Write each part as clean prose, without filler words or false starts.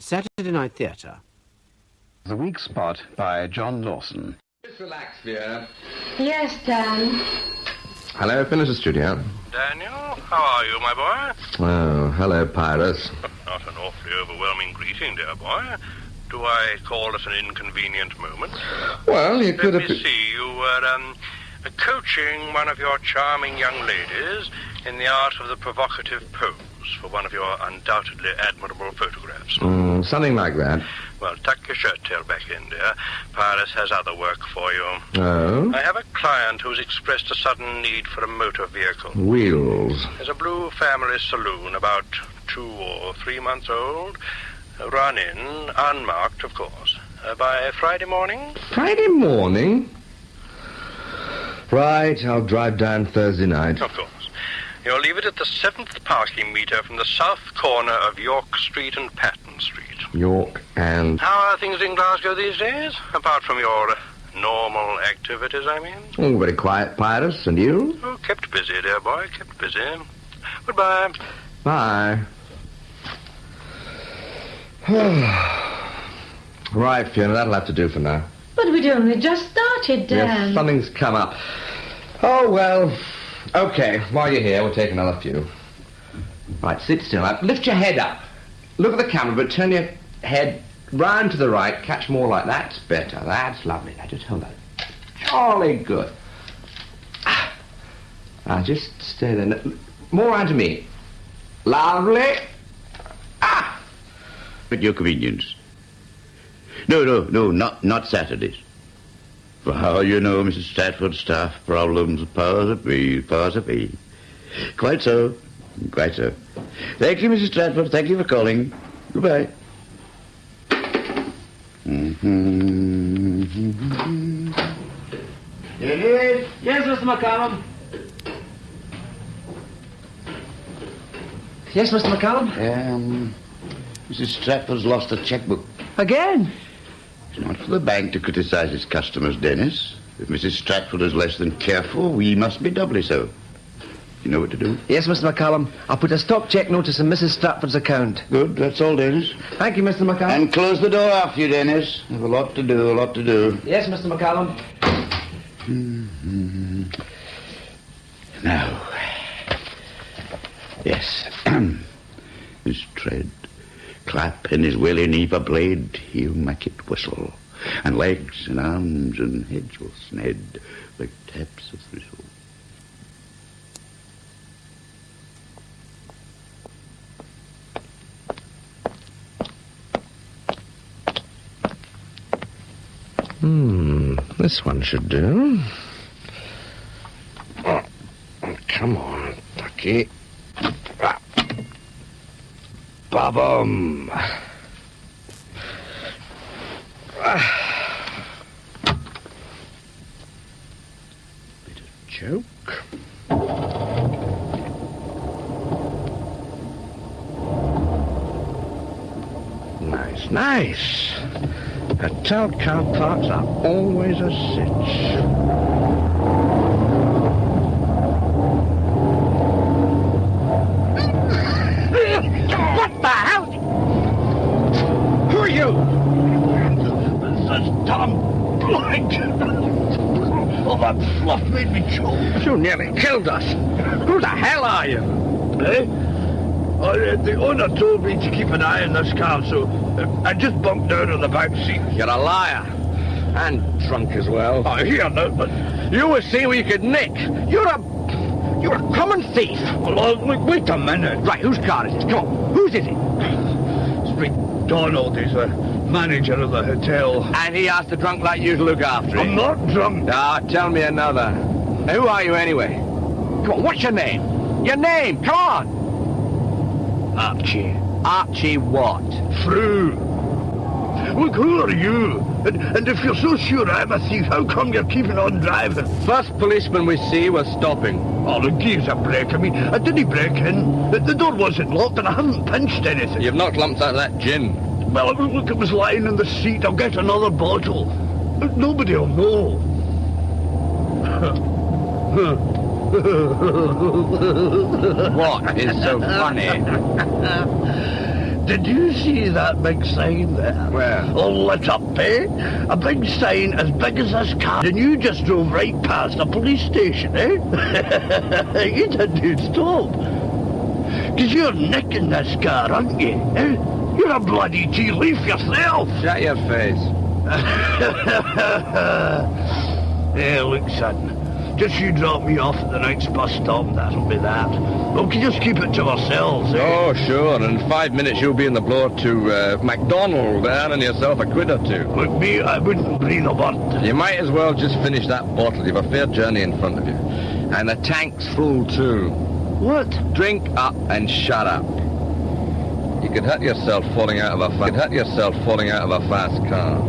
Saturday Night Theatre. The Weak Spot by John Lawson. Just relax, Vera. Yes, Dan. Hello, finish the studio. Daniel, how are you, my boy? Oh, hello, Pyrus. Not an awfully overwhelming greeting, dear boy. Do I call at an inconvenient moment? Well, you could Let have... me see, you were, coaching one of your charming young ladies in the art of the provocative pose for one of your undoubtedly admirable photographs. Something like that. Well, tuck your shirt tail back in, dear. Paris has other work for you. Oh? I have a client who's expressed a sudden need for a motor vehicle. Wheels. There's a blue family saloon about 2 or 3 months old. Run in, unmarked, of course. By Friday morning? Friday morning? Right, I'll drive down Thursday night. Of course. You'll leave it at the 7th parking meter from the south corner of York Street and Patton Street. York and... How are things in Glasgow these days? Apart from your normal activities, I mean? Oh, very quiet, Pyrus. And you? Oh, kept busy, dear boy, kept busy. Goodbye. Bye. Right, Fiona, that'll have to do for now. But we'd only just started, Dan. Yes, something's come up. Oh, well... Okay, while you're here, we'll take another few. Right, sit still. Now, lift your head up. Look at the camera, but turn your head round to the right. Catch more like that. That's better. That's lovely. Now, just hold that. Jolly good. Now, just stay there. More round to me. Lovely. At your convenience. No, not Saturdays. For how you know Mrs. Stratford's staff problems, powers of me. Quite so. Thank you, Mrs. Stratford. Thank you for calling. Goodbye. Yes, Mr. McCallum. Yes, Mr. McCallum. Mrs. Stratford's lost a checkbook. Again? It's not for the bank to criticize its customers, Dennis. If Mrs. Stratford is less than careful, we must be doubly so. You know what to do? Yes, Mr. McCallum. I'll put a stop check notice in Mrs. Stratford's account. Good, that's all, Dennis. Thank you, Mr. McCallum. And close the door after you, Dennis. There's a lot to do. Yes, Mr. McCallum. Now. Yes. His tread. Clap in his willy knee for blade, he'll make it whistle. And legs and arms and heads will sned like taps of thistle. This one should do. Oh, come on, Ducky. Ba-bum. Bit of joke. Nice. Hotel car parks are always a cinch. What the hell? Who are you? This is Tom Blight. Oh, that fluff made me choke. You nearly killed us. Who the hell are you? Eh? The owner told me to keep an eye on this car, so I just bumped down on the back seat. You're a liar. And drunk as well. I hear that, but... You were seeing what you could nick. You're a common thief. Well, wait a minute. Right, whose car is it? Come on, whose is it? It's McDonald. He's the manager of the hotel. And he asked a drunk like you to look after him. I'm not drunk. Ah, tell me another. Now, who are you anyway? Come on, what's your name? Your name, come on. Archie. Archie what? Frew. Look, who are you? And if you're so sure I'm a thief, how come you're keeping on driving? First policeman we see, we're stopping. Oh, look, gives a break. I mean, I didn't break in. The door wasn't locked and I haven't pinched anything. You've knocked lumps out of that gin. Well, look, it was lying in the seat. I'll get another bottle. Nobody will know. What is so funny? Did you see that big sign there? Where? All lit up, eh? A big sign as big as this car. And you just drove right past a police station, eh? You didn't stop. Because you're nicking this car, aren't you? Eh? You're a bloody tea leaf yourself. Shut your face. Hey, look, son. Just you drop me off at the next bus stop, that'll be that. We can just keep it to ourselves, eh? Oh, sure. In 5 minutes you'll be in the blower to McDonald, earning yourself a quid or two. Look, me, I wouldn't breathe a word. You might as well just finish that bottle. You've a fair journey in front of you. And the tank's full, too. What? Drink up and shut up. You could hurt yourself falling out of a fast car.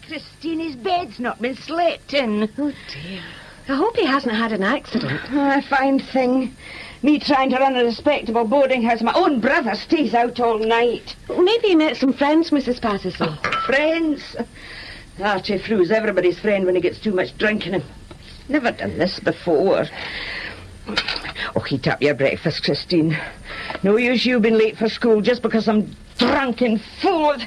Christine, his bed's not been slept in. Oh, dear. I hope he hasn't had an accident. A fine thing. Me trying to run a respectable boarding house. My own brother stays out all night. Maybe he met some friends, Mrs. Patterson. Friends? Archie Frew's everybody's friend when he gets too much drink in him. Never done this before. Oh, heat up your breakfast, Christine. No use you being late for school just because I'm drunk and full of...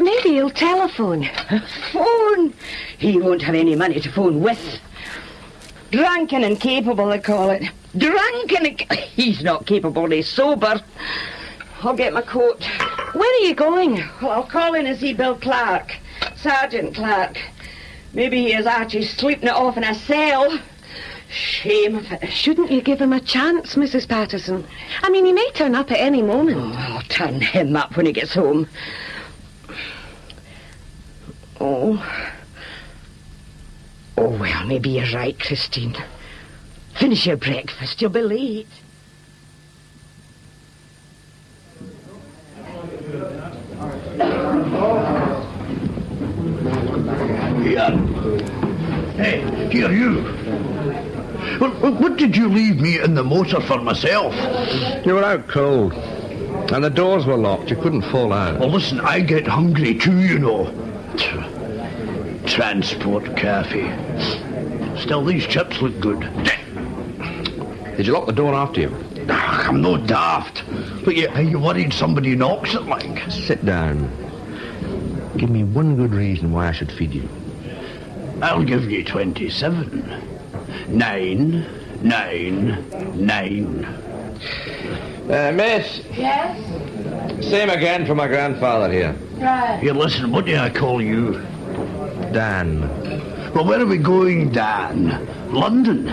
Maybe he'll telephone. Phone? He won't have any money to phone with. Drunken and capable, they call it. Drunken and... He's not capable, he's sober. I'll get my coat. Where are you going? Well, I'll call in and see Bill Clark. Sergeant Clark. Maybe he has Archie sleeping it off in a cell. Shame of it. Shouldn't you give him a chance, Mrs. Patterson? I mean, he may turn up at any moment. Oh, I'll turn him up when he gets home. Oh, well, maybe you're right, Christine. Finish your breakfast, you'll be late. Hey, here, you. What did you leave me in the motor for myself? You were out cold. And the doors were locked. You couldn't fall out. Well, listen, I get hungry too, you know. Transport cafe. Still, these chips look good. Did you lock the door after you? I'm no daft. But are you worried somebody knocks it, like? Sit down. Give me one good reason why I should feed you. I'll give you 27. 9, 9, 9. Miss. Yes? Same again for my grandfather here. Right. Here, listen, what do I call you? Dan. Well, where are we going, Dan? London?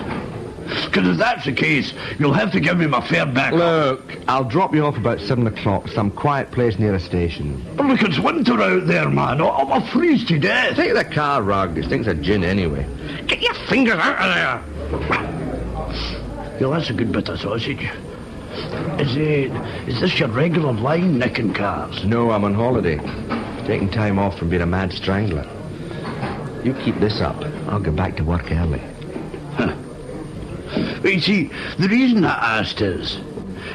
Because if that's the case, you'll have to give me my fare back. Look, I'll drop you off about 7 o'clock, some quiet place near a station. But look, it's winter out there, man. I'll freeze to death. Take the car rug. This thing's a gin anyway. Get your fingers out of there. Yeah, that's a good bit of sausage. Is this your regular line, nicking cars? No, I'm on holiday. Taking time off from being a mad strangler. You keep this up. I'll get back to work early. Huh. You see, the reason I asked is,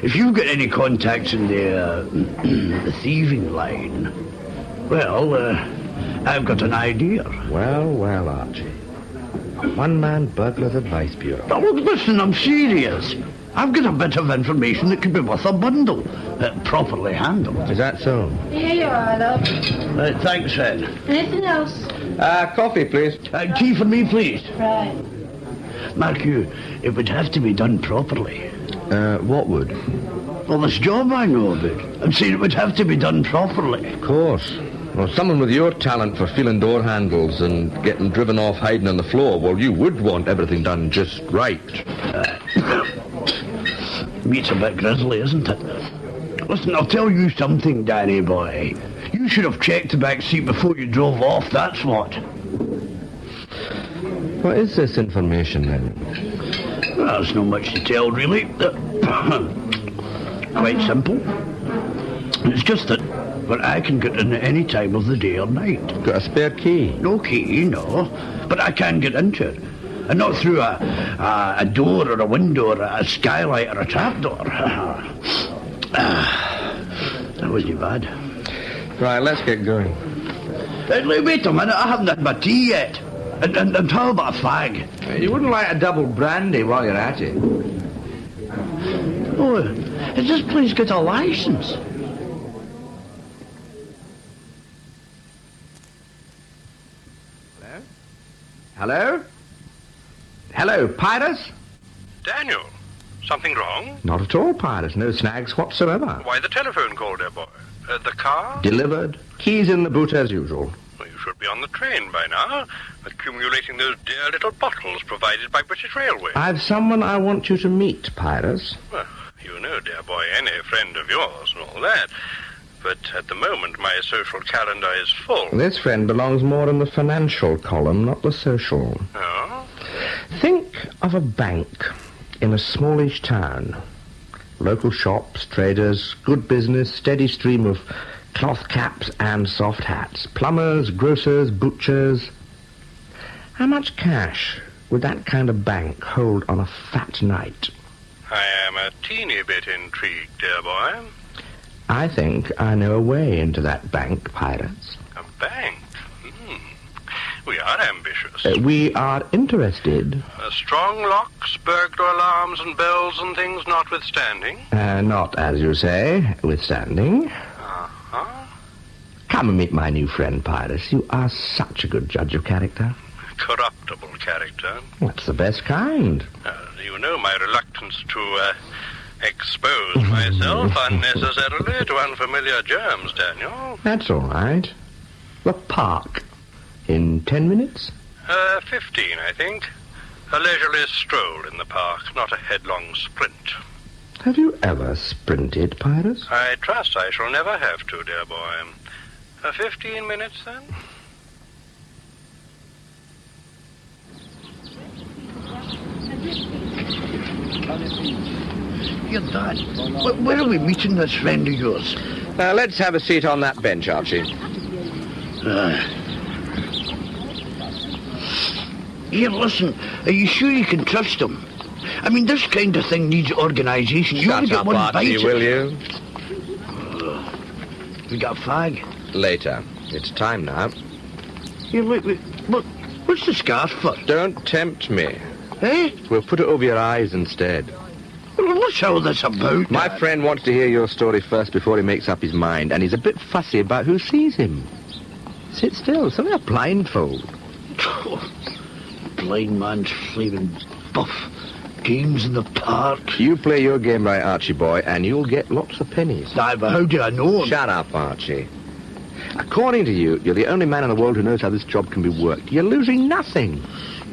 if you've got any contacts in the thieving line, well, I've got an idea. Well, Archie. One-man burglar's advice bureau. Now, look, listen, I'm serious. I've got a bit of information that could be worth a bundle, properly handled. Is that so? Here you are, love. Thanks, Fred. Anything else? Coffee, please. Tea for me, please. Right. Mark you, it would have to be done properly. What would? Well, this job I know about. I'm saying it would have to be done properly. Of course. Well, someone with your talent for feeling door handles and getting driven off hiding on the floor, well, you would want everything done just right. Meat's a bit grisly, isn't it? Listen, I'll tell you something, Danny boy. You should have checked the back seat before you drove off, that's what. What is this information, then? Well, there's not much to tell, really. Quite simple. It's just that I can get in at any time of the day or night. Got a spare key? No key, no. But I can get into it. And not through a door or a window or a skylight or a trapdoor. That wasn't bad. Right, let's get going. Wait a minute, I haven't had my tea yet. And how about a fag? You wouldn't like a double brandy while you're at it. Oh, has this place got a licence? Hello? Hello, Pyrus? Daniel, something wrong? Not at all, Pyrus. No snags whatsoever. Why the telephone call, dear boy? The car? Delivered. Keys in the boot as usual. Well, you should be on the train by now, accumulating those dear little bottles provided by British Railways. I've someone I want you to meet, Pyrus. Well, you know, dear boy, any friend of yours and all that. But at the moment, my social calendar is full. This friend belongs more in the financial column, not the social. Oh? Think of a bank in a smallish town. Local shops, traders, good business, steady stream of cloth caps and soft hats. Plumbers, grocers, butchers. How much cash would that kind of bank hold on a fat night? I am a teeny bit intrigued, dear boy. I think I know a way into that bank, Pirates. A bank? We are ambitious. We are interested. Strong locks, burglar alarms and bells and things notwithstanding? Not, as you say, withstanding. Uh-huh. Come and meet my new friend, Pyrus. You are such a good judge of character. Corruptible character. That's the best kind. You know my reluctance to expose myself unnecessarily to unfamiliar germs, Daniel. That's all right. The park. In 10 minutes? 15, I think. A leisurely stroll in the park, not a headlong sprint. Have you ever sprinted, Pyrus? I trust I shall never have to, dear boy. 15 minutes, then? Your Dad, where are we meeting this friend of yours? Let's have a seat on that bench, Archie. Here, listen, are you sure you can trust him? I mean, this kind of thing needs organisation. You only Shut get up, one Archie, bite. will you? We got a fag. Later. It's time now. Here, look, what's the scarf for? Don't tempt me. Eh? We'll put it over your eyes instead. Well, what's all this about? My friend wants to hear your story first before he makes up his mind, and he's a bit fussy about who sees him. Sit still. It's only a blindfold. Blind man's flaming buff. Games in the park. You play your game right, Archie boy, and you'll get lots of pennies. Aye, but how do I know him? Shut up, Archie. According to you, you're the only man in the world who knows how this job can be worked. You're losing nothing.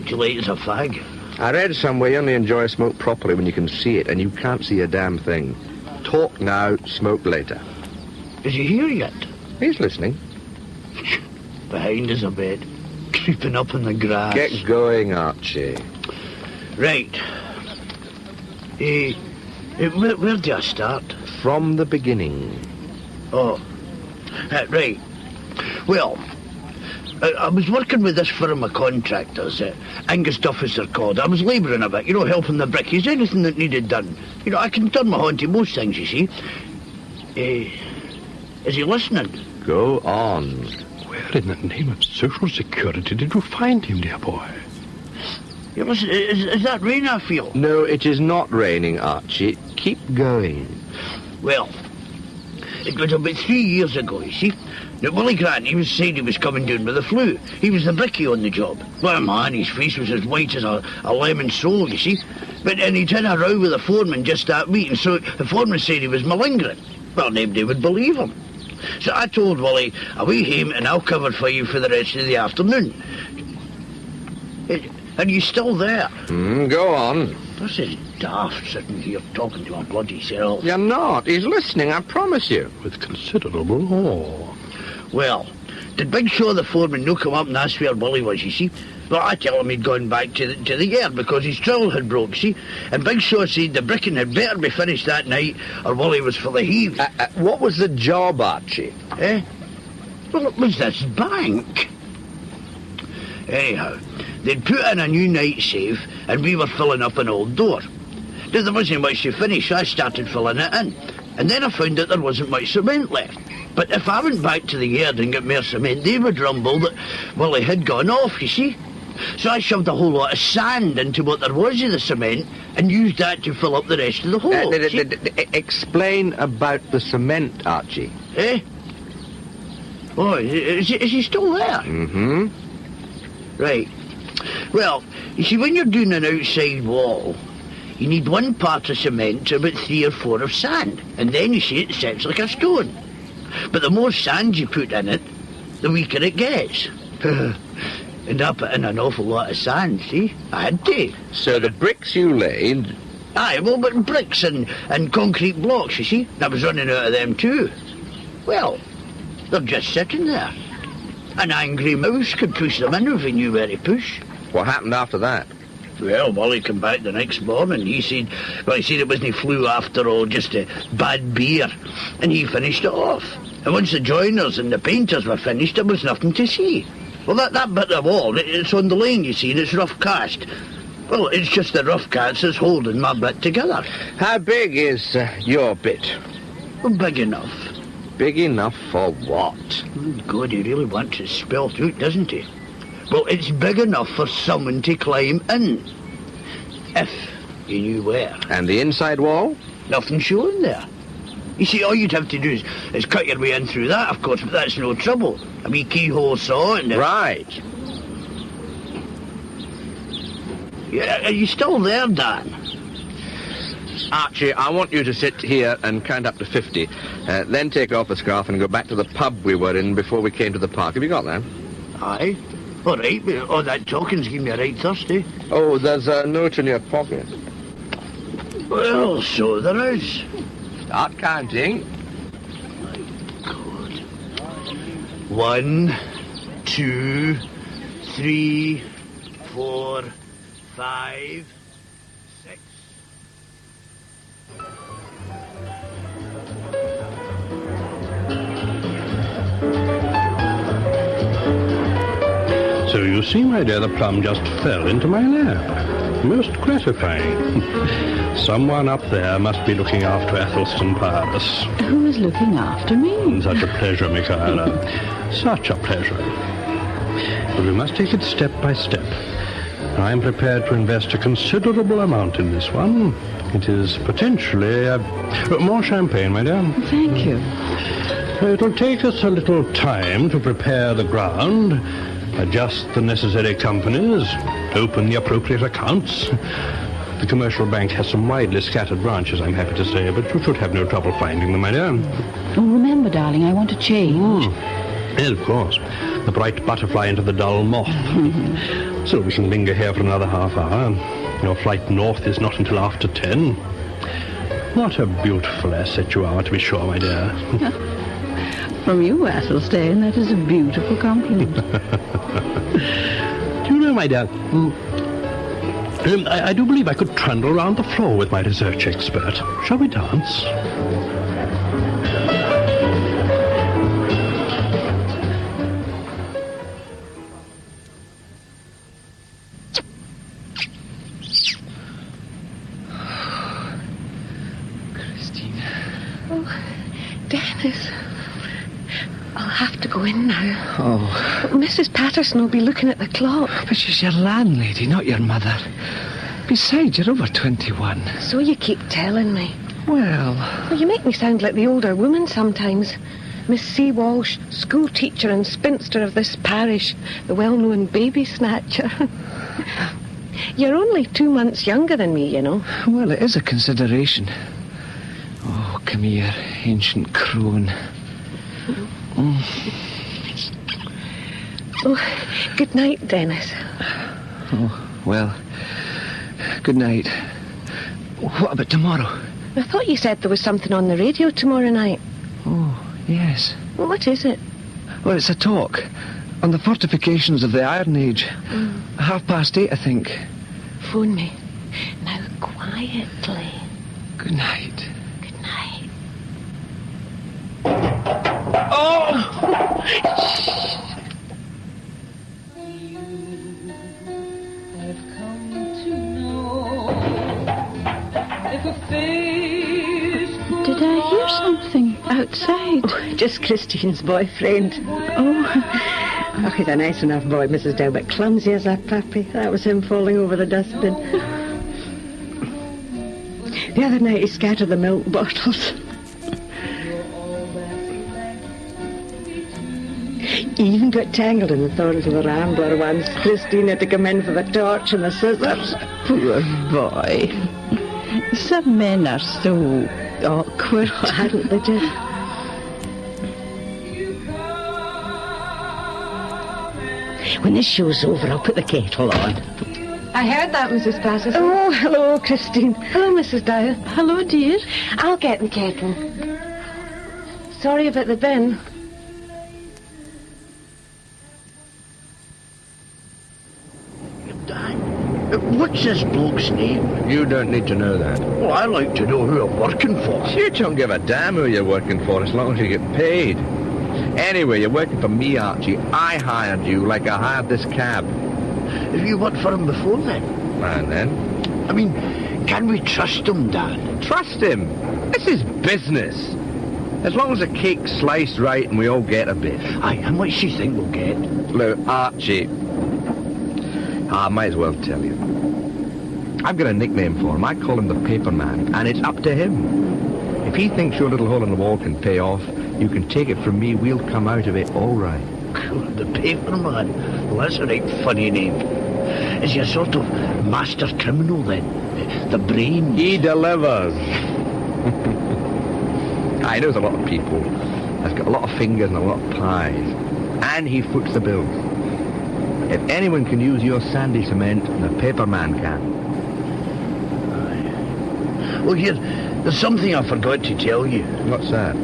Too late as a fag. I read somewhere you only enjoy a smoke properly when you can see it, and you can't see a damn thing. Talk now, smoke later. Is he here yet? He's listening. Behind us a bed. Creeping up in the grass. Get going, Archie. Right. Where do I start? From the beginning. Oh. Right. Well, I was working with this firm of contractors, Angus Duffus they're called. I was labouring a bit, helping the brickies, anything that needed done. I can turn my hand to most things, you see. Is he listening? Go on. Where in the name of social security did you find him, dear boy? Yeah, listen, is that rain I feel? No, it is not raining, Archie. Keep going. Well, it was about 3 years ago, you see. Now, Willie Grant, he was saying he was coming down with the flu. He was the brickie on the job. Well, man, his face was as white as a lemon sole, you see. And he'd had a row with the foreman just that week, and so the foreman said he was malingering. Well, nobody would believe him. So I told Willie, away home and I'll cover for you for the rest of the afternoon. And you still there? Go on. This is daft sitting here talking to my bloody self. You're not. He's listening, I promise you. With considerable awe. Well, did Big Shaw the foreman no come up and ask where Willie was, you see? Well, I tell him he'd gone back to the yard because his trowel had broke, see? And Big Shaw said the bricking had better be finished that night or Willie was for the heave. What was the job, Archie? Well, it was this bank. Anyhow, they'd put in a new night safe and we were filling up an old door. Now, there wasn't much to finish, so I started filling it in. And then I found that there wasn't much cement left. But if I went back to the yard and got more cement, they would rumble that, well, it had gone off, you see. So I shoved a whole lot of sand into what there was of the cement and used that to fill up the rest of the hole. Explain about the cement, Archie. Eh? Oh, is he still there? Mm-hmm. Right. Well, you see, when you're doing an outside wall, you need 1 part of cement to about 3 or 4 of sand. And then, you see, it sets like a stone. But the more sand you put in it, the weaker it gets. And I put in an awful lot of sand, see? I had to. So the bricks you laid... Aye, well, but bricks and concrete blocks, you see? I was running out of them too. Well, they're just sitting there. An angry mouse could push them in if he knew where to push. What happened after that? Well, Wally came back the next morning. He said it wasn't flu after all, just a bad beer. And he finished it off. And once the joiners and the painters were finished, there was nothing to see. Well, that bit of wall, it's on the lane, you see, and it's rough cast. Well, it's just the rough cast that's holding my bit together. How big is your bit? Well, big enough. Big enough for what? Oh, God, he really wants it spelt out, doesn't he? Well, it's big enough for someone to climb in. If you knew where. And the inside wall? Nothing showing there. You see, all you'd have to do is cut your way in through that, of course, but that's no trouble. A wee keyhole saw and... Right. Yeah, are you still there, Dan? Archie, I want you to sit here and count up to 50. Then take off the scarf and go back to the pub we were in before we came to the park. Have you got that? Aye. All right, but all that talking's giving me a right thirsty. Oh, there's a note in your pocket. Well, so there is. Start counting. Good. 1, 2, 3, 4, 5, 6. So you see, my dear, the plum just fell into my lap. Most gratifying. Someone up there must be looking after Athelstan Paris. Who is looking after me? Such a pleasure, Michaela. Such a pleasure. But we must take it step by step. I am prepared to invest a considerable amount in this one. It is potentially... more champagne, my dear. Thank you. It'll take us a little time to prepare the ground, adjust the necessary companies, open the appropriate accounts. The commercial bank has some widely scattered branches, I'm happy to say, but you should have no trouble finding them, my dear. Oh, remember, darling, I want to change. Yes, of course. The bright butterfly into the dull moth. So we can linger here for another half hour. Your flight north is not until after 10. What a beautiful asset you are, to be sure, my dear. From you, Athelstane, that is a beautiful compliment. Do you know, my dear, I do believe I could trundle around the floor with my research expert. Shall we dance? Christine. Oh, Dennis. I'll have to go in now. Oh. But Mrs. Patterson will be looking at the clock. But she's your landlady, not your mother. Besides, you're over 21. So you keep telling me. Well, you make me sound like the older woman sometimes. Miss C. Walsh, school teacher and spinster of this parish, the well-known baby snatcher. You're only 2 months younger than me, you know. Well, it is a consideration. Oh, come here, ancient crone. Oh, good night, Dennis. Oh, well, good night. What about tomorrow? I thought you said there was something on the radio tomorrow night. Oh, yes. Well, what is it? Well, it's a talk on the fortifications of the Iron Age. 8:30, I think. Phone me. Now, quietly. Good night. Good night. Oh! I've come to know if a face could Did I hear something outside? Oh, just Christine's boyfriend. Oh, he's a nice enough boy, Mrs. Dow, but clumsy as a puppy. That was him falling over the dustbin. The other night he scattered the milk bottles. He even got tangled in the thorns of the rambler once. Christine had to come in for the torch and the scissors. Poor boy. Some men are so awkward. Oh, hadn't they just? When this show's over, I'll put the kettle on. I heard that, Mrs. Patterson. Oh, hello, Christine. Hello, Mrs. Dyer. Hello, dear. I'll get the kettle. Sorry about the bin. What's this bloke's name? You don't need to know that. Well, I like to know who I'm working for. You don't give a damn who you're working for as long as you get paid. Anyway, you're working for me, Archie. I hired you like I hired this cab. Have you worked for him before then? And then? I mean, can we trust him, Dan? Trust him. This is business. As long as the cake's sliced right and we all get a bit. Aye, how much do you think we'll get? Look, Archie, I might as well tell you. I've got a nickname for him. I call him the Paper Man, and it's up to him. If he thinks your little hole in the wall can pay off, you can take it from me. We'll come out of it all right. The Paper Man? Well, that's a right funny name. Is he a sort of master criminal, then? The brain? He delivers. He knows a lot of people. Has got a lot of fingers and a lot of pies. And he foots the bills. If anyone can use your sandy cement, the Paper Man can. Well, here, there's something I forgot to tell you. What's that?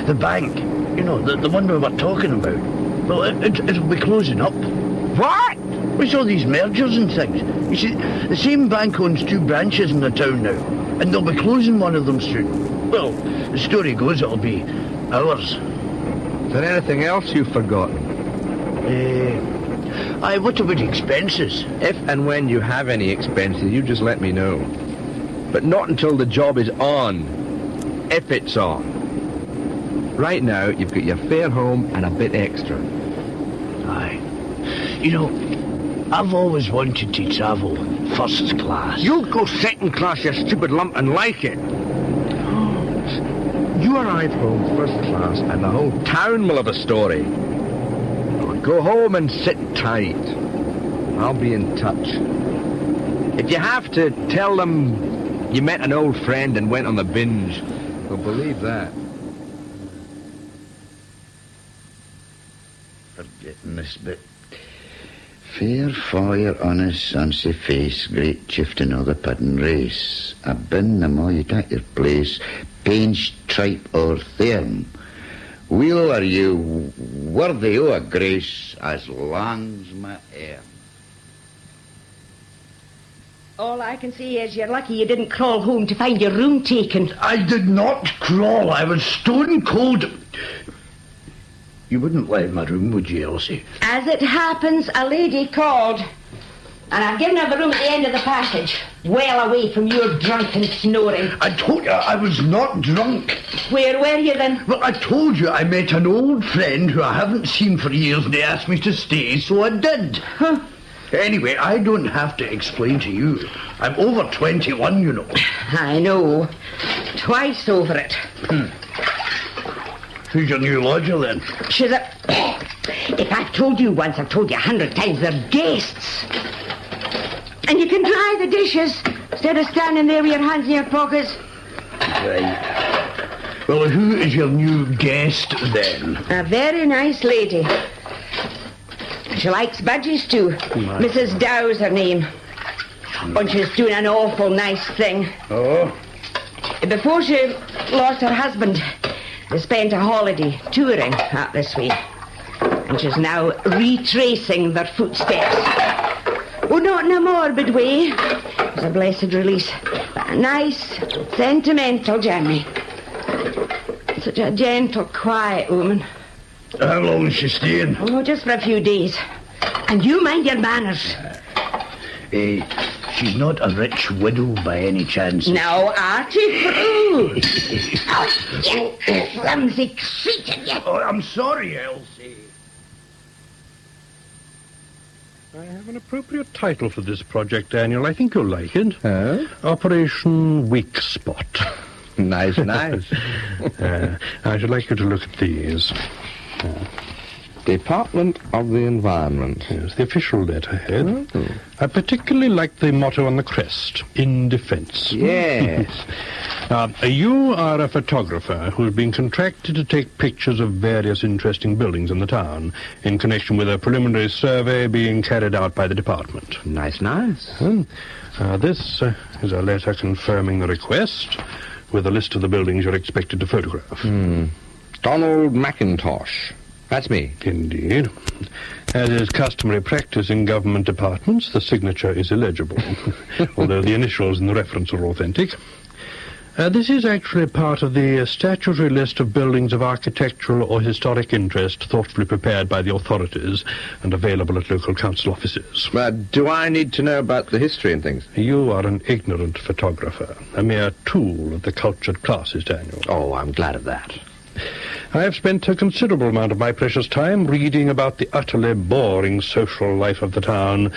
The bank, you know, the one we were talking about. Well, it'll be closing up. What? We saw these mergers and things. You see, the same bank owns 2 branches in the town now, and they'll be closing one of them soon. Well, the story goes it'll be ours. Is there anything else you've forgotten? Aye, what about expenses? If and when you have any expenses, you just let me know. But not until the job is on. If it's on. Right now, you've got your fare home and a bit extra. Aye. You know, I've always wanted to travel first class. You'll go second class, you stupid lump, and like it. You arrive home first class, and the whole town will have a story. Go home and sit tight. I'll be in touch. If you have to, tell them you met an old friend and went on the binge. They'll believe that. Forgetting this bit. Fair fire on his son's face, great chief to know the pudding race. A bin the more you take your place, pains, tripe or therm. Weel are you worthy o' a grace as lang's my air. All I can say is you're lucky you didn't crawl home to find your room taken. I did not crawl. I was stone cold. You wouldn't let my room, would you, Elsie? As it happens, a lady called. And I've given her the room at the end of the passage, well away from your drunken snoring. I told you I was not drunk. Where were you then? Well, I told you I met an old friend who I haven't seen for years and he asked me to stay, so I did. Huh. Anyway, I don't have to explain to you. I'm over 21, you know. I know. Twice over it. Who's your new lodger, then? She's a... If I've told you once, I've told you 100 times. They're guests. And you can dry the dishes instead of standing there with your hands in your pockets. Right. Well, who is your new guest, then? A very nice lady. She likes budgies, too. Mrs. Dow's her name. And she's doing an awful nice thing. Oh? Before she lost her husband, they spent a holiday touring out this way. And she's now retracing their footsteps. Oh, not in a morbid way. It was a blessed release. But a nice, sentimental journey. Such a gentle, quiet woman. How long is she staying? Oh, just for a few days. And you mind your manners. She's not a rich widow by any chance. Now, Archie Frew! Oh, you clumsy creature, you... Oh, I'm sorry, Elsie. I have an appropriate title for this project, Daniel. I think you'll like it. Operation Weak Spot. Nice. I should like you to look at these. Department of the Environment. Yes, the official letterhead. I particularly like the motto on the crest, in defense. Yes. You are a photographer who's been contracted to take pictures of various interesting buildings in the town in connection with a preliminary survey being carried out by the department. Nice. This is a letter confirming the request with a list of the buildings you're expected to photograph. Donald McIntosh. That's me. Indeed. As is customary practice in government departments, the signature is illegible, although the initials in the reference are authentic. This is actually part of the statutory list of buildings of architectural or historic interest thoughtfully prepared by the authorities and available at local council offices. Do I need to know about the history and things? You are an ignorant photographer, a mere tool of the cultured classes, Daniel. Oh, I'm glad of that. I have spent a considerable amount of my precious time reading about the utterly boring social life of the town.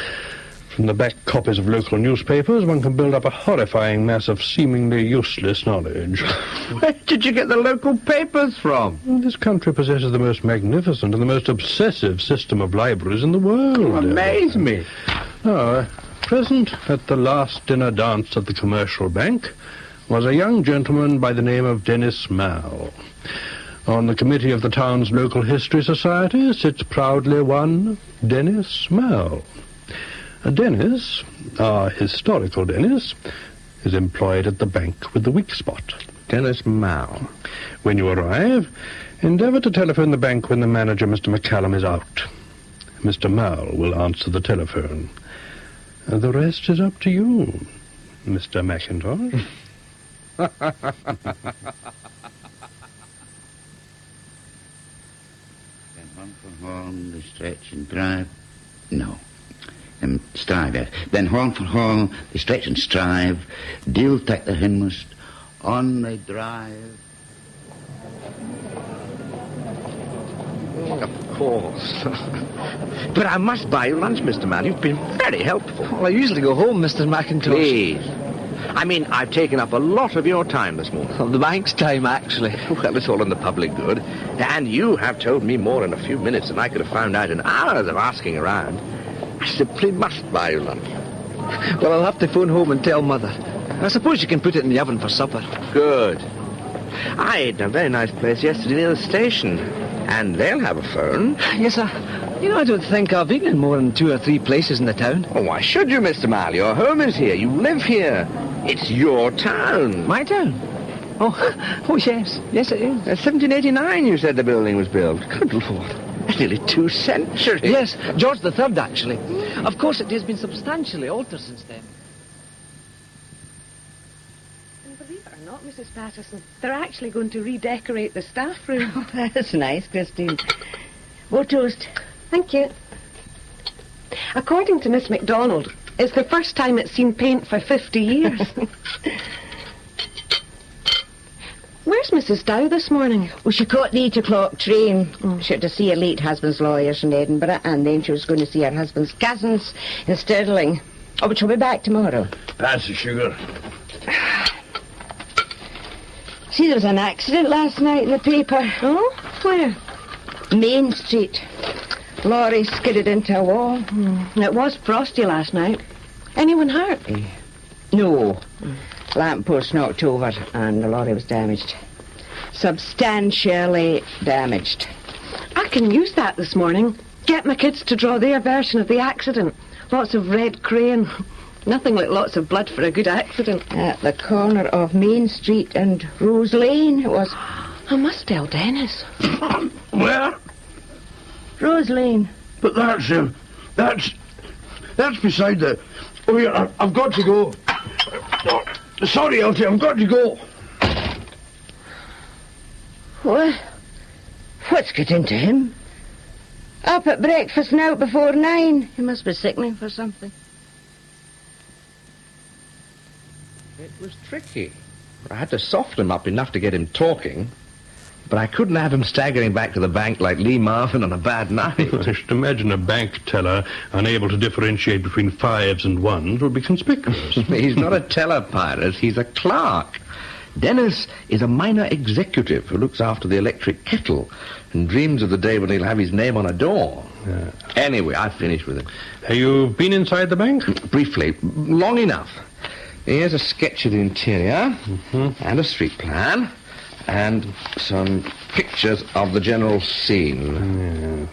From the back copies of local newspapers, one can build up a horrifying mass of seemingly useless knowledge. Where did you get the local papers from? Well, this country possesses the most magnificent and the most obsessive system of libraries in the world. Amaze me. Present at the last dinner dance at the Commercial Bank was a young gentleman by the name of Dennis Mall. On the committee of the town's local history society sits proudly one Dennis Mall. Dennis, our historical Dennis, is employed at the bank with the weak spot. Dennis Mall. When you arrive, endeavour to telephone the bank when the manager, Mr. McCallum, is out. Mr. Mall will answer the telephone. The rest is up to you, Mr. McIntosh. Horn, the stretch and drive. No. Strive, yes. Then horn for horn, the stretch and strive. Deal take the hinmost, on they drive. Of course. But I must buy you lunch, Mr. Mann. You've been very helpful. Well, I usually go home, Mr. McIntosh. Please. I mean, I've taken up a lot of your time this morning. Of the bank's time, actually. Well, it's all in the public good. And you have told me more in a few minutes than I could have found out in hours of asking around. I simply must buy you lunch. Well, I'll have to phone home and tell Mother. I suppose you can put it in the oven for supper. Good. I ate in a very nice place yesterday near the station. And they'll have a phone. Yes, sir. You know, I don't think I've eaten in more than 2 or 3 places in the town. Oh, why should you, Mr. Mall? Your home is here. You live here. It's your town. My town? Oh, yes. Yes, it is. 1789, you said the building was built. Good Lord. That's nearly 2 centuries. Yes, George III, actually. Of course, it has been substantially altered since then. And believe it or not, Mrs. Patterson, they're actually going to redecorate the staff room. Oh, that's nice, Christine. More toast. Thank you. According to Miss MacDonald, it's the first time it's seen paint for 50 years. Where's Mrs. Dow this morning? Well, she caught the 8 o'clock train. She had to see her late husband's lawyers in Edinburgh, and then she was going to see her husband's cousins in Stirling. Oh, but she'll be back tomorrow. Pass the sugar. See, there was an accident last night in the paper. Oh? Where? Main Street. Lorry skidded into a wall. It was frosty last night. Anyone hurt? No. Lamppost knocked over and the lorry was damaged. Substantially damaged. I can use that this morning. Get my kids to draw their version of the accident. Lots of red crayon. Nothing like lots of blood for a good accident. At the corner of Main Street and Rose Lane, it was. I must tell Dennis. Where? Rose Lane. But that's beside the... Oh, yeah, I've got to go. Oh, sorry, Elsie, I've got to go. What? What's got into him? Up at breakfast now before 9. He must be sickening for something. It was tricky. I had to soften him up enough to get him talking, but I couldn't have him staggering back to the bank like Lee Marvin on a bad night. I should imagine a bank teller unable to differentiate between 5s and 1s would be conspicuous. He's not a teller, Pyrus. He's a clerk. Dennis is a minor executive who looks after the electric kettle and dreams of the day when he'll have his name on a door. Anyway, I've finished with him. Have you been inside the bank? Briefly. Long enough. Here's a sketch of the interior and a street plan and some pictures of the general scene.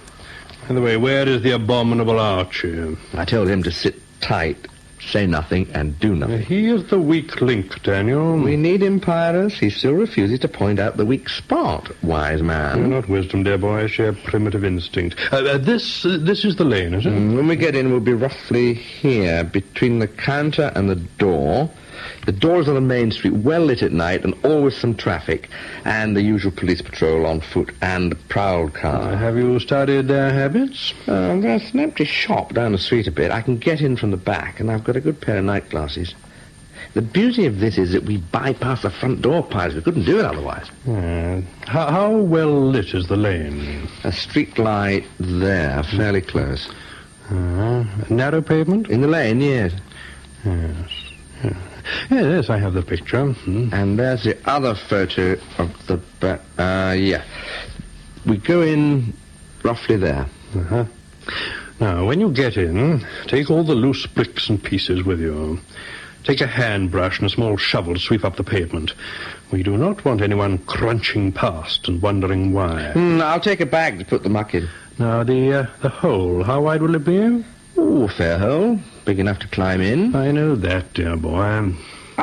By the way, where is the abominable Archie? I told him to sit tight, say nothing, and do nothing. He is the weak link, Daniel. We need him, Pyrus. He still refuses to point out the weak spot, wise man. Not wisdom, dear boy. I share primitive instinct. This is the lane, is it? When we get in, we'll be roughly here, between the counter and the door. The door's on the main street, well lit at night, and always some traffic, and the usual police patrol on foot, and a prowl car. Have you studied their habits? There's an empty shop down the street a bit. I can get in from the back, and I've got a good pair of night glasses. The beauty of this is that we bypass the front door, Pyrus. We couldn't do it otherwise. How well lit is the lane? A street light there, fairly close. Narrow pavement? In the lane, yes. Yes, I have the picture. And there's the other photo of the back. We go in roughly there. Now, when you get in, take all the loose bricks and pieces with you. Take a hand brush and a small shovel to sweep up the pavement. We do not want anyone crunching past and wondering why. I'll take a bag to put the muck in. Now, the hole, how wide will it be? A fair hole. Big enough to climb in. I know that, dear boy.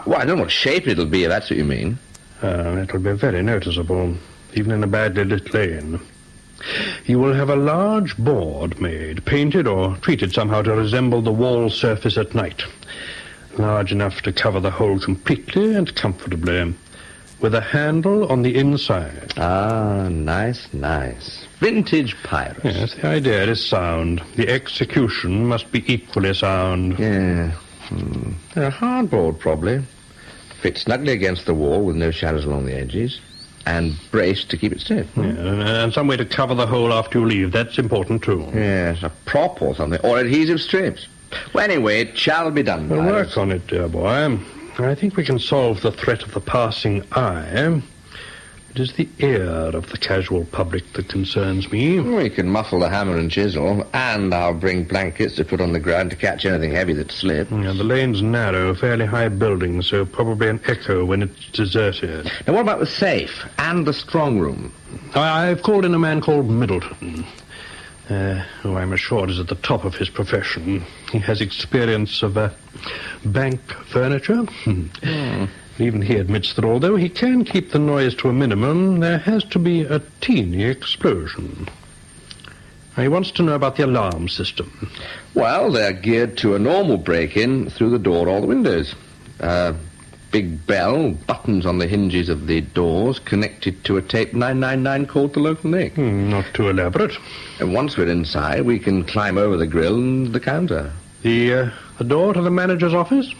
Well, I don't know what shape it'll be, if that's what you mean. It'll be very noticeable, even in a badly lit lane. You will have a large board made, painted or treated somehow to resemble the wall surface at night. Large enough to cover the hole completely and comfortably, with a handle on the inside. Nice. Vintage Pyrus. Yes, the idea is sound. The execution must be equally sound. Yeah. A hardboard, probably. Fit snugly against the wall with no shadows along the edges. And braced to keep it stiff. Yeah, and some way to cover the hole after you leave. That's important, too. Yes, a prop or something. Or adhesive strips. Well, anyway, it shall be done, We'll Pyrus. work on it, dear boy. I think we can solve the threat of the passing eye. It is the ear of the casual public that concerns me. We can muffle the hammer and chisel, and I'll bring blankets to put on the ground to catch anything heavy that slips. Yeah, the lane's narrow, fairly high building, so probably an echo when it's deserted. Now, what about the safe and the strong room? I've called in a man called Middleton, who I'm assured is at the top of his profession. He has experience of bank furniture. Even he admits that although he can keep the noise to a minimum, there has to be a teeny explosion. He wants to know about the alarm system. Well, they're geared to a normal break-in through the door or the windows. Big bell, buttons on the hinges of the doors, connected to a tape 999 called the local nick. Not too elaborate. And once we're inside, we can climb over the grill and the counter. The door to the manager's office?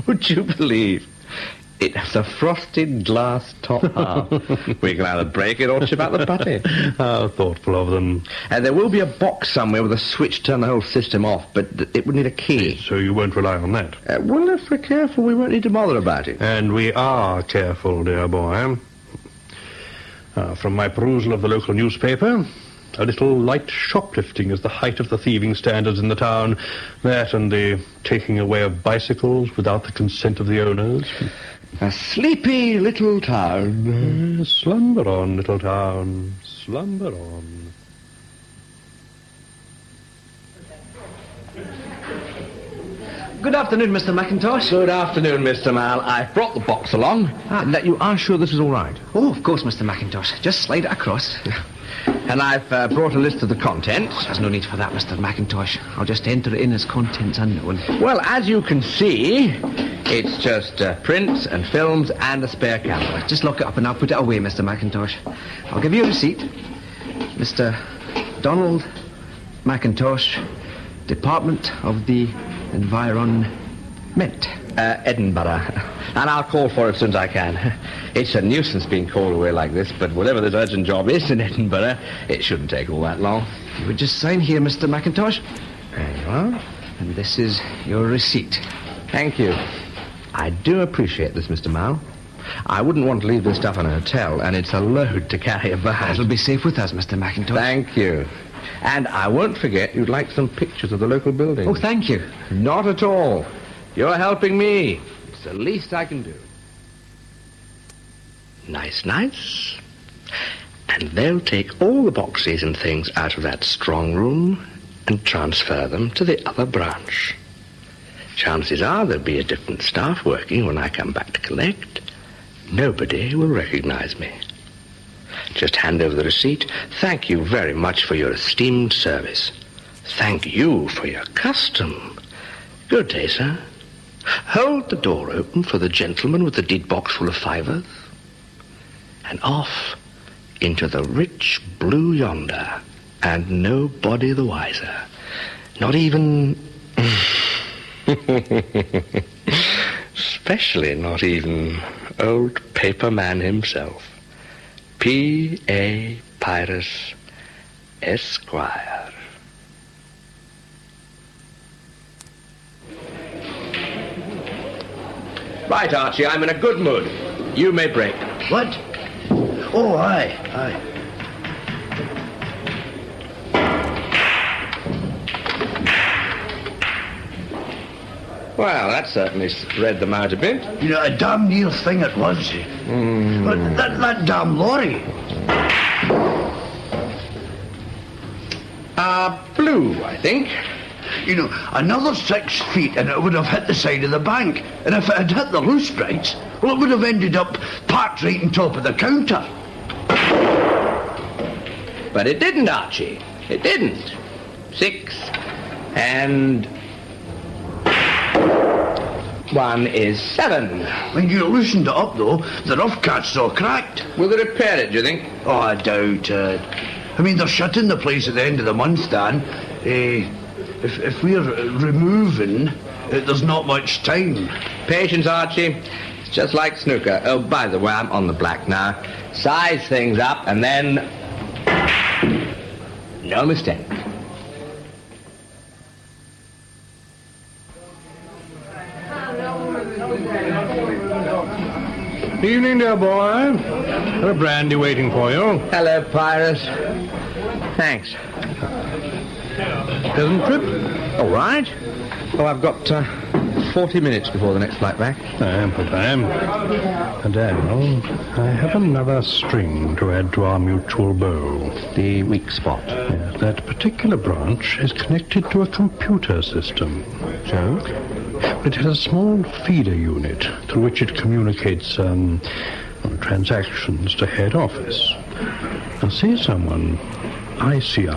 Would you believe? It has a frosted glass top half. We can either break it or chip out the putty. How thoughtful of them. There will be a box somewhere with a switch to turn the whole system off, but it would need a key. So you won't rely on that? Well, if we're careful, we won't need to bother about it. And we are careful, dear boy. From my perusal of the local newspaper, a little light shoplifting is the height of the thieving standards in the town. That and the taking away of bicycles without the consent of the owners. A sleepy little town. Slumber on, little town. Slumber on. Good afternoon, Mr. McIntosh. Good afternoon, Mr. Mal. I've brought the box along. That you are sure this is all right? Oh, of course, Mr. McIntosh. Just slide it across. And I've brought a list of the contents. There's no need for that, Mr. McIntosh. I'll just enter it in as contents unknown. Well, as you can see, it's just prints and films and a spare camera. Just lock it up and I'll put it away, Mr. McIntosh. I'll give you a receipt. Mr. Donald McIntosh, Department of the Environment. Edinburgh. And I'll call for it as soon as I can. It's a nuisance being called away like this, but whatever this urgent job is in Edinburgh, it shouldn't take all that long. You would just sign here, Mr. McIntosh. There you are. And this is your receipt. Thank you. I do appreciate this, Mr. Mao. I wouldn't want to leave this stuff in a hotel, and it's a load to carry about. It'll be safe with us, Mr. McIntosh. Thank you. And I won't forget you'd like some pictures of the local building. Oh, thank you. Not at all. You're helping me. It's the least I can do. Nice. And they'll take all the boxes and things out of that strong room and transfer them to the other branch. Chances are there'll be a different staff working when I come back to collect. Nobody will recognize me. Just hand over the receipt. Thank you very much for your esteemed service. Thank you for your custom. Good day, sir. Hold the door open for the gentleman with the deed box full of fivers. And off into the rich blue yonder, and nobody the wiser. Not even... especially not even old Paperman himself. P.A. Pyrus, Esquire. Right, Archie, I'm in a good mood. You may break. What? Oh, aye. Well, that certainly spread them out a bit. You know, a damn near thing it was. But that damn lorry. Blue, I think. You know, another 6 feet and it would have hit the side of the bank. And if it had hit the loose brights, well, it would have ended up parked right on top of the counter. But it didn't, Archie. It didn't. 6 and 1 is 7. When you loosened it up, though, the rough cat's all cracked. Will they repair it, do you think? Oh, I doubt it. I mean, they're shutting the place at the end of the month, Dan. If we're removing, there's not much time. Patience, Archie. It's just like snooker. Oh, by the way, I'm on the black now. Size things up, and then... no mistake. Evening, dear boy. Got a brandy waiting for you. Hello, Pyrus. Thanks. Pleasant trip? All right. Oh, I've got 40 minutes before the next flight back. Ample time. Daniel, I have another string to add to our mutual bow. The weak spot. Yes, that particular branch is connected to a computer system. So? It has a small feeder unit through which it communicates transactions to head office. Now, say someone, ICI,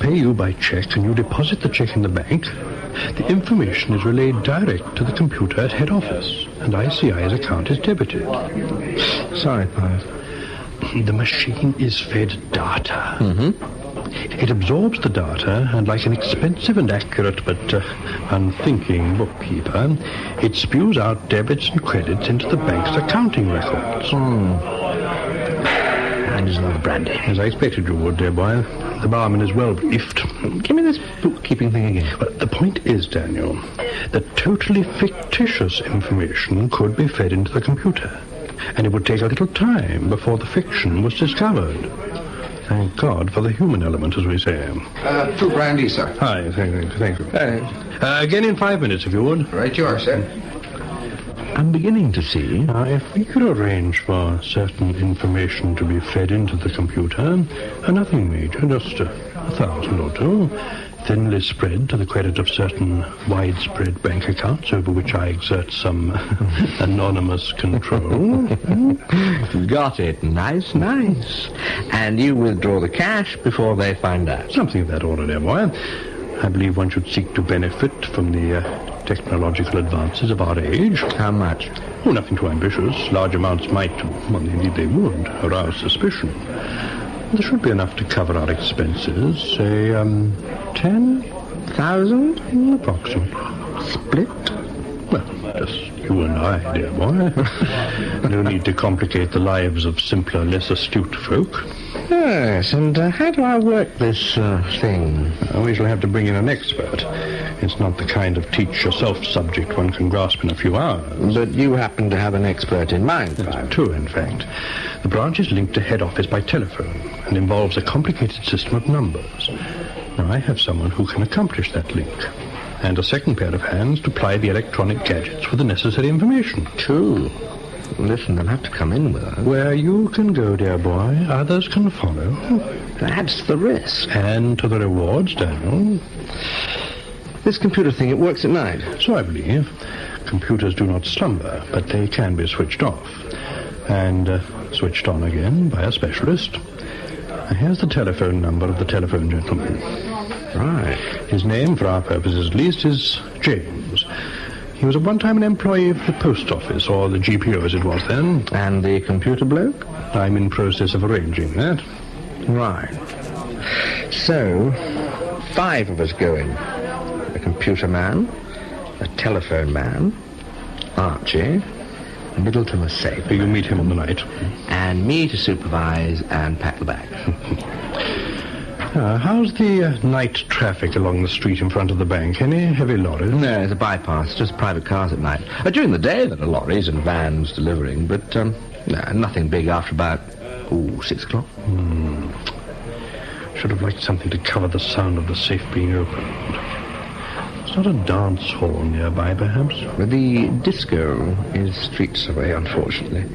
pay you by check and you deposit the check in the bank, the information is relayed direct to the computer at head office, and ICI's account is debited. Sorry, Pyrus. The machine is fed data. It absorbs the data, and like an expensive and accurate but unthinking bookkeeper, it spews out debits and credits into the bank's accounting records. And there's another brandy. As I expected you would, dear boy. The barman is well briefed. Give me this bookkeeping thing again. Well, the point is, Daniel, that totally fictitious information could be fed into the computer, and it would take a little time before the fiction was discovered. Thank God for the human element, as we say. 2 brandy, sir. Hi, thank you. Again in 5 minutes, if you would. Right you are, sir. I'm beginning to see. If we could arrange for certain information to be fed into the computer, nothing major, just 1,000 or 2, thinly spread to the credit of certain widespread bank accounts over which I exert some anonymous control. Got it. Nice. And you withdraw the cash before they find out. Something of that order, dear boy. I believe one should seek to benefit from the technological advances of our age. How much? Oh, nothing too ambitious. Large amounts might, well, indeed they would, arouse suspicion. There should be enough to cover our expenses, say, 10,000 approximately. Split? Well, just you and I, dear boy. No need to complicate the lives of simpler, less astute folk. Yes, and how do I work this thing? We shall have to bring in an expert. It's not the kind of teach-yourself subject one can grasp in a few hours. But you happen to have an expert in mind, That's two, in fact. The branch is linked to head office by telephone and involves a complicated system of numbers. Now, I have someone who can accomplish that link, and a second pair of hands to ply the electronic gadgets with the necessary information. Cool. Listen, they'll have to come in with us. Where you can go, dear boy, others can follow. That's the risk. And to the rewards, Daniel. This computer thing, it works at night. So I believe. Computers do not slumber, but they can be switched off. And switched on again by a specialist. Here's the telephone number of the telephone gentleman. Right. His name, for our purposes at least, is James. He was at one time an employee of the post office, or the GPO as it was then. And the computer bloke? I'm in process of arranging that. Right. So, 5 of us go in. A computer man, a telephone man, Archie, Middleton was safe. You meet him on the night. And me to supervise and pack the bag. How's the night traffic along the street in front of the bank? Any heavy lorries? No, it's a bypass. Just private cars at night. During the day, there are lorries and vans delivering, but nothing big after about, 6 o'clock. Should have liked something to cover the sound of the safe being opened. It's not a dance hall nearby, perhaps? The disco is streets away, unfortunately.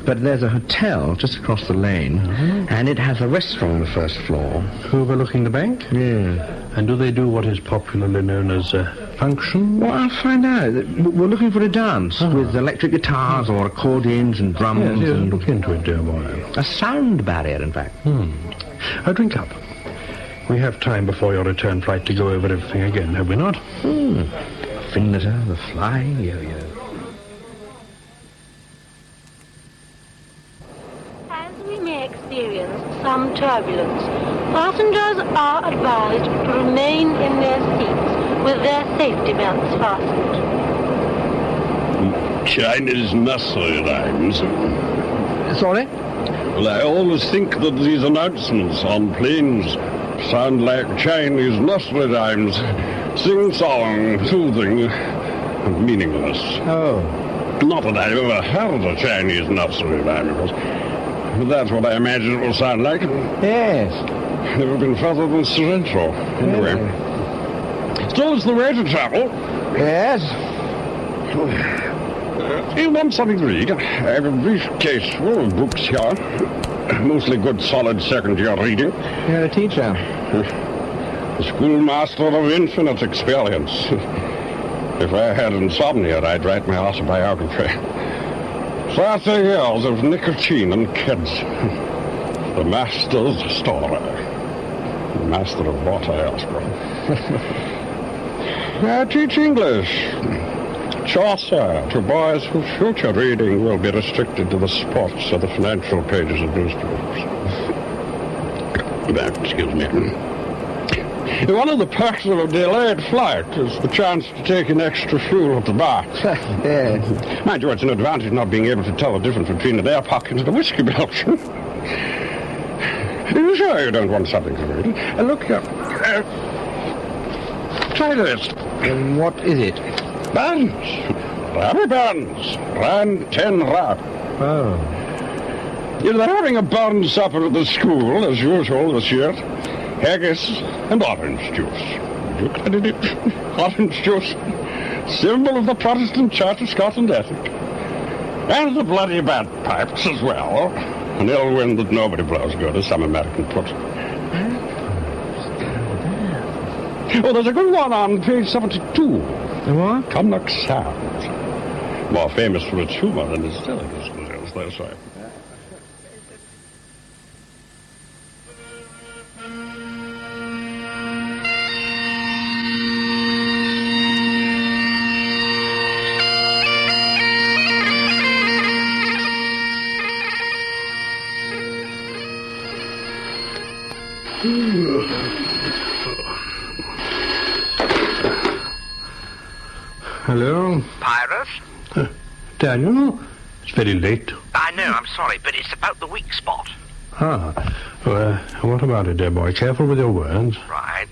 But there's a hotel just across the lane, and it has a restaurant on the first floor. Overlooking the bank? Yeah. And do they do what is popularly known as function? Well, I'll find out. We're looking for a dance with electric guitars or accordions and drums. Yes, and look into it, dear boy. A sound barrier, in fact. Drink up. We have time before your return flight to go over everything again, have we not? Findleter, the flying yo-yo. As we may experience some turbulence, passengers are advised to remain in their seats with their safety belts fastened. Chinese nursery rhymes. Sorry? Well, I always think that these announcements on planes sound like Chinese nursery rhymes. Sing-song, soothing, and meaningless. Oh. Not that I've ever heard a Chinese nursery rhyme, of course. But that's what I imagine it will sound like. Yes. Never been further than Sorrento. Anyway. Still, it's the way to travel. Yes. You want something to read? I have a briefcase full of books here. Mostly good, solid second-year reading. You're a teacher. A schoolmaster of infinite experience. If I had insomnia, I'd write my autobiography. 30 years of nicotine and kids. The master's story. The master of what, I ask her. I teach English. Chaucer to boys whose future reading will be restricted to the sports or the financial pages of newspapers. Excuse me. One of the perks of a delayed flight is the chance to take an extra fuel at the bar. Yes. Mind you, it's an advantage not being able to tell the difference between an air pocket and a whiskey belch. Are you sure you don't want something to read? Look here. Try this. What is it? Buns. Rubber buns. Rand 10 rub. Oh. They're having a bun supper at the school, as usual this year. Haggis and orange juice. You credit it? Orange juice. Symbol of the Protestant Church of Scotland ethic. And the bloody bagpipes as well. An ill wind that nobody blows good, as some American put it. Oh, there's a good one on page 72. The what? Cumnock Sound. More famous for its humor than its delicacies, as they say. Hello? Pyrus? Daniel? It's very late. I know, I'm sorry, but it's about the weak spot. Well, what about it, dear boy? Careful with your words. Right.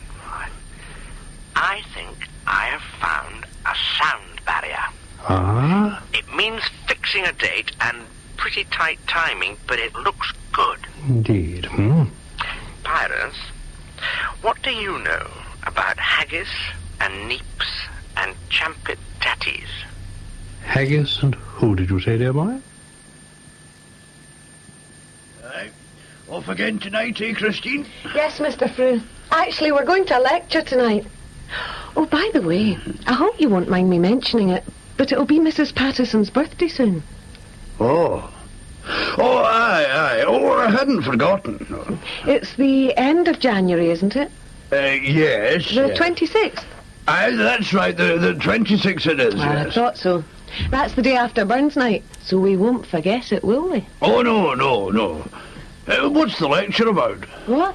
I think I have found a sound barrier. Ah? It means fixing a date and pretty tight timing, but it looks good. Indeed. Pyrus, what do you know about haggis and neeps and champit tatties? Haggis and who did you say, dear boy? Off again tonight, eh, Christine? Yes, Mr. Frew. Actually, we're going to a lecture tonight. Oh, by the way, I hope you won't mind me mentioning it, but it'll be Mrs. Patterson's birthday soon. Oh, aye. Oh, I hadn't forgotten. It's the end of January, isn't it? Yes. The 26th. Aye, that's right. The 26th it is, I yes. thought so. That's the day after Burns Night, so we won't forget it, will we? Oh, no. What's the lecture about? What?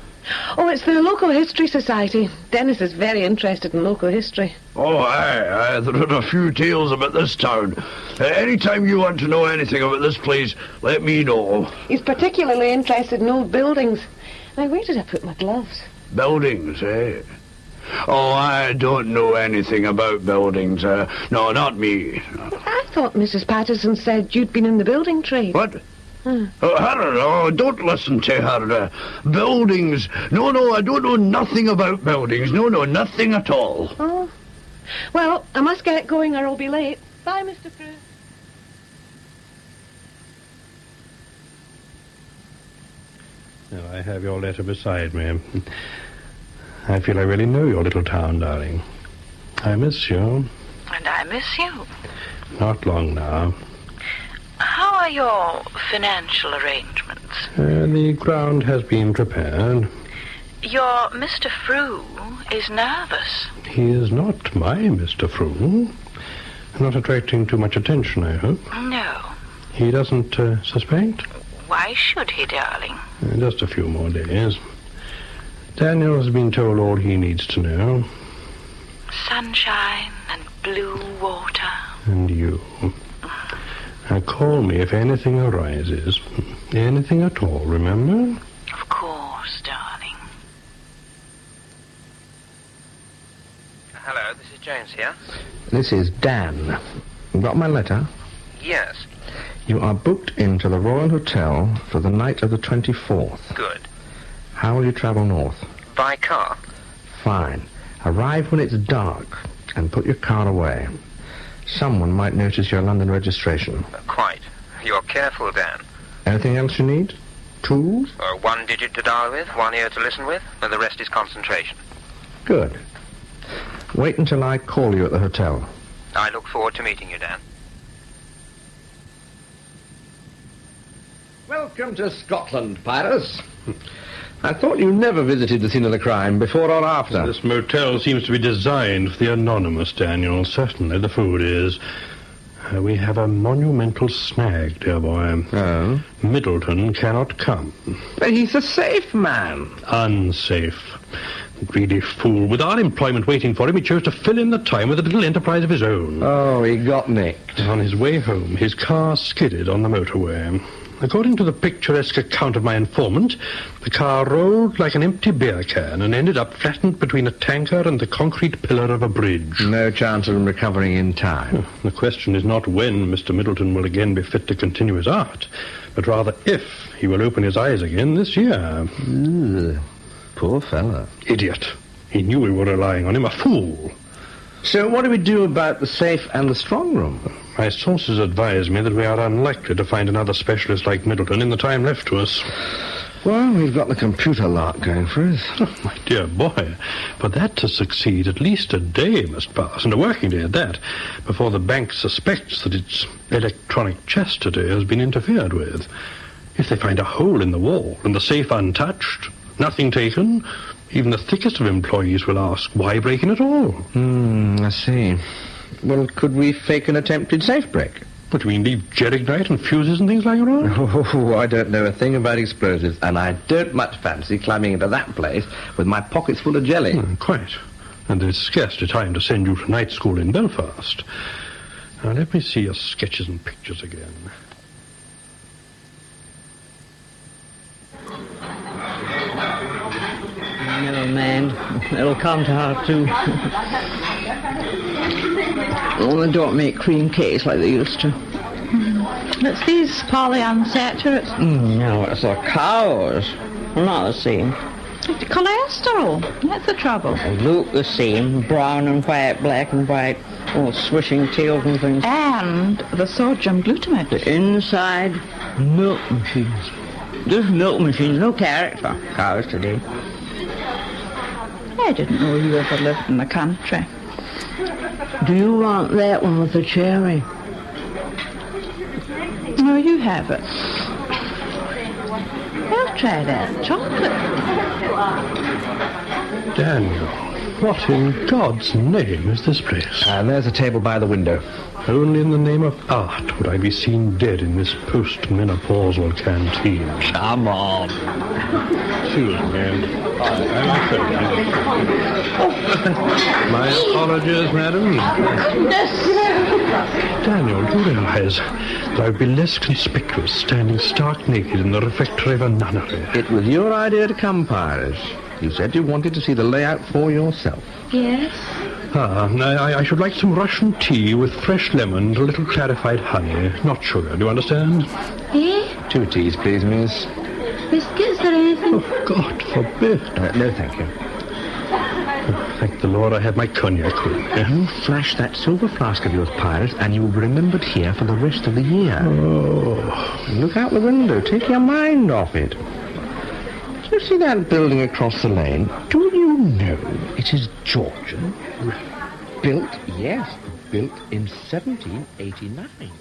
Oh, it's the Local History Society. Dennis is very interested in local history. Oh, aye. There are a few tales about this town. Anytime you want to know anything about this place, let me know. He's particularly interested in old buildings. Now, where did I put my gloves? Buildings, eh? Oh, I don't know anything about buildings. No, not me. I thought Mrs. Patterson said you'd been in the building trade. What? Her, don't listen to her. Buildings. No, I don't know nothing about buildings. No, nothing at all. Oh. Well, I must get going or I'll be late. Bye, Mr. Frew. Now, I have your letter beside me. I feel I really know your little town, darling. I miss you. And I miss you. Not long now. How are your financial arrangements? The ground has been prepared. Your Mr. Frew is nervous. He is not my Mr. Frew. Not attracting too much attention, I hope. No. He doesn't suspect? Why should he, darling? Just a few more days. Daniel has been told all he needs to know. Sunshine and blue water. And you. Now call me if anything arises. Anything at all, remember? Of course, darling. Hello, this is James here. This is Dan. You got my letter? Yes. You are booked into the Royal Hotel for the night of the 24th. Good. How will you travel north? By car? Fine. Arrive when it's dark and put your car away. Someone might notice your London registration. Quite. You're careful, Dan. Anything else you need? Tools? One digit to dial with, one ear to listen with, and the rest is concentration. Good. Wait until I call you at the hotel. I look forward to meeting you, Dan. Welcome to Scotland, Pyrus. I thought you never visited the scene of the crime, before or after. This motel seems to be designed for the anonymous, Daniel. Certainly the food is. We have a monumental snag, dear boy. Oh? Middleton cannot come. But he's a safe man. Unsafe. Greedy fool. With our employment waiting for him, he chose to fill in the time with a little enterprise of his own. Oh, he got nicked. On his way home, his car skidded on the motorway. According to the picturesque account of my informant, the car rolled like an empty beer can and ended up flattened between a tanker and the concrete pillar of a bridge. No chance of him recovering in time. The question is not when Mr. Middleton will again be fit to continue his art, but rather if he will open his eyes again this year. Poor fella. Idiot. He knew we were relying on him. A fool. So what do we do about the safe and the strong room? My sources advise me that we are unlikely to find another specialist like Middleton in the time left to us. Well, we've got the computer lock going for us. Oh, my dear boy, for that to succeed, at least a day must pass, and a working day at that, before the bank suspects that its electronic chastity has been interfered with. If they find a hole in the wall and the safe untouched, nothing taken, even the thickest of employees will ask, why break in at all? I see. Well, could we fake an attempted safe break? What, do you mean leave gelignite and fuses and things like that? Oh, I don't know a thing about explosives, and I don't much fancy climbing into that place with my pockets full of jelly. Quite. And there's scarcely time to send you to night school in Belfast. Now, let me see your sketches and pictures again. Never mind. It'll come to her, too. Oh, they don't make cream cakes like they used to. It's these polyunsaturates. No, it's the cows. They're not the same. It's cholesterol. That's the trouble. They look the same. Brown and white, black and white. All swishing tails and things. And the sodium glutamate. The inside, milk machines. Just milk machines, no character. Cows today. I didn't know you ever lived in the country. Do you want that one with the cherry? No, you have it. I'll try that. Chocolate. Daniel, what in God's name is this place? And there's a table by the window. Only in the name of art would I be seen dead in this post-menopausal canteen. Come on. Excuse me. My apologies, madam. Goodness! Daniel, do you realize that I would be less conspicuous standing stark naked in the refectory of a nunnery? It was your idea to come, Pyrus. You said you wanted to see the layout for yourself. Yes? I should like some Russian tea with fresh lemon and a little clarified honey, not sugar. Do you understand? Eh? 2 teas, please, miss. Biscuits or anything? Oh, God forbid. No, thank you. Thank the Lord I have my cognac with me. You flash that silver flask of yours, Pyrus, and you will be remembered here for the rest of the year. Oh. Look out the window. Take your mind off it. Do you see that building across the lane? Do you know it is Georgian? Built in 1789.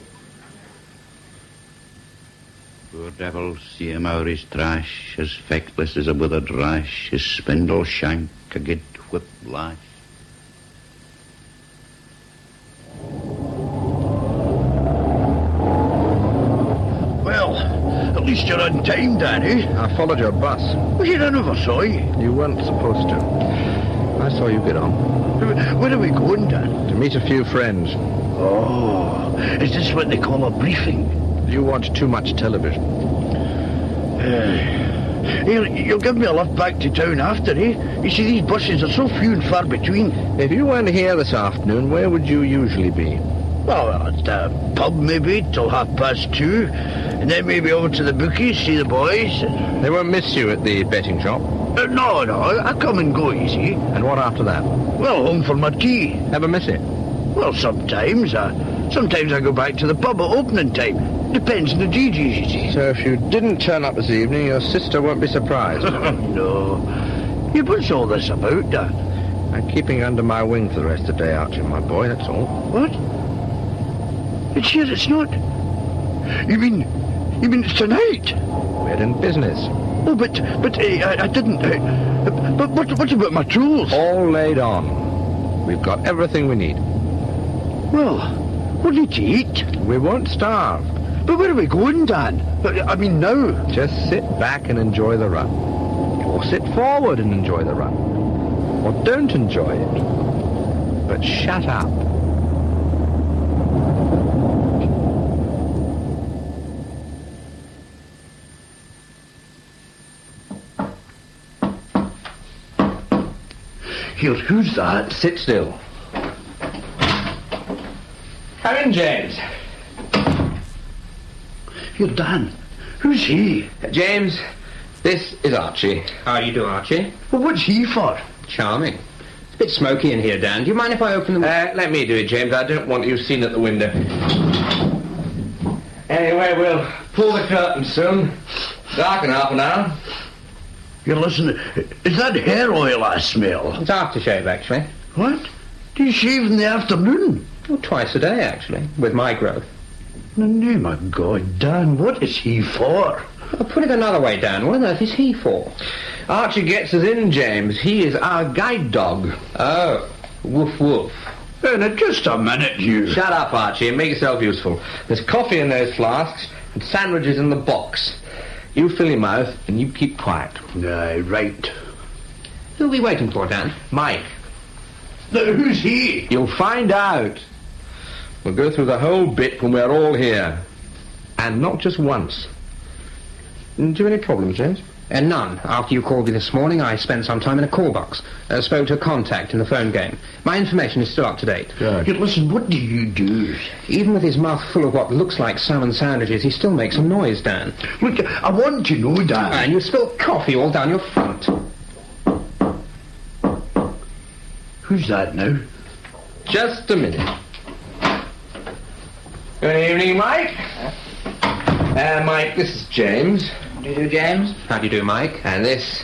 Poor devil, see him out his trash, as feckless as a withered rash, his spindle shank, a good whip lash. Well, at least you're on time, Danny. I followed your bus. Well, I never saw you. You weren't supposed to. I saw you get on. Where are we going, Dan? To meet a few friends. Oh, is this what they call a briefing? You watch too much television. You'll give me a lift back to town after, eh? You see, these buses are so few and far between. If you weren't here this afternoon, where would you usually be? Well, at the pub, maybe, till 2:30. And then maybe over to the bookies, see the boys. They won't miss you at the betting shop? No, I come and go, you see. And what after that? Well, home for my tea. Ever miss it? Well, sometimes. Sometimes I go back to the pub at opening time. Depends on the DJs, you see. So if you didn't turn up this evening, your sister won't be surprised. No. Yeah, what's all this about, Dan? I'm keeping under my wing for the rest of the day, Archie, my boy, that's all. What? It's here, it's not. You mean it's tonight? We're in business. Oh, but I didn't... but what about my tools? All laid on. We've got everything we need. Well, what need to eat? We won't starve. But where are we going, Dan? I mean, now. Just sit back and enjoy the run. Or sit forward and enjoy the run. Or don't enjoy it. But shut up. Here, who's that? Sit still. Come in, James. Here, Dan. Who's he? James, this is Archie. How do you do, Archie? Well, what's he for? Charming. It's a bit smoky in here, Dan. Do you mind if I open the... Let me do it, James. I don't want you seen at the window. Anyway, we'll pull the curtain soon. Dark in half an hour. Here, listen. Is that hair oil I smell? It's aftershave, actually. What? Do you shave in the afternoon? Oh, twice a day, actually, with my growth. In the name of God, Dan, what is he for? Well, put it another way, Dan. What on earth is he for? Archie gets us in, James. He is our guide dog. Oh, woof woof. Now, just a minute, you. Shut up, Archie, and make yourself useful. There's coffee in those flasks and sandwiches in the box. You fill your mouth and you keep quiet. Aye, right. Who are we waiting for, Dan? Mike. Who's he? You'll find out. We'll go through the whole bit when we're all here. And not just once. Do you have any problems, James? None. After you called me this morning, I spent some time in a call box. Spoke to a contact in the phone game. My information is still up to date. Good. Listen, what do you do? Even with his mouth full of what looks like salmon sandwiches, he still makes a noise, Dan. Look, I want to know, Dan. And you spilled coffee all down your front. Who's that now? Just a minute. Good evening, Mike. Mike, this is James. How do you do, James? How do you do, Mike? And this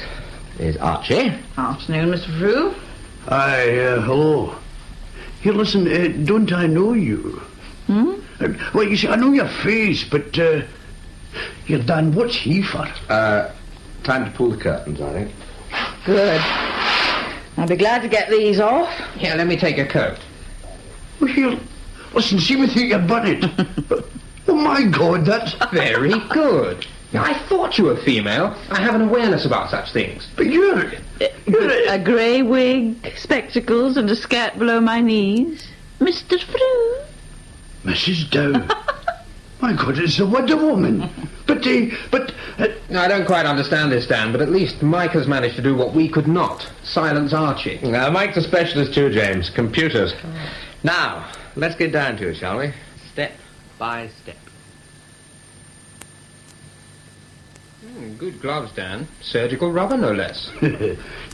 is Archie. Afternoon, Mr. Frew. Aye, hello. Here, listen, don't I know you? Well, you see, I know your face, but, here, Dan, what's he for? Time to pull the curtains, I think. Good. I'll be glad to get these off. Here, let me take your coat. Well, here, listen, see me through your bonnet. Oh, my God, that's... Very good. I thought you were female. I have an awareness about such things. But you're a grey wig, spectacles, and a skirt below my knees. Mr. Frew. Mrs. Dow. My God, it's a Wonder Woman. But... I don't quite understand this, Dan, but at least Mike has managed to do what we could not. Silence Archie. Now, Mike's a specialist too, James. Computers. Now, let's get down to it, shall we? Step by step. Good gloves, Dan. Surgical rubber, no less.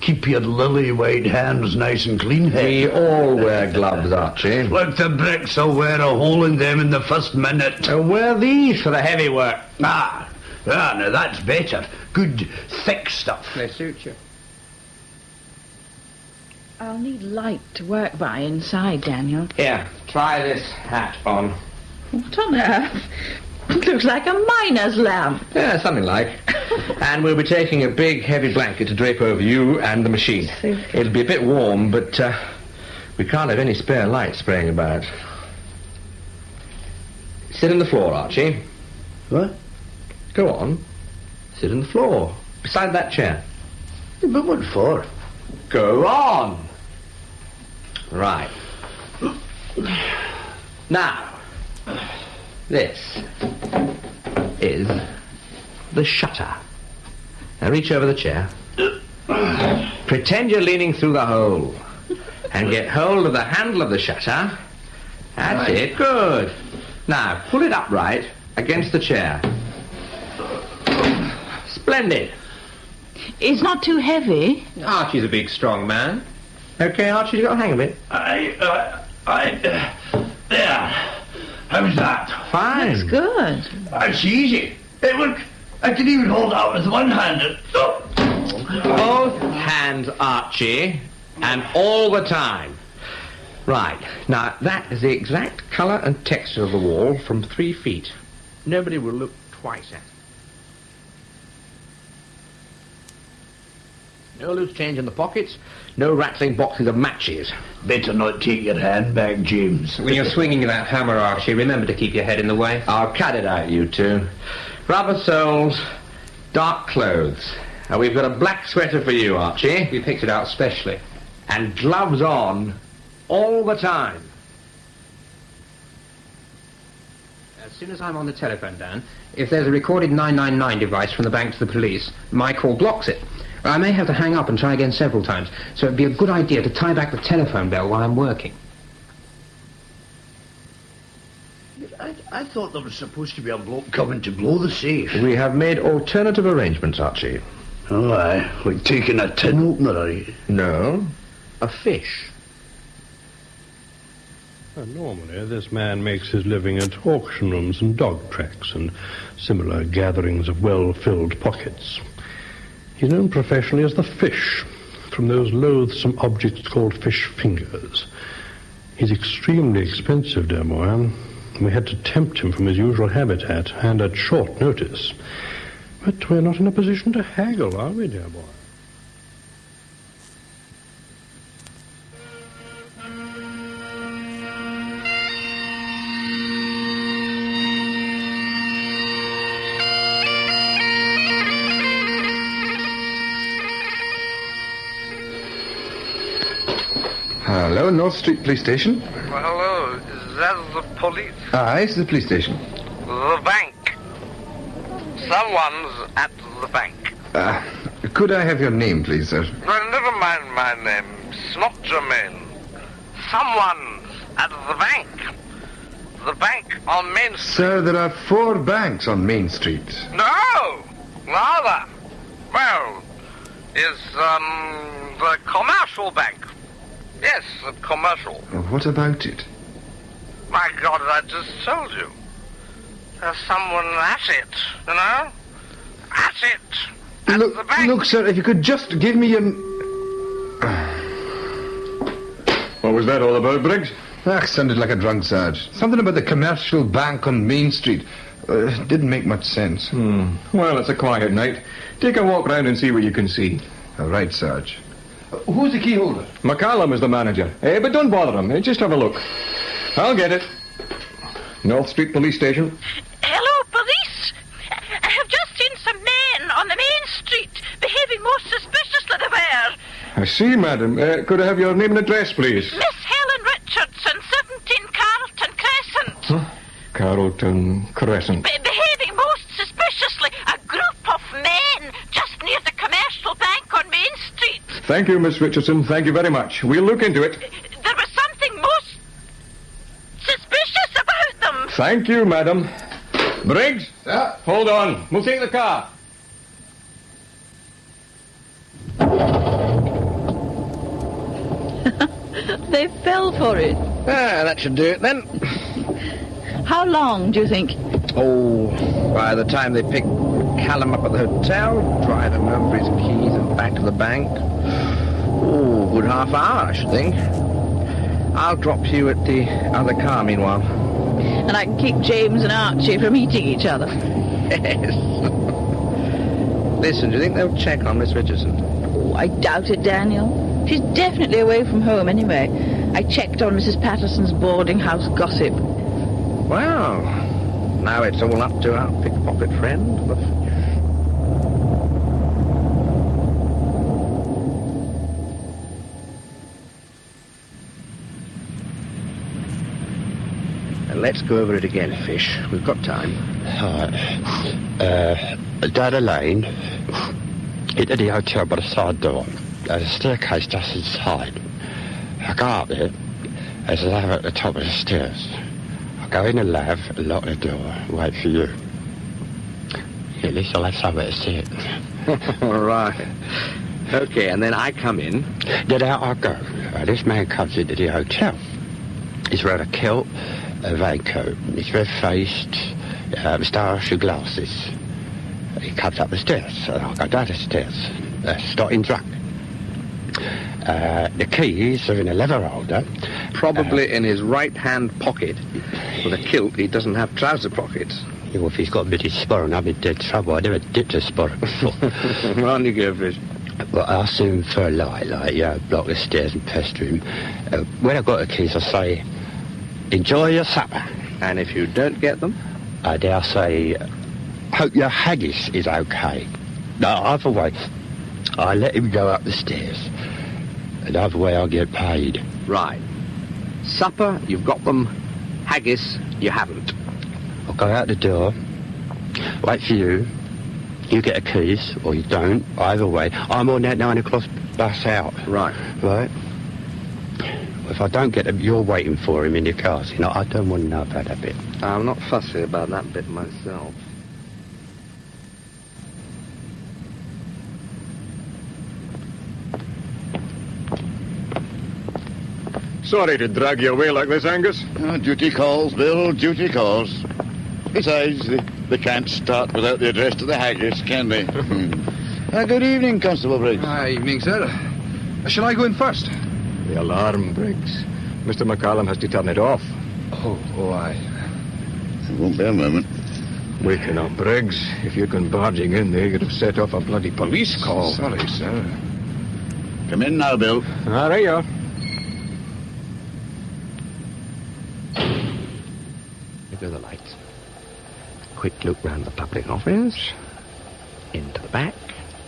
Keep your lily-white hands nice and clean. We all wear gloves, Archie. Look, the bricks will wear a hole in them in the first minute. Wear these for the heavy work. Now that's better. Good, thick stuff. They suit you. I'll need light to work by inside, Daniel. Here, try this hat on. What on earth? It looks like a miner's lamp. Yeah, something like. And we'll be taking a big, heavy blanket to drape over you and the machine. It'll be a bit warm, but we can't have any spare light spraying about. Sit on the floor, Archie. What? Go on. Sit on the floor, beside that chair. But what for? Go on. Right. Now, this is the shutter. Now reach over the chair. Pretend you're leaning through the hole. And get hold of the handle of the shutter. That's it. Good. Now, pull it upright against the chair. Splendid. It's not too heavy. Archie's a big, strong man. Okay, Archie, you got a hang of it? There. How's that? Fine. That's good. That's easy. Hey, look, I can even hold out with one hand. Both hands, Archie, and all the time. Right. Now, that is the exact colour and texture of the wall from 3 feet. Nobody will look twice at it. No loose change in the pockets, no rattling boxes of matches. Better not take your handbag, James. When you're swinging that hammer, Archie, remember to keep your head in the way. I'll cut it out, you two. Rubber soles, dark clothes. Now, we've got a black sweater for you, Archie. We picked it out specially. And gloves on all the time. As soon as I'm on the telephone, Dan, if there's a recorded 999 device from the bank to the police, my call blocks it. I may have to hang up and try again several times, so it'd be a good idea to tie back the telephone bell while I'm working. I thought there was supposed to be a bloke coming to blow the safe. We have made alternative arrangements, Archie. Oh, aye. Like taking a tin opener, are you? No, a fish. Normally, this man makes his living at auction rooms and dog tracks and similar gatherings of well-filled pockets. He's known professionally as the Fish, from those loathsome objects called fish fingers. He's extremely expensive, dear Moran. We had to tempt him from his usual habitat, and at short notice. But we're not in a position to haggle, are we, dear boy? Hello, North Street Police Station. Well, hello. Is that the police? Aye, it's the police station. The bank. Someone's at the bank. Could I have your name, please, sir? Well, never mind my name. It's not germane. Someone's at the bank. The bank on Main Street. Sir, there are 4 banks on Main Street. No! Rather. Well, is, the commercial bank. Yes, the commercial. What about it? My God, I just told you. There's someone at it, you know? At it. At the bank. Look, sir, if you could just give me your... What was that all about, Briggs? Sounded like a drunk, Sarge. Something about the commercial bank on Main Street. Didn't make much sense. Well, it's a quiet night. Take a walk round and see what you can see. All right, Sarge. Who's the key holder? McCallum is the manager. But don't bother him. Just have a look. I'll get it. North Street Police Station. Hello, police. I have just seen some men on the main street behaving most suspiciously there. I see, madam. Could I have your name and address, please? Miss Helen Richardson, 17 Carlton Crescent. Carlton Crescent. Behaving most suspiciously. A group of men just near the commercial bank on Main Street. Thank you, Miss Richardson. Thank you very much. We'll look into it. There was something most suspicious about them. Thank you, madam. Briggs? Yeah? Hold on. We'll take the car. They fell for it. That should do it then. How long, do you think? Oh, by the time they pick Callum up at the hotel, drive him home for his keys and back to the bank. Oh, good half hour, I should think. I'll drop you at the other car meanwhile. And I can keep James and Archie from eating each other. Yes. Listen, do you think they'll check on Miss Richardson? Oh, I doubt it, Daniel. She's definitely away from home anyway. I checked on Mrs. Patterson's boarding house gossip. Well, now it's all up to our pickpocket friend. Let's go over it again, Fish. We've got time. Down a lane, into the hotel by the side door. There's a staircase just inside. I go up there. There's a ladder at the top of the stairs. I go in the lab, lock the door, wait for you. At least I'll have somewhere to sit. All right. Okay, and then I come in. Then out I go. This man comes into the hotel. He's wearing a kilt, a raincoat. He's red-faced, moustache and glasses. He comes up the stairs, so I go down the stairs, starting drunk. The keys are in a leather holder. Probably in his right-hand pocket. With a kilt, he doesn't have trouser pockets. Well, if he's got a bit of sporran, I'm in dead trouble. I never dipped a sporran before. On you go, Fish. Well, I ask him for a light, block the stairs and pester him. When I've got the keys, I say, enjoy your supper. And if you don't get them? I dare say, hope your haggis is okay. No, either way, I let him go up the stairs. And either way, I'll get paid. Right. Supper, you've got them. Haggis, you haven't. I'll go out the door, wait for you. You get the keys, or you don't. Either way, I'm on that 9 o'clock bus out. Right. Right? If I don't get him, you're waiting for him in your cars. You know, I don't want to know about that bit. I'm not fussy about that bit myself. Sorry to drag you away like this, Angus. Duty calls, Bill, duty calls. Besides, they can't start without the address to the haggis, can they? Good evening, Constable Briggs. Evening, sir. Shall I go in first? The alarm, Briggs. Mr. McCallum has to turn it off. Oh, aye. It won't be a moment. Waking up, Briggs. If you'd gone barging in there, you'd have set off a bloody police call. Sorry, sir. Come in now, Bill. All right, you are. There go the lights. Quick look round the public office. Into the back.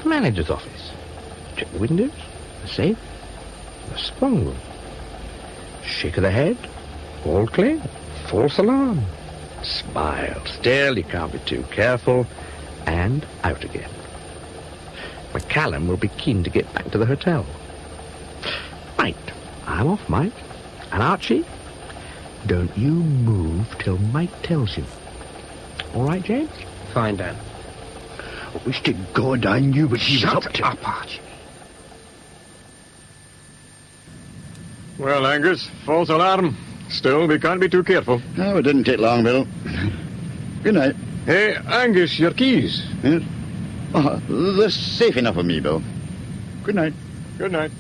The manager's office. Check the windows. The safe. The sprung room. Shake of the head. All clear. False alarm. Smile. Still, you can't be too careful. And out again. McCallum will be keen to get back to the hotel. Right. I'm off, Mike. And Archie, don't you move till Mike tells you. All right, James? Fine, Dan. I wish to God I knew what he was up to. Shut up, Archie. Well, Angus, false alarm. Still, we can't be too careful. No, it didn't take long, Bill. Good night. Hey, Angus, your keys. Yes? Oh, they're safe enough for me, Bill. Good night. Good night.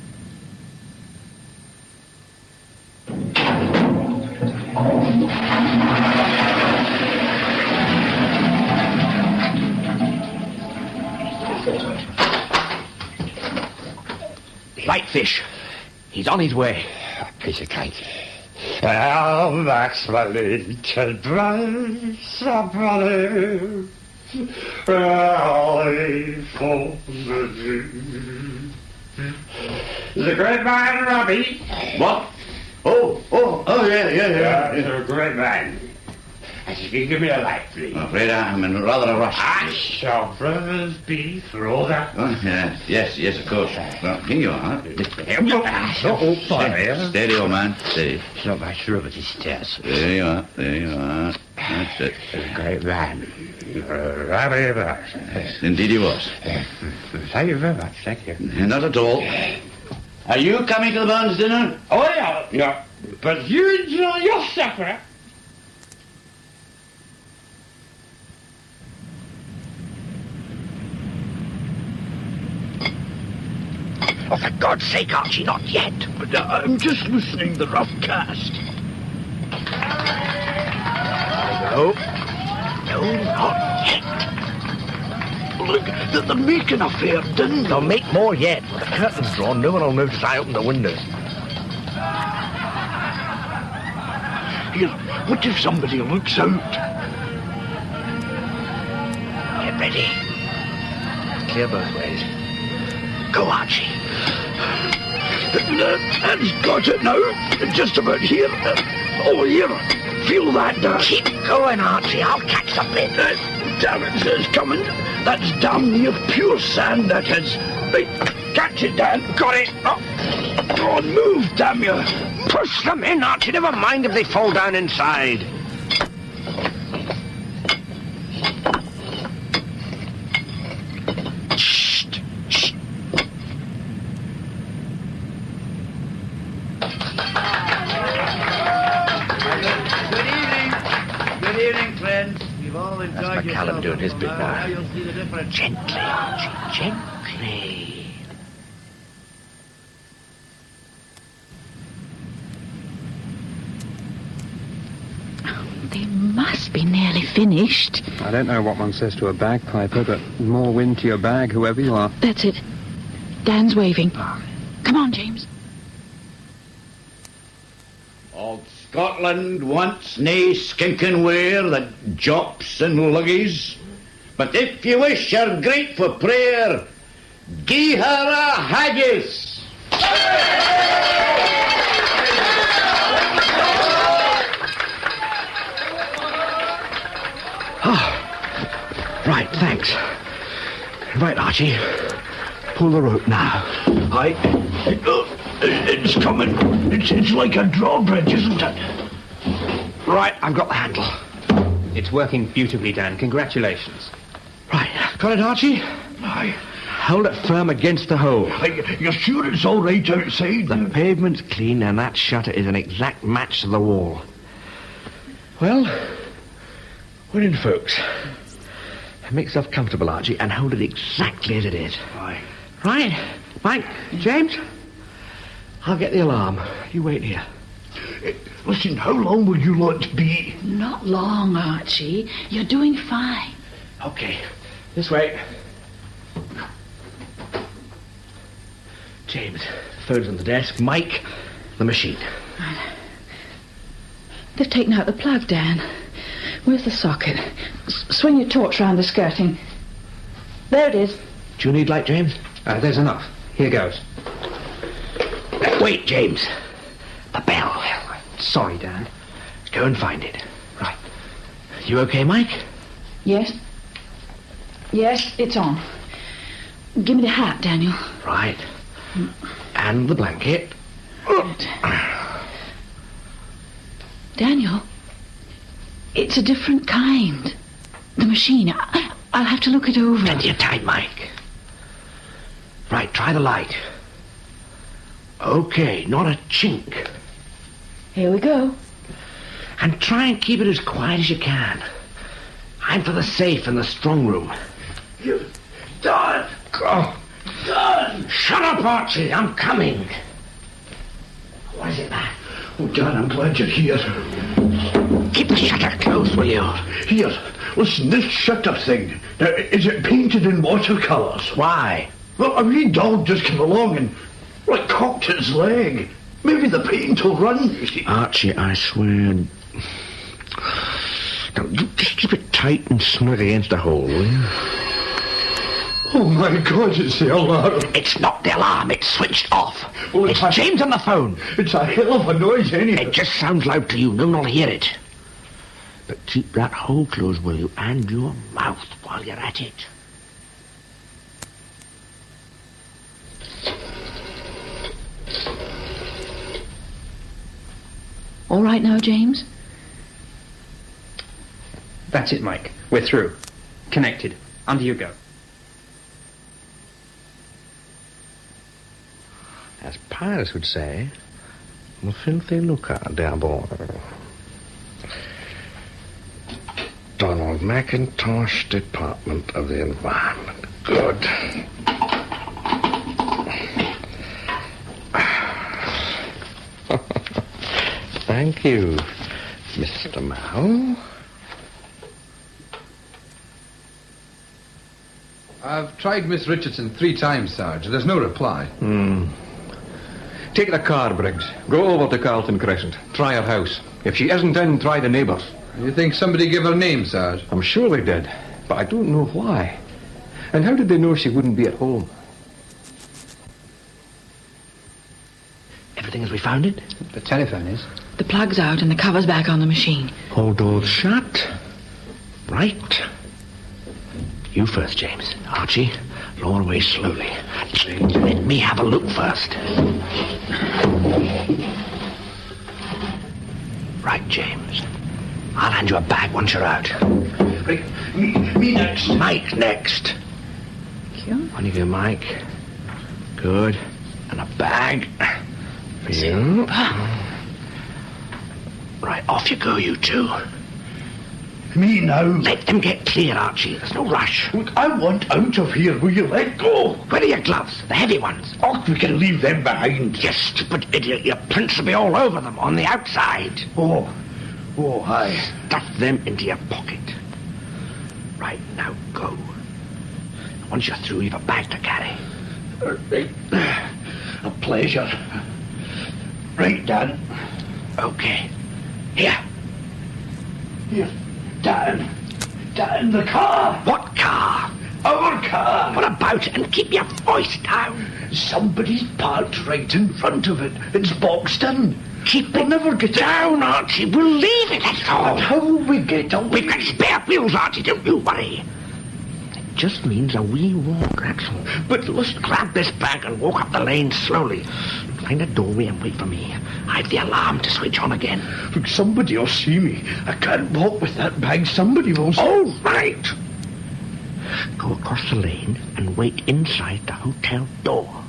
Lightfish. He's on his way. A piece of cake. Oh, that's my little price of money. The great man, Robbie. What? Oh, yeah. The great man. And if you give me a light, please. I'm afraid I'm in rather a rush. I shall brothers be for all that. Oh, yeah. Yes, of course. Well, here you are. Steady, old man. Steady. It's not much room at these stairs. There you are. That's it. The great man. Robbie Bush. Yes, indeed he was. Thank you very much. Thank you. Not at all. Are you coming to the Burns dinner? Oh, yeah. But you enjoy your supper. Oh, for God's sake, Archie, not yet. But I'm just listening to the rough cast. No, not yet. Look, they're making a fair din. They'll make more yet. With the curtains drawn, no one will notice I open the windows. Here, what if somebody looks out? Get ready. Clear both ways. Go, Archie. That's got it now. Just about here. Oh, here. Feel that, Keep going, Archie. I'll catch the bit. Damn it, it's coming. That's damn near pure sand, that is. Right, catch it, Dan. Got it. Go on, move, damn you. Push them in, Archie. Never mind if they fall down inside. That's McCallum doing his bit now. Gently, Archie, gently. They must be nearly finished. I don't know what one says to a bagpiper, but more wind to your bag, whoever you are. That's it. Dan's waving. Come on, James. Old Scotland wants nae skinking ware that jops and luggies. But if you wish her great for prayer, gie her a haggis. Right, thanks. Right, Archie. Pull the rope now. It's coming. It's like a drawbridge, isn't it? Right, I've got the handle. It's working beautifully, Dan. Congratulations. Right, got it, Archie? Aye. Hold it firm against the hole. You're sure it's all right outside? The pavement's clean and that shutter is an exact match to the wall. Well, we're in, folks. Make yourself comfortable, Archie, and hold it exactly as it is. Aye. Right. Mike, James, I'll get the alarm. You wait here. Listen, how long would you like to be? Not long, Archie. You're doing fine. Okay. This way. James, the phone's on the desk. Mike, the machine. They've taken out the plug, Dan. Where's the socket? Swing your torch round the skirting. There it is. Do you need light, James? There's enough. Here goes. Wait, James. The bell. Sorry, Dan. Go and find it. Right. You okay, Mike? Yes? Yes, it's on. Give me the hat, Daniel. Right. And the blanket. Daniel, it's a different kind. The machine. I'll have to look it over. Plenty of time, Mike. Right, try the light. Okay, not a chink. Here we go. And try and keep it as quiet as you can. I'm for the safe in the strong room. You... Dad! Oh. Dad! Shut up, Archie. I'm coming. What is it, man? Oh, Dad, I'm glad you're here. Keep the shutter closed, will you? Here, listen, this shutter thing. Now, is it painted in watercolours? Why? Well, a wee dog just came along and, like, cocked its leg. Maybe the paint will run, you see. Archie, I swear... Now, you just keep it tight and snug against the hole, will you? Oh, my God, it's the alarm. It's not the alarm, it's switched off. Well, it's James on the phone. It's a hell of a noise, anyhow. It just sounds loud to you, no one will hear it. But keep that hole closed, will you, and your mouth while you're at it. All right now, James? That's it, Mike. We're through. Connected. Under you go. As Paris would say, the filthy lucre, dear boy. Donald McIntosh, Department of the Environment. Good. Thank you, Mr. Mal. I've tried Miss Richardson 3 times, Sarge. There's no reply. Take the car, Briggs. Go over to Carlton Crescent. Try her house. If she isn't in, try the neighbours. You think somebody gave her name, Sarge? I'm sure they did, but I don't know why. And how did they know she wouldn't be at home? Everything as we found it? The telephone is. The plug's out and the cover's back on the machine. All doors shut. Right. You first, James. Archie, lower away slowly. Let me have a look first. Right, James. I'll hand you a bag once you're out. Right, me next. Mike, next. Thank you. On you go, Mike. Good. And a bag for you. Right, off you go, you two. Me now. Let them get clear, Archie. There's no rush. Look, I want out of here. Will you let go? Where are your gloves? The heavy ones. Oh, we can leave them behind. You stupid idiot. Your prints will be all over them on the outside. Oh, hi. Stuff them into your pocket. Right, now go. Once you're through, you've a bag to carry. A pleasure. Right, Dad. Okay. Here. Dad, the car. What car? Our car. What about it? And keep your voice down. Somebody's parked right in front of it. It's boxed in. We'll never get down, Archie. We'll leave it, that's all. But how will we get away? We've got spare wheels, Archie. Don't you worry. It just means a wee walk, that's all. But let's grab this bag and walk up the lane slowly. Find a doorway and wait for me. I've the alarm to switch on again. Look, somebody will see me. I can't walk with that bag. Somebody will see. Oh, right. Go across the lane and wait inside the hotel door.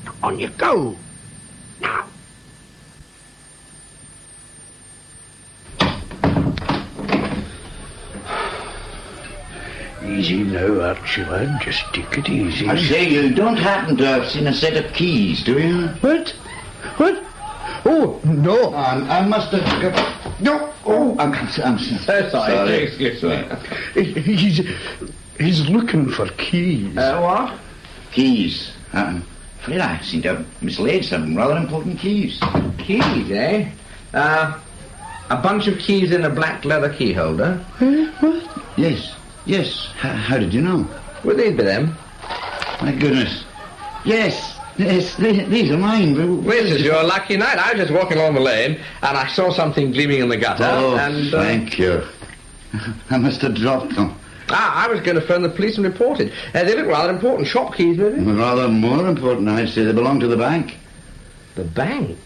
Now, on you go. Now. Easy now, Archie, lad. Just take it easy. I say, you don't happen to have seen a set of keys, do you? What? Oh, no. I must have got... No. Oh, I'm sorry. Excuse me. He's looking for keys. What? Keys. Afraid I seem to have mislaid some rather important keys. Keys, eh? A bunch of keys in a black leather key holder. What? Yes. How did you know? Will these be them? My goodness. Yes. Yes, these are mine. This is your lucky night. I was just walking along the lane, and I saw something gleaming in the gutter, and... thank you. I must have dropped them. I was going to phone the police and report it. They look rather important. Shop keys, maybe? Rather more important, I'd say. They belong to the bank. The bank?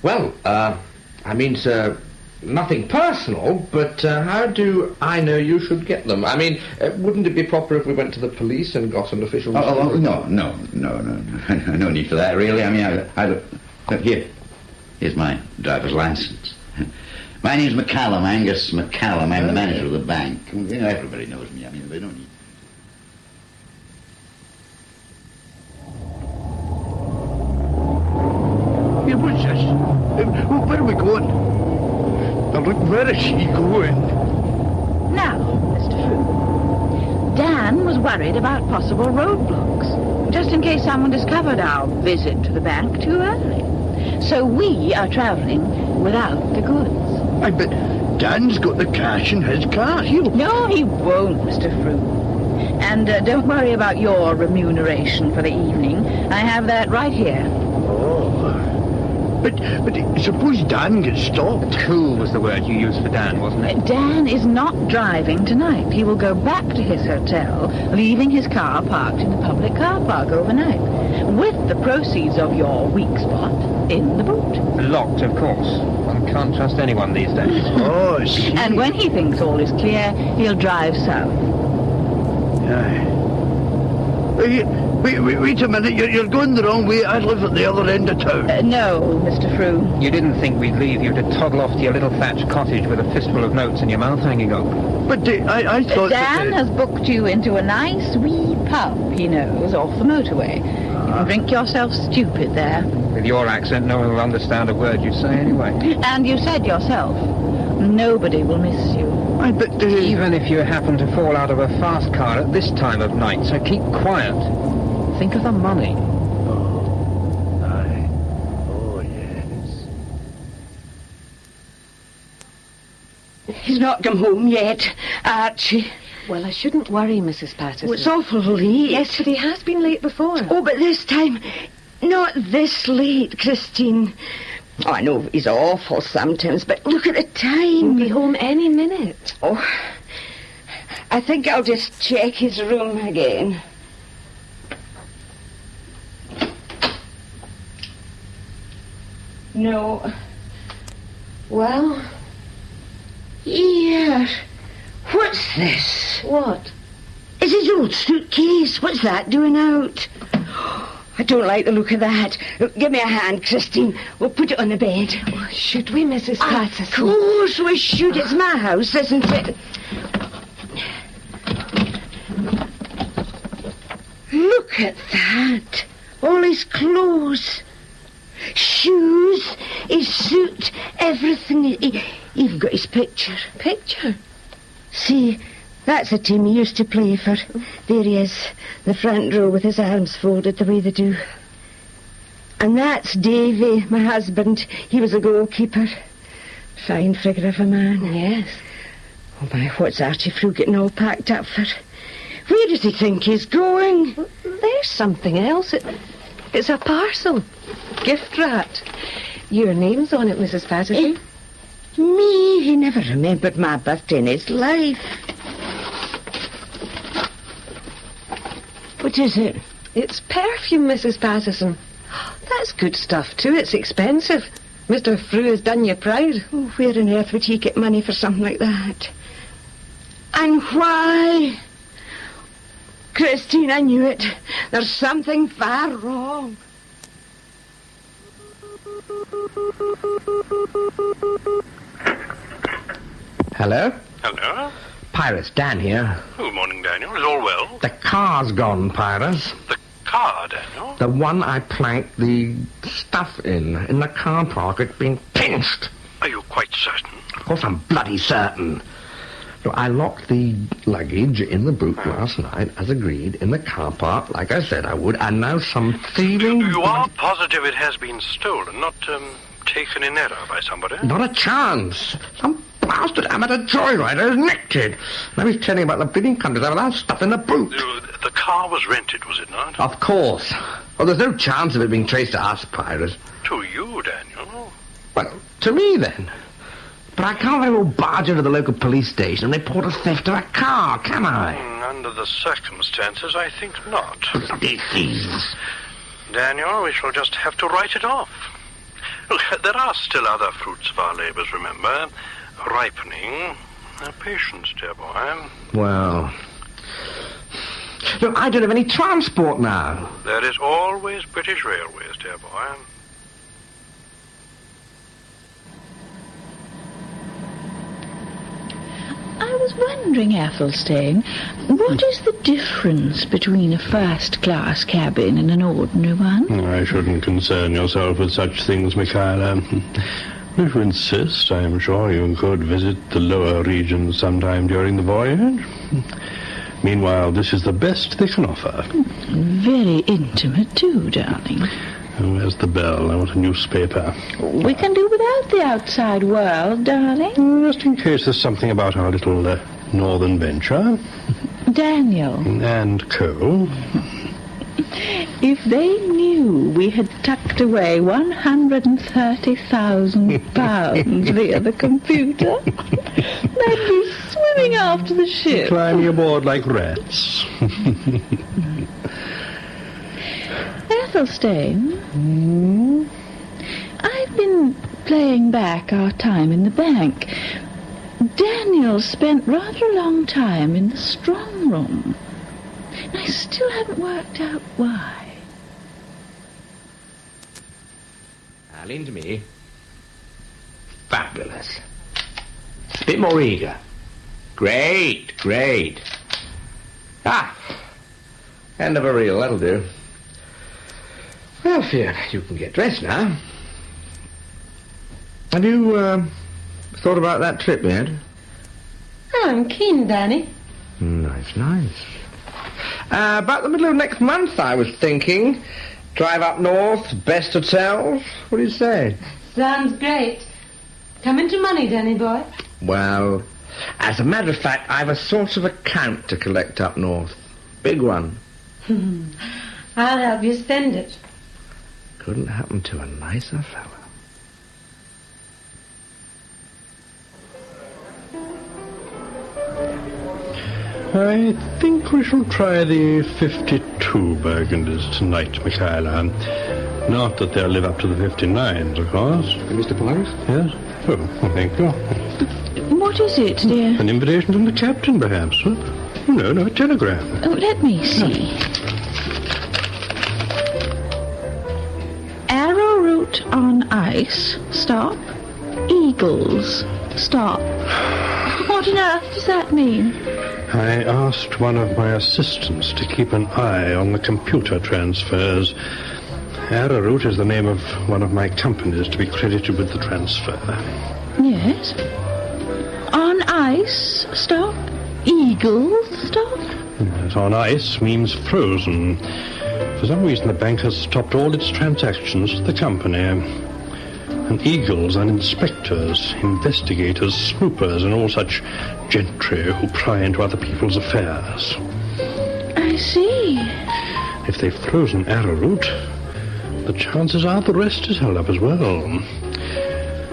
Well, I mean, sir, nothing personal, but how do I know you should get them? I mean, wouldn't it be proper if we went to the police and got an official... No. No need for that, really. I mean, I don't... Here's my driver's license. My name's McCallum, Angus McCallum. I'm the manager of the bank. You know, everybody knows me. I mean, they don't need... Here, what's this? Where are we going? Now, look, where is she going? Now, Mr. Frew, Dan was worried about possible roadblocks, just in case someone discovered our visit to the bank too early. So we are travelling without the goods. I bet Dan's got the cash in his car. No, he won't, Mr. Frew. And don't worry about your remuneration for the evening. I have that right here. But suppose Dan gets stopped. Cool was the word you used for Dan, wasn't it? Dan is not driving tonight. He will go back to his hotel, leaving his car parked in the public car park overnight, with the proceeds of your weak spot in the boot. Locked, of course. One can't trust anyone these days. Oh, see. And when he thinks all is clear, he'll drive south. Wait a minute, you're going the wrong way. I live at the other end of town. No, Mr. Frew. You didn't think we'd leave you to toddle off to your little thatched cottage with a fistful of notes in your mouth hanging open. But I thought Dan has booked you into a nice wee pub he knows off the motorway. You can drink yourself stupid there. With your accent, no one will understand a word you say anyway. And you said yourself, nobody will miss you. Even if you happen to fall out of a fast car at this time of night, so keep quiet. Think of the money. Oh, yes. He's not come home yet, Archie. Well, I shouldn't worry, Mrs. Patterson. Oh, it's awful late. Yes, but he has been late before. Oh, but this time, not this late, Christine. Oh, I know he's awful sometimes, but look at the time. He'll be home any minute. Oh, I think I'll just check his room again. No. Well? Here. What's this? What? It's his old suitcase. What's that doing out? I don't like the look of that. Give me a hand, Christine. We'll put it on the bed. Oh, should we, Mrs. Patterson? Of course we should. It's my house, isn't it? Look at that. All his clothes. Shoes, his suit, everything. He even got his picture. Picture? See, that's the team he used to play for. There he is, the front row with his arms folded the way they do. And that's Davy, my husband. He was a goalkeeper. Fine figure of a man. Yes. Oh, my, what's Archie Frew getting all packed up for? Where does he think he's going? There's something else. It's a parcel. Gift wrapped. Your name's on it, Mrs. Patterson. Me? He never remembered my birthday in his life. What is it? It's perfume, Mrs. Patterson. That's good stuff, too. It's expensive. Mr. Frew has done you proud. Oh, where on earth would he get money for something like that? And why? Christine, I knew it. There's something far wrong. Hello? Hello? Pyrus, Dan here. Good morning, Daniel. Is all well? The car's gone, Pyrus. The car, Daniel? The one I planked the stuff in the car park. It's been pinched. Are you quite certain? Of course I'm bloody certain. So I locked the luggage in the boot last night, as agreed, in the car park, like I said I would, and now some thieving... You are positive it has been stolen, not taken in error by somebody? Not a chance. Some bastard amateur joyrider has nicked it. Now he's telling about the bidding countries over that stuff in the boot. The car was rented, was it not? Of course. Oh, there's no chance of it being traced to us, Pirate. To you, Daniel. Well, to me, then. But I can't very well barge into the local police station and report a theft of a car, can I? Under the circumstances, I think not. Bloody thieves. Daniel, we shall just have to write it off. Look, there are still other fruits of our labours, remember. Ripening. Patience, dear boy. Well... Look, I don't have any transport now. There is always British Railways, dear boy. I was wondering, Athelstane, what is the difference between a first-class cabin and an ordinary one? I shouldn't concern yourself with such things, Michaela. If you insist, I am sure you could visit the lower regions sometime during the voyage. Meanwhile, this is the best they can offer. Very intimate, too, darling. Where's the bell? I want a newspaper. We can do without the outside world, darling. Just in case there's something about our little northern venture. Daniel. And Co. If they knew we had tucked away £130,000 via the computer, they'd be swimming after the ship. Climbing aboard like rats. Athelstane, I've been playing back our time in the bank. Daniel spent rather a long time in the strong room. And I still haven't worked out why. Lean to me. Fabulous. A bit more eager. Great, great. End of a reel, that'll do. Well, Fiona, you can get dressed now. Have you, thought about that trip yet? I'm keen, Danny. Nice. About the middle of next month, I was thinking. Drive up north, best hotels. What do you say? Sounds great. Come into money, Danny boy. Well, as a matter of fact, I've a sort of account to collect up north. Big one. I'll help you spend it. Couldn't happen to a nicer fella. I think we shall try the 52 Burgundies tonight, Michaela. Not that they'll live up to the 59s, of course. Mr. Polaris? Yes? Oh, well, thank you. What is it, dear? An invitation from the captain, perhaps. Oh, no, a telegram. Oh, let me see. Arrowroot on ice. Stop. Eagles. Stop. What on earth does that mean? I asked one of my assistants to keep an eye on the computer transfers. Arrowroot is the name of one of my companies to be credited with the transfer. Yes. On ice, stop. Eagles, stop. Yes, on ice means frozen. For some reason, the bank has stopped all its transactions with the company. And eagles and inspectors, investigators, snoopers, and all such gentry who pry into other people's affairs. I see. If they've frozen Arrowroot, the chances are the rest is held up as well.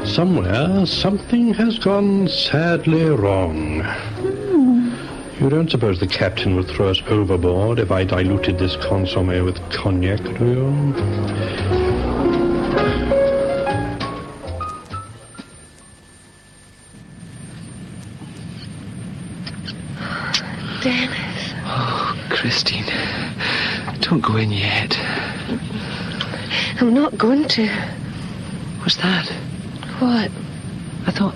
Somewhere, something has gone sadly wrong. You don't suppose the captain would throw us overboard if I diluted this consommé with cognac, do you? Dennis. Oh, Christine. Don't go in yet. I'm not going to. What's that? What? I thought...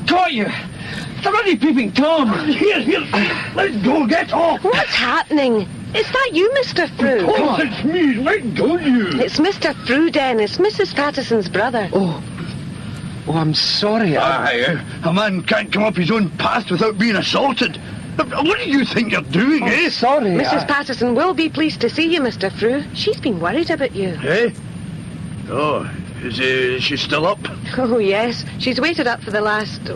Caught you! The bloody peeping Tom! Here! Let go, get off! What's happening? Is that you, Mr. Frew? Of course it's me! Let go, you! It's Mr. Frew, Dennis, Mrs. Patterson's brother. Oh, I'm sorry. Aye, a man can't come up his own path without being assaulted. What do you think you're doing, eh? Sorry. Mrs. Patterson will be pleased to see you, Mr. Frew. She's been worried about you. Eh? Oh, is she still up? Oh, yes. She's waited up for the last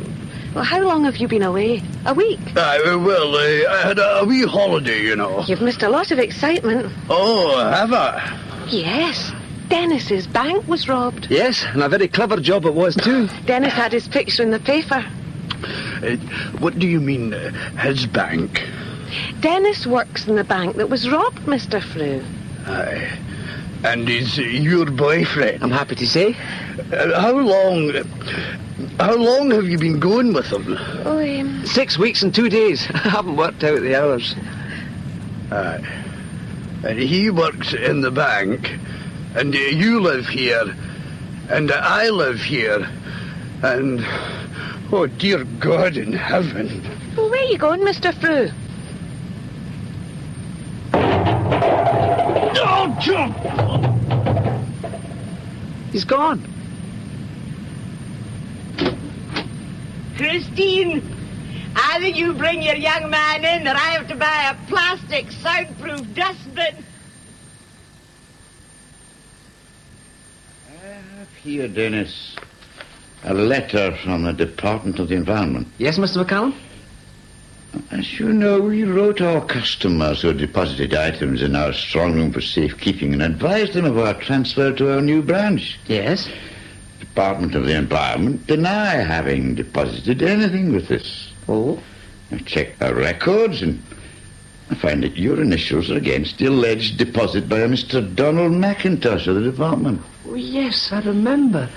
Well, how long have you been away? A week? I had a wee holiday, you know. You've missed a lot of excitement. Oh, have I? Yes. Dennis's bank was robbed. Yes, and a very clever job it was, too. Dennis had his picture in the paper. What do you mean, his bank? Dennis works in the bank that was robbed, Mr. Frew. Aye. And he's your boyfriend? I'm happy to say. How long have you been going with him? 6 weeks and 2 days. I haven't worked out the hours. Aye. And he works in the bank, and you live here, and I live here, and... Oh, dear God in heaven. Well, where are you going, Mr. Frew? Oh, jump! He's gone. Christine, either you bring your young man in or I have to buy a plastic soundproof dustbin. I have here, Dennis, a letter from the Department of the Environment. Yes, Mr. McCallum? As you know, we wrote our customers who had deposited items in our strong room for safekeeping and advised them of our transfer to our new branch. Yes. Department of the Environment deny having deposited anything with us. Oh? I checked our records and I find that your initials are against the alleged deposit by a Mr. Donald McIntosh of the department. Oh, yes, I remember.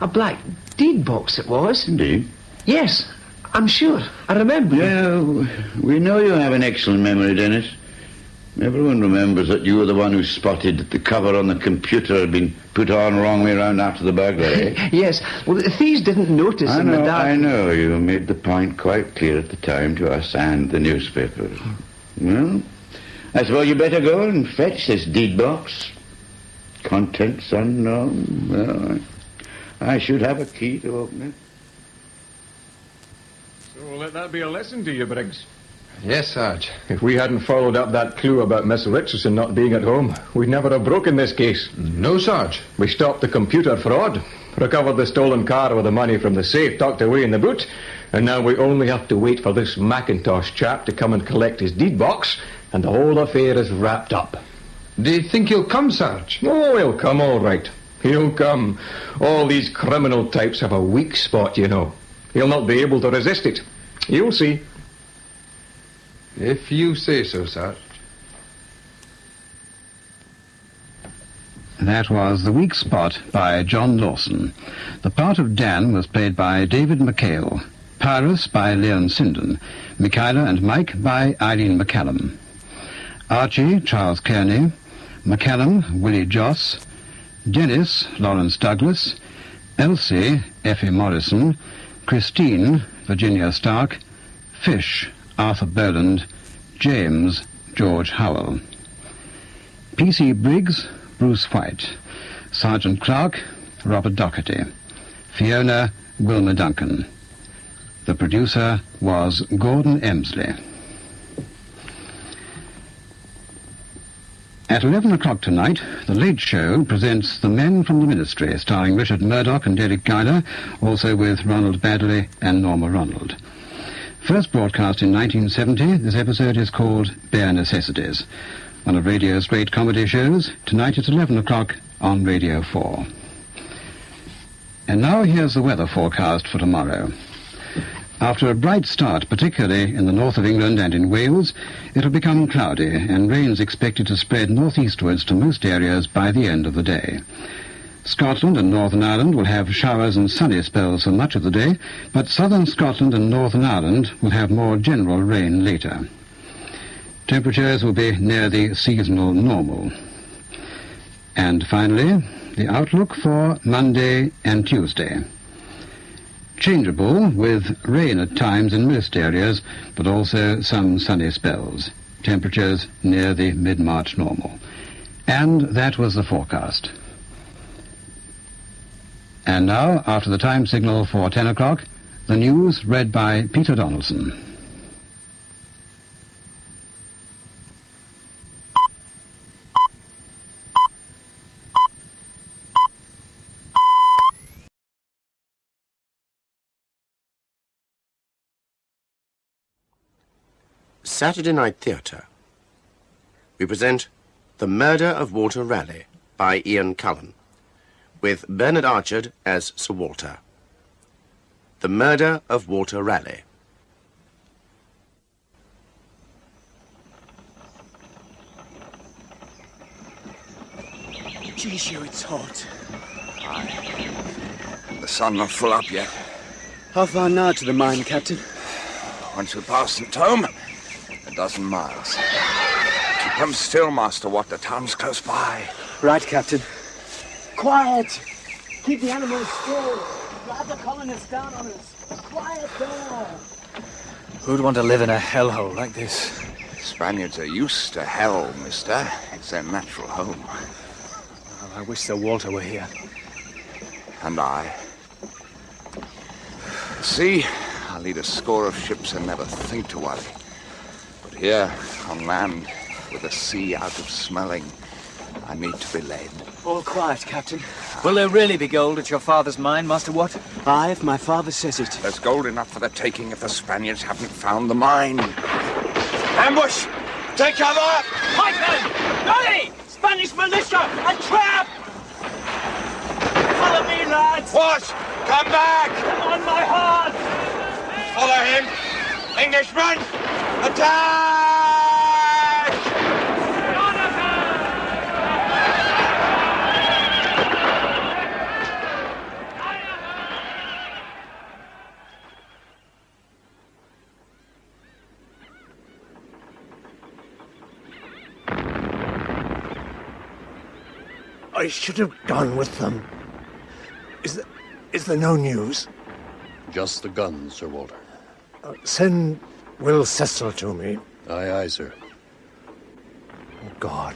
A black deed box it was. Indeed. Yes, I'm sure. I remember. Well, we know you have an excellent memory, Dennis. Everyone remembers that you were the one who spotted that the cover on the computer had been put on wrong way around after the burglary. Yes. Well, the thieves didn't notice in the dark. I know. You made the point quite clear at the time to us and the newspapers. Well, I suppose you better go and fetch this deed box. Contents unknown. Well, I should have a key to open it. So let that be a lesson to you, Briggs. Yes, Sarge. If we hadn't followed up that clue about Miss Richardson not being at home, we'd never have broken this case. No, Sarge. We stopped the computer fraud, recovered the stolen car with the money from the safe tucked away in the boot, and now we only have to wait for this McIntosh chap to come and collect his deed box, and the whole affair is wrapped up. Do you think he'll come, Sarge? Oh, he'll come all right. He'll come. All these criminal types have a weak spot, you know. He'll not be able to resist it. You'll see. If you say so, Sarge. That was The Weak Spot by John Lawson. The part of Dan was played by David McHale, Pyrrhus by Leon Sinden, Michaela and Mike by Eileen McCallum, Archie, Charles Kearney, McCallum, Willie Joss, Dennis, Lawrence Douglas, Elsie, Effie Morrison, Christine, Virginia Stark, Fish, Arthur Boland, James, George Howell, P.C. Briggs, Bruce White, Sergeant Clark, Robert Doherty, Fiona, Wilma Duncan. The producer was Gordon Emsley. At 11 o'clock tonight, The Late Show presents The Men from the Ministry, starring Richard Murdoch and Derek Guyler, also with Ronald Baddeley and Norma Ronald. First broadcast in 1970, this episode is called Bare Necessities, one of radio's great comedy shows, tonight at 11 o'clock on Radio 4. And now here's the weather forecast for tomorrow. After a bright start, particularly in the north of England and in Wales, it'll become cloudy and rain's expected to spread northeastwards to most areas by the end of the day. Scotland and Northern Ireland will have showers and sunny spells for much of the day, but southern Scotland and Northern Ireland will have more general rain later. Temperatures will be near the seasonal normal. And finally, the outlook for Monday and Tuesday. Changeable, with rain at times in most areas, but also some sunny spells. Temperatures near the mid-March normal. And that was the forecast. And now, after the time signal for 10 o'clock, the news read by Peter Donaldson. Saturday Night Theatre. We present The Murder of Walter Raleigh by Ian Cullen, with Bernard Archard as Sir Walter. The Murder of Walter Raleigh. Jeez, you, it's hot. Aye. The sun not full up yet. How far now to the mine, Captain? Once we pass St. Tome, 12 miles. Keep them still, Master Watt. The town's close by. Right, Captain. Quiet! Keep the animals still. We'll have the colonists down on us. Quiet there! Who'd want to live in a hellhole like this? Spaniards are used to hell, mister. It's their natural home. Well, I wish Sir Walter were here. And I. See, I'll lead a score of ships and never think to worry. But here, on land, with the sea out of smelling, I need to be led. All quiet, Captain. Will there really be gold at your father's mine, Master Watt? Aye, if my father says it. There's gold enough for the taking if the Spaniards haven't found the mine. Ambush! Take cover! Pikemen! Ready! Spanish militia! A trap! Follow me, lads! What? Come back! Come on, my heart! Follow him! Englishmen! Attack! I should have gone with them. Is there no news? Just the guns, Sir Walter. Send Will Cecil to me. Aye, aye, sir. Oh, God,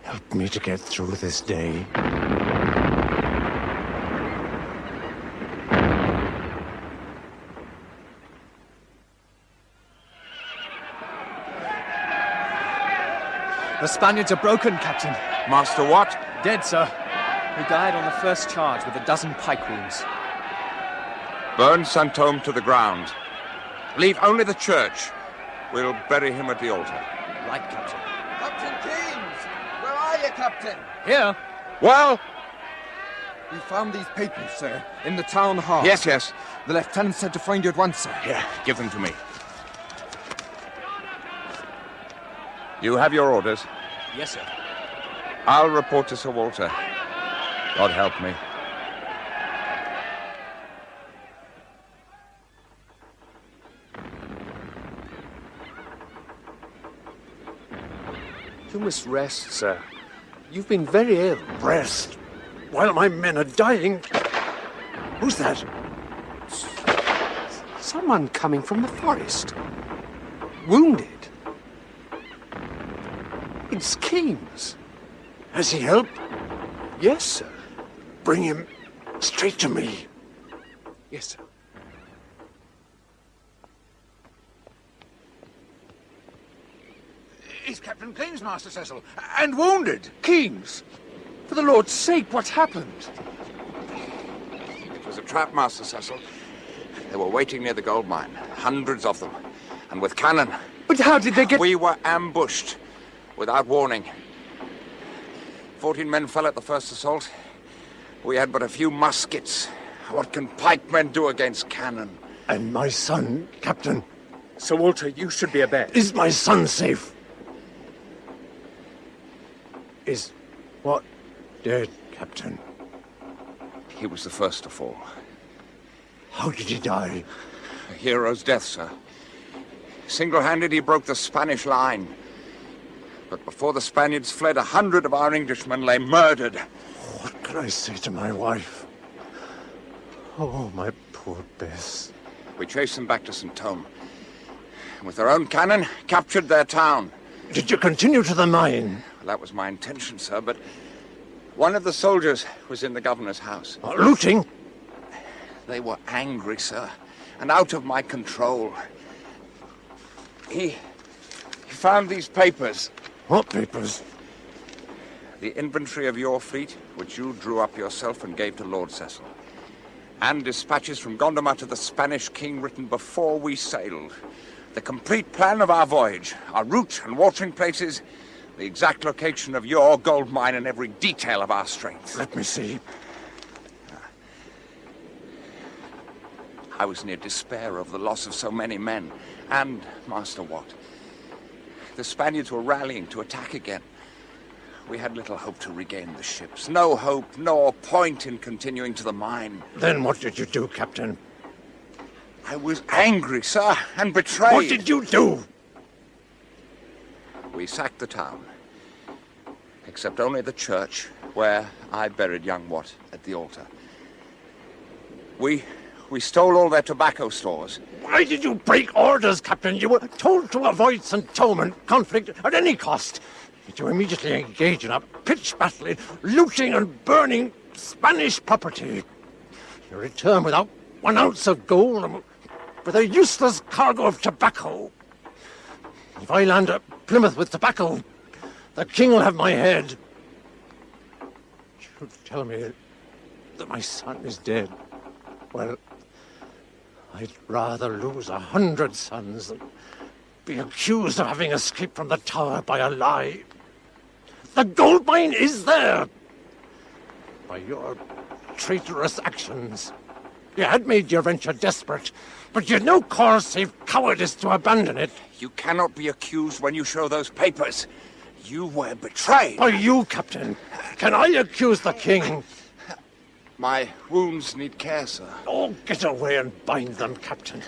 help me to get through this day. The Spaniards are broken, Captain. Master Watt? Dead, sir. He died on the first charge with a dozen pike wounds. Burn St. Tome to the ground. Leave only the church. We'll bury him at the altar. Right, Captain. Captain Keynes! Where are you, Captain? Here. Well? We found these papers, sir, in the town hall. Yes, yes. The lieutenant said to find you at once, sir. Here, give them to me. You have your orders? Yes, sir. I'll report to Sir Walter. God help me. You must rest, sir. You've been very ill. Rest? While my men are dying? Who's that? Someone coming from the forest. Wounded. It's Keynes. Has he help? Yes, sir. Bring him straight to me. Yes, sir. Is Captain Keynes, Master Cecil, and wounded? Keynes! For the Lord's sake, what's happened? It was a trap, Master Cecil. They were waiting near the gold mine, hundreds of them, and with cannon. But how did they get... We were ambushed, without warning. 14 men fell at the first assault. We had but a few muskets. What can pikemen do against cannon? And my son, Captain. Sir Walter, you should be abed. Is my son safe? Is what dead, Captain? He was the first to fall. How did he die? A hero's death, sir. Single-handed, he broke the Spanish line. But before the Spaniards fled, 100 of our Englishmen lay murdered. What can I say to my wife? Oh, my poor Bess. We chased them back to St. Tome. With their own cannon, captured their town. Did you continue to the mine? Well, that was my intention, sir, but one of the soldiers was in the governor's house. Looting? They were angry, sir, and out of my control. He found these papers. What papers? The inventory of your fleet, which you drew up yourself and gave to Lord Cecil. And dispatches from Gondomar to the Spanish king written before we sailed. The complete plan of our voyage, our route and watering places, the exact location of your gold mine, and every detail of our strength. Let me see. I was near despair of the loss of so many men. And, Master Watt, the Spaniards were rallying to attack again. We had little hope to regain the ships. No hope, nor point in continuing to the mine. Then what did you do, Captain? I was angry, sir, and betrayed. What did you do? We sacked the town, except only the church, where I buried young Watt at the altar. We stole all their tobacco stores. Why did you break orders, Captain? You were told to avoid St. Thomond conflict at any cost. Yet you immediately engaged in a pitched battle, looting and burning Spanish property. You return without 1 ounce of gold and with a useless cargo of tobacco. If I land at Plymouth with tobacco, the king will have my head. You tell me that my son is dead. Well, I'd rather lose 100 sons than be accused of having escaped from the tower by a lie. The gold mine is there. By your traitorous actions, you had made your venture desperate, but you had no cause save cowardice to abandon it. You cannot be accused when you show those papers. You were betrayed. By you, Captain. Can I accuse the king? My wounds need care, sir. Oh, get away and bind them, Captain.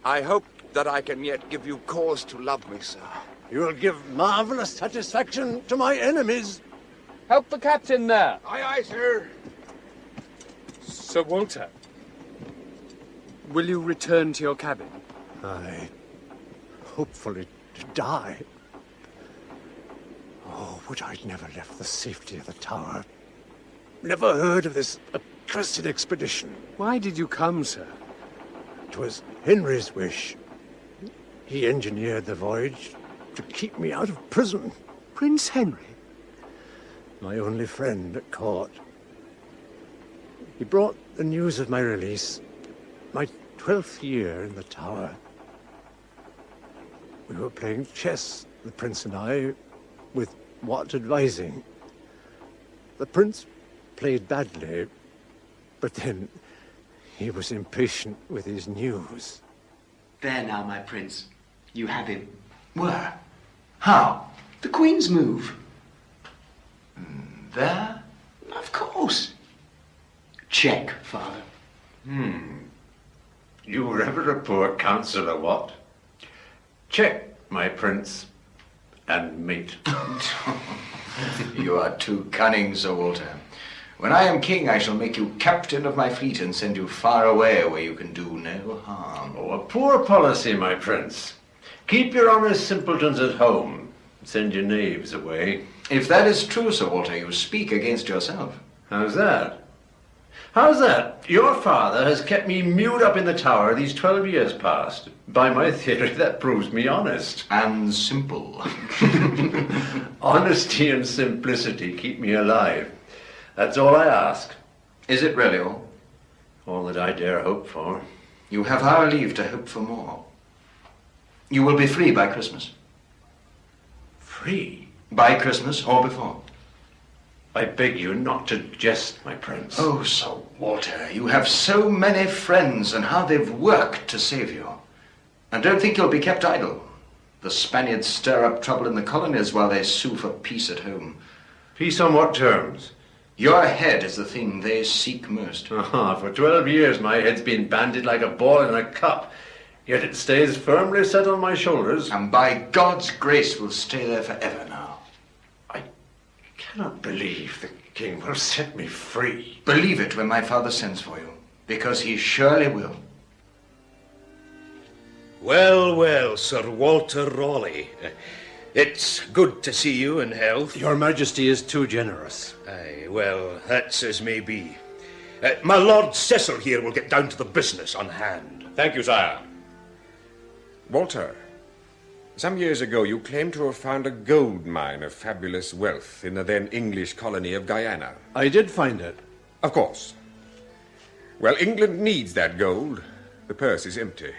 I hope that I can yet give you cause to love me, sir. You will give marvelous satisfaction to my enemies. Help the captain there. Aye, aye, sir. Sir Walter, will you return to your cabin? Aye. Hopefully to die. Oh, would I'd never left the safety of the tower. Never heard of this accursed expedition. Why did you come, sir? 'Twas Henry's wish. He engineered the voyage to keep me out of prison. Prince Henry? My only friend at court. He brought the news of my release, my 12th year in the tower. We were playing chess, the prince and I, with Watt advising. The prince played badly, but then he was impatient with his news. There now, my prince. You have him. Where? How? The Queen's move. There? Of course. Check, father. You were ever a poor counsellor, Watt. Check, my prince, and mate. You are too cunning, Sir Walter. When I am king, I shall make you captain of my fleet and send you far away where you can do no harm. Oh, a poor policy, my prince. Keep your honest simpletons at home. Send your knaves away. If that is true, Sir Walter, you speak against yourself. How's that? How's that? Your father has kept me mewed up in the tower these 12 years past. By my theory, that proves me honest. And simple. Honesty and simplicity keep me alive. That's all I ask. Is it really all? All that I dare hope for. You have our leave to hope for more. You will be free by Christmas. Free? By Christmas or before. I beg you not to jest, my prince. Oh, Sir Walter, you have so many friends, and how they've worked to save you. And don't think you'll be kept idle. The Spaniards stir up trouble in the colonies while they sue for peace at home. Peace on what terms? Your head is the thing they seek most. For 12 years my head's been banded like a ball in a cup. Yet it stays firmly set on my shoulders. And by God's grace will stay there forever now. I cannot believe the king will set me free. Believe it when my father sends for you, because he surely will. Well, well, Sir Walter Raleigh. It's good to see you in health. Your Majesty is too generous. Aye, well, that's as may be. My Lord Cecil here will get down to the business on hand. Thank you, sire. Walter, some years ago you claimed to have found a gold mine of fabulous wealth in the then English colony of Guyana. I did find it. Of course. Well, England needs that gold. The purse is empty.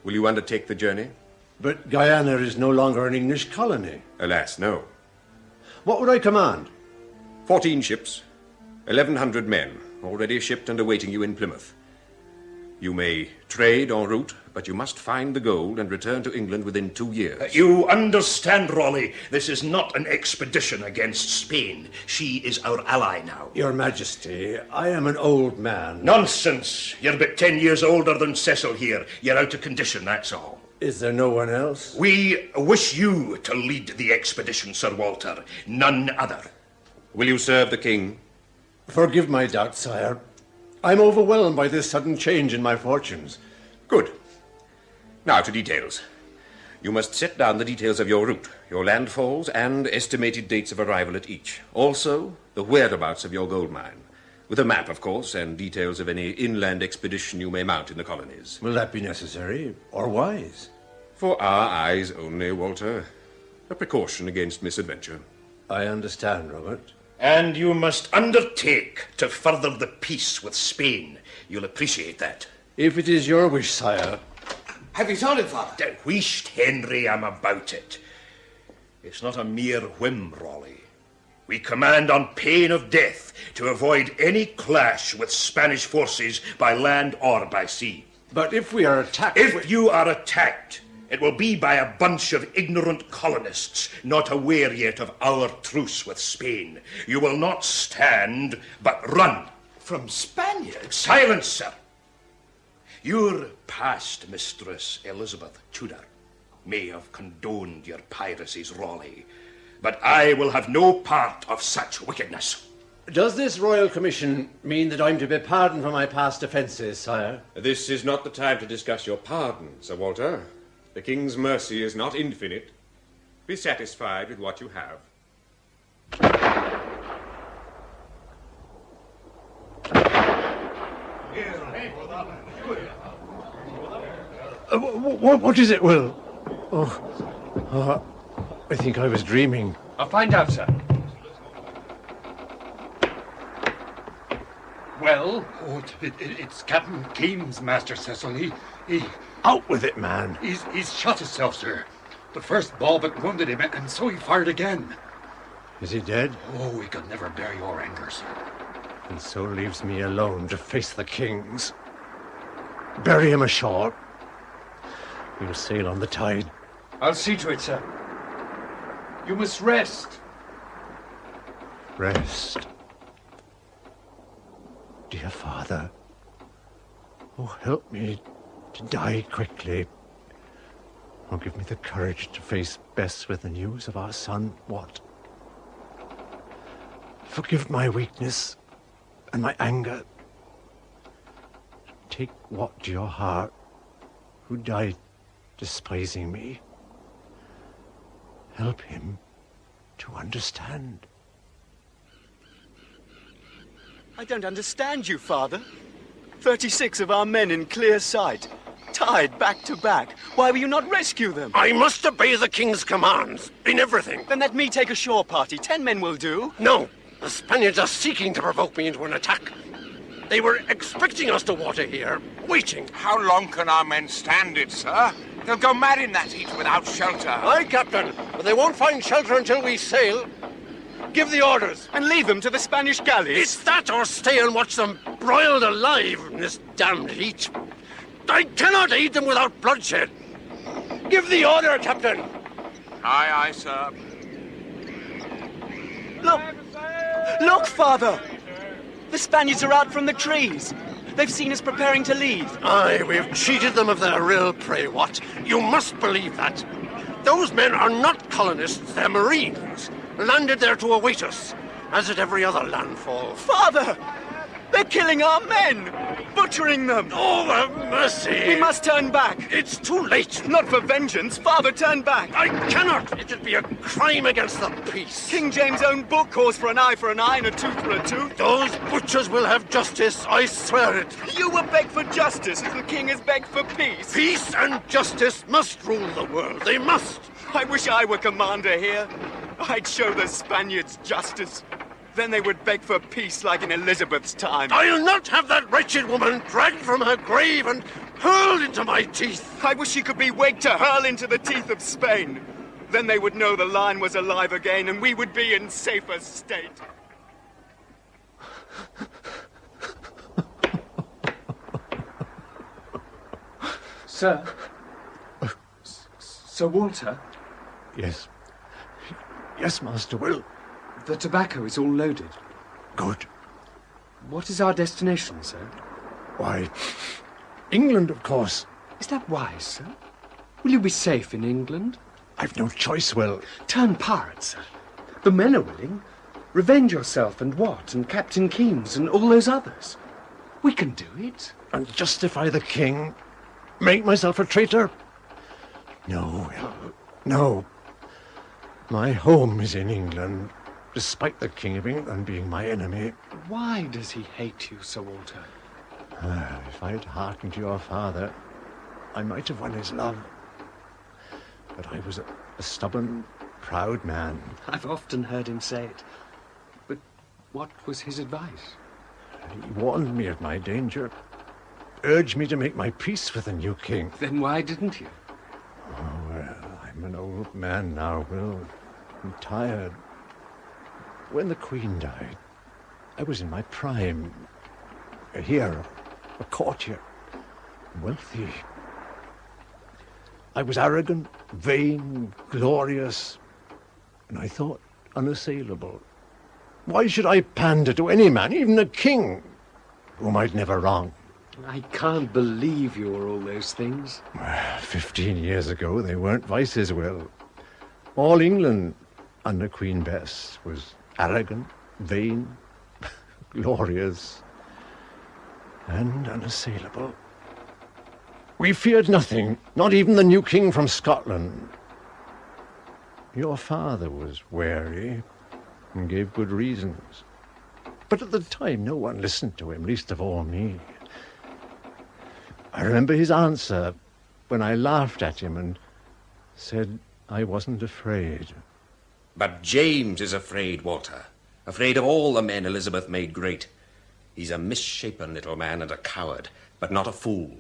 Will you undertake the journey? But Guyana is no longer an English colony. Alas, no. What would I command? 14 ships, 1,100 men, already shipped and awaiting you in Plymouth. You may trade en route, but you must find the gold and return to England within 2 years. You understand, Raleigh, this is not an expedition against Spain. She is our ally now. Your Majesty, I am an old man. Nonsense. You're but 10 years older than Cecil here. You're out of condition, that's all. Is there no one else? We wish you to lead the expedition, Sir Walter. None other. Will you serve the king? Forgive my doubt, sire. I'm overwhelmed by this sudden change in my fortunes. Good. Now to details. You must set down the details of your route, your landfalls, and estimated dates of arrival at each. Also, the whereabouts of your gold mine. With a map, of course, and details of any inland expedition you may mount in the colonies. Will that be necessary, or wise? For our eyes only, Walter. A precaution against misadventure. I understand, Robert. And you must undertake to further the peace with Spain. You'll appreciate that. If it is your wish, sire. Have you told him, Father? Whisht, Henry, I'm about it. It's not a mere whim, Raleigh. We command on pain of death to avoid any clash with Spanish forces by land or by sea. But if we are attacked... If you are attacked, it will be by a bunch of ignorant colonists, not aware yet of our truce with Spain. You will not stand, but run. From Spaniards? Silence, sir. Your past mistress, Elizabeth Tudor, may have condoned your piracies, Raleigh, but I will have no part of such wickedness. Does this royal commission mean that I'm to be pardoned for my past offences, sire? This is not the time to discuss your pardon, Sir Walter. The king's mercy is not infinite. Be satisfied with what you have. What is it, Will? Oh, I think I was dreaming. I'll find out, sir. Well? Oh, it's Captain Keane's, Master Cecil. He... Out with it, man. He's shot himself, sir. The first ball but wounded him, and so he fired again. Is he dead? Oh, he could never bear your anger, sir. And so leaves me alone to face the kings. Bury him ashore. We'll sail on the tide. I'll see to it, sir. You must rest. Rest. Dear Father, oh, help me to die quickly. Oh, give me the courage to face Bess with the news of our son, Wat. Forgive my weakness and my anger. Take Wat to your heart, who died despising me. Help him to understand. I don't understand you, Father. 36 of our men in clear sight, tied back to back. Why will you not rescue them? I must obey the king's commands in everything. Then let me take a shore party. 10 men will do. No, the Spaniards are seeking to provoke me into an attack. They were expecting us to water here, waiting. How long can our men stand it, sir? They'll go mad in that heat without shelter. Aye, Captain, but they won't find shelter until we sail. Give the orders. And leave them to the Spanish galleys. It's that or stay and watch them broiled alive in this damned heat. I cannot aid them without bloodshed. Give the order, Captain. Aye, aye, sir. Look, Father. The Spaniards are out from the trees. They've seen us preparing to leave. Aye, we've cheated them of their real prey, Wat. You must believe that. Those men are not colonists, they're Marines. Landed there to await us, as at every other landfall. Father! They're killing our men! Butchering them! Oh, have mercy! We must turn back! It's too late! Not for vengeance! Father, turn back! I cannot! It would be a crime against the peace! King James' own book calls for an eye for an eye and a tooth for a tooth. Those butchers will have justice, I swear it! You will beg for justice as the king has begged for peace! Peace and justice must rule the world, they must! I wish I were commander here. I'd show the Spaniards justice. Then they would beg for peace like in Elizabeth's time. I'll not have that wretched woman dragged from her grave and hurled into my teeth. I wish he could be Whig to hurl into the teeth of Spain. Then they would know the Lion was alive again, and we would be in safer state. Sir? Sir Walter? Yes. Yes, Master Will. The tobacco is all loaded. Good. What is our destination, sir? Why, England, of course. Is that wise, sir? Will you be safe in England? I've no choice, Will. Turn pirate, sir. The men are willing. Revenge yourself and Watt and Captain Keynes and all those others. We can do it. And justify the king? Make myself a traitor? No, Will. No. My home is in England, despite the King of England being my enemy. Why does he hate you, Sir Walter? If I'd hearkened to your father, I might have won his love. But I was a stubborn, proud man. I've often heard him say it. But what was his advice? He warned me of my danger, urged me to make my peace with the new king. Then why didn't you? Oh, well, I'm an old man now, Will. I'm tired. When the Queen died, I was in my prime. Here, a courtier, wealthy. I was arrogant, vain, glorious, and I thought unassailable. Why should I pander to any man, even a king, whom I'd never wronged? I can't believe you were all those things. 15 years ago, they weren't vices, Will. All England, under Queen Bess, was arrogant, vain, glorious, and unassailable. We feared nothing, not even the new king from Scotland. Your father was wary and gave good reasons. But at the time, no one listened to him, least of all me. I remember his answer when I laughed at him and said I wasn't afraid. But James is afraid, Walter. Afraid of all the men Elizabeth made great. He's a misshapen little man and a coward, but not a fool.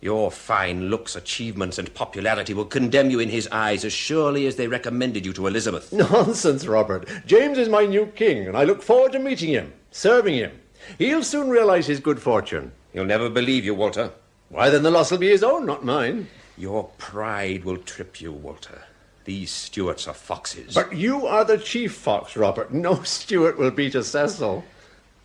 Your fine looks, achievements, and popularity will condemn you in his eyes as surely as they recommended you to Elizabeth. Nonsense, Robert. James is my new king, and I look forward to meeting him, serving him. He'll soon realize his good fortune. He'll never believe you, Walter. Why, then the loss will be his own, not mine. Your pride will trip you, Walter. These Stuarts are foxes. But you are the chief fox, Robert. No Stuart will beat a Cecil.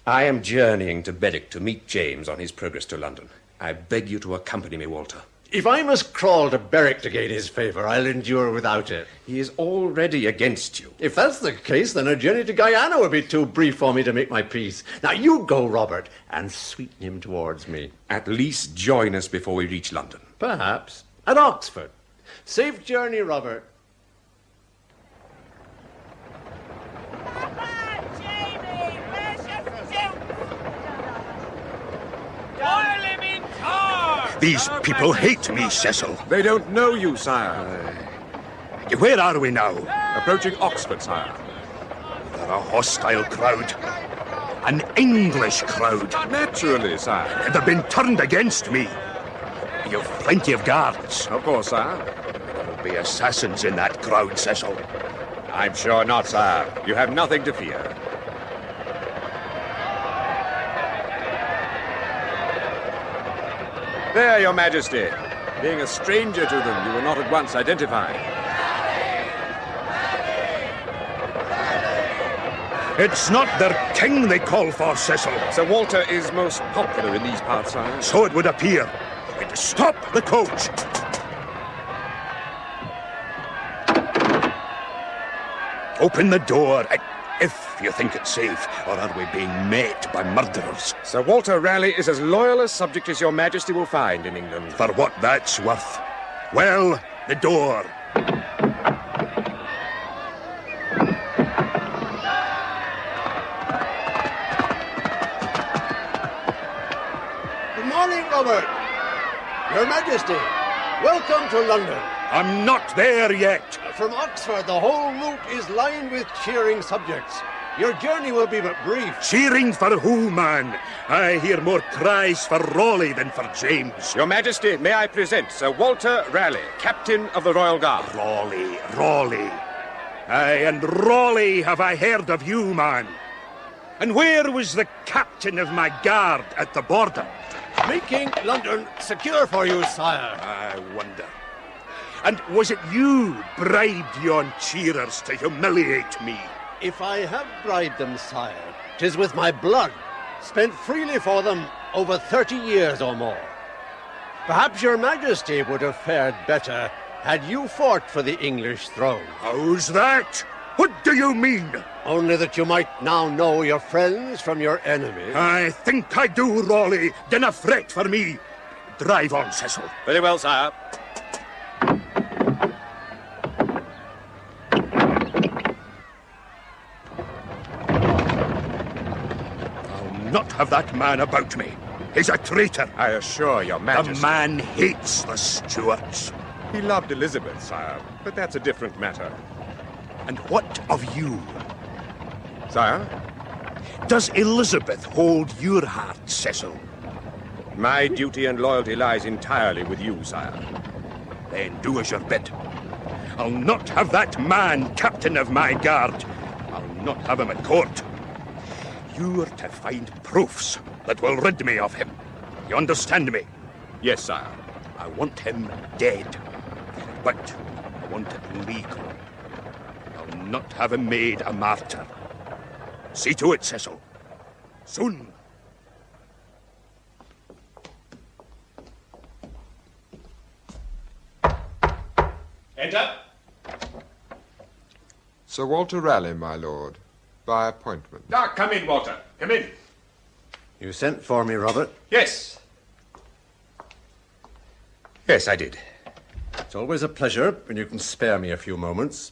I am journeying to Berwick to meet James on his progress to London. I beg you to accompany me, Walter. If I must crawl to Berwick to gain his favour, I'll endure without it. He is already against you. If that's the case, then a journey to Guyana would be too brief for me to make my peace. Now you go, Robert, and sweeten him towards me. At least join us before we reach London. Perhaps. At Oxford. Safe journey, Robert. These people hate me, Cecil. They don't know you, sire. Where are we now? Approaching Oxford, sire. They're a hostile crowd. An English crowd. Naturally, sire. They've been turned against me. You've plenty of guards. Of course, sire. There'll be assassins in that crowd, Cecil. I'm sure not, sire. You have nothing to fear. There, your majesty. Being a stranger to them, you were not at once identified. It's not their king they call for, Cecil. Sir Walter is most popular in these parts, sire. So it would appear. Stop the coach! Open the door, if you think it's safe, or are we being met by murderers? Sir Walter Raleigh is as loyal a subject as your majesty will find in England. For what that's worth. Well, the door. Good morning, Robert. Your Majesty, welcome to London. I'm not there yet. From Oxford, the whole route is lined with cheering subjects. Your journey will be but brief. Cheering for who, man? I hear more cries for Raleigh than for James. Your Majesty, may I present Sir Walter Raleigh, Captain of the Royal Guard. Raleigh. Aye, and Raleigh have I heard of you, man. And where was the captain of my guard at the border? Making London secure for you, sire. I wonder. And was it you bribed yon cheerers to humiliate me? If I have bribed them, sire, 'tis with my blood, spent freely for them over 30 years or more. Perhaps your Majesty would have fared better had you fought for the English throne. How's that? What do you mean? Only that you might now know your friends from your enemies. I think I do, Raleigh. Dinna fret for me. Drive on, Cecil. Very well, sire. Not have that man about me. He's a traitor. I assure your Majesty. The man hates the Stuarts. He loved Elizabeth, sire, but that's a different matter. And what of you? Sire? Does Elizabeth hold your heart, Cecil? My duty and loyalty lies entirely with you, sire. Then do as you're bid. I'll not have that man captain of my guard. I'll not have him at court. You're to find proofs that will rid me of him. You understand me? Yes, sire. I want him dead. But I want it legal. I'll not have him made a martyr. See to it, Cecil. Soon. Enter. Sir Walter Raleigh, my lord, by appointment. Come in, Walter. Come in. You sent for me, Robert? Yes. Yes, I did. It's always a pleasure when you can spare me a few moments.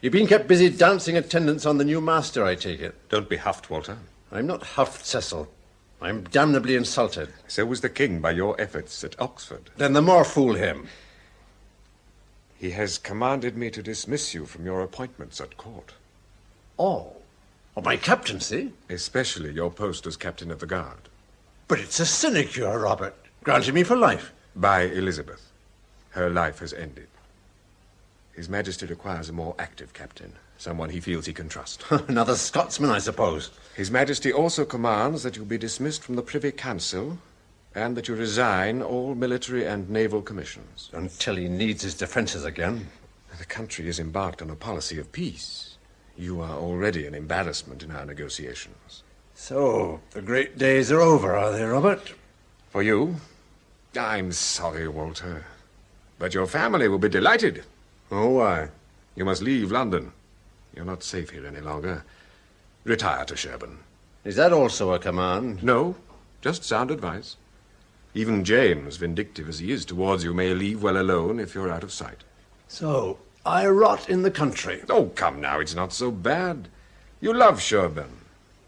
You've been kept busy dancing attendance on the new master, I take it. Don't be huffed, Walter. I'm not huffed, Cecil. I'm damnably insulted. So was the king by your efforts at Oxford. Then the more fool him. He has commanded me to dismiss you from your appointments at court. Oh? Of my captaincy? Especially your post as captain of the guard. But it's a sinecure, Robert. Granted me for life. By Elizabeth. Her life has ended. His Majesty requires a more active captain, someone he feels he can trust. Another Scotsman, I suppose. His Majesty also commands that you be dismissed from the Privy Council and that you resign all military and naval commissions. Until he needs his defences again. The country is embarked on a policy of peace. You are already an embarrassment in our negotiations. So, the great days are over, are they, Robert? For you? I'm sorry, Walter. But your family will be delighted. Oh, why? You must leave London. You're not safe here any longer. Retire to Sherborne. Is that also a command? No, just sound advice. Even James, vindictive as he is towards you, may leave well alone if you're out of sight. So, I rot in the country. Oh, come now, it's not so bad. You love Sherborne.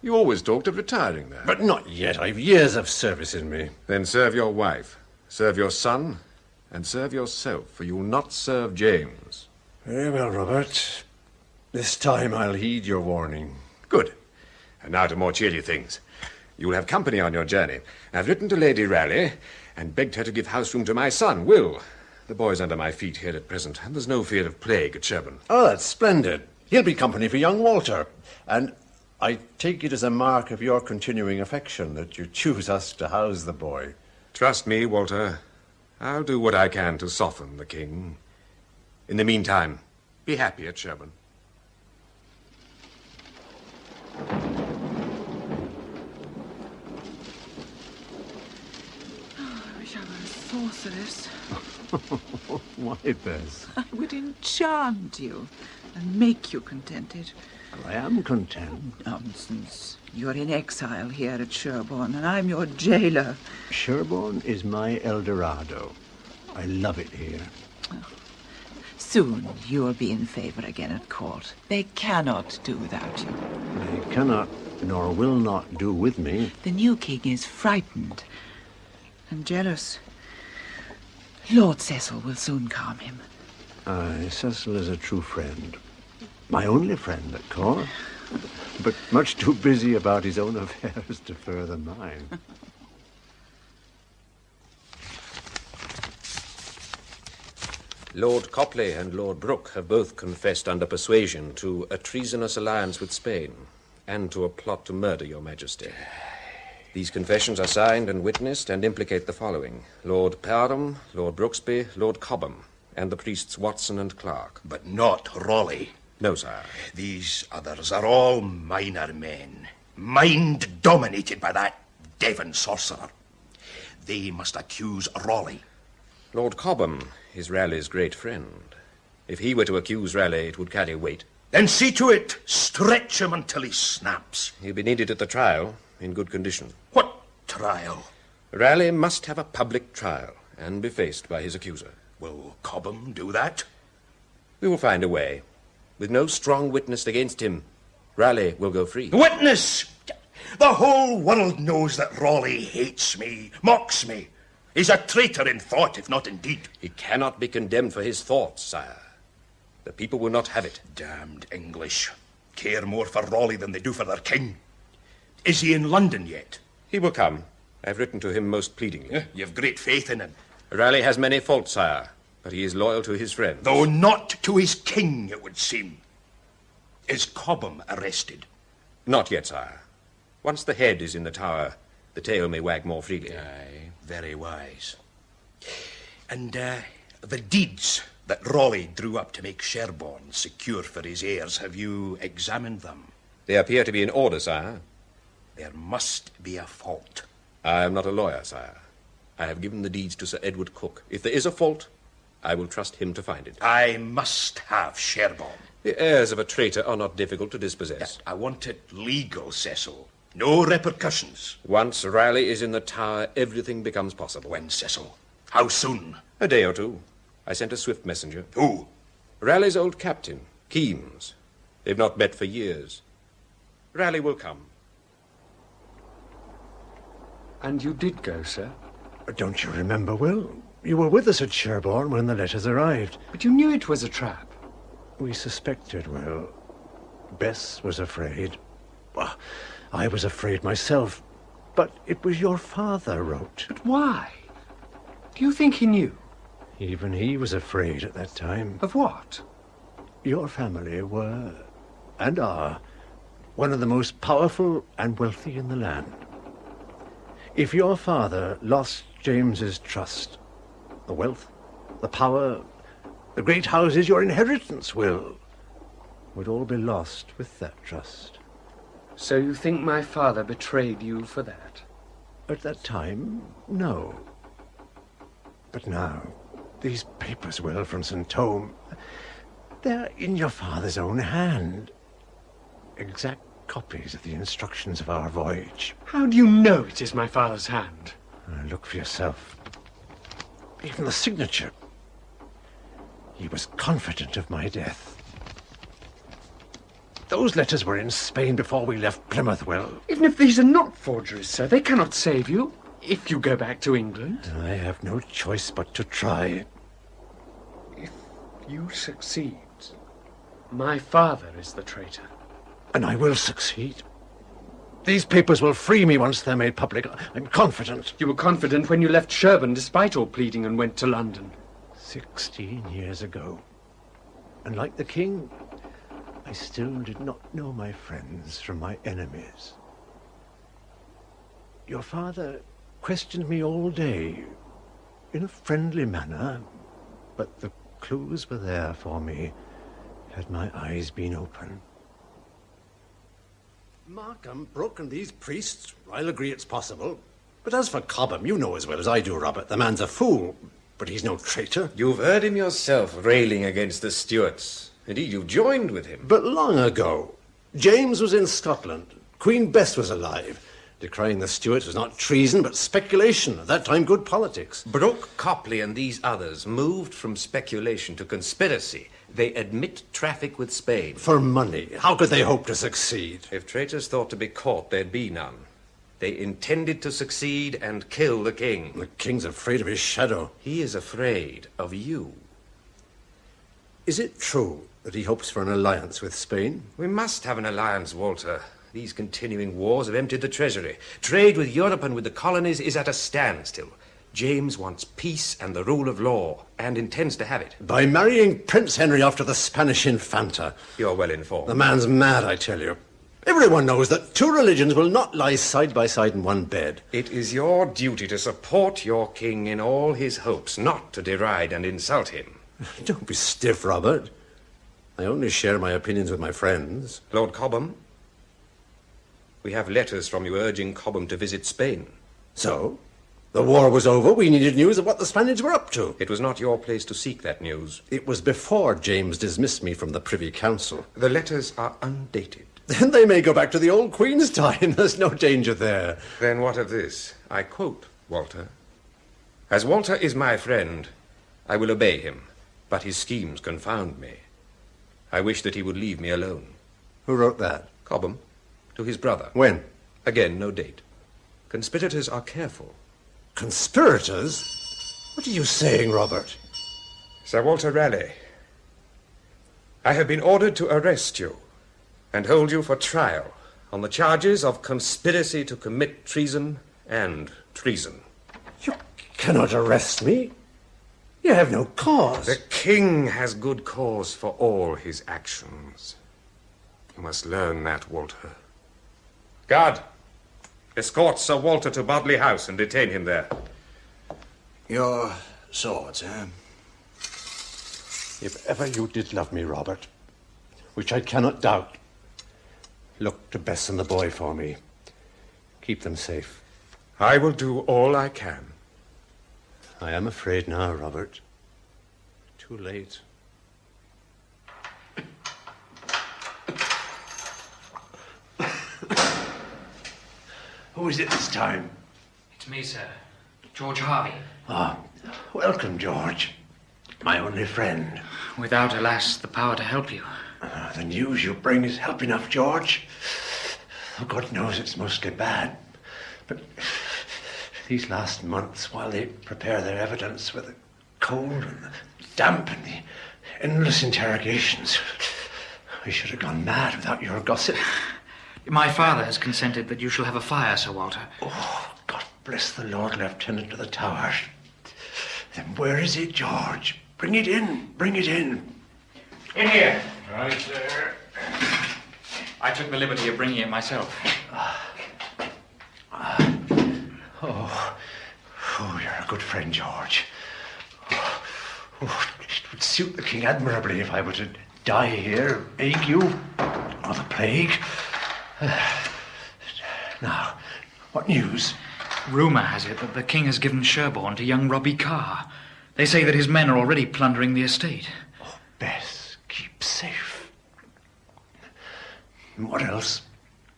You always talked of retiring there. But not yet. I've years of service in me. Then serve your wife, serve your son, and serve yourself, for you'll not serve James. Very well, Robert. This time I'll heed your warning. Good. And now to more cheery things. You'll have company on your journey. I've written to Lady Raleigh and begged her to give house room to my son, Will. The boy's under my feet here at present, and there's no fear of plague at Sherborne. Oh, that's splendid. He'll be company for young Walter. And I take it as a mark of your continuing affection that you choose us to house the boy. Trust me, Walter. I'll do what I can to soften the king. In the meantime, be happy at Sherborne. I wish I were a sorceress. Why, Bess? I would enchant you and make you contented. I am content. Nonsense. You're in exile here at Sherborne, and I'm your jailer. Sherborne is my El Dorado. I love it here. Soon you'll be in favour again at court. They cannot do without you. They cannot, nor will not do with me. The new king is frightened and jealous. Lord Cecil will soon calm him. Aye, Cecil is a true friend. My only friend at court. but much too busy about his own affairs to further mine. Lord Copley and Lord Brooke have both confessed under persuasion to a treasonous alliance with Spain and to a plot to murder your Majesty. These confessions are signed and witnessed and implicate the following: Lord Parham, Lord Brooksby, Lord Cobham, and the priests Watson and Clark. But not Raleigh. No, sire. These others are all minor men, mind-dominated by that Devon sorcerer. They must accuse Raleigh. Lord Cobham is Raleigh's great friend. If he were to accuse Raleigh, it would carry weight. Then see to it. Stretch him until he snaps. He'll be needed at the trial, in good condition. What trial? Raleigh must have a public trial and be faced by his accuser. Will Cobham do that? We will find a way. With no strong witness against him, Raleigh will go free. Witness! The whole world knows that Raleigh hates me, mocks me. He's a traitor in thought, if not in deed. He cannot be condemned for his thoughts, sire. The people will not have it. Damned English care more for Raleigh than they do for their king. Is he in London yet? He will come. I've written to him most pleadingly. You've great faith in him. Raleigh has many faults, sire, but he is loyal to his friends. Though not to his king, it would seem. Is Cobham arrested? Not yet, sire. Once the head is in the Tower, the tail may wag more freely. Aye, very wise. And the deeds that Raleigh drew up to make Sherborne secure for his heirs, have you examined them? They appear to be in order, sire. There must be a fault. I am not a lawyer, sire. I have given the deeds to Sir Edward Cook. If there is a fault, I will trust him to find it. I must have Sherborne. The heirs of a traitor are not difficult to dispossess. I want it legal, Cecil. No repercussions. Once Raleigh is in the Tower, everything becomes possible. When, Cecil? How soon? A day or two. I sent a swift messenger. Who? Raleigh's old captain, Keames. They've not met for years. Raleigh will come. And you did go, sir? Don't you remember, Will? You were with us at Sherborne when the letters arrived. But you knew it was a trap. We suspected, Will. Bess was afraid. Well, I was afraid myself. But it was your father wrote. But why? Do you think he knew? Even he was afraid at that time. Of what? Your family were, and are, one of the most powerful and wealthy in the land. If your father lost James's trust, the wealth, the power, the great houses, your inheritance, Will, would all be lost with that trust. So you think my father betrayed you for that? At that time, no. But now, these papers, Will, from St. Thome, they're in your father's own hand. Exact copies of the instructions of our voyage. How do you know it is my father's hand? Look for yourself. Even the signature. He was confident of my death. Those letters were in Spain before we left Plymouth, Will. Even if these are not forgeries, sir, they cannot save you if you go back to England. I have no choice but to try. If you succeed, my father is the traitor. And I will succeed. These papers will free me once they're made public. I'm confident. You were confident when you left Sherborne despite all pleading and went to London. 16 years ago. And like the king, I still did not know my friends from my enemies. Your father questioned me all day, in a friendly manner, but the clues were there for me, had my eyes been open. Markham, Brooke and these priests, I'll agree it's possible. But as for Cobham, you know as well as I do, Robert, the man's a fool, but he's no traitor. You've heard him yourself railing against the Stuarts. Indeed, you've joined with him. But long ago. James was in Scotland. Queen Bess was alive. Decrying the Stuarts was not treason, but speculation. At that time, good politics. Brooke, Copley and these others moved from speculation to conspiracy. They admit traffic with Spain. For money. How could they hope to succeed? If traitors thought to be caught, there'd be none. They intended to succeed and kill the king. The king's afraid of his shadow. He is afraid of you. Is it true that he hopes for an alliance with Spain? We must have an alliance, Walter. These continuing wars have emptied the treasury. Trade with Europe and with the colonies is at a standstill. James wants peace and the rule of law, and intends to have it. By marrying Prince Henry off to the Spanish Infanta. You're well informed. The man's mad, I tell you. Everyone knows that two religions will not lie side by side in one bed. It is your duty to support your king in all his hopes, not to deride and insult him. Don't be stiff, Robert. I only share my opinions with my friends. Lord Cobham, we have letters from you urging Cobham to visit Spain. So? The war was over. We needed news of what the Spaniards were up to. It was not your place to seek that news. It was before James dismissed me from the Privy Council. The letters are undated. Then they may go back to the old Queen's time. There's no danger there. Then what of this? I quote Walter. As Walter is my friend, I will obey him, but his schemes confound me. I wish that he would leave me alone. Who wrote that? Cobham, to his brother. When? Again, no date. Conspirators are careful. Conspirators? What are you saying, Robert? Sir Walter Raleigh, I have been ordered to arrest you and hold you for trial on the charges of conspiracy to commit treason and treason. You cannot arrest me. You have no cause. The king has good cause for all his actions. You must learn that, Walter. Guard, escort Sir Walter to Bodley House and detain him there. Your swords, eh? If ever you did love me, Robert, which I cannot doubt, look to Bess and the boy for me. Keep them safe. I will do all I can. I am afraid now, Robert. Too late. Who is it this time? It's me, sir. George Harvey. Ah, welcome, George. My only friend. Without, alas, the power to help you. The news you bring is help enough, George. Oh, God knows it's mostly bad. But these last months, while they prepare their evidence with the cold and the damp and the endless interrogations, I should have gone mad without your gossip. My father has consented that you shall have a fire, Sir Walter. Oh, God bless the Lord Lieutenant of the Tower. Then where is it, George? Bring it in. Bring it in. In here. Right, sir. I took the liberty of bringing it myself. Oh, you're a good friend, George. Oh, it would suit the king admirably if I were to die here, ague or the plague. Now, what news? Rumour has it that the king has given Sherborne to young Robbie Carr. They say that his men are already plundering the estate. Oh, Bess, keep safe. What else?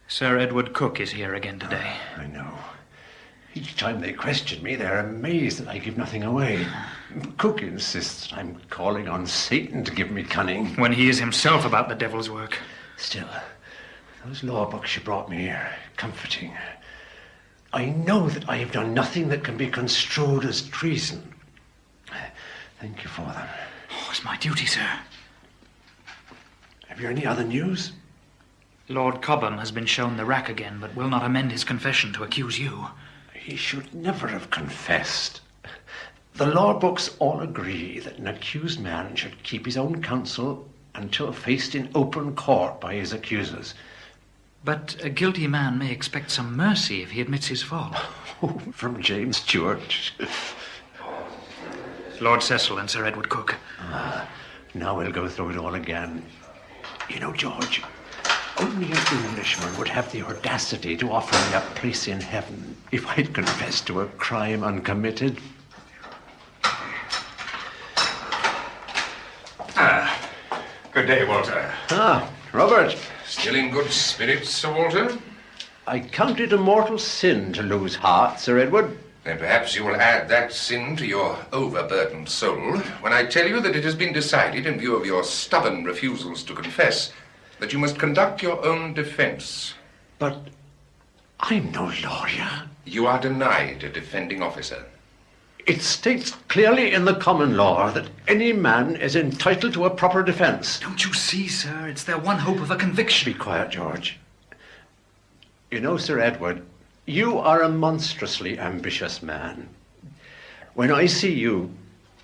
Sir Edward Cook is here again today. I know. Each time they question me, they're amazed that I give nothing away. Cook insists I'm calling on Satan to give me cunning. When he is himself about the devil's work. Still, those law books you brought me are comforting. I know that I have done nothing that can be construed as treason. Thank you for them. Oh, it's my duty, sir. Have you any other news? Lord Cobham has been shown the rack again, but will not amend his confession to accuse you. He should never have confessed. The law books all agree that an accused man should keep his own counsel until faced in open court by his accusers. But a guilty man may expect some mercy if he admits his fault. Oh, from James Stewart. Lord Cecil and Sir Edward Cook. Now we'll go through it all again. You know, George, only an Englishman would have the audacity to offer me a place in heaven if I'd confessed to a crime uncommitted. Good day, Walter. Robert. Still in good spirits, Sir Walter? I count it a mortal sin to lose heart, Sir Edward. Then perhaps you will add that sin to your overburdened soul when I tell you that it has been decided, in view of your stubborn refusals to confess, that you must conduct your own defense. But I'm no lawyer. You are denied a defending officer. It states clearly in the common law that any man is entitled to a proper defence. Don't you see, sir? It's their one hope of a conviction. Be quiet, George. You know, Sir Edward, you are a monstrously ambitious man. When I see you,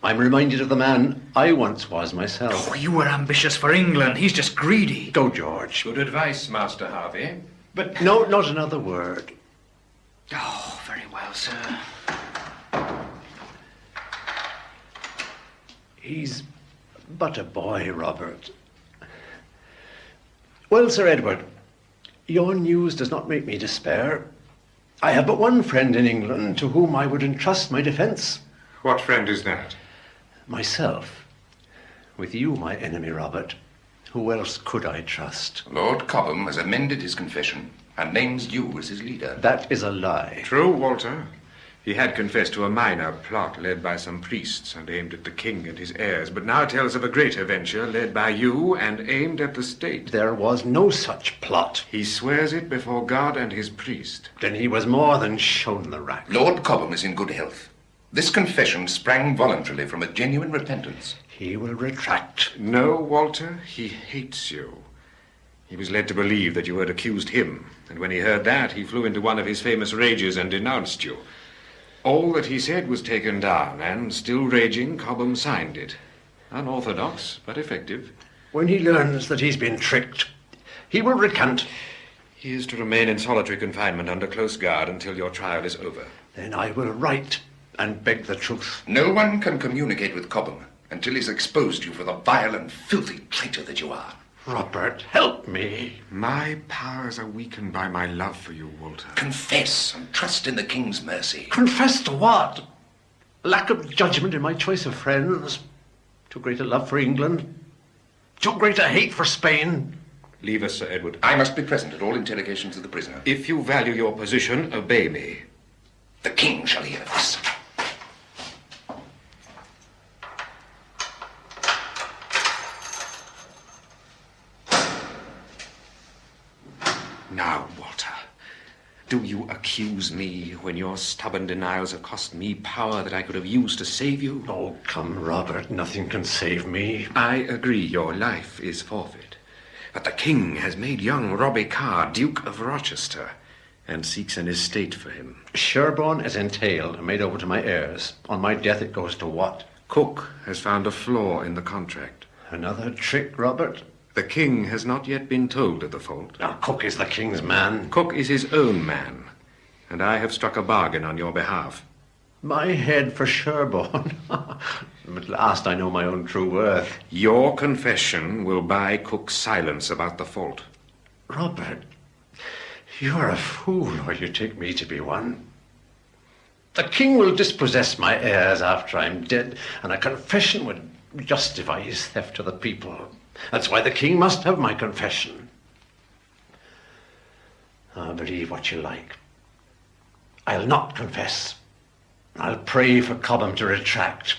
I'm reminded of the man I once was myself. Oh, you were ambitious for England. He's just greedy. Go, George. Good advice, Master Harvey. But no, not another word. Oh, very well, sir. He's but a boy, Robert. Well, Sir Edward, your news does not make me despair. I have but one friend in England to whom I would entrust my defence. What friend is that? Myself. With you, my enemy, Robert, who else could I trust? Lord Cobham has amended his confession and names you as his leader. That is a lie. True, Walter. He had confessed to a minor plot led by some priests and aimed at the king and his heirs, but now tells of a greater venture led by you and aimed at the state. There was no such plot. He swears it before God and his priest. Then he was more than shown the rack. Lord Cobham is in good health. This confession sprang voluntarily from a genuine repentance. He will retract. No, Walter, he hates you. He was led to believe that you had accused him, and when he heard that, he flew into one of his famous rages and denounced you. All that he said was taken down, and, still raging, Cobham signed it. Unorthodox, but effective. When he learns that he's been tricked, he will recant. He is to remain in solitary confinement under close guard until your trial is over. Then I will write and beg the truth. No one can communicate with Cobham until he's exposed you for the vile and filthy traitor that you are. Robert, help me. My powers are weakened by my love for you, Walter. Confess and trust in the king's mercy. Confess to what? Lack of judgment in my choice of friends? Too great a love for England? Too great a hate for Spain? Leave us, Sir Edward. I must be present at all interrogations of the prisoner. If you value your position, obey me. The king shall hear of this. Now, Walter, do you accuse me when your stubborn denials have cost me power that I could have used to save you? Oh, come, Robert, nothing can save me. I agree your life is forfeit. But the king has made young Robbie Carr Duke of Rochester and seeks an estate for him. Sherborne is entailed and made over to my heirs. On my death it goes to what? Cook has found a flaw in the contract. Another trick, Robert? The king has not yet been told of the fault. Now, Cook is the king's man. Cook is his own man, and I have struck a bargain on your behalf. My head for Sherborne. At last I know my own true worth. Your confession will buy Cook's silence about the fault. Robert, you're a fool, or you take me to be one. The king will dispossess my heirs after I'm dead, and a confession would justify his theft to the people. That's why the king must have my confession. Believe what you like. I'll not confess. I'll pray for Cobham to retract.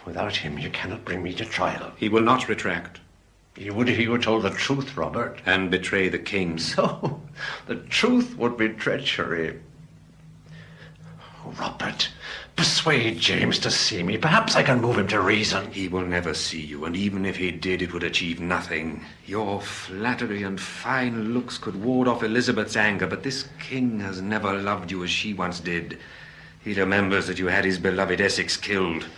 Without him, you cannot bring me to trial. He will not retract. He would if he were told the truth, Robert. And betray the king. So, the truth would be treachery. Robert, persuade James to see me. Perhaps I can move him to reason. He will never see you, and even if he did, it would achieve nothing. Your flattery and fine looks could ward off Elizabeth's anger, but this king has never loved you as she once did. He remembers that you had his beloved Essex killed.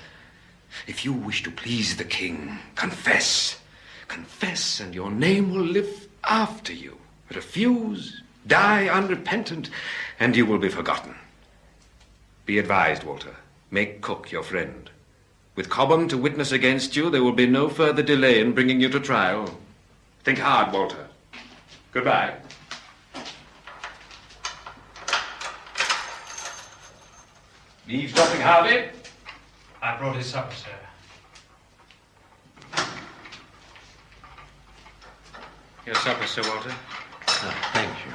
If you wish to please the king, confess. Confess, and your name will live after you. Refuse, die unrepentant, and you will be forgotten. Be advised, Walter. Make Cook your friend. With Cobham to witness against you, there will be no further delay in bringing you to trial. Think hard, Walter. Goodbye. Eavesdropping, Harvey? I brought his supper, sir. Your supper, Sir Walter. Thank you.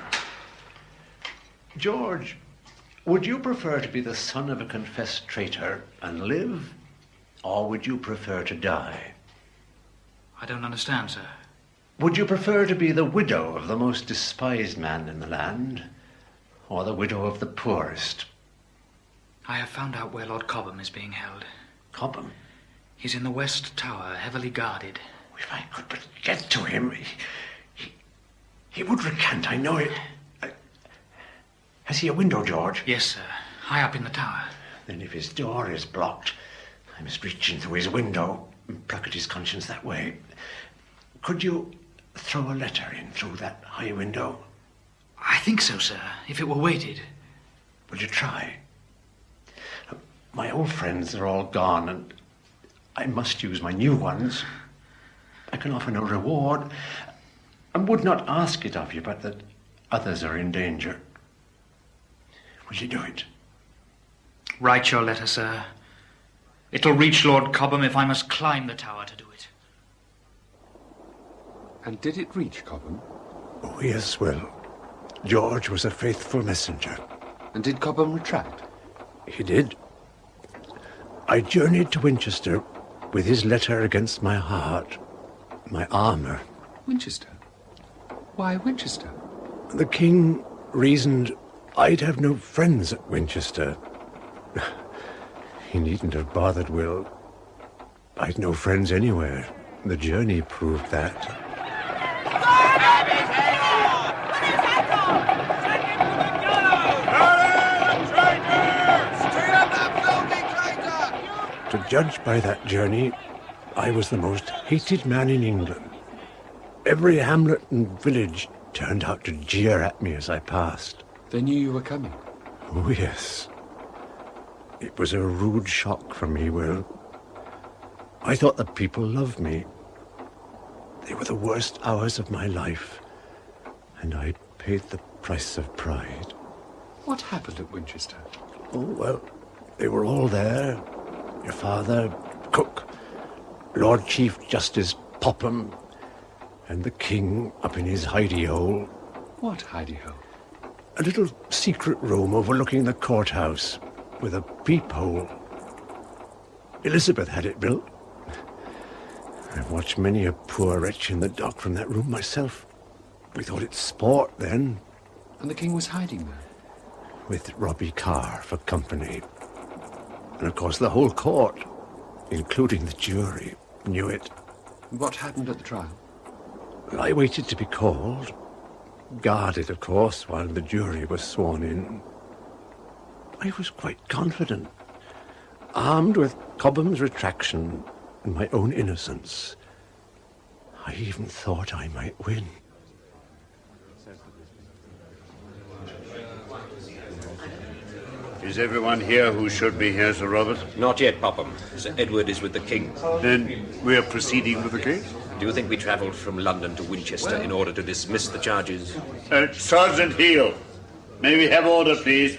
George, would you prefer to be the son of a confessed traitor and live, or would you prefer to die? I don't understand, sir. Would you prefer to be the widow of the most despised man in the land, or the widow of the poorest? I have found out where Lord Cobham is being held. Cobham? He's in the West Tower, heavily guarded. If I could but get to him, he would recant, I know it. Has he a window, George? Yes, sir. High up in the tower. Then if his door is blocked, I must reach in through his window and pluck at his conscience that way. Could you throw a letter in through that high window? I think so, sir, if it were weighted. Will you try? My old friends are all gone, and I must use my new ones. I can offer no reward. I would not ask it of you, but that others are in danger. Will you do it? Write your letter, sir. It'll reach Lord Cobham if I must climb the tower to do it. And did it reach Cobham? Oh, yes, well, George was a faithful messenger. And did Cobham retract? He did. I journeyed to Winchester with his letter against my heart, my armour. Winchester? Why Winchester? The king reasoned I'd have no friends at Winchester. He needn't have bothered, Will. I'd no friends anywhere. The journey proved that. To judge by that journey, I was the most hated man in England. Every hamlet and village turned out to jeer at me as I passed. They knew you were coming? Oh, yes. It was a rude shock for me, Will. I thought that people loved me. They were the worst hours of my life, and I paid the price of pride. What happened at Winchester? Oh, well, they were all there. Your father, Cook, Lord Chief Justice Popham, and the king up in his hidey-hole. What hidey-hole? A little secret room overlooking the courthouse, with a peephole. Elizabeth had it built. I've watched many a poor wretch in the dock from that room myself. We thought it sport then. And the king was hiding there? With Robbie Carr for company. And of course the whole court, including the jury, knew it. And what happened at the trial? Well, I waited to be called. Guarded, of course, while the jury was sworn in. I was quite confident. Armed with Cobham's retraction and my own innocence. I even thought I might win. Is everyone here who should be here, Sir Robert? Not yet, Popham. Sir Edward is with the king. Then we're proceeding with the case? Do you think we travelled from London to Winchester in order to dismiss the charges? Sergeant Heel, may we have order, please?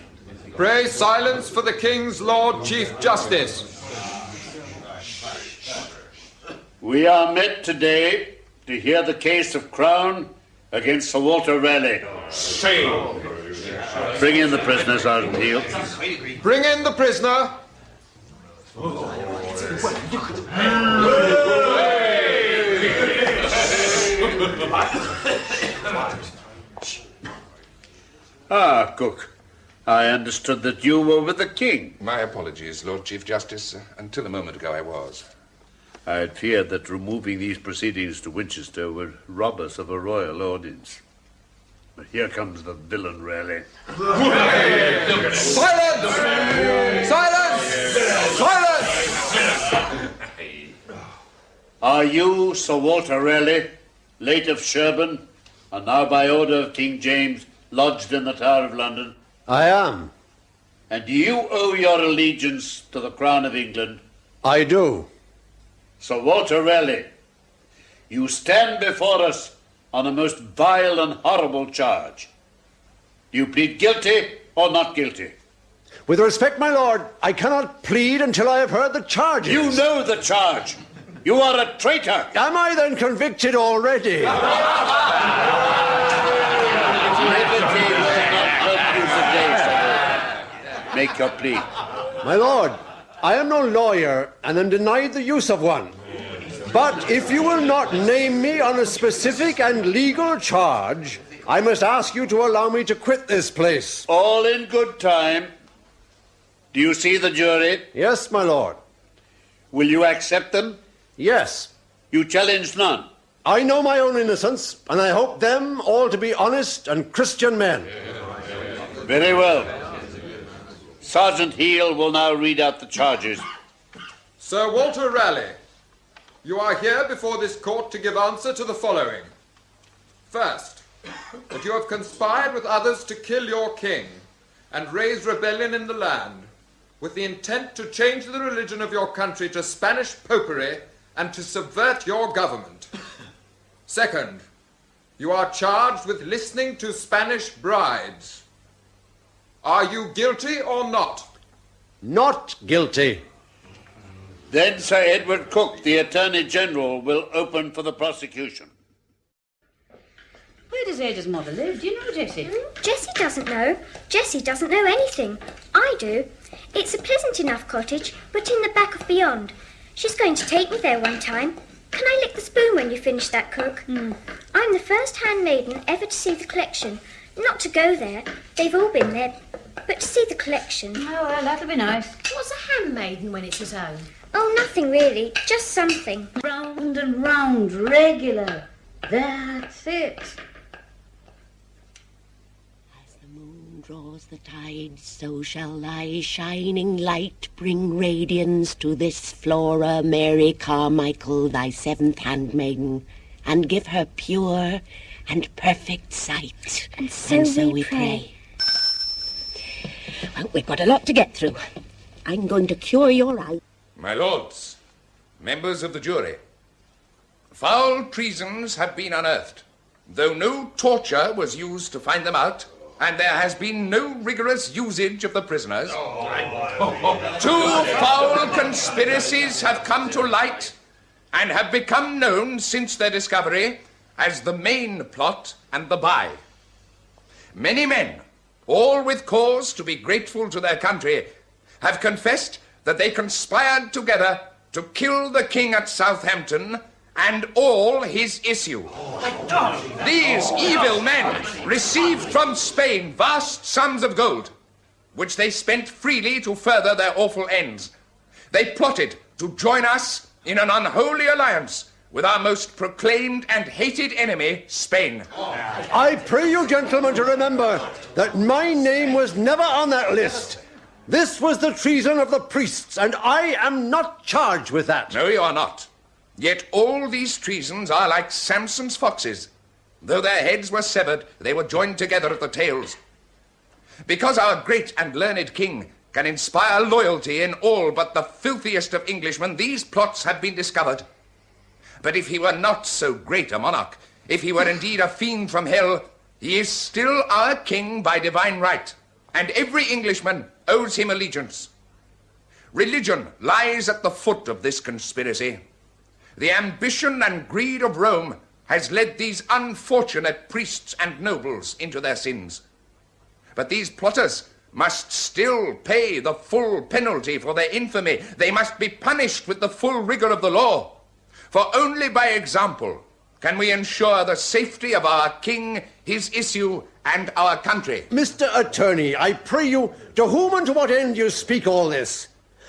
Pray silence for the King's Lord Chief Justice. We are met today to hear the case of Crown against Sir Walter Raleigh. Shame! Bring in the prisoner, Sergeant Heel. Bring in the prisoner. Ah, Cook. I understood that you were with the king. My apologies, Lord Chief Justice. Until a moment ago I was. I had feared that removing these proceedings to Winchester would rob us of a royal audience. But here comes the villain, Raleigh. Silence! Silence! Silence! Are you Sir Walter Raleigh, late of Sherborne, and now by order of King James lodged in the Tower of London? I am. And do you owe your allegiance to the Crown of England? I do. Sir Walter Raleigh, you stand before us on a most vile and horrible charge. Do you plead guilty or not guilty? With respect, my lord, I cannot plead until I have heard the charges. You know the charge. You are a traitor. Am I then convicted already? Make your plea. My lord, I am no lawyer and am denied the use of one. But if you will not name me on a specific and legal charge, I must ask you to allow me to quit this place. All in good time. Do you see the jury? Yes, my lord. Will you accept them? Yes. You challenge none? I know my own innocence, and I hope them all to be honest and Christian men. Very well. Sergeant Heal will now read out the charges. Sir Walter Raleigh, you are here before this court to give answer to the following. First, that you have conspired with others to kill your king and raise rebellion in the land, with the intent to change the religion of your country to Spanish popery and to subvert your government. Second, you are charged with listening to Spanish brides. Are you guilty or not? Not guilty. Then Sir Edward Cook, the Attorney General, will open for the prosecution. Where does Ada's mother live? Do you know, Jessie? Jessie doesn't know. Jessie doesn't know anything. I do. It's a pleasant enough cottage, but in the back of beyond. She's going to take me there one time. Can I lick the spoon when you finish that, Cook? I'm the first handmaiden ever to see the collection. Not to go there. They've all been there. But to see the collection. Oh, well, that'll be nice. What's a handmaiden when it's his own? Oh, nothing really. Just something. Round and round, regular. That's it. Draws the tide, so shall thy shining light bring radiance to this Flora Mary Carmichael, thy seventh handmaiden, and give her pure and perfect sight. And so we pray. Well, we've got a lot to get through. I'm going to cure your eye. My lords, members of the jury, foul treasons have been unearthed, though no torture was used to find them out, and there has been no rigorous usage of the prisoners. Two foul conspiracies have come to light and have become known since their discovery as the main plot and the buy. Many men, all with cause to be grateful to their country, have confessed that they conspired together to kill the king at Southampton and all his issue. These evil men received from Spain vast sums of gold, which they spent freely to further their awful ends. They plotted to join us in an unholy alliance with our most proclaimed and hated enemy, Spain. I pray you, gentlemen, to remember that my name was never on that list. This was the treason of the priests, and I am not charged with that. No, you are not. Yet all these treasons are like Samson's foxes. Though their heads were severed, they were joined together at the tails. Because our great and learned king can inspire loyalty in all but the filthiest of Englishmen, these plots have been discovered. But if he were not so great a monarch, if he were indeed a fiend from hell, he is still our king by divine right, and every Englishman owes him allegiance. Religion lies at the foot of this conspiracy. The ambition and greed of Rome has led these unfortunate priests and nobles into their sins. But these plotters must still pay the full penalty for their infamy. They must be punished with the full rigor of the law. For only by example can we ensure the safety of our king, his issue, and our country. Mr. Attorney, I pray you, to whom and to what end you speak all this?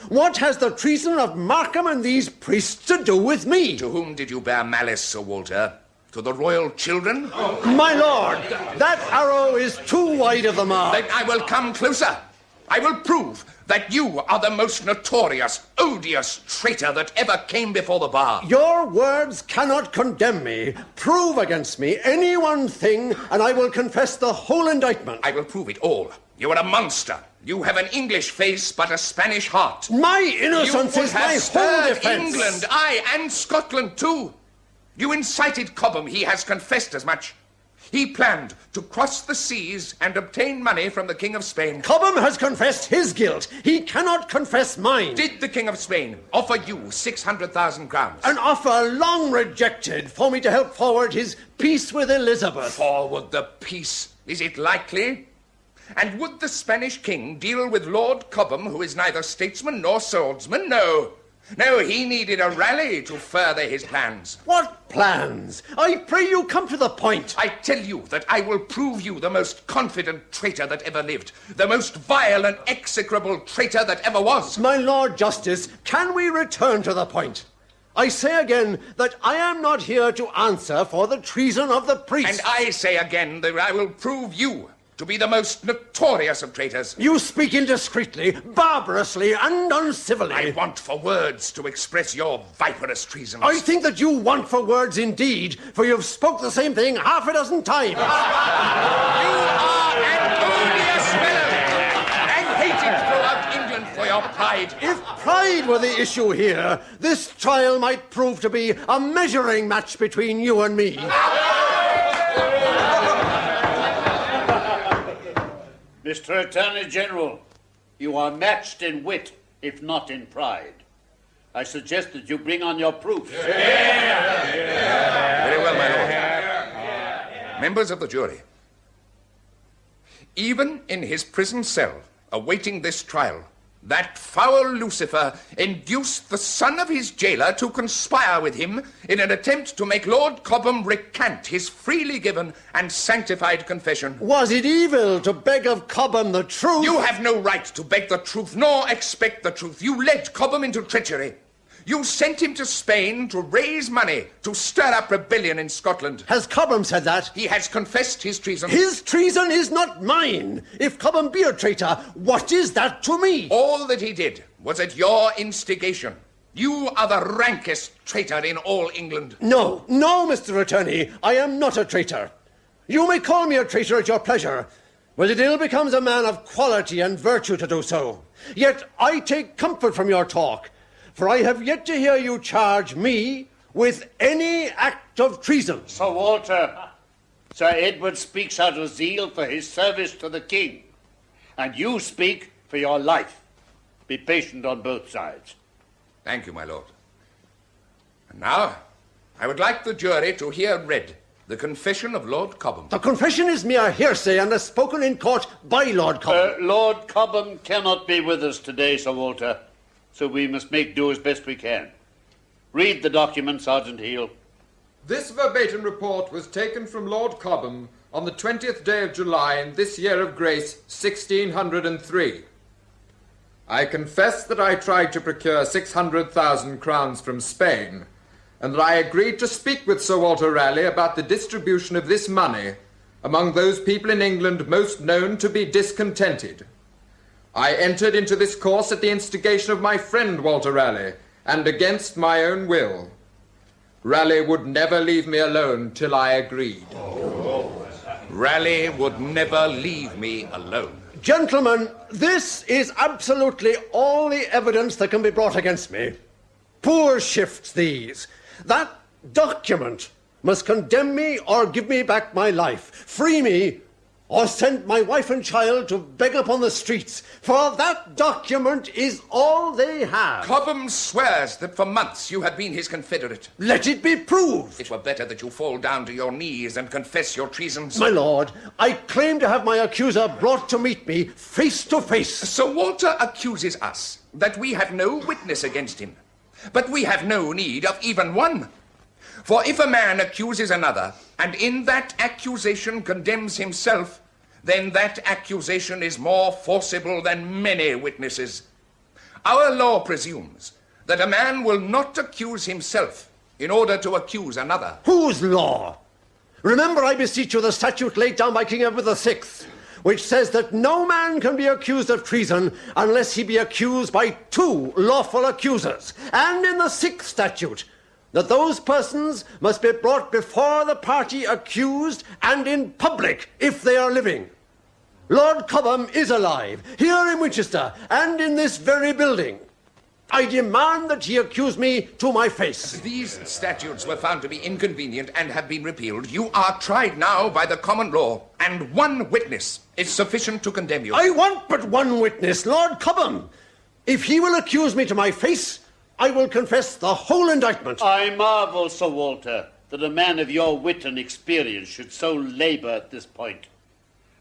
What has the treason of Markham and these priests to do with me? To whom did you bear malice, Sir Walter? To the royal children? My lord, that arrow is too wide of the mark. Then I will come closer. I will prove that you are the most notorious, odious traitor that ever came before the bar. Your words cannot condemn me. Prove against me any one thing, and I will confess the whole indictment. I will prove it all. You are a monster. You have an English face, but a Spanish heart. My innocence is my whole defense. England, aye, and Scotland too. You incited Cobham. He has confessed as much. He planned to cross the seas and obtain money from the King of Spain. Cobham has confessed his guilt. He cannot confess mine. Did the King of Spain offer you 600,000 crowns? An offer long rejected for me to help forward his peace with Elizabeth. Forward the peace? Is it likely? And would the Spanish king deal with Lord Cobham, who is neither statesman nor swordsman? No. No, he needed a rally to further his plans. What plans? I pray you come to the point. I tell you that I will prove you the most confident traitor that ever lived, the most vile and execrable traitor that ever was. My Lord Justice, can we return to the point? I say again that I am not here to answer for the treason of the priest. And I say again that I will prove you to be the most notorious of traitors. You speak indiscreetly, barbarously, and uncivilly. I want for words to express your viperous treasons. I think that you want for words indeed, for you've spoke the same thing half a dozen times. You are an odious fellow, and hated throughout England for your pride. If pride were the issue here, this trial might prove to be a measuring match between you and me. Mr. Attorney General, you are matched in wit, if not in pride. I suggest that you bring on your proofs. Very well, my lord. Members of the jury, even in his prison cell, awaiting this trial, that foul Lucifer induced the son of his jailer to conspire with him in an attempt to make Lord Cobham recant his freely given and sanctified confession. Was it evil to beg of Cobham the truth? You have no right to beg the truth, nor expect the truth. You led Cobham into treachery. You sent him to Spain to raise money to stir up rebellion in Scotland. Has Cobham said that? He has confessed his treason. His treason is not mine. If Cobham be a traitor, what is that to me? All that he did was at your instigation. You are the rankest traitor in all England. No, Mr. Attorney, I am not a traitor. You may call me a traitor at your pleasure, but it ill becomes a man of quality and virtue to do so. Yet I take comfort from your talk, for I have yet to hear you charge me with any act of treason. Sir Walter, Sir Edward speaks out of zeal for his service to the king, and you speak for your life. Be patient on both sides. Thank you, my lord. And now, I would like the jury to hear read the confession of Lord Cobham. The confession is mere hearsay and is spoken in court by Lord Cobham. Lord Cobham cannot be with us today, Sir Walter, so we must make do as best we can. Read the document, Sergeant Heal. This verbatim report was taken from Lord Cobham on the 20th day of July in this year of grace, 1603. I confess that I tried to procure 600,000 crowns from Spain, and that I agreed to speak with Sir Walter Raleigh about the distribution of this money among those people in England most known to be discontented. I entered into this course at the instigation of my friend Walter Raleigh, and against my own will. Raleigh would never leave me alone till I agreed. Raleigh would never leave me alone. Gentlemen, this is absolutely all the evidence that can be brought against me. Poor shifts these. That document must condemn me or give me back my life, free me, or send my wife and child to beg upon the streets, for that document is all they have. Cobham swears that for months you have been his confederate. Let it be proved. It were better that you fall down to your knees and confess your treasons. My lord, I claim to have my accuser brought to meet me face to face. Sir Walter accuses us that we have no witness against him, but we have no need of even one. For if a man accuses another, and in that accusation condemns himself, then that accusation is more forcible than many witnesses. Our law presumes that a man will not accuse himself in order to accuse another. Whose law? Remember, I beseech you, the statute laid down by King Edward VI, which says that no man can be accused of treason unless he be accused by two lawful accusers. And in the 6th statute, that those persons must be brought before the party accused and in public if they are living. Lord Cobham is alive, here in Winchester, and in this very building. I demand that he accuse me to my face. These statutes were found to be inconvenient and have been repealed. You are tried now by the common law, and one witness is sufficient to condemn you. I want but one witness, Lord Cobham. If he will accuse me to my face, I will confess the whole indictment. I marvel, Sir Walter, that a man of your wit and experience should so labour at this point.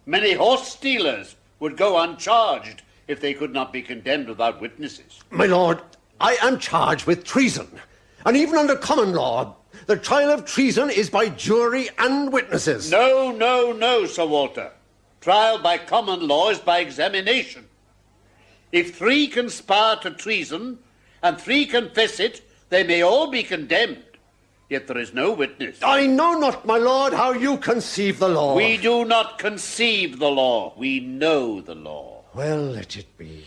Many horse stealers would go uncharged if they could not be condemned without witnesses. My lord, I am charged with treason. And even under common law, the trial of treason is by jury and witnesses. No, no, no, Sir Walter. Trial by common law is by examination. If 3 conspire to treason and 3 confess it, they may all be condemned. Yet there is no witness. I know not, my lord, how you conceive the law. We do not conceive the law. We know the law. Well, let it be.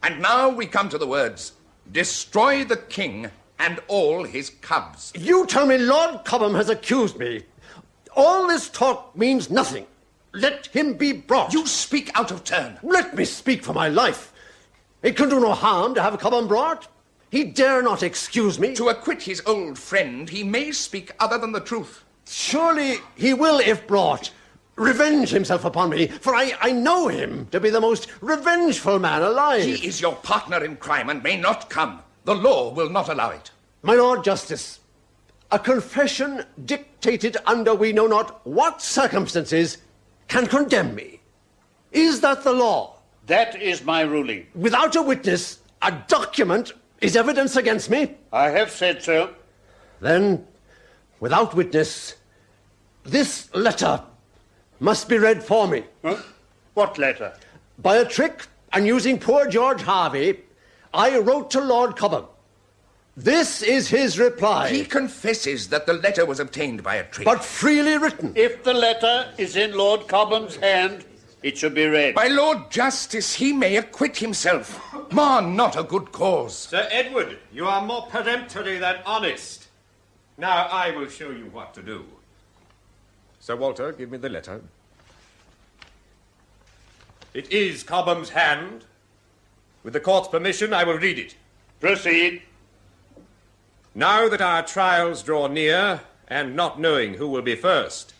And now we come to the words, destroy the king and all his cubs. You tell me Lord Cobham has accused me. All this talk means nothing. Let him be brought. You speak out of turn. Let me speak for my life. It can do no harm to have Cobham brought. He dare not excuse me. To acquit his old friend, he may speak other than the truth. Surely he will, if brought, revenge himself upon me, for I know him to be the most revengeful man alive. He is your partner in crime and may not come. The law will not allow it. My Lord Justice, a confession dictated under we know not what circumstances can condemn me. Is that the law? That is my ruling. Without a witness, a document is evidence against me? I have said so. Then, without witness, this letter must be read for me. Huh? What letter? By a trick, and using poor George Harvey, I wrote to Lord Cobham. This is his reply. He confesses that the letter was obtained by a trick. But freely written. If the letter is in Lord Cobham's hand, it should be read. My Lord Justice, he may acquit himself. Mar not a good cause. Sir Edward, you are more peremptory than honest. Now I will show you what to do. Sir Walter, give me the letter. It is Cobham's hand. With the court's permission, I will read it. Proceed. Now that our trials draw near, and not knowing who will be first,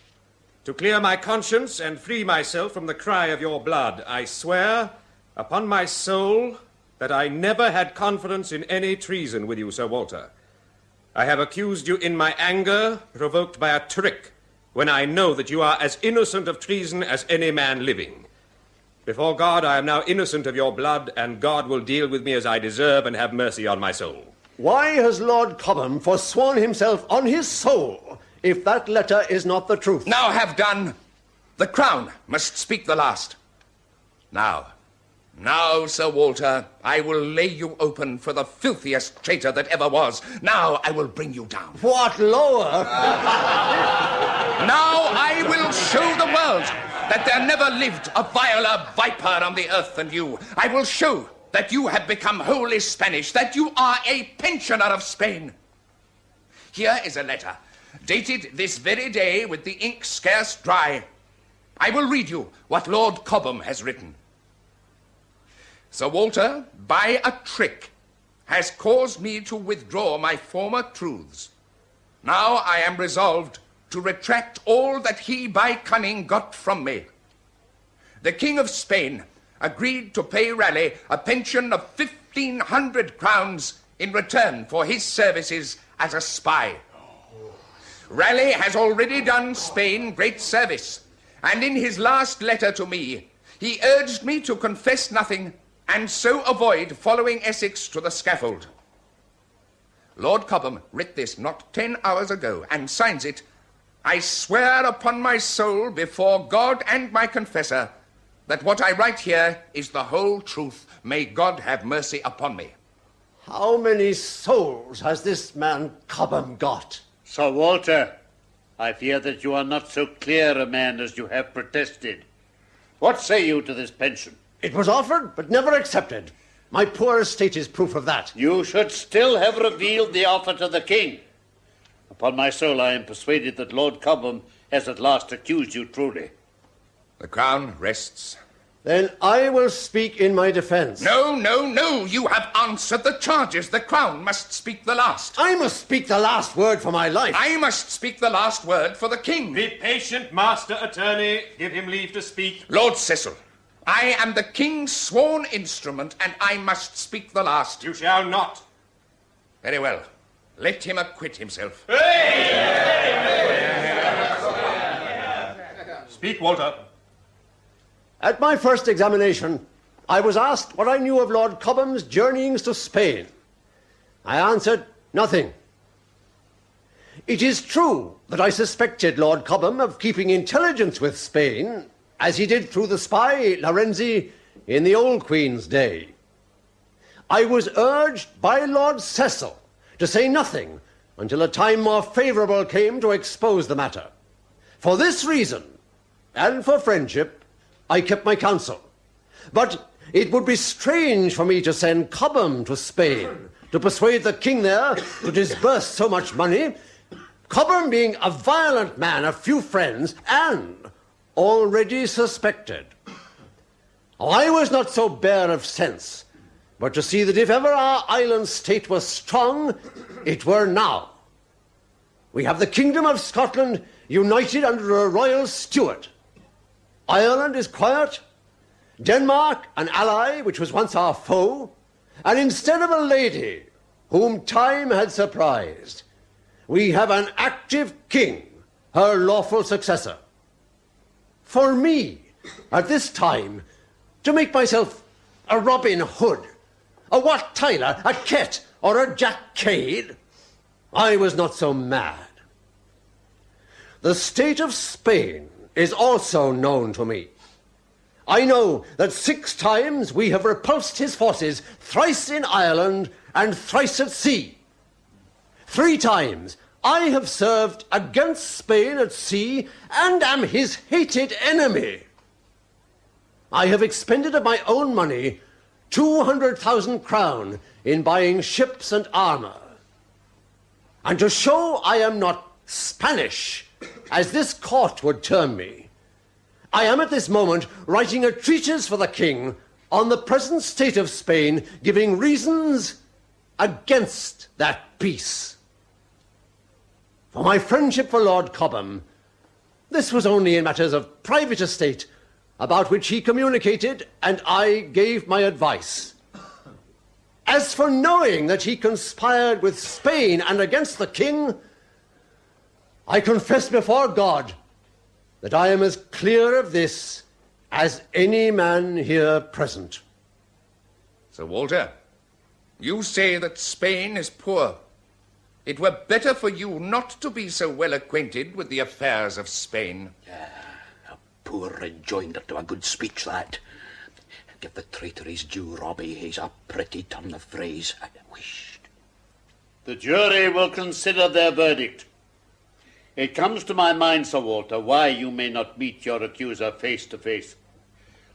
to clear my conscience and free myself from the cry of your blood, I swear, upon my soul, that I never had confidence in any treason with you, Sir Walter. I have accused you in my anger, provoked by a trick, when I know that you are as innocent of treason as any man living. Before God, I am now innocent of your blood, and God will deal with me as I deserve and have mercy on my soul. Why has Lord Cobham forsworn himself on his soul, if that letter is not the truth? Now have done. The crown must speak the last. Now, Sir Walter, I will lay you open for the filthiest traitor that ever was. Now I will bring you down. What, lower? Now I will show the world that there never lived a viler viper on the earth than you. I will show that you have become wholly Spanish, that you are a pensioner of Spain. Here is a letter, dated this very day with the ink scarce dry. I will read you what Lord Cobham has written. Sir Walter, by a trick, has caused me to withdraw my former truths. Now I am resolved to retract all that he by cunning got from me. The King of Spain agreed to pay Raleigh a pension of 1,500 crowns in return for his services as a spy. Raleigh has already done Spain great service, and in his last letter to me, he urged me to confess nothing and so avoid following Essex to the scaffold. Lord Cobham writ this not 10 hours ago and signs it, I swear upon my soul before God and my confessor that what I write here is the whole truth. May God have mercy upon me. How many souls has this man Cobham got? Sir Walter, I fear that you are not so clear a man as you have protested. What say you to this pension? It was offered, but never accepted. My poor estate is proof of that. You should still have revealed the offer to the king. Upon my soul, I am persuaded that Lord Cobham has at last accused you truly. The crown rests. Then I will speak in my defense. No, no, no. You have answered the charges. The crown must speak the last. I must speak the last word for my life. I must speak the last word for the king. Be patient, Master Attorney. Give him leave to speak. Lord Cecil, I am the king's sworn instrument, and I must speak the last. You shall not. Very well. Let him acquit himself. Speak, Walter. At my first examination, I was asked what I knew of Lord Cobham's journeyings to Spain. I answered, nothing. It is true that I suspected Lord Cobham of keeping intelligence with Spain, as he did through the spy Lorenzi in the old Queen's day. I was urged by Lord Cecil to say nothing until a time more favourable came to expose the matter. For this reason, and for friendship, I kept my counsel. But it would be strange for me to send Cobham to Spain to persuade the king there to disburse so much money, Cobham being a violent man of few friends and already suspected. I was not so bare of sense, but to see that if ever our island state was strong, it were now. We have the kingdom of Scotland united under a royal steward. Ireland is quiet, Denmark an ally which was once our foe, and instead of a lady whom time had surprised, we have an active king, her lawful successor. For me, at this time, to make myself a Robin Hood, a Wat Tyler, a Ket, or a Jack Cade, I was not so mad. The state of Spain is also known to me. I know that 6 times we have repulsed his forces, thrice in Ireland and thrice at sea. 3 times I have served against Spain at sea and am his hated enemy. I have expended of my own money 200,000 crown in buying ships and armour. And to show I am not Spanish, as this court would term me, I am at this moment writing a treatise for the king on the present state of Spain, giving reasons against that peace. For my friendship for Lord Cobham, this was only in matters of private estate, about which he communicated and I gave my advice. As for knowing that he conspired with Spain and against the king, I confess before God that I am as clear of this as any man here present. Sir Walter, you say that Spain is poor. It were better for you not to be so well acquainted with the affairs of Spain. A poor rejoinder to a good speech, that. Give the traitor his due, Robbie. He's a pretty turn of phrase. I wished. The jury will consider their verdict. It comes to my mind, Sir Walter, why you may not meet your accuser face to face.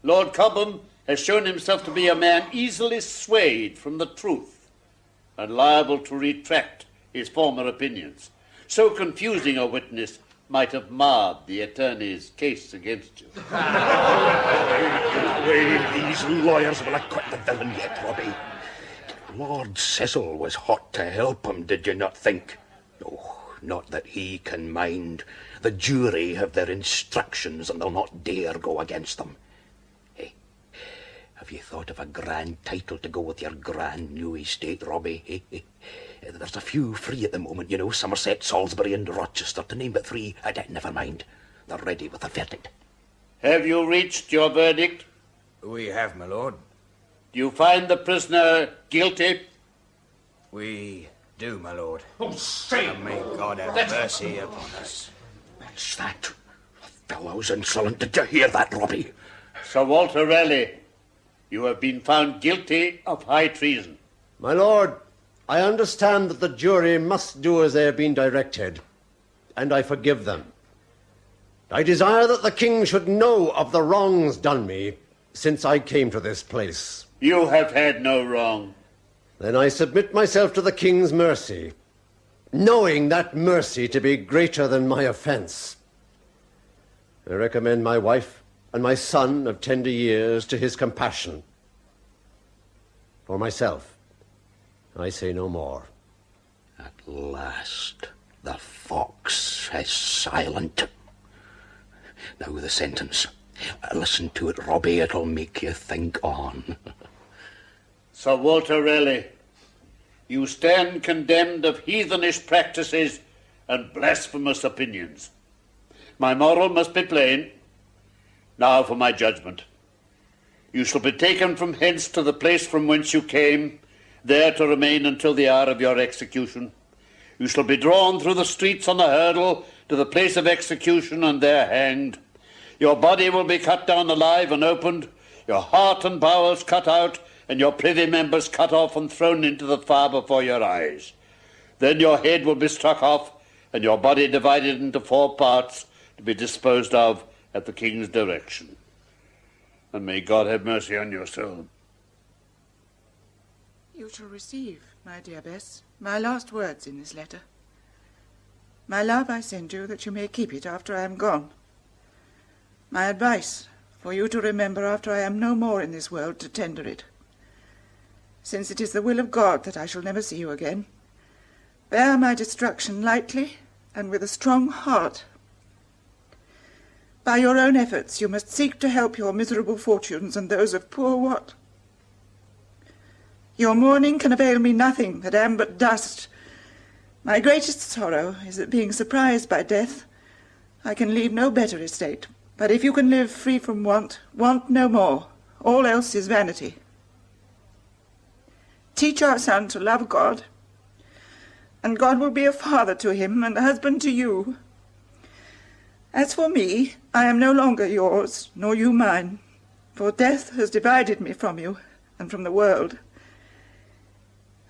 Lord Cobham has shown himself to be a man easily swayed from the truth and liable to retract his former opinions. So confusing a witness might have marred the attorney's case against you. These lawyers will acquit the villain yet, Robbie. Lord Cecil was hot to help him, did you not think? Oh, not that he can mind. The jury have their instructions and they'll not dare go against them. Hey, have you thought of a grand title to go with your grand new estate, Robbie? Hey, there's a few free at the moment, you know, Somerset, Salisbury and Rochester, to name but 3. Never mind. They're ready with the verdict. Have you reached your verdict? We have, my lord. Do you find the prisoner guilty? We do, my lord. Oh, say! And may God have mercy upon us. What's that? The fellow's insolent. Did you hear that, Robbie? Sir Walter Raleigh, you have been found guilty of high treason. My lord, I understand that the jury must do as they have been directed, and I forgive them. I desire that the king should know of the wrongs done me since I came to this place. You have had no wrong. Then I submit myself to the king's mercy, knowing that mercy to be greater than my offence. I recommend my wife and my son of tender years to his compassion. For myself, I say no more. At last, the fox is silent. Now the sentence. Listen to it, Robbie. It'll make you think on. Sir Walter Raleigh, you stand condemned of heathenish practices and blasphemous opinions. My moral must be plain. Now for my judgment. You shall be taken from hence to the place from whence you came, there to remain until the hour of your execution. You shall be drawn through the streets on a hurdle to the place of execution and there hanged. Your body will be cut down alive and opened, your heart and bowels cut out, and your privy members cut off and thrown into the fire before your eyes. Then your head will be struck off, and your body divided into 4 parts to be disposed of at the king's direction. And may God have mercy on your soul. You shall receive, my dear Bess, my last words in this letter. My love I send you that you may keep it after I am gone. My advice for you to remember after I am no more in this world to tender it. Since it is the will of God that I shall never see you again, bear my destruction lightly and with a strong heart. By your own efforts you must seek to help your miserable fortunes and those of poor Wat. Your mourning can avail me nothing that am but dust. My greatest sorrow is that being surprised by death, I can leave no better estate. But if you can live free from want, want no more. All else is vanity. Teach our son to love God, and God will be a father to him and a husband to you. As for me, I am no longer yours, nor you mine, for death has divided me from you and from the world.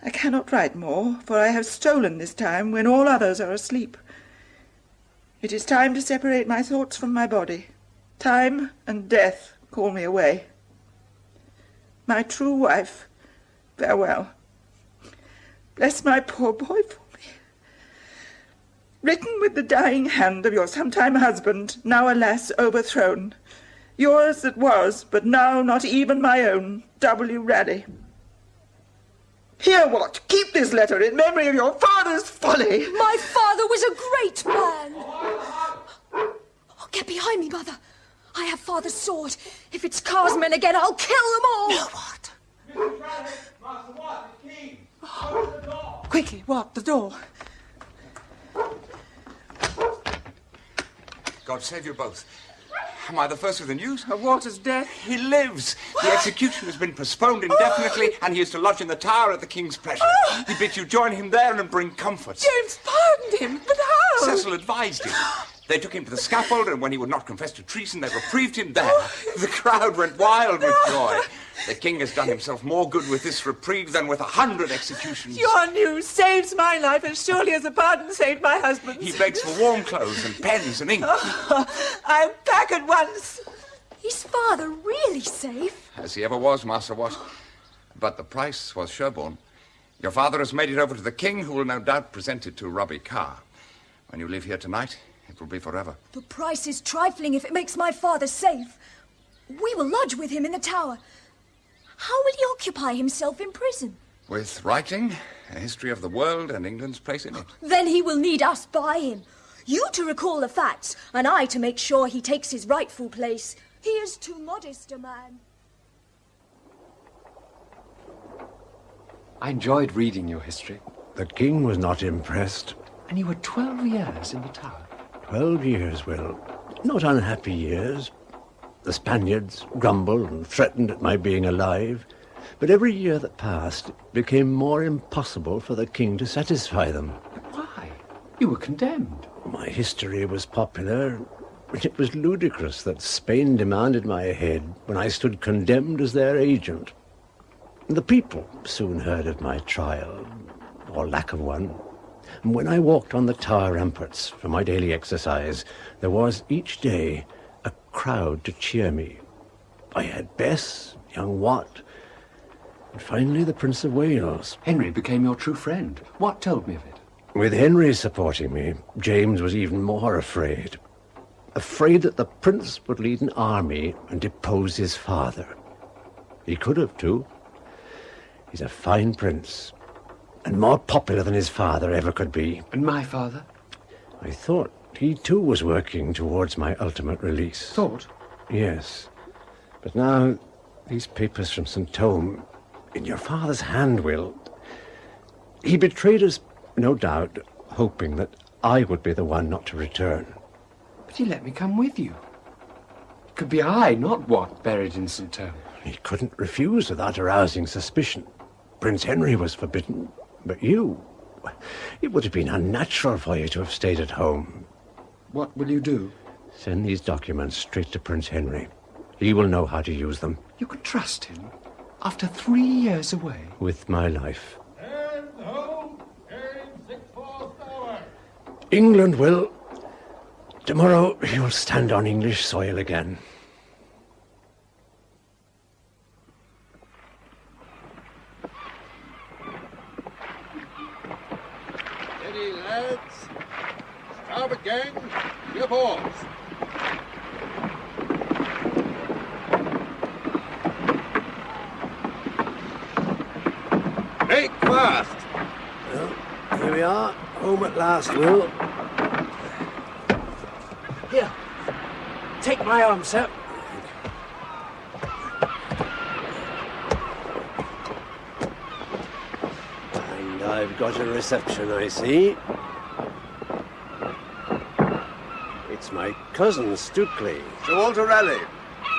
I cannot write more, for I have stolen this time when all others are asleep. It is time to separate my thoughts from my body. Time and death call me away. My true wife, farewell. Bless my poor boy for me. Written with the dying hand of your sometime husband, now alas overthrown. Yours that was, but now not even my own, W. Raleigh. Here, Wat, keep this letter in memory of your father's folly. My father was a great man. Oh, get behind me, Mother. I have father's sword. If it's Carr's men again, I'll kill them all. No, Wat. Mrs. Raleigh, Master Wat, the king. Close the door. Quickly, Wat, the door. God save you both. Am I the first with the news? Of Walter's death? He lives. What? The execution has been postponed indefinitely, and he is to lodge in the Tower at the King's pleasure. He bids you join him there and bring comfort. James pardoned him, but how? Cecil advised him. They took him to the scaffold, and when he would not confess to treason, they reprieved him there. The crowd went wild with joy. The king has done himself more good with this reprieve than with 100 executions. Your news saves my life as surely as the pardon saved my husband's. He begs for warm clothes and pens and ink. I'll pack at once. Is father really safe? As he ever was, Master Wat. But the price was Sherborne. Your father has made it over to the king, who will no doubt present it to Robbie Carr. When you leave here tonight, it will be forever. The price is trifling if it makes my father safe. We will lodge with him in the Tower. How will he occupy himself in prison? With writing, a history of the world and England's place in it. Then he will need us by him. You to recall the facts, and I to make sure he takes his rightful place. He is too modest a man. I enjoyed reading your history. The king was not impressed. And you were 12 years in the Tower. 12 years, well, not unhappy years. The Spaniards grumbled and threatened at my being alive, but every year that passed it became more impossible for the king to satisfy them. But why? You were condemned. My history was popular. It was ludicrous that Spain demanded my head when I stood condemned as their agent. The people soon heard of my trial, or lack of one. And when I walked on the Tower ramparts for my daily exercise, there was each day a crowd to cheer me. I had Bess, young Wat, and finally the Prince of Wales. Henry became your true friend. Wat told me of it. With Henry supporting me, James was even more afraid. Afraid that the prince would lead an army and depose his father. He could have, too. He's a fine prince, and more popular than his father ever could be. And my father? I thought he, too, was working towards my ultimate release. Thought? Yes. But now, these papers from St. Thome, in your father's hand, Will. He betrayed us, no doubt, hoping that I would be the one not to return. But he let me come with you. It could be I, not Wat, buried in St. Thome. He couldn't refuse without arousing suspicion. Prince Henry was forbidden, but you... It would have been unnatural for you to have stayed at home. What will you do? Send these documents straight to Prince Henry. He will know how to use them. You can trust him after 3 years away. With my life. And home, carrying 6/4 hour. England will... Tomorrow you'll stand on English soil again. Steady, lads. Starboard gang, your oars. Make fast! Well, here we are, home at last, Will. Here, take my arm, sir. And I've got a reception, I see. It's my cousin, Stukely. Sir Walter Raleigh,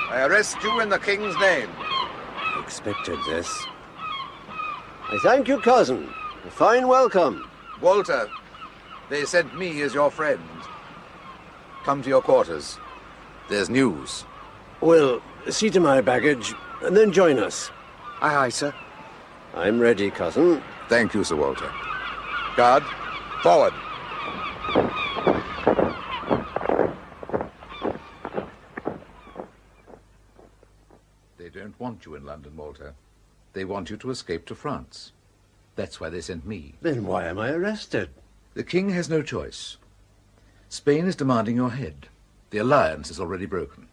I arrest you in the King's name. I expected this. I thank you, cousin. A fine welcome. Walter, they sent me as your friend. Come to your quarters. There's news. Will, see to my baggage, and then join us. Aye, aye, sir. I'm ready, cousin. Thank you, Sir Walter. Guard, forward. They don't want you in London, Walter. They want you to escape to France. That's why they sent me. Then why am I arrested? The king has no choice. Spain is demanding your head. The alliance is already broken.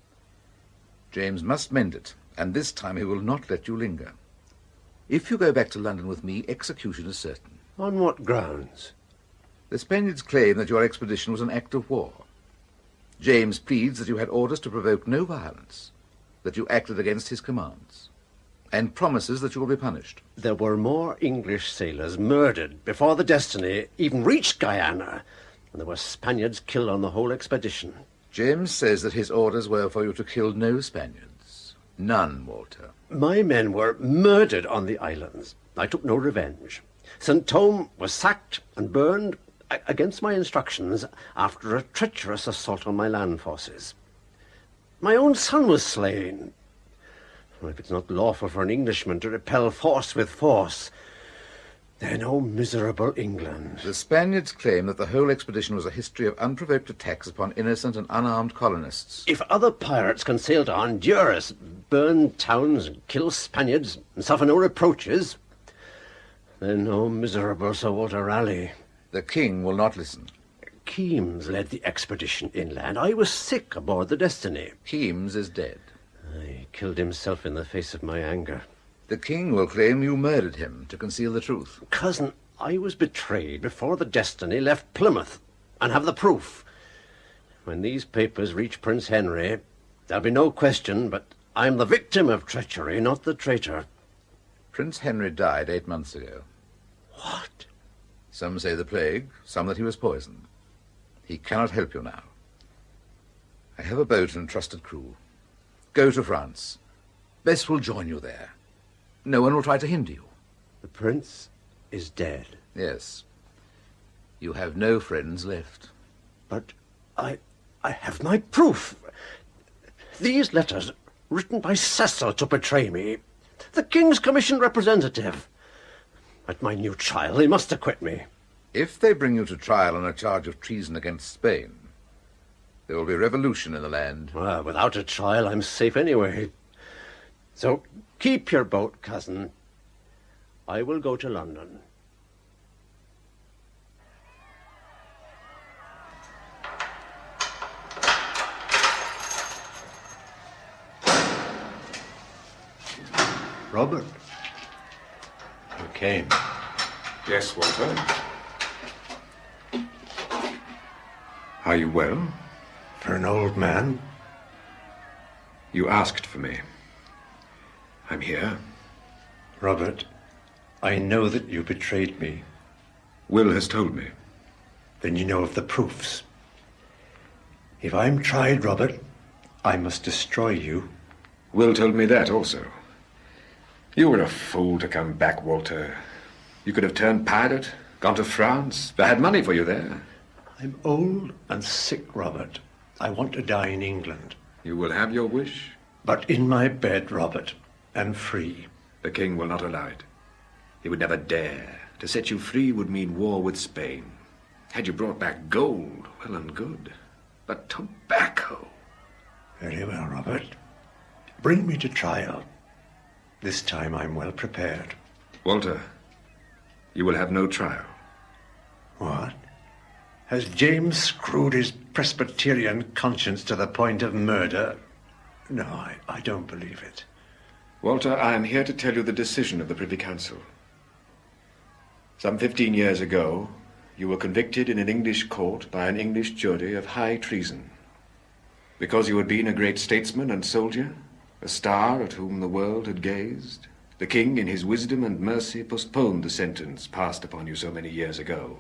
James must mend it, and this time he will not let you linger. If you go back to London with me, execution is certain. On what grounds? The Spaniards claim that your expedition was an act of war. James pleads that you had orders to provoke no violence, that you acted against his commands, and promises that you will be punished. There were more English sailors murdered before the Destiny even reached Guyana, and there were Spaniards killed on the whole expedition. James says that his orders were for you to kill no Spaniards. None, Walter. My men were murdered on the islands. I took no revenge. St. Thome was sacked and burned against my instructions after a treacherous assault on my land forces. My own son was slain. Well, if it's not lawful for an Englishman to repel force with force, then, oh, miserable England. The Spaniards claim that the whole expedition was a history of unprovoked attacks upon innocent and unarmed colonists. If other pirates can sail to Honduras, burn towns, and kill Spaniards, and suffer no reproaches, then, oh, miserable Sir Walter Raleigh. The king will not listen. Keames led the expedition inland. I was sick aboard the Destiny. Keames is dead. He killed himself in the face of my anger. The king will claim you murdered him to conceal the truth. Cousin, I was betrayed before the Destiny left Plymouth, and have the proof. When these papers reach Prince Henry, there'll be no question, but I'm the victim of treachery, not the traitor. Prince Henry died 8 months ago. What? Some say the plague, some that he was poisoned. He cannot help you now. I have a boat and trusted crew. Go to France. Bess will join you there. No one will try to hinder you. The prince is dead. Yes. You have no friends left. But I have my proof. These letters, written by Cecil to betray me. The king's commissioned representative. At my new trial, they must acquit me. If they bring you to trial on a charge of treason against Spain, there will be revolution in the land. Well, without a trial, I'm safe anyway. So keep your boat, cousin. I will go to London. Robert, you came. Yes, Walter. Are you well? For an old man. You asked for me. I'm here. Robert, I know that you betrayed me. Will has told me. Then you know of the proofs. If I'm tried, Robert, I must destroy you. Will told me that also. You were a fool to come back, Walter. You could have turned pirate, gone to France. They had money for you there. I'm old and sick, Robert. I want to die in England. You will have your wish? But in my bed, Robert, and free. The king will not allow it. He would never dare. To set you free would mean war with Spain. Had you brought back gold, well and good. But tobacco... Very well, Robert. Bring me to trial. This time I'm well prepared. Walter, you will have no trial. What? Has James screwed his Presbyterian conscience to the point of murder? No, I don't believe it. Walter, I am here to tell you the decision of the Privy Council. Some 15 years ago, you were convicted in an English court by an English jury of high treason. Because you had been a great statesman and soldier, a star at whom the world had gazed, the king, in his wisdom and mercy, postponed the sentence passed upon you so many years ago.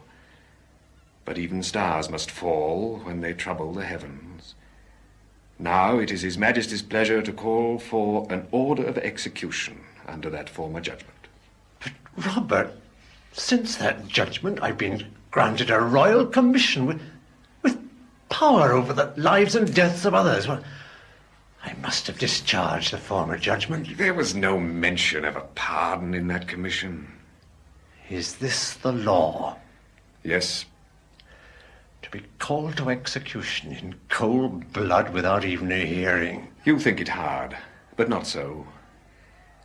But even stars must fall when they trouble the heavens. Now it is His Majesty's pleasure to call for an order of execution under that former judgment. But, Robert, since that judgment I've been granted a royal commission with power over the lives and deaths of others. Well, I must have discharged the former judgment. There was no mention of a pardon in that commission. Is this the law? Yes. To be called to execution in cold blood without even a hearing. You think it hard, but not so.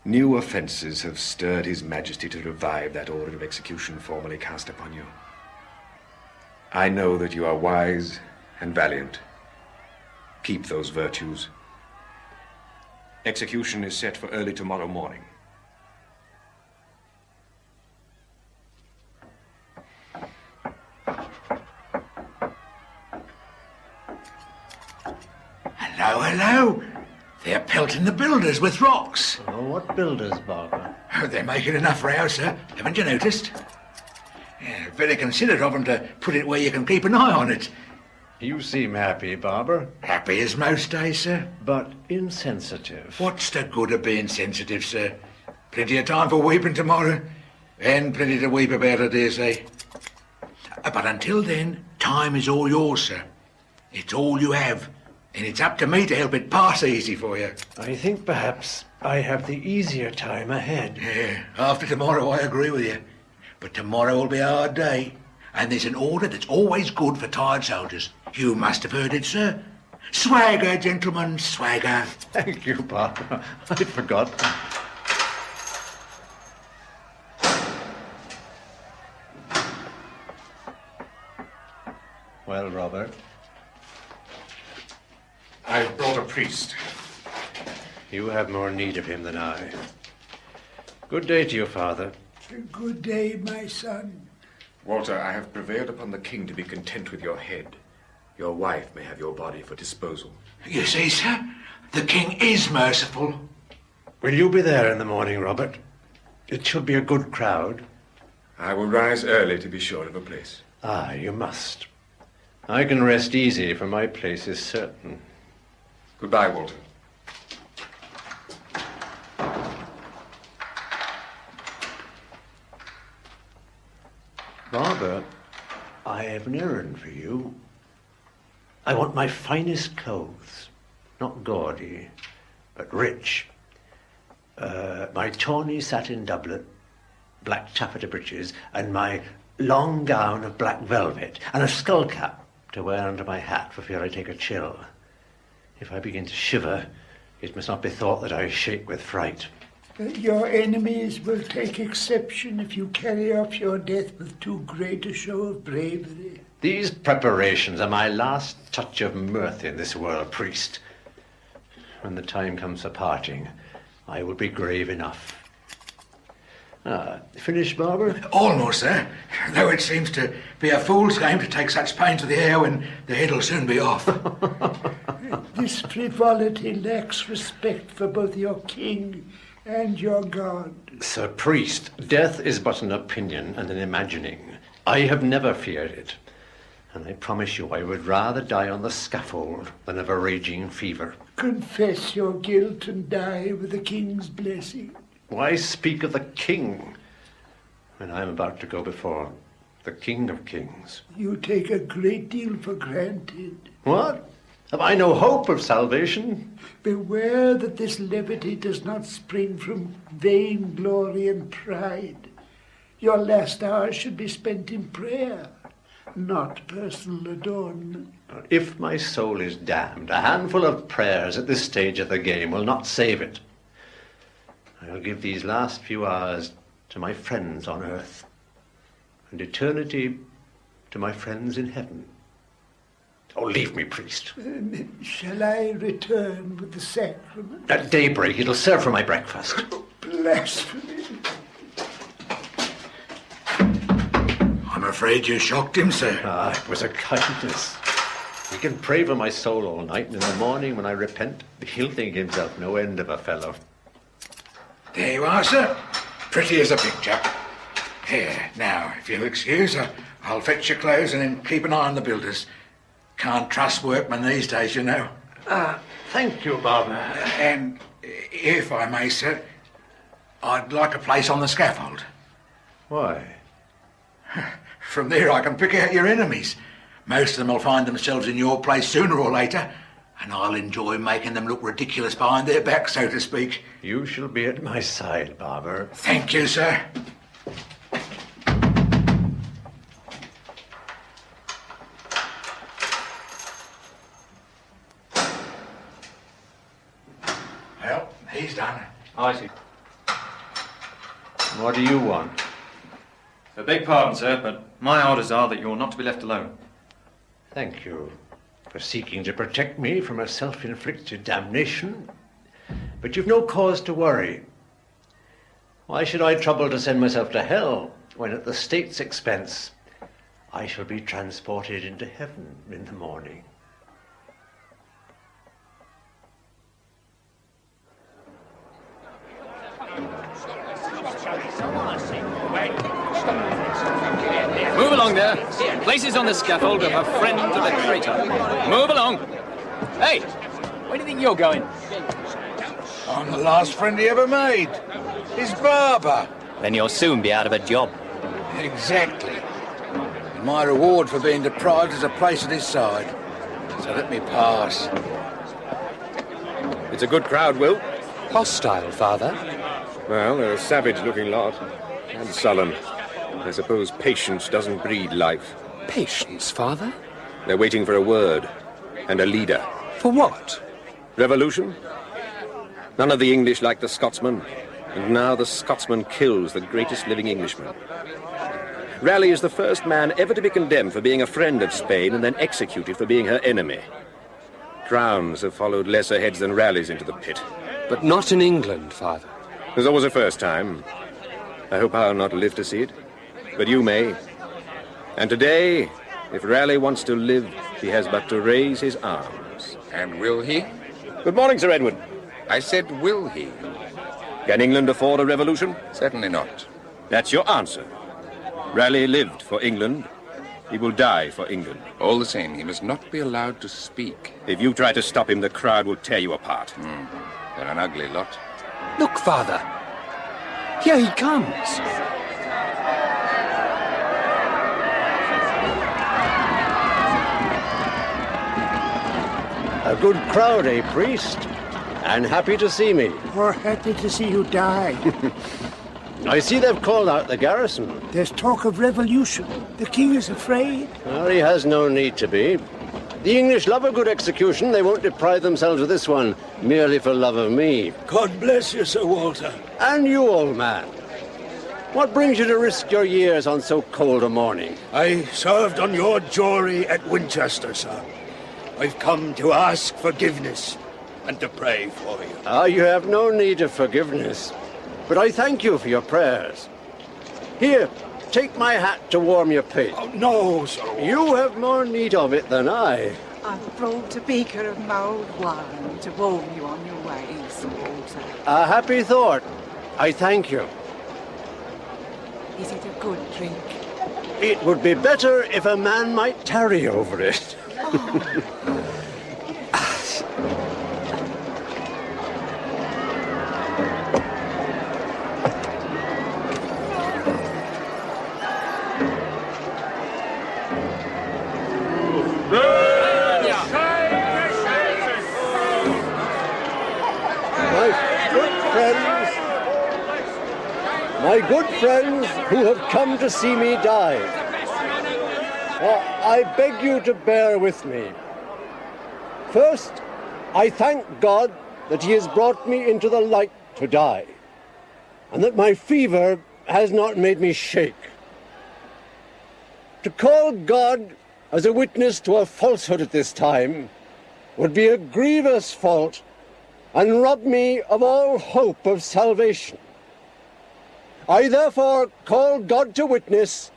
New offences have stirred His Majesty to revive that order of execution formerly cast upon you. I know that you are wise and valiant. Keep those virtues. Execution is set for early tomorrow morning. Hello, hello. They're pelting the builders with rocks. Oh, what builders, Barber? Oh, they're making enough row, sir. Haven't you noticed? Yeah, very considerate of them to put it where you can keep an eye on it. You seem happy, Barber. Happy as most days, sir. But insensitive. What's the good of being sensitive, sir? Plenty of time for weeping tomorrow. And plenty to weep about, I dare say. But until then, time is all yours, sir. It's all you have. And it's up to me to help it pass easy for you. I think perhaps I have the easier time ahead. Yeah, after tomorrow I agree with you. But tomorrow will be a hard day. And there's an order that's always good for tired soldiers. You must have heard it, sir. Swagger, gentlemen, swagger. Thank you, Barber. I'd forgotten. Well, Robert? I've brought a priest. You have more need of him than I. Good day to you, Father. Good day, my son. Walter, I have prevailed upon the king to be content with your head. Your wife may have your body for disposal. You see, sir, the king is merciful. Will you be there in the morning, Robert? It should be a good crowd. I will rise early to be sure of a place. Ah, you must. I can rest easy, for my place is certain. Goodbye, Walter. Barber, I have an errand for you. I want my finest clothes, not gaudy, but rich. My tawny satin doublet, black taffeta breeches, and my long gown of black velvet, and a skull cap to wear under my hat for fear I take a chill. If I begin to shiver, it must not be thought that I shake with fright. Your enemies will take exception if you carry off your death with too great a show of bravery. These preparations are my last touch of mirth in this world, priest. When the time comes for parting, I will be grave enough. Finished, Barber? Almost, sir. Though it seems to be a fool's game to take such pains with the hair when the head will soon be off. This frivolity lacks respect for both your king and your God. Sir Priest, death is but an opinion and an imagining. I have never feared it. And I promise you I would rather die on the scaffold than of a raging fever. Confess your guilt and die with the king's blessing. Why speak of the king when I am about to go before the King of Kings? You take a great deal for granted. What? Have I no hope of salvation? Beware that this levity does not spring from vain glory and pride. Your last hours should be spent in prayer, not personal adornment. If my soul is damned, a handful of prayers at this stage of the game will not save it. I'll give these last few hours to my friends on earth, and eternity to my friends in heaven. Oh, leave me, priest. Shall I return with the sacrament? At daybreak, it'll serve for my breakfast. Blasphemy. I'm afraid you shocked him, sir. Ah, it was a kindness. He can pray for my soul all night, and in the morning when I repent, he'll think himself no end of a fellow. There you are, sir. Pretty as a picture. Here, now, if you'll excuse, I'll fetch your clothes and then keep an eye on the builders. Can't trust workmen these days, you know. Thank you, Barber. And if I may, sir, I'd like a place on the scaffold. Why? From there I can pick out your enemies. Most of them will find themselves in your place sooner or later, and I'll enjoy making them look ridiculous behind their back, so to speak. You shall be at my side, Barber. Thank you, sir. Well, he's done. I see. What do you want? I beg pardon, sir, but my orders are that you're not to be left alone. Thank you for seeking to protect me from a self-inflicted damnation. But you've no cause to worry. Why should I trouble to send myself to hell when at the state's expense I shall be transported into heaven in the morning? Move along there. Places on the scaffold of a friend to the traitor. Move along. Hey, where do you think you're going? I'm the last friend he ever made. His barber. Then you'll soon be out of a job. Exactly. And my reward for being deprived is a place at his side. So let me pass. It's a good crowd, Will. Hostile, Father? Well, they're a savage-looking lot. And sullen. I suppose patience doesn't breed life. Patience, Father? They're waiting for a word. And a leader. For what? Revolution? None of the English like the Scotsman. And now the Scotsman kills the greatest living Englishman. Raleigh is the first man ever to be condemned for being a friend of Spain and then executed for being her enemy. Crowns have followed lesser heads than Raleigh's into the pit. But not in England, Father. There's always a first time. I hope I'll not live to see it. But you may. And today, if Raleigh wants to live, he has but to raise his arms. And will he? Good morning, Sir Edward. I said, will he? Can England afford a revolution? Certainly not. That's your answer. Raleigh lived for England. He will die for England. All the same, he must not be allowed to speak. If you try to stop him, the crowd will tear you apart. They're an ugly lot. Look, Father. Here he comes. A good crowd, eh, priest? And happy to see me. Or happy to see you die. I see they've called out the garrison. There's talk of revolution. The king is afraid. Well, he has no need to be. The English love a good execution. They won't deprive themselves of this one merely for love of me. God bless you, Sir Walter. And you, old man. What brings you to risk your years on so cold a morning? I served on your jury at Winchester, sir. I've come to ask forgiveness and to pray for you. Ah, you have no need of forgiveness. But I thank you for your prayers. Here, take my hat to warm your pate. Oh, no, Sir Walter. You have more need of it than I. I've brought a beaker of mulled wine to warm you on your way, Sir Walter. A happy thought. I thank you. Is it a good drink? It would be better if a man might tarry over it. My good friends who have come to see me die, I beg you to bear with me. First, I thank God that he has brought me into the light to die, and that my fever has not made me shake. To call God as a witness to a falsehood at this time would be a grievous fault and rob me of all hope of salvation. I therefore call God to witness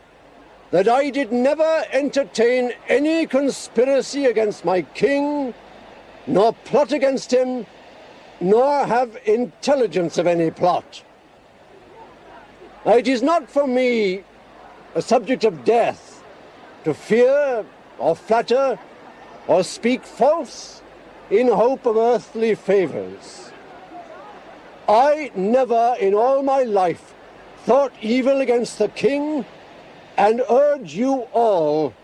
that I did never entertain any conspiracy against my king, nor plot against him, nor have intelligence of any plot. It is not for me a subject of death to fear or flatter or speak false in hope of earthly favors. I never in all my life thought evil against the king, and urge you all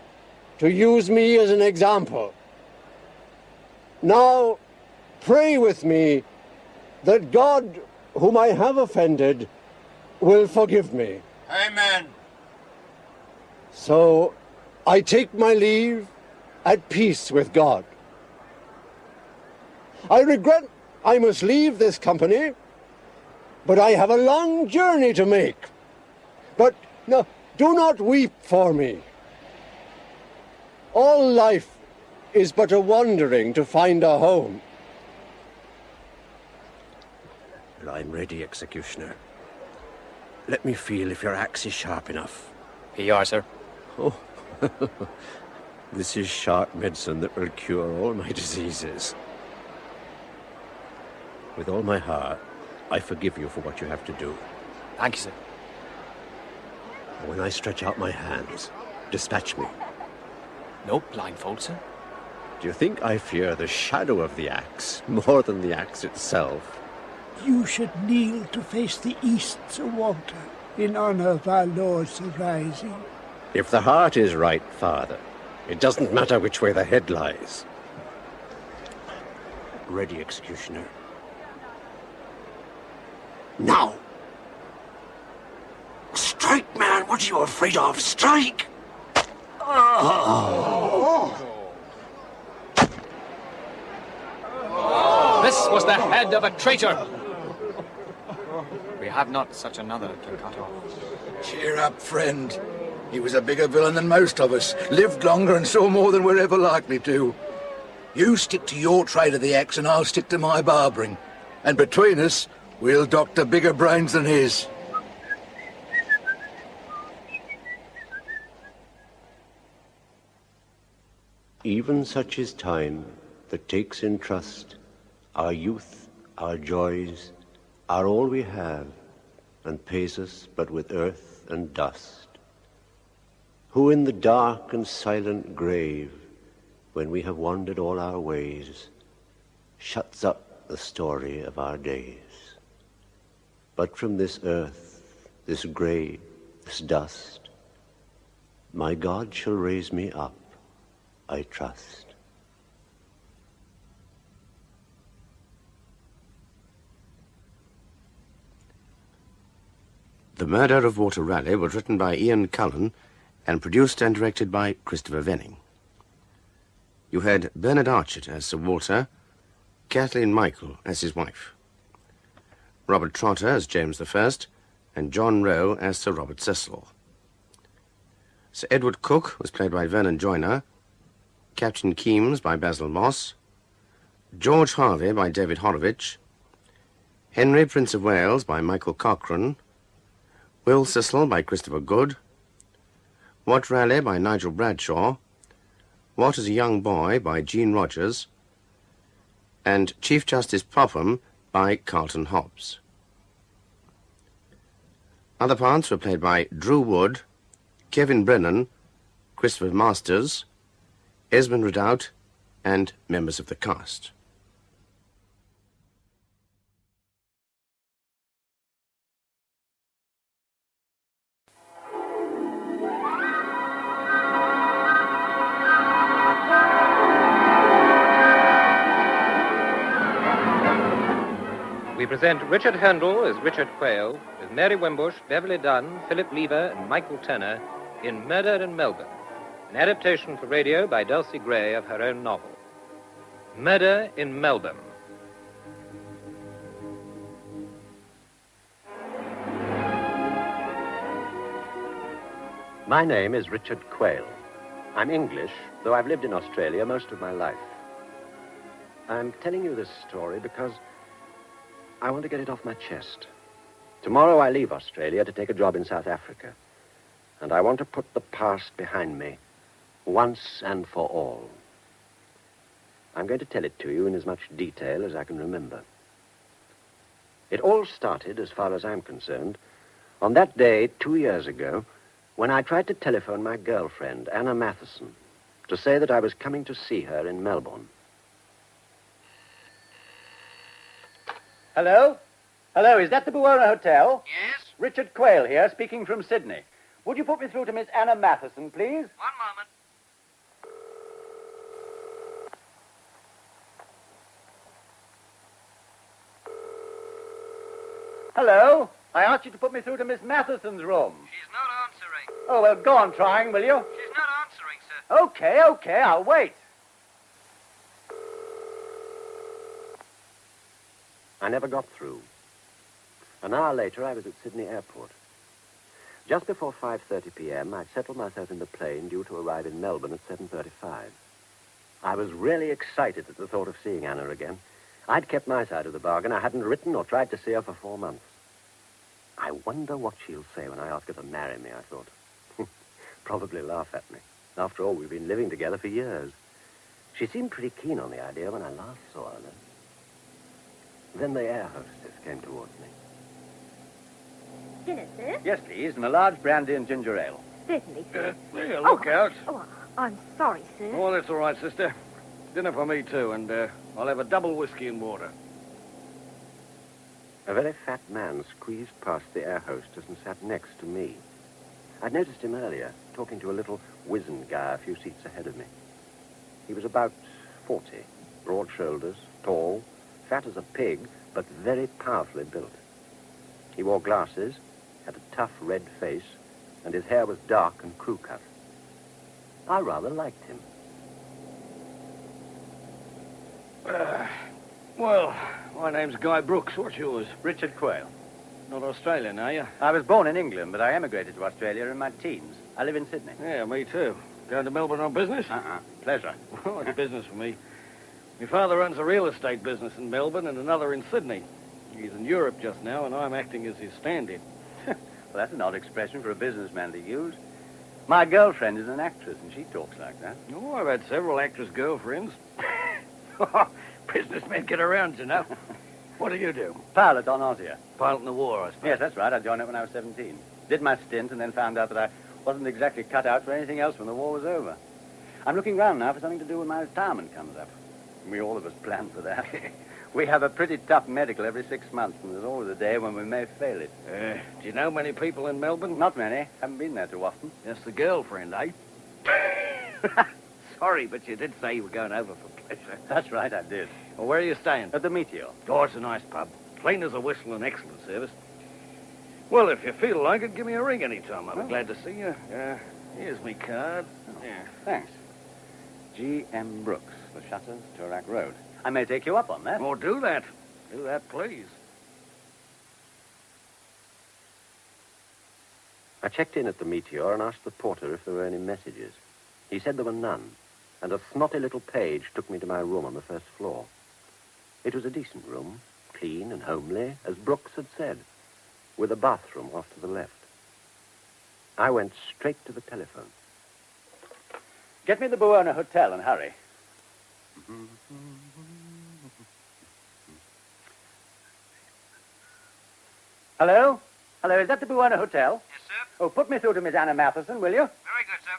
to use me as an example. Now, pray with me that God, whom I have offended, will forgive me. Amen. So, I take my leave at peace with God. I regret I must leave this company, but I have a long journey to make. But no, do not weep for me. All life is but a wandering to find a home. Well, I'm ready, executioner. Let me feel if your axe is sharp enough. Here you are, sir. Oh, this is sharp medicine that will cure all my diseases. With all my heart, I forgive you for what you have to do. Thank you, sir. When I stretch out my hands, dispatch me. No blindfold, sir. Do you think I fear the shadow of the axe more than the axe itself? You should kneel to face the east, Sir Walter, in honor of our Lord's arising. If the heart is right, Father, it doesn't matter which way the head lies. Ready, executioner. Now! Strike, man! What are you afraid of? Strike! This was the head of a traitor. We have not such another to cut off. Cheer up, friend. He was a bigger villain than most of us, lived longer and saw more than we're ever likely to. You stick to your trade of the axe and I'll stick to my barbering. And between us, we'll doctor bigger brains than his. Even such is time that takes in trust our youth, our joys, are all we have, and pays us but with earth and dust. Who in the dark and silent grave, when we have wandered all our ways, shuts up the story of our days. But from this earth, this grave, this dust, my God shall raise me up, I trust. The Murder of Walter Raleigh was written by Ian Cullen and produced and directed by Christopher Venning. You had Bernard Archett as Sir Walter, Kathleen Michael as his wife, Robert Trotter as James I, and John Rowe as Sir Robert Cecil. Sir Edward Cook was played by Vernon Joyner, Captain Keames by Basil Moss, George Harvey by David Horowitz, Henry, Prince of Wales by Michael Cochrane, Will Cecil by Christopher Good, Wat Raleigh by Nigel Bradshaw, Wat as a Young Boy by Jean Rogers, and Chief Justice Popham by Carlton Hobbs. Other parts were played by Drew Wood, Kevin Brennan, Christopher Masters, Esmond Ridout, and members of the cast. We present Richard Handel as Richard Quayle, with Mary Wimbush, Beverly Dunn, Philip Lever, and Michael Turner in Murder in Melbourne, an adaptation for radio by Dulcie Gray of her own novel. Murder in Melbourne. My name is Richard Quayle. I'm English, though I've lived in Australia most of my life. I'm telling you this story because I want to get it off my chest. Tomorrow I leave Australia to take a job in South Africa. And I want to put the past behind me, once and for all. I'm going to tell it to you in as much detail as I can remember. It all started, as far as I'm concerned, on that day 2 years ago, when I tried to telephone my girlfriend, Anna Matheson, to say that I was coming to see her in Melbourne. Hello? Hello, is that the Buona Hotel? Yes. Richard Quayle here, speaking from Sydney. Would you put me through to Miss Anna Matheson, please? One moment. Hello? I asked you to put me through to Miss Matheson's room. She's not answering. Oh, well, go on trying, will you? She's not answering, sir. Okay, I'll wait. I never got through. An hour later, I was at Sydney Airport. Just before 5:30 p.m., I'd settled myself in the plane due to arrive in Melbourne at 7:35. I was really excited at the thought of seeing Anna again. I'd kept my side of the bargain. I hadn't written or tried to see her for 4 months. I wonder what she'll say when I ask her to marry me, I thought. Probably laugh at me. After all, we've been living together for years. She seemed pretty keen on the idea when I last saw her. Then the air hostess came towards me. Dinner, sir? Yes, please, and a large brandy and ginger ale. Certainly, sir. Yeah, look out. Oh, I'm sorry, sir. Oh, that's all right, sister. Dinner for me, too, and I'll have a double whiskey and water. A very fat man squeezed past the air hostess and sat next to me. I'd noticed him earlier, talking to a little wizened guy a few seats ahead of me. He was about 40, broad shoulders, tall, fat as a pig, but very powerfully built. He wore glasses, had a tough red face, and his hair was dark and crew-cut. I rather liked him. Well, my name's Guy Brooks. What's yours? Richard Quayle. Not Australian, are you? I was born in England, but I emigrated to Australia in my teens. I live in Sydney. Yeah, me too. Going to Melbourne on business? Pleasure. Oh, it's business for me. My father runs a real estate business in Melbourne and another in Sydney. He's in Europe just now, and I'm acting as his stand-in. Well, that's an odd expression for a businessman to use. My girlfriend is an actress, and she talks like that. Oh, I've had several actress girlfriends. Businessmen get around, you know. What do you do? Pilot on Aussie. Pilot in the war, I suppose. Yes, that's right. I joined it when I was 17. Did my stint and then found out that I wasn't exactly cut out for anything else when the war was over. I'm looking round now for something to do when my retirement comes up. We all of us plan for that. We have a pretty tough medical every 6 months, and there's always a day when we may fail it. Do you know many people in Melbourne? Not many. Haven't been there too often. That's the girlfriend, eh? Sorry, but you did say you were going over for pleasure. That's right, I did. Well, where are you staying? At the Meteor. Oh, it's a nice pub. Clean as a whistle and excellent service. Well, if you feel like it, give me a ring anytime. I'll be glad to see you. Here's me card. Yeah. Thanks. G.M. Brooks, the Shutters, Turak Road. I may take you up on that. Oh, do that. Do that, please. I checked in at the Meteor and asked the porter if there were any messages. He said there were none, and a snotty little page took me to my room on the first floor. It was a decent room, clean and homely, as Brooks had said, with a bathroom off to the left. I went straight to the telephone. Get me the Buona Hotel and hurry. Hello? Hello, is that the Buona Hotel? Yes, sir. Oh, put me through to Miss Anna Matheson, will you? Very good, sir.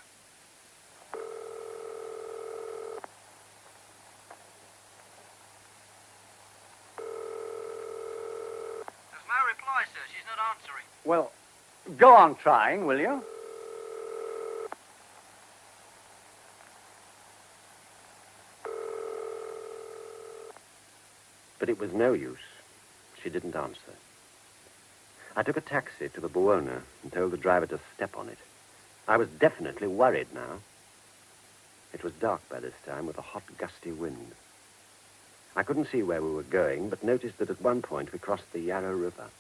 There's no reply, sir. She's not answering. Well, go on trying, will you? But it was no use. She didn't answer. I took a taxi to the Buona and told the driver to step on it. I was definitely worried now. It was dark by this time with a hot, gusty wind. I couldn't see where we were going, but noticed that at one point we crossed the Yarra River.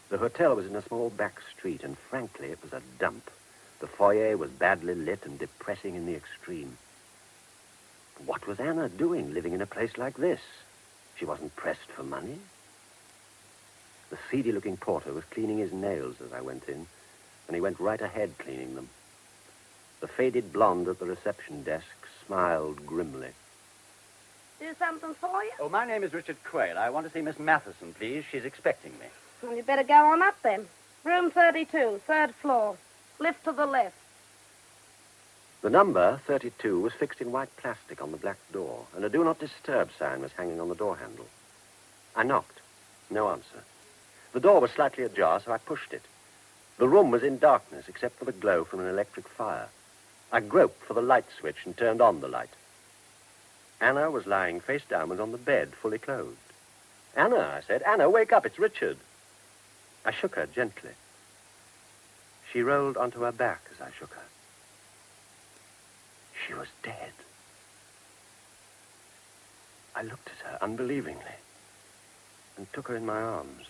The hotel was in a small back street, and frankly, it was a dump. The foyer was badly lit and depressing in the extreme. What was Anna doing living in a place like this? She wasn't pressed for money. The seedy-looking porter was cleaning his nails as I went in, and he went right ahead cleaning them. The faded blonde at the reception desk smiled grimly. Do something for you? Oh, my name is Richard Quayle. I want to see Miss Matheson, please. She's expecting me. Well, you better go on up then. Room 32, third floor. Lift to the left. The number, 32, was fixed in white plastic on the black door, and a Do Not Disturb sign was hanging on the door handle. I knocked. No answer. The door was slightly ajar, so I pushed it. The room was in darkness, except for the glow from an electric fire. I groped for the light switch and turned on the light. Anna was lying face downward on the bed, fully clothed. Anna, I said. Anna, wake up, it's Richard. I shook her gently. She rolled onto her back as I shook her. She was dead. I looked at her unbelievingly and took her in my arms.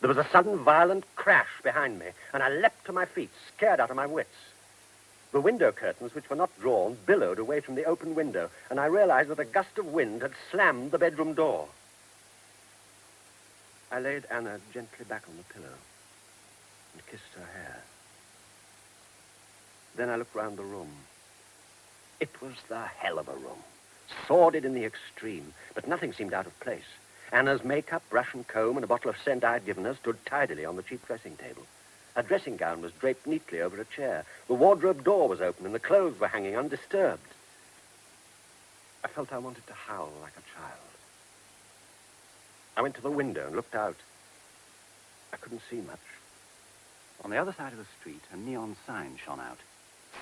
There was a sudden violent crash behind me, and I leapt to my feet, scared out of my wits. The window curtains, which were not drawn, billowed away from the open window, and I realized that a gust of wind had slammed the bedroom door. I laid Anna gently back on the pillow and kissed her hair. Then I looked round the room. It was the hell of a room, sordid in the extreme, but nothing seemed out of place. Anna's makeup, brush and comb, and a bottle of scent I had given her stood tidily on the cheap dressing table. Her dressing gown was draped neatly over a chair. The wardrobe door was open, and the clothes were hanging undisturbed. I felt I wanted to howl like a child. I went to the window and looked out. I couldn't see much. On the other side of the street, a neon sign shone out.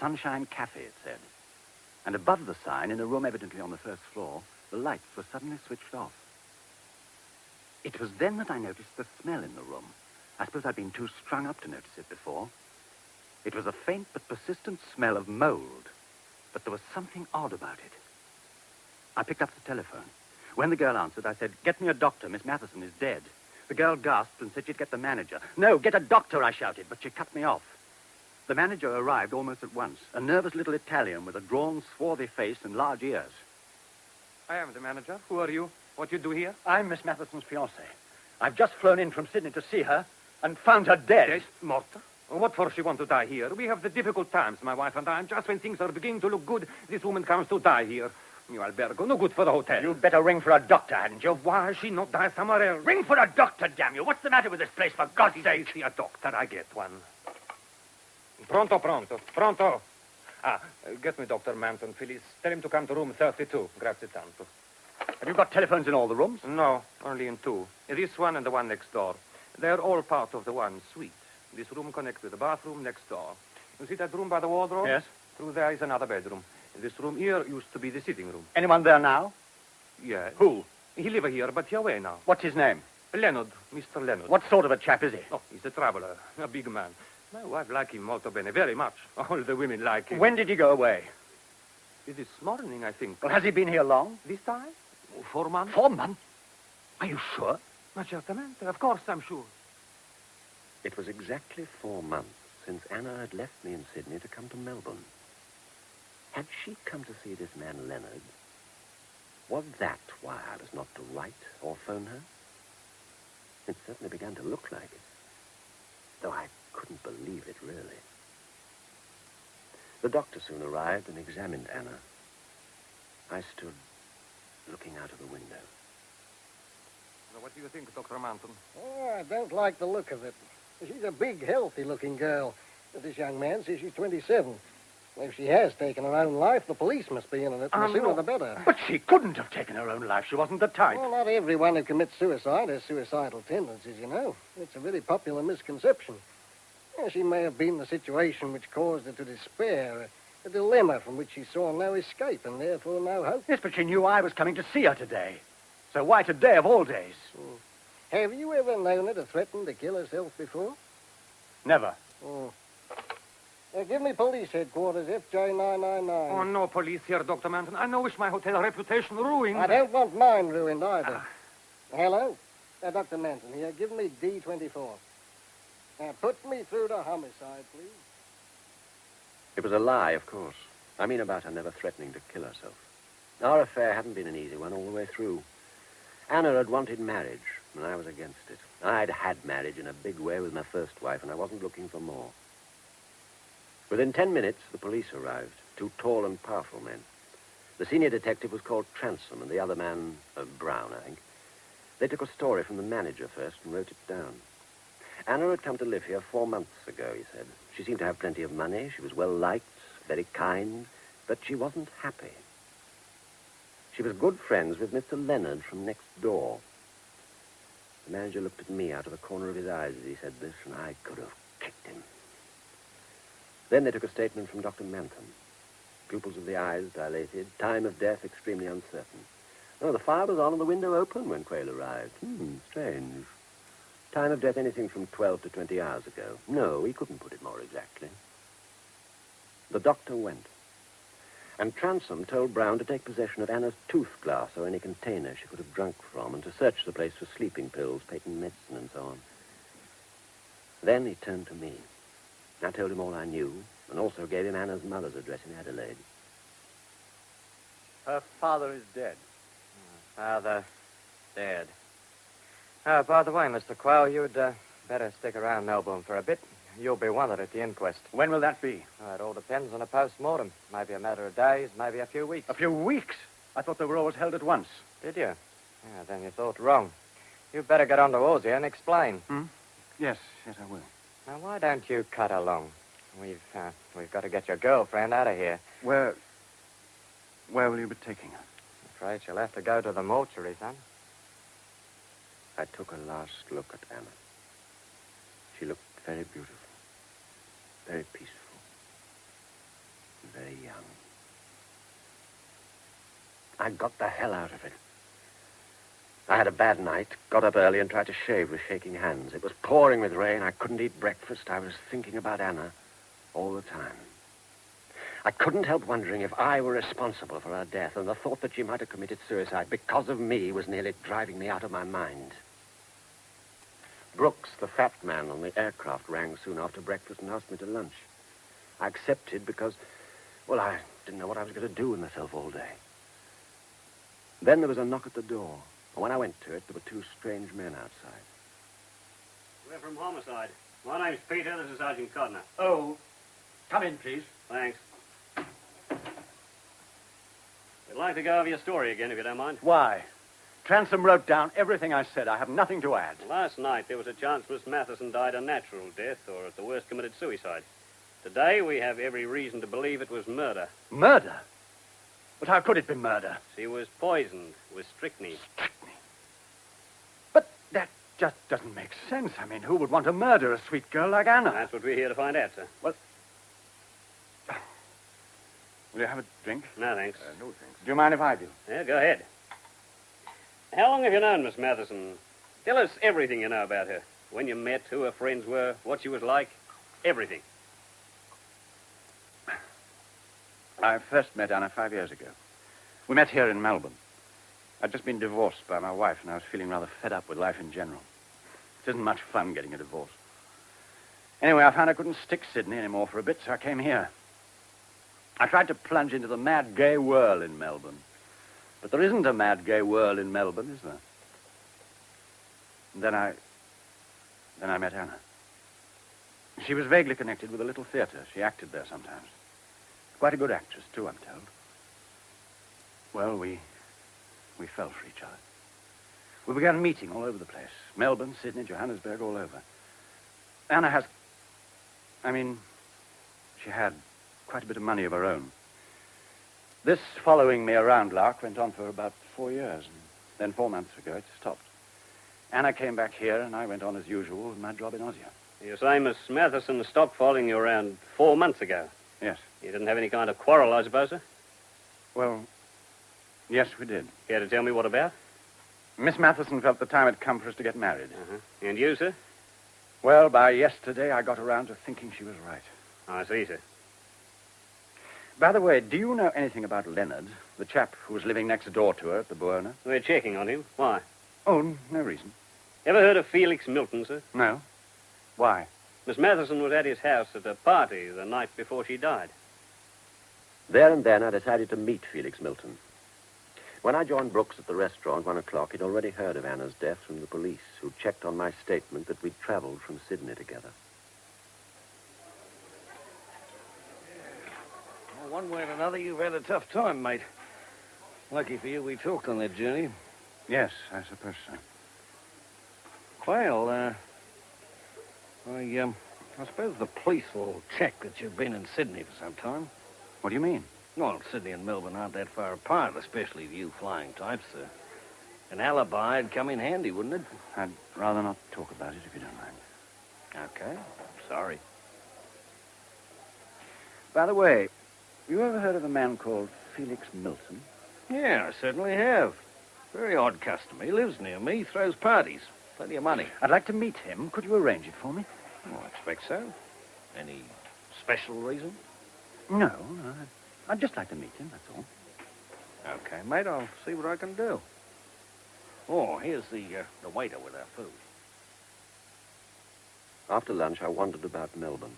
Sunshine Cafe, it said. And above the sign, in a room evidently on the first floor, the lights were suddenly switched off. It was then that I noticed the smell in the room. I suppose I'd been too strung up to notice it before. It was a faint but persistent smell of mold, but there was something odd about it. I picked up the telephone. When the girl answered, I said, "Get me a doctor. Miss Matheson is dead." The girl gasped and said she'd get the manager. "No, get a doctor," I shouted, but she cut me off. The manager arrived almost at once, a nervous little Italian with a drawn, swarthy face and large ears. I am the manager. Who are you? What you do here? I'm Miss Matheson's fiancée. I've just flown in from Sydney to see her and found her dead. Yes, morta. What for she want to die here? We have the difficult times, my wife and I, and just when things are beginning to look good, this woman comes to die here. You albergo, no good for the hotel. You'd better ring for a doctor, hadn't you? Why she not die somewhere else? Ring for a doctor, damn you. What's the matter with this place, for God's sake? A doctor, I get one. Pronto, pronto, pronto. Get me Dr. Manton, please. Tell him to come to room 32. Grazie tanto. Have you got telephones in all the rooms? No, only in two. This one and the one next door. They're all part of the one suite. This room connects with the bathroom next door. You see that room by the wardrobe? Yes. Through there is another bedroom. This room here used to be the sitting room. Anyone there now? Yes. Who? He live here, but he away now. What's his name? Leonard, Mr. Leonard. What sort of a chap is he? Oh, he's a traveler, a big man. My wife like him molto bene, very much. All the women like him. When did he go away? This morning, I think. Well, has he been here long? This time? 4 months. 4 months? Are you sure? Ma certamente, of course I'm sure. It was exactly 4 months since Anna had left me in Sydney to come to Melbourne. Had she come to see this man Leonard? Was that why I was not to write or phone her? It certainly began to look like it, though I couldn't believe it, really. The doctor soon arrived and examined Anna. I stood looking out of the window. Now, what do you think, Dr. Manton? Oh, I don't like the look of it. She's a big, healthy-looking girl. But this young man says she's 27. If she has taken her own life, the police must be in on it. The sooner the better. But she couldn't have taken her own life. She wasn't the type. Well, not everyone who commits suicide has suicidal tendencies, you know. It's a very popular misconception. Yeah, she may have been the situation which caused her to despair, a dilemma from which she saw no escape and therefore no hope. Yes, but she knew I was coming to see her today. So why today of all days? Have you ever known her to threaten to kill herself before? Never. Give me police headquarters, FJ999. Oh, no police here, Dr. Manton. I wish my hotel reputation ruined. I don't want mine ruined either. Hello? Dr. Manton here. Give me D24. Now, put me through to homicide, please. It was a lie, of course. I mean about her never threatening to kill herself. Our affair hadn't been an easy one all the way through. Anna had wanted marriage, and I was against it. I'd had marriage in a big way with my first wife, and I wasn't looking for more. Within 10 minutes, the police arrived, 2 tall and powerful men. The senior detective was called Transome, and the other man, Brown, I think. They took a story from the manager first and wrote it down. Anna had come to live here 4 months ago, he said. She seemed to have plenty of money. She was well-liked, very kind, but she wasn't happy. She was good friends with Mr. Leonard from next door. The manager looked at me out of the corner of his eyes as he said this, and I could have kicked him. Then they took a statement from Dr. Manton. Pupils of the eyes dilated, time of death extremely uncertain. Oh, the fire was on and the window open when Quayle arrived. Strange. Time of death anything from 12 to 20 hours ago. No, he couldn't put it more exactly. The doctor went. And Transome told Brown to take possession of Anna's tooth glass or any container she could have drunk from and to search the place for sleeping pills, patent medicine, and so on. Then he turned to me. I told him all I knew and also gave him Anna's mother's address in Adelaide. Her father is dead. Father, dead. Oh, by the way, Mr. Quayle, you'd better stick around Melbourne for a bit. You'll be wanted at the inquest. When will that be? It all depends on a post-mortem. Maybe a matter of days, maybe a few weeks. A few weeks? I thought they were always held at once. Did you? Yeah, then you thought wrong. You'd better get on to Ozzy and explain. Yes, I will. Now, why don't you cut along? We've got to get your girlfriend out of here. Where will you be taking her? I'm afraid she'll have to go to the mortuary, son. I took a last look at Anna. She looked very beautiful, very peaceful, very young. I got the hell out of it. I had a bad night, got up early and tried to shave with shaking hands. It was pouring with rain. I couldn't eat breakfast. I was thinking about Anna all the time. I couldn't help wondering if I were responsible for her death, and the thought that she might have committed suicide because of me was nearly driving me out of my mind. Brooks, the fat man on the aircraft, rang soon after breakfast and asked me to lunch. I accepted because, well, I didn't know what I was going to do with myself all day. Then there was a knock at the door. And when I went to it, there were 2 strange men outside. We're from Homicide. My name's Peter. This is Sergeant Codner. Oh, come in, please. Thanks. We'd like to go over your story again, if you don't mind. Why? Transome wrote down everything I said. I have nothing to add. Last night, there was a chance Miss Matheson died a natural death, or at the worst, committed suicide. Today, we have every reason to believe it was murder. Murder? But how could it be murder? She was poisoned with strychnine. But that just doesn't make sense. I mean, who would want to murder a sweet girl like Anna? That's what we're here to find out, sir. Well, will you have a drink? No, thanks. No, thanks. Do you mind if I do? Yeah, go ahead. How long have you known Miss Matheson? Tell us everything you know about her. When you met, who her friends were, what she was like, everything. I first met Anna 5 years ago. We met here in Melbourne. I'd just been divorced by my wife, and I was feeling rather fed up with life in general. It isn't much fun getting a divorce. Anyway, I found I couldn't stick Sydney anymore for a bit, so I came here. I tried to plunge into the mad gay whirl in Melbourne. But there isn't a mad gay whirl in Melbourne, is there? And then I met Anna. She was vaguely connected with a little theater. She acted there sometimes. Quite a good actress, too, I'm told. Well, we fell for each other. We began meeting all over the place. Melbourne, Sydney, Johannesburg, all over. Anna has... she had quite a bit of money of her own. This following me around lark went on for about 4 years. And then 4 months ago, it stopped. Anna came back here, and I went on as usual with my job in Osia. You say Miss Matheson stopped following you around 4 months ago? Yes. You didn't have any kind of quarrel, I suppose, sir? Well, yes, we did. Care to tell me what about? Miss Matheson felt the time had come for us to get married. Uh-huh. And you, sir? Well, by yesterday, I got around to thinking she was right. I see, sir. By the way, do you know anything about Leonard, the chap who was living next door to her at the Buona? We're checking on him. Why? Oh, no reason. Ever heard of Felix Milton, sir? No. Why? Miss Matheson was at his house at a party the night before she died. There and then I decided to meet Felix Milton. When I joined Brooks at the restaurant 1 o'clock, he'd already heard of Anna's death from the police, who checked on my statement that we'd traveled from Sydney together. Well, one way or another, you've had a tough time, mate. Lucky for you, we talked on that journey. Yes, I suppose so. Well, I suppose the police will check that you've been in Sydney for some time. What do you mean? Well, Sydney and Melbourne aren't that far apart, especially you flying types. An alibiy'd come in handy, wouldn't it? I'd rather not talk about it, if you don't mind. Okay. Sorry. By the way, you ever heard of a man called Felix Milton? Yeah, I certainly have. Very odd customer. He lives near me, throws parties. Plenty of money. I'd like to meet him. Could you arrange it for me? Oh, I expect so. Any special reason? No, I'd just like to meet him, that's all. Okay, mate, I'll see what I can do. Oh, here's the waiter with our food. After lunch, I wandered about Melbourne.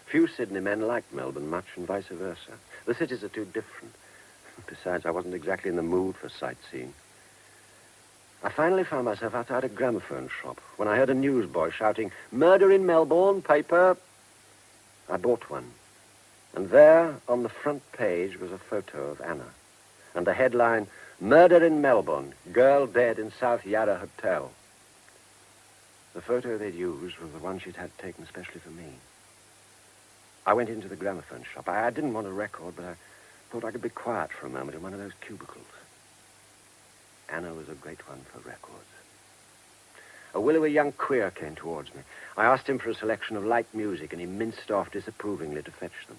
Few Sydney men liked Melbourne much, and vice versa. The cities are too different. Besides, I wasn't exactly in the mood for sightseeing. I finally found myself outside a gramophone shop when I heard a newsboy shouting, "Murder in Melbourne, paper." I bought one. And there, on the front page, was a photo of Anna. And the headline, "Murder in Melbourne, girl dead in South Yarra Hotel." The photo they'd used was the one she'd had taken especially for me. I went into the gramophone shop. I didn't want a record, but I thought I could be quiet for a moment in one of those cubicles. Anna was a great one for records. A willowy young queer came towards me. I asked him for a selection of light music, and he minced off disapprovingly to fetch them.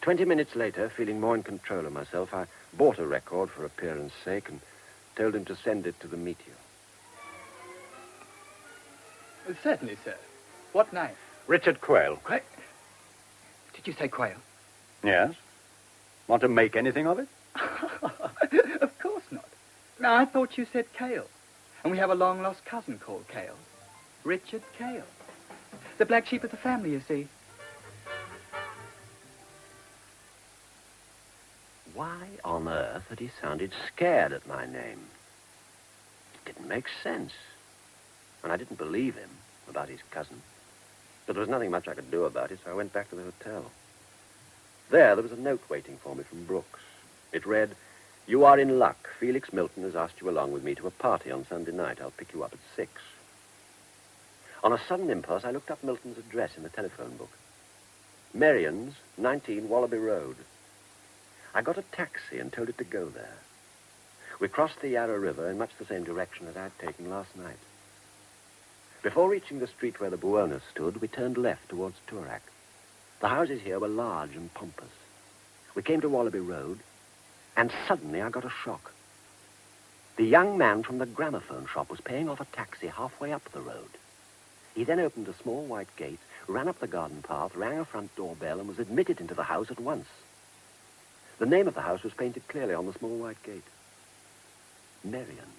20 minutes later, feeling more in control of myself, I bought a record for appearance sake and told him to send it to the Meteor. Certainly, sir. What name? Richard Quayle. Did you say Quayle? Yes. Want to make anything of it? Of course not. No, I thought you said Cale. And we have a long-lost cousin called Cale. Richard Cale. The black sheep of the family, you see. Why on earth had he sounded scared at my name? It didn't make sense. And I didn't believe him about his cousin. But there was nothing much I could do about it, so I went back to the hotel. There was a note waiting for me from Brooks. It read, "You are in luck. Felix Milton has asked you along with me to a party on Sunday night. I'll pick you up at 6. On a sudden impulse, I looked up Milton's address in the telephone book. Merrian's, 19 Wallaby Road. I got a taxi and told it to go there. We crossed the Yarra River in much the same direction as I'd taken last night. Before reaching the street where the Buona stood, we turned left towards Toorak. The houses here were large and pompous. We came to Wallaby Road, and suddenly I got a shock. The young man from the gramophone shop was paying off a taxi halfway up the road. He then opened a small white gate, ran up the garden path, rang a front door bell, and was admitted into the house at once. The name of the house was painted clearly on the small white gate. Merrian's.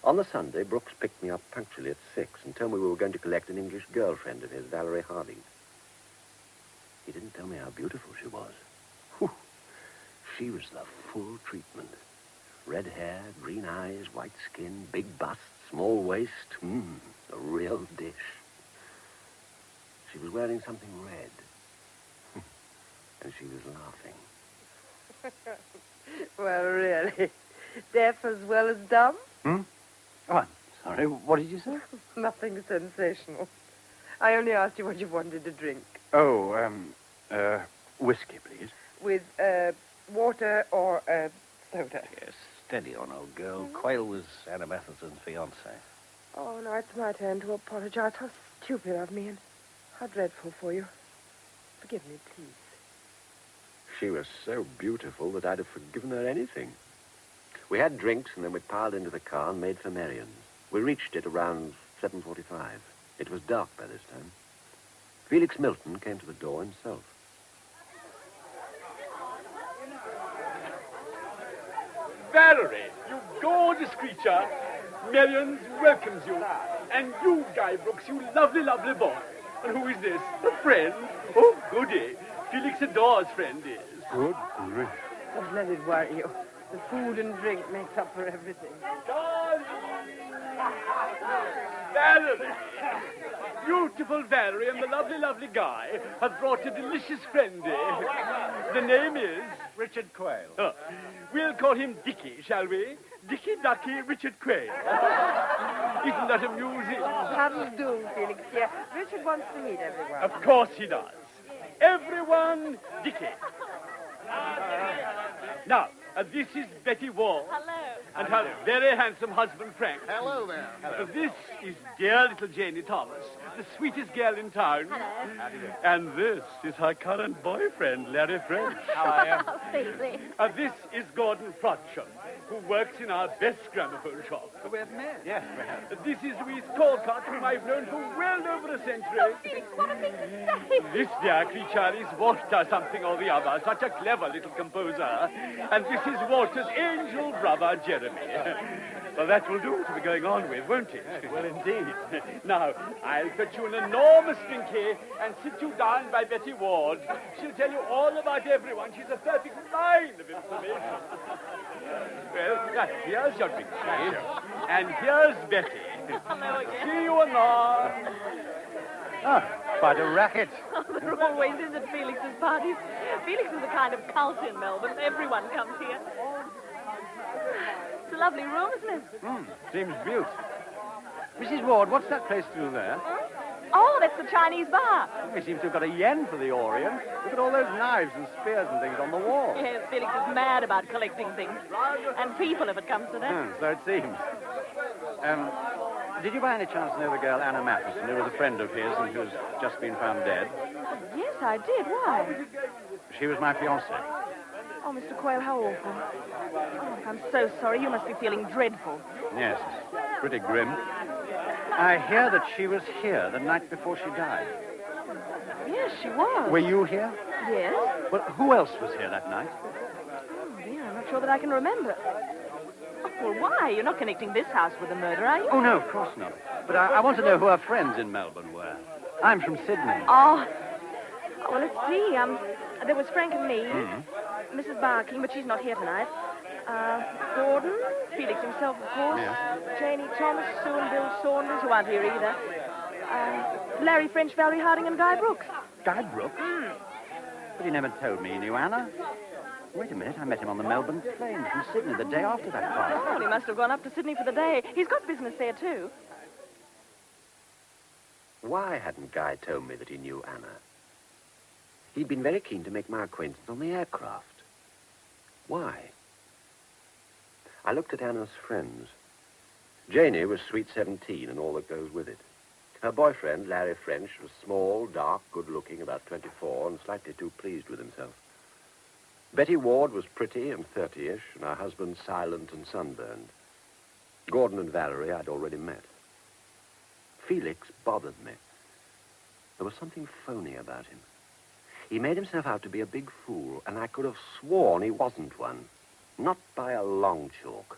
On the Sunday, Brooks picked me up punctually at 6 and told me we were going to collect an English girlfriend of his, Valerie Harding. He didn't tell me how beautiful she was. Whew. She was the full treatment. Red hair, green eyes, white skin, big bust, small waist. A real dish. She was wearing something red. And she was laughing. Well, really? Deaf as well as dumb? Oh, I'm Sorry, what did you say? Nothing sensational. I only asked you what you wanted to drink. Oh, whiskey, please. With, water or, soda. Yes, steady on, old girl. Quayle was Anna Matheson's fiancé. Oh, now it's my turn to apologize. How stupid of me and how dreadful for you. Forgive me, please. She was so beautiful that I'd have forgiven her anything. We had drinks, and then we piled into the car and made for Merion's. We reached it around 7:45. It was dark by this time. Felix Milton came to the door himself. Valerie, you gorgeous creature. Merion's welcomes you. And you, Guy Brooks, you lovely, lovely boy. And who is this? A friend? Oh, goody. Felix adores friend is. Good grief. Don't let it worry you. The food and drink makes up for everything. Valerie! Beautiful Valerie and the lovely, lovely Guy have brought a delicious friendy. The name is... Richard Quayle. Oh, we'll call him Dickie, shall we? Dickie Ducky Richard Quayle. Isn't that amusing? That'll do, Felix, dear. Richard wants to meet everyone. Of course he does. Everyone, Dickie. Now, this is Betty Ward. Hello. And her very handsome husband, Frank. Hello there. Hello. This is dear little Janie Thomas, the sweetest girl in town. Hello. And this is her current boyfriend, Larry French. How are you? Felix. This is Gordon Frodsham, who works in our best gramophone shop. We have met. Yes, we have. This is Louise Colcott, whom I've known for well over a century. Felix, what a thing to say. This dear creature is Walter something or the other, such a clever little composer. And this is Walter's angel brother, Jeremy. Well, that will do to be going on with, won't it? Yes, well, indeed. Now, I'll fetch you an enormous drinky and sit you down by Betty Ward. She'll tell you all about everyone. She's a perfect mine of information. Well, now, here's your drinky. And here's Betty. Hello again. See you anon. Oh, quite a racket. There always is at Felix's parties. Felix is a kind of cult in Melbourne. Everyone comes here. It's a lovely room, isn't it? Seems beautiful. Mrs. Ward, what's that place through there? Oh, that's the Chinese bar. We seem to have got a yen for the Orient. Look at all those knives and spears and things on the wall. Yes, Felix is mad about collecting things. And people, if it comes to that. So it seems. Did you by any chance know the girl Anna Matheson, who was a friend of his and who's just been found dead? Yes, I did. Why? She was my fiancée. Oh, Mr. Quayle, how awful. Oh, I'm so sorry. You must be feeling dreadful. Yes, pretty grim. I hear that she was here the night before she died. Yes, she was. Were you here? Yes. Well, who else was here that night? Oh, dear, I'm not sure that I can remember. Oh, well, why? You're not connecting this house with the murder, are you? Oh, no, of course not. But I want to know who her friends in Melbourne were. I'm from Sydney. Oh, well, let's see. There was Frank and me. Mrs. Barking, but she's not here tonight. Gordon, Felix himself, of course. Yes. Janie Thomas, Sue and Bill Saunders, who aren't here either. Larry French, Valerie Harding, and Guy Brooks. Guy Brooks? But he never told me he knew Anna. Wait a minute, I met him on the Melbourne plane from Sydney the day after that party. Oh, well, he must have gone up to Sydney for the day. He's got business there, too. Why hadn't Guy told me that he knew Anna? He'd been very keen to make my acquaintance on the aircraft. Why? I looked at Anna's friends. Janie was sweet 17 and all that goes with it. Her boyfriend, Larry French, was small, dark, good-looking, about 24, and slightly too pleased with himself. Betty Ward was pretty and 30-ish, and her husband silent and sunburned. Gordon and Valerie I'd already met. Felix bothered me. There was something phony about him. He made himself out to be a big fool, and I could have sworn he wasn't one. Not by a long chalk.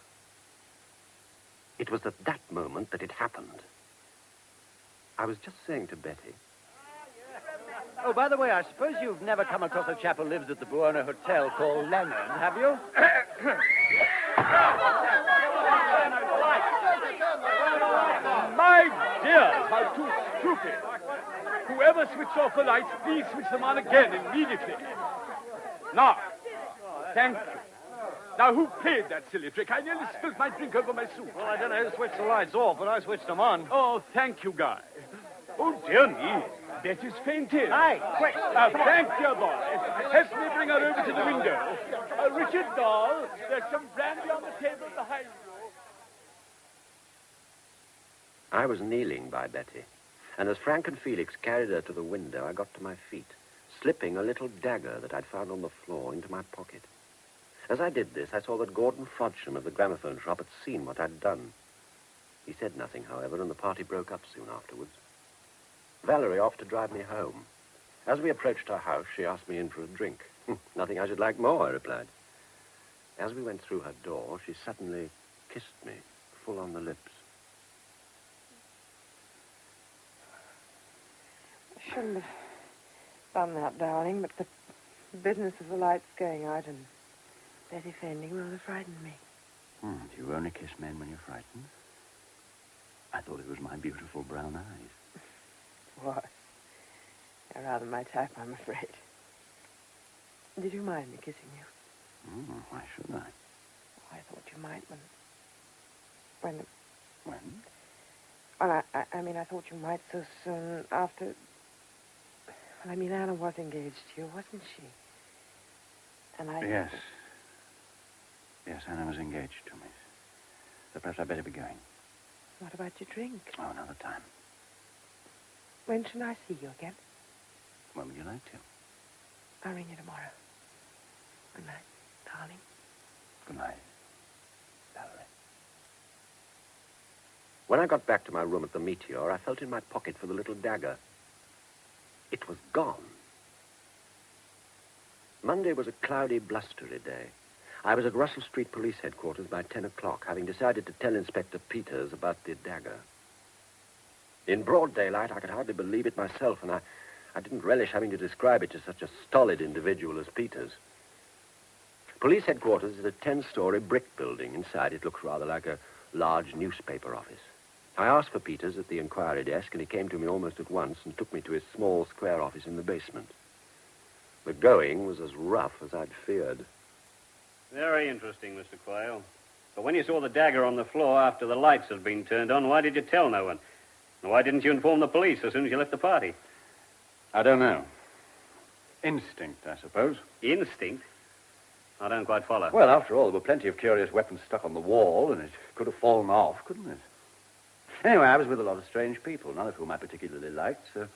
It was at that moment that it happened. I was just saying to Betty... Oh, by the way, I suppose you've never come across a chap who lives at the Buona Hotel called Lennon, have you? My dear, how too stupid. Whoever switched off the lights, please switch them on again immediately. Now, thank you. Now, who played that silly trick? I nearly spilled my drink over my suit. Well, I don't know who switched the lights off, but I switched them on. Oh, thank you, Guy. Oh, dear me. Betty's fainted. Hey, quick. Thank you, boy. Help me bring her over to the window. Richard Doll, there's some brandy on the table behind you. I was kneeling by Betty, and as Frank and Felix carried her to the window, I got to my feet, slipping a little dagger that I'd found on the floor into my pocket. As I did this, I saw that Gordon Frodsham of the gramophone shop had seen what I'd done. He said nothing, however, and the party broke up soon afterwards. Valerie offered to drive me home. As we approached her house, she asked me in for a drink. Nothing I should like more, I replied. As we went through her door, she suddenly kissed me, full on the lips. I shouldn't have done that, darling, but the business of the lights going out and Betty fainting rather frightened me. Do you only kiss men when you're frightened? I thought it was my beautiful brown eyes. What? You're rather my type, I'm afraid. Did you mind me kissing you? Why should I? I thought you might when... When? Well, I thought you might so soon after... Well, I mean, Anna was engaged to you, wasn't she? And I... Yes. Yes, Anna was engaged to me. So perhaps I'd better be going. What about your drink? Oh, another time. When shall I see you again? When would you like to? I'll ring you tomorrow. Good night, darling. Good night, Valerie. When I got back to my room at the Meteor, I felt in my pocket for the little dagger. It was gone. Monday was a cloudy, blustery day. I was at Russell Street Police Headquarters by 10 o'clock, having decided to tell Inspector Peters about the dagger. In broad daylight, I could hardly believe it myself, and I didn't relish having to describe it to such a stolid individual as Peters. Police Headquarters is a 10-story brick building. Inside, it looks rather like a large newspaper office. I asked for Peters at the inquiry desk, and he came to me almost at once and took me to his small square office in the basement. The going was as rough as I'd feared. Very interesting, Mr. Quayle. But when you saw the dagger on the floor after the lights had been turned on, why did you tell no one? And why didn't you inform the police as soon as you left the party? I don't know. Instinct, I suppose. Instinct? I don't quite follow. Well, after all, there were plenty of curious weapons stuck on the wall, and it could have fallen off, couldn't it? Anyway, I was with a lot of strange people, none of whom I particularly liked, so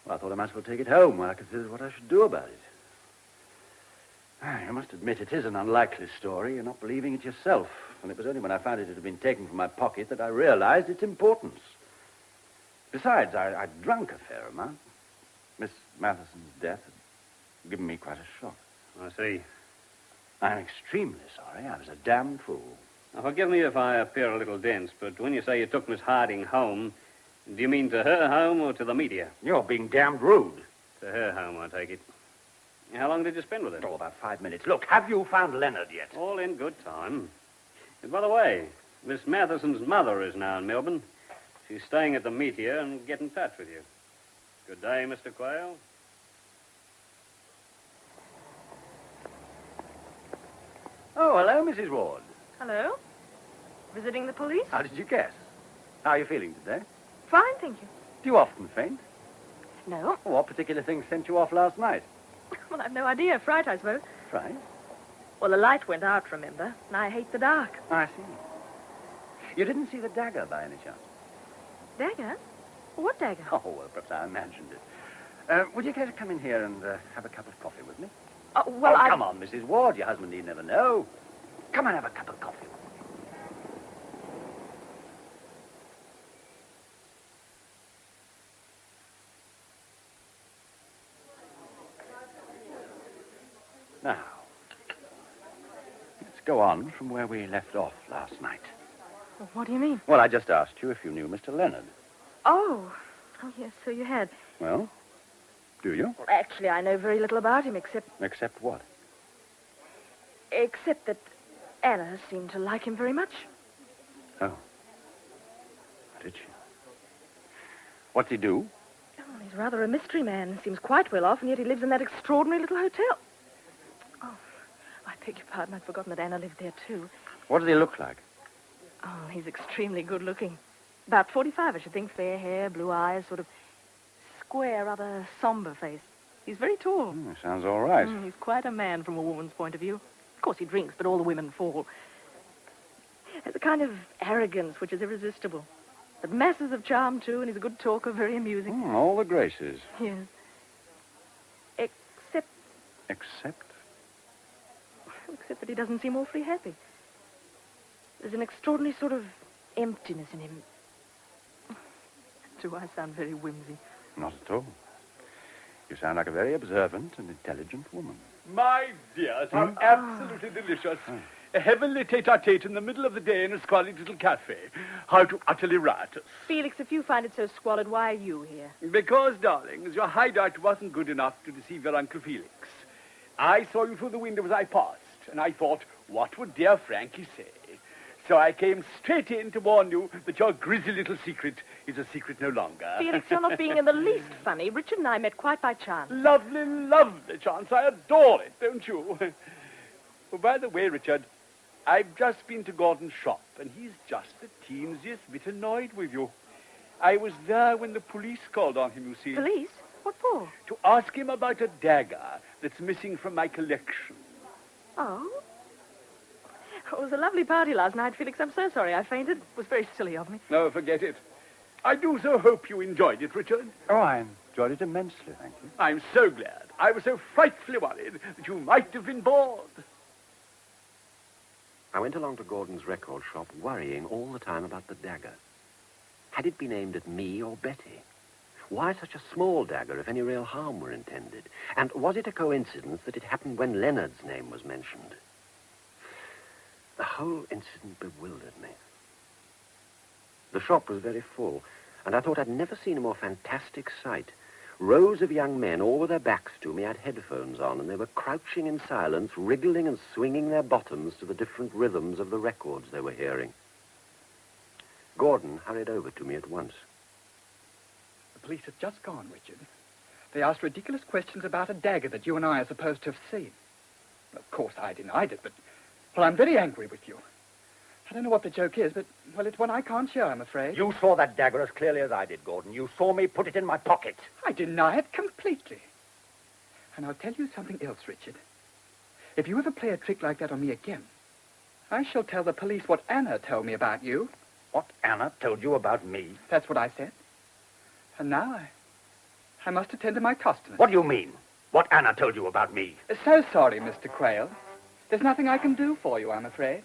I thought I might as well take it home while I considered what I should do about it. You must admit it is an unlikely story. You're not believing it yourself. And it was only when I found it had been taken from my pocket that I realized its importance. Besides, I'd drunk a fair amount. Miss Matheson's death had given me quite a shock. I see. I'm extremely sorry. I was a damned fool. Now, forgive me if I appear a little dense, but when you say you took Miss Harding home, do you mean to her home or to the media? You're being damned rude. To her home, I take it. How long did you spend with her? Oh, about 5 minutes. Look, have you found Leonard yet? All in good time. And by the way, Miss Matheson's mother is now in Melbourne. She's staying at the Meteor and get in touch with you. Good day, Mr. Quayle. Oh, hello, Mrs. Ward. Hello? Visiting the police? How did you guess? How are you feeling today? Fine, thank you. Do you often faint? No. What particular thing sent you off last night? Well, I've no idea. Fright, I suppose. Fright? Well, the light went out, remember? And I hate the dark. I see. You didn't see the dagger by any chance? Dagger? What dagger? Oh, well, perhaps I imagined it. Would you care to come in here and have a cup of coffee with me? Well, come on, Mrs. Ward. Your husband need never know. Come and have a cup of coffee with me. Now, let's go on from where we left off last night. Well, what do you mean? Well, I just asked you if you knew Mr. Leonard. Oh, yes, so you had. Well, do you? Well, actually, I know very little about him, except Except what? that Anna seemed to like him very much. Oh. Did she? What's he do? Oh, he's rather a mystery man. Seems quite well off, and yet he lives in that extraordinary little hotel. Oh, I beg your pardon, I'd forgotten that Anna lived there, too. What does he look like? Oh, he's extremely good-looking. About 45, I should think. Fair hair, blue eyes, sort of square, rather somber face. He's very tall. Sounds all right. He's quite a man from a woman's point of view. Of course, he drinks, but all the women fall. Has a kind of arrogance which is irresistible. But masses of charm, too, and he's a good talker, very amusing. All the graces. Yes. Except Except? that he doesn't seem awfully happy. There's an extraordinary sort of emptiness in him. Do I sound very whimsy? Not at all. You sound like a very observant and intelligent woman. My dears, how absolutely delicious. A heavenly tete-a-tete in the middle of the day in a squalid little cafe. How utterly riotous. Felix, if you find it so squalid, why are you here? Because, darlings, your hideout wasn't good enough to deceive your Uncle Felix. I saw you through the window as I passed, and I thought, what would dear Frankie say? So I came straight in to warn you that your grisly little secret is a secret no longer. Felix, you're not being in the least funny. Richard and I met quite by chance. Lovely, lovely chance. I adore it, don't you? Oh, by the way, Richard, I've just been to Gordon's shop, and he's just the teensiest bit annoyed with you. I was there when the police called on him, you see. Police? What for? To ask him about a dagger that's missing from my collection. Oh? It was a lovely party last night, Felix. I'm so sorry I fainted. It was very silly of me. No, forget it. I do so hope you enjoyed it, Richard. Oh, I enjoyed it immensely, thank you. I'm so glad. I was so frightfully worried that you might have been bored. I went along to Gordon's record shop, worrying all the time about the dagger. Had it been aimed at me or Betty? Why such a small dagger if any real harm were intended? And was it a coincidence that it happened when Leonard's name was mentioned? The whole incident bewildered me. The shop was very full, and I thought I'd never seen a more fantastic sight. Rows of young men, all with their backs to me, had headphones on, and they were crouching in silence, wriggling and swinging their bottoms to the different rhythms of the records they were hearing. Gordon hurried over to me at once. The police have just gone, Richard. They asked ridiculous questions about a dagger that you and I are supposed to have seen. Of course, I denied it, but... Well, I'm very angry with you. I don't know what the joke is, but, well, it's one I can't share, I'm afraid. You saw that dagger as clearly as I did, Gordon. You saw me put it in my pocket. I deny it completely. And I'll tell you something else, Richard. If you ever play a trick like that on me again, I shall tell the police what Anna told me about you. What Anna told you about me? That's what I said. And now I must attend to my customers. What do you mean? What Anna told you about me? So sorry, Mr. Quayle. There's nothing I can do for you, I'm afraid.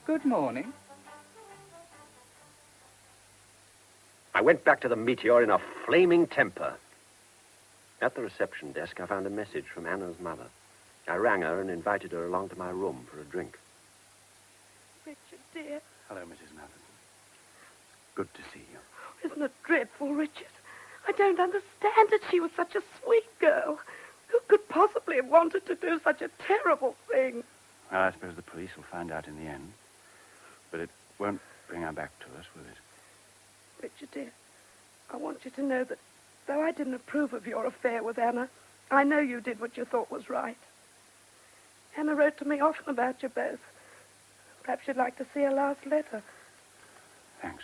Good morning. I went back to the Meteor in a flaming temper. At the reception desk, I found a message from Anna's mother. I rang her and invited her along to my room for a drink. Richard, dear. Hello, Mrs. Matheson. Good to see you. Isn't it dreadful, Richard? I don't understand it. She was such a sweet girl. Who could possibly have wanted to do such a terrible thing? Well, I suppose the police will find out in the end. But it won't bring her back to us, will it? Richard, dear, I want you to know that though I didn't approve of your affair with Anna, I know you did what you thought was right. Anna wrote to me often about you both. Perhaps you'd like to see her last letter. Thanks.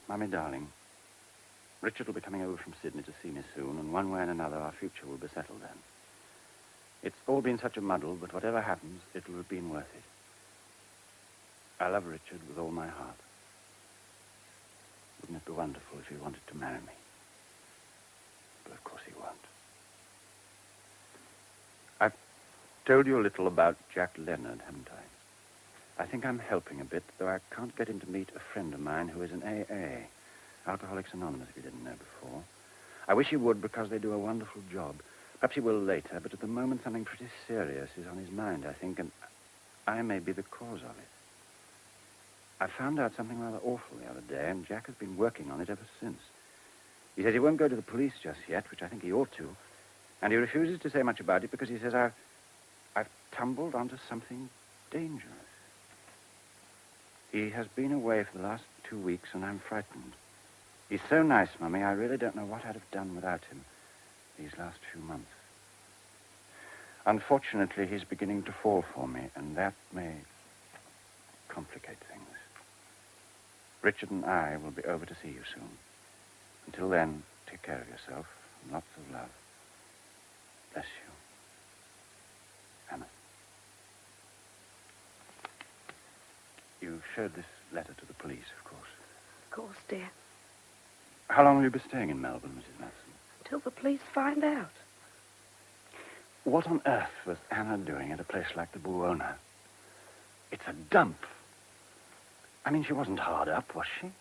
Mummy, darling, Richard will be coming over from Sydney to see me soon, and one way and another our future will be settled then. It's all been such a muddle, but whatever happens, it will have been worth it. I love Richard with all my heart. Wouldn't it be wonderful if he wanted to marry me? But of course he won't. I've told you a little about Jack Leonard, haven't I? I think I'm helping a bit, though I can't get him to meet a friend of mine who is an AA, Alcoholics Anonymous, if you didn't know before. I wish he would, because they do a wonderful job. Perhaps he will later, but at the moment something pretty serious is on his mind, I think, and I may be the cause of it. I found out something rather awful the other day, and Jack has been working on it ever since. He says he won't go to the police just yet, which I think he ought to, and he refuses to say much about it because he says I've tumbled onto something dangerous. He has been away for the last 2 weeks, and I'm frightened. He's so nice, Mummy, I really don't know what I'd have done without him these last few months. Unfortunately, he's beginning to fall for me, and that may complicate things. Richard and I will be over to see you soon. Until then, take care of yourself. And lots of love. Bless you. Anna. You showed this letter to the police, of course. Of course, dear. How long will you be staying in Melbourne, Mrs. Madison? Till the police find out. What on earth was Anna doing at a place like the Buona? It's a dump. I mean, she wasn't hard up, was she?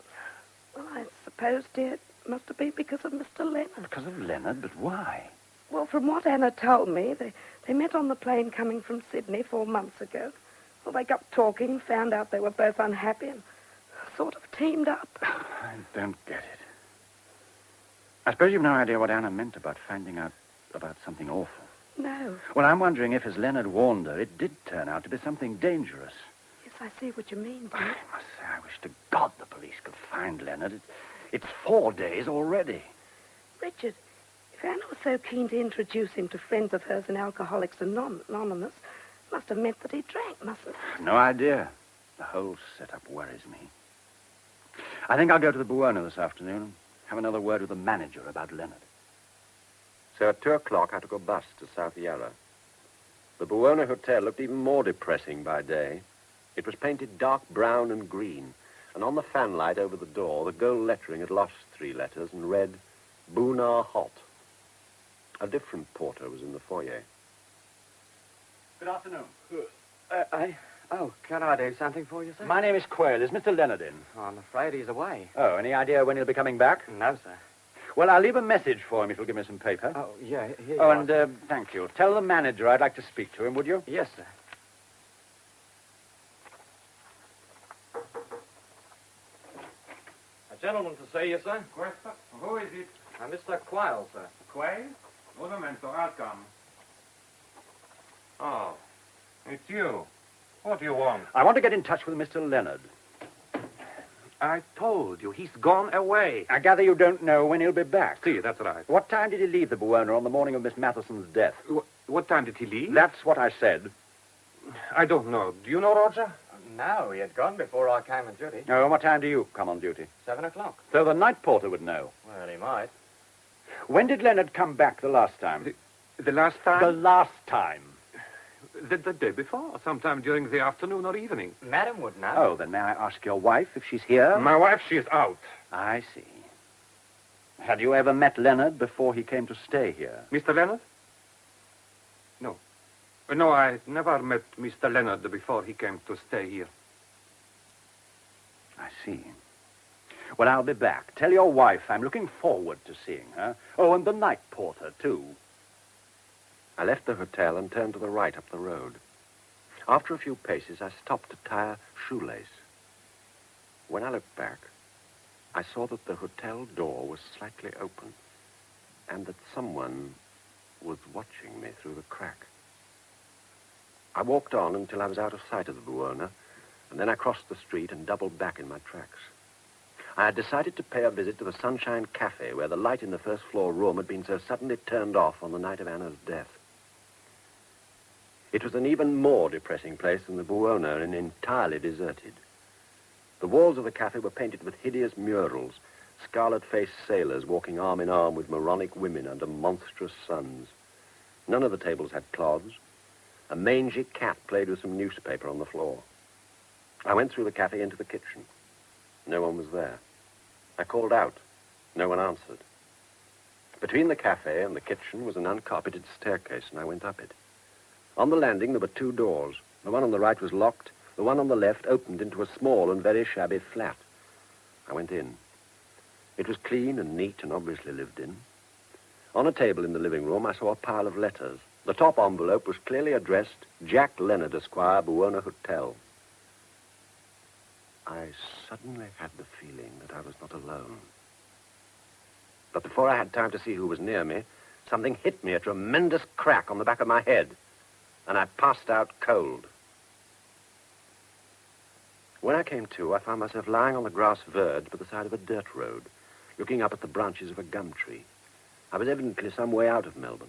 Well, I suppose, dear, it must have been because of Mr. Leonard. Because of Leonard? But why? Well, from what Anna told me, they met on the plane coming from Sydney 4 months ago. Well, they got talking, found out they were both unhappy, and sort of teamed up. I don't get it. I suppose you've no idea what Anna meant about finding out about something awful. No. Well, I'm wondering if, as Leonard warned her, it did turn out to be something dangerous. Yes, I see what you mean, dear. I must say, I wish to God the police could find Leonard. It's 4 days already. Richard, if Anna was so keen to introduce him to friends of hers in Alcoholics Anonymous, must have meant that he drank, mustn't it? No idea. The whole setup worries me. I think I'll go to the Buona this afternoon and have another word with the manager about Leonard. So at 2 o'clock, I took a bus to South Yarra. The Buona Hotel looked even more depressing by day. It was painted dark brown and green, and on the fanlight over the door, the gold lettering had lost 3 letters and read, Buna Hot. A different porter was in the foyer. Good afternoon. Can I do something for you, sir? My name is Quayle. Is Mr. Leonard in? Oh, I'm afraid he's away. Oh, any idea when he'll be coming back? No, sir. Well, I'll leave a message for him if you'll give me some paper. Oh, yeah, here you Oh, are, and sir. thank you. Tell the manager I'd like to speak to him, would you? Yes, sir. A gentleman to see you, sir. Who is it? Mr. Quayle, sir. Quayle? Un momento, I'll come. Oh, it's you. What do you want? I want to get in touch with Mr. Leonard. I told you, he's gone away. I gather you don't know when he'll be back. See, that's right. What time did he leave the Buona on the morning of Miss Matheson's death? What time did he leave? That's what I said. I don't know. Do you know, Roger? No, he had gone before I came on duty. Oh, what time do you come on duty? 7 o'clock. So the night porter would know. Well, he might. When did Leonard come back the last time? The last time? The last time. The day before, sometime during the afternoon or evening. Madam would know. Oh, then may I ask your wife if she's here? My wife, she's out. I see. Had you ever met Leonard before he came to stay here? Mr. Leonard? No. No, I never met Mr. Leonard before he came to stay here. I see. Well, I'll be back. Tell your wife I'm looking forward to seeing her. Oh, and the night porter, too. I left the hotel and turned to the right up the road. After a few paces, I stopped to tie a shoelace. When I looked back, I saw that the hotel door was slightly open and that someone was watching me through the crack. I walked on until I was out of sight of the Buona, and then I crossed the street and doubled back in my tracks. I had decided to pay a visit to the Sunshine Cafe, where the light in the first-floor room had been so suddenly turned off on the night of Anna's death. It was an even more depressing place than the Buona and entirely deserted. The walls of the cafe were painted with hideous murals, scarlet-faced sailors walking arm in arm with moronic women under monstrous suns. None of the tables had cloths. A mangy cat played with some newspaper on the floor. I went through the cafe into the kitchen. No one was there. I called out. No one answered. Between the cafe and the kitchen was an uncarpeted staircase, and I went up it. On the landing, there were 2 doors. The one on the right was locked. The one on the left opened into a small and very shabby flat. I went in. It was clean and neat and obviously lived in. On a table in the living room, I saw a pile of letters. The top envelope was clearly addressed, Jack Leonard, Esquire, Buona Hotel. I suddenly had the feeling that I was not alone. But before I had time to see who was near me, something hit me, a tremendous crack on the back of my head, and I passed out cold. When I came to, I found myself lying on the grass verge by the side of a dirt road, looking up at the branches of a gum tree. I was evidently some way out of Melbourne.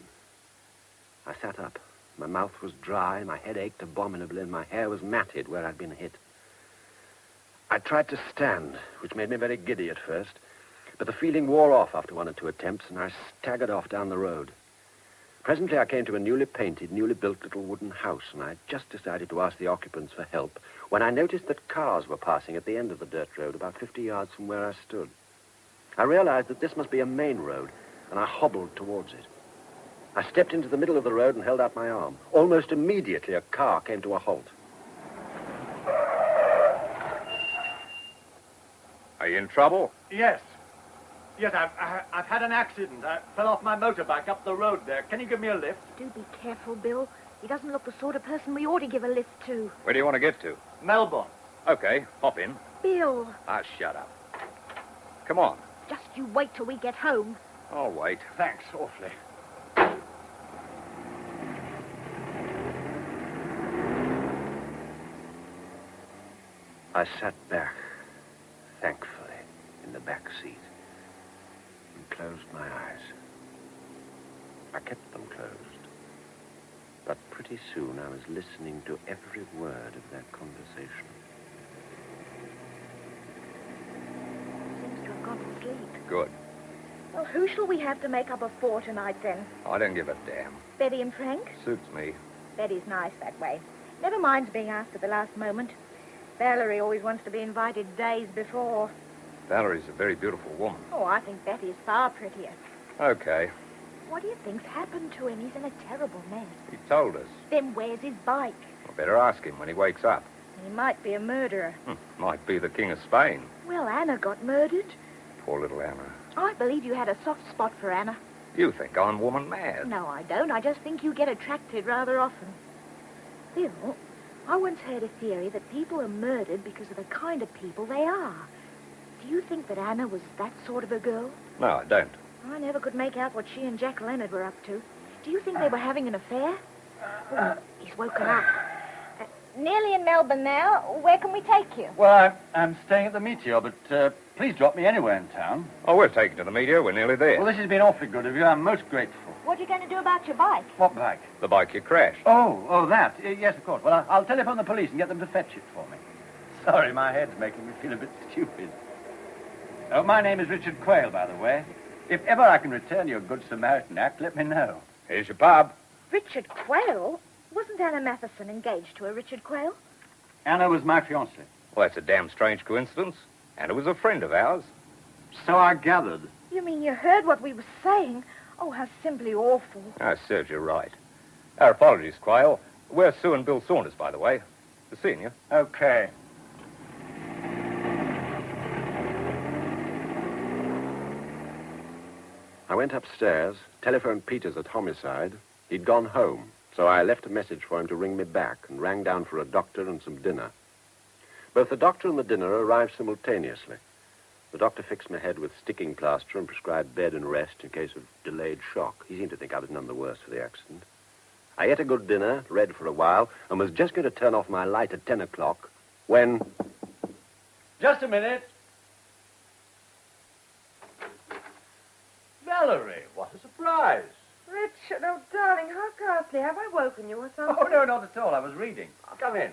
I sat up. My mouth was dry, my head ached abominably, and my hair was matted where I'd been hit. I tried to stand, which made me very giddy at first, but the feeling wore off after one or two attempts, and I staggered off down the road. Presently, I came to a newly painted, newly built little wooden house, and I had just decided to ask the occupants for help when I noticed that cars were passing at the end of the dirt road about 50 yards from where I stood. I realized that this must be a main road, and I hobbled towards it. I stepped into the middle of the road and held out my arm. Almost immediately, a car came to a halt. Are you in trouble? Yes. Yes, I've had an accident. I fell off my motorbike up the road there. Can you give me a lift? Do be careful, Bill. He doesn't look the sort of person we ought to give a lift to. Where do you want to get to? Melbourne. Okay, hop in. Bill, Shut up. Come on. just you wait till we get home. I'll wait. Thanks, awfully. I sat back, thankfully, in the back seat and closed my eyes. I kept them closed, but pretty soon I was listening to every word of that conversation. Seems to have gone to sleep. Good. Well, who shall we have to make up a four tonight, then? I don't give a damn. Betty and Frank? Suits me. Betty's nice that way. Never minds being asked at the last moment. Valerie always wants to be invited days before. Valerie's a very beautiful woman. Oh, I think Betty's far prettier. Okay. What do you think's happened to him? He's in a terrible mess. He told us. Then where's his bike? I better ask him when he wakes up. He might be a murderer. Might be the King of Spain. Well, Anna got murdered. Poor little Anna. I believe you had a soft spot for Anna. You think I'm woman mad. No, I don't. I just think you get attracted rather often. Bill, I once heard a theory that people are murdered because of the kind of people they are. Do you think that Anna was that sort of a girl? No, I don't. I never could make out what she and Jack Leonard were up to. Do you think they were having an affair? Oh, he's woken up. Nearly in Melbourne now. Where can we take you? Well, I'm staying at the Meteor, but please drop me anywhere in town. Oh, we're taking to the Meteor. We're nearly there. Well, this has been awfully good of you. I'm most grateful. What are you going to do about your bike? What bike? The bike you crashed. Oh, that. Yes, of course. Well, I'll telephone the police and get them to fetch it for me. Sorry, my head's making me feel a bit stupid. Oh, my name is Richard Quayle, by the way. If ever I can return your Good Samaritan act, let me know. Here's your pub. Richard Quayle? Wasn't Anna Matheson engaged to a Richard Quayle? Anna was my fiancée. Well, that's a damn strange coincidence. Anna was a friend of ours. So I gathered. You mean you heard what we were saying? Oh, how simply awful. I serves you right. Our apologies, Quayle. We're Sue and Bill Saunders, by the way. The senior. Okay. I went upstairs, telephoned Peters at Homicide. He'd gone home, so I left a message for him to ring me back and rang down for a doctor and some dinner. Both the doctor and the dinner arrived simultaneously. The doctor fixed my head with sticking plaster and prescribed bed and rest in case of delayed shock. He seemed to think I was none the worse for the accident. I ate a good dinner, read for a while, and was just going to turn off my light at 10 o'clock when... Just a minute. Valerie, what a surprise. Richard, oh, darling, how ghastly. Have I woken you or something? Oh, no, not at all. I was reading. Come in.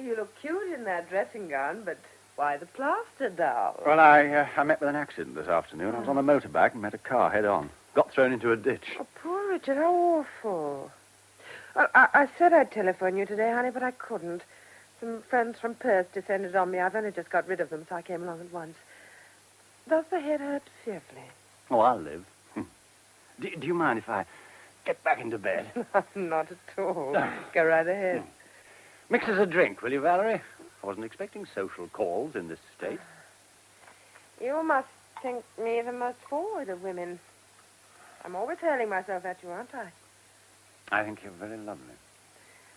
You look cute in that dressing gown, but why the plaster doll? Well, I met with an accident this afternoon. I was on a motorbike and met a car head-on. Got thrown into a ditch. Oh, poor Richard, how awful. Well, I said I'd telephone you today, honey, but I couldn't. Some friends from Perth descended on me. I've only just got rid of them, so I came along at once. Does the head hurt fearfully? Oh, I'll live. Do you mind if I get back into bed? Not at all. Go right ahead. Mix us a drink, will you, Valerie? I wasn't expecting social calls in this state. You must think me the most forward of women. I'm always hurling myself at you, aren't I? I think you're very lovely.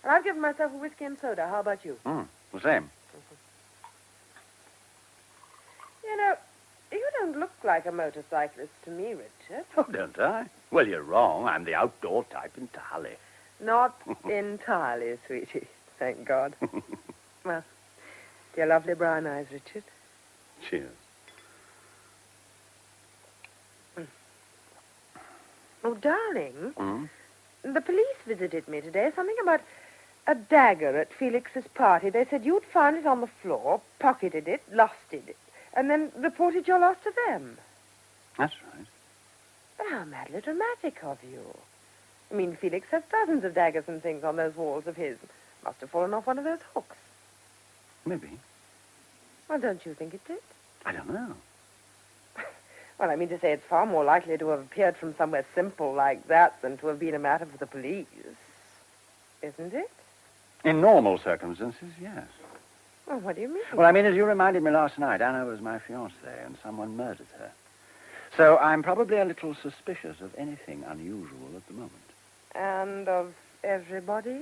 And I've given myself a whiskey and soda. How about you? The same. You know, you don't look like a motorcyclist to me, Richard. Oh, don't I? Well, you're wrong. I'm the outdoor type entirely. Not entirely, sweetie. Thank God. Well, your lovely brown eyes, Richard. Cheers. Oh, darling, The police visited me today. Something about a dagger at Felix's party. They said you'd found it on the floor, pocketed it, lost it, and then reported your loss to them. That's right. But how madly dramatic of you. I mean, Felix has dozens of daggers and things on those walls of his. Must have fallen off one of those hooks. Maybe. Well, don't you think it did? I don't know. Well, I mean to say it's far more likely to have appeared from somewhere simple like that than to have been a matter for the police. Isn't it? In normal circumstances, yes. Well, what do you mean? Well, I mean, as you reminded me last night, Anna was my fiancée, and someone murdered her. So I'm probably a little suspicious of anything unusual at the moment. And of everybody?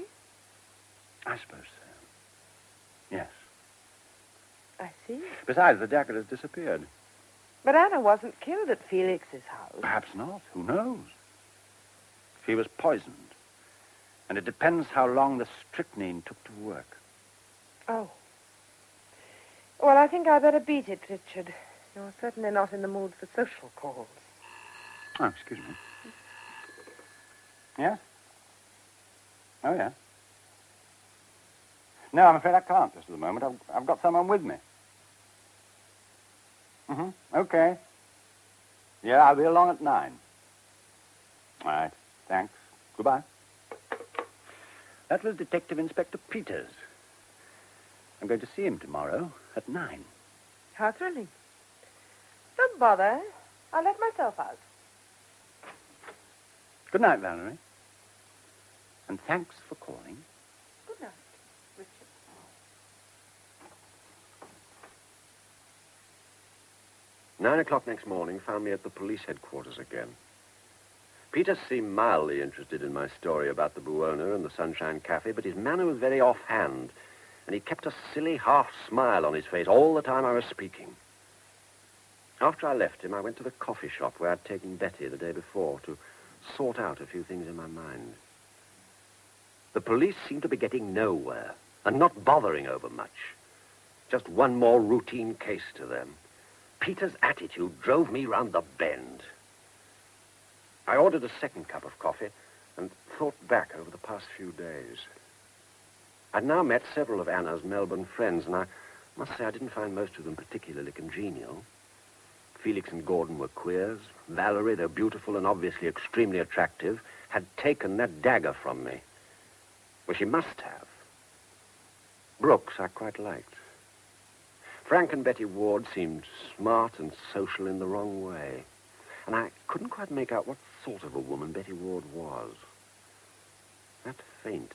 I suppose so. Yes. I see. Besides, the dagger has disappeared. But Anna wasn't killed at Felix's house. Perhaps not. Who knows? She was poisoned. And it depends how long the strychnine took to work. Oh. Well, I think I better beat it, Richard. You're certainly not in the mood for social calls. Oh, excuse me. Yes? Oh, yeah. No, I'm afraid I can't just at the moment. I've got someone with me. Mm-hmm. Okay. Yeah, I'll be along at 9. All right. Thanks. Goodbye. That was Detective Inspector Peters. I'm going to see him tomorrow at 9. How thrilling. Don't bother. I'll let myself out. Good night, Valerie. And thanks for calling. Good night, Richard. 9 o'clock next morning found me at the police headquarters again. Peter seemed mildly interested in my story about the Buona and the Sunshine Cafe, but his manner was very offhand, and he kept a silly half-smile on his face all the time I was speaking. After I left him, I went to the coffee shop where I'd taken Betty the day before to sort out a few things in my mind. The police seemed to be getting nowhere and not bothering over much. Just one more routine case to them. Peter's attitude drove me round the bend. I ordered a second cup of coffee and thought back over the past few days. I'd now met several of Anna's Melbourne friends, and I must say I didn't find most of them particularly congenial. Felix and Gordon were queers. Valerie, though beautiful and obviously extremely attractive, had taken that dagger from me. Well, she must have. Brooks I quite liked. Frank and Betty Ward seemed smart and social in the wrong way. And I couldn't quite make out what sort of a woman Betty Ward was. That faint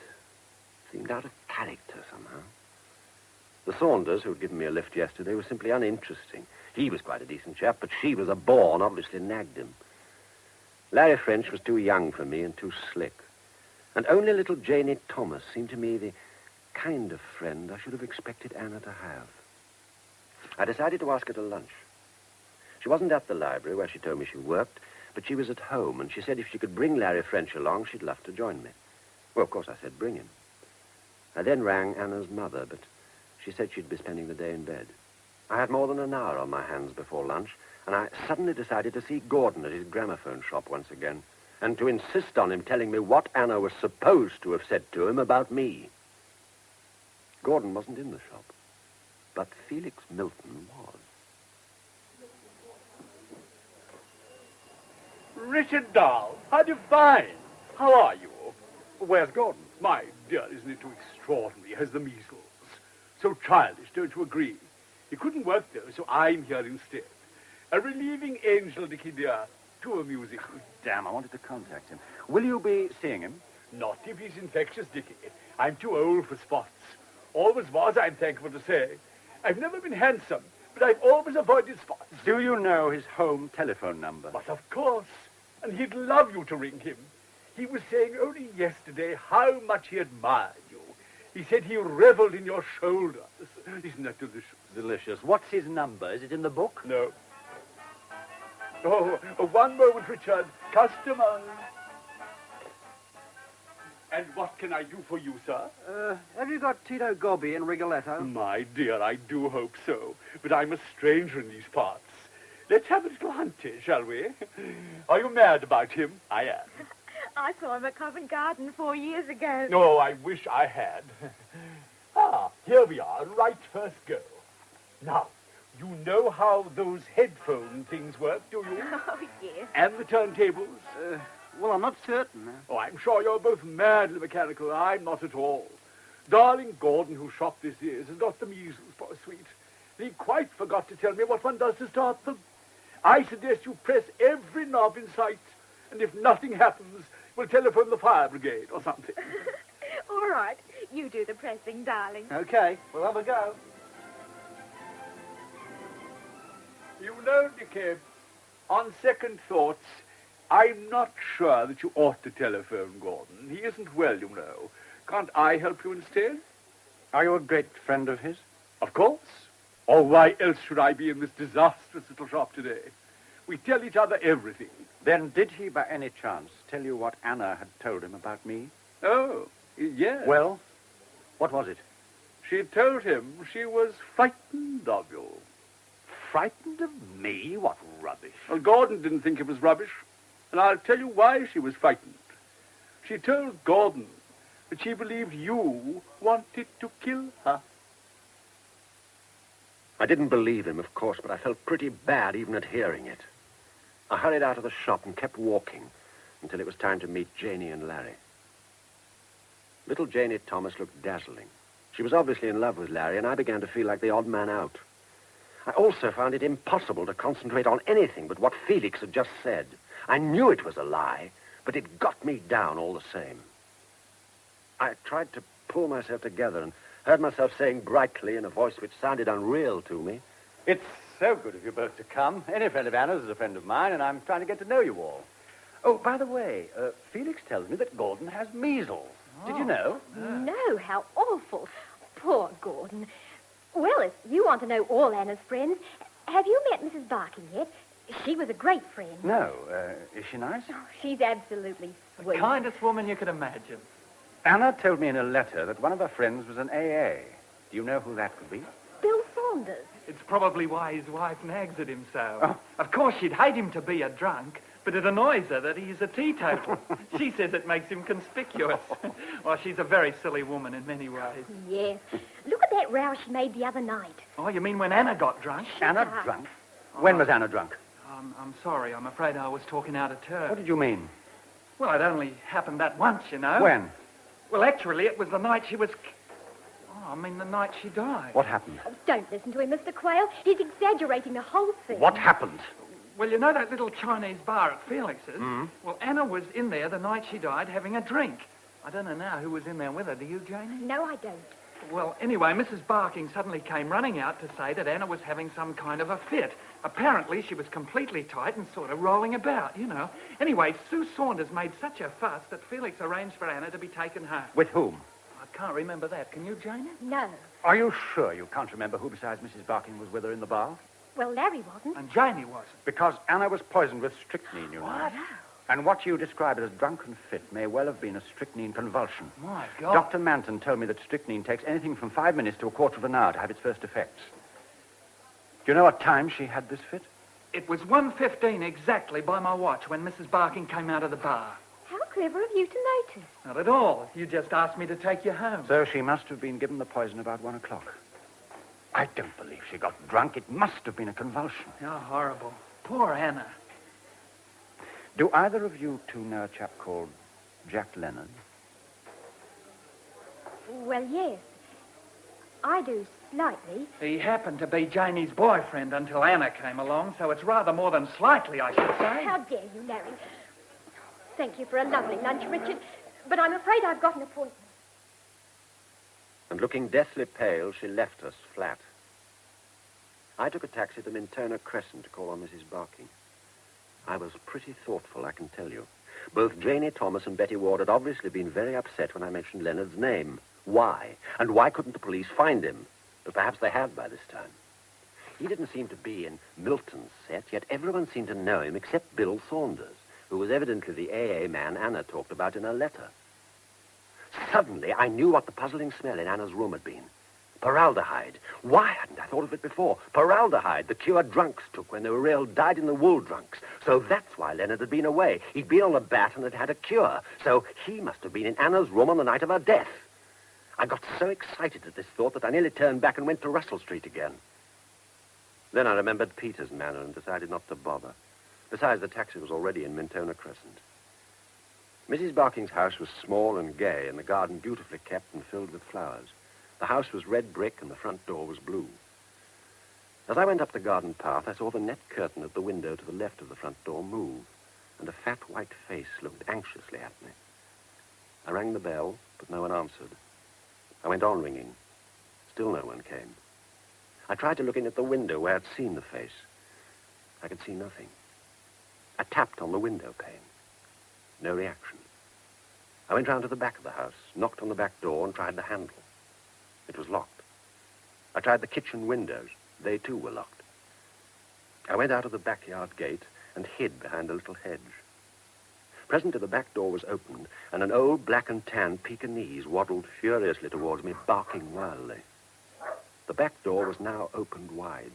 seemed out of character somehow. The Saunders, who had given me a lift yesterday, were simply uninteresting. He was quite a decent chap, but she was a bore and obviously nagged him. Larry French was too young for me and too slick. And only little Janie Thomas seemed to me the kind of friend I should have expected Anna to have. I decided to ask her to lunch. She wasn't at the library where she told me she worked, but she was at home, and she said if she could bring Larry French along, she'd love to join me. Well, of course, I said bring him. I then rang Anna's mother, but she said she'd be spending the day in bed. I had more than an hour on my hands before lunch, and I suddenly decided to see Gordon at his gramophone shop once again, and to insist on him telling me what Anna was supposed to have said to him about me. Gordon wasn't in the shop, but Felix Milton was. Richard Dahl, how do you find? How are you? Where's Gordon? My dear, isn't it too extraordinary? Has the measles. So childish, don't you agree? He couldn't work, though, so I'm here instead. A relieving angel, Dickie dear. Too amusing. Damn, I wanted to contact him. Will you be seeing him? Not if he's infectious, Dickie. I'm too old for spots. Always was, I'm thankful to say. I've never been handsome, but I've always avoided spots. Do you know his home telephone number? But of course. And he'd love you to ring him. He was saying only yesterday how much he admired you. He said he reveled in your shoulders. Isn't that delicious? Delicious. What's his number? Is it in the book? No. Oh, one moment, Richard. Customer. And what can I do for you, sir? Have you got Tito Gobbi in Rigoletto? My dear, I do hope so. But I'm a stranger in these parts. Let's have a little hunting, shall we? Are you mad about him? I am. I saw him at Covent Garden 4 years ago. Oh, I wish I had. Here we are, right first go. Now, you know how those headphone things work, do you? Oh, yes. And the turntables? Well, I'm not certain. Oh, I'm sure you're both madly mechanical. I'm not at all. Darling Gordon, who shot this ears, has got the measles, poor sweet. He quite forgot to tell me what one does to start them. I suggest you press every knob in sight, and if nothing happens, we'll telephone the fire brigade or something. All right. You do the pressing, darling. Okay, we'll have a go. You know, Nicky, on second thoughts, I'm not sure that you ought to telephone Gordon. He isn't well, you know. Can't I help you instead? Are you a great friend of his? Of course. Or why else should I be in this disastrous little shop today? We tell each other everything. Then did he, by any chance, tell you what Anna had told him about me? Oh, yes. Well, what was it? She told him she was frightened of you. Frightened of me? What rubbish. Well, Gordon didn't think it was rubbish, and I'll tell you why she was frightened. She told Gordon that she believed you wanted to kill her. I didn't believe him, of course, but I felt pretty bad even at hearing it. I hurried out of the shop and kept walking until it was time to meet Janie and Larry. Little Janie Thomas looked dazzling. She was obviously in love with Larry, and I began to feel like the odd man out. I also found it impossible to concentrate on anything but what Felix had just said. I knew it was a lie, but it got me down all the same. I tried to pull myself together and heard myself saying brightly in a voice which sounded unreal to me, It's so good of you both to come. Any friend of Anna's is a friend of mine, and I'm trying to get to know you all. Oh, by the way, Felix tells me that Gordon has measles. Did you know? No, how awful. Poor Gordon. Well, if you want to know all Anna's friends, have you met Mrs. Barking yet? She was a great friend. No. Is she nice? Oh, she's absolutely sweet. Kindest woman you could imagine. Anna told me in a letter that one of her friends was an AA. Do you know who that could be? Bill Saunders. It's probably why his wife nags at him so. Of course, she'd hate him to be a drunk, but it annoys her that he's a teetotal. She says it makes him conspicuous. Well, she's a very silly woman in many ways. Yes. Look at that row she made the other night. Oh, you mean when Anna got drunk? Anna drunk? When was Anna drunk? I'm sorry. I'm afraid I was talking out of turn. What did you mean? Well, it only happened that once, you know. When? Well, actually, it was the night she was... the night she died. What happened? Oh, don't listen to him, Mr. Quayle. He's exaggerating the whole thing. What happened? Well, you know that little Chinese bar at Felix's? Mm. Well, Anna was in there the night she died having a drink. I don't know now who was in there with her. Do you, Janie? No, I don't. Well, anyway, Mrs. Barking suddenly came running out to say that Anna was having some kind of a fit. Apparently, she was completely tight and sort of rolling about, you know. Anyway, Sue Saunders made such a fuss that Felix arranged for Anna to be taken home. With whom? I can't remember that. Can you, Janie? No. Are you sure you can't remember who besides Mrs. Barking was with her in the bar? Well, Larry wasn't. And Janie wasn't. Because Anna was poisoned with strychnine, you know. What? And what you describe as drunken fit may well have been a strychnine convulsion. My God. Dr. Manton told me that strychnine takes anything from 5 minutes to a quarter of an hour to have its first effects. Do you know what time she had this fit? It was 1:15 exactly by my watch when Mrs. Barking came out of the bar. How clever of you to notice. Not at all. You just asked me to take you home. So she must have been given the poison about 1 o'clock. I don't believe she got drunk. It must have been a convulsion. How horrible. Poor Anna. Do either of you two know a chap called Jack Leonard? Well, yes. I do, slightly. He happened to be Janie's boyfriend until Anna came along, so it's rather more than slightly, I should say. How dare you, Larry? Thank you for a lovely lunch, Richard, but I'm afraid I've got an appointment. And looking deathly pale, she left us flat. I took a taxi to Minturner Crescent to call on Mrs. Barking. I was pretty thoughtful, I can tell you. Both Janie Thomas and Betty Ward had obviously been very upset when I mentioned Leonard's name. Why? And why couldn't the police find him? But perhaps they had by this time. He didn't seem to be in Milton's set, yet everyone seemed to know him except Bill Saunders, who was evidently the AA man Anna talked about in her letter. Suddenly, I knew what the puzzling smell in Anna's room had been. Paraldehyde. Why hadn't I thought of it before? Paraldehyde, the cure drunks took when they were real dyed-in-the-wool drunks. So that's why Leonard had been away. He'd been on a bat and had had a cure. So he must have been in Anna's room on the night of her death. I got so excited at this thought that I nearly turned back and went to Russell Street again. Then I remembered Peter's manner and decided not to bother. Besides, the taxi was already in Mintona Crescent. Mrs. Barking's house was small and gay, and the garden beautifully kept and filled with flowers. The house was red brick, and the front door was blue. As I went up the garden path, I saw the net curtain at the window to the left of the front door move, and a fat white face looked anxiously at me. I rang the bell, but no one answered. I went on ringing. Still no one came. I tried to look in at the window where I'd seen the face. I could see nothing. I tapped on the window pane. No reaction. I went round to the back of the house, knocked on the back door, and tried the handle. It was locked. I tried the kitchen windows. They, too, were locked. I went out of the backyard gate and hid behind a little hedge. Presently, the back door was opened, and an old black and tan Pekingese waddled furiously towards me, barking wildly. The back door was now opened wide.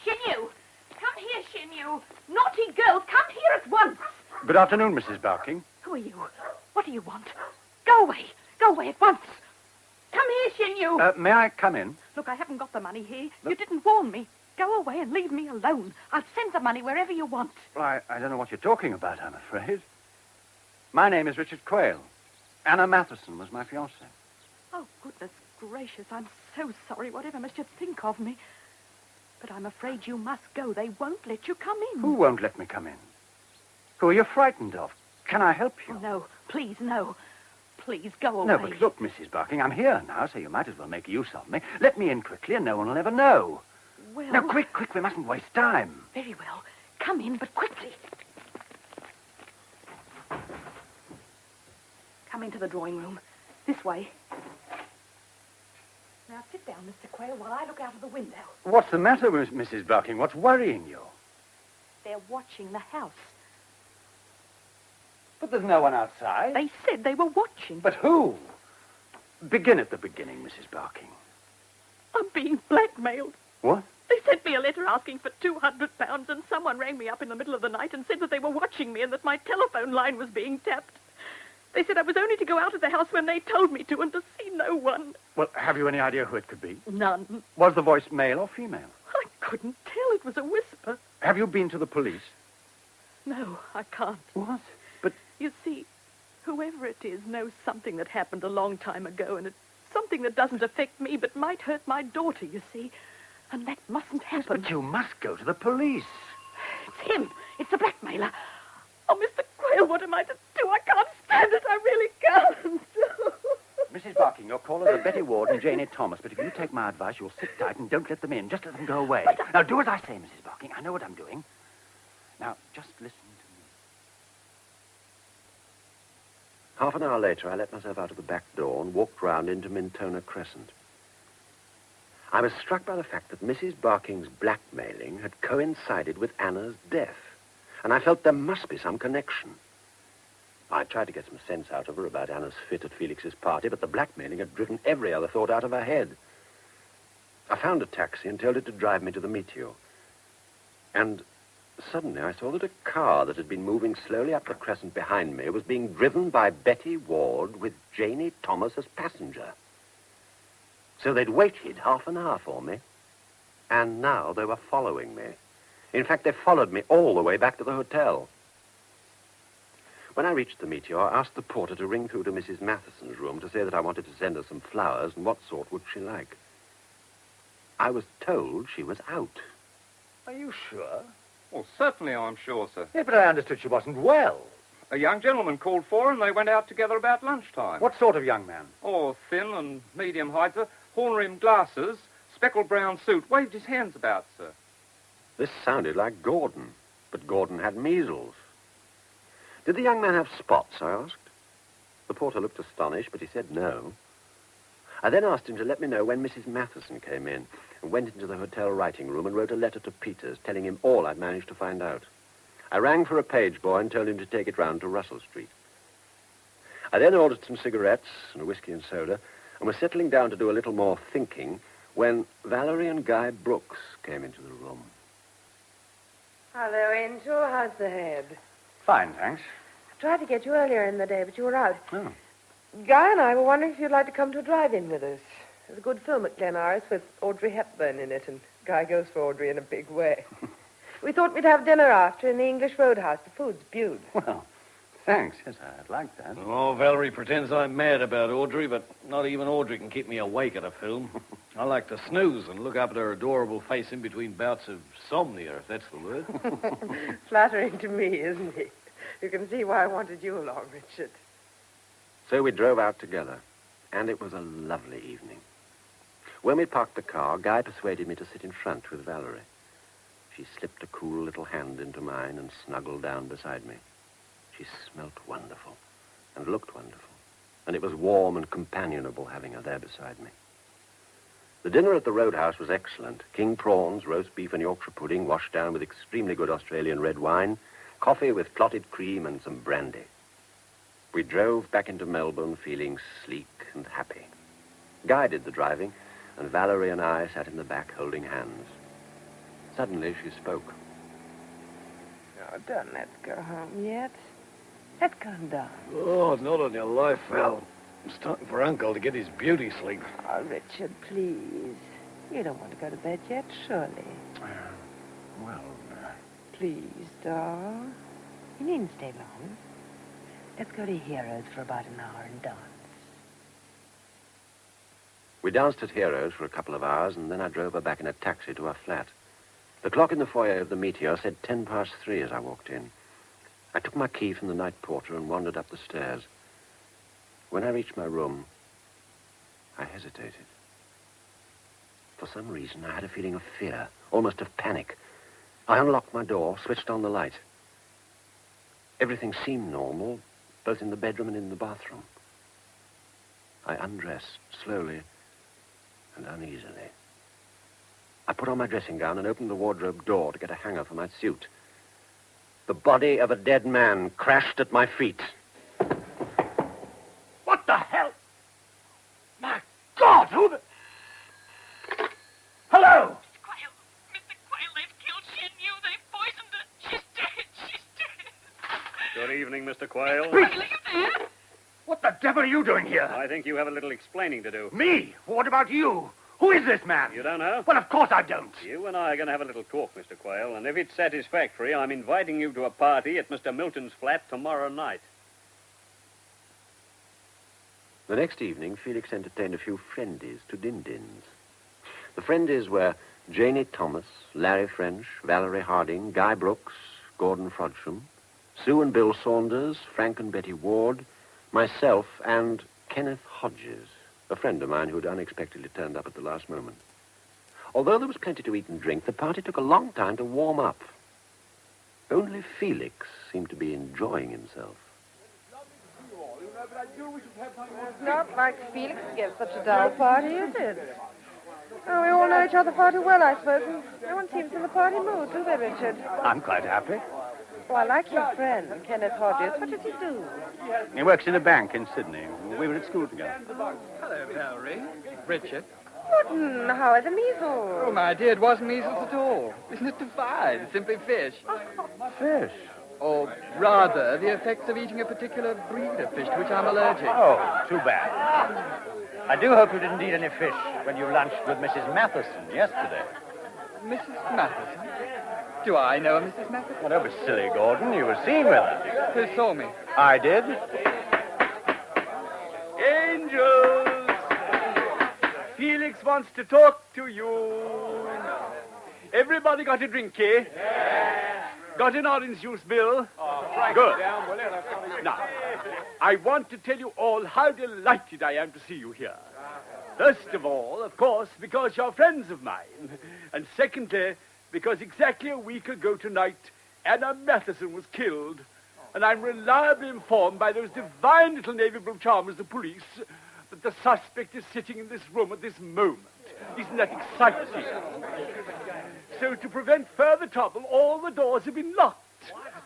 Shin-Yu! Come here, Shin-Yu! Naughty girl, come here at once! Good afternoon, Mrs. Barking. Who are you? What do you want? Go away! Go away at once! Come here, Shin-Yu! May I come in? Look, I haven't got the money here. You didn't warn me. Go away and leave me alone. I'll send the money wherever you want. Well, I don't know what you're talking about, I'm afraid. My name is Richard Quayle. Anna Matheson was my fiancée. Oh, goodness gracious, I'm so sorry. Whatever must you think of me? But I'm afraid you must go. They won't let you come in. Who won't let me come in? Who are you frightened of? Can I help you? Oh, no, please, no. Please, go away. No, but look, Mrs. Barking, I'm here now, so you might as well make use of me. Let me in quickly and no one will ever know. Well... Now, quick, we mustn't waste time. Very well. Come in, but quickly. Come into the drawing room. This way. Now, sit down, Mr. Quayle, while I look out of the window. What's the matter, Mrs. Barking? What's worrying you? They're watching the house. But there's no one outside. They said they were watching. But who? Begin at the beginning, Mrs. Barking. I'm being blackmailed. What? They sent me a letter asking for £200, and someone rang me up in the middle of the night and said that they were watching me and that my telephone line was being tapped. They said I was only to go out of the house when they told me to and to see no one. Well, have you any idea who it could be? None. Was the voice male or female? I couldn't tell. It was a whisper. Have you been to the police? No, I can't. What? But... You see, whoever it is knows something that happened a long time ago, and it's something that doesn't affect me but might hurt my daughter, you see. And that mustn't happen. But you must go to the police. It's him. It's the blackmailer. Oh, Mr. Quayle, what am I to do? I can't stand it. I really can't. Mrs. Barking, your callers are Betty Ward and Janie Thomas, but if you take my advice, you'll sit tight and don't let them in. Just let them go away. Now, do as I say, Mrs. Barking. I know what I'm doing. Now, just listen to me. Half an hour later, I let myself out of the back door and walked round into Mintona Crescent. I was struck by the fact that Mrs. Barking's blackmailing had coincided with Anna's death, and I felt there must be some connection. I tried to get some sense out of her about Anna's fit at Felix's party, but the blackmailing had driven every other thought out of her head. I found a taxi and told it to drive me to the Meteor. And suddenly I saw that a car that had been moving slowly up the crescent behind me was being driven by Betty Ward with Janie Thomas as passenger. So they'd waited half an hour for me, and now they were following me. In fact, they followed me all the way back to the hotel. When I reached the Meteor, I asked the porter to ring through to Mrs. Matheson's room to say that I wanted to send her some flowers, and what sort would she like. I was told she was out. Are you sure? Well, certainly I'm sure, sir. Yeah, but I understood she wasn't well. A young gentleman called for her, and they went out together about lunchtime. What sort of young man? Oh, thin and medium height, sir. Horn-rimmed glasses, speckled brown suit. Waved his hands about, sir. This sounded like Gordon, but Gordon had measles. Did the young man have spots, I asked. The porter looked astonished, but he said no. I then asked him to let me know when Mrs. Matheson came in, and went into the hotel writing room and wrote a letter to Peters, telling him all I'd managed to find out. I rang for a page boy and told him to take it round to Russell Street. I then ordered some cigarettes and a whiskey and soda and was settling down to do a little more thinking when Valerie and Guy Brooks came into the room. Hello, Angel. How's the head? Fine, thanks. I tried to get you earlier in the day, but you were out. Oh. Guy and I were wondering if you'd like to come to a drive-in with us. There's a good film at Glenarris with Audrey Hepburn in it, and Guy goes for Audrey in a big way. We thought we'd have dinner after in the English Roadhouse. The food's beaut. Well, thanks. Yes, I'd like that. Oh, Valerie pretends I'm mad about Audrey, but not even Audrey can keep me awake at a film. I like to snooze and look up at her adorable face in between bouts of somnia, if that's the word. Flattering to me, isn't he? You can see why I wanted you along, Richard. So we drove out together, and it was a lovely evening. When we parked the car, Guy persuaded me to sit in front with Valerie. She slipped a cool little hand into mine and snuggled down beside me. She smelt wonderful and looked wonderful, and it was warm and companionable having her there beside me. The dinner at the Roadhouse was excellent. King prawns, roast beef, and Yorkshire pudding washed down with extremely good Australian red wine, coffee with clotted cream, and some brandy. We drove back into Melbourne feeling sleek and happy. Guy did the driving, and Valerie and I sat in the back holding hands. Suddenly she spoke. Oh, don't let's go home yet. Let's come down. Oh, not on your life, Val. It's time for Uncle to get his beauty sleep. Oh, Richard, please. You don't want to go to bed yet, surely. Well, Please, darling. You needn't stay long. Let's go to Heroes for about an hour and dance. We danced at Heroes for a couple of hours, and then I drove her back in a taxi to her flat. The clock in the foyer of the Meteor said 3:10 as I walked in. I took my key from the night porter and wandered up the stairs. When I reached my room, I hesitated. For some reason, I had a feeling of fear, almost of panic. I unlocked my door, switched on the light. Everything seemed normal, both in the bedroom and in the bathroom. I undressed slowly and uneasily. I put on my dressing gown and opened the wardrobe door to get a hanger for my suit. The body of a dead man crashed at my feet. What the hell? My God, who the... Hello? Mr. Quayle, they've killed Shen Yu. They've poisoned her. She's dead. She's dead. Good evening, Mr. Quayle. Quayle, are you there? What the devil are you doing here? I think you have a little explaining to do. Me? What about you? Who is this man? You don't know? Well, of course I don't. You and I are going to have a little talk, Mr. Quayle, and if it's satisfactory, I'm inviting you to a party at Mr. Milton's flat tomorrow night. The next evening, Felix entertained a few friendies to din-dins. The friendies were Janie Thomas, Larry French, Valerie Harding, Guy Brooks, Gordon Frodsham, Sue and Bill Saunders, Frank and Betty Ward, myself, and Kenneth Hodges, a friend of mine who had unexpectedly turned up at the last moment. Although there was plenty to eat and drink, the party took a long time to warm up. Only Felix seemed to be enjoying himself. It's not like Felix to give such a dull party, is it? Oh, we all know each other far too well, I suppose, and no one seems in the party mood, do they, Richard? I'm quite happy. Oh, I like your friend, Kenneth Hodges. What does he do? He works in a bank in Sydney. We were at school together. Hello, Valerie. Richard. How are the measles? Oh, my dear, it wasn't measles at all. Isn't it divine? Simply fish. Fish? Or rather, the effects of eating a particular breed of fish to which I'm allergic. Oh, too bad. I do hope you didn't eat any fish when you lunched with Mrs. Matheson yesterday. Mrs. Matheson? Do I know a Mrs. Matheson? Well, don't be silly, Gordon. You were seen with her. Who saw me? I did. Angels! Felix wants to talk to you. Everybody got a drink, eh? Yeah. Got an orange juice, Bill? Oh, good. Now, I want to tell you all how delighted I am to see you here. First of all, of course, because you're friends of mine. And secondly, because exactly a week ago tonight, Anna Matheson was killed. And I'm reliably informed by those divine little navy blue charmers, the police, that the suspect is sitting in this room at this moment. Isn't that exciting? So to prevent further trouble, all the doors have been locked.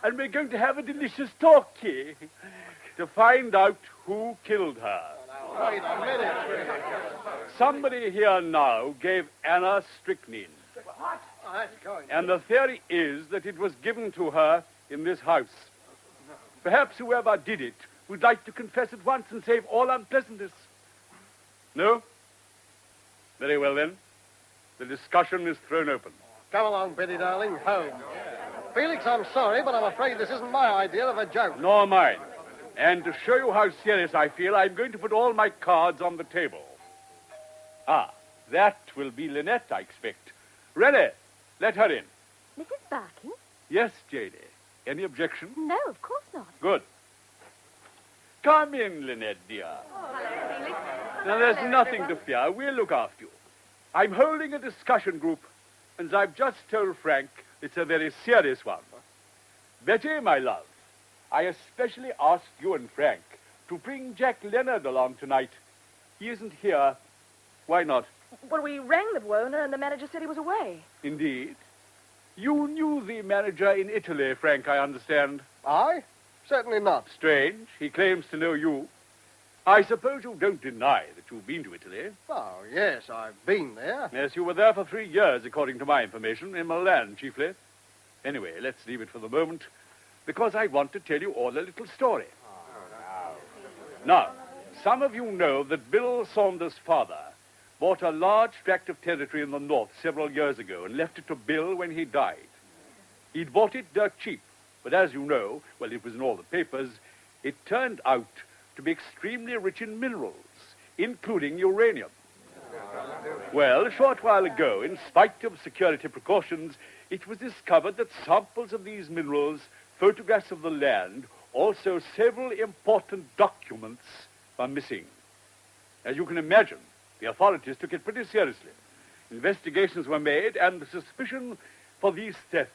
And we're going to have a delicious talk here. to find out who killed her. Wait a minute. Somebody here now gave Anna strychnine. What? Oh, that's going. And the theory is that it was given to her in this house. Perhaps whoever did it would like to confess at once and save all unpleasantness. No? Very well, then. The discussion is thrown open. Come along, Betty, darling. Home. Felix, I'm sorry, but I'm afraid this isn't my idea of a joke. Nor mine. And to show you how serious I feel, I'm going to put all my cards on the table. Ah, that will be Lynette, I expect. Rennie, let her in. Mrs. Barking? Yes, Janie. Any objection? No, of course not. Good. Come in, Lynette, dear. Now, there's nothing to fear. We'll look after you. I'm holding a discussion group, and as I've just told Frank, it's a very serious one. Betty, my love, I especially asked you and Frank to bring Jack Leonard along tonight. He isn't here. Why not? Well, we rang the owner, and the manager said he was away. Indeed. You knew the manager in Italy, Frank, I understand. I? Certainly not. Strange. He claims to know you. I suppose you don't deny that you've been to Italy. Oh, yes, I've been there. Yes, you were there for 3 years, according to my information, in Milan, chiefly. Anyway, let's leave it for the moment, because I want to tell you all a little story. Now, some of you know that Bill Saunders' father bought a large tract of territory in the north several years ago and left it to Bill when he died. He'd bought it dirt cheap, but as you know, well, it was in all the papers, it turned out to be extremely rich in minerals, including uranium. Well, a short while ago, in spite of security precautions, it was discovered that samples of these minerals, photographs of the land, also several important documents were missing. As you can imagine, the authorities took it pretty seriously. Investigations were made, and the suspicion for these thefts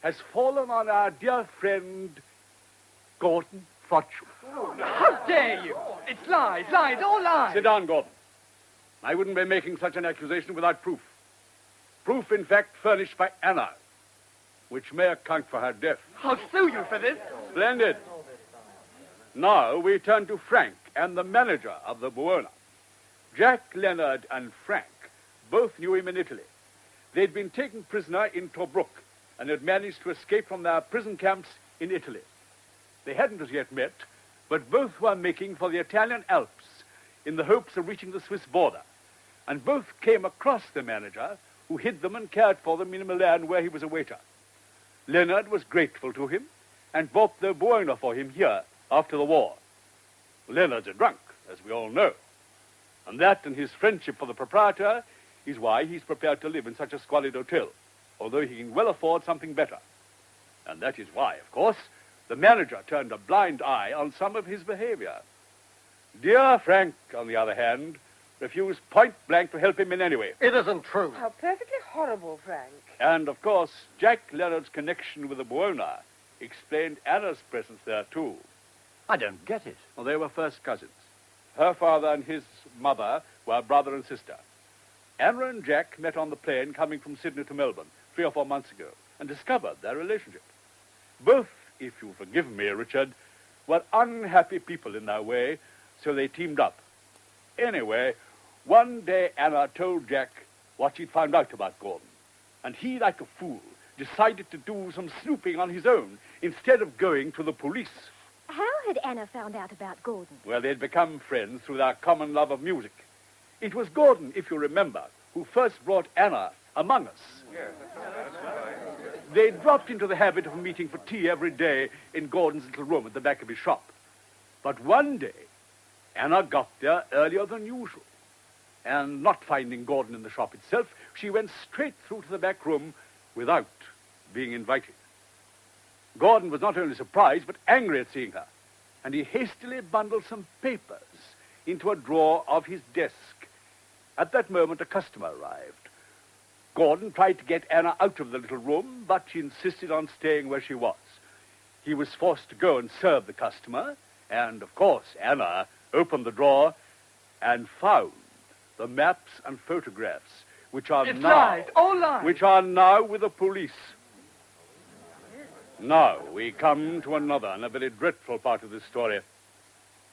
has fallen on our dear friend, Gordon Fortune. How dare you? It's lies, all lies. Sit down, Gordon. I wouldn't be making such an accusation without proof. Proof, in fact, furnished by Anna, which may account for her death. I'll sue you for this. Splendid. Now we turn to Frank and the manager of the Buona. Jack Leonard and Frank both knew him in Italy. They'd been taken prisoner in Tobruk and had managed to escape from their prison camps in Italy. They hadn't as yet met, but both were making for the Italian Alps in the hopes of reaching the Swiss border. And both came across the manager, who hid them and cared for them in Milan, where he was a waiter. Leonard was grateful to him and bought the Buona for him here after the war. Leonard's a drunk, as we all know. And that and his friendship for the proprietor is why he's prepared to live in such a squalid hotel, although he can well afford something better. And that is why, of course, the manager turned a blind eye on some of his behavior. Dear Frank, on the other hand, refused point blank to help him in any way. It isn't true. How perfectly horrible, Frank. And, of course, Jack Leonard's connection with the Buona explained Anna's presence there, too. I don't get it. Well, they were first cousins. Her father and his mother were brother and sister. Anna and Jack met on the plane coming from Sydney to Melbourne 3 or 4 months ago and discovered their relationship. Both, if you forgive me, Richard, were unhappy people in their way, so they teamed up. Anyway, one day Anna told Jack what she'd found out about Gordon, and he, like a fool, decided to do some snooping on his own instead of going to the police. How had Anna found out about Gordon? Well, they'd become friends through their common love of music. It was Gordon, if you remember, who first brought Anna among us. They dropped into the habit of meeting for tea every day in Gordon's little room at the back of his shop. But one day, Anna got there earlier than usual. And not finding Gordon in the shop itself, she went straight through to the back room without being invited. Gordon was not only surprised, but angry at seeing her, and he hastily bundled some papers into a drawer of his desk. At that moment, a customer arrived. Gordon tried to get Anna out of the little room, but she insisted on staying where she was. He was forced to go and serve the customer, and, of course, Anna opened the drawer and found the maps and photographs, which are which are now with the police. Now we come to another and a very dreadful part of this story.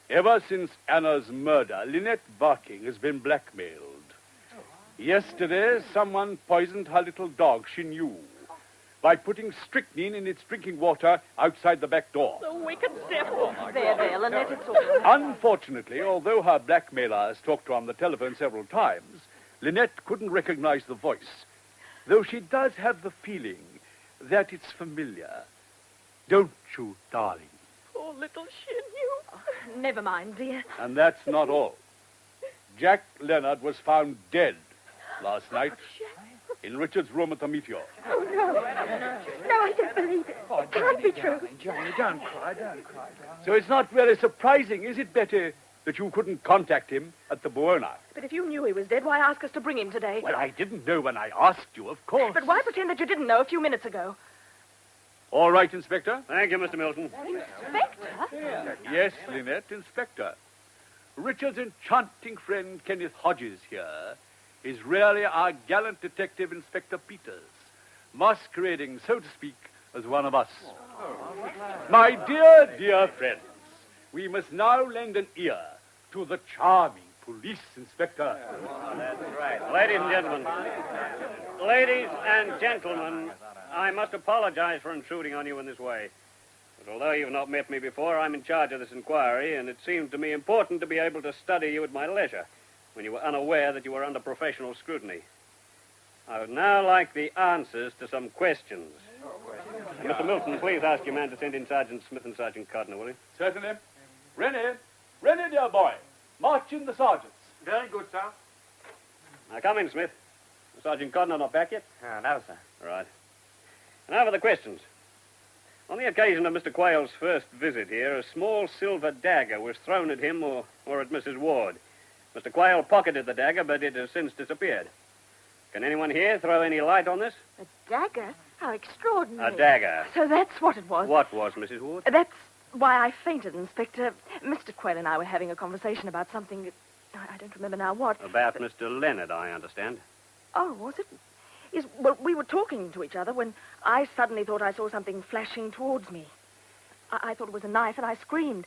Ever since Anna's murder, Lynette Barking has been blackmailed. Yesterday, someone poisoned her little dog she knew by putting strychnine in its drinking water outside the back door. The wicked devil. There, Lynette, it's all. Unfortunately, although her blackmailer has talked to her on the telephone several times, Lynette couldn't recognize the voice, though she does have the feeling that it's familiar. Don't you, darling? Poor little Shin, you. Never mind, dear. And that's not all. Jack Leonard was found dead last night in Richard's room at the Meteor. Oh, no. No, I don't believe it. Oh, It can't be true. Johnny, don't cry, don't cry. So it's not very surprising, is it, Betty, that you couldn't contact him at the Buona? But if you knew he was dead, why ask us to bring him today? Well, I didn't know when I asked you, of course. But why pretend that you didn't know a few minutes ago? All right, Inspector? Thank you, Mr. Milton. Inspector? Yes, Lynette, Inspector. Richard's enchanting friend, Kenneth Hodges, here, is really our gallant detective, Inspector Peters, masquerading, so to speak, as one of us. My dear, dear friends, we must now lend an ear to the charming police inspector. That's right. Ladies and gentlemen, I must apologize for intruding on you in this way. But although you've not met me before, I'm in charge of this inquiry, and it seemed to me important to be able to study you at my leisure when you were unaware that you were under professional scrutiny. I would now like the answers to some questions. Mr. Milton, please ask your man to send in Sergeant Smith and Sergeant Codner, will you? Certainly. Rennie, dear boy, march in the sergeants. Very good, sir. Now, come in, Smith. Sergeant Codner not back yet? No, sir. Right. And now for the questions. On the occasion of Mr. Quayle's first visit here, a small silver dagger was thrown at him or at Mrs. Ward. Mr. Quayle pocketed the dagger, but it has since disappeared. Can anyone here throw any light on this? A dagger? How extraordinary. A dagger. So that's what it was. What was, Mrs. Ward? That's why I fainted, Inspector. Mr. Quayle and I were having a conversation about something. I don't remember now what. About Mr. Leonard, I understand. Oh, was it? Yes, well, we were talking to each other when I suddenly thought I saw something flashing towards me. I thought it was a knife, and I screamed.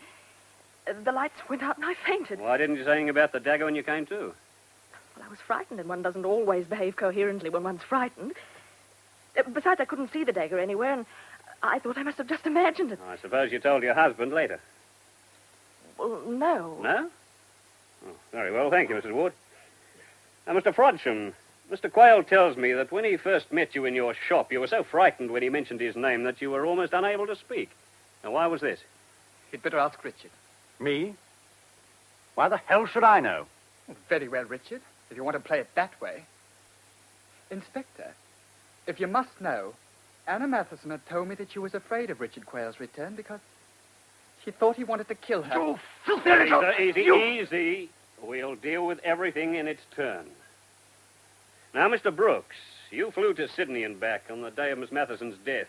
The lights went out, and I fainted. Why didn't you say anything about the dagger when you came to? Well, I was frightened, and one doesn't always behave coherently when one's frightened. Besides, I couldn't see the dagger anywhere, and I thought I must have just imagined it. I suppose you told your husband later. Well, no. No? Oh, very well, thank you, Mrs. Ward. Now, Mr. Frodsham, Mr. Quayle tells me that when he first met you in your shop, you were so frightened when he mentioned his name that you were almost unable to speak. Now, why was this? You'd better ask Richard. Me? Why the hell should I know? Very well, Richard, if you want to play it that way. Inspector, if you must know, Anna Matheson had told me that she was afraid of Richard Quayle's return because she thought he wanted to kill her. You filthy little... Easy. We'll deal with everything in its turn. Now, Mr. Brooks, you flew to Sydney and back on the day of Miss Matheson's death.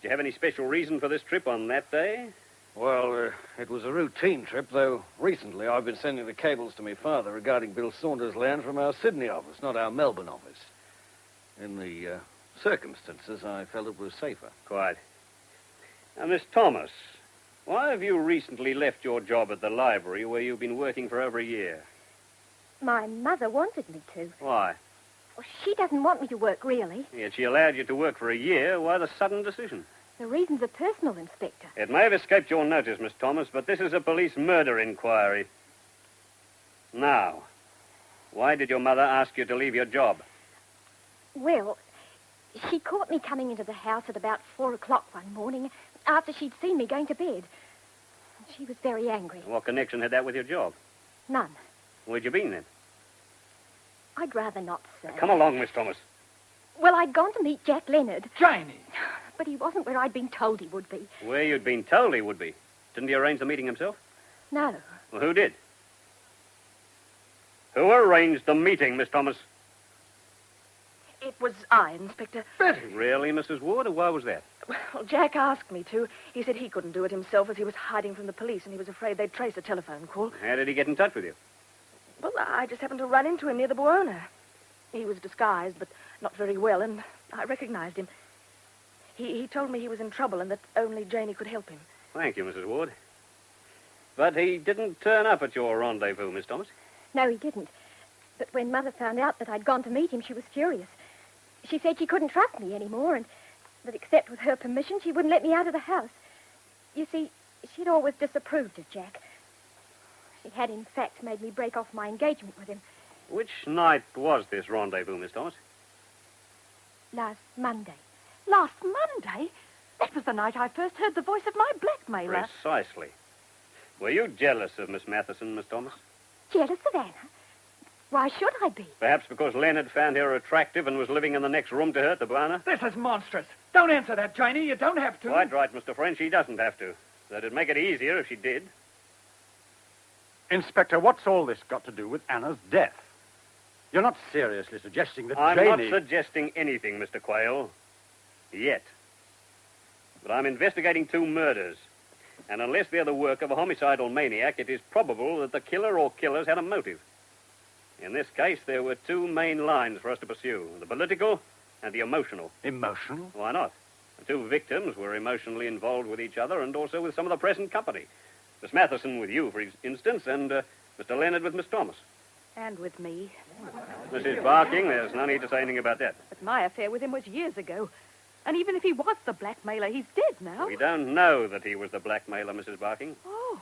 Did you have any special reason for this trip on that day? Well, it was a routine trip, though recently I've been sending the cables to my father regarding Bill Saunders' land from our Sydney office, not our Melbourne office. In the circumstances, I felt it was safer. Quite. Now, Miss Thomas, why have you recently left your job at the library where you've been working for over a year? My mother wanted me to. Why? Well, she doesn't want me to work, really. Yet she allowed you to work for a year. Why the sudden decision? The reasons are personal, Inspector. It may have escaped your notice, Miss Thomas, but this is a police murder inquiry. Now, why did your mother ask you to leave your job? Well, she caught me coming into the house at about 4 o'clock one morning after she'd seen me going to bed. She was very angry. What connection had that with your job? None. Where'd you been, then? I'd rather not say. Come along, Miss Thomas. Well, I'd gone to meet Jack Leonard. Janie! But he wasn't where I'd been told he would be. Where you'd been told he would be. Didn't he arrange the meeting himself? No. Well, who did? Who arranged the meeting, Miss Thomas? It was I, Inspector. Betty! Really, Mrs. Ward? Why was that? Well, Jack asked me to. He said he couldn't do it himself as he was hiding from the police, and he was afraid they'd trace a telephone call. How did he get in touch with you? Well, I just happened to run into him near the Buona. He was disguised, but not very well, and I recognized him. He told me he was in trouble and that only Janie could help him. Thank you, Mrs. Ward. But he didn't turn up at your rendezvous, Miss Thomas. No, he didn't. But when Mother found out that I'd gone to meet him, she was furious. She said she couldn't trust me anymore, and that except with her permission, she wouldn't let me out of the house. You see, she'd always disapproved of Jack. She had, in fact, made me break off my engagement with him. Which night was this rendezvous, Miss Thomas? Last Monday. Last Monday? That was the night I first heard the voice of my blackmailer. Precisely. Were you jealous of Miss Matheson, Miss Thomas? Jealous of Anna? Why should I be? Perhaps because Leonard found her attractive and was living in the next room to her at the Buona? This is monstrous. Don't answer that, Janie. You don't have to. Quite right, Mr. French. She doesn't have to. That'd make it easier if she did. Inspector, what's all this got to do with Anna's death? You're not seriously suggesting that I'm Janie... not suggesting anything, Mr. Quayle. Yet. But I'm investigating 2 murders. And unless they're the work of a homicidal maniac, it is probable that the killer or killers had a motive. In this case, there were 2 main lines for us to pursue, the political and the emotional. Emotional? Why not? The 2 victims were emotionally involved with each other and also with some of the present company. Miss Matheson with you, for instance, and Mr. Leonard with Miss Thomas. And with me. Mrs. Barking, there's no need to say anything about that. But my affair with him was years ago. And even if he was the blackmailer, he's dead now. We don't know that he was the blackmailer, Mrs. Barking. Oh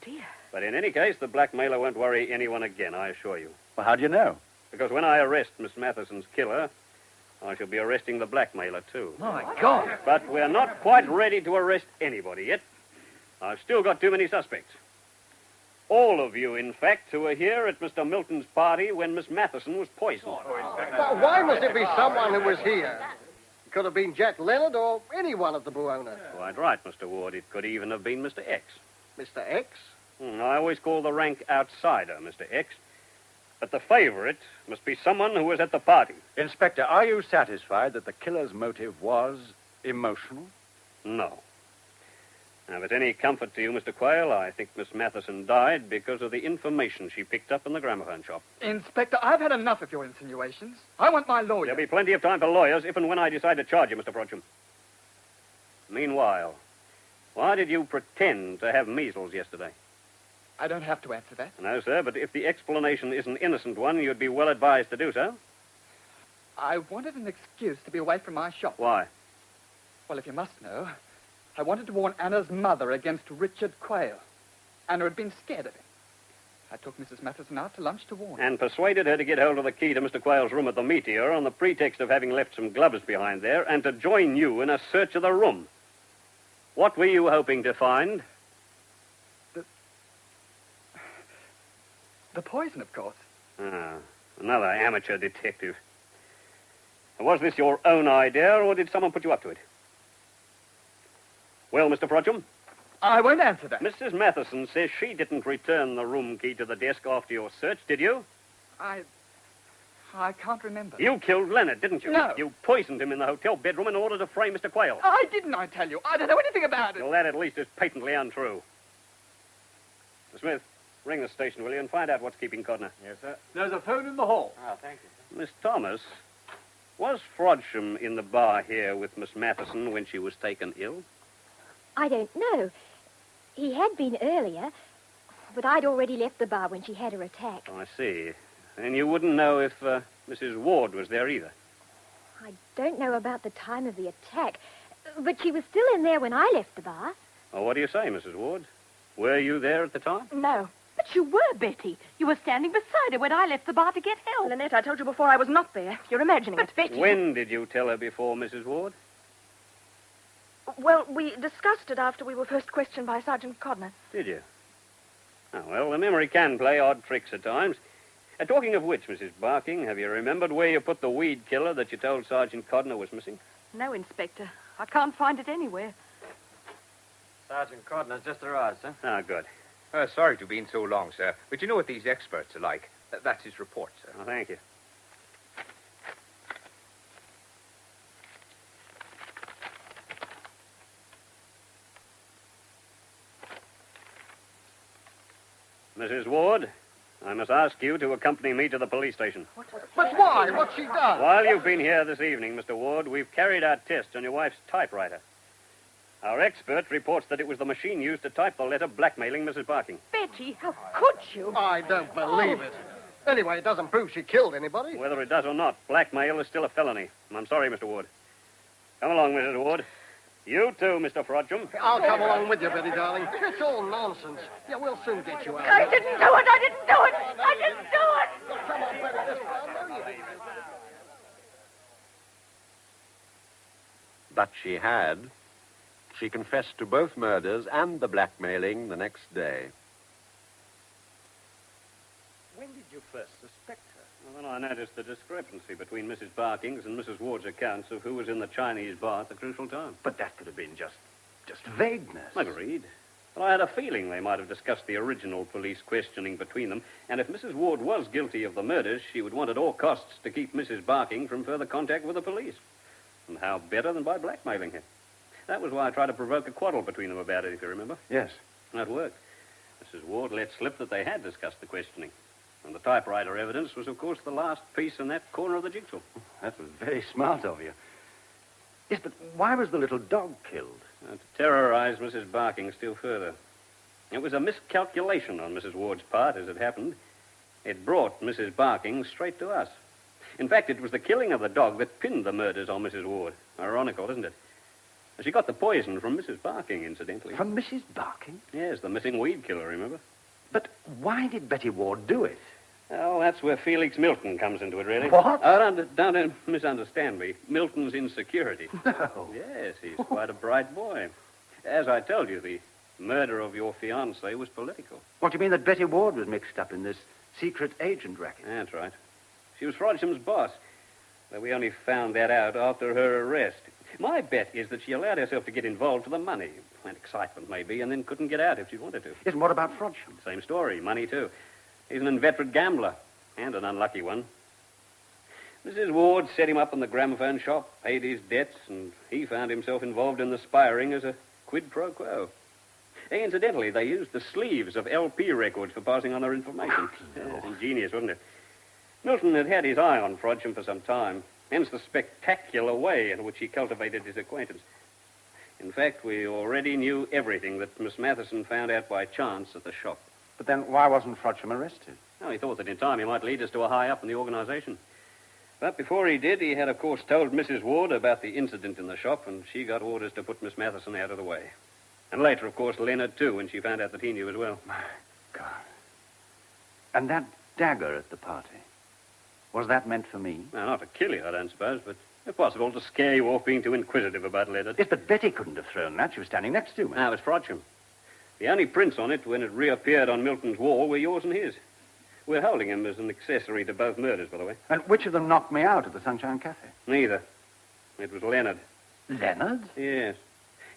dear. But in any case, the blackmailer won't worry anyone again, I assure you. Well, how do you know? Because when I arrest Miss Matheson's killer, I shall be arresting the blackmailer, too. My God. But we're not quite ready to arrest anybody yet. I've still got too many suspects. All of you, in fact, who were here at Mr. Milton's party when Miss Matheson was poisoned. Well, why must it be someone who was here? It could have been Jack Leonard or anyone at the Buona. Quite right, Mr. Ward. It could even have been Mr. X. Mr. X? I always call the rank outsider Mr. X. But the favorite must be someone who was at the party. Inspector, are you satisfied that the killer's motive was emotional? No. Now, if it's any comfort to you, Mr. Quayle, I think Miss Matheson died because of the information she picked up in the gramophone shop. Inspector, I've had enough of your insinuations. I want my lawyer. There'll be plenty of time for lawyers if and when I decide to charge you, Mr. Frodsham. Meanwhile, why did you pretend to have measles yesterday? I don't have to answer that. No, sir, but if the explanation is an innocent one, you'd be well advised to do so. I wanted an excuse to be away from my shop. Why? Well, if you must know, I wanted to warn Anna's mother against Richard Quayle. Anna had been scared of him. I took Mrs. Matheson out to lunch to warn her. And persuaded her to get hold of the key to Mr. Quayle's room at the Meteor on the pretext of having left some gloves behind there and to join you in a search of the room. What were you hoping to find? The poison, of course. Ah, another amateur detective. Was this your own idea, or did someone put you up to it? Well, Mr. Frodsham? I won't answer that. Mrs. Matheson says she didn't return the room key to the desk after your search, did you? I can't remember. You killed Leonard, didn't you? No. You poisoned him in the hotel bedroom in order to frame Mr. Quayle. I didn't, I tell you. I don't know anything about it. Well, that at least is patently untrue. Mr. Smith, ring the station, will you, and find out what's keeping Codner. Yes, sir. There's a phone in the hall. Oh, thank you. Miss Thomas, was Frodsham in the bar here with Miss Matheson when she was taken ill? I don't know. He had been earlier, but I'd already left the bar when she had her attack. I see. And you wouldn't know if Mrs. Ward was there either? I don't know about the time of the attack, but she was still in there when I left the bar. Oh, what do you say, Mrs. Ward? Were you there at the time? No. But you were, Betty. You were standing beside her when I left the bar to get help. Lynette, I told you before I was not there. You're imagining it. Betty... When did you tell her before, Mrs. Ward? Well, we discussed it after we were first questioned by Sergeant Codner. Did you? Oh, well, the memory can play odd tricks at times. Talking of which, Mrs. Barking, have you remembered where you put the weed killer that you told Sergeant Codner was missing? No, Inspector. I can't find it anywhere. Sergeant Codner's just arrived, sir. Ah, good. Sorry to have been so long, sir. But you know what these experts are like. That's his report, sir. Oh, thank you. Mrs. Ward, I must ask you to accompany me to the police station. But why? What's she done? While you've been here this evening, Mr. Ward, we've carried out tests on your wife's typewriter. Our expert reports that it was the machine used to type the letter blackmailing Mrs. Barking. Betty, how could you? I don't believe it. Anyway, it doesn't prove she killed anybody. Whether it does or not, blackmail is still a felony. I'm sorry, Mr. Ward. Come along, Mrs. Ward. You too, Mr. Frodsham. I'll come along with you, Betty, darling. It's all nonsense. Yeah, we'll soon get you out. I didn't do it. I didn't do it. I didn't do it. Come on, Betty. This I know you did. But she had. She confessed to both murders and the blackmailing the next day. When did you first suspect her? Well, when I noticed the discrepancy between Mrs. Barking's and Mrs. Ward's accounts of who was in the Chinese bar at the crucial time. But that could have been just vagueness. Agreed. But I had a feeling they might have discussed the original police questioning between them, and if Mrs. Ward was guilty of the murders, she would want at all costs to keep Mrs. Barking from further contact with the police. And how better than by blackmailing her? That was why I tried to provoke a quarrel between them about it, if you remember. Yes. That worked. Mrs. Ward let slip that they had discussed the questioning. And the typewriter evidence was, of course, the last piece in that corner of the jigsaw. That was very smart of you. Yes, but why was the little dog killed? To terrorize Mrs. Barking still further. It was a miscalculation on Mrs. Ward's part, as it happened. It brought Mrs. Barking straight to us. In fact, it was the killing of the dog that pinned the murders on Mrs. Ward. Ironical, isn't it? She got the poison from Mrs. Barking, incidentally. From Mrs. Barking? Yes, the missing weed killer, remember? But why did Betty Ward do it? Oh, that's where Felix Milton comes into it, really. What? Oh, don't misunderstand me. Milton's insecurity. No. Yes, he's quite a bright boy. As I told you, the murder of your fiancée was political. What, do you mean that Betty Ward was mixed up in this secret agent racket? That's right. She was Frodsham's boss. But we only found that out after her arrest. My bet is that she allowed herself to get involved for the money, and excitement maybe, and then couldn't get out if she wanted to. Yes, and what about Frodsham? Same story, money too. He's an inveterate gambler, and an unlucky one. Mrs. Ward set him up in the gramophone shop, paid his debts, and he found himself involved in the spy ring as a quid pro quo. Hey, incidentally, they used the sleeves of LP records for passing on their information. Yes, ingenious, wasn't it? Milton had had his eye on Frodsham for some time, hence the spectacular way in which he cultivated his acquaintance. In fact, we already knew everything that Miss Matheson found out by chance at the shop. But then why wasn't Frodsham arrested? Well, he thought that in time he might lead us to a high up in the organization. But before he did, he had, of course, told Mrs. Ward about the incident in the shop, and she got orders to put Miss Matheson out of the way. And later, of course, Leonard, too, when she found out that he knew as well. My God. And that dagger at the party, was that meant for me? Now, not to kill you, I don't suppose, but if possible, to scare you off being too inquisitive about Leonard. Yes, but Betty couldn't have thrown that. She was standing next to me. Now, it was Frodsham. The only prints on it, when it reappeared on Milton's wall, were yours and his. We're holding him as an accessory to both murders, by the way. And which of them knocked me out at the Sunshine Cafe? Neither. It was Leonard. Leonard? Yes.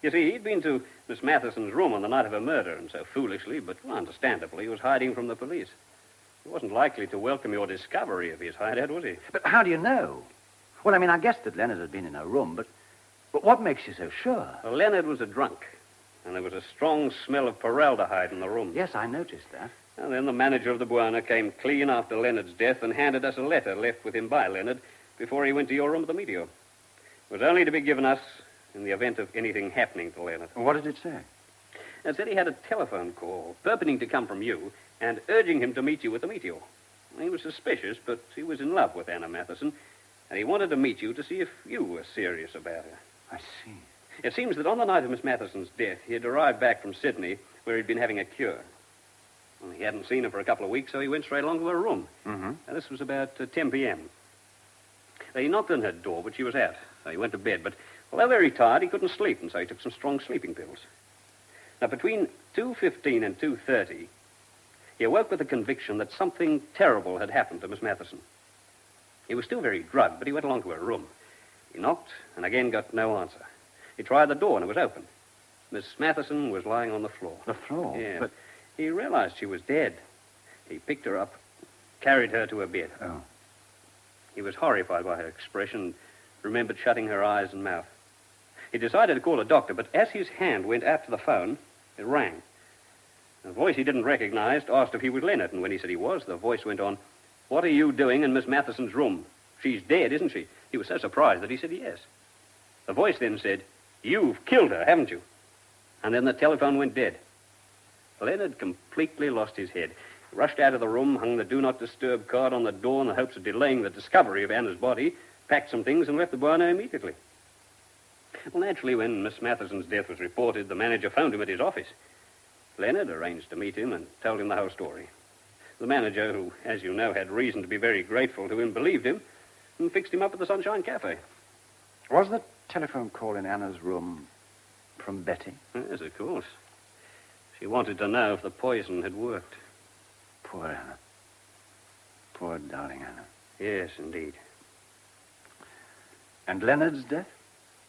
You see, he'd been to Miss Matheson's room on the night of her murder, and so foolishly, but understandably, he was hiding from the police. He wasn't likely to welcome your discovery of his hideout, was he? But how do you know? Well, I mean, I guessed that Leonard had been in her room, but what makes you so sure? Well, Leonard was a drunk, and there was a strong smell of formaldehyde in the room. Yes, I noticed that. And then the manager of the Buona came clean after Leonard's death and handed us a letter left with him by Leonard before he went to your room at the Meteor. It was only to be given us in the event of anything happening to Leonard. What did it say? It said he had a telephone call purporting to come from you and urging him to meet you at the Meteor. He was suspicious, but he was in love with Anna Matheson, and he wanted to meet you to see if you were serious about her. I see. It seems that on the night of Miss Matheson's death, he had arrived back from Sydney, where he'd been having a cure. Well, he hadn't seen her for a couple of weeks, so he went straight along to her room. Mm-hmm. And this was about 10 p.m. He knocked on her door, but she was out. So he went to bed, but although very tired, he couldn't sleep, and so he took some strong sleeping pills. Now, between 2:15 and 2:30, he awoke with the conviction that something terrible had happened to Miss Matheson. He was still very drugged, but he went along to her room. He knocked, and again got no answer. He tried the door, and it was open. Miss Matheson was lying on the floor. The floor? Yeah, But he realized she was dead. He picked her up, carried her to her bed. Oh. He was horrified by her expression, remembered shutting her eyes and mouth. He decided to call a doctor, but as his hand went out to the phone, it rang. A voice he didn't recognize asked if he was Leonard, and when he said he was, the voice went on, "What are you doing in Miss Matheson's room? She's dead, isn't she?" He was so surprised that he said yes. The voice then said, "You've killed her, haven't you?" And then the telephone went dead. Leonard completely lost his head. He rushed out of the room, hung the do not disturb card on the door in the hopes of delaying the discovery of Anna's body, packed some things, and left the Buono immediately. Well, naturally, when Miss Matheson's death was reported, the manager phoned him at his office. Leonard arranged to meet him and told him the whole story. The manager, who, as you know, had reason to be very grateful to him, believed him and fixed him up at the Sunshine Cafe. Was the telephone call in Anna's room from Betty? Yes, of course. She wanted to know if the poison had worked. Poor Anna. Poor darling Anna. Yes, indeed. And Leonard's death?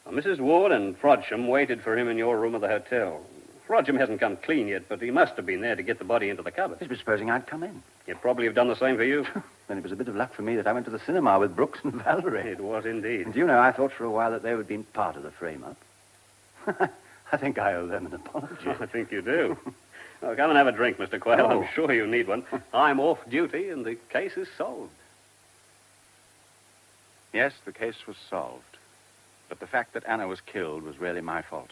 Well, Mrs. Ward and Frodsham waited for him in your room of the hotel. Frodsham hasn't come clean yet, but he must have been there to get the body into the cupboard. Yes, but supposing I'd come in. He'd probably have done the same for you. Then it was a bit of luck for me that I went to the cinema with Brooks and Valerie. It was indeed. And do you know, I thought for a while that they would have been part of the frame-up. I think I owe them an apology. I think you do. Well, come and have a drink, Mr. Quayle. I'm sure you need one. I'm off duty, and the case is solved. Yes, the case was solved. But the fact that Anna was killed was really my fault.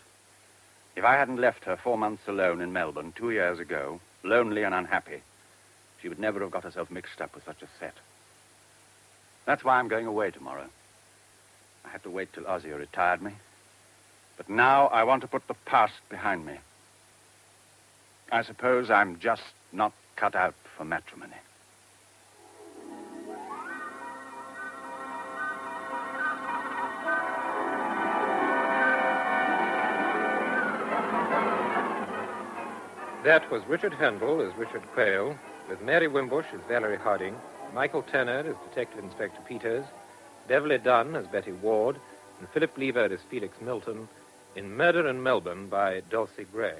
If I hadn't left her 4 months alone in Melbourne 2 years ago, lonely and unhappy, she would never have got herself mixed up with such a set. That's why I'm going away tomorrow. I had to wait till Ozzie retired me. But now I want to put the past behind me. I suppose I'm just not cut out for matrimony. That was Richard Handel as Richard Quayle, with Mary Wimbush as Valerie Harding, Michael Tanner as Detective Inspector Peters, Beverly Dunn as Betty Ward, and Philip Lever as Felix Milton in Murder in Melbourne by Dulcie Gray.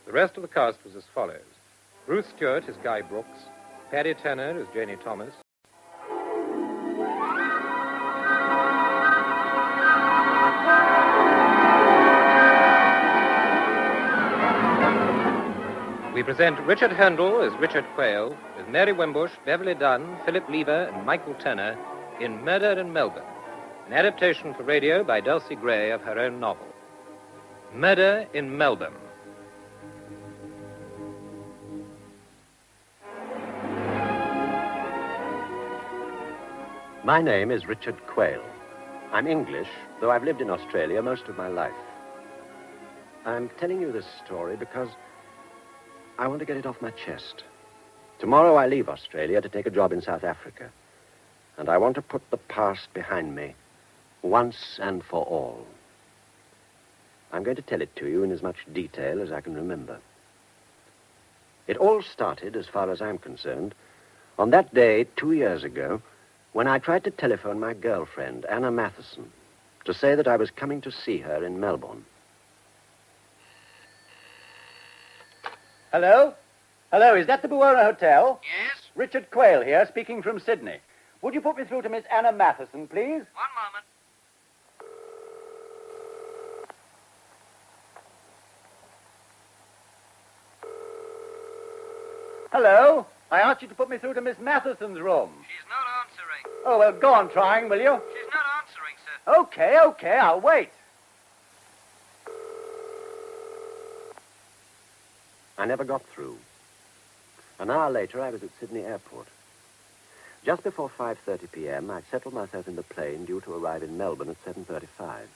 The rest of the cast was as follows. Ruth Stewart as Guy Brooks, Paddy Tanner as Janie Thomas, we present Richard Handel as Richard Quayle, with Mary Wimbush, Beverly Dunn, Philip Lever, and Michael Tanner in Murder in Melbourne, an adaptation for radio by Dulcie Gray of her own novel. Murder in Melbourne. My name is Richard Quayle. I'm English, though I've lived in Australia most of my life. I'm telling you this story because I want to get it off my chest. Tomorrow I leave Australia to take a job in South Africa. And I want to put the past behind me, once and for all. I'm going to tell it to you in as much detail as I can remember. It all started, as far as I'm concerned, on that day 2 years ago when I tried to telephone my girlfriend, Anna Matheson, to say that I was coming to see her in Melbourne. Hello? Hello, is that the Buono Hotel? Yes. Richard Quayle here, speaking from Sydney. Would you put me through to Miss Anna Matheson, please? One moment. Hello? I asked you to put me through to Miss Matheson's room. She's not answering. Oh, well, go on trying, will you? She's not answering, sir. Okay, I'll wait. I never got through. An hour later, I was at Sydney Airport. Just before 5:30 p.m., I'd settled myself in the plane due to arrive in Melbourne at 7:35.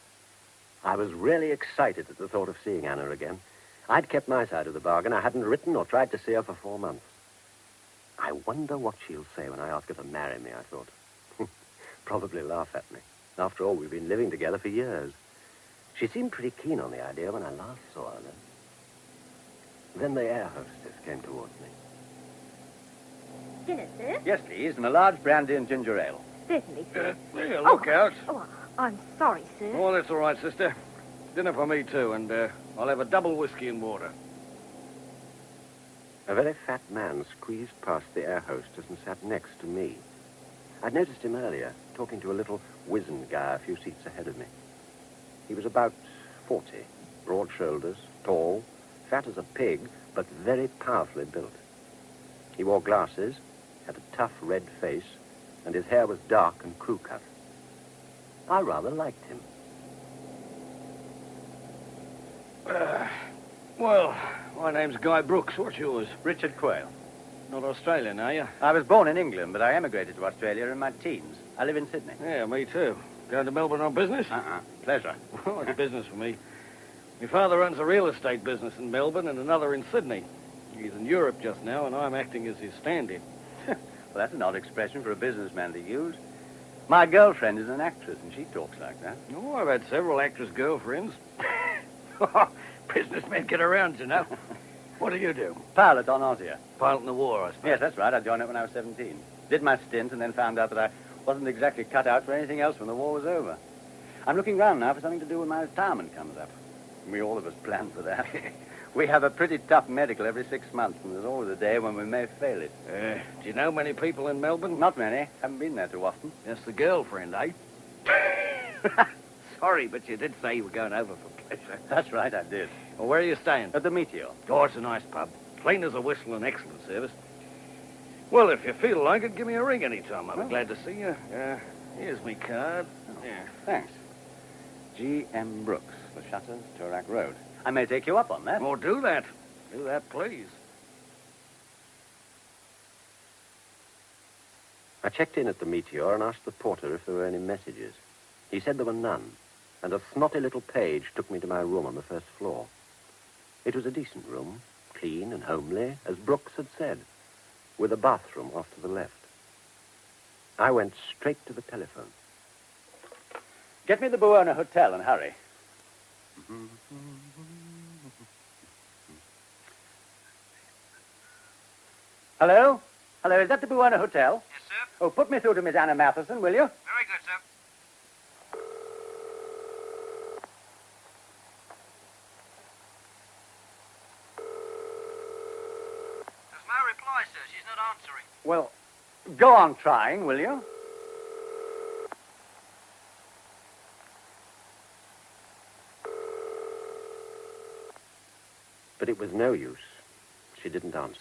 I was really excited at the thought of seeing Anna again. I'd kept my side of the bargain. I hadn't written or tried to see her for 4 months. I wonder what she'll say when I ask her to marry me, I thought. Probably laugh at me. After all, we've been living together for years. She seemed pretty keen on the idea when I last saw her. Then the air hostess came towards me. Dinner, sir? Yes, please, and a large brandy and ginger ale. Certainly, sir. Yeah, look out. Oh, I'm sorry, sir. Oh, that's all right, sister. Dinner for me, too, and I'll have a double whiskey and water. A very fat man squeezed past the air hostess and sat next to me. I'd noticed him earlier, talking to a little wizened guy a few seats ahead of me. He was about 40, broad shoulders, tall, fat as a pig, but very powerfully built. He wore glasses, had a tough red face, and his hair was dark and crew-cut. I rather liked him. Well, my name's Guy Brooks. What's yours? Richard Quayle. Not Australian, are you? I was born in England, but I emigrated to Australia in my teens. I live in Sydney. Yeah, me too. Going to Melbourne on business? Pleasure. Well, it's business for me. My father runs a real estate business in Melbourne and another in Sydney. He's in Europe just now, and I'm acting as his stand-in. Well, that's an odd expression for a businessman to use. My girlfriend is an actress, and she talks like that. Oh, I've had several actress girlfriends. Businessmen get around, you know. What do you do? Pilot on Ossia. Pilot in the war, I suppose. Yes, that's right. I joined it when I was 17. Did my stint and then found out that I wasn't exactly cut out for anything else when the war was over. I'm looking round now for something to do when my retirement comes up. We all of us plan for that. We have a pretty tough medical every 6 months, and there's always a day when we may fail it. Do you know many people in Melbourne? Not many. Haven't been there too often. That's the girlfriend, eh? Sorry, but you did say you were going over for pleasure. That's right, I did. Well, where are you staying? At the Meteor. Oh, it's a nice pub. Clean as a whistle and excellent service. Well, if you feel like it, give me a ring anytime. I'll be glad to see you. Here's me card. Yeah. Thanks. G.M. Brooks, the Shutters, Turak Road. I may take you up on that. Oh, do that. Do that, please. I checked in at the Meteor and asked the porter if there were any messages. He said there were none, and a snotty little page took me to my room on the first floor. It was a decent room, clean and homely, as Brooks had said, with a bathroom off to the left. I went straight to the telephone. Get me the Buona Hotel and hurry. Hello? Hello, is that the Buona Hotel? Yes, sir. Oh, put me through to Miss Anna Matheson, will you? Very good, sir. There's no reply, sir. She's not answering. Well, go on trying, will you? But it was no use. She didn't answer.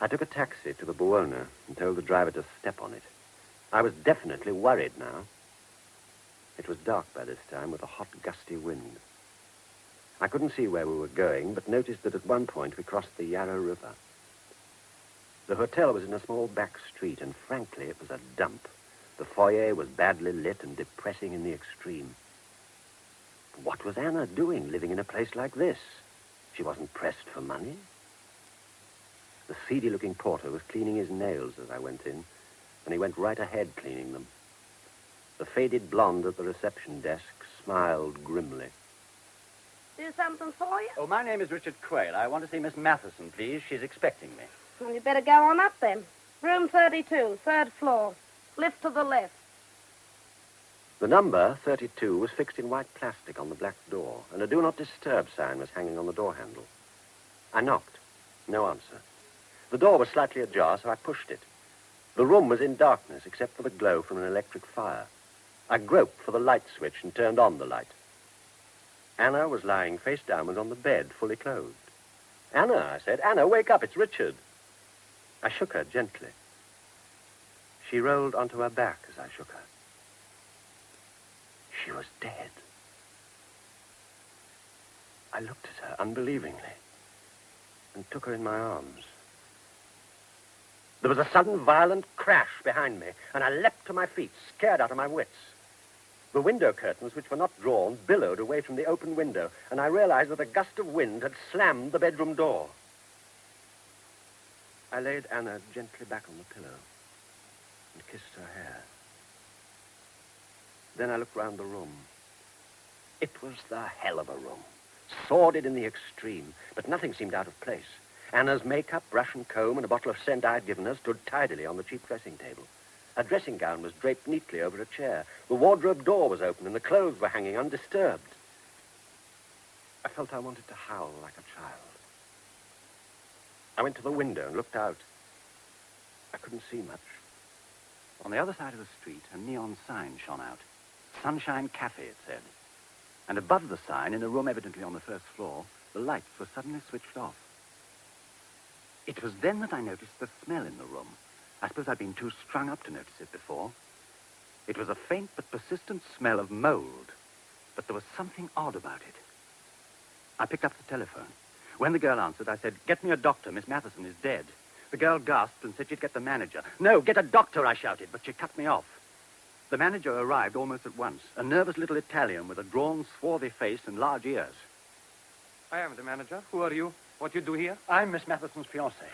I took a taxi to the Buona and told the driver to step on it. I was definitely worried now. It was dark by this time with a hot, gusty wind. I couldn't see where we were going, but noticed that at one point we crossed the Yarra River. The hotel was in a small back street, and frankly, it was a dump. The foyer was badly lit and depressing in the extreme. What was Anna doing living in a place like this? She wasn't pressed for money. The seedy-looking porter was cleaning his nails as I went in, and he went right ahead cleaning them. The faded blonde at the reception desk smiled grimly. Do something for you? Oh, my name is Richard Quayle. I want to see Miss Matheson, please. She's expecting me. Well, you better go on up then. Room 32, third floor. Lift to the left. The number, 32, was fixed in white plastic on the black door, and a Do Not Disturb sign was hanging on the door handle. I knocked. No answer. The door was slightly ajar, so I pushed it. The room was in darkness, except for the glow from an electric fire. I groped for the light switch and turned on the light. Anna was lying face downwards on the bed, fully clothed. Anna, I said. Anna, wake up. It's Richard. I shook her gently. She rolled onto her back as I shook her. She was dead. I looked at her unbelievingly and took her in my arms. There was a sudden violent crash behind me, and I leapt to my feet, scared out of my wits. The window curtains, which were not drawn, billowed away from the open window, and I realized that a gust of wind had slammed the bedroom door. I laid Anna gently back on the pillow and kissed her hair. Then I looked round the room. It was the hell of a room, sordid in the extreme, but nothing seemed out of place. Anna's makeup, brush and comb, and a bottle of scent I'd given her stood tidily on the cheap dressing table. Her dressing gown was draped neatly over a chair. The wardrobe door was open, and the clothes were hanging undisturbed. I felt I wanted to howl like a child. I went to the window and looked out. I couldn't see much. On the other side of the street, a neon sign shone out. Sunshine Cafe, it said. And above the sign, in a room evidently on the first floor, the lights were suddenly switched off. It was then that I noticed the smell in the room. I suppose I'd been too strung up to notice it before. It was a faint but persistent smell of mold, but there was something odd about it. I picked up the telephone. When the girl answered, I said, "Get me a doctor. Miss Matheson is dead." The girl gasped and said she'd get the manager. "No, get a doctor," I shouted, but she cut me off. The manager arrived almost at once, a nervous little Italian with a drawn, swarthy face and large ears. I am the manager. Who are you? What you do here? I'm Miss Matheson's fiancé.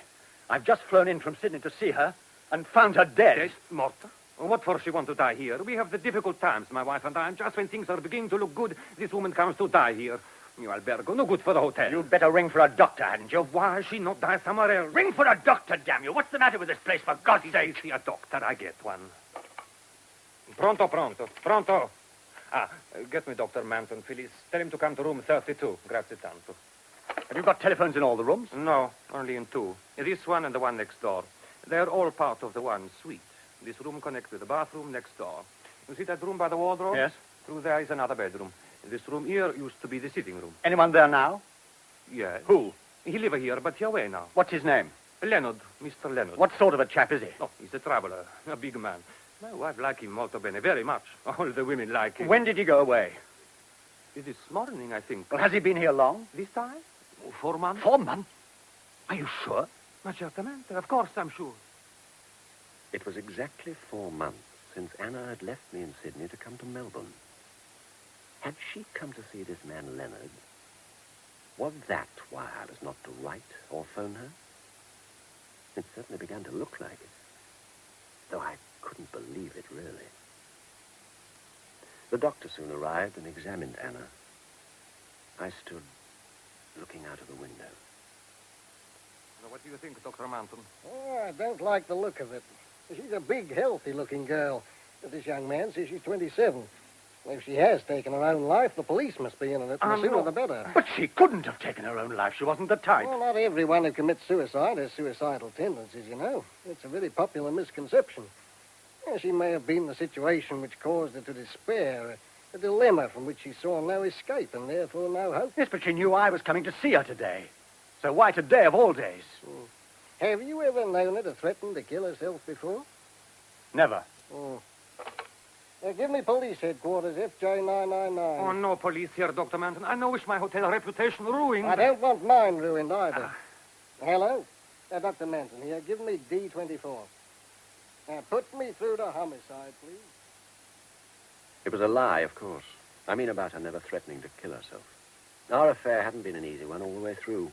I've just flown in from Sydney to see her and found her dead. Dead? Morta? What for she want to die here? We have the difficult times, my wife and I, and just when things are beginning to look good, this woman comes to die here. You albergo, no good for the hotel. You'd better ring for a doctor, hadn't you? Why she not die somewhere else? Ring for a doctor, damn you. What's the matter with this place, for God's sake? See a doctor, I get one. Pronto, pronto, pronto. Get me Dr. Manton, please. Tell him to come to room 32. Grazie tanto. Have you got telephones in all the rooms? No, only in two. This one and the one next door. They're all part of the one suite. This room connects with the bathroom next door. You see that room by the wardrobe? Yes. Through there is another bedroom. This room here used to be the sitting room. Anyone there now? Yes. Who? He live here, but he away now. What's his name? Leonard, Mr. Leonard. What sort of a chap is he? Oh, he's a traveler, a big man. My wife like him molto bene, very much. All the women like him. When did he go away? This morning, I think. Well, has he been here long? This time? 4 months. 4 months? Are you sure? Ma certamente, of course I'm sure. It was exactly 4 months since Anna had left me in Sydney to come to Melbourne. Had she come to see this man Leonard? Was that why I was not to write or phone her? It certainly began to look like it, though I couldn't believe it, really. The doctor soon arrived and examined Anna. I stood looking out of the window. Now, what do you think, Dr. Manton? Oh, I don't like the look of it. She's a big, healthy-looking girl. But this young man says she's 27. If she has taken her own life, the police must be in on it. The sooner the better. But she couldn't have taken her own life. She wasn't the type. Well, not everyone who commits suicide has suicidal tendencies, you know. It's a very popular misconception. Yeah, she may have been in the situation which caused her to despair, a dilemma from which she saw no escape and therefore no hope. Yes, but she knew I was coming to see her today. So why today of all days? Have you ever known her to threaten to kill herself before? Never. Give me police headquarters, FJ999. Oh, no police here, Dr. Manton. I know wish my hotel reputation ruined. I don't want mine ruined either. Hello? Dr. Manton here. Give me D24. Now, put me through to homicide, please. It was a lie, of course. I mean about her never threatening to kill herself. Our affair hadn't been an easy one all the way through.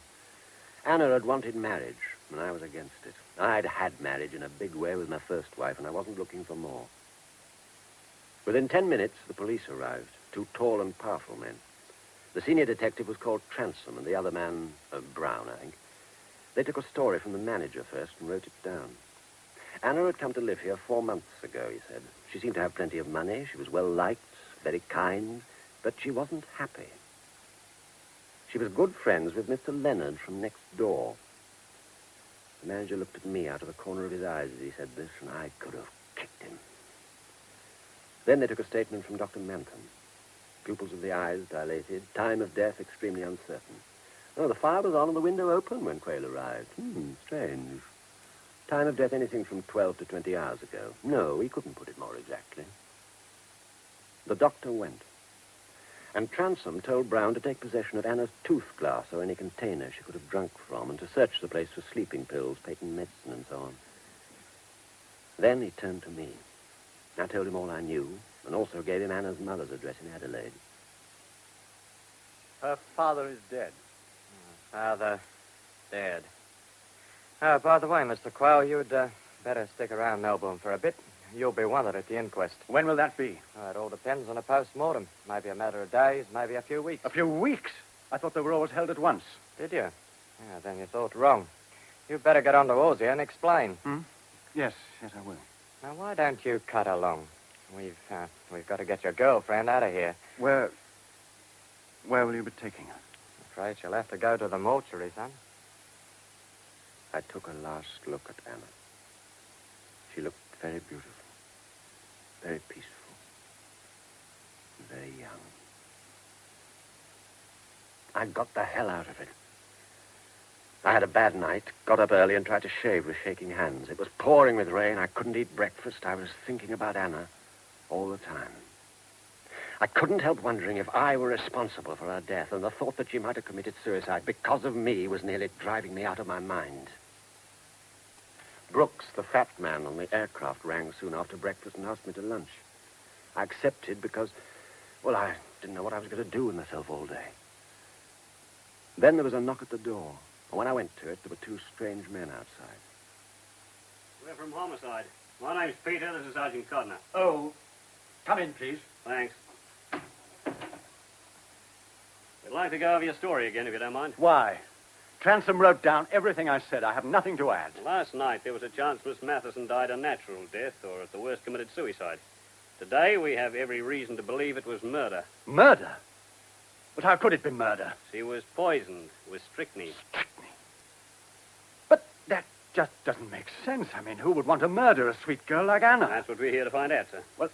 Anna had wanted marriage, and I was against it. I'd had marriage in a big way with my first wife, and I wasn't looking for more. Within 10 minutes, the police arrived, 2 tall and powerful men. The senior detective was called Transom, and the other man, Brown, I think. They took a story from the manager first and wrote it down. Anna had come to live here 4 months ago, he said. She seemed to have plenty of money. She was well-liked, very kind, but she wasn't happy. She was good friends with Mr. Leonard from next door. The manager looked at me out of the corner of his eyes as he said this, and I could have kicked him. Then they took a statement from Dr. Manton. Pupils of the eyes dilated, time of death extremely uncertain. Oh, the fire was on and the window open when Quayle arrived. Strange. Time of death anything from 12 to 20 hours ago. No, he couldn't put it more exactly. The doctor went. And Transom told Brown to take possession of Anna's tooth glass or any container she could have drunk from and to search the place for sleeping pills, patent medicine, and so on. Then he turned to me. I told him all I knew and also gave him Anna's mother's address in Adelaide. Her father is dead. Father dead. Oh, by the way, Mr. Quayle, you'd better stick around Melbourne for a bit. You'll be wanted at the inquest. When will that be? Oh, it all depends on a post-mortem. Maybe a matter of days, maybe a few weeks. A few weeks? I thought they were always held at once. Did you? Yeah, then you thought wrong. You'd better get on to Aussie and explain. Yes, I will. Now, why don't you cut along? We've got to get your girlfriend out of here. Where will you be taking her? I'm afraid she'll have to go to the mortuary, son. I took a last look at Anna. She looked very beautiful, very peaceful, and very young. I got the hell out of it. I had a bad night, got up early and tried to shave with shaking hands. It was pouring with rain. I couldn't eat breakfast. I was thinking about Anna all the time. I couldn't help wondering if I were responsible for her death, and the thought that she might have committed suicide because of me was nearly driving me out of my mind. Brooks, the fat man on the aircraft, rang soon after breakfast and asked me to lunch. I accepted because, well, I didn't know what I was going to do with myself all day. Then there was a knock at the door, and when I went to it, there were two strange men outside. We're from Homicide. My name's Peter. This is Sergeant Codner. Oh, come in, please. Thanks. We'd like to go over your story again, if you don't mind. Why? Transome wrote down everything I said. I have nothing to add. Last night, there was a chance Miss Matheson died a natural death, or at the worst, committed suicide. Today, we have every reason to believe it was murder. Murder? But how could it be murder? She was poisoned with strychnine. But that just doesn't make sense. I mean, who would want to murder a sweet girl like Anna? That's what we're here to find out, sir. Well,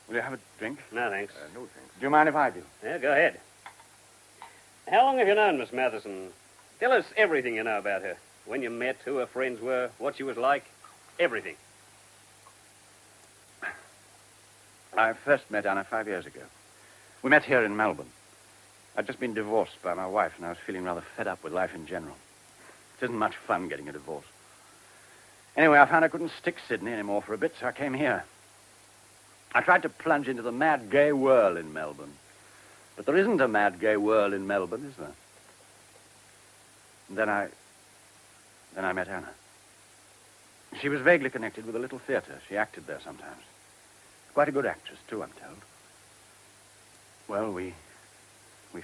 will you have a drink? No, thanks. No, thanks. Do you mind if I do? Yeah, go ahead. How long have you known Miss Matheson? Tell us everything you know about her. When you met, who her friends were, what she was like, everything. I first met Anna 5 years ago. We met here in Melbourne. I'd just been divorced by my wife, and I was feeling rather fed up with life in general. It isn't much fun getting a divorce. Anyway, I found I couldn't stick Sydney anymore for a bit, so I came here. I tried to plunge into the mad gay whirl in Melbourne. But there isn't a mad gay whirl in Melbourne, is there? And then I met Anna. She was vaguely connected with a little theater. She acted there sometimes. Quite a good actress, too, I'm told. Well, we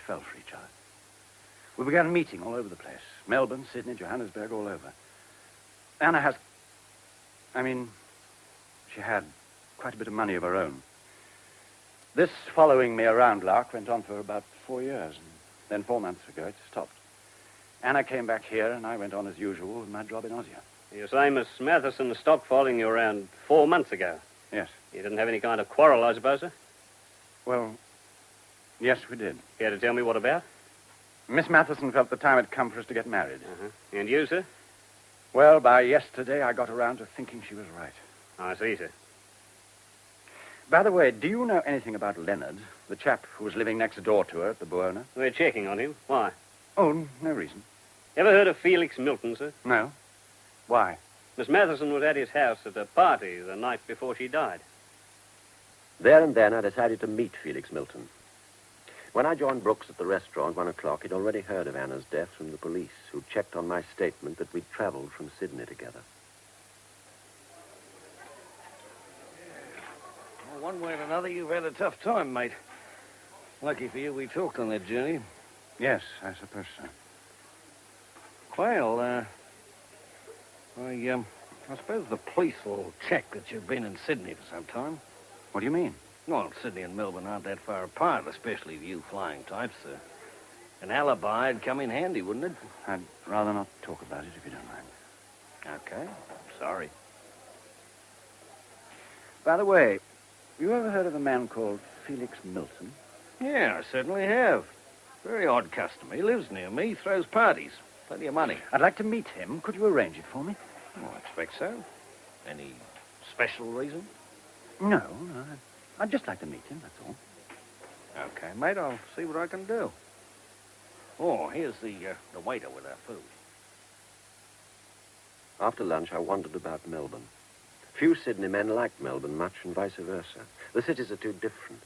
fell for each other. We began meeting all over the place. Melbourne, Sydney, Johannesburg, all over. Anna she had quite a bit of money of her own. This following me around lark went on for about 4 years, and then 4 months ago it stopped. Anna came back here, and I went on as usual with my job in Ossia. You say Miss Matheson stopped following you around 4 months ago? Yes. You didn't have any kind of quarrel, I suppose, sir? Well, yes, we did. Care to tell me what about? Miss Matheson felt the time had come for us to get married. Uh-huh. And you, sir? Well, by yesterday, I got around to thinking she was right. I see, sir. By the way, do you know anything about Leonard, the chap who was living next door to her at the Buona? We're checking on him. Why? Oh, no reason. Ever heard of Felix Milton, sir? No. Why? Miss Matheson was at his house at a party the night before she died. There and then I decided to meet Felix Milton. When I joined Brooks at the restaurant 1 o'clock, he'd already heard of Anna's death from the police, who checked on my statement that we'd traveled from Sydney together. Well, one way or another, you've had a tough time, mate. Lucky for you, we talked on that journey. Yes, I suppose so. Well, I suppose the police will check that you've been in Sydney for some time. What do you mean? Well, Sydney and Melbourne aren't that far apart, especially you flying types. An alibi'd come in handy, wouldn't it? I'd rather not talk about it, if you don't mind. Okay. Sorry. By the way, you ever heard of a man called Felix Milton? Yeah, I certainly have. Very odd customer. He lives near me, throws parties. Plenty of money. I'd like to meet him. Could you arrange it for me? Oh, I expect so. Any special reason? No. I'd just like to meet him, that's all. Okay, mate, I'll see what I can do. Oh, here's the waiter with our food. After lunch, I wandered about Melbourne. Few Sydney men liked Melbourne much, and vice versa. The cities are too different.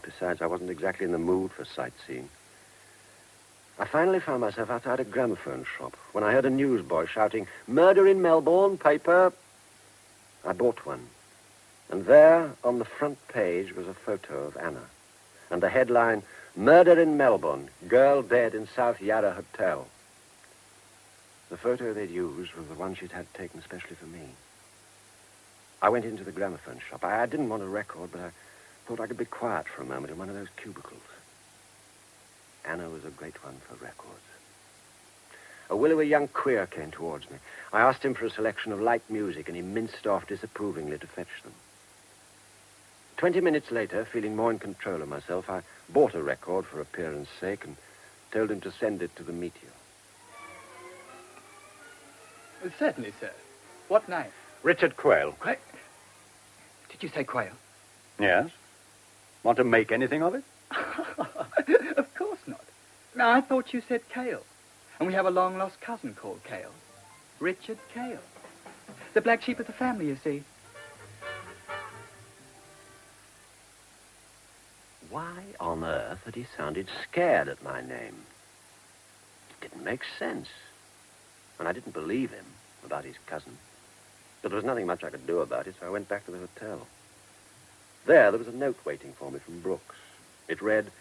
Besides, I wasn't exactly in the mood for sightseeing. I finally found myself outside a gramophone shop when I heard a newsboy shouting, "Murder in Melbourne, paper." I bought one. And there, on the front page, was a photo of Anna. And the headline, "Murder in Melbourne, girl dead in South Yarra Hotel." The photo they'd used was the one she'd had taken especially for me. I went into the gramophone shop. I didn't want a record, but I thought I could be quiet for a moment in one of those cubicles. Anna was a great one for records. A willowy young queer came towards me. I asked him for a selection of light music, and he minced off disapprovingly to fetch them. 20 minutes later, feeling more in control of myself, I bought a record for appearance sake and told him to send it to the Meteor. Certainly, sir. What name? Richard Quayle. Did you say Quayle? Yes? Want to make anything of it? Of course not. No, I thought you said Cale. And we have a long-lost cousin called Cale. Richard Cale. The black sheep of the family, you see. Why on earth had he sounded scared at my name? It didn't make sense. And I didn't believe him about his cousin. But there was nothing much I could do about it, so I went back to the hotel. There was a note waiting for me from Brooks. It read,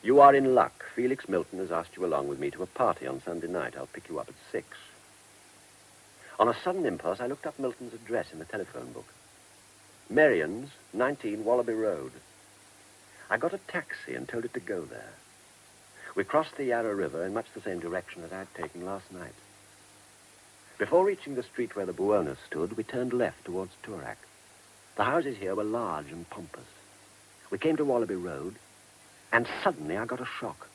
"You are in luck. Felix Milton has asked you along with me to a party on Sunday night. I'll pick you up at 6. On a sudden impulse, I looked up Milton's address in the telephone book. Merrian's, 19 Wallaby Road. I got a taxi and told it to go there. We crossed the Yarra River in much the same direction as I'd taken last night. Before reaching the street where the Buonas stood, we turned left towards Toorak. The houses here were large and pompous. We came to Wallaby Road, and suddenly I got a shock.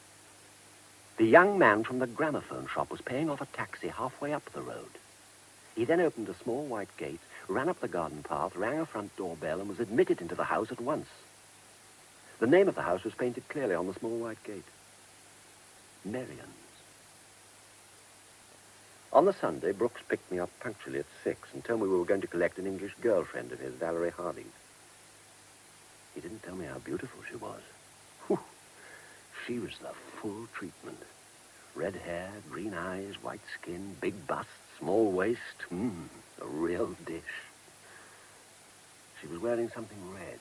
The young man from the gramophone shop was paying off a taxi halfway up the road. He then opened a small white gate, ran up the garden path, rang a front door bell, and was admitted into the house at once. The name of the house was painted clearly on the small white gate. Merrian's. On the Sunday, Brooks picked me up punctually at 6 and told me we were going to collect an English girlfriend of his, Valerie Harding. He didn't tell me how beautiful she was. Whew. She was the full treatment. Red hair, green eyes, white skin, big bust, small waist. A real dish. She was wearing something red.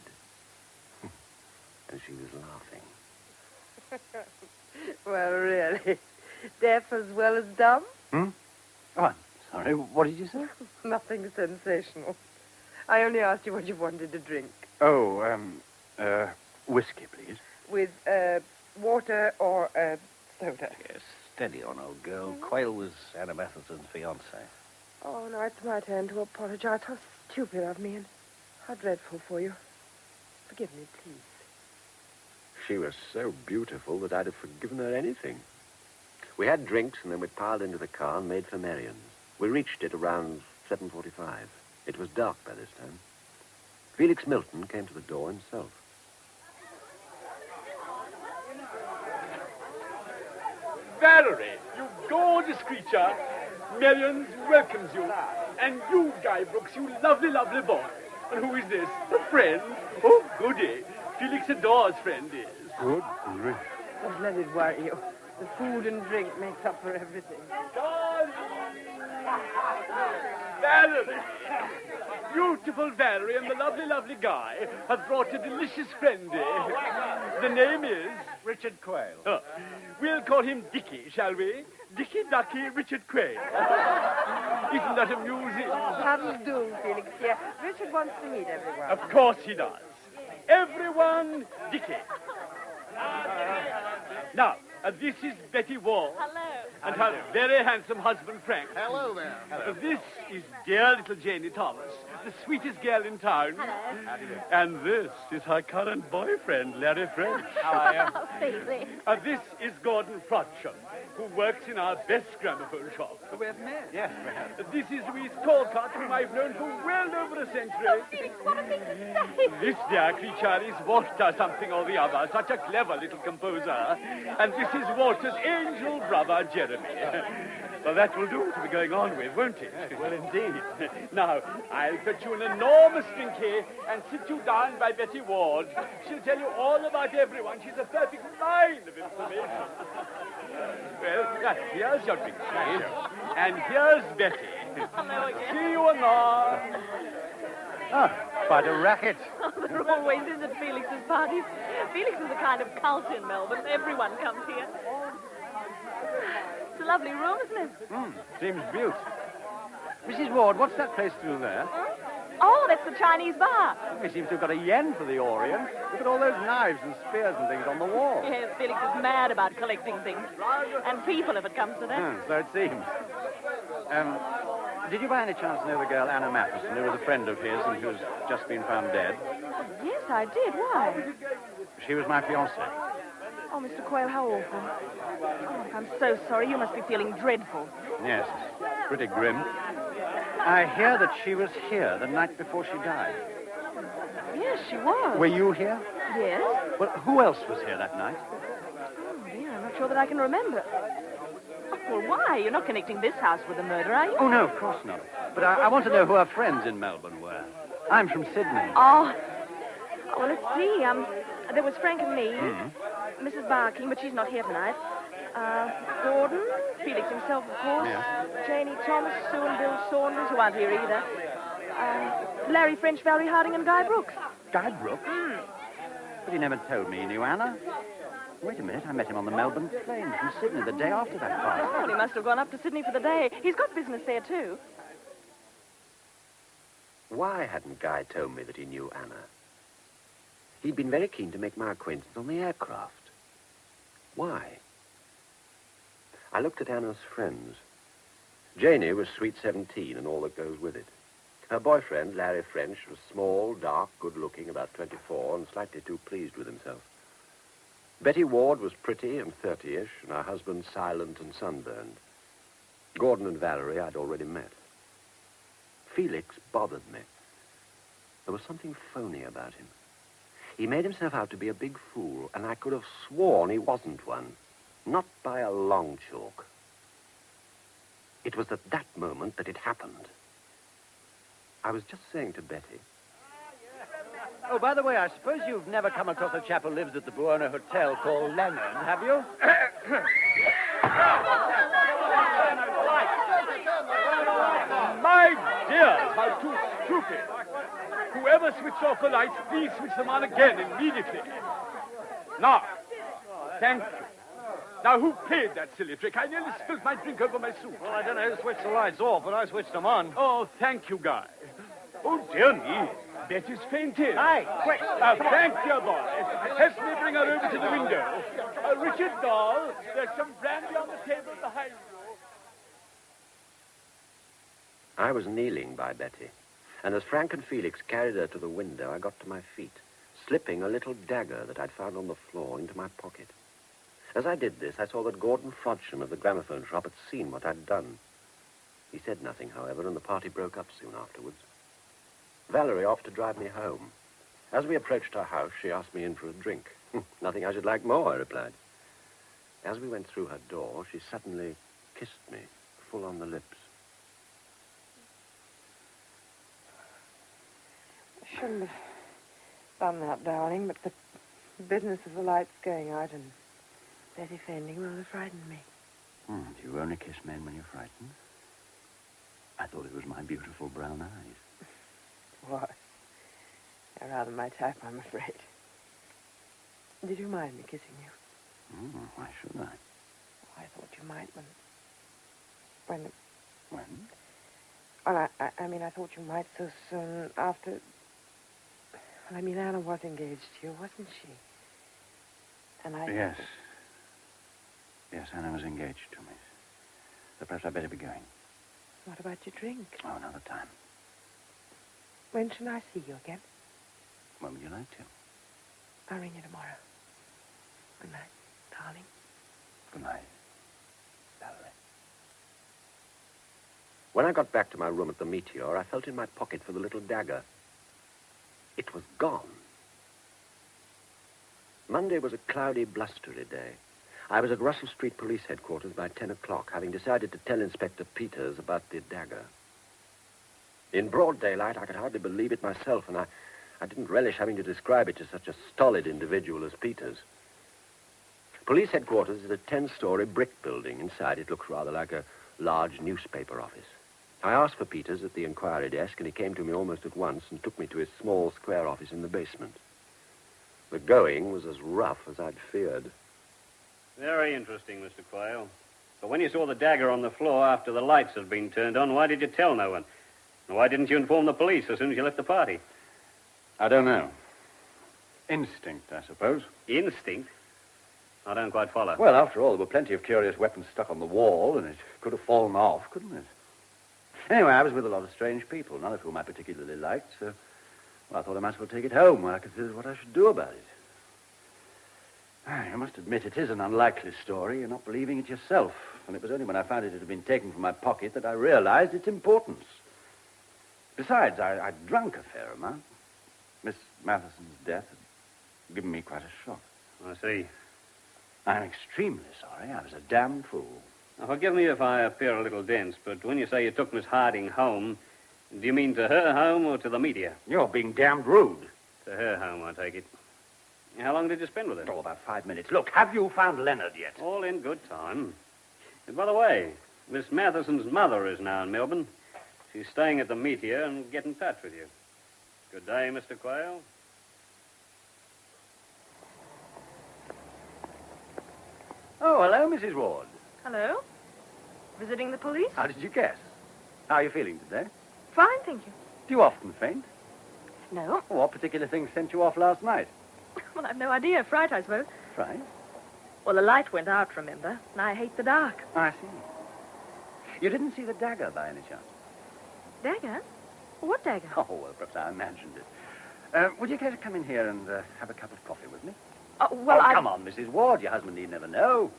And she was laughing. Well, really. Deaf as well as dumb? Oh, I'm sorry. What did you say? Nothing sensational. I only asked you what you wanted to drink. Oh, whiskey, please. With, water or, soda? Yes, steady on, old girl. Quayle was Anna Matheson's fiancé. Oh, no, it's my turn to apologize. How stupid of me and how dreadful for you. Forgive me, please. She was so beautiful that I'd have forgiven her anything. We had drinks, and then we piled into the car and made for Merrian's. We reached it around 7:45. It was dark by this time. Felix Milton came to the door himself. Valerie, you gorgeous creature. Merrian's welcomes you. And you, Guy Brooks, you lovely, lovely boy. And who is this? A friend? Oh, goody. Felix adores friend is. Good grief. Don't let it worry you. The food and drink makes up for everything. Valerie! Beautiful Valerie and the lovely, lovely Guy have brought a delicious friend. The name is... Richard Quayle. Oh, we'll call him Dickie, shall we? Dickie Ducky Richard Quayle. Isn't that amusing? That'll do, Felix, dear. Richard wants to meet everyone. Of course he does. Everyone, Dickie. Now, this is Betty Wall. Hello. And her very handsome husband, Frank. Hello there. This is dear little Janie Thomas, the sweetest girl in town. Hello. And this is her current boyfriend, Larry French. How are you? Phoebe. This is Gordon Frodsham, who works in our best gramophone shop. We've met. Yes, we have. This is Louise Colcott, whom I've known for well over a century. Oh, Felix, what a thing to say. This dear creature is Walter something or the other, such a clever little composer. And this is Walter's angel brother, Jeremy. Well, that will do to be going on with, won't it? Well, indeed. Now, I'll fetch you an enormous drink here and sit you down by Betty Ward. She'll tell you all about everyone. She's a perfect mine of information. Well, here's your drink, please. And here's Betty. Hello again. See you anon. Oh, quite a racket. There always is at Felix's parties. Felix is a kind of cult in Melbourne. Everyone comes here. It's a lovely room, isn't it? Seems beaut. Mrs. Ward, what's that place through there? Oh, that's the Chinese bar. We seem to have got a yen for the Orient. Look at all those knives and spears and things on the wall. Yes, Felix is mad about collecting things. And people, if it comes to that. So it seems. Did you by any chance know the girl Anna Matheson, who was a friend of his and who's just been found dead? Yes, I did. Why? She was my fiancée. Oh, Mr. Quayle, how awful. Oh, I'm so sorry. You must be feeling dreadful. Yes, pretty grim. I hear that she was here the night before she died. Yes, Yes, she was. Were you here? Yes? Well, who else was here that night? Oh, dear, I'm not sure that I can remember. Oh, well, why? You're not connecting this house with the murder, are you? Oh, no, of course not. But I want to know who our friends in Melbourne were. I'm from Sydney. Oh, well, let's see. There was Frank and me, Mrs. Barking, but she's not here tonight. Gordon, Felix himself, of course. Yeah. Janie Thomas, Sue and Bill Saunders, who aren't here either. Larry French, Valerie Harding, and Guy Brooks. Guy Brooks? But he never told me he knew Anna. Wait a minute, I met him on the Melbourne plane from Sydney the day after that party. Well, he must have gone up to Sydney for the day. He's got business there, too. Why hadn't Guy told me that he knew Anna? He'd been very keen to make my acquaintance on the aircraft. Why? I looked at Anna's friends. Janie was sweet 17 and all that goes with it. Her boyfriend, Larry French, was small, dark, good-looking, about 24, and slightly too pleased with himself. Betty Ward was pretty and 30-ish, and her husband silent and sunburned. Gordon and Valerie I'd already met. Felix bothered me. There was something phony about him. He made himself out to be a big fool, and I could have sworn he wasn't one. Not by a long chalk. It was at that moment that it happened. I was just saying to Betty. Oh, by the way, I suppose you've never come across a chap who lives at the Buona Hotel called Lennon, have you? My dear, how too stupid. Whoever switched off the lights, please switch them on again immediately. Now, thank you. Now, who played that silly trick? I nearly spilled my drink over my suit. Well, I don't know who switched the lights off, but I switched them on. Oh, thank you, Guy. Oh, dear me. Betty's fainted. Hi, quick. Frank, dear boy. Help me bring her over to the window. Richard Doll, there's some brandy on the table behind you. I was kneeling by Betty, and as Frank and Felix carried her to the window, I got to my feet, slipping a little dagger that I'd found on the floor into my pocket. As I did this, I saw that Gordon Frodsham of the gramophone shop had seen what I'd done. He said nothing, however, and the party broke up soon afterwards. Valerie offered to drive me home. As we approached her house, she asked me in for a drink. Nothing I should like more, I replied. As we went through her door, she suddenly kissed me, full on the lips. I shouldn't have done that, darling, but the business of the lights going out and Betty fainting rather frightened me. Do you only kiss men when you're frightened? I thought it was my beautiful brown eyes. What? They're rather my type, I'm afraid. Did you mind me kissing you? Why should I? I thought you might when... When? Well, I mean, I thought you might so soon after... Well, I mean, Anna was engaged to you, wasn't she? And I... Yes. Yes, Anna was engaged to me. So perhaps I'd better be going. What about your drink? Oh, another time. When shall I see you again? When would you like to? I'll ring you tomorrow. Good night, darling. Good night, Valerie. When I got back to my room at the Meteor, I felt in my pocket for the little dagger. It was gone. Monday was a cloudy, blustery day. I was at Russell Street Police Headquarters by 10 o'clock, having decided to tell Inspector Peters about the dagger. In broad daylight, I could hardly believe it myself, and I didn't relish having to describe it to such a stolid individual as Peters. Police Headquarters is a 10-story brick building. Inside, it looks rather like a large newspaper office. I asked for Peters at the inquiry desk, and he came to me almost at once and took me to his small square office in the basement. The going was as rough as I'd feared. Very interesting, Mr. Quayle. But when you saw the dagger on the floor after the lights had been turned on, why did you tell no one? And why didn't you inform the police as soon as you left the party? I don't know. Instinct, I suppose. Instinct? I don't quite follow. Well, after all, there were plenty of curious weapons stuck on the wall, and it could have fallen off, couldn't it? Anyway, I was with a lot of strange people, none of whom I particularly liked, so I thought I might as well take it home while I considered what I should do about it. You must admit it is an unlikely story. You're not believing it yourself. And it was only when I found it had been taken from my pocket that I realized its importance. Besides, I'd drunk a fair amount. Miss Matheson's death had given me quite a shock. I see. I'm extremely sorry. I was a damn fool. Now, forgive me if I appear a little dense, but when you say you took Miss Harding home, do you mean to her home or to the media? You're being damned rude. To her home, I take it. How long did you spend with her? Oh, about 5 minutes. Look, have you found Leonard yet? All in good time. And by the way, Miss Matheson's mother is now in Melbourne. She's staying at the Meteor and get in touch with you. Good day, Mr. Quayle. Oh, hello, Mrs. Ward. Hello? Visiting the police? How did you guess? How are you feeling today? Fine, thank you. Do you often faint? No. What particular thing sent you off last night? Well, I've no idea. Fright, I suppose. Fright? Well, the light went out, remember? And I hate the dark. I see. You didn't see the dagger by any chance? Dagger? What dagger? Oh, well, perhaps I imagined it. Would you care to come in here and have a cup of coffee with me? Well, come on, Mrs. Ward. Your husband need never know.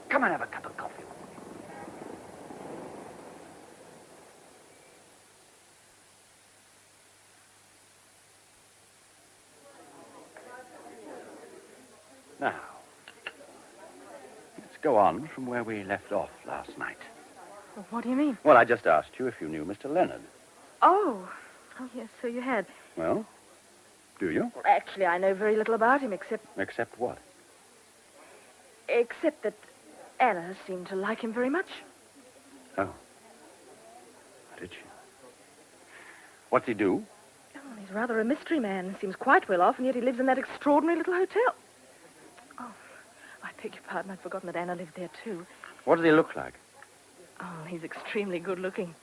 Come and have a cup of coffee with me. Now, let's go on from where we left off last night. What do you mean? Well, I just asked you if you knew Mr. Leonard. Oh, yes, so you had. Well, do you? Actually, I know very little about him, except Except what? that Anna seemed to like him very much. Oh. Did she? What's he do? Oh, he's rather a mystery man. Seems quite well off, and yet he lives in that extraordinary little hotel. Oh, I beg your pardon. I'd forgotten that Anna lived there, too. What does he look like? Oh, he's extremely good looking.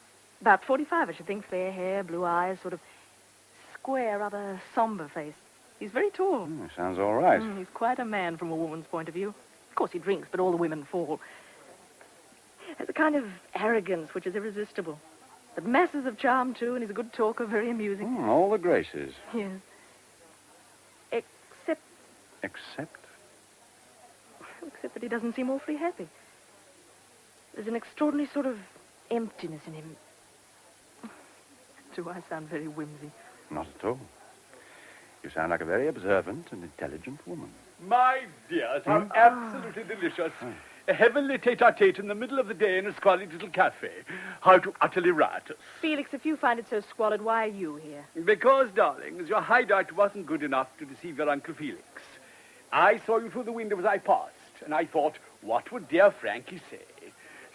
About 45, I should think. Fair hair, blue eyes, sort of square, rather somber face. He's very tall. Sounds all right. He's quite a man from a woman's point of view. Of course, he drinks, but all the women fall. Has a kind of arrogance which is irresistible. But masses of charm, too, and he's a good talker, very amusing. All the graces. Yes. Except Except? that he doesn't seem awfully happy. There's an extraordinary sort of emptiness in him. Do I sound very whimsy? Not at all. You sound like a very observant and intelligent woman. My dears, how absolutely delicious. A heavenly tete-a-tete in the middle of the day in a squalid little cafe. How to utterly riotous. Felix, if you find it so squalid, why are you here? Because, darlings, your hideout wasn't good enough to deceive your Uncle Felix. I saw you through the window as I passed, and I thought, what would dear Frankie say?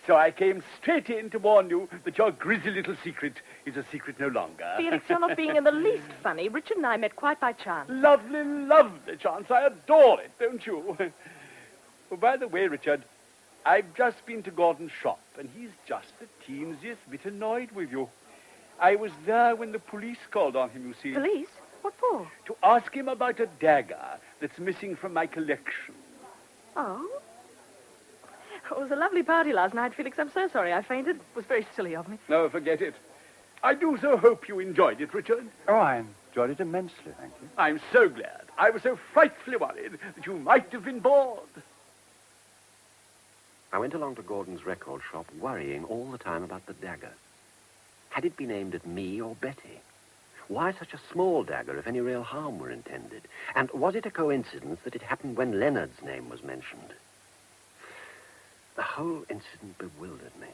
So I came straight in to warn you that your grisly little secret is a secret no longer. Felix, you're not being in the least funny. Richard and I met quite by chance. Lovely, lovely chance. I adore it, don't you? Oh, by the way, Richard, I've just been to Gordon's shop, and he's just the teensest bit annoyed with you. I was there when the police called on him, you see. Police? What for? To ask him about a dagger that's missing from my collection. Oh? It was a lovely party last night, Felix. I'm so sorry I fainted. It was very silly of me. No, forget it. I do so hope you enjoyed it, Richard. Oh, I enjoyed it immensely, thank you. I'm so glad. I was so frightfully worried that you might have been bored. I went along to Gordon's record shop, worrying all the time about the dagger. Had it been aimed at me or Betty? Why such a small dagger if any real harm were intended? And was it a coincidence that it happened when Leonard's name was mentioned? The whole incident bewildered me.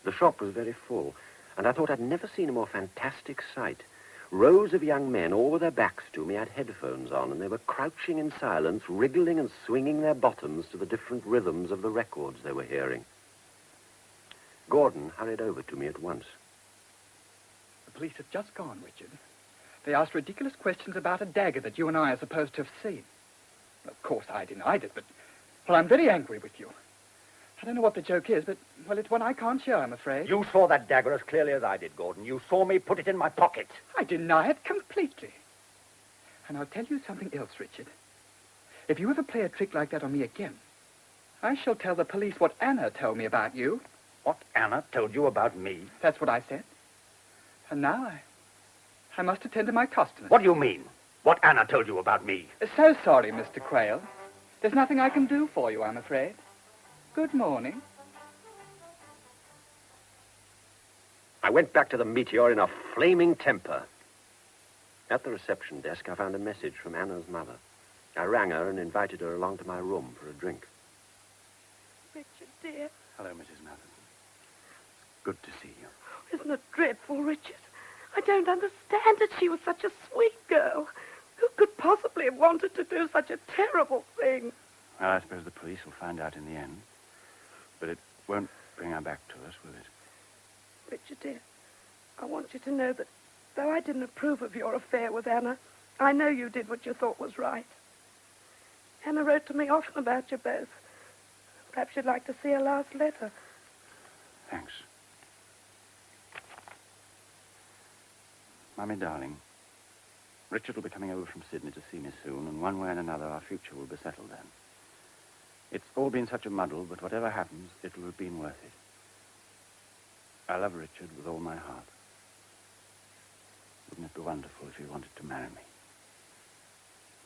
The shop was very full, and I thought I'd never seen a more fantastic sight. Rows of young men, all with their backs to me, had headphones on, and they were crouching in silence, wriggling and swinging their bottoms to the different rhythms of the records they were hearing. Gordon hurried over to me at once. The police have just gone, Richard. They asked ridiculous questions about a dagger that you and I are supposed to have seen. Of course, I denied it, but, well, I'm very angry with you. I don't know what the joke is, but, well, it's one I can't share, I'm afraid. You saw that dagger as clearly as I did, Gordon. You saw me put it in my pocket. I deny it completely. And I'll tell you something else, Richard. If you ever play a trick like that on me again, I shall tell the police what Anna told me about you. What Anna told you about me? That's what I said. And now I must attend to my customers. What do you mean? What Anna told you about me? So sorry, Mr. Quayle. There's nothing I can do for you, I'm afraid. Good morning. I went back to the Meteor in a flaming temper. At the reception desk, I found a message from Anna's mother. I rang her and invited her along to my room for a drink. Richard, dear. Hello, Mrs. Matheson. Good to see you. Isn't it dreadful, Richard? I don't understand it. She was such a sweet girl. Who could possibly have wanted to do such a terrible thing? Well, I suppose the police will find out in the end. But it won't bring her back to us, will it? Richard, dear, I want you to know that though I didn't approve of your affair with Anna, I know you did what you thought was right. Anna wrote to me often about you both. Perhaps you'd like to see her last letter. Thanks. Mummy, darling, Richard will be coming over from Sydney to see me soon, and one way and another our future will be settled then. It's all been such a muddle, but whatever happens, it will have been worth it. I love Richard with all my heart. Wouldn't it be wonderful if he wanted to marry me?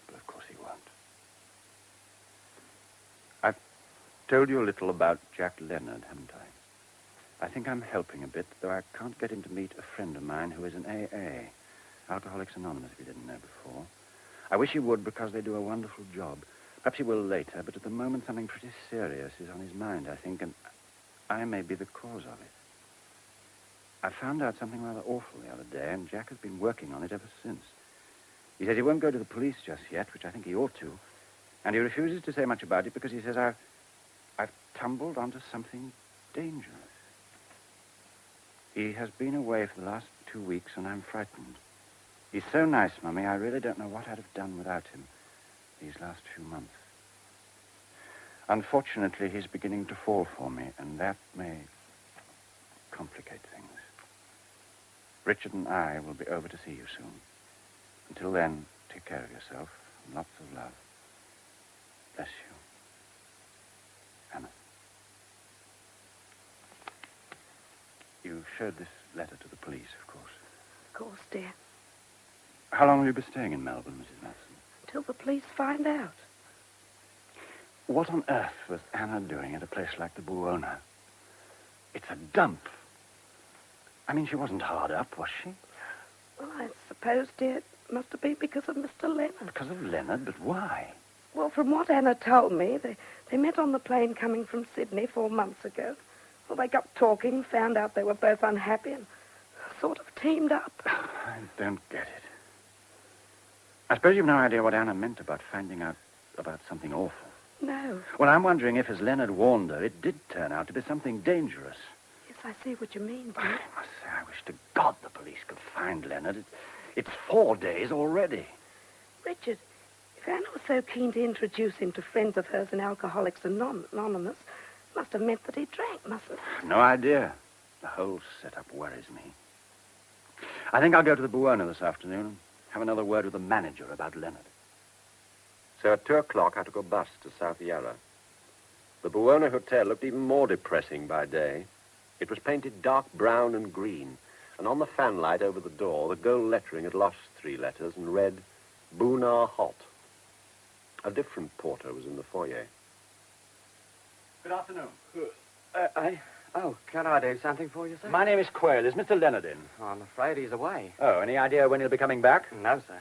But of course he won't. I've told you a little about Jack Leonard, haven't I? I think I'm helping a bit, though I can't get him to meet a friend of mine who is an AA, Alcoholics Anonymous, if you didn't know before. I wish he would, because they do a wonderful job. Perhaps he will later, but at the moment something pretty serious is on his mind, I think, and I may be the cause of it. I found out something rather awful the other day, and Jack has been working on it ever since. He says he won't go to the police just yet, which I think he ought to, and he refuses to say much about it because he says I've tumbled onto something dangerous. He has been away for the last 2 weeks, and I'm frightened. He's so nice, Mummy, I really don't know what I'd have done without him these last few months. Unfortunately, he's beginning to fall for me, and that may complicate things. Richard and I will be over to see you soon. Until then, take care of yourself, and lots of love. Bless you. Anna. You showed this letter to the police, of course. Of course, dear. How long will you be staying in Melbourne, Mrs. Matheson? Till the police find out. What on earth was Anna doing at a place like the Buona? It's a dump. I mean, she wasn't hard up, was she? Well, I suppose, dear, it must have been because of Mr. Leonard. Because of Leonard? But why? Well, from what Anna told me, they met on the plane coming from Sydney 4 months ago. Well, they got talking, found out they were both unhappy, and sort of teamed up. I don't get it. I suppose you've no idea what Anna meant about finding out about something awful. No. Well, I'm wondering if, as Leonard warned her, it did turn out to be something dangerous. Yes, I see what you mean, dear. I must say, I wish to God the police could find Leonard. It's 4 days already. Richard, if Anna was so keen to introduce him to friends of hers in Alcoholics Anonymous, it must have meant that he drank, mustn't it? I've no idea. The whole setup worries me. I think I'll go to the Buona this afternoon and have another word with the manager about Leonard. So at 2 o'clock, I took a bus to South Yarra. The Buona Hotel looked even more depressing by day. It was painted dark brown and green, and on the fanlight over the door, the gold lettering had lost 3 letters and read, Buna Hot. A different porter was in the foyer. Good afternoon. Can I do something for you, sir? My name is Quayle. Is Mr. Leonard in? Oh, I'm afraid he's away. Oh, any idea when he'll be coming back? No, sir.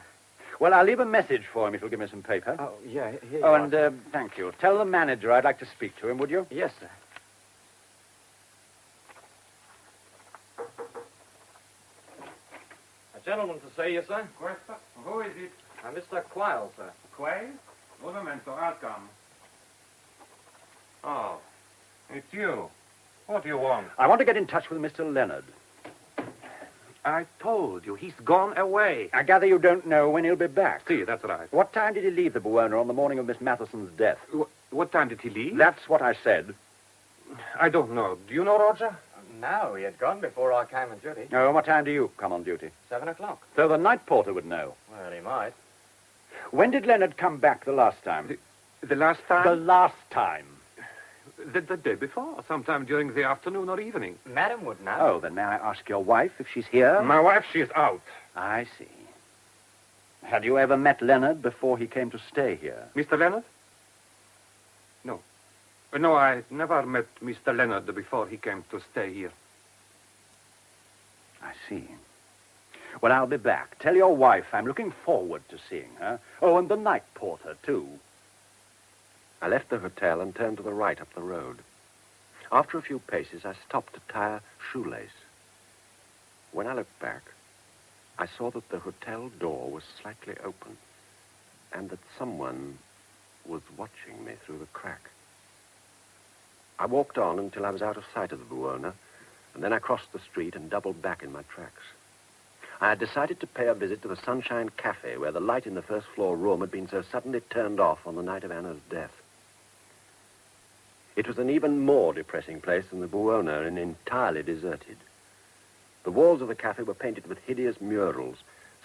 Well, I'll leave a message for him if you'll give me some paper. Oh, yeah, here you Oh, are. and thank you. Tell the manager I'd like to speak to him, would you? Yes, sir. A gentleman to see you, sir. Who is it? Mr. Quayle, sir. Quayle? Un momento, I'll come. Oh, it's you. What do you want? I want to get in touch with Mr. Leonard. I told you, he's gone away. I gather you don't know when he'll be back. See, that's right. What time did he leave the Buona on the morning of Miss Matheson's death? What time did he leave? That's what I said. I don't know. Do you know, Roger? No, he had gone before I came on duty. Oh, what time do you come on duty? 7 o'clock. So the night porter would know. Well, he might. When did Leonard come back the last time? The last time? The last time. The day before, sometime during the afternoon or evening. Madam would know. Oh, then may I ask your wife if she's here? My wife, she's out. I see. Had you ever met Leonard before he came to stay here? Mr. Leonard? No. No, I never met Mr. Leonard before he came to stay here. I see. Well, I'll be back. Tell your wife I'm looking forward to seeing her. Oh, and the night porter, too. I left the hotel and turned to the right up the road. After a few paces, I stopped to tie a shoelace. When I looked back, I saw that the hotel door was slightly open and that someone was watching me through the crack. I walked on until I was out of sight of the Buona, and then I crossed the street and doubled back in my tracks. I had decided to pay a visit to the Sunshine Cafe, where the light in the first-floor room had been so suddenly turned off on the night of Anna's death. It was an even more depressing place than the Buona, and entirely deserted. The walls of the cafe were painted with hideous murals,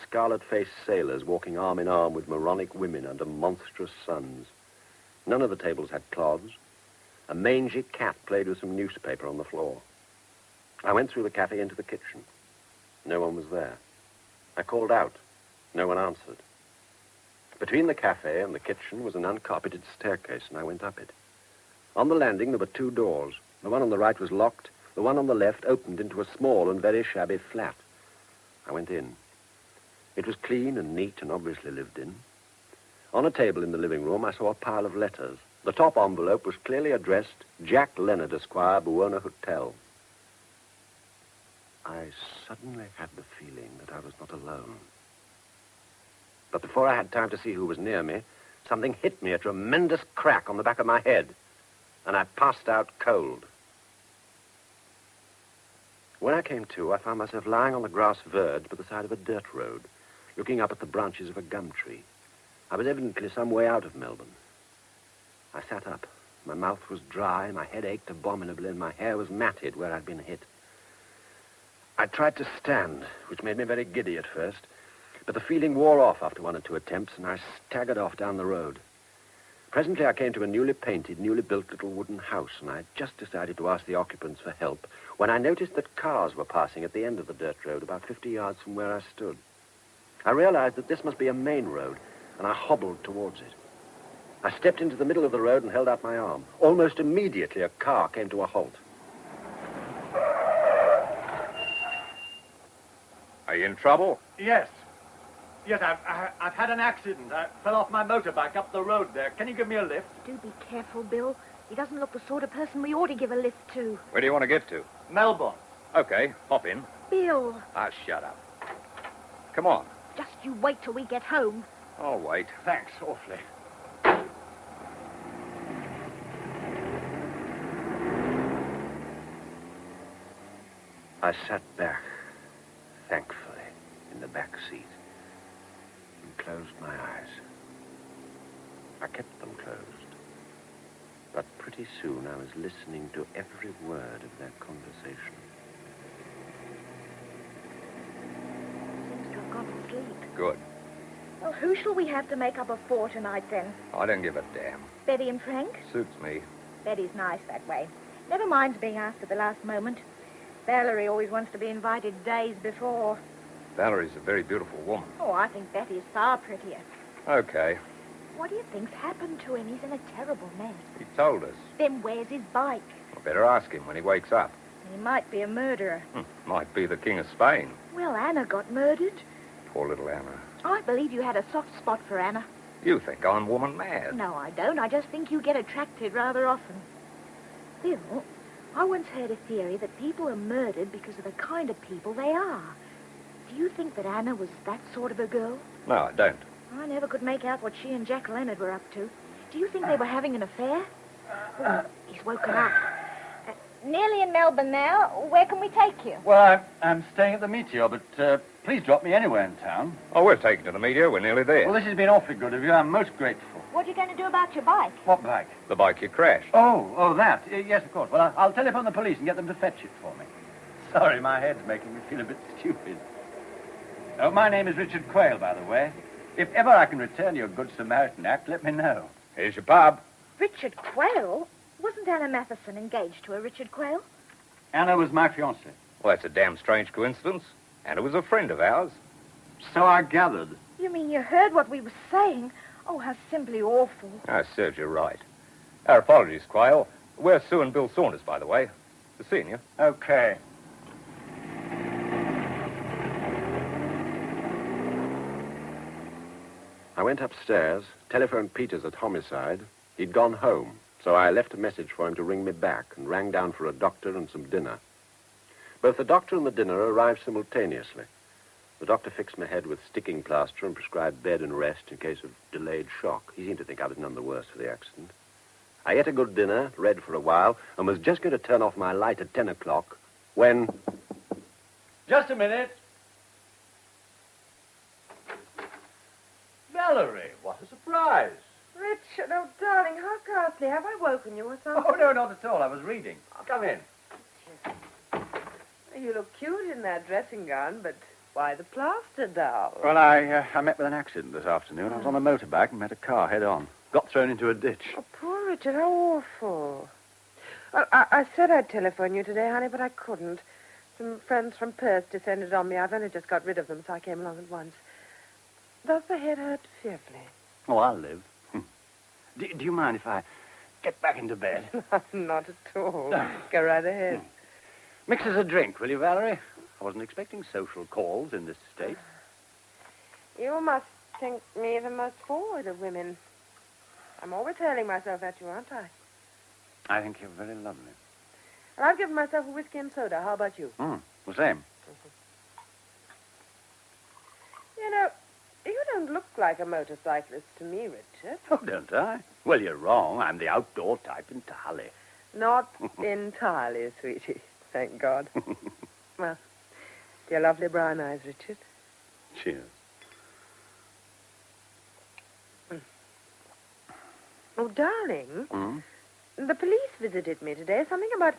scarlet-faced sailors walking arm in arm with moronic women under monstrous suns. None of the tables had cloths. A mangy cat played with some newspaper on the floor. I went through the cafe into the kitchen. No one was there. I called out. No one answered. Between the cafe and the kitchen was an uncarpeted staircase, and I went up it. On the landing, there were two doors. The one on the right was locked. The one on the left opened into a small and very shabby flat. I went in. It was clean and neat and obviously lived in. On a table in the living room, I saw a pile of letters. The top envelope was clearly addressed, Jack Leonard, Esquire, Buona Hotel. I suddenly had the feeling that I was not alone. But before I had time to see who was near me, something hit me a tremendous crack on the back of my head, and I passed out cold. When I came to, I found myself lying on the grass verge by the side of a dirt road, looking up at the branches of a gum tree. I was evidently some way out of Melbourne. I sat up. My mouth was dry, my head ached abominably, and my hair was matted where I'd been hit. I tried to stand, which made me very giddy at first, but the feeling wore off after one or two attempts, and I staggered off down the road. Presently, I came to a newly painted, newly built little wooden house, and I had just decided to ask the occupants for help when I noticed that cars were passing at the end of the dirt road about 50 yards from where I stood. I realized that this must be a main road, and I hobbled towards it. I stepped into the middle of the road and held out my arm. Almost immediately, a car came to a halt. Are you in trouble? Yes. Yes, I've had an accident. I fell off my motorbike up the road there. Can you give me a lift? Do be careful, Bill. He doesn't look the sort of person we ought to give a lift to. Where do you want to get to? Melbourne. Okay, hop in. Bill. Ah, shut up. Come on. Just you wait till we get home. I'll wait. Thanks, awfully. I sat back, thankfully, in the back seat and closed my eyes. I kept them closed, but pretty soon I was listening to every word of their conversation. Seems to have gone to sleep. Good. Well, who shall we have to make up a four tonight, then? I don't give a damn. Betty and Frank? Suits me. Betty's nice that way. Never minds being asked at the last moment. Valerie always wants to be invited days before. Valerie's a very beautiful woman. Oh, I think Betty's far prettier. Okay. What do you think's happened to him? He's in a terrible mess. He told us. Then where's his bike? I better ask him when he wakes up. He might be a murderer. Might be the King of Spain. Well, Anna got murdered. Poor little Anna. I believe you had a soft spot for Anna. You think I'm woman mad. No, I don't. I just think you get attracted rather often. Bill, I once heard a theory that people are murdered because of the kind of people they are. Do you think that Anna was that sort of a girl? No, I don't. I never could make out what she and Jack Leonard were up to. Do you think they were having an affair? Oh, he's woken up. Nearly in Melbourne now. Where can we take you? Well, I'm staying at the Meteor, but please drop me anywhere in town. Oh, we'll take you to the Meteor. We're nearly there. Well, this has been awfully good of you. I'm most grateful. What are you going to do about your bike? What bike? The bike you crashed. Oh, that. Yes, of course. Well, I'll telephone the police and get them to fetch it for me. Sorry, my head's making me feel a bit stupid. Oh, my name is Richard Quayle, by the way. If ever I can return your Good Samaritan act, let me know. Here's your pub. Richard Quayle? Wasn't Anna Matheson engaged to a Richard Quayle? Anna was my fiancée. Well, that's a damn strange coincidence. Anna was a friend of ours. So I gathered. You mean you heard what we were saying? Oh, how simply awful. I serves you right. Our apologies, Quayle. We're Sue and Bill Saunders, by the way. To seeing you. Okay. I went upstairs, telephoned Peters at Homicide. He'd gone home, so I left a message for him to ring me back and rang down for a doctor and some dinner. Both the doctor and the dinner arrived simultaneously. The doctor fixed my head with sticking plaster and prescribed bed and rest in case of delayed shock. He seemed to think I was none the worse for the accident. I ate a good dinner, read for a while, and was just going to turn off my light at 10 o'clock when... Just a minute. Valerie, what a surprise. Richard, oh, darling, how ghastly. Have I woken you or something? Oh, no, not at all. I was reading. Come in. You look cute in that dressing gown, but why the plaster doll? Well, I met with an accident this afternoon. I was on a motorbike and met a car head on. Got thrown into a ditch. Oh, poor Richard, how awful. Well, I said I'd telephone you today, honey, but I couldn't. Some friends from Perth descended on me. I've only just got rid of them, so I came along at once. Does the head hurt fearfully? Oh, I'll live. Do you mind if I get back into bed? Not at all. Go right ahead. Mix us a drink, will you, Valerie? I wasn't expecting social calls in this state. You must think me the most forward of women. I'm always hurling myself at you, aren't I? I think you're very lovely. Well, I've given myself a whiskey and soda. How about you? The same. You know, you don't look like a motorcyclist to me, Richard. Oh, don't I? Well, you're wrong. I'm the outdoor type entirely. Not entirely, sweetie. Thank God. Well, your lovely brown eyes, Richard. Cheers. Oh, darling, the police visited me today. Something about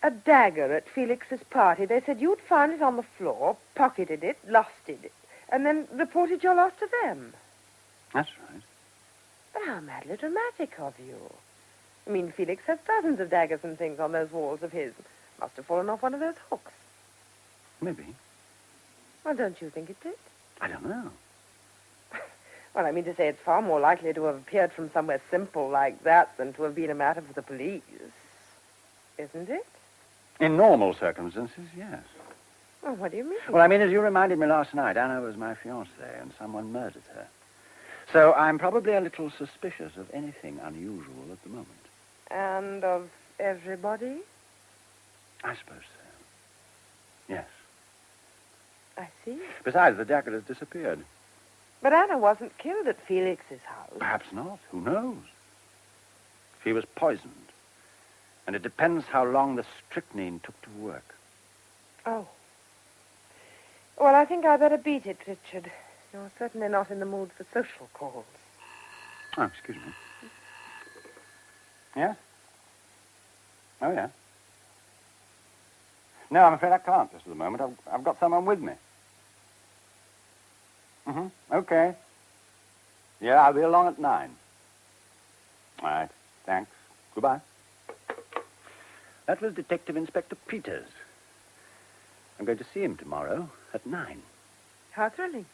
a dagger at Felix's party. They said you'd found it on the floor, pocketed it, lost it, and then reported your loss to them. That's right. But how madly dramatic of you. I mean, Felix has dozens of daggers and things on those walls of his. Must have fallen off one of those hooks. Maybe. Well, don't you think it did? I don't know. Well, I mean to say it's far more likely to have appeared from somewhere simple like that than to have been a matter for the police. Isn't it? In normal circumstances, yes. Well, what do you mean? Well, I mean, as you reminded me last night, Anna was my fiancée, and someone murdered her. So I'm probably a little suspicious of anything unusual at the moment. And of everybody? I suppose so. Yes. I see. Besides, the dagger has disappeared. But Anna wasn't killed at Felix's house. Perhaps not. Who knows? She was poisoned. And it depends how long the strychnine took to work. Oh. Well, I think I better beat it, Richard. You're certainly not in the mood for social calls. Oh, excuse me. Yes? Oh, yeah. No, I'm afraid I can't just at the moment. I've got someone with me. Okay. Yeah, I'll be along at 9. All right. Thanks. Goodbye. That was Detective Inspector Peters. I'm going to see him tomorrow at 9. How thrilling.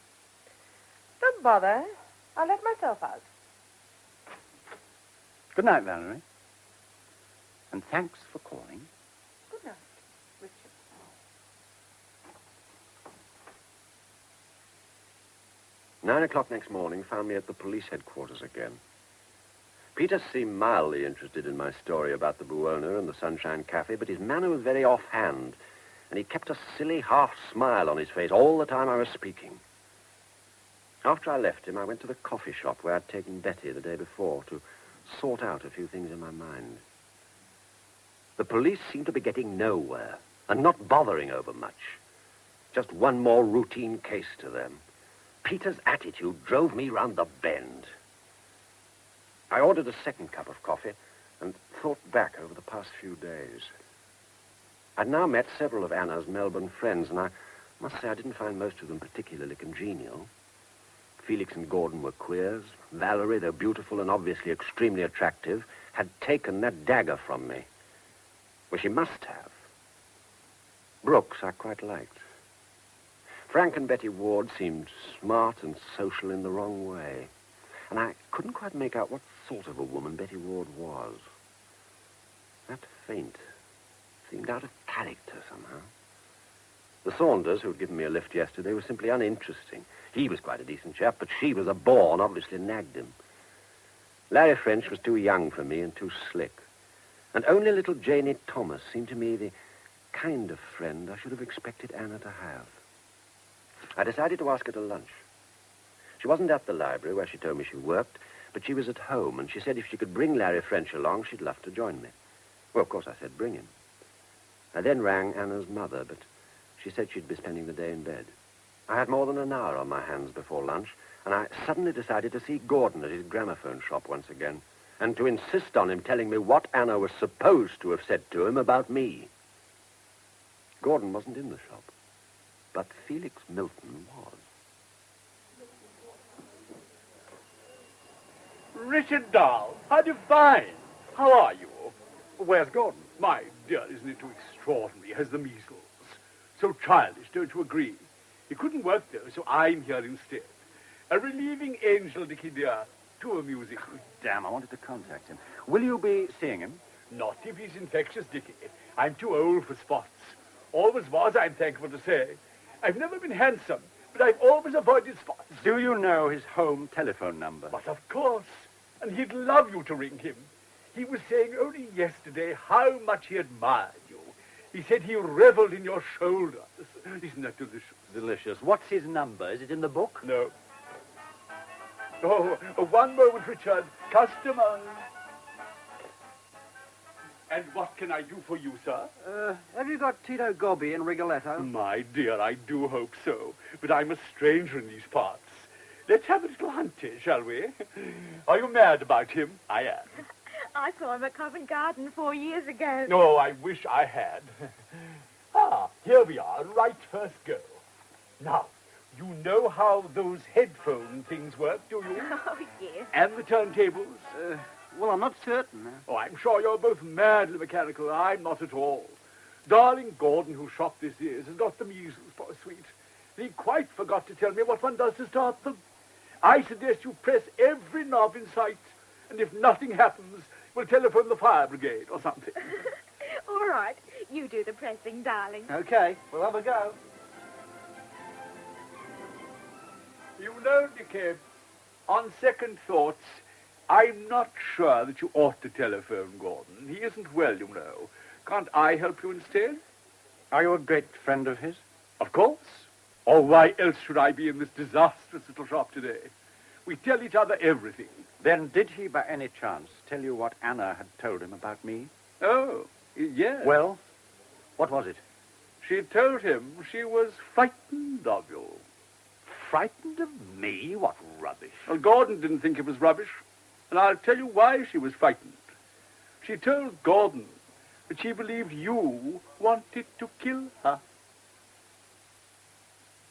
Don't bother. I'll let myself out. Good night, Valerie. And thanks for calling. Good night, Richard. 9 o'clock next morning found me at the police headquarters again. Peter seemed mildly interested in my story about the Buona and the Sunshine Cafe, but his manner was very offhand, and he kept a silly half-smile on his face all the time I was speaking. After I left him, I went to the coffee shop where I'd taken Betty the day before to sort out a few things in my mind. The police seemed to be getting nowhere and not bothering over much. Just one more routine case to them. Peter's attitude drove me round the bend. I ordered a second cup of coffee and thought back over the past few days. I'd now met several of Anna's Melbourne friends, and I must say I didn't find most of them particularly congenial. Felix and Gordon were queers. Valerie, though beautiful and obviously extremely attractive, had taken that dagger from me. Well, she must have. Brooks I quite liked. Frank and Betty Ward seemed smart and social in the wrong way. And I couldn't quite make out what sort of a woman Betty Ward was. That faint seemed out of character somehow. The Saunders, who had given me a lift yesterday, were simply uninteresting. He was quite a decent chap, but she was a bore and obviously nagged him. Larry French was too young for me and too slick. And only little Janie Thomas seemed to me the kind of friend I should have expected Anna to have. I decided to ask her to lunch. She wasn't at the library where she told me she worked, but she was at home, and she said if she could bring Larry French along, she'd love to join me. Well, of course, I said bring him. I then rang Anna's mother, but she said she'd be spending the day in bed. I had more than an hour on my hands before lunch, and I suddenly decided to see Gordon at his gramophone shop once again, and to insist on him telling me what Anna was supposed to have said to him about me. Gordon wasn't in the shop, but Felix Milton was. Richard Dahl, how do you find? How are you? Where's Gordon? My dear, isn't it too extraordinary? Has the measles. So childish, don't you agree? He couldn't work, though, so I'm here instead. A relieving angel, Dickie dear. Too amusing. Oh, damn, I wanted to contact him. Will you be seeing him? Not if he's infectious, Dickie. I'm too old for spots. Always was, I'm thankful to say. I've never been handsome, but I've always avoided spots. Do you know his home telephone number? But of course. And he'd love you to ring him. He was saying only yesterday how much he admired you. He said he reveled in your shoulders. Isn't that delicious? Delicious. What's his number? Is it in the book? No. Oh, one moment, Richard. Customer. And what can I do for you, sir? Have you got Tito Gobbi in Rigoletto? My dear, I do hope so. But I'm a stranger in these parts. Let's have a little hunty, shall we? Are you mad about him? I am. I saw him at Covent Garden 4 years ago. Oh, I wish I had. Here we are, right first go. Now, you know how those headphone things work, do you? Oh, yes. And the turntables? Well, I'm not certain. Oh, I'm sure you're both madly mechanical. I'm not at all. Darling Gordon, whose shop this is, has got the measles, poor sweet. He quite forgot to tell me what one does to start them. I suggest you press every knob in sight, and if nothing happens, we'll telephone the fire brigade or something. All right. You do the pressing, darling. Okay, we'll have a go. You know, Dickie, on second thoughts, I'm not sure that you ought to telephone Gordon. He isn't well, you know. Can't I help you instead? Are you a great friend of his? Of course. Or why else should I be in this disastrous little shop today? We tell each other everything. Then did he, by any chance, tell you what Anna had told him about me? Oh, yes. Well, what was it? She told him she was frightened of you. Frightened of me? What rubbish. Well, Gordon didn't think it was rubbish, and I'll tell you why she was frightened. She told Gordon that she believed you wanted to kill her.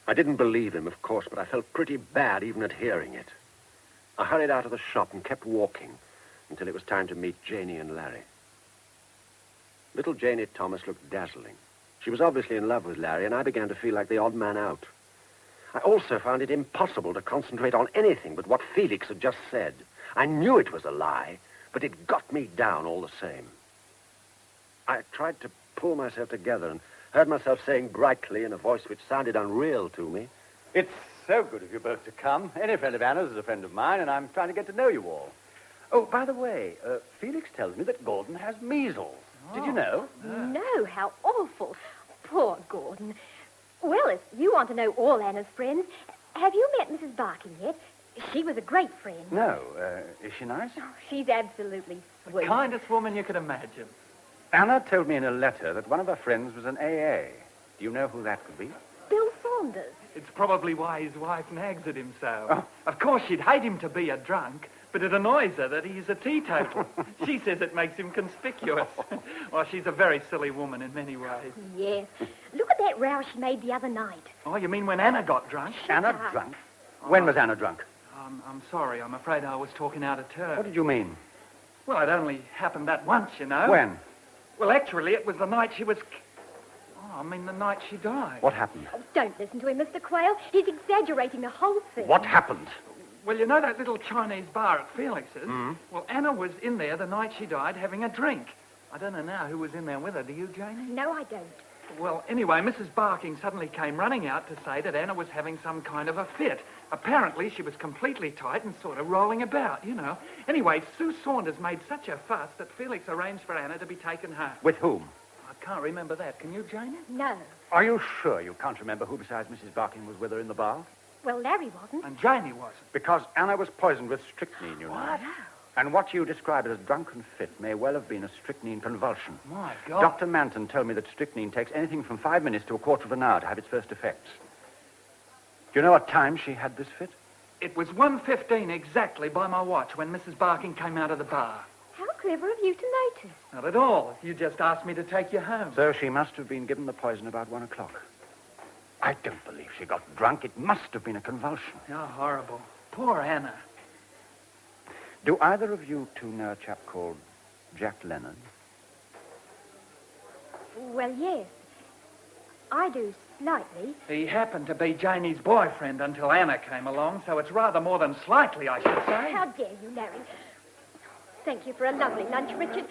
I didn't believe him, of course, but I felt pretty bad even at hearing it. I hurried out of the shop and kept walking until it was time to meet Janie and Larry. Little Janie Thomas looked dazzling. She was obviously in love with Larry, and I began to feel like the odd man out. I also found it impossible to concentrate on anything but what Felix had just said. I knew it was a lie, but it got me down all the same. I tried to pull myself together and heard myself saying brightly in a voice which sounded unreal to me, It's so good of you both to come. Any friend of Anna's is a friend of mine, and I'm trying to get to know you all. Oh, by the way, Felix tells me that Gordon has measles. Did you know? No, how awful. Poor Gordon. Well, if you want to know all Anna's friends, have you met Mrs. Barkin yet? She was a great friend. No. Is she nice? Oh, she's absolutely sweet. Kindest woman you could imagine. Anna told me in a letter that one of her friends was an AA. Do you know who that could be? Bill Saunders. It's probably why his wife nags at him so. Oh. Of course, she'd hate him to be a drunk, but it annoys her that he's a teetotal. She says it makes him conspicuous. Well, she's a very silly woman in many ways. Yes. Look at that row she made the other night. Oh, you mean when Anna got drunk? Anna drunk? When was Anna drunk? I'm sorry. I'm afraid I was talking out of turn. What did you mean? Well, it only happened that once, you know. When? Well, actually, it was the night she was... the night she died. What happened? Oh, don't listen to him, Mr. Quayle. He's exaggerating the whole thing. What happened? Well, you know that little Chinese bar at Felix's? Mm. Well, Anna was in there the night she died having a drink. I don't know now who was in there with her. Do you, Janie? No, I don't. Well, anyway, Mrs. Barking suddenly came running out to say that Anna was having some kind of a fit. Apparently, she was completely tight and sort of rolling about, you know. Anyway, Sue Saunders made such a fuss that Felix arranged for Anna to be taken home. With whom? I can't remember that. Can you, Janie? No. Are you sure you can't remember who besides Mrs. Barking was with her in the bar? Well, Larry wasn't. And Janie wasn't. Because Anna was poisoned with strychnine, you know. What? And what you described as drunken fit may well have been a strychnine convulsion. My God. Dr. Manton told me that strychnine takes anything from 5 minutes to a quarter of an hour to have its first effects. Do you know what time she had this fit? It was 1:15 exactly by my watch when Mrs. Barking came out of the bar. How clever of you to notice. Not at all. You just asked me to take you home. So she must have been given the poison about 1 o'clock. I don't believe she got drunk. It must have been a convulsion. How horrible. Poor Anna. Do either of you two know a chap called Jack Leonard? Well, yes. I do, slightly. He happened to be Janie's boyfriend until Anna came along, so it's rather more than slightly, I should say. How dare you, Larry? Thank you for a lovely lunch, Richard,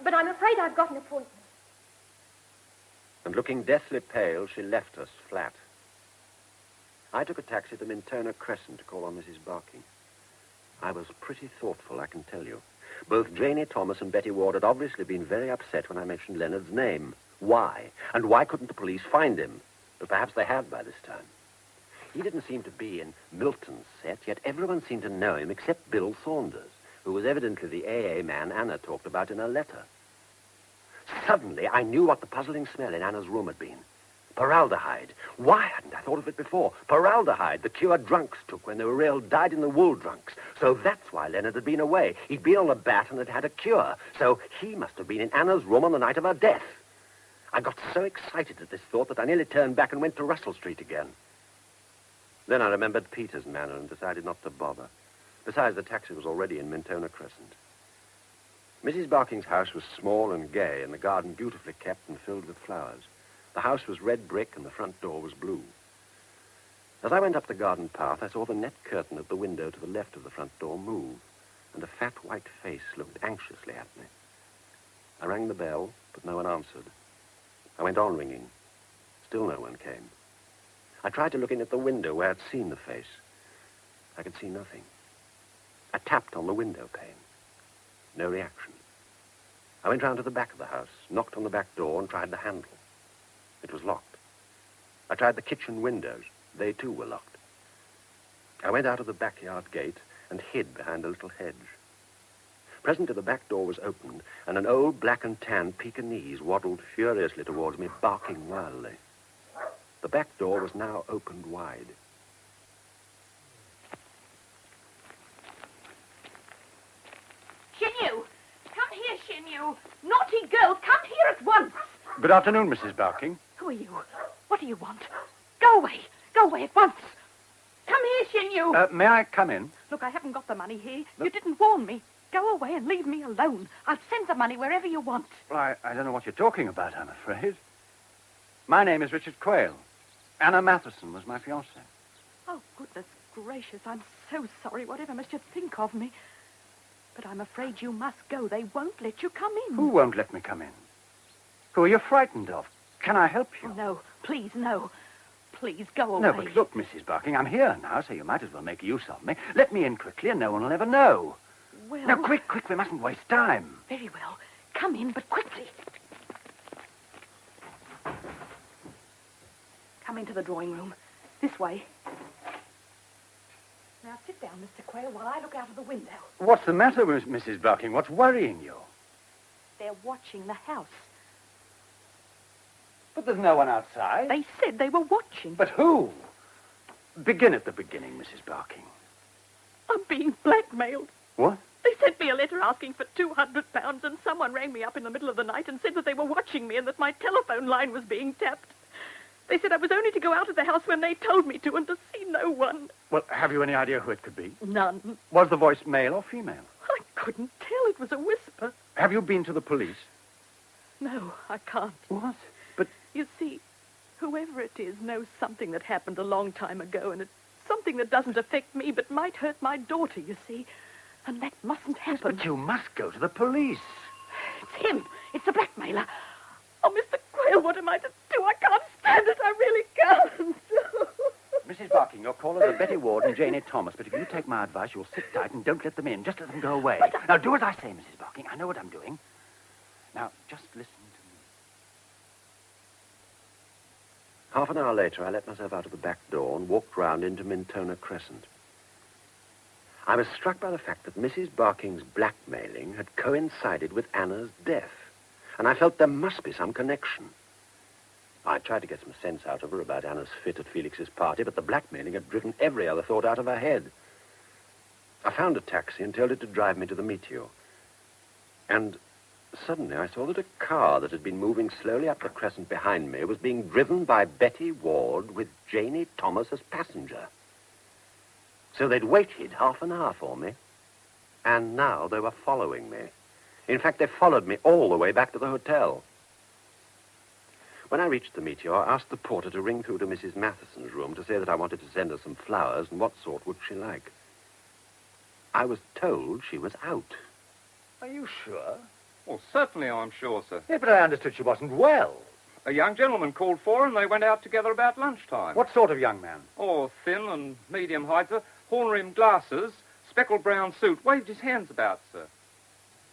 but I'm afraid I've got an appointment. And looking deathly pale, she left us flat. I took a taxi to Mintona Crescent to call on Mrs. Barking. I was pretty thoughtful, I can tell you. Both Janie Thomas and Betty Ward had obviously been very upset when I mentioned Leonard's name. Why? And why couldn't the police find him? But perhaps they had by this time. He didn't seem to be in Milton's set, yet everyone seemed to know him except Bill Saunders, who was evidently the AA man Anna talked about in her letter. Suddenly, I knew what the puzzling smell in Anna's room had been. Paraldehyde. Why hadn't I thought of it before? Paraldehyde, the cure drunks took when they were real dyed-in-the-wool drunks. So that's why Leonard had been away. He'd been on the bat and had had a cure. So he must have been in Anna's room on the night of her death. I got so excited at this thought that I nearly turned back and went to Russell Street again. Then I remembered Peter's manner and decided not to bother. Besides, the taxi was already in Mintona Crescent. Mrs. Barking's house was small and gay, and the garden beautifully kept and filled with flowers. The house was red brick, and the front door was blue. As I went up the garden path, I saw the net curtain at the window to the left of the front door move, and a fat white face looked anxiously at me. I rang the bell, but no one answered. I went on ringing. Still no one came. I tried to look in at the window where I'd seen the face. I could see nothing. I tapped on the window pane. No reaction. I went round to the back of the house, knocked on the back door, and tried the handle. It was locked. I tried the kitchen windows. They, too, were locked. I went out of the backyard gate and hid behind a little hedge. Presently, the back door was opened, and an old black and tan Pekingese waddled furiously towards me, barking wildly. The back door was now opened wide. Shin-Yu! Come here, Shin-Yu! Naughty girl, come here at once! Good afternoon, Mrs. Barking. Who are you? What do you want? Go away! Go away at once! Come here, Shin-Yu! May I come in? Look, I haven't got the money here. You didn't warn me. Go away and leave me alone. I'll send the money wherever you want. Well, I don't know what you're talking about, I'm afraid. My name is Richard Quayle. Anna Matheson was my fiancée. Oh, goodness gracious, I'm so sorry. Whatever must you think of me? But I'm afraid you must go. They won't let you come in. Who won't let me come in? Who are you frightened of? Can I help you? Oh, no, please, no. Please, go away. No, but look, Mrs. Barking, I'm here now, so you might as well make use of me. Let me in quickly and no one will ever know. Well... Now, quick, we mustn't waste time. Very well. Come in, but quickly. Come into the drawing room. This way. Now, sit down, Mr. Quayle, while I look out of the window. What's the matter, Mrs. Barking? What's worrying you? They're watching the house. But there's no one outside. They said they were watching. But who? Begin at the beginning, Mrs. Barking. I'm being blackmailed. What? They sent me a letter asking for £200, and someone rang me up in the middle of the night and said that they were watching me and that my telephone line was being tapped. They said I was only to go out of the house when they told me to and to see no one. Well, have you any idea who it could be? None. Was the voice male or female? I couldn't tell. It was a whisper. Have you been to the police? No, I can't. What? But... You see, whoever it is knows something that happened a long time ago, and it's something that doesn't affect me but might hurt my daughter, you see. And that mustn't happen. Yes, but you must go to the police. It's him. It's the blackmailer. Oh, Mr. Quayle, what am I to do? I can't stand it. I really can't. Mrs. Barking, your callers are Betty Ward and Janie Thomas, but if you take my advice, you'll sit tight and don't let them in. Just let them go away. Now, do as I say, Mrs. Barking. I know what I'm doing. Now, just listen to me. Half an hour later, I let myself out of the back door and walked round into Mintona Crescent. I was struck by the fact that Mrs. Barking's blackmailing had coincided with Anna's death, and I felt there must be some connection. I tried to get some sense out of her about Anna's fit at Felix's party, but the blackmailing had driven every other thought out of her head. I found a taxi and told it to drive me to the Meteor. And suddenly I saw that a car that had been moving slowly up the crescent behind me was being driven by Betty Ward with Janie Thomas as passenger. So they'd waited half an hour for me, and now they were following me. In fact, they followed me all the way back to the hotel. When I reached the Meteor, I asked the porter to ring through to Mrs. Matheson's room to say that I wanted to send her some flowers and what sort would she like. I was told she was out. Are you sure? Well, certainly I'm sure, sir. Yeah, but I understood she wasn't well. A young gentleman called for her and they went out together about lunchtime. What sort of young man? Oh, thin and medium height, sir. Horn-rimmed glasses, speckled brown suit. Waved his hands about, sir.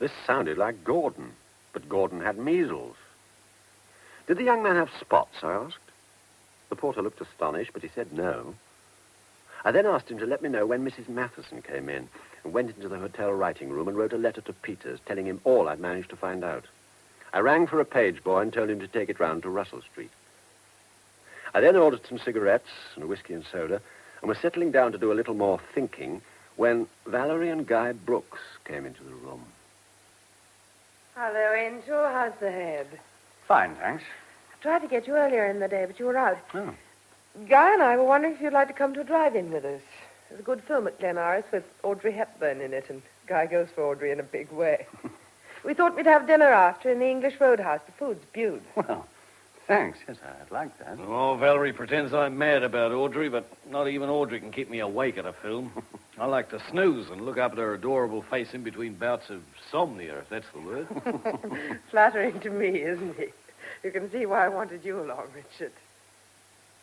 This sounded like Gordon, but Gordon had measles. Did the young man have spots, I asked. The porter looked astonished, but he said no. I then asked him to let me know when Mrs. Matheson came in, and went into the hotel writing room and wrote a letter to Peters, telling him all I'd managed to find out. I rang for a page boy and told him to take it round to Russell Street. I then ordered some cigarettes and a whiskey and soda, and was settling down to do a little more thinking when Valerie and Guy Brooks came into the room. Hello, Angel. How's the head? Fine, thanks. I tried to get you earlier in the day, but you were out. Oh. Guy and I were wondering if you'd like to come to a drive-in with us. There's a good film at Glenaris with Audrey Hepburn in it, and Guy goes for Audrey in a big way. We thought we'd have dinner after in the English Roadhouse. The food's beautiful. Well, thanks. Yes, I'd like that. Oh, Valerie pretends I'm mad about Audrey, but not even Audrey can keep me awake at a film. I like to snooze and look up at her adorable face in between bouts of somnia, if that's the word. Flattering to me, isn't he? You can see why I wanted you along, Richard.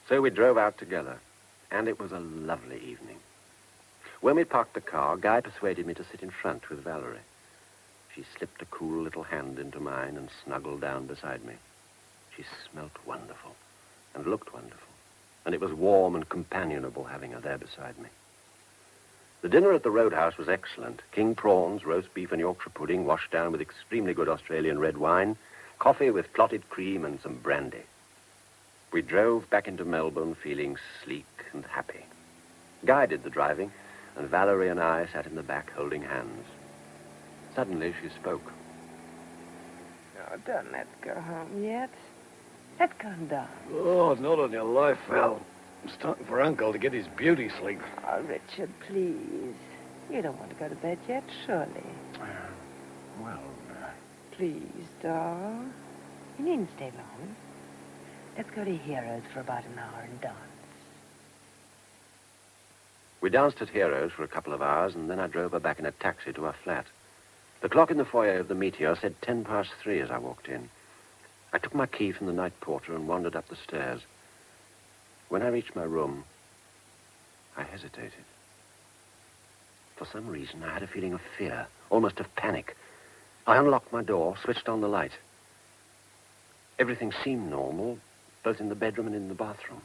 So we drove out together, and it was a lovely evening. When we parked the car, Guy persuaded me to sit in front with Valerie. She slipped a cool little hand into mine and snuggled down beside me. She smelt wonderful and looked wonderful, and it was warm and companionable having her there beside me. The dinner at the Roadhouse was excellent. King prawns, roast beef and Yorkshire pudding washed down with extremely good Australian red wine, coffee with clotted cream and some brandy. We drove back into Melbourne feeling sleek and happy. Guy did the driving, and Valerie and I sat in the back holding hands. Suddenly she spoke. Oh, don't let's go home yet. Let's go down. Oh, not on your life, Val. I'm starting for Uncle to get his beauty sleep. Oh, Richard, please. You don't want to go to bed yet, surely. Well, Please, doll. You needn't stay long. Let's go to Heroes for about an hour and dance. We danced at Heroes for a couple of hours, and then I drove her back in a taxi to her flat. The clock in the foyer of the Meteor said 3:10 as I walked in. I took my key from the night porter and wandered up the stairs. When I reached my room, I hesitated. For some reason, I had a feeling of fear, almost of panic. I unlocked my door, switched on the light. Everything seemed normal, both in the bedroom and in the bathroom.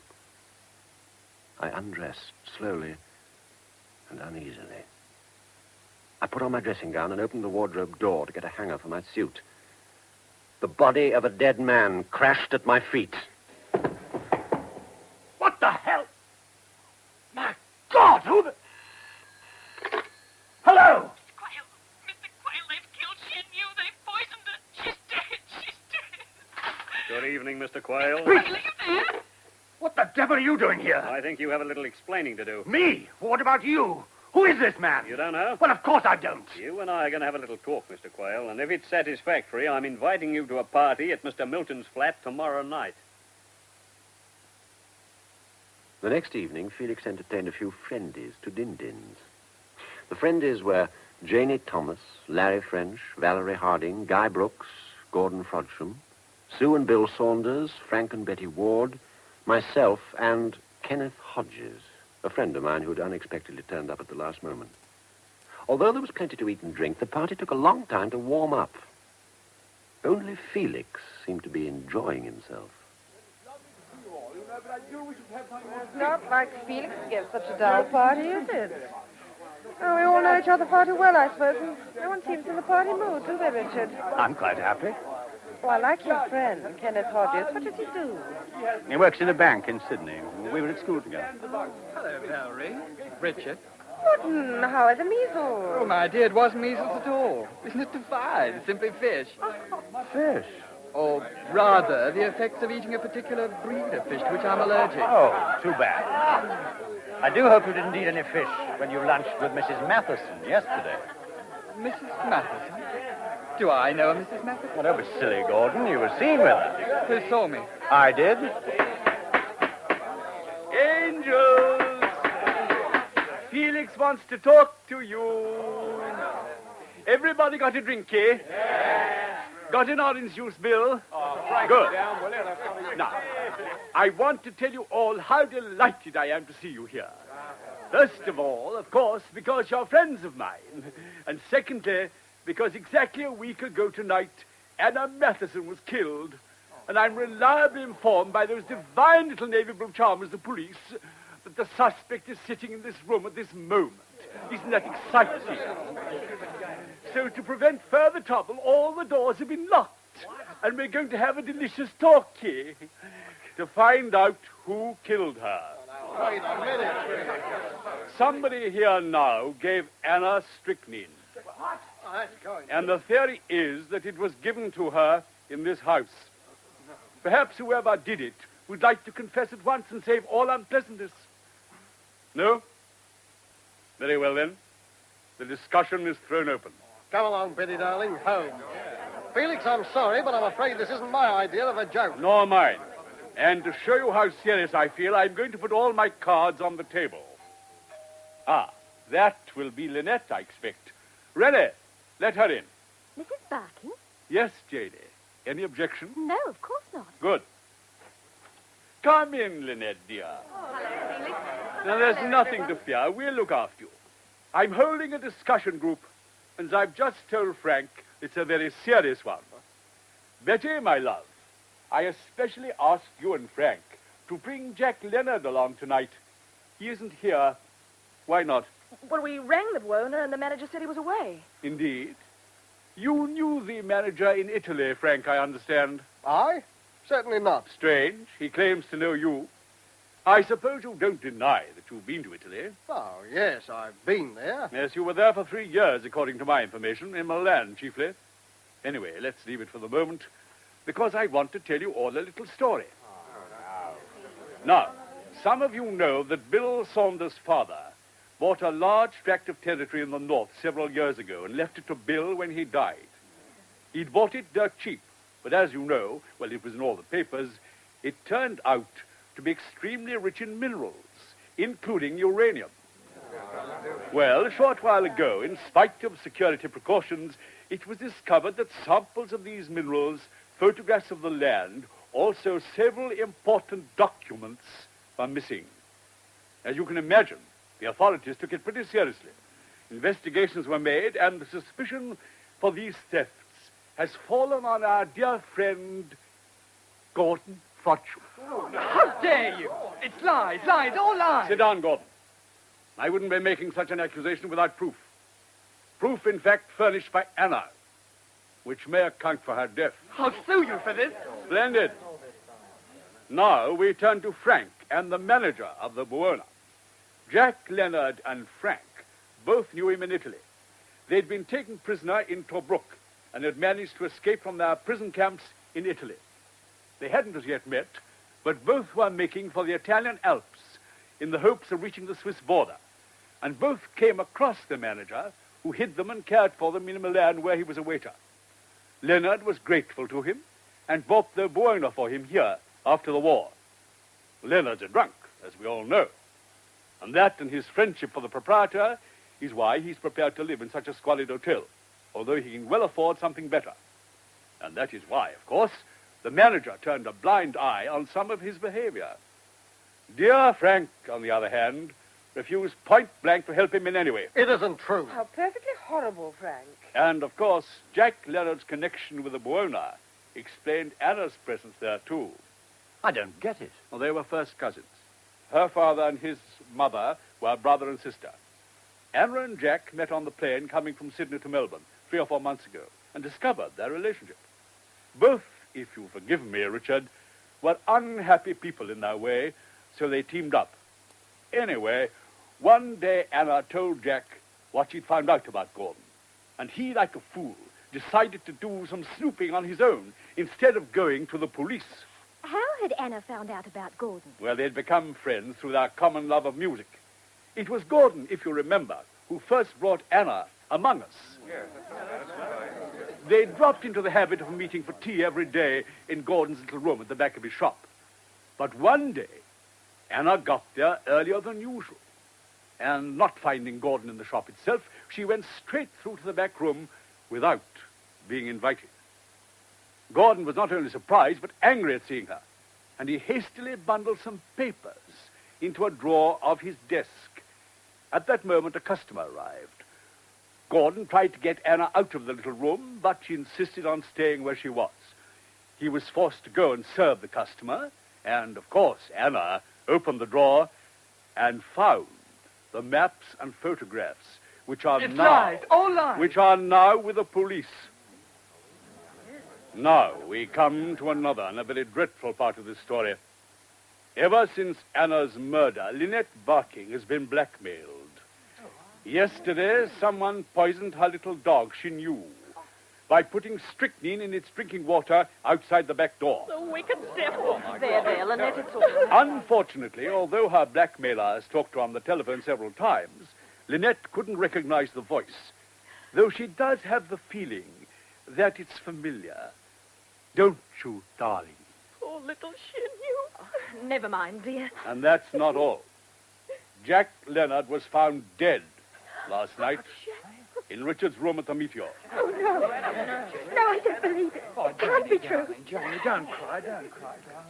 I undressed slowly and uneasily. I put on my dressing gown and opened the wardrobe door to get a hanger for my suit. The body of a dead man crashed at my feet. What the hell? My God, who the... Hello! Mr. Quayle, they've killed Shin Yu. They've poisoned her. She's dead. She's dead. Good evening, Mr. Quayle. Quayle, are you there? What the devil are you doing here? I think you have a little explaining to do. Me? What about you? Who is this man? You don't know? Well, of course I don't. You and I are going to have a little talk, Mr. Quayle, and if it's satisfactory, I'm inviting you to a party at Mr. Milton's flat tomorrow night. The next evening, Felix entertained a few friendies to Din-Dins. The friendies were Janie Thomas, Larry French, Valerie Harding, Guy Brooks, Gordon Frodsham, Sue and Bill Saunders, Frank and Betty Ward, myself, and Kenneth Hodges, a friend of mine who had unexpectedly turned up at the last moment. Although there was plenty to eat and drink, the party took a long time to warm up. Only Felix seemed to be enjoying himself. It's not like Felix to give such a dull party, is it? Oh, we all know each other far too well, I suppose, and no one seems in the party mood, do they, Richard? I'm quite happy. Oh, I like your friend, Kenneth Hodges. What does he do? He works in a bank in Sydney. We were at school together. Hello, Valerie. Richard. How are the measles? Oh, my dear, it wasn't measles at all. Isn't it divine? It's simply fish. Fish? Or rather, the effects of eating a particular breed of fish to which I'm allergic. Oh, too bad. I do hope you didn't eat any fish when you lunched with Mrs. Matheson yesterday. Mrs. Matheson? Do I know a Mrs. Matheson? Well, don't be silly, Gordon. You were seen with her. Who saw me? I did. Angels! Felix wants to talk to you. Everybody got a drink, eh? Yes. Got an orange juice, Bill? Good. Now, I want to tell you all how delighted I am to see you here. First of all, of course, because you're friends of mine. And secondly, because exactly a week ago tonight, Anna Matheson was killed. And I'm reliably informed by those divine little navy blue charmers, the police, that the suspect is sitting in this room at this moment. Isn't that exciting? So to prevent further trouble, all the doors have been locked. And we're going to have a delicious talk here to find out who killed her. Wait a minute. Somebody here now gave Anna strychnine. What? Oh, that's going. And the theory is that it was given to her in this house. Perhaps whoever did it would like to confess at once and save all unpleasantness. No? Very well, then. The discussion is thrown open. Come along, Betty, darling. Home. Felix, I'm sorry, but I'm afraid this isn't my idea of a joke. Nor mine. And to show you how serious I feel, I'm going to put all my cards on the table. Ah, that will be Lynette, I expect. Rennie, let her in. Mrs. Barking? Yes, Janie. Any objection? No, of course not. Good. Come in, Lynette, dear. Hello, Felix. Now, there's nothing to fear. We'll look after you. I'm holding a discussion group, and as I've just told Frank, it's a very serious one. Betty, my love, I especially asked you and Frank to bring Jack Leonard along tonight. He isn't here. Why not? Well, we rang the owner, and the manager said he was away. Indeed. You knew the manager in Italy, Frank, I understand. I? Certainly not. Strange. He claims to know you. I suppose you don't deny that you've been to Italy. Oh, yes, I've been there. Yes, you were there for 3 years, according to my information, in Milan, chiefly. Anyway, let's leave it for the moment, because I want to tell you all a little story. Now, some of you know that Bill Saunders' father bought a large tract of territory in the north several years ago and left it to Bill when he died. He'd bought it dirt cheap, but as you know, well, it was in all the papers, it turned out to be extremely rich in minerals, including uranium. Well, a short while ago, in spite of security precautions, it was discovered that samples of these minerals, photographs of the land, also several important documents were missing. As you can imagine, the authorities took it pretty seriously. Investigations were made, and the suspicion for these thefts has fallen on our dear friend, Gordon Fortune. How dare you? It's lies, all lies. Sit down, Gordon. I wouldn't be making such an accusation without proof. Proof, in fact, furnished by Anna, which may account for her death. I'll sue you for this. Splendid. Now we turn to Frank and the manager of the Buona. Jack Leonard and Frank both knew him in Italy. They'd been taken prisoner in Tobruk and had managed to escape from their prison camps in Italy. They hadn't as yet met, but both were making for the Italian Alps in the hopes of reaching the Swiss border. And both came across the manager, who hid them and cared for them in Milan, where he was a waiter. Leonard was grateful to him and bought the Buona for him here after the war. Leonard's a drunk, as we all know. And that and his friendship for the proprietor is why he's prepared to live in such a squalid hotel, although he can well afford something better. And that is why, of course, the manager turned a blind eye on some of his behavior. Dear Frank, on the other hand, refused point blank to help him in any way. It isn't true. How perfectly horrible, Frank. And, of course, Jack Leonard's connection with the Buona explained Anna's presence there, too. I don't get it. Well, they were first cousins. Her father and his mother were brother and sister. Anna and Jack met on the plane coming from Sydney to Melbourne 3 or 4 months ago and discovered their relationship. Both, if you forgive me, Richard, were unhappy people in their way, so they teamed up. Anyway, one day Anna told Jack what she'd found out about Gordon, and he, like a fool, decided to do some snooping on his own instead of going to the police. How had Anna found out about Gordon? Well, they'd become friends through their common love of music. It was Gordon, if you remember, who first brought Anna among us. They dropped into the habit of meeting for tea every day in Gordon's little room at the back of his shop. But one day, Anna got there earlier than usual. And not finding Gordon in the shop itself, she went straight through to the back room without being invited. Gordon was not only surprised, but angry at seeing her, and he hastily bundled some papers into a drawer of his desk. At that moment, a customer arrived. Gordon tried to get Anna out of the little room, but she insisted on staying where she was. He was forced to go and serve the customer, and, of course, Anna opened the drawer and found the maps and photographs, which are which are now with the police. Now we come to another and a very dreadful part of this story. Ever since Anna's murder, Lynette Barking has been blackmailed. Yesterday, someone poisoned her little dog, she knew, by putting strychnine in its drinking water outside the back door. The wicked devil. There, Lynette, it's all right. Unfortunately, although her blackmailer has talked to her on the telephone several times, Lynette couldn't recognize the voice, though she does have the feeling that it's familiar. Don't you, darling? Poor little Shin, you. Never mind, dear. And that's not all. Jack Leonard was found dead last night in Richard's room at the Meteor. Oh, no. No, I don't believe it. Oh, It can't be true. Johnny, don't cry.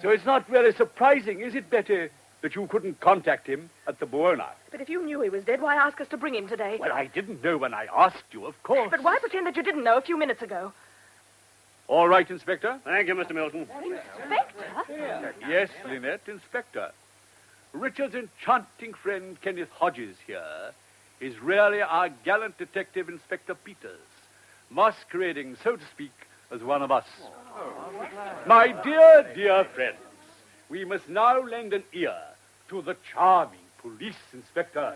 So it's not really surprising, is it, Betty, that you couldn't contact him at the Buona? But if you knew he was dead, why ask us to bring him today? Well, I didn't know when I asked you, of course. But why pretend that you didn't know a few minutes ago? All right, Inspector? Thank you, Mr. Milton. Inspector? Yes, Lynette, Inspector. Richard's enchanting friend, Kenneth Hodges, here, is really our gallant detective, Inspector Peters, masquerading, so to speak, as one of us. My dear friends, we must now lend an ear to the charming police inspector.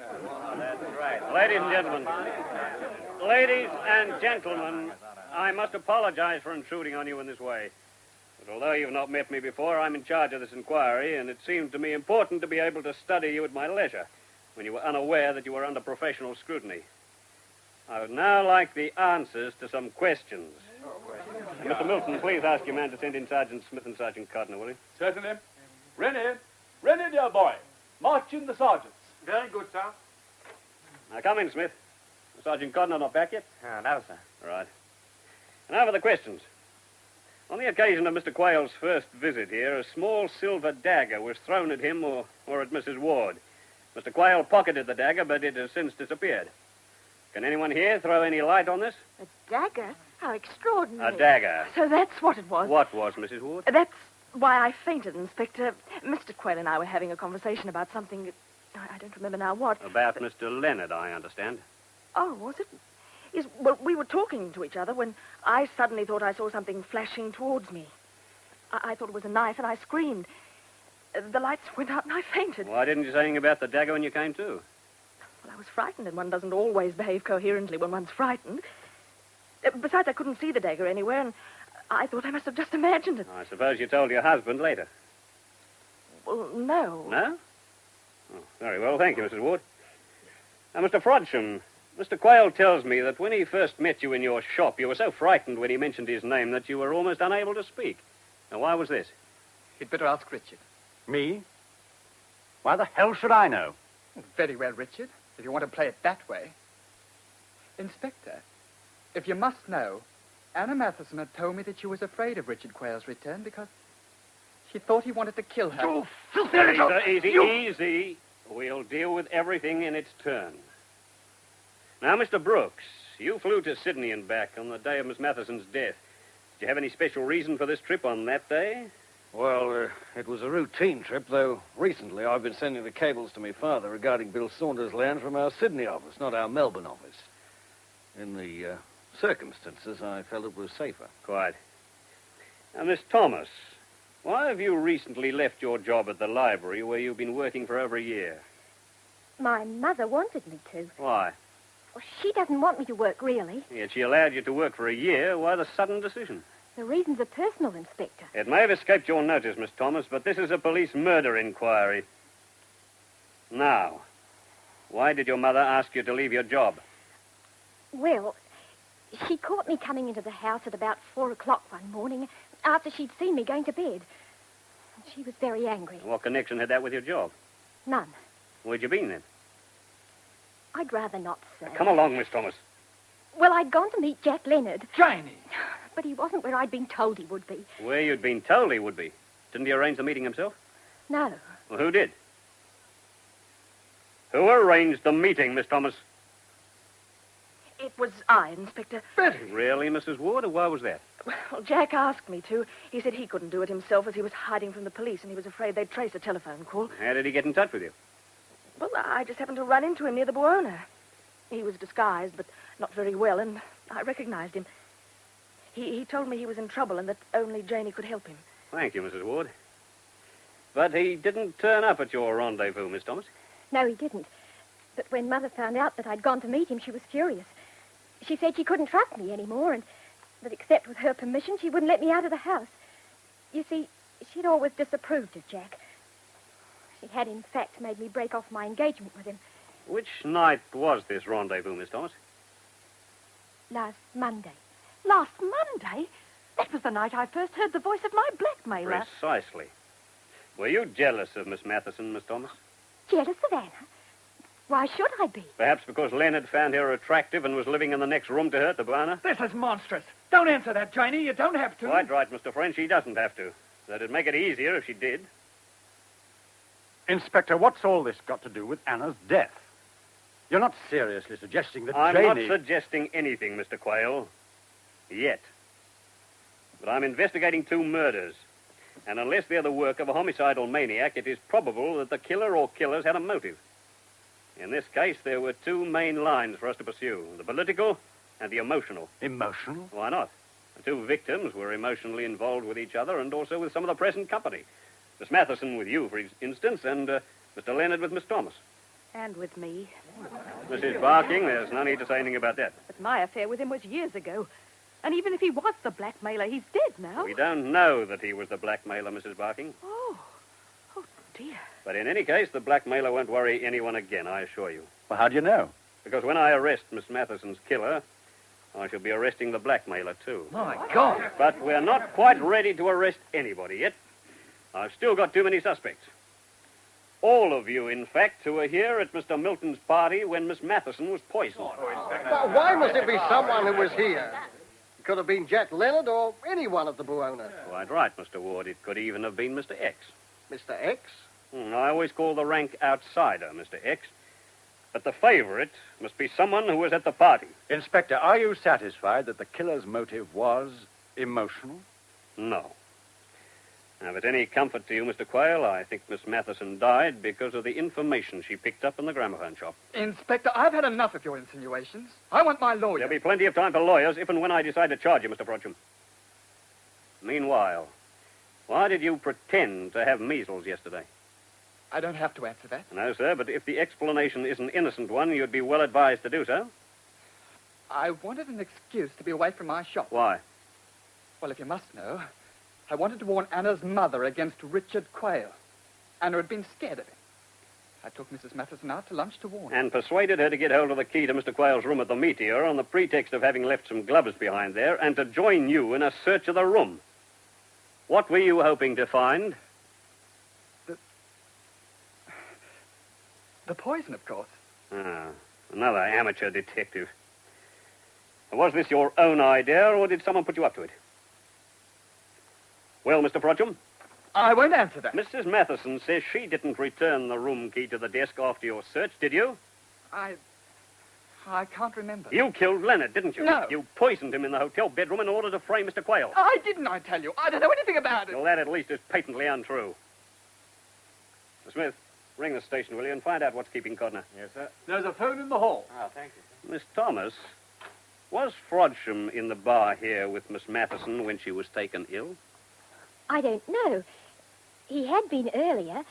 That's right. Ladies and gentlemen, I must apologize for intruding on you in this way. But although you've not met me before, I'm in charge of this inquiry, and it seemed to me important to be able to study you at my leisure when you were unaware that you were under professional scrutiny. I would now like the answers to some questions. Mr. Milton, please ask your man to send in Sergeant Smith and Sergeant Cotner, will he? Certainly. Rennie, dear boy, march in the sergeants. Very good, sir. Now, come in, Smith. Sergeant Cotner not back yet? No, sir. Right. And now for the questions. On the occasion of Mr. Quayle's first visit here, a small silver dagger was thrown at him or at Mrs. Ward. Mr. Quayle pocketed the dagger, but it has since disappeared. Can anyone here throw any light on this? A dagger? How extraordinary. A dagger. So that's what it was. What was, Mrs. Ward? That's why I fainted, Inspector. Mr. Quayle and I were having a conversation about something. I don't remember now what. About Mr. Leonard, I understand. Oh, was it? Yes, well, we were talking to each other when I suddenly thought I saw something flashing towards me. I thought it was a knife, and I screamed. The lights went out, and I fainted. Why didn't you say anything about the dagger when you came to? Well, I was frightened, and one doesn't always behave coherently when one's frightened. Besides, I couldn't see the dagger anywhere, and I thought I must have just imagined it. I suppose you told your husband later. Well, no. No? Oh, very well, thank you, Mrs. Ward. Now, Mr. Frodsham, Mr. Quayle tells me that when he first met you in your shop, you were so frightened when he mentioned his name that you were almost unable to speak. Now, why was this? You'd better ask Richard. Me? Why the hell should I know? Very well, Richard, if you want to play it that way. Inspector, if you must know, Anna Matheson had told me that she was afraid of Richard Quayle's return because she thought he wanted to kill her. You filthy little... Easy. We'll deal with everything in its turn. Now, Mr. Brooks, you flew to Sydney and back on the day of Miss Matheson's death. Did you have any special reason for this trip on that day? Well, it was a routine trip, though recently I've been sending the cables to my father regarding Bill Saunders' land from our Sydney office, not our Melbourne office. In the circumstances, I felt it was safer. Quite. Now, Miss Thomas, why have you recently left your job at the library where you've been working for over a year? My mother wanted me to. Why? Well, she doesn't want me to work, really. Yet she allowed you to work for a year. Why the sudden decision? The reasons are personal, Inspector. It may have escaped your notice, Miss Thomas, but this is a police murder inquiry. Now, why did your mother ask you to leave your job? Well, she caught me coming into the house at about 4 o'clock one morning after she'd seen me going to bed. She was very angry. What connection had that with your job? None. Where'd you been then? I'd rather not say. Come along, Miss Thomas. Well, I'd gone to meet Jack Leonard. Janie! But he wasn't where I'd been told he would be. Where you'd been told he would be. Didn't he arrange the meeting himself? No. Well, who did? Who arranged the meeting, Miss Thomas? It was I, Inspector. Betty! Really, Mrs. Ward? Why was that? Well, Jack asked me to. He said he couldn't do it himself as he was hiding from the police and he was afraid they'd trace a telephone call. How did he get in touch with you? Well, I just happened to run into him near the Buona. He was disguised, but not very well, and I recognized him. He told me he was in trouble and that only Janie could help him. Thank you, Mrs. Ward. But he didn't turn up at your rendezvous, Miss Thomas? No, he didn't. But when Mother found out that I'd gone to meet him, she was furious. She said she couldn't trust me anymore and that except with her permission, she wouldn't let me out of the house. You see, she'd always disapproved of Jack. She had, in fact, made me break off my engagement with him. Which night was this rendezvous, Miss Thomas? Last Monday. Last Monday? That was the night I first heard the voice of my blackmailer. Precisely. Were you jealous of Miss Matheson, Miss Thomas? Jealous of Anna? Why should I be? Perhaps because Leonard found her attractive and was living in the next room to her at the Buona? This is monstrous. Don't answer that, Janie. You don't have to. Quite right, Mr. French. She doesn't have to. That'd make it easier if she did. Inspector, what's all this got to do with Anna's death? You're not seriously suggesting that I'm Janie... not suggesting anything, Mr. Quayle. Yet. But I'm investigating 2 murders. And unless they're the work of a homicidal maniac, it is probable that the killer or killers had a motive. In this case, there were 2 main lines for us to pursue, the political and the emotional. Emotional? Why not? The 2 victims were emotionally involved with each other and also with some of the present company. Miss Matheson with you, for instance, and Mr. Leonard with Miss Thomas. And with me. Mrs. Barking, there's no need to say anything about that. But my affair with him was years ago. And even if he was the blackmailer, he's dead now. We don't know that he was the blackmailer, Mrs. Barking. Oh dear. But in any case, the blackmailer won't worry anyone again, I assure you. Well, how do you know? Because when I arrest Miss Matheson's killer, I shall be arresting the blackmailer, too. My God. But we're not quite ready to arrest anybody yet. I've still got too many suspects. All of you, in fact, who were here at Mr. Milton's party when Miss Matheson was poisoned. Well, why must it be someone who was here? It could have been Jack Leonard or anyone at the Buona. Quite right, Mr. Ward. It could even have been Mr. X. Mr. X? I always call the rank outsider Mr. X. But the favorite must be someone who was at the party. Inspector, are you satisfied that the killer's motive was emotional? No. Now, if it's any comfort to you, Mr. Quayle, I think Miss Matheson died because of the information she picked up in the gramophone shop. Inspector, I've had enough of your insinuations. I want my lawyer. There'll be plenty of time for lawyers if and when I decide to charge you, Mr. Frodsham. Meanwhile, why did you pretend to have measles yesterday? I don't have to answer that. No, sir, but if the explanation is an innocent one, you'd be well advised to do so. I wanted an excuse to be away from my shop. Why? Well, if you must know, I wanted to warn Anna's mother against Richard Quayle. Anna had been scared of him. I took Mrs. Matheson out to lunch to warn her. And persuaded her to get hold of the key to Mr. Quayle's room at the Meteor on the pretext of having left some gloves behind there and to join you in a search of the room. What were you hoping to find? The poison, of course. Another amateur detective. Was this your own idea, or did someone put you up to it? Well, Mr. Frodsham? I won't answer that. Mrs. Matheson says she didn't return the room key to the desk after your search, did you? I can't remember. You killed Leonard, didn't you? No. You poisoned him in the hotel bedroom in order to frame Mr. Quayle. I didn't, I tell you. I don't know anything about it. Well, that at least is patently untrue. Mr. Smith, ring the station, will you, and find out what's keeping Codner. Yes, sir. There's a phone in the hall. Oh, thank you. Miss Thomas, was Frodsham in the bar here with Miss Matheson when she was taken ill? I don't know. He had been earlier,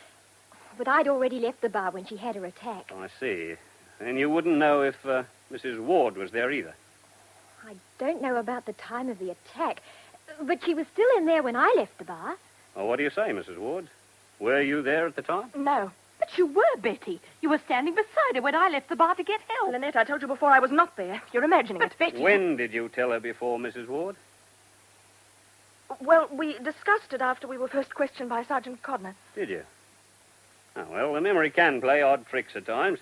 but I'd already left the bar when she had her attack. Oh, I see. And you wouldn't know if Mrs. Ward was there either? I don't know about the time of the attack, but she was still in there when I left the bar. Well, what do you say, Mrs. Ward? Were you there at the time? No. But you were, Betty. You were standing beside her when I left the bar to get help. Lynette, I told you before I was not there. You're imagining it. Betty... When did you tell her before, Mrs. Ward? Well, we discussed it after we were first questioned by Sergeant Codner. Did you? Oh, well, the memory can play odd tricks at times.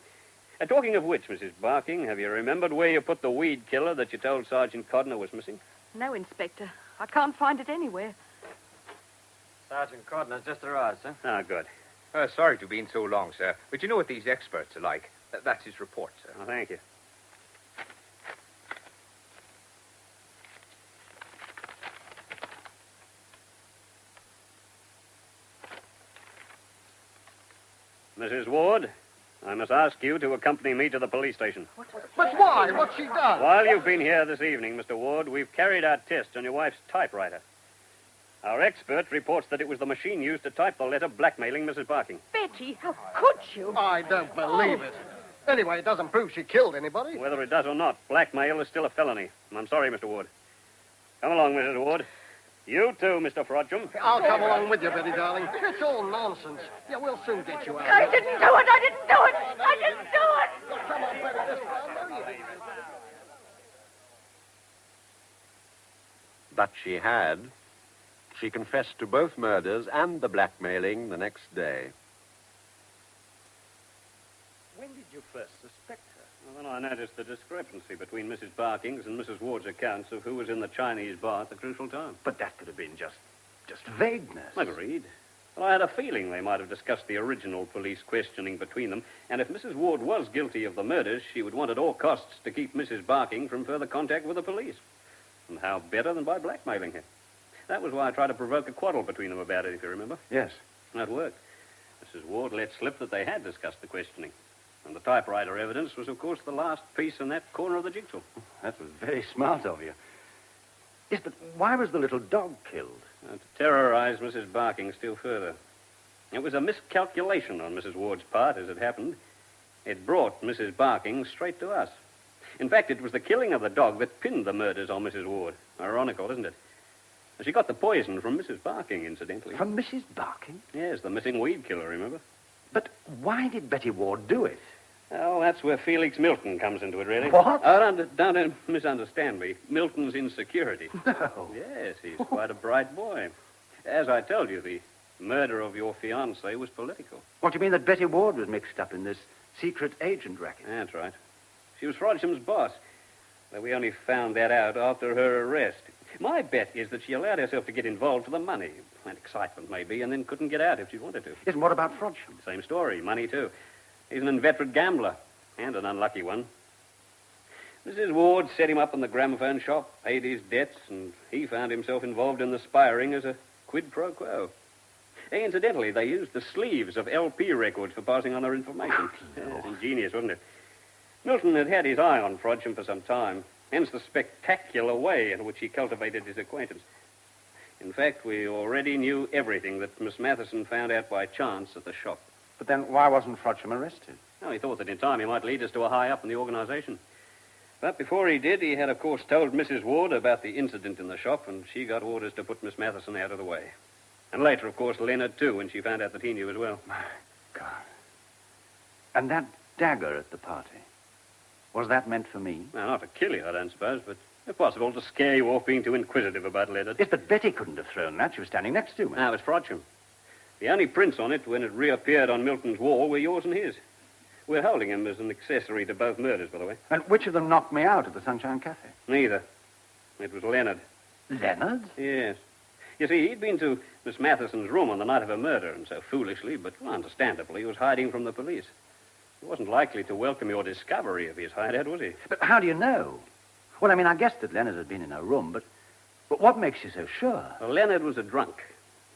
Talking of which, Mrs. Barking, have you remembered where you put the weed killer that you told Sergeant Codner was missing? No, Inspector. I can't find it anywhere. Sergeant Codner's just arrived, sir. Ah, good. Sorry to have been so long, sir. But you know what these experts are like. That's his report, sir. Oh, thank you. Mrs. Ward, I must ask you to accompany me to the police station. But why? What's she done? While you've been here this evening, Mr. Ward, we've carried out tests on your wife's typewriter. Our expert reports that it was the machine used to type the letter blackmailing Mrs. Barking. Betty, how could you? I don't believe it. Anyway, it doesn't prove she killed anybody. Whether it does or not, blackmail is still a felony. I'm sorry, Mr. Ward. Come along, Mrs. Ward. You too, Mr. Frodsham. I'll come along with you, Betty, darling. It's all nonsense. Yeah, we'll soon get you out. I didn't do it! I didn't do it! I didn't do it! Come on, Betty, this I know you didn't. But she had. She confessed to both murders and the blackmailing the next day. When did you first suspect her? Well, then I noticed the discrepancy between Mrs. Barking's and Mrs. Ward's accounts of who was in the Chinese bar at the crucial time. But that could have been just vagueness. Agreed. Well, I had a feeling they might have discussed the original police questioning between them, and if Mrs. Ward was guilty of the murders, she would want at all costs to keep Mrs. Barking from further contact with the police. And how better than by blackmailing her? That was why I tried to provoke a quarrel between them about it, if you remember. Yes. That worked. Mrs. Ward let slip that they had discussed the questioning. And the typewriter evidence was, of course, the last piece in that corner of the jigsaw. That was very smart of you. Yes, but why was the little dog killed? To terrorize Mrs. Barking still further. It was a miscalculation on Mrs. Ward's part, as it happened. It brought Mrs. Barking straight to us. In fact, it was the killing of the dog that pinned the murders on Mrs. Ward. Ironical, isn't it? She got the poison from Mrs. Barking, incidentally. From Mrs. Barking? Yes, the missing weed killer, remember? But why did Betty Ward do it? Oh, that's where Felix Milton comes into it, really. What? Oh, don't misunderstand me. Milton's insecurity. No. Yes, he's quite a bright boy. As I told you, the murder of your fiancée was political. What do you mean that Betty Ward was mixed up in this secret agent racket? That's right. She was Frodsham's boss. But we only found that out after her arrest. My bet is that she allowed herself to get involved for the money, and excitement maybe, and then couldn't get out if she wanted to. Yes, and what about Frodsham? Same story, money too. He's an inveterate gambler, and an unlucky one. Mrs. Ward set him up in the gramophone shop, paid his debts, and he found himself involved in the spiring as a quid pro quo. Hey, incidentally, they used the sleeves of LP records for passing on their information. Yes, ingenious, wasn't it? Milton had had his eye on Frodsham for some time, hence the spectacular way in which he cultivated his acquaintance. In fact, we already knew everything that Miss Matheson found out by chance at the shop. But then why wasn't Frodsham arrested? Well, he thought that in time he might lead us to a high up in the organization. But before he did, he had, of course, told Mrs. Ward about the incident in the shop, and she got orders to put Miss Matheson out of the way. And later, of course, Leonard, too, when she found out that he knew as well. My God. And that dagger at the party, was that meant for me? Well, not to kill you, I don't suppose, but if possible, to scare you off being too inquisitive about Leonard. Yes, but Betty couldn't have thrown that. She was standing next to me. No, it was Frodsham. The only prints on it, when it reappeared on Milton's wall, were yours and his. We're holding him as an accessory to both murders, by the way. And which of them knocked me out at the Sunshine Cafe? Neither. It was Leonard. Leonard? Yes. You see, he'd been to Miss Matheson's room on the night of her murder, and so foolishly, but understandably, he was hiding from the police. He wasn't likely to welcome your discovery of his hideout, was he? But how do you know? Well, I mean, I guessed that Leonard had been in her room, but what makes you so sure? Well, Leonard was a drunk,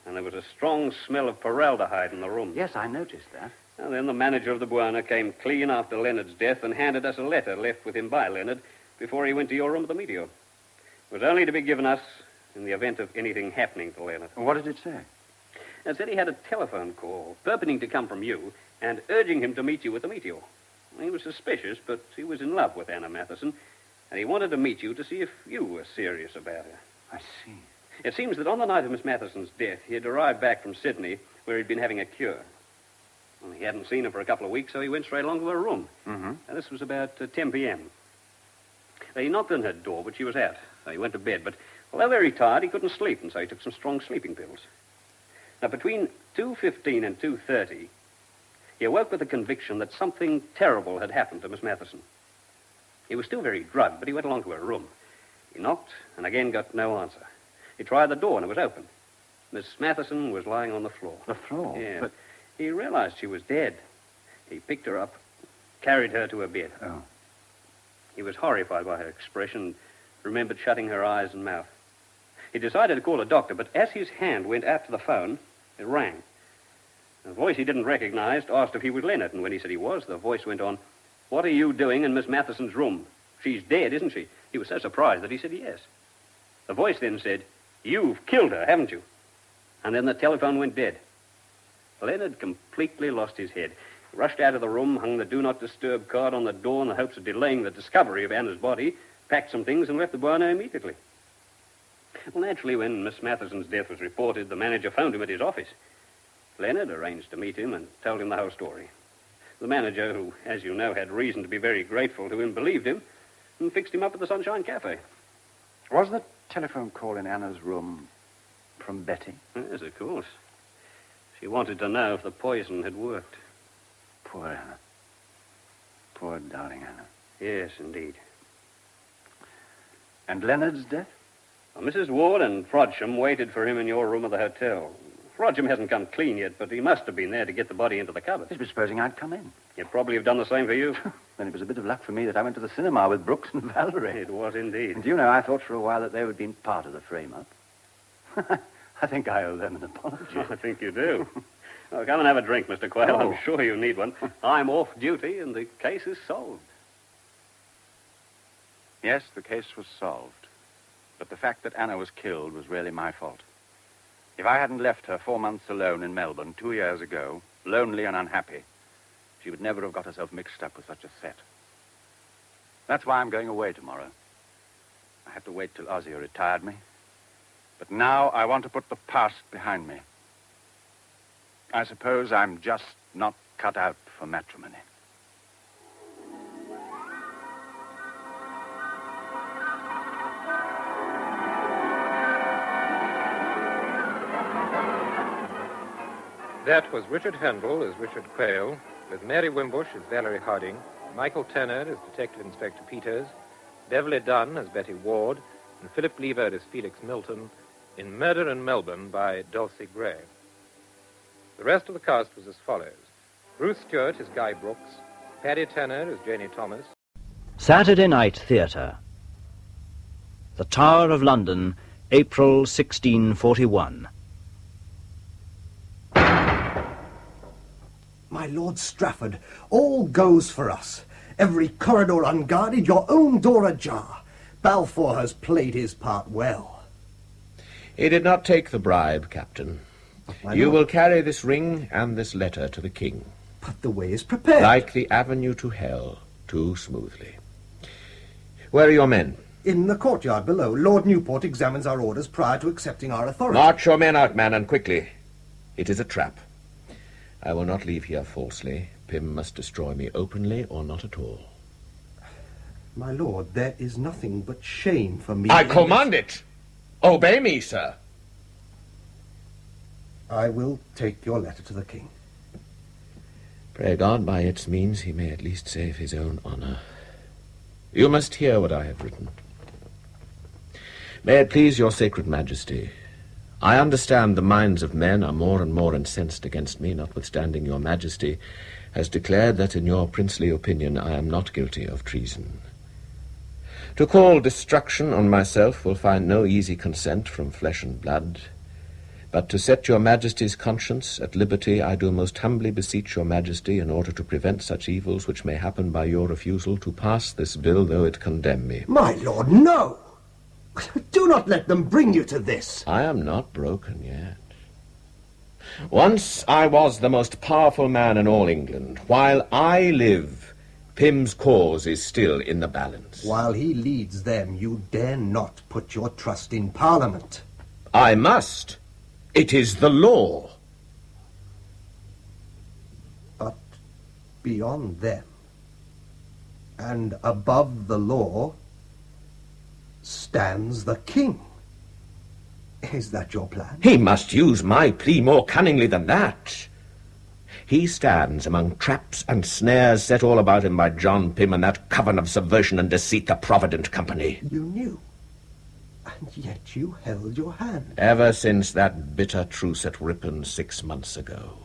and there was a strong smell of formaldehyde in the room. Yes, I noticed that. And then the manager of the Buona came clean after Leonard's death and handed us a letter left with him by Leonard before he went to your room at the Meteor. It was only to be given us in the event of anything happening to Leonard. What did it say? It said he had a telephone call purporting to come from you and urging him to meet you at the Meteor. He was suspicious, but he was in love with Anna Matheson, and he wanted to meet you to see if you were serious about her. I see. It seems that on the night of Miss Matheson's death, he had arrived back from Sydney, where he'd been having a cure. Well, he hadn't seen her for a couple of weeks, so he went straight along to her room. Mm-hmm. And this was about 10 p.m. He knocked on her door, but she was out. So he went to bed, but although very tired, he couldn't sleep, and so he took some strong sleeping pills. Now, between 2:15 and 2:30, he awoke with the conviction that something terrible had happened to Miss Matheson. He was still very drugged, but he went along to her room. He knocked, and again got no answer. He tried the door, and it was open. Miss Matheson was lying on the floor. The floor? Yeah. But he realized she was dead. He picked her up, carried her to her bed. Oh. He was horrified by her expression, remembered shutting her eyes and mouth. He decided to call a doctor, but as his hand went out to the phone, it rang. A voice he didn't recognize asked if he was Leonard, and when he said he was, the voice went on, "What are you doing in Miss Matheson's room? She's dead, isn't she?" He was so surprised that he said yes. The voice then said, "You've killed her, haven't you?" And then the telephone went dead. Leonard completely lost his head. He rushed out of the room, hung the Do Not Disturb card on the door in the hopes of delaying the discovery of Anna's body, packed some things, and left the Buona immediately. Well, naturally, when Miss Matheson's death was reported, the manager phoned him at his office. Leonard arranged to meet him and told him the whole story. The manager, who, as you know, had reason to be very grateful to him, believed him and fixed him up at the Sunshine Cafe. Was the telephone call in Anna's room from Betty? Yes, of course. She wanted to know if the poison had worked. Poor Anna. Poor darling Anna. Yes, indeed. And Leonard's death? Well, Mrs. Ward and Frodsham waited for him in your room at the hotel. Frodsham hasn't come clean yet, but he must have been there to get the body into the cupboard. He's been supposing I'd come in. He'd probably have done the same for you. Then it was a bit of luck for me that I went to the cinema with Brooks and Valerie. It was indeed. And you know, I thought for a while that they would be part of the frame-up. I think I owe them an apology. I think you do. Well, come and have a drink, Mr. Quayle. Oh. I'm sure you need one. I'm off duty, and the case is solved. Yes, the case was solved. But the fact that Anna was killed was really my fault. If I hadn't left her 4 months alone in Melbourne 2 years ago, lonely and unhappy, she would never have got herself mixed up with such a set. That's why I'm going away tomorrow. I had to wait till Ozzie retired me. But now I want to put the past behind me. I suppose I'm just not cut out for matrimony. That was Richard Handel as Richard Quayle, with Mary Wimbush as Valerie Harding, Michael Tanner as Detective Inspector Peters, Beverly Dunn as Betty Ward, and Philip Lever as Felix Milton in Murder in Melbourne by Dulcie Gray. The rest of the cast was as follows. Bruce Stewart as Guy Brooks, Paddy Tanner as Janie Thomas. Saturday Night Theatre. The Tower of London, April 1641. My Lord Strafford, all goes for us. Every corridor unguarded, your own door ajar. Balfour has played his part well. He did not take the bribe, Captain. You will carry this ring and this letter to the king. But the way is prepared. Like the avenue to hell, too smoothly. Where are your men? In the courtyard below. Lord Newport examines our orders prior to accepting our authority. March your men out, man, and quickly. It is a trap. I will not leave here falsely. Pym must destroy me openly or not at all. My lord, there is nothing but shame for me. I command it! Obey me, sir. I will take your letter to the king. Pray God by its means he may at least save his own honour. You must hear what I have written. May it please your sacred majesty, I understand the minds of men are more and more incensed against me, notwithstanding your majesty has declared that in your princely opinion I am not guilty of treason. To call destruction on myself will find no easy consent from flesh and blood, but to set your majesty's conscience at liberty I do most humbly beseech your majesty in order to prevent such evils which may happen by your refusal to pass this bill, though it condemn me. My lord, no! Do not let them bring you to this. I am not broken yet. Once I was the most powerful man in all England. While I live, Pym's cause is still in the balance. While he leads them, you dare not put your trust in Parliament. I must. It is the law. But beyond them, and above the law, stands the king. Is that your plan? He must use my plea more cunningly than that. He stands among traps and snares set all about him by John Pym and that coven of subversion and deceit, the Provident Company. You knew, and yet you held your hand. Ever since that bitter truce at Ripon 6 months ago.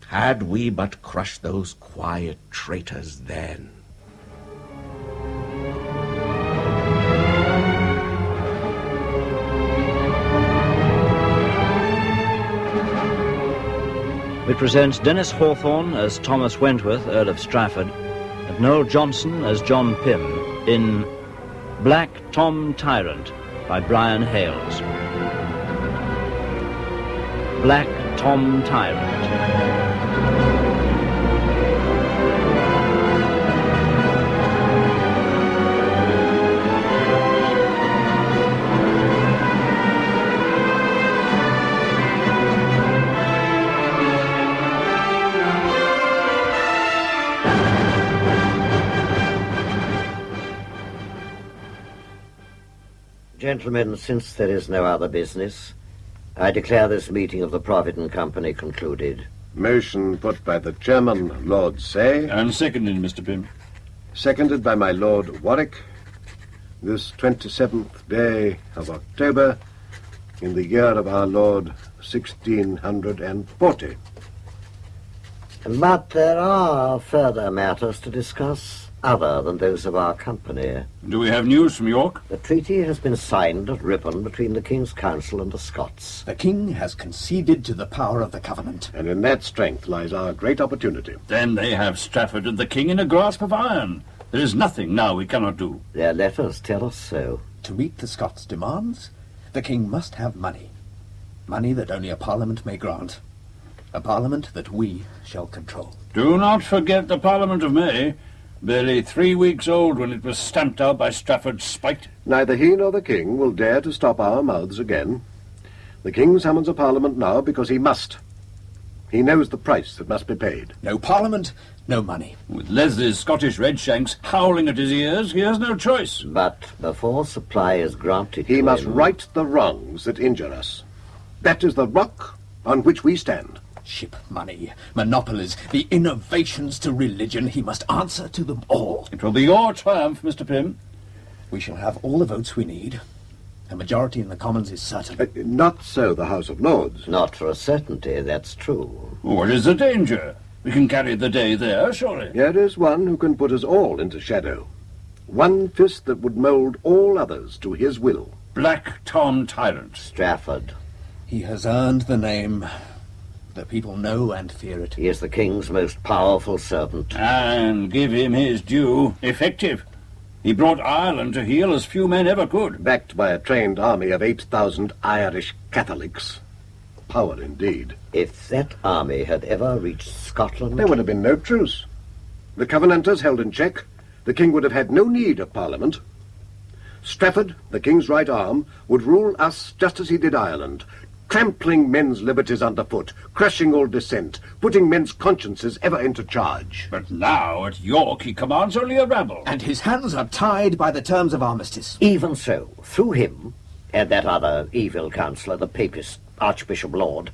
Had we but crushed those quiet traitors then. We present Dennis Hawthorne as Thomas Wentworth, Earl of Strafford, and Noel Johnson as John Pym in Black Tom Tyrant by Brian Hales. Black Tom Tyrant. Gentlemen, since there is no other business, I declare this meeting of the Provident Company concluded. Motion put by the chairman, Lord Say. And seconded, Mr. Pym. Seconded by my Lord Warwick, this 27th day of October, in the year of our Lord 1640. But there are further matters to discuss, other than those of our company. Do we have news from York? The treaty has been signed at Ripon between the King's Council and the Scots. The King has conceded to the power of the Covenant. And in that strength lies our great opportunity. Then they have Strafford and the King in a grasp of iron. There is nothing now we cannot do. Their letters tell us so. To meet the Scots' demands, the King must have money. Money that only a Parliament may grant. A Parliament that we shall control. Do not forget the Parliament of May. Barely 3 weeks old when it was stamped out by Strafford's spite. Neither he nor the King will dare to stop our mouths again. The King summons a Parliament now because he must. He knows the price that must be paid. No Parliament, no money. With Leslie's Scottish Redshanks howling at his ears, he has no choice. But before supply is granted he must right the wrongs that injure us. That is the rock on which we stand. Ship money, monopolies, the innovations to religion, he must answer to them all. It will be your triumph, Mr. Pym. We shall have all the votes we need. A majority in the Commons is certain. Not so the House of Lords. Not for a certainty, that's true. What is the danger? We can carry the day there, surely. There is one who can put us all into shadow. One fist that would mould all others to his will. Black Tom Tyrant. Strafford. He has earned the name. The people know and fear it. He is the King's most powerful servant. And give him his due. Effective. He brought Ireland to heel as few men ever could. Backed by a trained army of 8,000 Irish Catholics. Power indeed. If that army had ever reached Scotland... There would have been no truce. The Covenanters held in check. The King would have had no need of Parliament. Strafford, the King's right arm, would rule us just as he did Ireland, trampling men's liberties underfoot, crushing all dissent, putting men's consciences ever into charge. But now at York he commands only a rabble. And his hands are tied by the terms of armistice. Even so, through him, and that other evil counsellor, the Papist Archbishop Laud,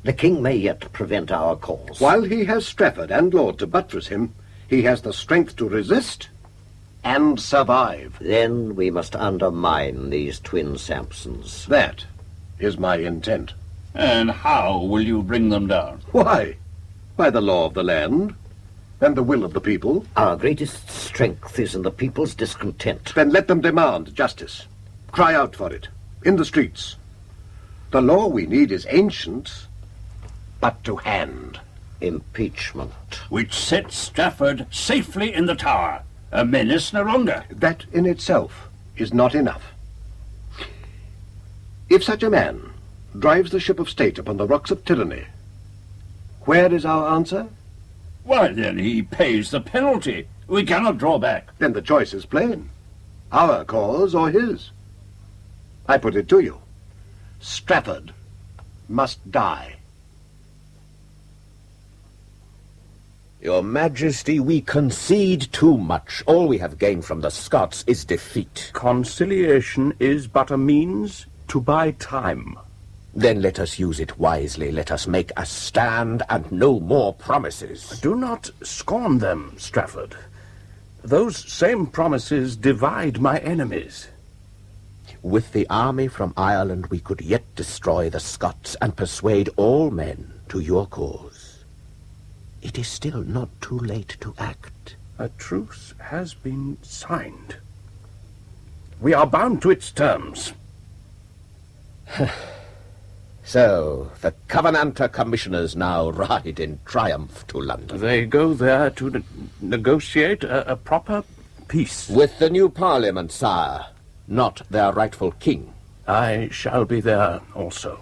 The king may yet prevent our cause. While he has Strafford and Laud to buttress him, he has the strength to resist and survive. Then we must undermine these twin Sampsons. That is my intent. And how will you bring them down? Why? By the law of the land and the will of the people. Our greatest strength is in the people's discontent. Then let them demand justice. Cry out for it, in the streets. The law we need is ancient, but to hand. Impeachment. Which sets Strafford safely in the Tower. A menace no longer. That in itself is not enough. If such a man drives the ship of state upon the rocks of tyranny, where is our answer? Why, then he pays the penalty. We cannot draw back. Then the choice is plain. Our cause or his. I put it to you. Strafford must die. Your Majesty, we concede too much. All we have gained from the Scots is defeat. Conciliation is but a means to buy time. Then let us use it wisely. Let us make a stand and no more promises. Do not scorn them, Strafford. Those same promises divide my enemies. With the army from Ireland we could yet destroy the Scots and persuade all men to your cause. It is still not too late to act. A truce has been signed. We are bound to its terms. So, the Covenanter commissioners now ride in triumph to London. They go there to negotiate a proper peace. With the new Parliament, sire, not their rightful king. I shall be there also.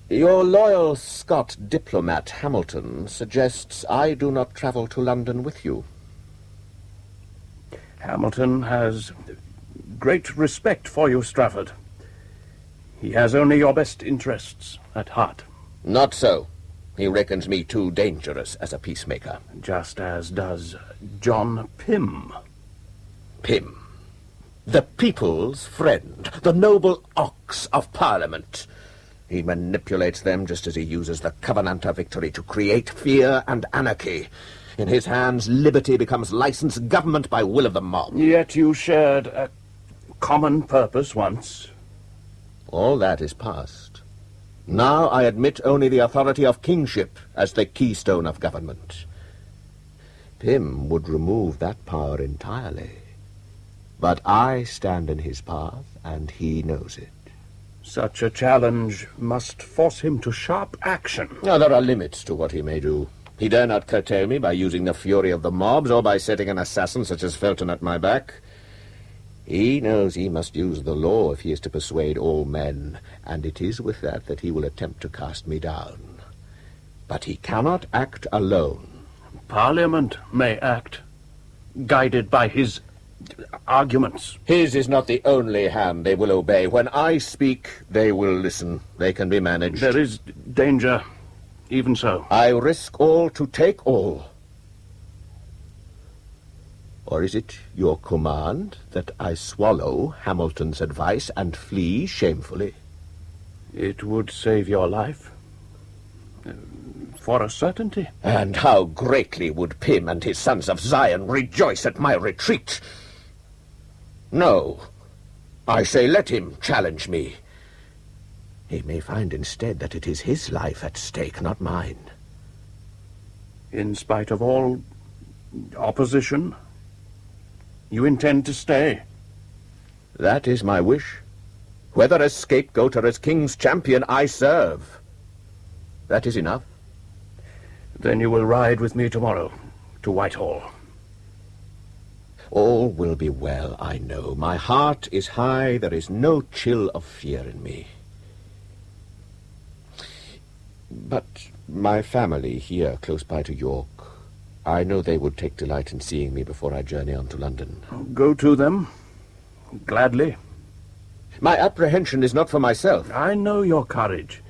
Your loyal Scot diplomat, Hamilton, suggests I do not travel to London with you. Hamilton has great respect for you, Strafford. He has only your best interests at heart. Not so. He reckons me too dangerous as a peacemaker. Just as does John Pym. Pym. The people's friend. The noble ox of Parliament. He manipulates them just as he uses the Covenanter victory to create fear and anarchy. In his hands, liberty becomes licensed government by will of the mob. Yet you shared a common purpose once. All that is past. Now I admit only the authority of kingship as the keystone of government. Pym would remove that power entirely. But I stand in his path, and he knows it. Such a challenge must force him to sharp action. Now, there are limits to what he may do. He dare not curtail me by using the fury of the mobs or by setting an assassin such as Felton at my back. He knows he must use the law if he is to persuade all men, and it is with that he will attempt to cast me down. But he cannot act alone. Parliament may act, guided by his arguments. His is not the only hand they will obey. When I speak, they will listen. They can be managed. There is danger, even so. I risk all to take all. Or is it your command that I swallow Hamilton's advice and flee shamefully? It would save your life. For a certainty. And how greatly would Pym and his sons of Zion rejoice at my retreat! No, I say let him challenge me. He may find instead that it is his life at stake, not mine. In spite of all opposition, you intend to stay? That is my wish. Whether as scapegoat or as king's champion, I serve. That is enough. Then you will ride with me tomorrow to Whitehall. All will be well, I know. My heart is high. There is no chill of fear in me. But my family here, close by to York, I know they would take delight in seeing me before I journey on to London. Go to them, gladly. My apprehension is not for myself. I know your courage.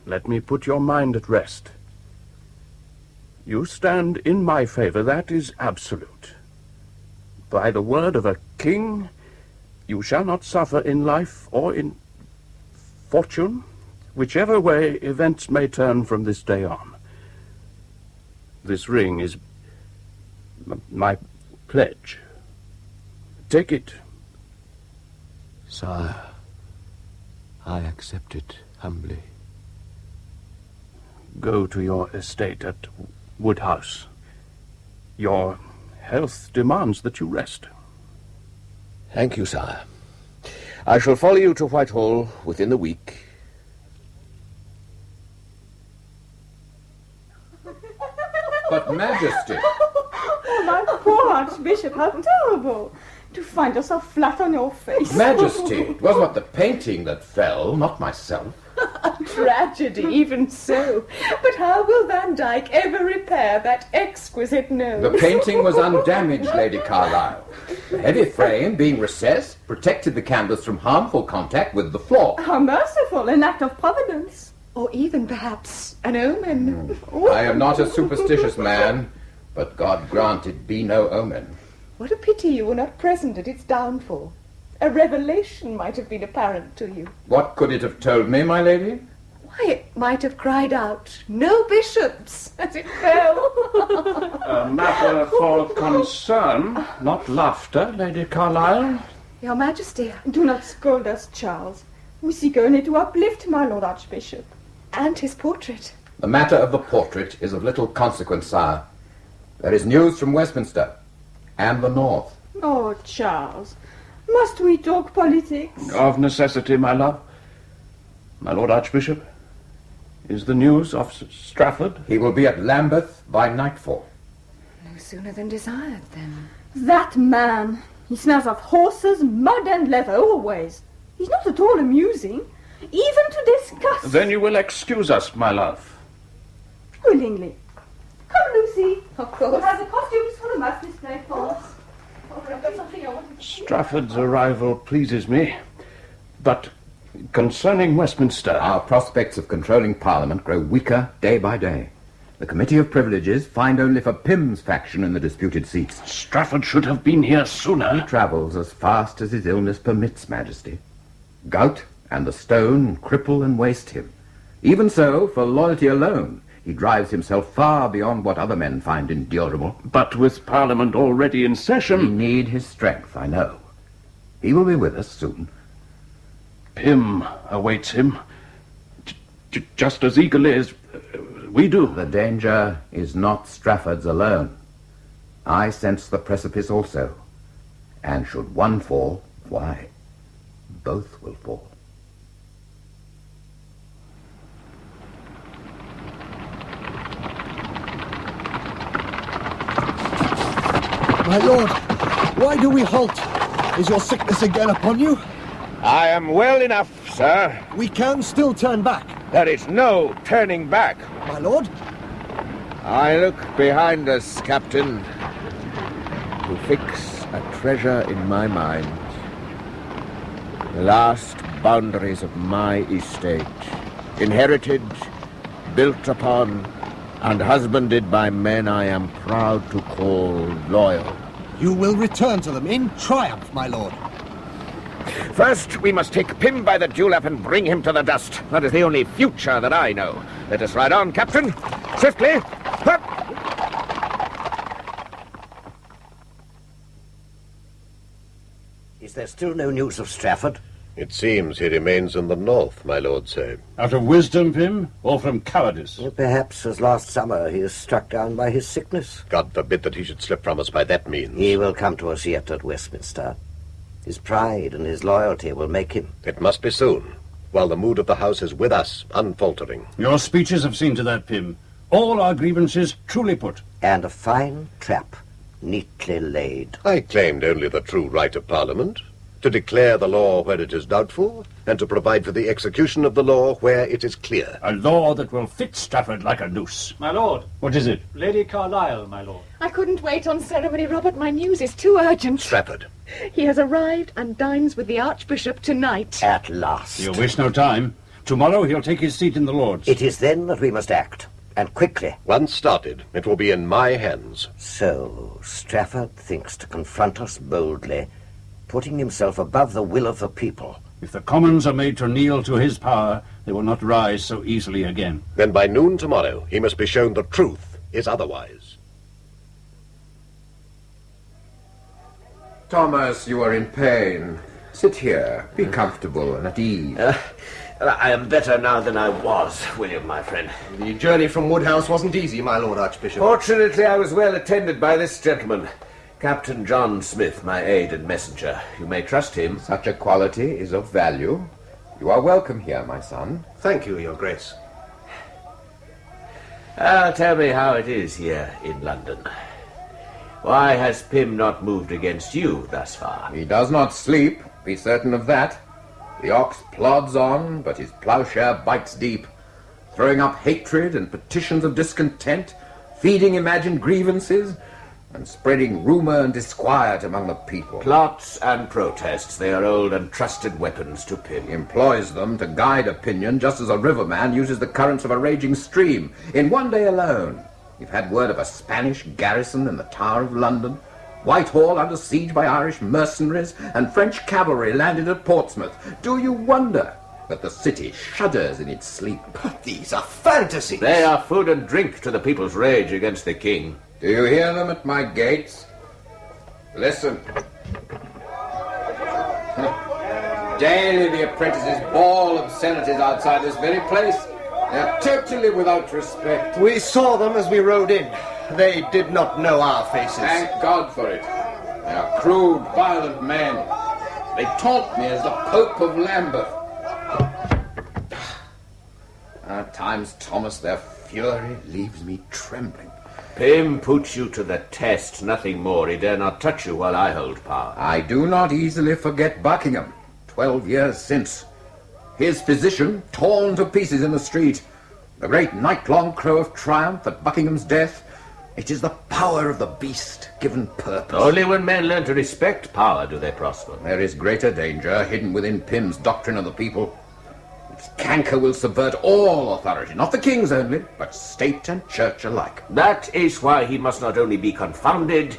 Let me put your mind at rest. You stand in my favor, that is absolute. By the word of a king, you shall not suffer in life or in fortune, whichever way events may turn from this day on. This ring is my pledge. Take it. Sire, I accept it humbly. Go to your estate at Woodhouse. Your health demands that you rest. Thank you, sire. I shall follow you to Whitehall within the week. But, Majesty... Oh, my poor Archbishop, how terrible. To find yourself flat on your face. Majesty, it was not the painting that fell, not myself. A tragedy, even so. But how will Van Dyck ever repair that exquisite nose? The painting was undamaged, Lady Carlisle. The heavy frame, being recessed, protected the canvas from harmful contact with the floor. How merciful, an act of providence. Or even, perhaps, an omen. I am not a superstitious man, but God grant it be no omen. What a pity you were not present at its downfall. A revelation might have been apparent to you. What could it have told me, my lady? Why, it might have cried out, "No bishops," as it fell. A matter for concern, not laughter, Lady Carlisle. Your Majesty, do not scold us, Charles. We seek only to uplift my Lord Archbishop and his portrait. The matter of the portrait is of little consequence, sire. There is news from Westminster and the North. Oh, Charles, must we talk politics? Of necessity, my love. My Lord Archbishop, is the news of Strafford? He will be at Lambeth by nightfall. No sooner than desired, then. That man! He smells of horses, mud and leather, always. He's not at all amusing, even to discuss. Then you will excuse us, my love. Willingly. Come, Lucy. Of course. Has the costumes for the mass displayed for us. Oh, I've got something I want to see. Strafford's arrival pleases me, but concerning Westminster... Our prospects of controlling Parliament grow weaker day by day. The Committee of Privileges find only for Pym's faction in the disputed seats. Strafford should have been here sooner. He travels as fast as his illness permits, Majesty. Gout and the stone cripple and waste him. Even so, for loyalty alone, he drives himself far beyond what other men find endurable. But with Parliament already in session... We need his strength, I know. He will be with us soon. Pym awaits him, just as eagerly as we do. The danger is not Strafford's alone. I sense the precipice also. And should one fall, why, both will fall. My lord, why do we halt? Is your sickness again upon you? I am well enough, sir. We can still turn back. There is no turning back. My lord? I look behind us, Captain, to fix a treasure in my mind. The last boundaries of my estate, inherited, built upon, and husbanded by men I am proud to call loyal. You will return to them in triumph, my lord. First, we must take Pym by the dewlap and bring him to the dust. That is the only future that I know. Let us ride on, Captain. Swiftly. Hup! Is there still no news of Strafford? It seems he remains in the north, my lord say. Out of wisdom, Pym, or from cowardice? Well, perhaps, as last summer, he is struck down by his sickness. God forbid that he should slip from us by that means. He will come to us yet at Westminster. His pride and his loyalty will make him. It must be soon, while the mood of the House is with us, unfaltering. Your speeches have seen to that, Pym. All our grievances truly put. And a fine trap, neatly laid. I claimed only the true right of Parliament, to declare the law where it is doubtful, and to provide for the execution of the law where it is clear. A law that will fit Strafford like a noose. My lord. What is it? Lady Carlisle, my lord. I couldn't wait on ceremony, Robert. My news is too urgent. Strafford. He has arrived and dines with the Archbishop tonight. At last. You'll waste no time. Tomorrow he'll take his seat in the Lords. It is then that we must act, and quickly. Once started, it will be in my hands. So, Strafford thinks to confront us boldly, putting himself above the will of the people, If the Commons are made to kneel to his power, they will not rise so easily again. Then by noon tomorrow, he must be shown the truth is otherwise. Thomas, you are in pain. Sit here. Be comfortable and at ease. I am better now than I was, William, my friend. The journey from Woodhouse wasn't easy, my Lord Archbishop. Fortunately, I was well attended by this gentleman, Captain John Smith, my aide and messenger. You may trust him. Such a quality is of value. You are welcome here, my son. Thank you, Your Grace. Tell me how it is here in London. Why has Pym not moved against you thus far? He does not sleep, be certain of that. The ox plods on, but his ploughshare bites deep, throwing up hatred and petitions of discontent, feeding imagined grievances, and spreading rumour and disquiet among the people. Plots and protests, they are old and trusted weapons to Pym. He employs them to guide opinion just as a riverman uses the currents of a raging stream. In one day alone, we've had word of a Spanish garrison in the Tower of London, Whitehall under siege by Irish mercenaries, and French cavalry landed at Portsmouth. Do you wonder that the city shudders in its sleep? But these are fantasies. They are food and drink to the people's rage against the king. Do you hear them at my gates? Listen. Daily the apprentices bawl obscenities outside this very place. They're totally without respect. We saw them as we rode in. They did not know our faces. Thank God for it. They are crude, violent men. They taunt me as the Pope of Lambeth. At times, Thomas, their fury leaves me trembling. Pym puts you to the test, nothing more. He dare not touch you while I hold power. I do not easily forget Buckingham, 12 years since. His physician torn to pieces in the street. The great night-long crow of triumph at Buckingham's death. It is the power of the beast given purpose. Only when men learn to respect power do they prosper. There is greater danger hidden within Pym's doctrine of the people. Its canker will subvert all authority, not the king's only, but state and church alike. That is why he must not only be confounded,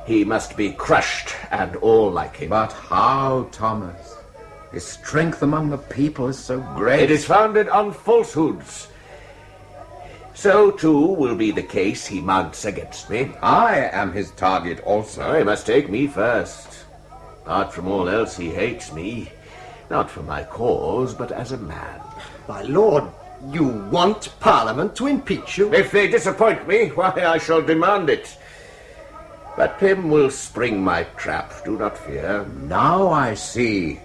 he must be crushed, and all like him. But how, Thomas? His strength among the people is so great. It is founded on falsehoods. So, too, will be the case he mounts against me. I am his target also. He must take me first. Apart from all else, he hates me. Not for my cause, but as a man. My lord, you want Parliament to impeach you? If they disappoint me, why, I shall demand it. But Pym will spring my trap, do not fear. Now I see.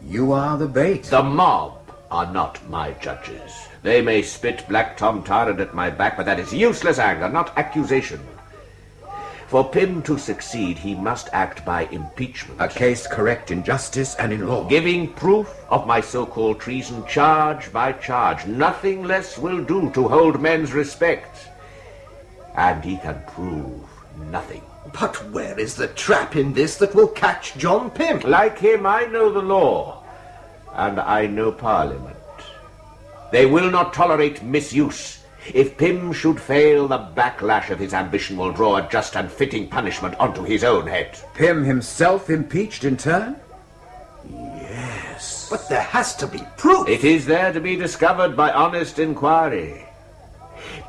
You are the bait. The mob are not my judges. They may spit Black Tom Tyrant at my back, but that is useless anger, not accusation. For Pym to succeed, he must act by impeachment. A case correct in justice and in law. Giving proof of my so-called treason, charge by charge. Nothing less will do to hold men's respect. And he can prove nothing. But where is the trap in this that will catch John Pym? Like him, I know the law, and I know Parliament. They will not tolerate misuse. If Pym should fail, the backlash of his ambition will draw a just and fitting punishment onto his own head. Pym himself impeached in turn? Yes. But there has to be proof. It is there to be discovered by honest inquiry.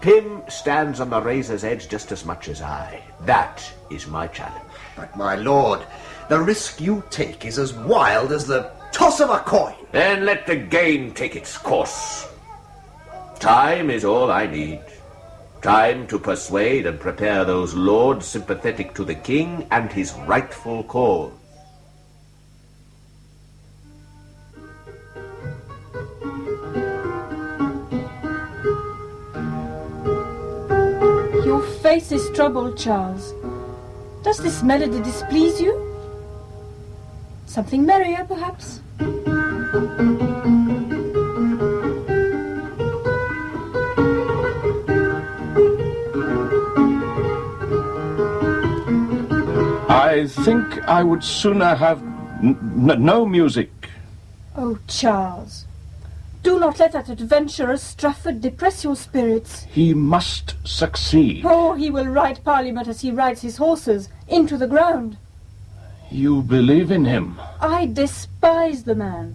Pym stands on the razor's edge just as much as I. That is my challenge. But, my lord, the risk you take is as wild as the toss of a coin. Then let the game take its course. Time is all I need. Time to persuade and prepare those lords sympathetic to the king and his rightful cause. Your face is troubled, Charles. Does this melody displease you? Something merrier, perhaps? I think I would sooner have no music. Oh, Charles. Do not let that adventurer Strafford depress your spirits. He must succeed. Oh, he will ride Parliament as he rides his horses, into the ground. You believe in him? I despise the man.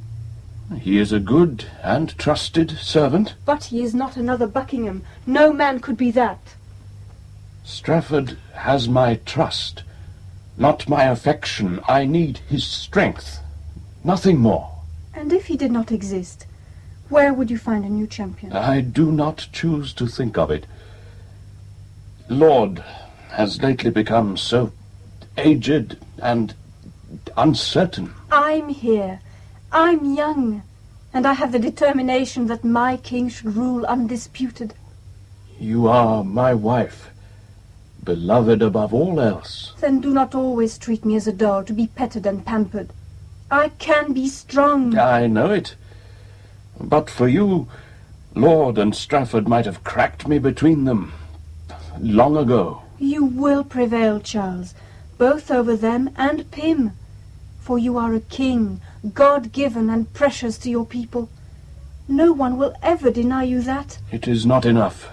He is a good and trusted servant. But he is not another Buckingham. No man could be that. Strafford has my trust, not my affection. I need his strength, nothing more. And if he did not exist, where would you find a new champion? I do not choose to think of it. Lord has lately become so aged and uncertain. I'm here. I'm young, and I have the determination that my king should rule undisputed. You are my wife, beloved above all else. Then do not always treat me as a doll to be petted and pampered. I can be strong. I know it. But for you, Lord and Strafford might have cracked me between them long ago. You will prevail, Charles, both over them and Pym. For you are a king, God-given and precious to your people. No one will ever deny you that. It is not enough.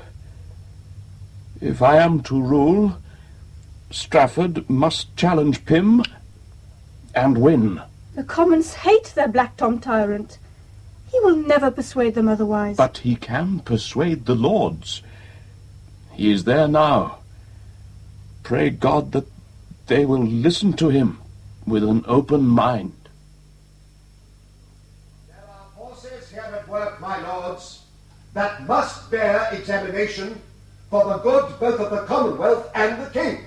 If I am to rule, Strafford must challenge Pym and win. The Commons hate their Black Tom tyrant. He will never persuade them otherwise. But he can persuade the Lords. He is there now. Pray God that they will listen to him with an open mind. There are forces here at work, my lords, that must bear examination for the good both of the Commonwealth and the King.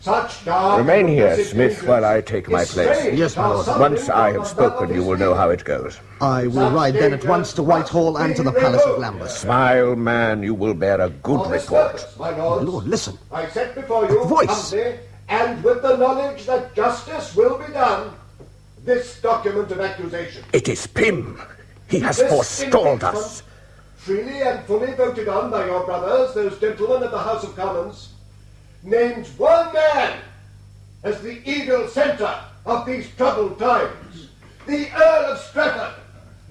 Such dark... Remain here, Smith, while I take my place. Yes, my lord. Once I have spoken, you will know how it goes. I will ride then at once to Whitehall and to the Palace of Lambeth. Smile, man, you will bear a good report. My lords, Lord, listen. I set before you, voice. humbly, and with the knowledge that justice will be done, this document of accusation. It is Pym. He has This forestalled impeachment, us. freely and fully voted on by your brothers, those gentlemen of the House of Commons, names one man as the evil centre of these troubled times. The Earl of Strafford,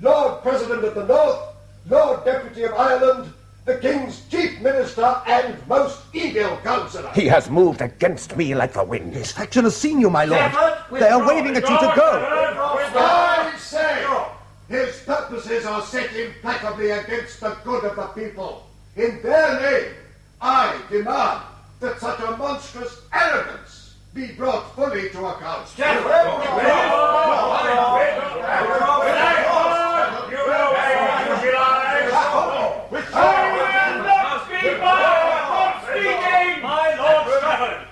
Lord President of the North, Lord Deputy of Ireland, the King's Chief Minister and most evil counsellor. He has moved against me like the wind. His faction has seen you, my lord. They are waving at you to go. I say, his purposes are set implacably against the good of the people. In their name, I demand that such a monstrous arrogance be brought fully to account. My Lord Strafford,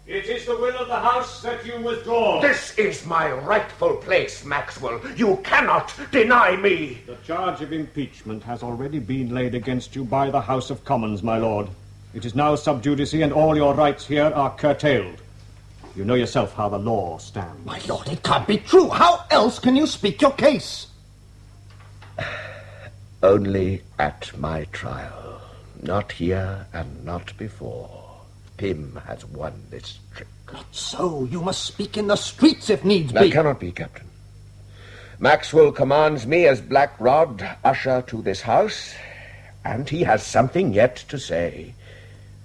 it is the will of the House that you withdraw. This is my rightful place, Maxwell. You cannot deny me. The charge of impeachment has already been laid against you by the House of Commons, my lord. It is now sub judice, and all your rights here are curtailed. You know yourself how the law stands. My lord, it can't be true. How else can you speak your case? Only at my trial. Not here and not before. Pym has won this trick. Not so. You must speak in the streets if needs be. That cannot be, Captain. Maxwell commands me as Black Rod usher to this house, and he has something yet to say.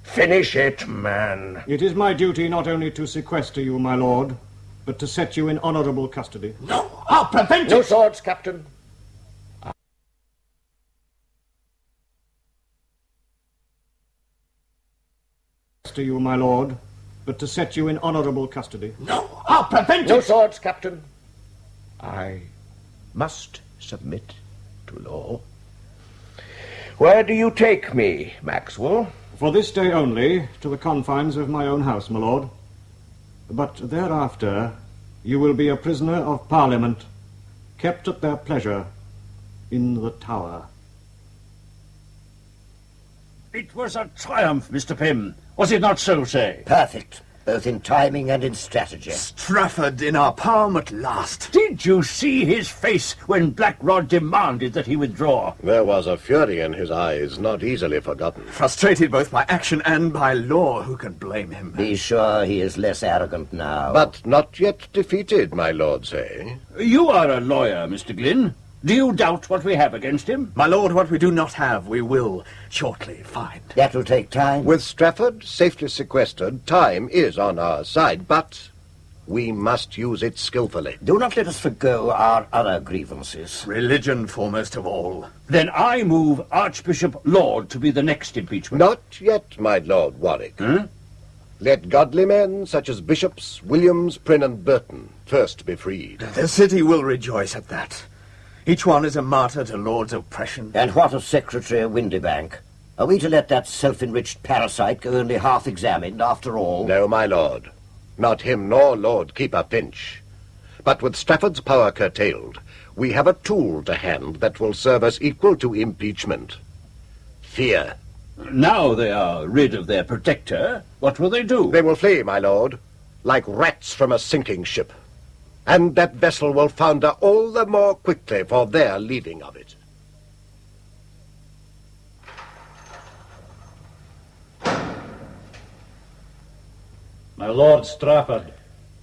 Finish it, man. It is my duty not only to sequester you, my lord, but to set you in honourable custody. No, I'll prevent No it. swords, Captain. To you, my lord, but to set you in honourable custody. No, I'll prevent No it. swords, Captain. I must submit to law. Where do you take me, Maxwell? For this day only, to the confines of my own house, my lord. But thereafter, you will be a prisoner of Parliament, kept at their pleasure in the Tower. It was a triumph, Mr. Pym. Was it not so, say? Perfect, both in timing and in strategy. Strafford in our palm at last. Did you see his face when Black Rod demanded that he withdraw? There was a fury in his eyes, not easily forgotten. Frustrated both by action and by law. Who can blame him? Be sure he is less arrogant now. But not yet defeated, my lords, eh? You are a lawyer, Mr. Glynn. Do you doubt what we have against him? My lord, what we do not have, we will shortly find. That will take time. With Strafford safely sequestered, time is on our side, but We must use it skillfully. Do not let us forgo our other grievances. Religion foremost of all. Then I move Archbishop Laud to be the next impeachment. Not yet, my Lord Warwick. Let godly men such as Bishops Williams, Prynne, and Burton first be freed. The city will rejoice at that. Each one is a martyr to Laud's oppression. And what of Secretary Windybank? Are we to let that self-enriched parasite go only half-examined after all? No, my lord. Not him nor Lord Keeper Finch. But with Strafford's power curtailed, we have a tool to hand that will serve us equal to impeachment. Fear. Now they are rid of their protector, what will they do? They will flee, my lord, like rats from a sinking ship. And that vessel will founder all the more quickly for their leaving of it. My Lord Strafford.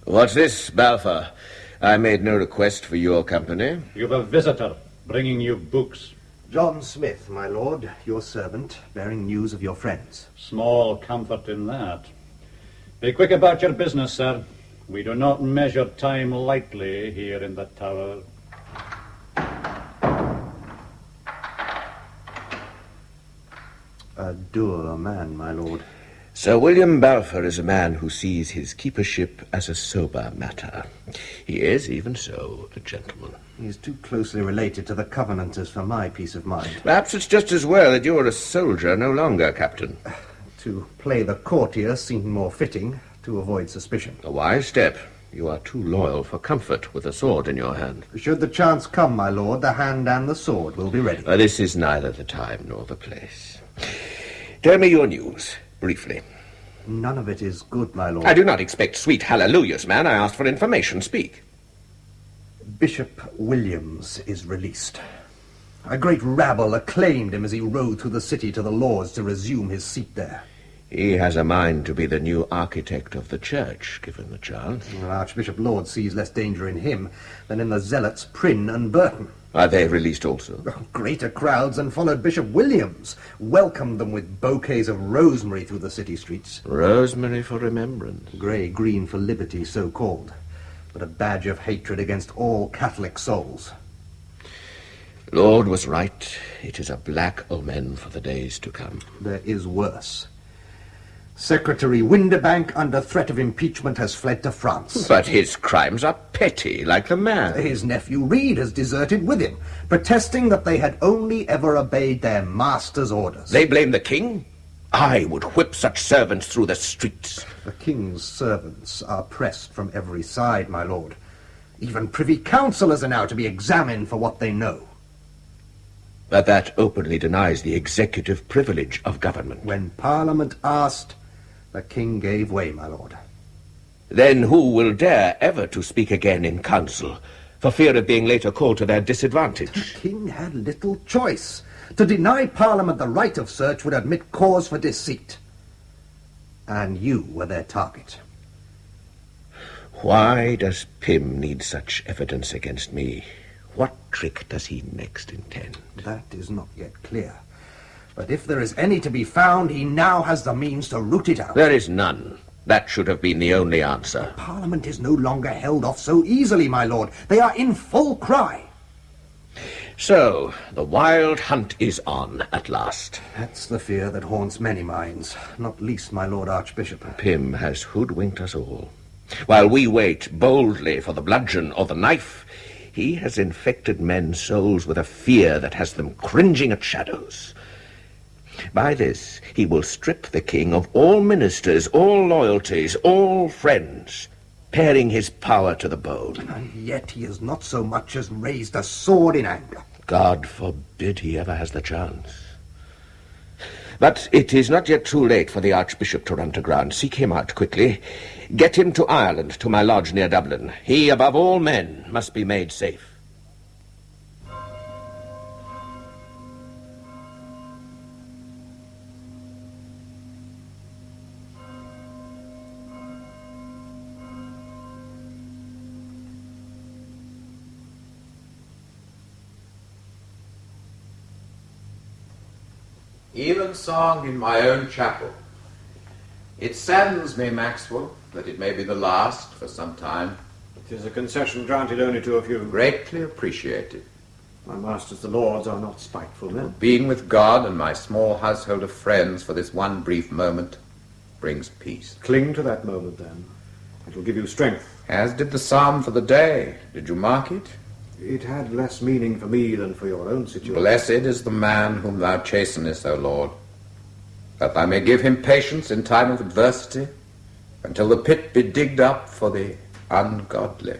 What's this, Balfour? I made no request for your company. You've a visitor bringing you books. John Smith, my lord, your servant, bearing news of your friends. Small comfort in that. Be quick about your business, sir. We do not measure time lightly here in the tower. A dour man, my lord. Sir William Balfour is a man who sees his keepership as a sober matter. He is, even so, a gentleman. He is too closely related to the Covenanters for my peace of mind. Perhaps it's just as well that you're a soldier no longer, Captain. To play the courtier seemed more fitting to avoid suspicion. A wise step. You are too loyal for comfort with a sword in your hand. Should the chance come, my lord, the hand and the sword will be ready. This is neither the time nor the place. Tell me your news, briefly. None of it is good, my lord. I do not expect sweet hallelujahs, man. I asked for information. Speak. Bishop Williams is released. A great rabble acclaimed him as he rode through the city to the Lords to resume his seat there. He has a mind to be the new architect of the church, given the chance. Well, Archbishop Laud sees less danger in him than in the zealots Prynne and Burton. Are they released also? Greater crowds than followed Bishop Williams, welcomed them with bouquets of rosemary through the city streets. Rosemary for remembrance. Grey-green for liberty, so called, but a badge of hatred against all Catholic souls. Laud was right. It is a black omen for the days to come. There is worse. Secretary Windybank, under threat of impeachment, has fled to France. But his crimes are petty, like the man. His nephew Reed has deserted with him, protesting that they had only ever obeyed their master's orders. They blame the king? I would whip such servants through the streets. The king's servants are pressed from every side, my lord. Even privy councillors are now to be examined for what they know. But that openly denies the executive privilege of government. When Parliament asked, the king gave way, my lord. Then who will dare ever to speak again in council, for fear of being later called to their disadvantage? The king had little choice. To deny Parliament the right of search would admit cause for deceit. And you were their target. Why does Pym need such evidence against me? What trick does he next intend? That is not yet clear. But if there is any to be found, he now has the means to root it out. There is none. That should have been the only answer. Parliament is no longer held off so easily, my lord. They are in full cry. So, the wild hunt is on at last. That's the fear that haunts many minds, not least my Lord Archbishop. Pym has hoodwinked us all. While we wait boldly for the bludgeon or the knife, he has infected men's souls with a fear that has them cringing at shadows. By this, he will strip the king of all ministers, all loyalties, all friends, paring his power to the bone. And yet he has not so much as raised a sword in anger. God forbid he ever has the chance. But it is not yet too late for the Archbishop to run to ground. Seek him out quickly. Get him to Ireland, to my lodge near Dublin. He, above all men, must be made safe. Even song in my own chapel. It saddens me, Maxwell, that it may be the last for some time. It is a concession granted only to a few. Greatly appreciated. My masters, the lords, are not spiteful men. Being with God and my small household of friends for this one brief moment brings peace. Cling to that moment, then. It will give you strength. As did the psalm for the day. Did you mark it? It had less meaning for me than for your own situation. Blessed is the man whom thou chastenest, O Lord, that thou may give him patience in time of adversity, until the pit be digged up for the ungodly.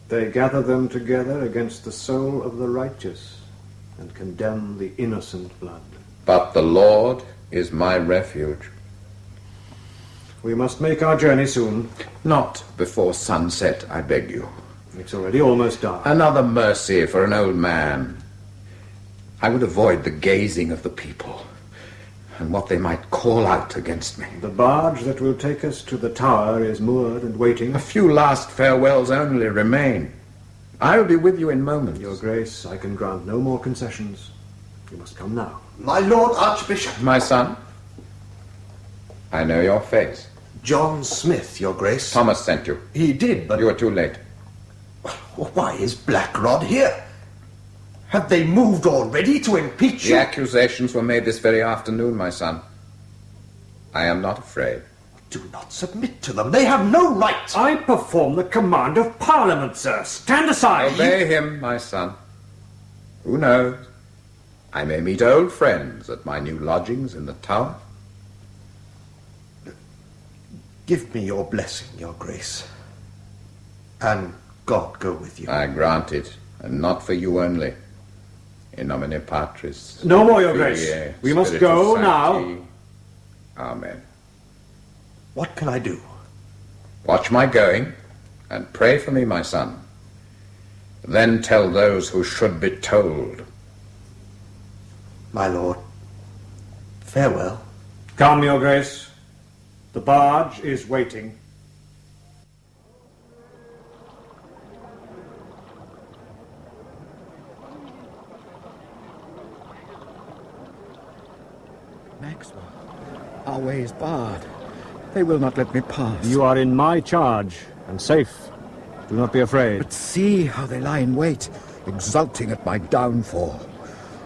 They gather them together against the soul of the righteous, and condemn the innocent blood. But the Lord is my refuge. We must make our journey soon. Not before sunset, I beg you. It's already almost dark. Another mercy for an old man. I would avoid the gazing of the people, and what they might call out against me. The barge that will take us to the tower is moored and waiting. A few last farewells only remain. I will be with you in moments. Your Grace, I can grant no more concessions. You must come now. My Lord Archbishop. My son, I know your face. John Smith, Your Grace. Thomas sent you. He did, but... You are too late. Why is Blackrod here? Have they moved already to impeach you? The accusations were made this very afternoon, my son. I am not afraid. Do not submit to them. They have no right. I perform the command of Parliament, sir. Stand aside. Obey him, my son. Who knows? I may meet old friends at my new lodgings in the tower. Give me your blessing, Your Grace. And God go with you. I grant it, and not for you only. In nomine Patris. No more, Your Grace. We must go now. Amen. What can I do? Watch my going, and pray for me, my son. Then tell those who should be told. My lord, farewell. Come, Your Grace. The barge is waiting. Maxwell, our way is barred. They will not let me pass. You are in my charge, and safe. Do not be afraid. But see how they lie in wait, exulting at my downfall.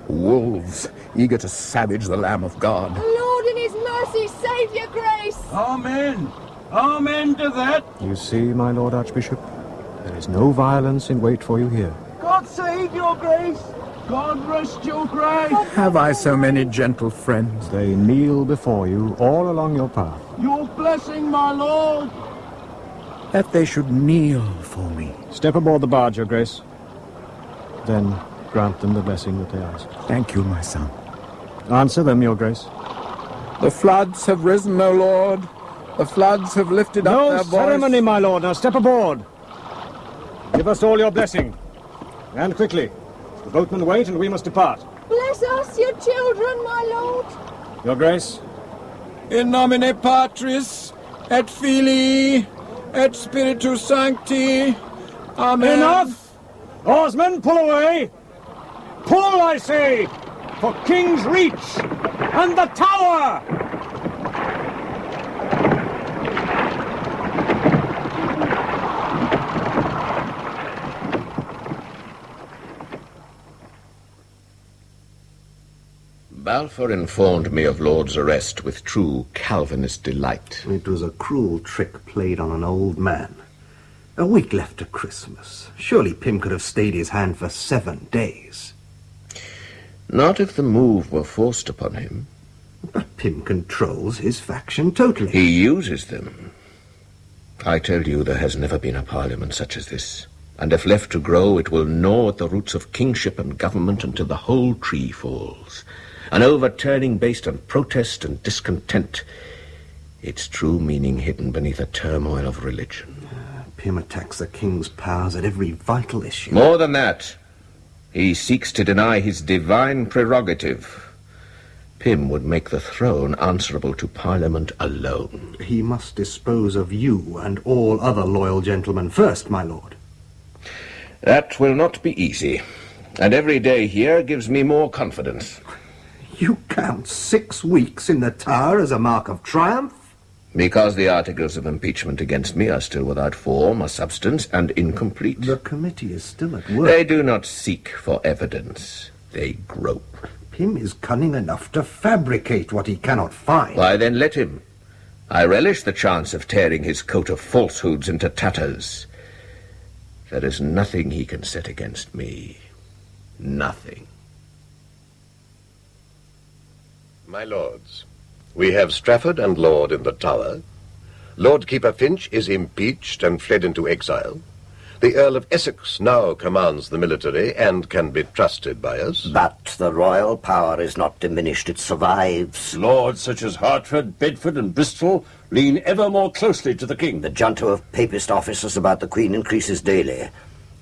Wolves, eager to savage the Lamb of God. The Lord in his mercy save your grace! Amen. Amen to that. You see, my Lord Archbishop, there is no violence in wait for you here. God save your grace. God rest your grace. Have I so many gentle friends? They kneel before you all along your path. Your blessing, my lord. That they should kneel for me. Step aboard the barge, Your Grace. Then grant them the blessing that they ask. Thank you, my son. Answer them, Your Grace. The floods have risen, O Lord. The floods have lifted up their voice. No ceremony, my lord. Now step aboard. Give us all your blessing. And quickly. The boatmen wait, and we must depart. Bless us, your children, my lord. Your Grace. In nomine Patris, et Filii, et Spiritus Sancti. Amen. Enough! Oarsmen, pull away! Pull, I say, for King's Reach and the Tower! Balfour informed me of Lord's arrest with true Calvinist delight. It was a cruel trick played on an old man. A week left to Christmas. Surely Pym could have stayed his hand for 7 days. Not if the move were forced upon him. But Pym controls his faction totally. He uses them. I tell you, there has never been a parliament such as this. And if left to grow, it will gnaw at the roots of kingship and government until the whole tree falls. An overturning based on protest and discontent, its true meaning hidden beneath a turmoil of religion. Pym attacks the king's powers at every vital issue. More than that, he seeks to deny his divine prerogative. Pym would make the throne answerable to Parliament alone. He must dispose of you and all other loyal gentlemen first, my lord. That will not be easy, and every day here gives me more confidence. You count 6 weeks in the Tower as a mark of triumph? Because the articles of impeachment against me are still without form or substance and incomplete. The committee is still at work. They do not seek for evidence. They grope. Pym is cunning enough to fabricate what he cannot find. Why, then let him. I relish the chance of tearing his coat of falsehoods into tatters. There is nothing he can set against me. Nothing. My lords, we have Strafford and Lord in the Tower. Lord Keeper Finch is impeached and fled into exile. The Earl of Essex now commands the military and can be trusted by us. But the royal power is not diminished, it survives. Lords such as Hertford, Bedford, and Bristol lean ever more closely to the king. The junto of papist officers about the Queen increases daily,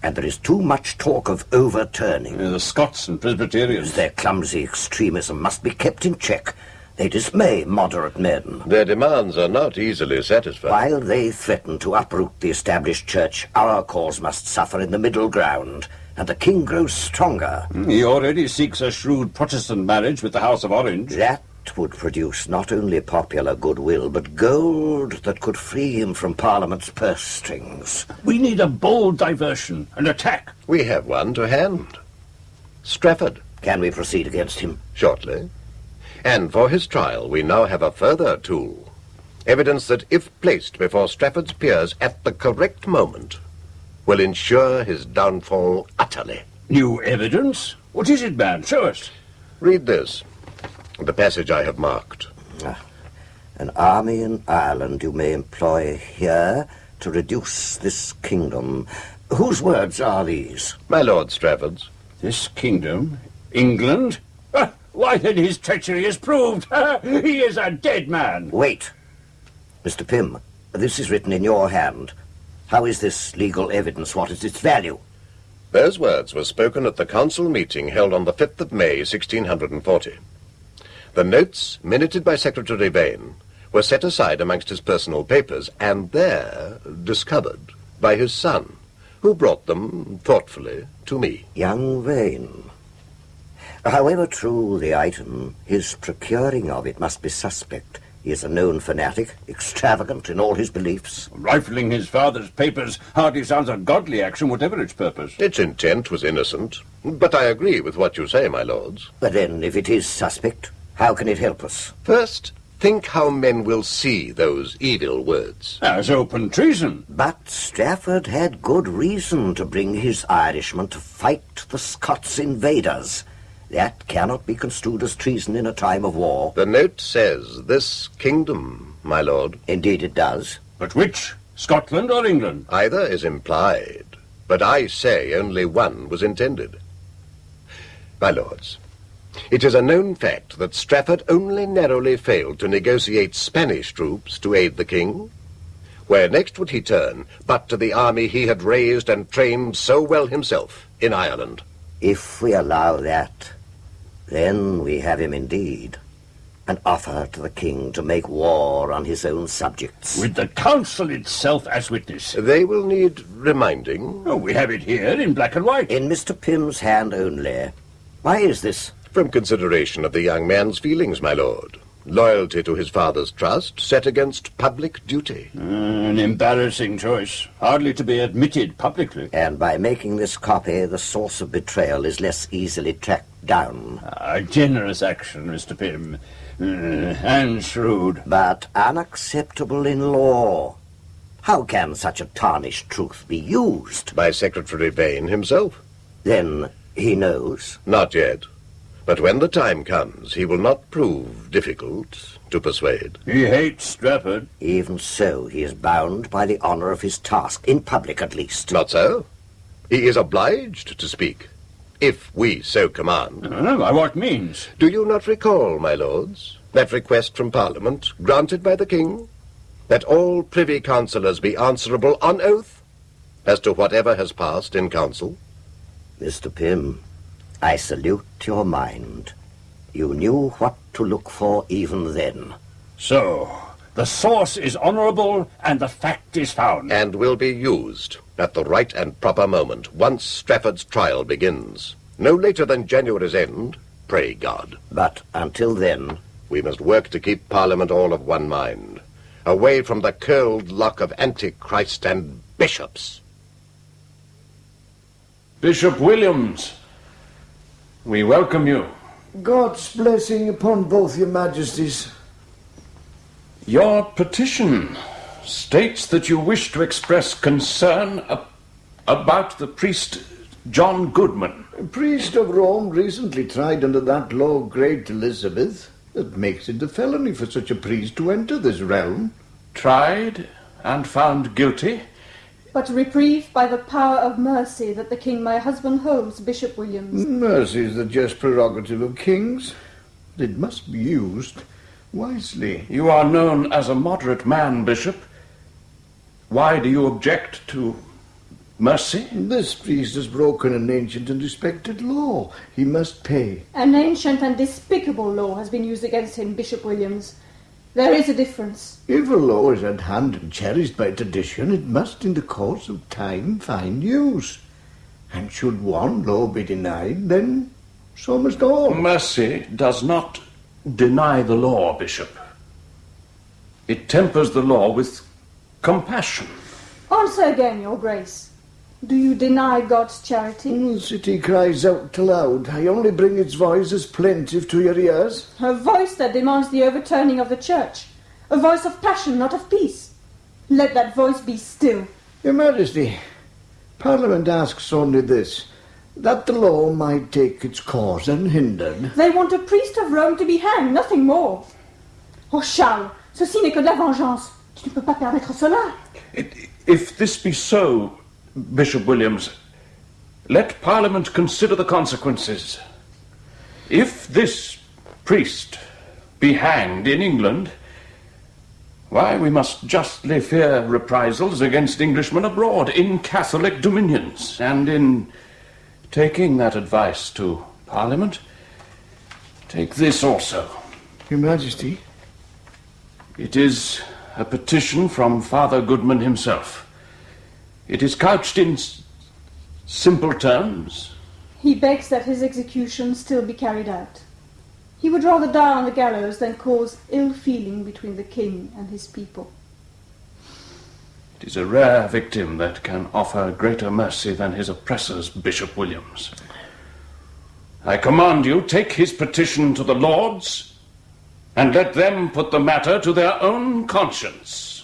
and there is too much talk of overturning. The Scots and Presbyterians. Their clumsy extremism must be kept in check. They dismay moderate men. Their demands are not easily satisfied. While they threaten to uproot the established church, our cause must suffer in the middle ground, and the king grows stronger. He already seeks a shrewd Protestant marriage with the House of Orange. That would produce not only popular goodwill, but gold that could free him from Parliament's purse strings. We need a bold diversion, an attack. We have one to hand. Strafford. Can we proceed against him? Shortly. And for his trial, we now have a further tool. Evidence that, if placed before Strafford's peers at the correct moment, will ensure his downfall utterly. New evidence? What is it, man? Show us. Read this. The passage I have marked. An army in Ireland you may employ here to reduce this kingdom. Whose words are these? My Lord Strafford's. This kingdom? England? Why, then his treachery is proved. He is a dead man. Wait. Mr. Pym, this is written in your hand. How is this legal evidence? What is its value? Those words were spoken at the council meeting held on the 5th of May, 1640. The notes, minuted by Secretary Vane, were set aside amongst his personal papers, and there discovered by his son, who brought them, thoughtfully, to me. Young Vane. However true the item, his procuring of it must be suspect. He is a known fanatic, extravagant in all his beliefs. Rifling his father's papers hardly sounds a godly action, whatever its purpose. Its intent was innocent, but I agree with what you say, my lords. But then, if it is suspect, how can it help us? First, think how men will see those evil words. As open treason. But Strafford had good reason to bring his Irishmen to fight the Scots invaders. That cannot be construed as treason in a time of war. The note says this kingdom, my lord. Indeed it does. But which? Scotland or England? Either is implied, but I say only one was intended. My lords, it is a known fact that Strafford only narrowly failed to negotiate Spanish troops to aid the king. Where next would he turn but to the army he had raised and trained so well himself in Ireland? If we allow that, then we have him indeed. An offer to the king to make war on his own subjects. With the council itself as witness. They will need reminding. Oh, we have it here in black and white. In Mr. Pym's hand only. Why is this? From consideration of the young man's feelings, my lord. Loyalty to his father's trust set against public duty. An embarrassing choice, hardly to be admitted publicly. And by making this copy, the source of betrayal is less easily tracked down. A generous action, Mr. Pym, and shrewd. But unacceptable in law. How can such a tarnished truth be used? By Secretary Vane himself. Then he knows? Not yet. But when the time comes, he will not prove difficult to persuade. He hates Strafford. Even so, he is bound by the honor of his task, in public at least. Not so. He is obliged to speak, if we so command. By what means? Do you not recall, my lords, that request from Parliament, granted by the king, that all privy councillors be answerable on oath as to whatever has passed in council? Mr. Pym, I salute your mind. You knew what to look for even then. So, the source is honourable and the fact is found. And will be used at the right and proper moment, once Strafford's trial begins. No later than January's end, pray God. But until then... we must work to keep Parliament all of one mind. away from the curled lock of Antichrist and bishops. Bishop Williams, we welcome you. God's blessing upon both your majesties. Your petition states that you wish to express concern about the priest John Goodman. A priest of Rome recently tried under that law of Great Elizabeth that makes it a felony for such a priest to enter this realm. Tried and found guilty. But reprieve by the power of mercy that the king my husband holds, Bishop Williams. Mercy is the just prerogative of kings. It must be used wisely. You are known as a moderate man, Bishop. Why do you object to mercy? This priest has broken an ancient and respected law. He must pay. An ancient and despicable law has been used against him, Bishop Williams. There is a difference. If a law is at hand and cherished by tradition, it must in the course of time find use. And should one law be denied, then so must all. Mercy does not deny the law, Bishop. It tempers the law with compassion. Answer again, Your Grace. Do you deny God's charity? The city cries out aloud. I only bring its voice as plaintive to your ears. A voice that demands the overturning of the church. A voice of passion, not of peace. Let that voice be still. Your Majesty, Parliament asks only this, that the law might take its course unhindered. They want a priest of Rome to be hanged, nothing more. Oh, Charles, ceci n'est que de la vengeance. Tu ne peux pas permettre cela. If this be so, Bishop Williams, let Parliament consider the consequences. If this priest be hanged in England, why, we must justly fear reprisals against Englishmen abroad in Catholic dominions. And in taking that advice to Parliament, take this also. Your Majesty? It is a petition from Father Goodman himself. It is couched in simple terms. He begs that his execution still be carried out. He would rather die on the gallows than cause ill feeling between the king and his people. It is a rare victim that can offer greater mercy than his oppressors, Bishop Williams. I command you, take his petition to the Lords, and let them put the matter to their own conscience.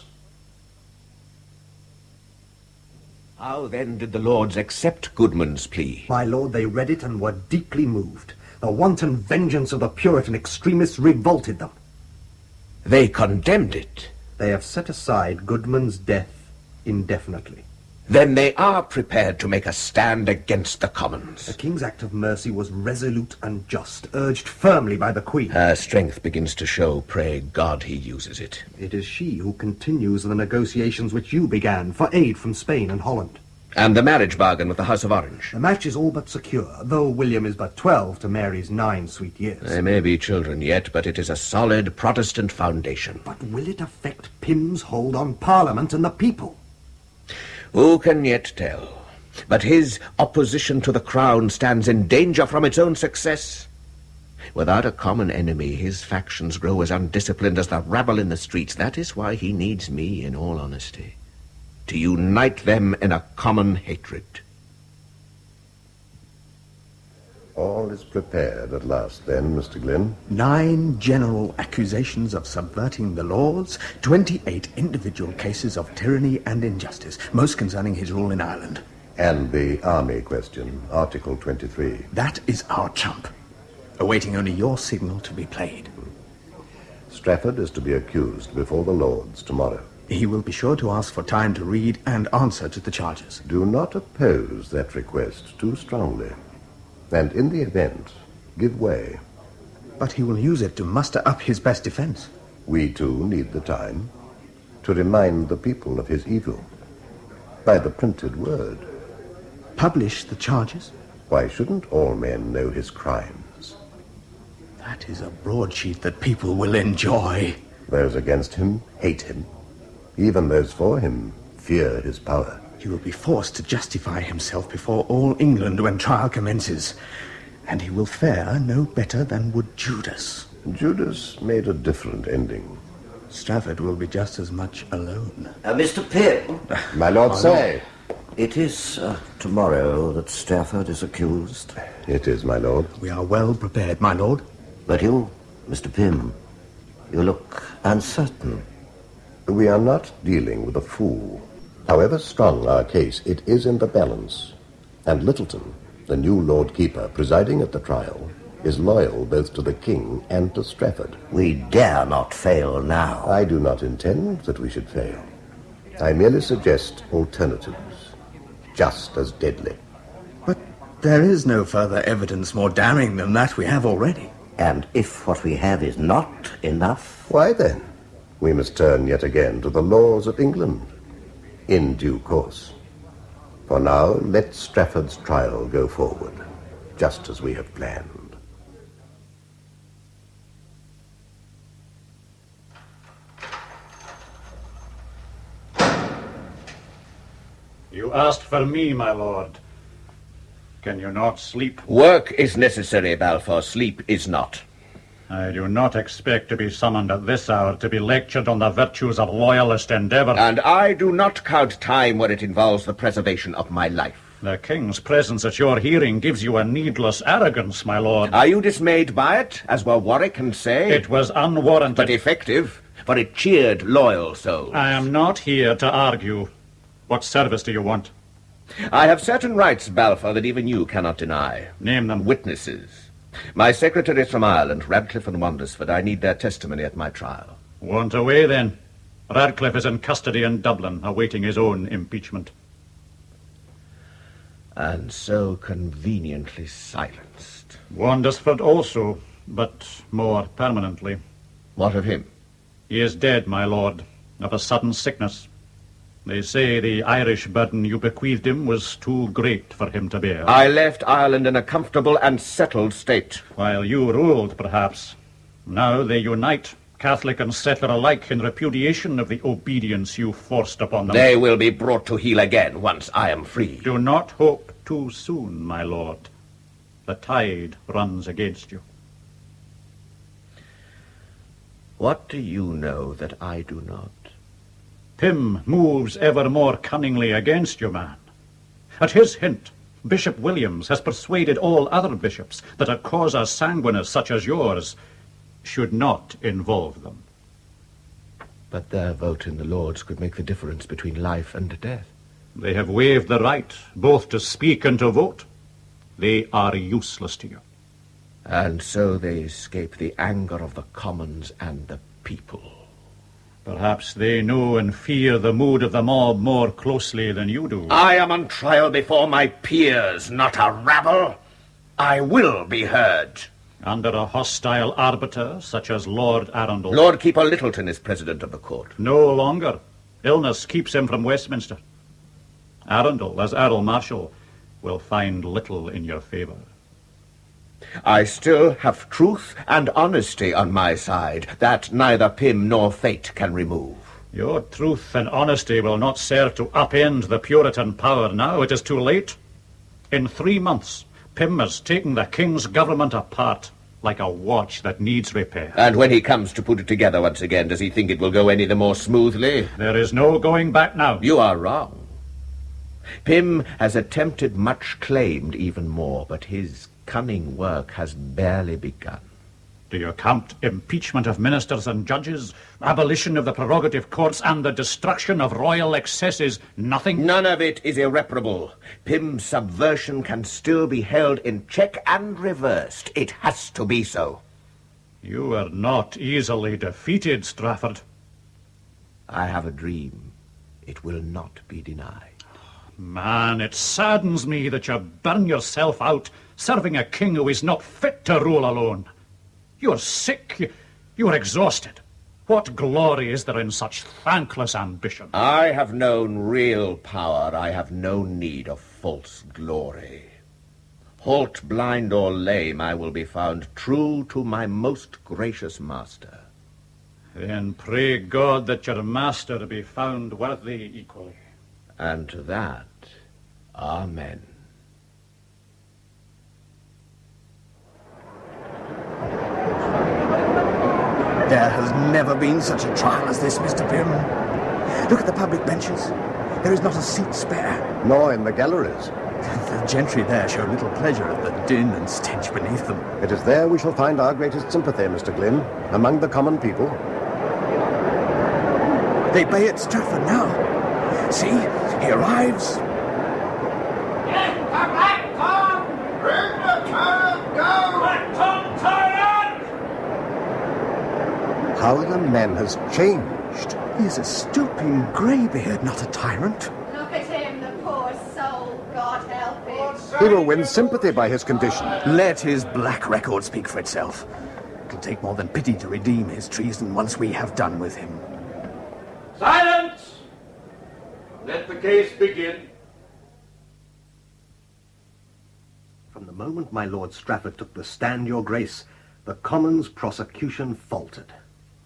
How then did the Lords accept Goodman's plea? My lord, they read it and were deeply moved. The wanton vengeance of the Puritan extremists revolted them. They condemned it. They have set aside Goodman's death indefinitely. Then they are prepared to make a stand against the Commons. The King's act of mercy was resolute and just, urged firmly by the Queen. Her strength begins to show. Pray God he uses it. It is she who continues the negotiations which you began for aid from Spain and Holland. And the marriage bargain with the House of Orange. The match is all but secure, though William is but 12 to Mary's 9 sweet years. They may be children yet, but it is a solid Protestant foundation. But will it affect Pym's hold on Parliament and the people? Who can yet tell? But his opposition to the crown stands in danger from its own success. Without a common enemy, his factions grow as undisciplined as the rabble in the streets. That is why he needs me, in all honesty, to unite them in a common hatred. All is prepared at last, then, Mr. Glynn. 9 general accusations of subverting the laws, 28 individual cases of tyranny and injustice, most concerning his rule in Ireland. And the army question, Article 23. That is our trump, awaiting only your signal to be played. Strafford is to be accused before the Lords tomorrow. He will be sure to ask for time to read and answer to the charges. Do not oppose that request too strongly. And in the event, give way. But he will use it to muster up his best defense. We, too, need the time to remind the people of his evil by the printed word. Publish the charges? Why shouldn't all men know his crimes? That is a broadsheet that people will enjoy. Those against him hate him. Even those for him fear his power. He will be forced to justify himself before all England when trial commences. And he will fare no better than would Judas. Judas made a different ending. Strafford will be just as much alone. Mr. Pym. My lord, say. It is tomorrow that Strafford is accused. It is, my lord. We are well prepared, my lord. But you, Mr. Pym, you look uncertain. We are not dealing with a fool. However strong our case, it is in the balance. And Littleton, the new Lord Keeper presiding at the trial, is loyal both to the king and to Strafford. We dare not fail now. I do not intend that we should fail. I merely suggest alternatives, just as deadly. But there is no further evidence more damning than that we have already. And if what we have is not enough... Why then, we must turn yet again to the laws of England, in due course. For now, let Strafford's trial go forward, just as we have planned. You asked for me, my lord. Can you not sleep? Work is necessary, Balfour. Sleep is not. I do not expect to be summoned at this hour to be lectured on the virtues of loyalist endeavour. And I do not count time when it involves the preservation of my life. The king's presence at your hearing gives you a needless arrogance, my lord. Are you dismayed by it, as were Warwick and Say? It was unwarranted. But effective, for it cheered loyal souls. I am not here to argue. What service do you want? I have certain rights, Balfour, that even you cannot deny. Name them. Witnesses. My secretaries from Ireland, Radcliffe and Wandersford. I need their testimony at my trial. Want away, then. Radcliffe is in custody in Dublin, awaiting his own impeachment. And so conveniently silenced. Wandersford also, but more permanently. What of him? He is dead, my lord, of a sudden sickness. They say the Irish burden you bequeathed him was too great for him to bear. I left Ireland in a comfortable and settled state. While you ruled, perhaps. Now they unite, Catholic and settler alike, in repudiation of the obedience you forced upon them. They will be brought to heel again once I am free. Do not hope too soon, my lord. The tide runs against you. What do you know that I do not? Pym moves ever more cunningly against you, man. At his hint, Bishop Williams has persuaded all other bishops that a cause as sanguineous such as yours should not involve them. But their vote in the Lords could make the difference between life and death. They have waived the right both to speak and to vote. They are useless to you. And so they escape the anger of the Commons and the people. Perhaps they know and fear the mood of the mob more closely than you do. I am on trial before my peers, not a rabble. I will be heard. Under a hostile arbiter, such as Lord Arundel. Lord Keeper Littleton is president of the court. No longer. Illness keeps him from Westminster. Arundel, as Earl Marshal, will find little in your favour. I still have truth and honesty on my side, that neither Pym nor fate can remove. Your truth and honesty will not serve to upend the Puritan power now. It is too late. In 3 months, Pym has taken the king's government apart, like a watch that needs repair. And when he comes to put it together once again, does he think it will go any the more smoothly? There is no going back now. You are wrong. Pym has attempted much, claimed even more, but his cunning work has barely begun. Do you count impeachment of ministers and judges, abolition of the prerogative courts, and the destruction of royal excesses nothing? None of it is irreparable. Pym's subversion can still be held in check and reversed. It has to be so. You are not easily defeated, Strafford. I have a dream. It will not be denied. Man, it saddens me that you burn yourself out serving a king who is not fit to rule alone. You're sick, you're exhausted. What glory is there in such thankless ambition? I have known real power. I have no need of false glory. Halt, blind or lame, I will be found true to my most gracious master. Then pray God that your master be found worthy equally. And to that, amen. There has never been such a trial as this, Mr. Pym. Look at the public benches. There is not a seat spare. Nor in the galleries. The gentry there show little pleasure at the din and stench beneath them. It is there we shall find our greatest sympathy, Mr. Glynn, among the common people. They bay at Stratford now. See, he arrives. Get the Black Tom! Bring the tyrant down! Black Tom tyrant! How the man has changed. He is a stooping greybeard, not a tyrant. Look at him, the poor soul. God help him. He will win sympathy by his condition. Let his black record speak for itself. It'll take more than pity to redeem his treason once we have done with him. Silence! Let the case begin. From the moment my Lord Strafford took the stand, your grace, the Commons' prosecution faltered.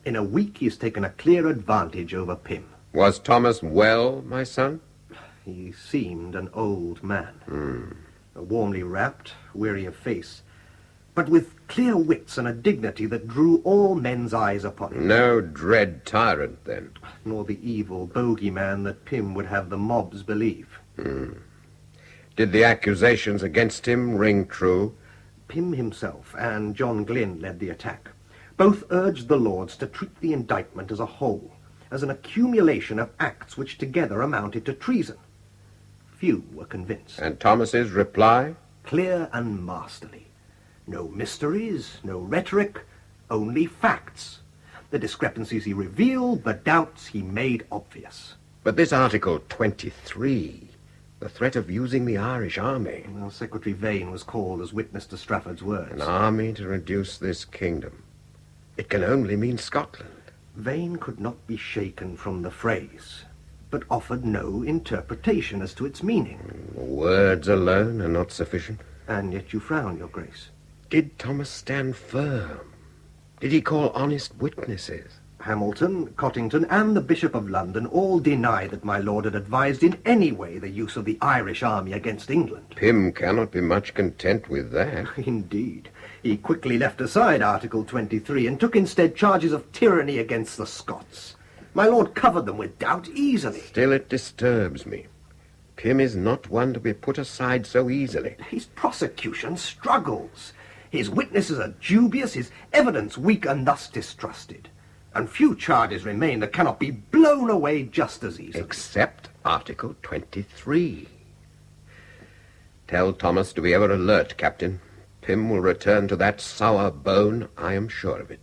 In a week he has taken a clear advantage over Pym. Was Thomas well, my son? He seemed an old man. Warmly wrapped, weary of face, but with clear wits and a dignity that drew all men's eyes upon him. No dread tyrant, then? Nor the evil bogeyman that Pym would have the mobs believe. Did the accusations against him ring true? Pym himself and John Glynn led the attack. Both urged the Lords to treat the indictment as a whole, as an accumulation of acts which together amounted to treason. Few were convinced. And Thomas's reply? Clear and masterly. No mysteries, no rhetoric, only facts. The discrepancies he revealed, the doubts he made obvious. But this Article 23, the threat of using the Irish army. Well, Secretary Vane was called as witness to Strafford's words. An army to reduce this kingdom. It can only mean Scotland. Vane could not be shaken from the phrase, but offered no interpretation as to its meaning. Words alone are not sufficient. And yet you frown, your grace. Did Thomas stand firm? Did he call honest witnesses? Hamilton, Cottington, and the Bishop of London all deny that my lord had advised in any way the use of the Irish army against England. Pym cannot be much content with that. Indeed. He quickly left aside Article 23 and took instead charges of tyranny against the Scots. My lord covered them with doubt easily. Still it disturbs me. Pym is not one to be put aside so easily. His prosecution struggles. His witnesses are dubious, his evidence weak and thus distrusted. And few charges remain that cannot be blown away just as easily. Except Article 23. Tell Thomas to be ever alert, Captain. Pym will return to that sour bone, I am sure of it.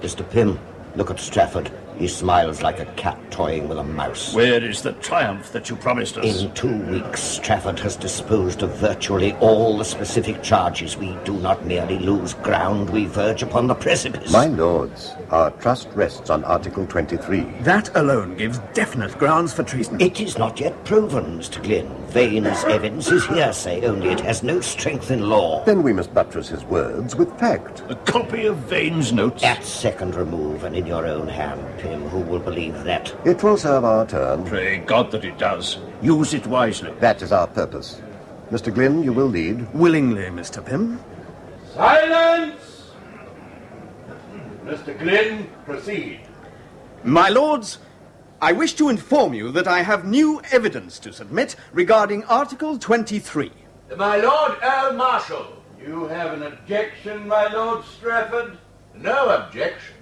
Mr. Pym, look at Strafford. He smiles like a cat toying with a mouse. Where is the triumph that you promised us? In 2 weeks, Strafford has disposed of virtually all the specific charges. We do not merely lose ground, we verge upon the precipice. My lords, our trust rests on Article 23. That alone gives definite grounds for treason. It is not yet proven, Mr. Glynn. Vane's evidence is hearsay, only it has no strength in law. Then we must buttress his words with fact. A copy of Vane's notes? At second remove and in your own hand, Pym. Who will believe that? It will serve our turn. Pray God that it does. Use it wisely. That is our purpose. Mr. Glynn, you will lead. Willingly, Mr. Pym. Silence! Mr. Glynn, proceed. My lords, I wish to inform you that I have new evidence to submit regarding Article 23. My Lord Earl Marshal. You have an objection, my Lord Strafford? No objection,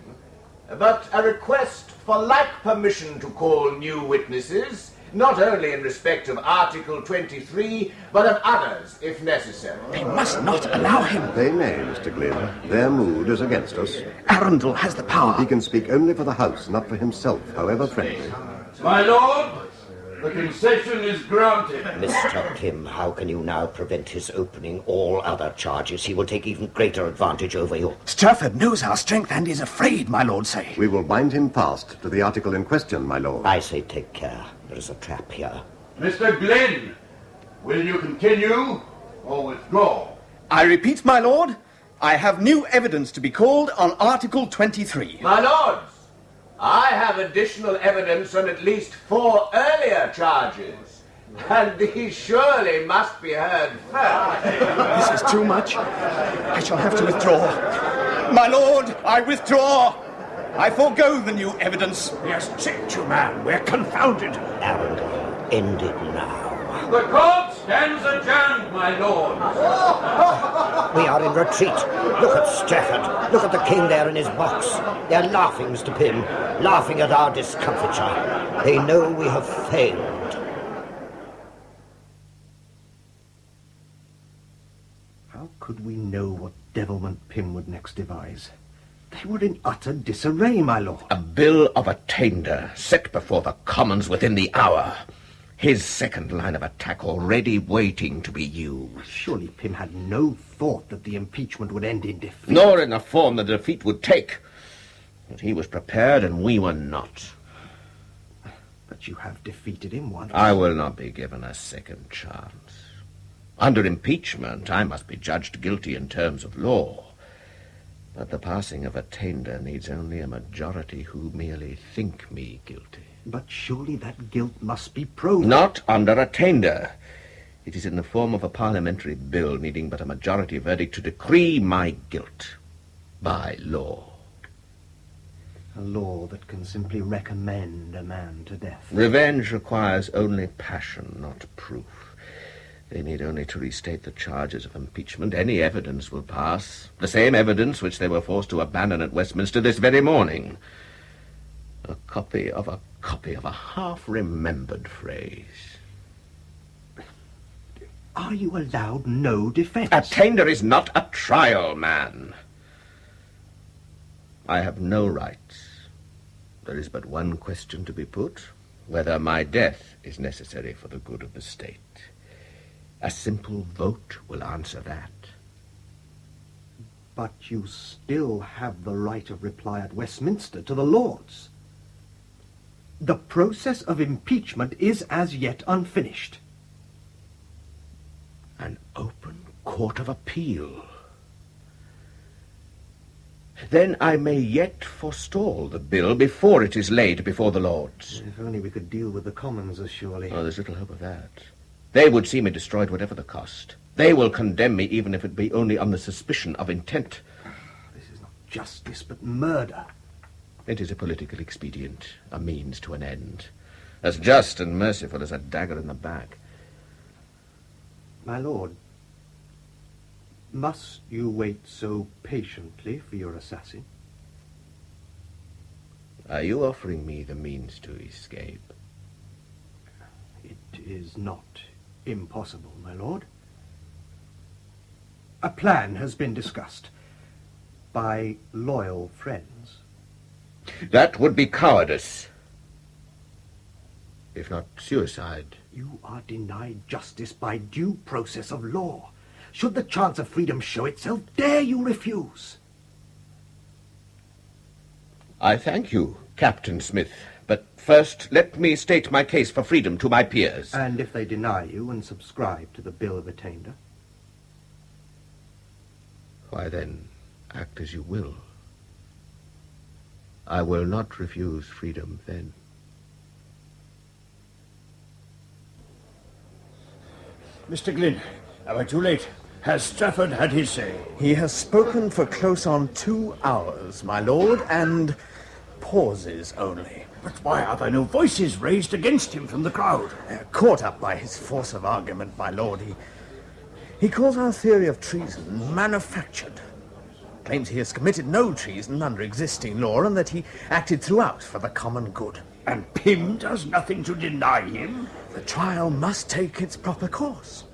but a request for like permission to call new witnesses, not only in respect of Article 23, but of others, if necessary. They must not allow him. They may, Mr. Glynn. Their mood is against us. Arundel has the power. He can speak only for the House, not for himself, however friendly. My Lord, the concession is granted. Mr. Pym, how can you now prevent his opening all other charges? He will take even greater advantage over you. Strafford knows our strength and is afraid, my lord say. We will bind him fast to the article in question, my lord. I say take care. There is a trap here. Mr. Glynn, will you continue or withdraw? I repeat, my lord, I have new evidence to be called on Article 23. My lords, I have additional evidence on at least 4 earlier charges. And these surely must be heard first. This is too much. I shall have to withdraw. My lord, I withdraw. I forego the new evidence. Yes, sit you, man. We're confounded. Arundel, end it now. The court stands adjourned, my lord. We are in retreat. Look at Strafford. Look at the king there in his box. They're laughing, Mr. Pym, laughing at our discomfiture. They know we have failed. How could we know what devilment Pym would next devise? They were in utter disarray, my lord. A bill of attainder set before the Commons within the hour. His second line of attack already waiting to be used. Surely Pym had no thought that the impeachment would end in defeat. Nor in the form the defeat would take. But he was prepared and we were not. But you have defeated him once. I will not be given a second chance. Under impeachment, I must be judged guilty in terms of law. But the passing of attainder needs only a majority who merely think me guilty. But surely that guilt must be proved. Not under attainder. It is in the form of a parliamentary bill needing but a majority verdict to decree my guilt by law. A law that can simply recommend a man to death. Revenge requires only passion, not proof. They need only to restate the charges of impeachment. Any evidence will pass. The same evidence which they were forced to abandon at Westminster this very morning. A copy of a half-remembered phrase. Are you allowed no defense? Attainder is not a trial, man. I have no rights. There is but one question to be put, whether my death is necessary for the good of the state. A simple vote will answer that. But you still have the right of reply at Westminster to the Lords. The process of impeachment is as yet unfinished. An open court of appeal. Then I may yet forestall the bill before it is laid before the Lords. If only we could deal with the Commons as surely. Oh, there's little hope of that. They would see me destroyed whatever the cost. They will condemn me even if it be only on the suspicion of intent. This is not justice, but murder. It is a political expedient, a means to an end, as just and merciful as a dagger in the back. My lord, must you wait so patiently for your assassin? Are you offering me the means to escape? It is not impossible, my lord. A plan has been discussed by loyal friends. That would be cowardice, if not suicide. You are denied justice by due process of law. Should the chance of freedom show itself, dare you refuse? I thank you, Captain Smith, but first let me state my case for freedom to my peers. And if they deny you and subscribe to the Bill of Attainder? Why then, act as you will. I will not refuse freedom then. Mr. Glynn, am I too late? Has Strafford had his say? He has spoken for close on 2 hours, my lord, and pauses only. But why are there no voices raised against him from the crowd? Caught up by his force of argument, my lord, he calls our theory of treason manufactured. Claims he has committed no treason under existing law and that he acted throughout for the common good. And Pym does nothing to deny him? The trial must take its proper course.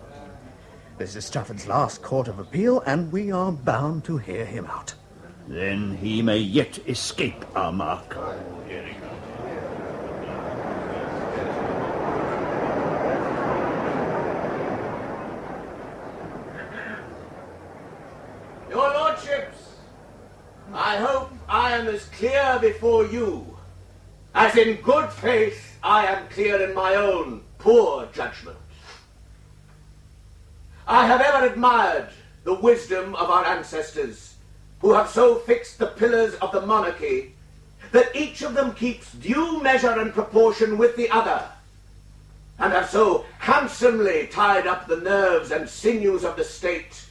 This is Strafford's last court of appeal, and we are bound to hear him out. Then he may yet escape our mark. Your lordships, I hope I am as clear before you as in good faith I am clear in my own poor judgment. I have ever admired the wisdom of our ancestors, who have so fixed the pillars of the monarchy that each of them keeps due measure and proportion with the other, and have so handsomely tied up the nerves and sinews of the state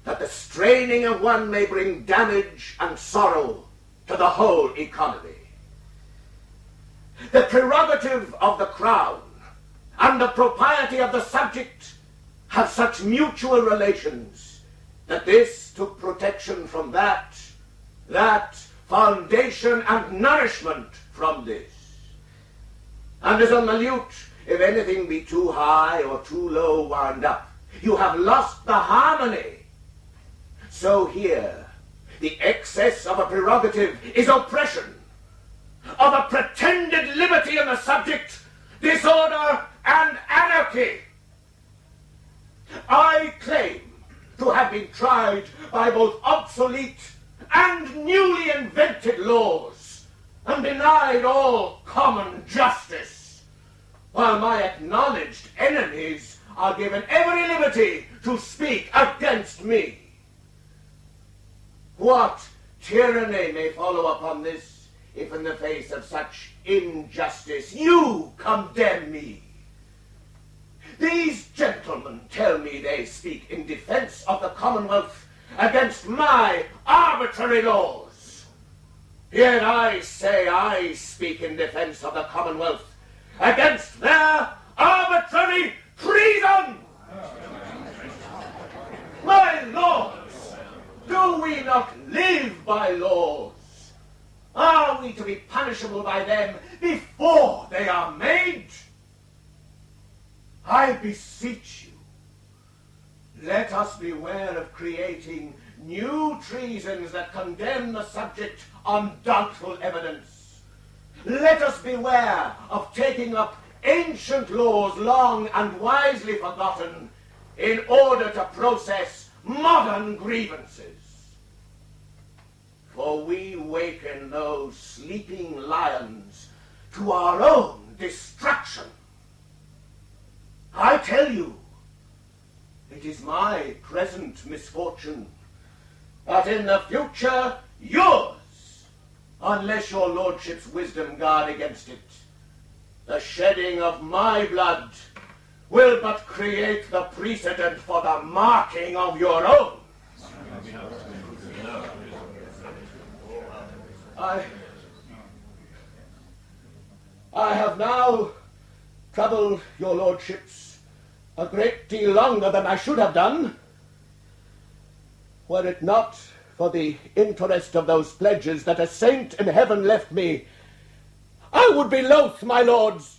that the straining of one may bring damage and sorrow to the whole economy. The prerogative of the crown and the propriety of the subject have such mutual relations that this took protection from that, foundation and nourishment from this. And as on the lute, if anything be too high or too low wound up, you have lost the harmony. So here, the excess of a prerogative is oppression, of a pretended liberty in the subject, disorder and anarchy. I claim to have been tried by both obsolete and newly invented laws, and denied all common justice, while my acknowledged enemies are given every liberty to speak against me. What tyranny may follow upon this, if in the face of such injustice you condemn me? These gentlemen tell me they speak in defense of the Commonwealth against my arbitrary laws. Yet I say I speak in defense of the Commonwealth against their arbitrary treason. My lords, do we not live by laws? Are we to be punishable by them before they are made? I beseech you, let us beware of creating new treasons that condemn the subject on doubtful evidence. Let us beware of taking up ancient laws long and wisely forgotten in order to process modern grievances. For we waken those sleeping lions to our own destruction. I tell you, it is my present misfortune, but in the future yours, unless your lordship's wisdom guard against it. The shedding of my blood will but create the precedent for the marking of your own. I have now troubled your lordships a great deal longer than I should have done, were it not for the interest of those pledges that a saint in heaven left me. I would be loath, my lords.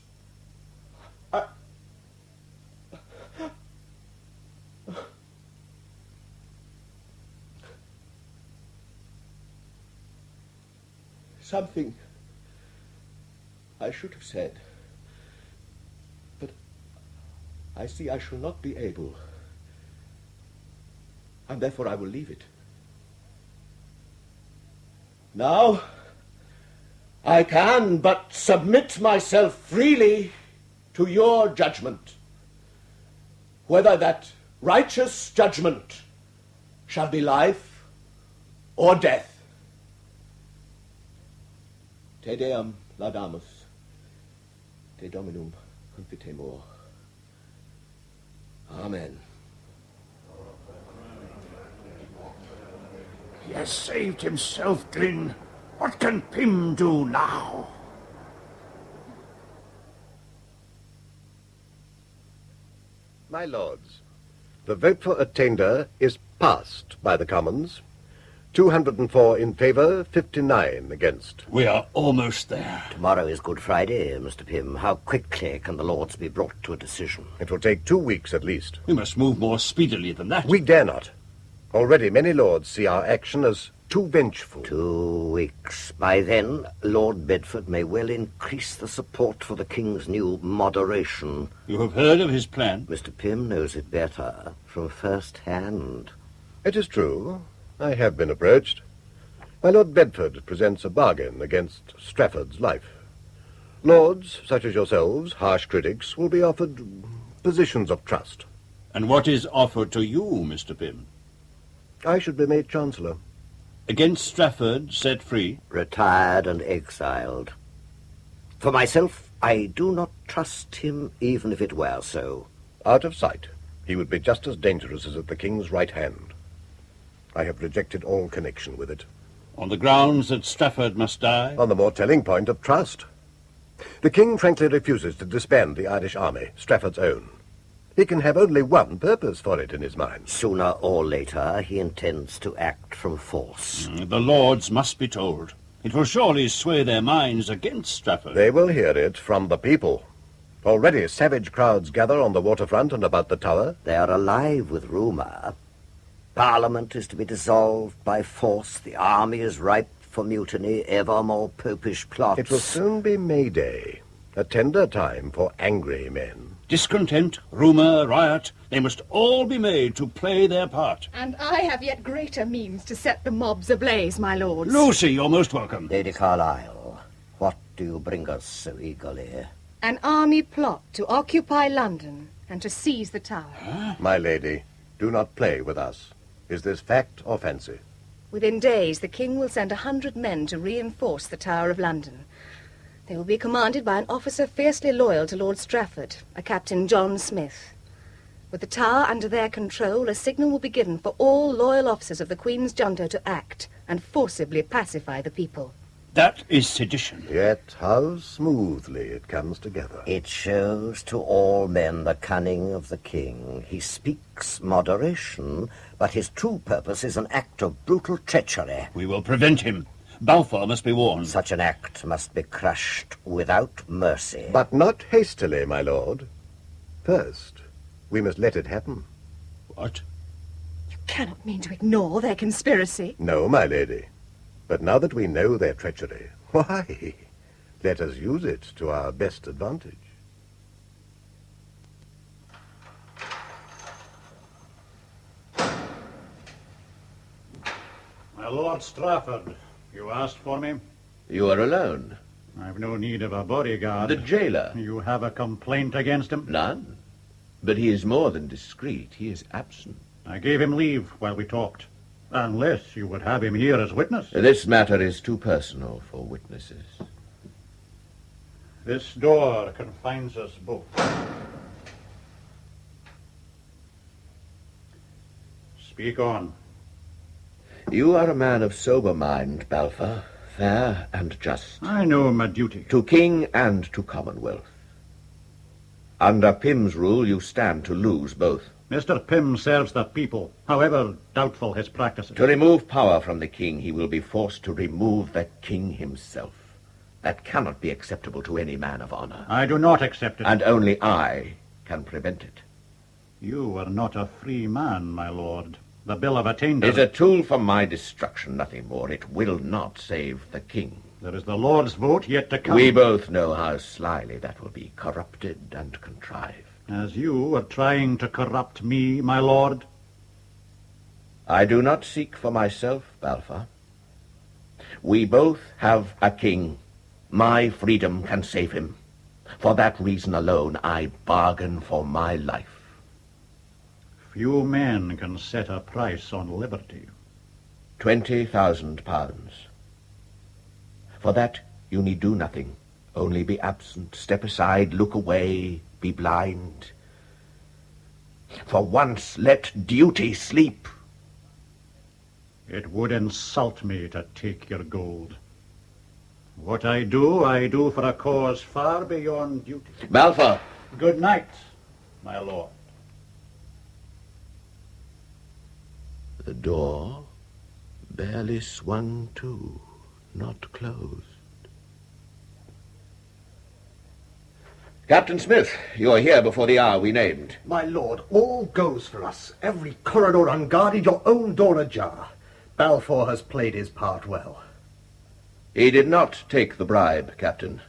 Something I should have said, but I see I shall not be able, and therefore I will leave it. Now, I can but submit myself freely to your judgment, whether that righteous judgment shall be life or death. Te Deum laudamus, Te Dominum confitemur. Amen. He has saved himself, Glyn. What can Pym do now? My lords, the vote for attainder is passed by the Commons. 204 in favour, 59 against. We are almost there. Tomorrow is Good Friday, Mr. Pym. How quickly can the Lords be brought to a decision? It will take 2 weeks at least. We must move more speedily than that. We dare not. Already many lords see our action as too vengeful. 2 weeks. By then, Lord Bedford may well increase the support for the King's new moderation. You have heard of his plan? Mr. Pym knows it better, from first hand. It is true. I have been approached. My Lord Bedford presents a bargain against Strafford's life. Lords, such as yourselves, harsh critics, will be offered positions of trust. And what is offered to you, Mr. Pym? I should be made Chancellor. Against Strafford, set free? Retired and exiled. For myself, I do not trust him, even if it were so. Out of sight, he would be just as dangerous as at the king's right hand. I have rejected all connection with it. On the grounds that Strafford must die? On the more telling point of trust. The king frankly refuses to disband the Irish army, Strafford's own. He can have only one purpose for it in his mind. Sooner or later, he intends to act from force. The lords must be told. It will surely sway their minds against Strafford. They will hear it from the people. Already savage crowds gather on the waterfront and about the tower. They are alive with rumour. Parliament is to be dissolved by force. The army is ripe for mutiny, ever more popish plots. It will soon be May Day, a tender time for angry men. Discontent, rumour, riot, they must all be made to play their part. And I have yet greater means to set the mobs ablaze, my lords. Lucy, you're most welcome. Lady Carlisle, what do you bring us so eagerly? An army plot to occupy London and to seize the tower. My lady, do not play with us. Is this fact or fancy? Within days, the king will send 100 men to reinforce the Tower of London. They will be commanded by an officer fiercely loyal to Lord Strafford, a Captain John Smith. With the tower under their control, a signal will be given for all loyal officers of the Queen's junto to act and forcibly pacify the people. That is sedition. Yet how smoothly it comes together. It shows to all men the cunning of the king. He speaks moderation, but his true purpose is an act of brutal treachery. We will prevent him. Balfour must be warned. Such an act must be crushed without mercy. But not hastily, my lord. First, we must let it happen. What? You cannot mean to ignore their conspiracy. No, my lady. But now that we know their treachery, why, let us use it to our best advantage. My Lord Strafford, you asked for me? You are alone. I've no need of a bodyguard. The jailer. You have a complaint against him? None. But he is more than discreet. He is absent. I gave him leave while we talked. Unless you would have him here as witness. This matter is too personal for witnesses. This door confines us both. Speak on. You are a man of sober mind, Balfour, fair and just. I know my duty. To king and to commonwealth. Under Pym's rule, you stand to lose both. Mr. Pym serves the people, however doubtful his practices. To remove power from the king, he will be forced to remove the king himself. That cannot be acceptable to any man of honor. I do not accept it. And only I can prevent it. You are not a free man, my lord. The Bill of Attainder is a tool for my destruction, nothing more. It will not save the king. There is the Lord's vote yet to come. We both know how slyly that will be corrupted and contrived. As you are trying to corrupt me, my lord? I do not seek for myself, Balfour. We both have a king. My freedom can save him. For that reason alone, I bargain for my life. Few men can set a price on liberty. £20,000. For that, you need do nothing. Only be absent, step aside, look away, be blind. For once, let duty sleep. It would insult me to take your gold. What I do for a cause far beyond duty. Balfour! Good night, my lord. The door barely swung to, not closed. Captain Smith, you are here before the hour we named. My lord, all goes for us. Every corridor unguarded, your own door ajar. Balfour has played his part well. He did not take the bribe, Captain.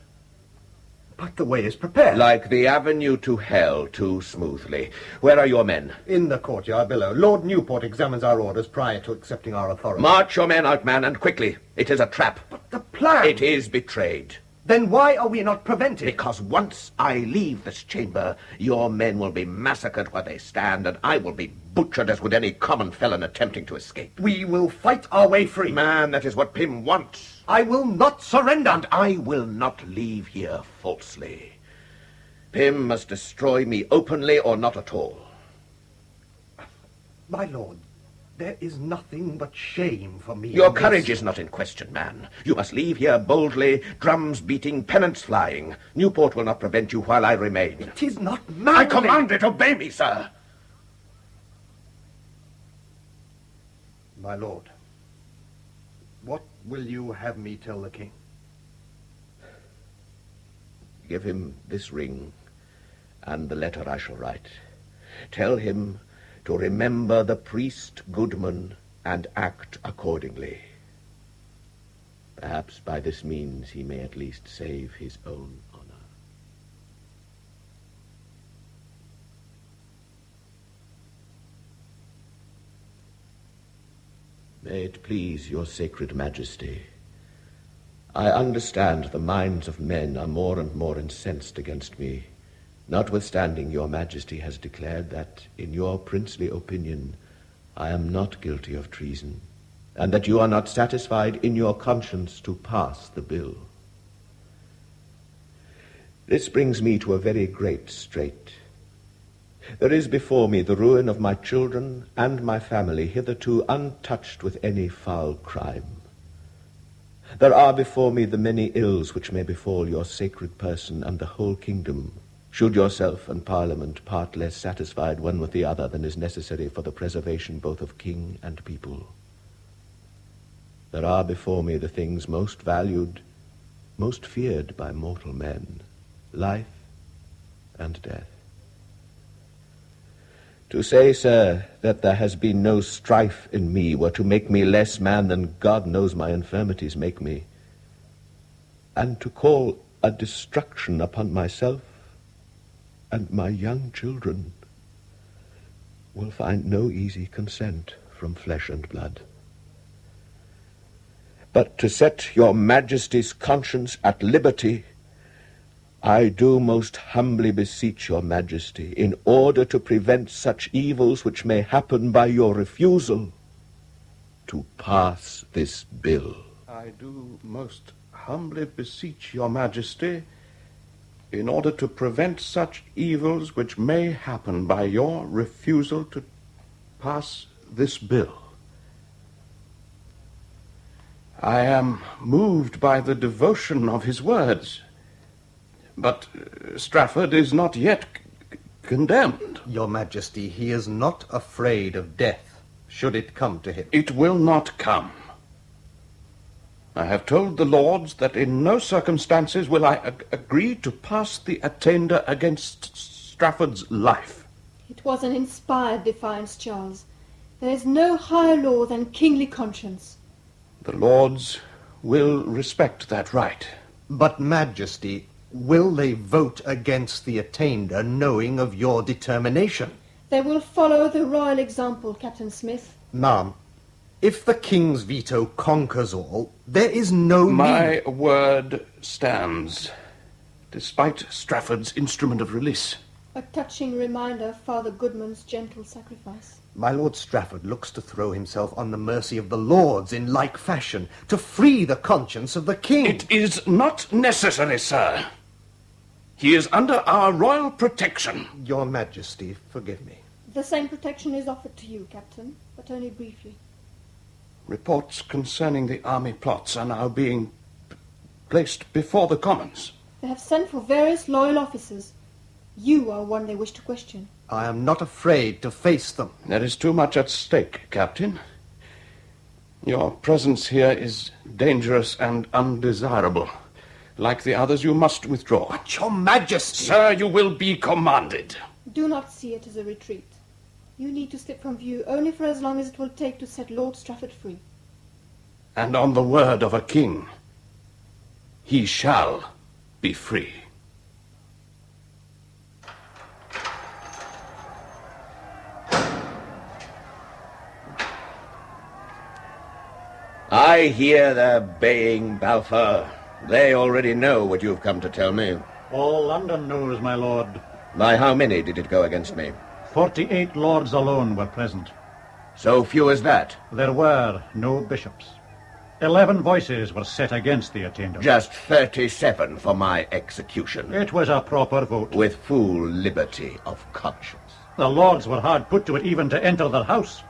But the way is prepared. Like the avenue to hell, too smoothly. Where are your men? In the courtyard below. Lord Newport examines our orders prior to accepting our authority. March your men out, man, and quickly. It is a trap. But the plan... It is betrayed. Then why are we not prevented? Because once I leave this chamber, your men will be massacred where they stand, and I will be butchered as would any common felon attempting to escape. We will fight our way free. Man, that is what Pym wants. I will not surrender. And I will not leave here falsely. Pym must destroy me openly or not at all. My lord, there is nothing but shame for me. Your courage is not in question, man. You must leave here boldly, drums beating, pennants flying. Newport will not prevent you while I remain. It is not manly. I command it. Obey me, sir. My lord, what will you have me tell the king? Give him this ring and the letter I shall write. Tell him to remember the priest Goodman and act accordingly. Perhaps by this means he may at least save his own honor. May it please your sacred majesty, I understand the minds of men are more and more incensed against me, notwithstanding your majesty has declared that, in your princely opinion, I am not guilty of treason, and that you are not satisfied in your conscience to pass the bill. This brings me to a very great strait. There is before me the ruin of my children and my family, hitherto untouched with any foul crime. There are before me the many ills which may befall your sacred person and the whole kingdom, should yourself and Parliament part less satisfied one with the other than is necessary for the preservation both of king and people. There are before me the things most valued, most feared by mortal men, life and death. To say, sir, that there has been no strife in me were to make me less man than God knows my infirmities make me, and to call a destruction upon myself and my young children will find no easy consent from flesh and blood. But to set your majesty's conscience at liberty, I do most humbly beseech your majesty, in order to prevent such evils which may happen by your refusal, to pass this bill. I do most humbly beseech your majesty, in order to prevent such evils which may happen by your refusal to pass this bill. I am moved by the devotion of his words, but Strafford is not yet condemned. Your majesty, he is not afraid of death, should it come to him. It will not come. I have told the lords that in no circumstances will I agree to pass the attainder against Strafford's life. It was an inspired defiance, Charles. There is no higher law than kingly conscience. The lords will respect that right. But, majesty, will they vote against the attainder, knowing of your determination? They will follow the royal example, Captain Smith. Ma'am, if the king's veto conquers all, there is no need. My word stands, despite Strafford's instrument of release. A touching reminder of Father Goodman's gentle sacrifice. My Lord Strafford looks to throw himself on the mercy of the lords in like fashion, to free the conscience of the king. It is not necessary, sir. He is under our royal protection. Your majesty, forgive me. The same protection is offered to you, Captain, but only briefly. Reports concerning the army plots are now being placed before the Commons. They have sent for various loyal officers. You are one they wish to question. I am not afraid to face them. There is too much at stake, Captain. Your presence here is dangerous and undesirable. Like the others, you must withdraw. But your majesty... Sir, you will be commanded. Do not see it as a retreat. You need to slip from view only for as long as it will take to set Lord Strafford free. And on the word of a king, he shall be free. I hear their baying, Balfour. They already know what you've come to tell me. All London knows, my lord. By how many did it go against me? 48 lords alone were present. So few as that? There were no bishops. 11 voices were set against the attainder. Just 37 for my execution. It was a proper vote. With full liberty of conscience. The lords were hard put to it even to enter their house.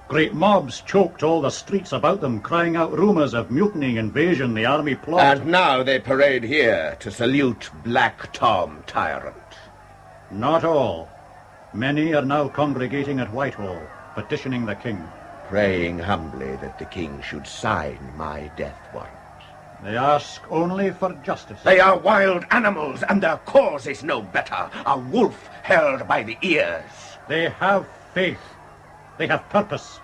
Great mobs choked all the streets about them, crying out rumours of mutiny, invasion, the army plot. And now they parade here to salute Black Tom Tyrant. Not all. Many are now congregating at Whitehall, petitioning the king. Praying humbly that the king should sign my death warrant. They ask only for justice. They are wild animals, and their cause is no better. A wolf held by the ears. They have faith. They have purpose.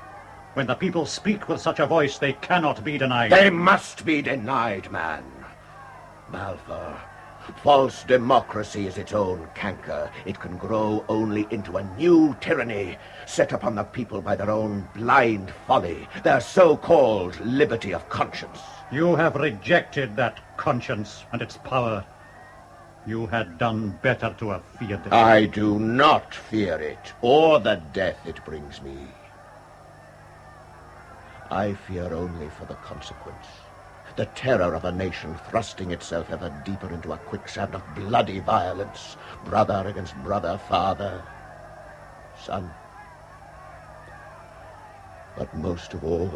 When the people speak with such a voice, they cannot be denied. They must be denied, man. Balfour, false democracy is its own canker. It can grow only into a new tyranny, set upon the people by their own blind folly, their so-called liberty of conscience. You have rejected that conscience and its power. You had done better to have feared it. I do not fear it, or the death it brings me. I fear only for the consequence. The terror of a nation thrusting itself ever deeper into a quicksand of bloody violence, brother against brother, father, son. But most of all,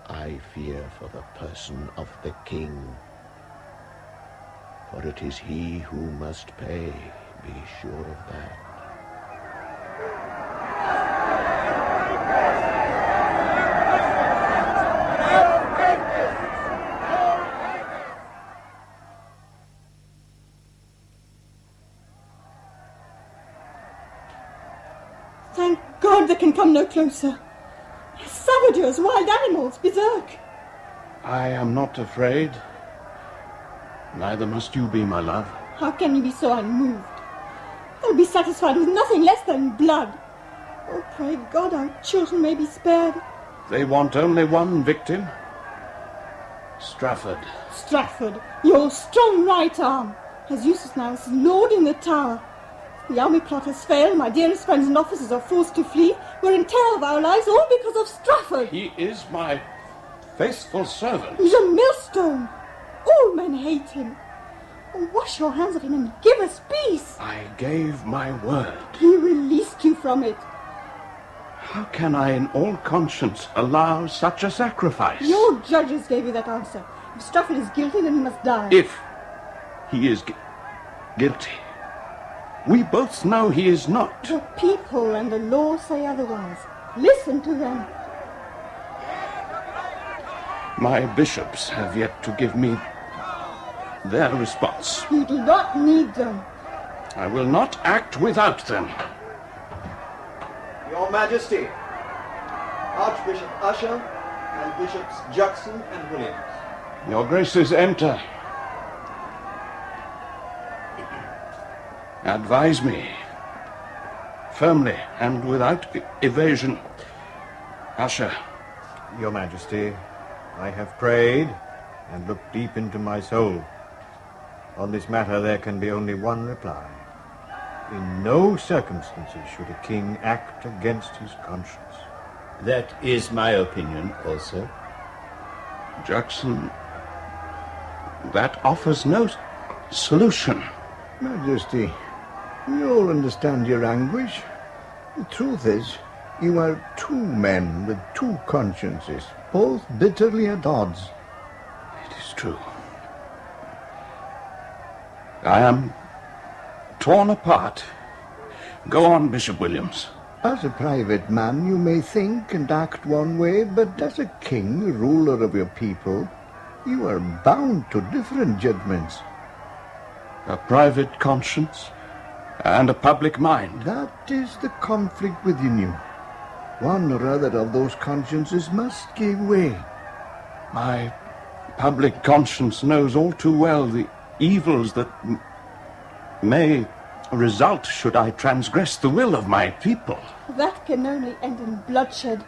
I fear for the person of the king. For it is he who must pay, be sure of that. Thank God they can come no closer. Savages, wild animals, berserk. I am not afraid. Neither must you be, my love. How can you be so unmoved? They'll be satisfied with nothing less than blood. Oh, pray God our children may be spared. They want only one victim. Strafford. Strafford, your strong right arm, as Eustace now is lord in the Tower. The army plot has failed. My dearest friends and officers are forced to flee. We're in terror of our lives, all because of Strafford. He is my faithful servant. He's a millstone. All men hate him. Oh, wash your hands of him and give us peace. I gave my word. He released you from it. How can I in all conscience allow such a sacrifice? Your judges gave you that answer. If Strafford is guilty, then he must die. If he is guilty. We both know he is not. The people and the law say otherwise. Listen to them. My bishops have yet to give me their response. You do not need them. I will not act without them. Your Majesty, Archbishop Usher and Bishops Jackson and Williams. Your Graces, enter. Advise me, firmly and without evasion. Usher. Your Majesty, I have prayed and looked deep into my soul. On this matter there can be only one reply. In no circumstances should a king act against his conscience. That is my opinion also. Jackson, that offers no solution. Majesty, we all understand your anguish. The truth is, you are two men with two consciences, both bitterly at odds. It is true. I am torn apart. Go on, Bishop Williams. As a private man, you may think and act one way, but as a king, ruler of your people, you are bound to different judgments. A private conscience and a public mind. That is the conflict within you. One or other of those consciences must give way. My public conscience knows all too well the evils that may result should I transgress the will of my people. That can only end in bloodshed.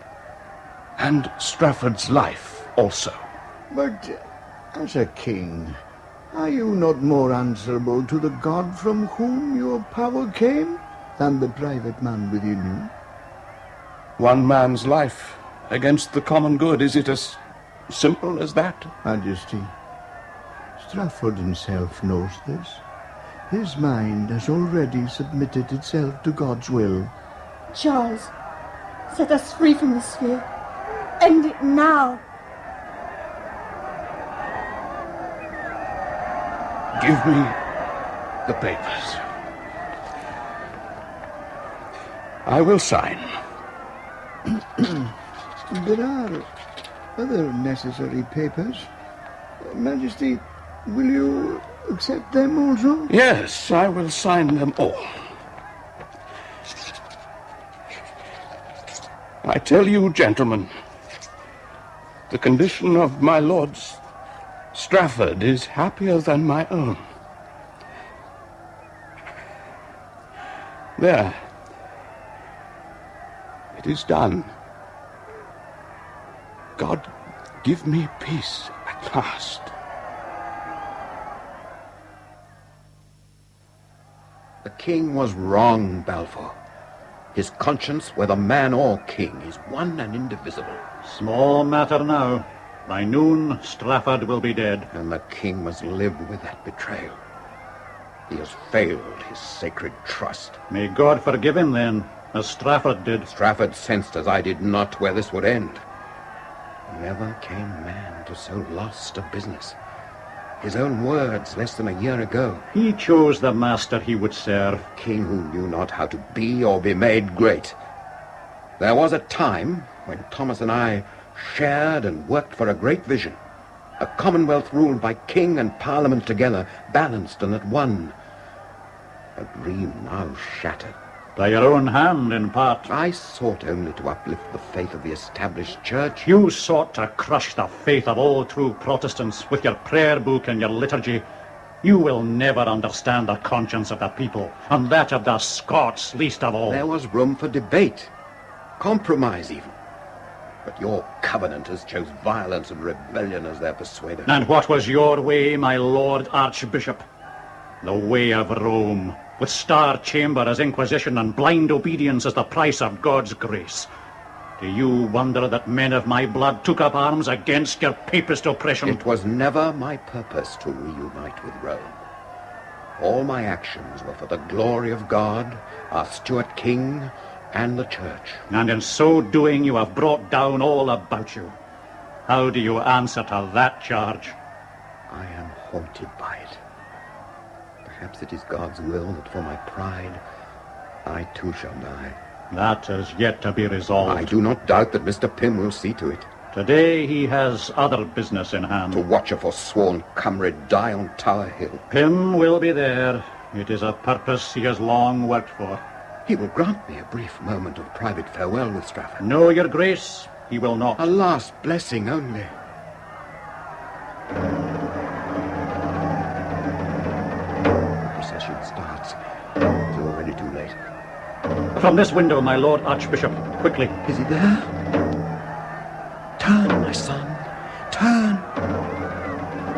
And Strafford's life also. But as a king, Are you not more answerable to the God from whom your power came than the private man within you? One man's life against the common good, is it as simple as that? Majesty, Strafford himself knows this. His mind has already submitted itself to God's will. Charles, set us free from this fear. End it now. Give me the papers. I will sign. There are other necessary papers. Majesty, will you accept them also? Yes, I will sign them all. I tell you, gentlemen, the condition of my lord's Strafford is happier than my own. There. It is done. God, give me peace at last. The king was wrong, Balfour. His conscience, whether man or king, is one and indivisible. Small matter now. By noon, Strafford will be dead. And the king must live with that betrayal. He has failed his sacred trust. May God forgive him then, as Strafford did. Strafford sensed, as I did not, where this would end. Never came man to so lost a business. His own words less than a year ago. He chose the master he would serve. King who knew not how to be or be made great. There was a time when Thomas and I shared and worked for a great vision. A commonwealth ruled by king and parliament together, balanced and at one. A dream now shattered. By your own hand, in part. I sought only to uplift the faith of the established church. You sought to crush the faith of all true Protestants with your prayer book and your liturgy. You will never understand the conscience of the people, and that of the Scots least of all. There was room for debate, compromise even. But your covenanters chose violence and rebellion as their persuader. And what was your way, my Lord Archbishop? The way of Rome, with Star Chamber as inquisition and blind obedience as the price of God's grace. Do you wonder that men of my blood took up arms against your papist oppression? It was never my purpose to reunite with Rome. All my actions were for the glory of God, our Stuart king, and the church. And in so doing you have brought down all about you. How do you answer to that charge? I am haunted by it. Perhaps it is God's will that for my pride, I too shall die. That is yet to be resolved. I do not doubt that Mr. Pym will see to it. Today he has other business in hand. To watch a forsworn comrade die on Tower Hill. Pym will be there. It is a purpose he has long worked for. He will grant me a brief moment of private farewell with Strafford. No, your grace, he will not. A last blessing only. The procession starts. It's already too late. From this window, my Lord Archbishop, quickly. Is he there? Turn, my son. Turn.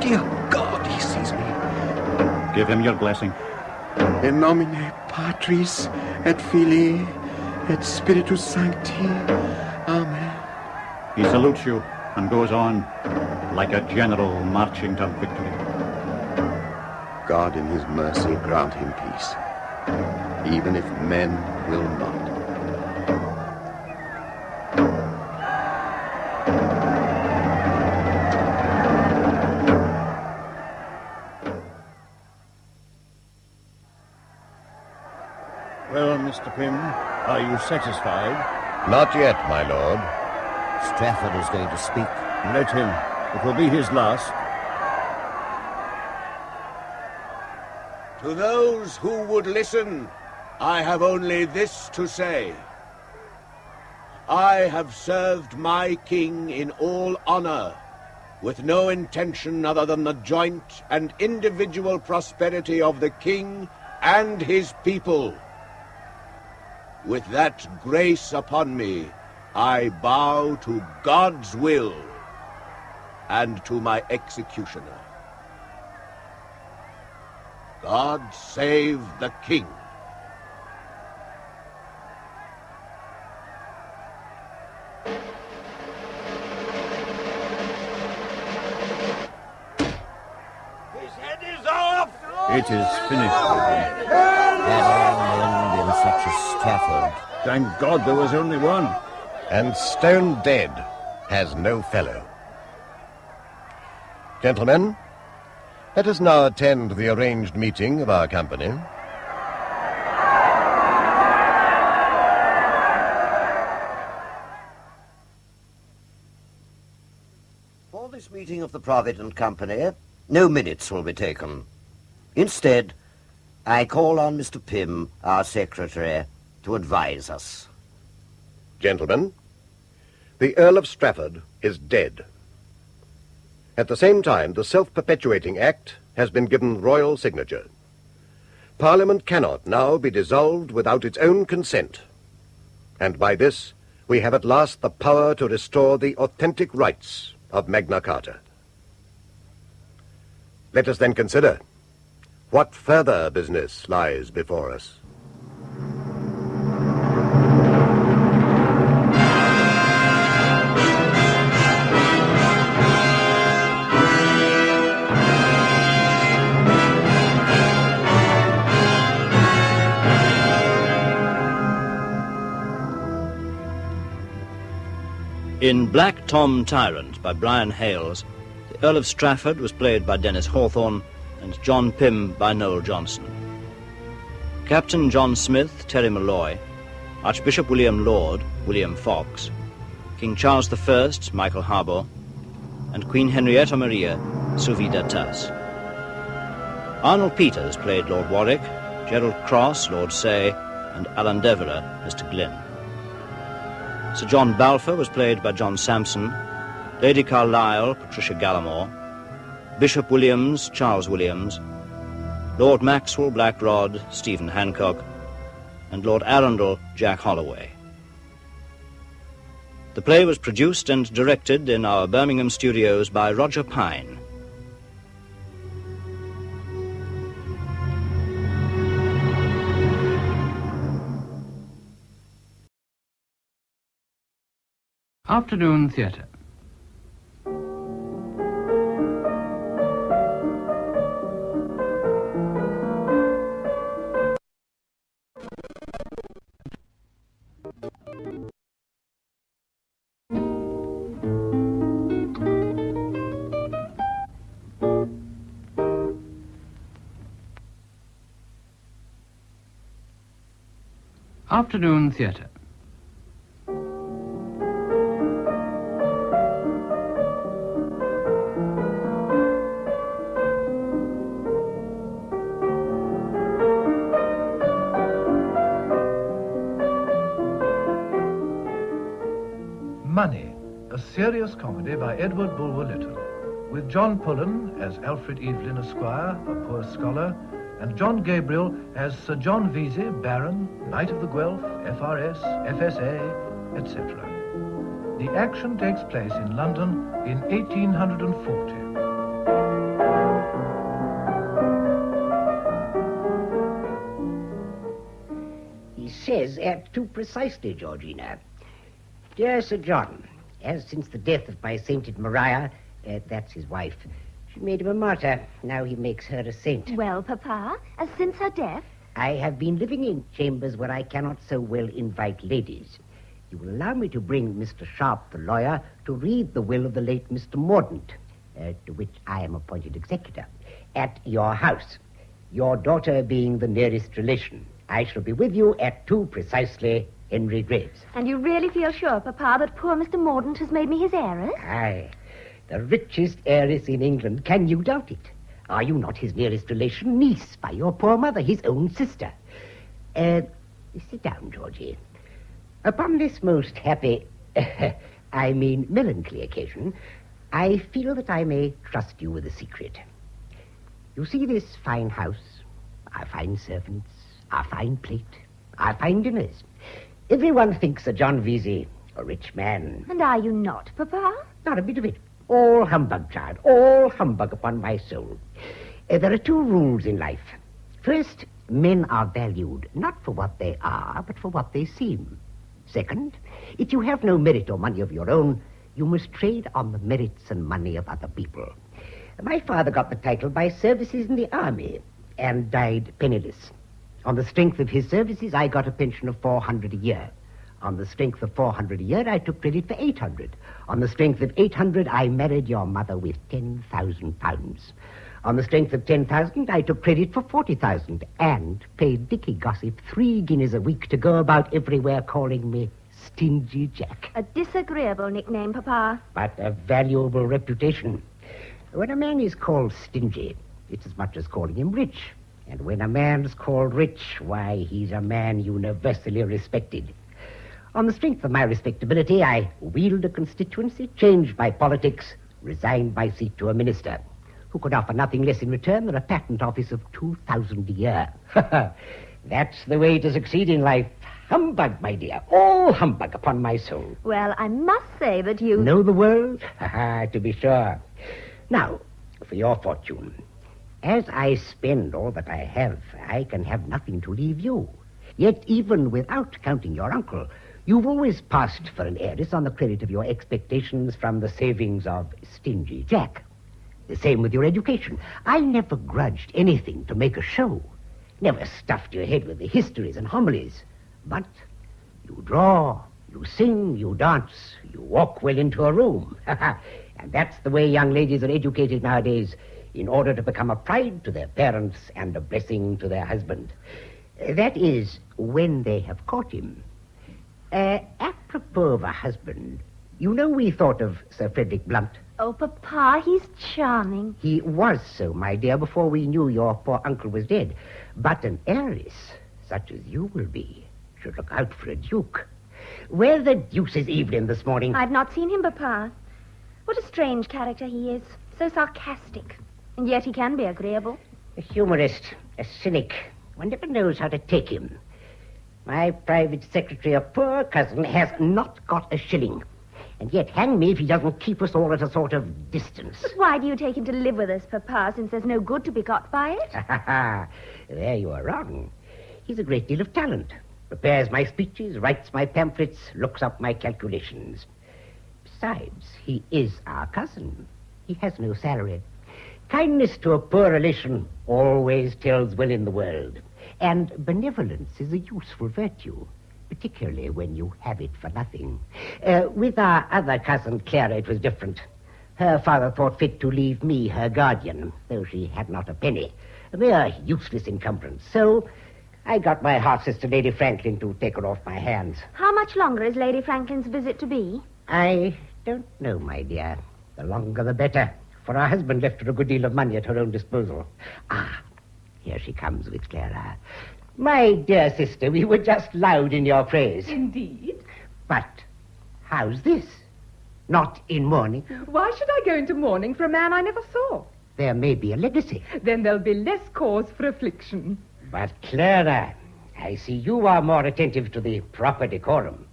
Dear God, he sees me. Give him your blessing. In nomine Patris et Filii et Spiritus Sancti. Amen. He salutes you and goes on like a general marching to victory. God in his mercy grant him peace, even if men will not. Well, Mr. Pym, are you satisfied? Not yet, my lord. Strafford is going to speak. Let him. It will be his last. To those who would listen, I have only this to say. I have served my king in all honor, with no intention other than the joint and individual prosperity of the king and his people. With that grace upon me, I bow to God's will and to my executioner. God save the King. His head is off! It is finished with him. That all end in such a Strafford. Thank God there was only one. And stone dead has no fellow. Gentlemen, let us now attend the arranged meeting of our company. For this meeting of the Provident Company, no minutes will be taken. Instead, I call on Mr. Pym, our secretary, to advise us. Gentlemen, the Earl of Strafford is dead. At the same time, the Self-Perpetuating Act has been given royal signature. Parliament cannot now be dissolved without its own consent. And by this, we have at last the power to restore the authentic rights of Magna Carta. Let us then consider what further business lies before us. In Black Tom Tyrant by Brian Hales, the Earl of Strafford was played by Dennis Hawthorne and John Pym by Noel Johnson. Captain John Smith, Terry Malloy, Archbishop William Laud, William Fox, King Charles I, Michael Harbour, and Queen Henrietta Maria, Suvi Dattas. Arnold Peters played Lord Warwick, Gerald Cross, Lord Say, and Alan Devereux, Mr. Glynn. Sir John Balfour was played by John Sampson, Lady Carlisle, Patricia Gallimore, Bishop Williams, Charles Williams, Lord Maxwell, Black Rod, Stephen Hancock, and Lord Arundel, Jack Holloway. The play was produced and directed in our Birmingham studios by Roger Pine. Afternoon Theatre. Afternoon Theatre. Money, a serious comedy by Edward Bulwer Lytton, with John Pullen as Alfred Evelyn Esquire, a poor scholar, and John Gabriel as Sir John Vesey, Baron, Knight of the Guelph, FRS, FSA, etc. The action takes place in London in 1840. He says at too precisely, Georgina. Dear Sir John, as since the death of my sainted Maria, that's his wife, she made him a martyr. Now he makes her a saint. Well, Papa, as since her death? I have been living in chambers where I cannot so well invite ladies. You will allow me to bring Mr. Sharp, the lawyer, to read the will of the late Mr. Mordaunt, to which I am appointed executor, at your house, your daughter being the nearest relation. I shall be with you at 2 precisely, Henry Graves. And you really feel sure, Papa, that poor Mr. Mordaunt has made me his heiress? Aye, the richest heiress in England. Can you doubt it? Are you not his nearest relation, niece by your poor mother, his own sister? Sit down, Georgie. Upon this most happy, melancholy occasion, I feel that I may trust you with a secret. You see this fine house, our fine servants, our fine plate, our fine dinners. Everyone thinks Sir John Vesey a rich man. And are you not, Papa? Not a bit of it. All humbug, child. All humbug upon my soul. There are 2 rules in life. First, men are valued not for what they are, but for what they seem. Second, if you have no merit or money of your own, you must trade on the merits and money of other people. My father got the title by services in the army and died penniless. On the strength of his services, I got a pension of 400 a year. On the strength of 400 a year, I took credit for 800. On the strength of 800, I married your mother with £10,000. On the strength of 10,000, I took credit for 40,000 and paid Dicky Gossip 3 guineas a week to go about everywhere calling me Stingy Jack. A disagreeable nickname, Papa. But a valuable reputation. When a man is called stingy, it's as much as calling him rich. And when a man's called rich, why, he's a man universally respected. On the strength of my respectability, I wheeled a constituency, changed my politics, resigned my seat to a minister, who could offer nothing less in return than a patent office of 2,000 a year. That's the way to succeed in life. Humbug, my dear. All humbug upon my soul. Well, I must say that you... Know the world? To be sure. Now, for your fortune. As I spend all that I have, I can have nothing to leave you. Yet even without counting your uncle, you've always passed for an heiress on the credit of your expectations from the savings of Stingy Jack. The same with your education. I never grudged anything to make a show. Never stuffed your head with the histories and homilies. But you draw, you sing, you dance, you walk well into a room. And that's the way young ladies are educated nowadays, in order to become a pride to their parents and a blessing to their husband. That is, when they have caught him. Apropos of a husband, you know we thought of Sir Frederick Blunt. Oh, Papa, he's charming. He was so, my dear, before we knew your poor uncle was dead. But an heiress, such as you will be, should look out for a duke. Where the deuce is Evelyn this morning? I've not seen him, Papa. What a strange character he is. So sarcastic. And yet he can be agreeable. A humorist, a cynic. One never knows how to take him. My private secretary, a poor cousin, has not got a shilling. And yet, hang me if he doesn't keep us all at a sort of distance. But why do you take him to live with us, Papa, since there's no good to be got by it? There you are wrong. He's a great deal of talent. Prepares my speeches, writes my pamphlets, looks up my calculations. Besides, he is our cousin. He has no salary. Kindness to a poor relation always tells well in the world. And benevolence is a useful virtue, particularly when you have it for nothing. With our other cousin, Clara, it was different. Her father thought fit to leave me her guardian, though she had not a penny. A mere useless encumbrance. So I got my half-sister, Lady Franklin, to take her off my hands. How much longer is Lady Franklin's visit to be? I don't know, my dear. The longer the better, for her husband left her a good deal of money at her own disposal. Ah, here she comes with Clara. My dear sister, we were just loud in your praise. Indeed. But how's this? Not in mourning? Why should I go into mourning for a man I never saw? There may be a legacy. Then there'll be less cause for affliction. But, Clara, I see you are more attentive to the proper decorum.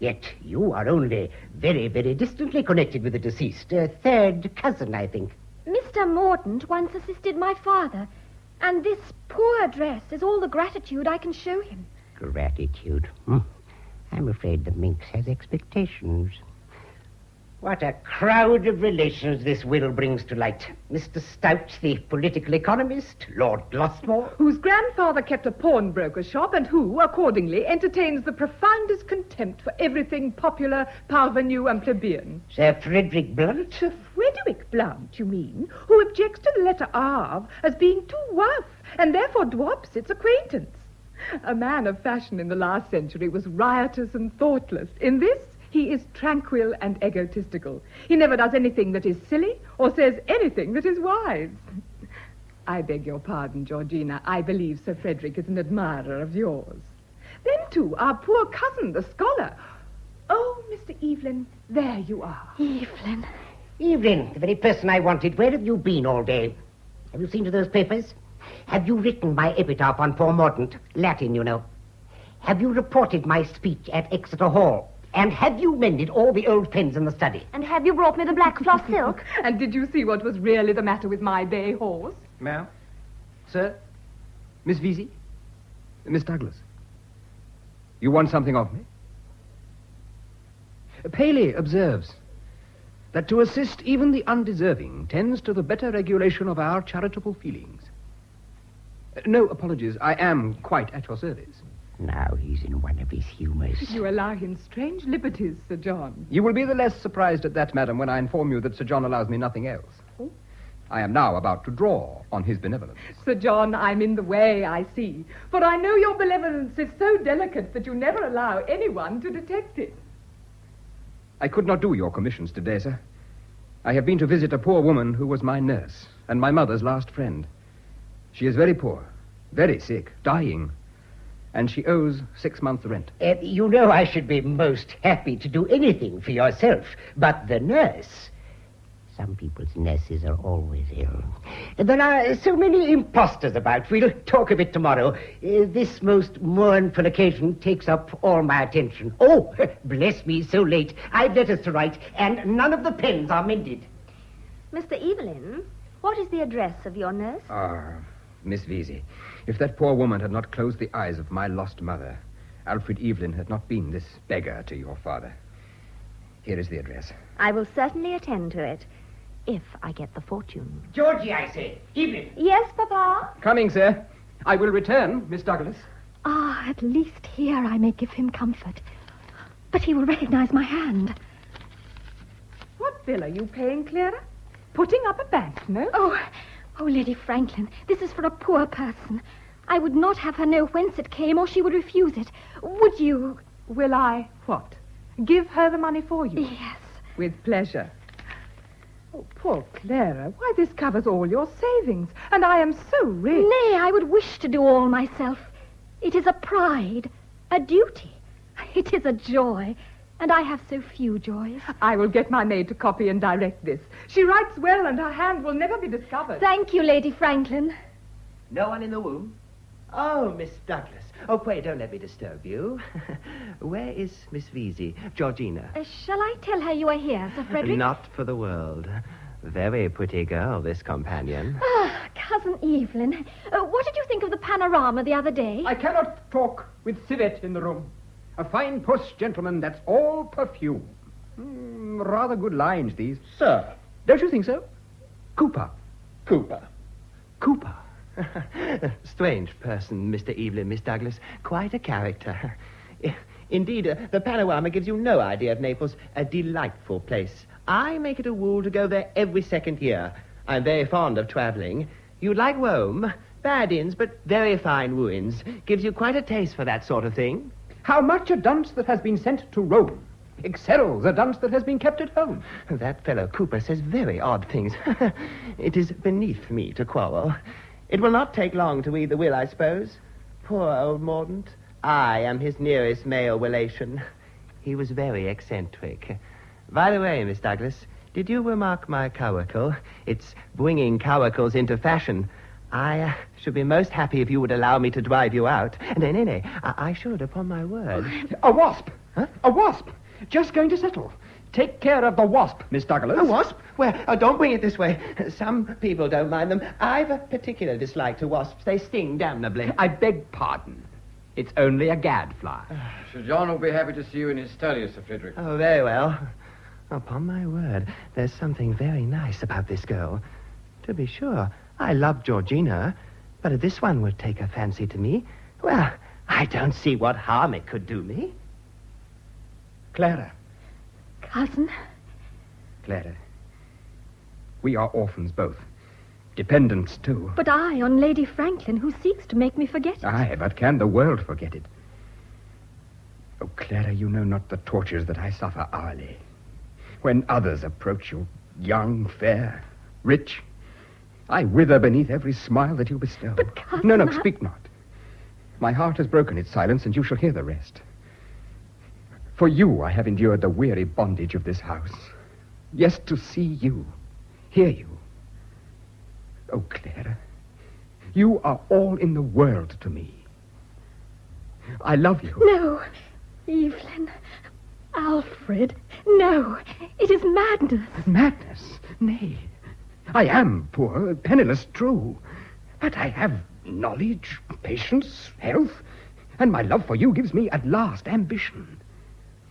Yet you are only very, very distantly connected with the deceased. A third cousin, I think. Mr. Mordaunt once assisted my father, and this poor dress is all the gratitude I can show him. Gratitude? I'm afraid the minx has expectations. What a crowd of relations this will brings to light. Mr. Stout, the political economist, Lord Glossmore. Whose grandfather kept a pawnbroker's shop and who, accordingly, entertains the profoundest contempt for everything popular, parvenu, and plebeian. Sir Frederick Blunt? Sir Frederick Blunt, you mean, who objects to the letter R as being too rough and therefore dwarfs its acquaintance. A man of fashion in the last century was riotous and thoughtless. In this, he is tranquil and egotistical. He never does anything that is silly or says anything that is wise. I beg your pardon, Georgina. I believe Sir Frederick is an admirer of yours. Then, too, our poor cousin, the scholar. Oh, Mr. Evelyn, there you are. Evelyn. Evelyn, the very person I wanted. Where have you been all day? Have you seen to those papers? Have you written my epitaph on poor Mordaunt? Latin, you know. Have you reported my speech at Exeter Hall? And have you mended all the old pens in the study? And have you brought me the black floss silk? And did you see what was really the matter with my bay horse? Ma'am? Sir? Miss Vesey? Miss Douglas? You want something of me? Paley observes that to assist even the undeserving tends to the better regulation of our charitable feelings. No apologies. I am quite at your service. Now he's in one of his humours. You allow him strange liberties, Sir John. You will be the less surprised at that, madam, when I inform you that Sir John allows me nothing else. Oh? I am now about to draw on his benevolence. Sir John, I'm in the way, I see. For I know your benevolence is so delicate that you never allow anyone to detect it. I could not do your commissions today, sir. I have been to visit a poor woman who was my nurse and my mother's last friend. She is very poor, very sick, dying, and she owes 6 months' rent. You know I should be most happy to do anything for yourself, but the nurse... Some people's nurses are always ill. There are so many impostors about. We'll talk of it tomorrow. This most mournful occasion takes up all my attention. Oh, bless me, so late. I've letters to write, and none of the pens are mended. Mr. Evelyn, what is the address of your nurse? Miss Vesey, if that poor woman had not closed the eyes of my lost mother, Alfred Evelyn had not been this beggar to your father. Here is the address. I will certainly attend to it, if I get the fortune. Georgie, I say. Evelyn. Yes, Papa? Coming, sir. I will return, Miss Douglas. At least here I may give him comfort. But he will recognize my hand. What bill are you paying, Clara? Putting up a banknote? Oh, Lady Franklin, this is for a poor person. I would not have her know whence it came, or she would refuse it. Would you? Will I what? Give her the money for you? Yes. With pleasure. Oh, poor Clara, why, this covers all your savings, and I am so rich. Nay, I would wish to do all myself. It is a pride, a duty. It is a joy, and I have so few joys. I will get my maid to copy and direct this. She writes well, and her hand will never be discovered. Thank you, Lady Franklin. No one in the room? Oh, Miss Douglas. Oh, pray, don't let me disturb you. Where is Miss Vesey? Georgina? Shall I tell her you are here, Sir Frederick? Not for the world. Very pretty girl, this companion. Cousin Evelyn, what did you think of the panorama the other day? I cannot talk with civet in the room. A fine puss, gentlemen, that's all perfume. Rather good lines, these. Sir. Don't you think so? Cooper. Strange person, Mr. Evelyn, Miss Douglas. Quite a character. Indeed, the panorama gives you no idea of Naples. A delightful place. I make it a rule to go there every second year. I'm very fond of traveling. You'd like Rome? Bad inns, but very fine ruins. Gives you quite a taste for that sort of thing. How much a dunce that has been sent to Rome excels a dunce that has been kept at home. That fellow Cooper says very odd things. It is beneath me to quarrel. It will not take long to read the will, I suppose. Poor old Mordaunt. I am his nearest male relation. He was very eccentric. By the way, Miss Douglas, did you remark my coracle? It's bringing coracles into fashion. I should be most happy if you would allow me to drive you out. Nay, I should, upon my word. A wasp! Huh? A wasp! Just going to settle. Take care of the wasp, Miss Douglas. A wasp? Well, don't bring it this way. Some people don't mind them. I've a particular dislike to wasps. They sting damnably. I beg pardon. It's only a gadfly. Sir John will be happy to see you in his study, Sir Frederick. Oh, very well. Upon my word, there's something very nice about this girl. To be sure, I love Georgina, but if this one would take a fancy to me, well, I don't see what harm it could do me. Clara. Cousin? Clara. We are orphans both. Dependents, too. But I on Lady Franklin, who seeks to make me forget it. Aye, but can the world forget it? Oh, Clara, you know not the tortures that I suffer hourly. When others approach you, young, fair, rich, I wither beneath every smile that you bestow. But, cousin, No, speak not. My heart has broken its silence, and you shall hear the rest. For you, I have endured the weary bondage of this house. Yes, to see you, hear you. Oh, Clara, you are all in the world to me. I love you. No, Evelyn, Alfred, no, it is madness. Madness? Nay. I am poor, penniless, true. But I have knowledge, patience, health, and my love for you gives me at last ambition.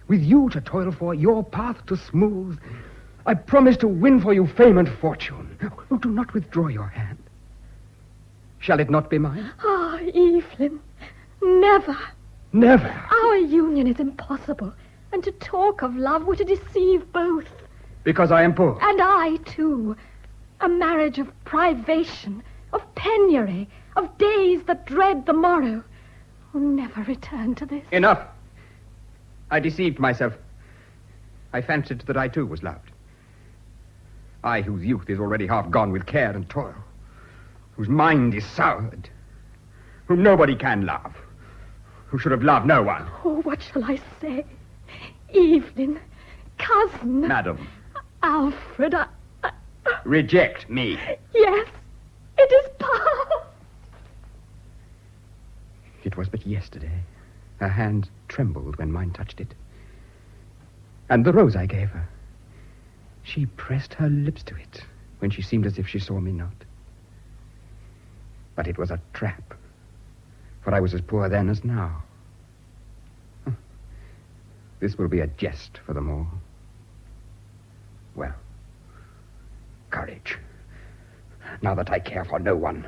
With you to toil for, your path to smooth, I promise to win for you fame and fortune. Oh, do not withdraw your hand. Shall it not be mine? Ah, Evelyn, never. Never. Our union is impossible, and to talk of love were to deceive both. Because I am poor. And I, too. A marriage of privation, of penury, of days that dread the morrow. Oh, never return to this. Enough. I deceived myself. I fancied that I, too, was loved. I, whose youth is already half gone with care and toil, whose mind is soured, whom nobody can love, who should have loved no one. Oh, what shall I say? Evelyn, cousin. Madam. Alfred, Reject me. Yes, it is Paul. It was but yesterday. Her hand trembled when mine touched it. And the rose I gave her. She pressed her lips to it when she seemed as if she saw me not. But it was a trap, for I was as poor then as now. This will be a jest for them all. Well, courage. Now that I care for no one,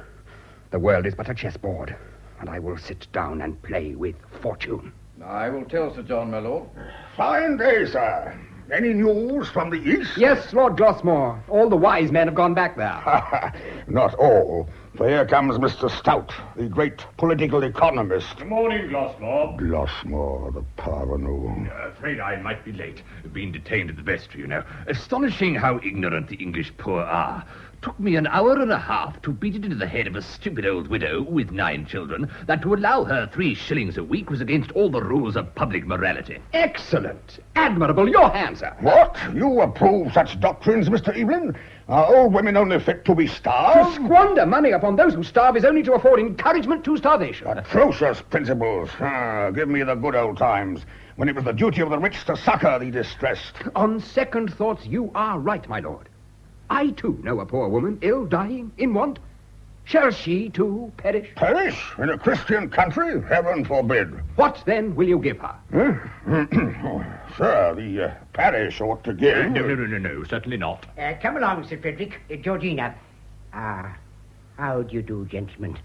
the world is but a chessboard, and I will sit down and play with fortune. I will tell Sir John, my lord. Fine day, sir. Any news from the east? Yes, Lord Glossmore. All the wise men have gone back there. Not all. For here comes Mr. Stout, the great political economist. Good morning, Glossmore. Glossmore, the parvenu. Afraid I might be late. Been detained at the vestry, you know. Astonishing how ignorant the English poor are. Took me an hour and a half to beat it into the head of a stupid old widow with 9 children that to allow her 3 shillings a week was against all the rules of public morality. Excellent. Admirable. Your hand, sir. What? You approve such doctrines, Mr. Evelyn? Are old women only fit to be starved? To squander money upon those who starve is only to afford encouragement to starvation. Atrocious principles. Give me the good old times, when it was the duty of the rich to succor the distressed. On second thoughts, you are right, my lord. I, too, know a poor woman, ill, dying, in want. Shall she, too, perish? Perish? In a Christian country? Heaven forbid. What, then, will you give her? Sir, the parish ought to give... No, certainly not. Come along, Sir Frederick. Georgina. How do you do, gentlemen?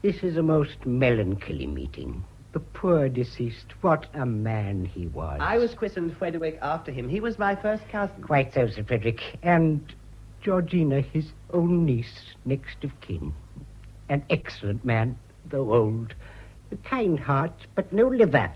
This is a most melancholy meeting. The poor deceased, what a man he was. I was christened Frederick after him. He was my first cousin. Quite so, Sir Frederick. And Georgina, his own niece, next of kin. An excellent man, though old. A kind heart, but no liver.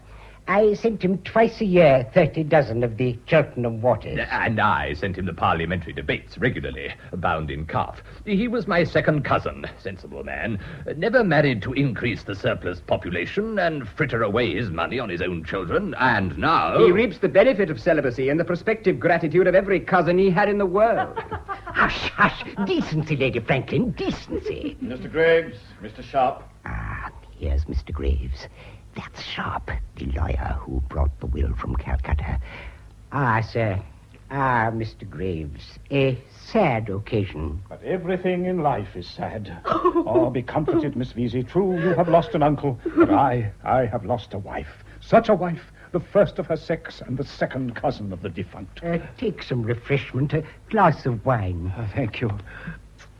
I sent him twice a year 30 dozen of the Cheltenham waters. And I sent him the parliamentary debates regularly, bound in calf. He was my second cousin, sensible man. Never married to increase the surplus population and fritter away his money on his own children. And now... He reaps the benefit of celibacy and the prospective gratitude of every cousin he had in the world. Hush, hush. Decency, Lady Franklin, decency. Mr. Graves, Mr. Sharp. Here's Mr. Graves. That's Sharp, the lawyer who brought the will from Calcutta. Sir. Mr. Graves. A sad occasion. But everything in life is sad. Be comforted, Miss Vesey. True, you have lost an uncle, but I have lost a wife. Such a wife, the first of her sex and the second cousin of the defunct. Take some refreshment, a glass of wine. Thank you.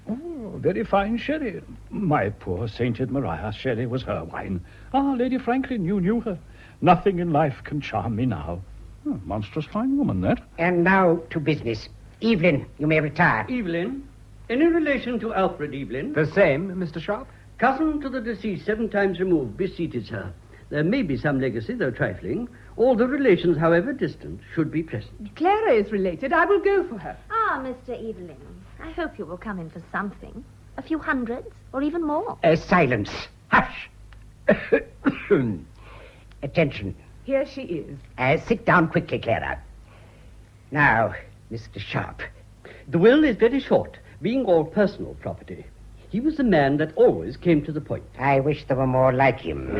Oh, very fine sherry. My poor sainted Maria, sherry was her wine. Lady Franklin, you knew her. Nothing in life can charm me now. Monstrous fine woman, that. And now to business. Evelyn, you may retire. Evelyn? Any relation to Alfred Evelyn? The same, Mr. Sharp. Cousin to the deceased, 7 times removed. Be seated, sir. There may be some legacy, though trifling. All the relations, however distant, should be present. Clara is related. I will go for her. Mr. Evelyn, I hope you will come in for something. A few hundreds, or even more. Silence. Hush. Attention. Here she is. Sit down quickly, Clara. Now, Mr. Sharp. The will is very short, being all personal property. He was a man that always came to the point. I wish there were more like him.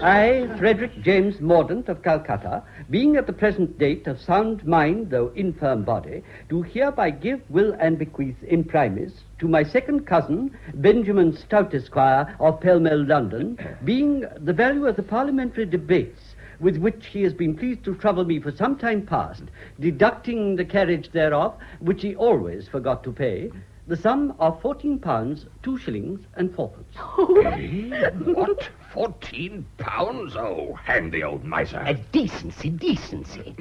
I, Frederick James Mordaunt of Calcutta, being at the present date of sound mind, though infirm body, do hereby give, will, and bequeath imprimis to my second cousin, Benjamin Stout, Esquire, of Pall Mall, London, being the value of the parliamentary debates with which he has been pleased to trouble me for some time past, deducting the carriage thereof, which he always forgot to pay, the sum of £14, 2 shillings, and 4pence. What? £14? Oh, hang the old miser. Decency.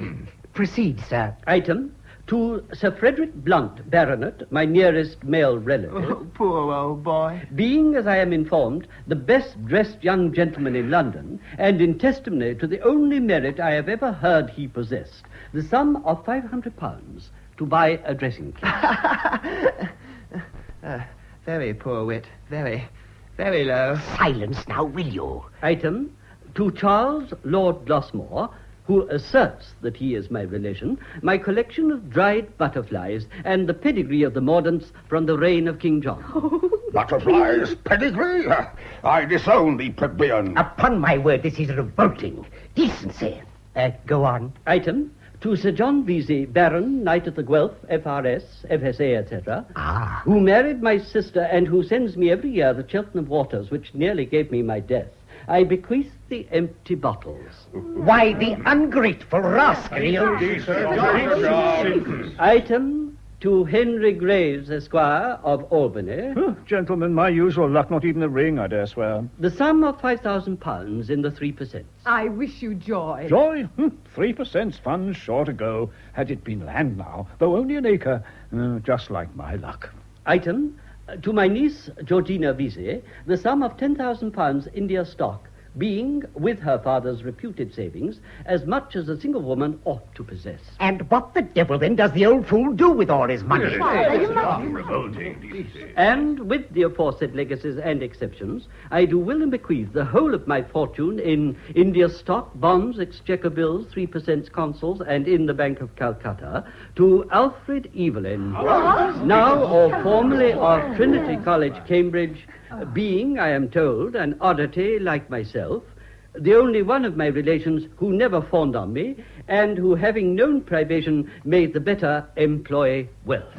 Proceed, sir. Item, to Sir Frederick Blunt, Baronet, my nearest male relative. Oh, poor old boy. Being, as I am informed, the best-dressed young gentleman in London, and in testimony to the only merit I have ever heard he possessed, the sum of £500 to buy a dressing case. Very poor wit. Very, very low. Silence now, will you? Item, to Charles Lord Glossmore, who asserts that he is my relation, my collection of dried butterflies and the pedigree of the Mordaunts from the reign of King John. Butterflies? Pedigree? I disown the plebeian. Upon my word, this is revolting. Decency. Go on. Item, to Sir John Vesey, Baron, Knight of the Guelph, FRS, FSA, etc., who married my sister and who sends me every year the Cheltenham waters, which nearly gave me my death, I bequeath the empty bottles. Why, the ungrateful rascal! Item, to Henry Graves, Esquire, of Albany. Gentlemen, my usual luck, not even a ring, I dare swear. The sum of £5,000 in the 3%. I wish you joy. Joy? 3% funds sure to go. Had it been land now, though only an acre, just like my luck. Item, to my niece, Georgina Vesey, the sum of £10,000 India stock, being, with her father's reputed savings, as much as a single woman ought to possess. And what the devil, then, does the old fool do with all his money? And with the aforesaid legacies and exceptions, I do will and bequeath the whole of my fortune in India stock, bonds, exchequer bills, 3% consols, and in the Bank of Calcutta, to Alfred Evelyn, now or formerly of Trinity College, Cambridge, being, I am told, an oddity like myself, the only one of my relations who never fawned on me, and who, having known privation, made the better employ wealth.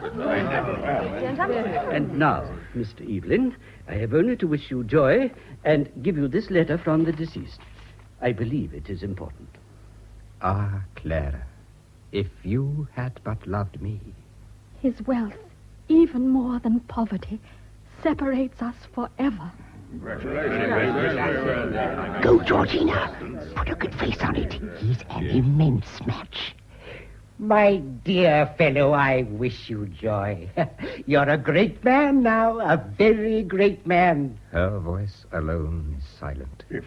And now, Mr. Evelyn, I have only to wish you joy and give you this letter from the deceased. I believe it is important. Ah, Clara, if you had but loved me. His wealth, even more than poverty, separates us forever. Go, Georgina. Put a good face on it. He's an immense match. My dear fellow, I wish you joy. You're a great man now, a very great man. Her voice alone is silent. If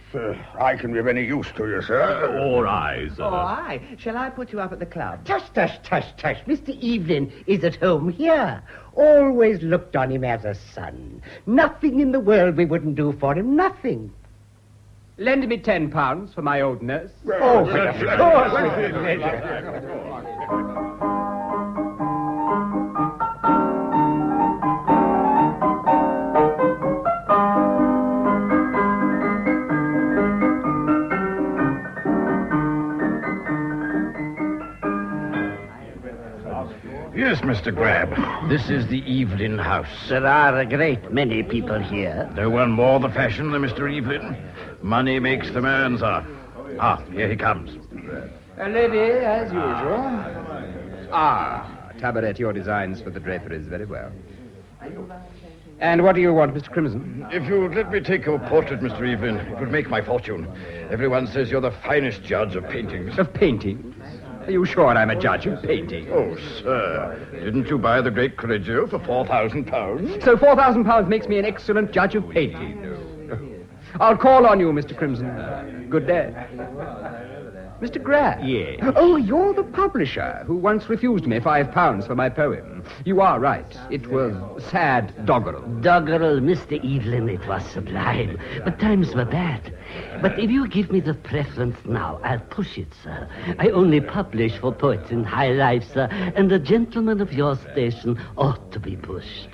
I can be of any use to you, sir. Or I, sir. Oh, aye. Shall I put you up at the club? Tush. Mr. Evelyn is at home here. Always looked on him as a son. Nothing in the world we wouldn't do for him, nothing. Lend me £10 for my old nurse. Oh, of course. Yes, Mr. Grab. This is the Evelyn House. There are a great many people here. No one more the fashion than Mr. Evelyn. Money makes the man, sir. Ah, here he comes. A lady, as usual. Tabaret, your designs for the draperies very well. And what do you want, Mr. Crimson? If you'd let me take your portrait, Mr. Evelyn, it would make my fortune. Everyone says you're the finest judge of paintings. Of paintings? Are you sure I'm a judge of painting? Oh, sir. Didn't you buy the great Correggio for £4,000? So £4,000 makes me an excellent judge of painting. I'll call on you, Mr. Crimson. Good day. Mr. Grab. Yes. Oh, you're the publisher who once refused me £5 for my poem. You are right. It was sad doggerel. Doggerel, Mr. Evelyn, it was sublime. But times were bad. But if you give me the preference now, I'll push it, sir. I only publish for poets in high life, sir, and a gentleman of your station ought to be pushed.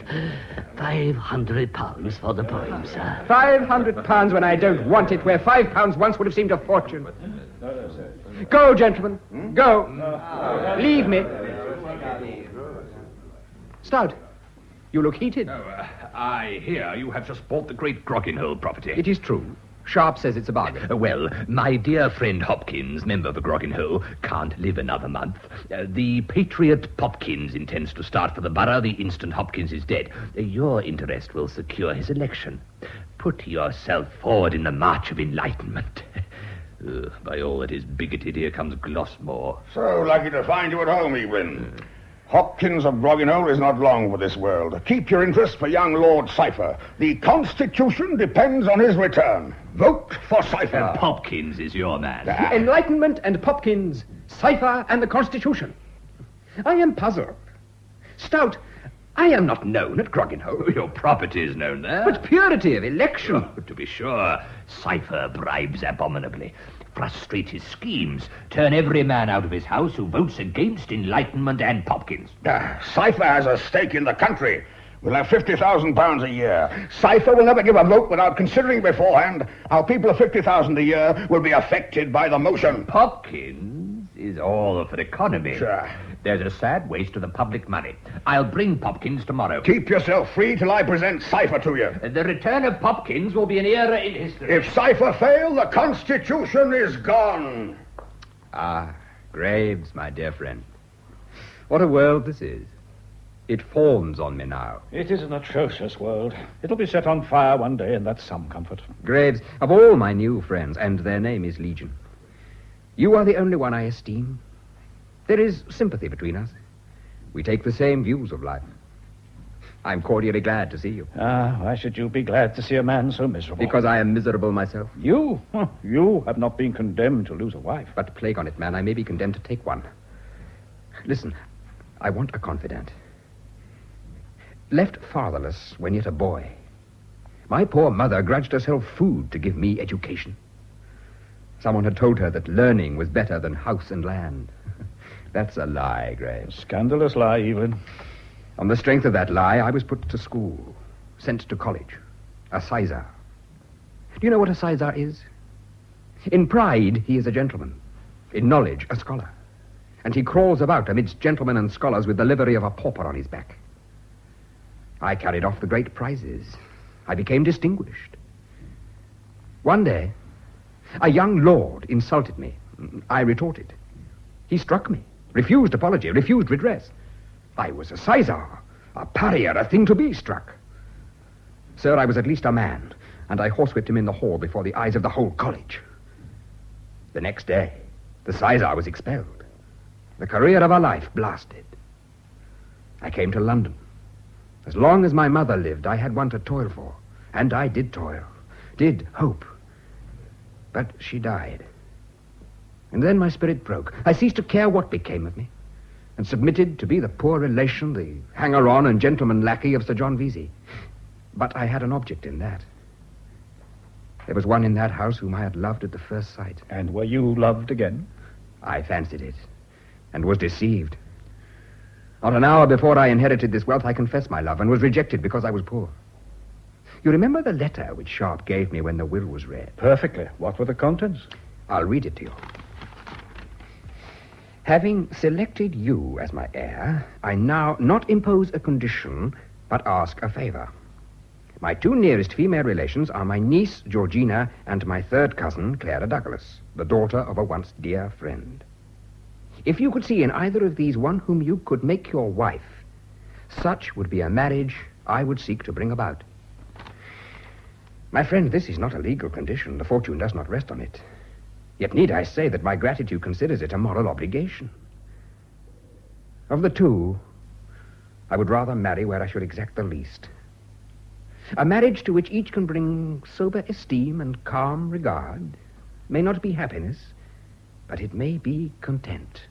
£500 for the poem, sir. £500 when I don't want it, where £5 once would have seemed a fortune. Go, gentlemen. Go. Leave me. Stout, you look heated. I hear you have just bought the great Grogginhole property. It is true. Sharp says it's a bargain. Well, my dear friend Hopkins, member for Grogginhole, can't live another month. The patriot Popkins intends to start for the borough the instant Hopkins is dead. Your interest will secure his election. Put yourself forward in the march of enlightenment. By all that is bigoted, here comes Glossmore. So lucky to find you at home, Evelyn. Hopkins of Grogginhole is not long for this world. Keep your interest for young Lord Cypher. The Constitution depends on his return. Vote for Cypher. Popkins is your man. Enlightenment and Popkins, Cypher and the Constitution. I am puzzled. Stout, I am not known at Grogginhole. Your property is known there. But purity of election. Oh, to be sure, Cypher bribes abominably. Frustrate his schemes, turn every man out of his house who votes against Enlightenment and Popkins. Cypher has a stake in the country. We'll have £50,000 a year. Cypher will never give a vote without considering beforehand how people of £50,000 a year will be affected by the motion. Popkins is all for economy. Sure. There's a sad waste of the public money. I'll bring Popkins tomorrow. Keep yourself free till I present Cypher to you. The return of Popkins will be an era in history. If Cypher fail, the Constitution is gone. Ah, Graves, my dear friend. What a world this is. It fawns on me now. It is an atrocious world. It'll be set on fire one day, and that's some comfort. Graves, of all my new friends, and their name is Legion, you are the only one I esteem. There is sympathy between us. We take the same views of life. I'm cordially glad to see you. Why should you be glad to see a man so miserable? Because I am miserable myself. You? You have not been condemned to lose a wife. But plague on it, man, I may be condemned to take one. Listen, I want a confidant. Left fatherless when yet a boy, my poor mother grudged herself food to give me education. Someone had told her that learning was better than house and land. That's a lie, Graves. A scandalous lie, Evelyn. On the strength of that lie, I was put to school, sent to college, a sizar. Do you know what a sizar is? In pride, he is a gentleman. In knowledge, a scholar. And he crawls about amidst gentlemen and scholars with the livery of a pauper on his back. I carried off the great prizes. I became distinguished. One day, a young lord insulted me. I retorted. He struck me, refused apology, refused redress. I was a sizar, a pariah, a thing to be struck. Sir, I was at least a man, and I horsewhipped him in the hall before the eyes of the whole college. The next day, the sizar was expelled. The career of a life blasted. I came to London. As long as my mother lived, I had one to toil for. And I did toil, did hope. But she died. And then my spirit broke. I ceased to care what became of me, and submitted to be the poor relation, the hanger-on and gentleman lackey of Sir John Vesey. But I had an object in that. There was one in that house whom I had loved at the first sight. And were you loved again? I fancied it, and was deceived. Not an hour before I inherited this wealth, I confessed my love, and was rejected because I was poor. You remember the letter which Sharp gave me when the will was read? Perfectly. What were the contents? I'll read it to you. Having selected you as my heir, I now not impose a condition, but ask a favor. My two nearest female relations are my niece, Georgina, and my third cousin, Clara Douglas, the daughter of a once dear friend. If you could see in either of these one whom you could make your wife, such would be a marriage I would seek to bring about. My friend, this is not a legal condition. The fortune does not rest on it. Yet need I say that my gratitude considers it a moral obligation. Of the two, I would rather marry where I should exact the least. A marriage to which each can bring sober esteem and calm regard may not be happiness, but it may be content.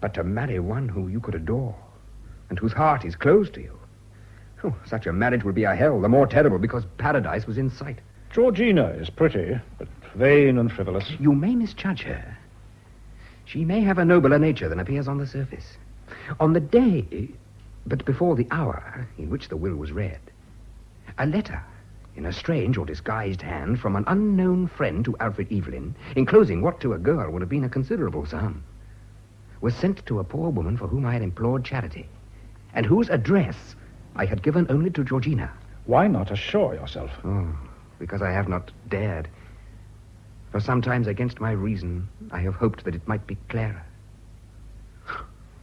But to marry one whom you could adore, and whose heart is closed to you, such a marriage would be a hell, the more terrible because paradise was in sight. Georgina is pretty, but vain and frivolous. You may misjudge her. She may have a nobler nature than appears on the surface. On the day, but before the hour in which the will was read, a letter in a strange or disguised hand from an unknown friend to Alfred Evelyn, enclosing what to a girl would have been a considerable sum, was sent to a poor woman for whom I had implored charity, and whose address I had given only to Georgina. Why not assure yourself? Oh, because I have not dared. For sometimes, against my reason, I have hoped that it might be Clara.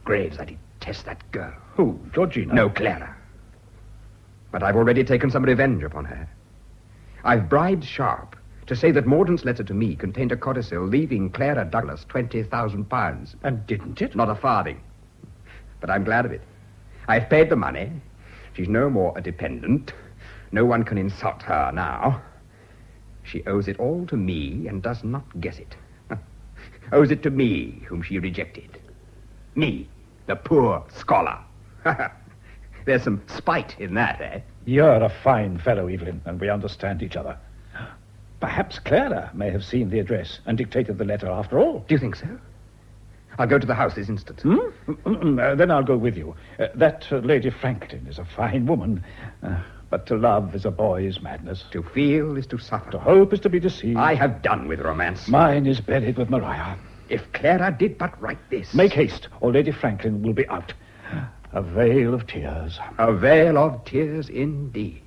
Graves, I detest that girl. Who, Georgina? No, Clara. But I've already taken some revenge upon her. I've bribed Sharp to say that Mordaunt's letter to me contained a codicil leaving Clara Douglas £20,000. And didn't it? Not a farthing. But I'm glad of it. I've paid the money. She's no more a dependent. No one can insult her now. She owes it all to me and does not guess it. Owes it to me, whom she rejected. Me, the poor scholar. There's some spite in that, eh? You're a fine fellow, Evelyn, and we understand each other. Perhaps Clara may have seen the address and dictated the letter after all. Do you think so? I'll go to the house this instant. Then I'll go with you. That Lady Franklin is a fine woman. But to love is a boy's madness. To feel is to suffer. To hope is to be deceived. I have done with romance. Mine is buried with Maria. If Clara did but write this... Make haste, or Lady Franklin will be out. A veil of tears. A veil of tears indeed.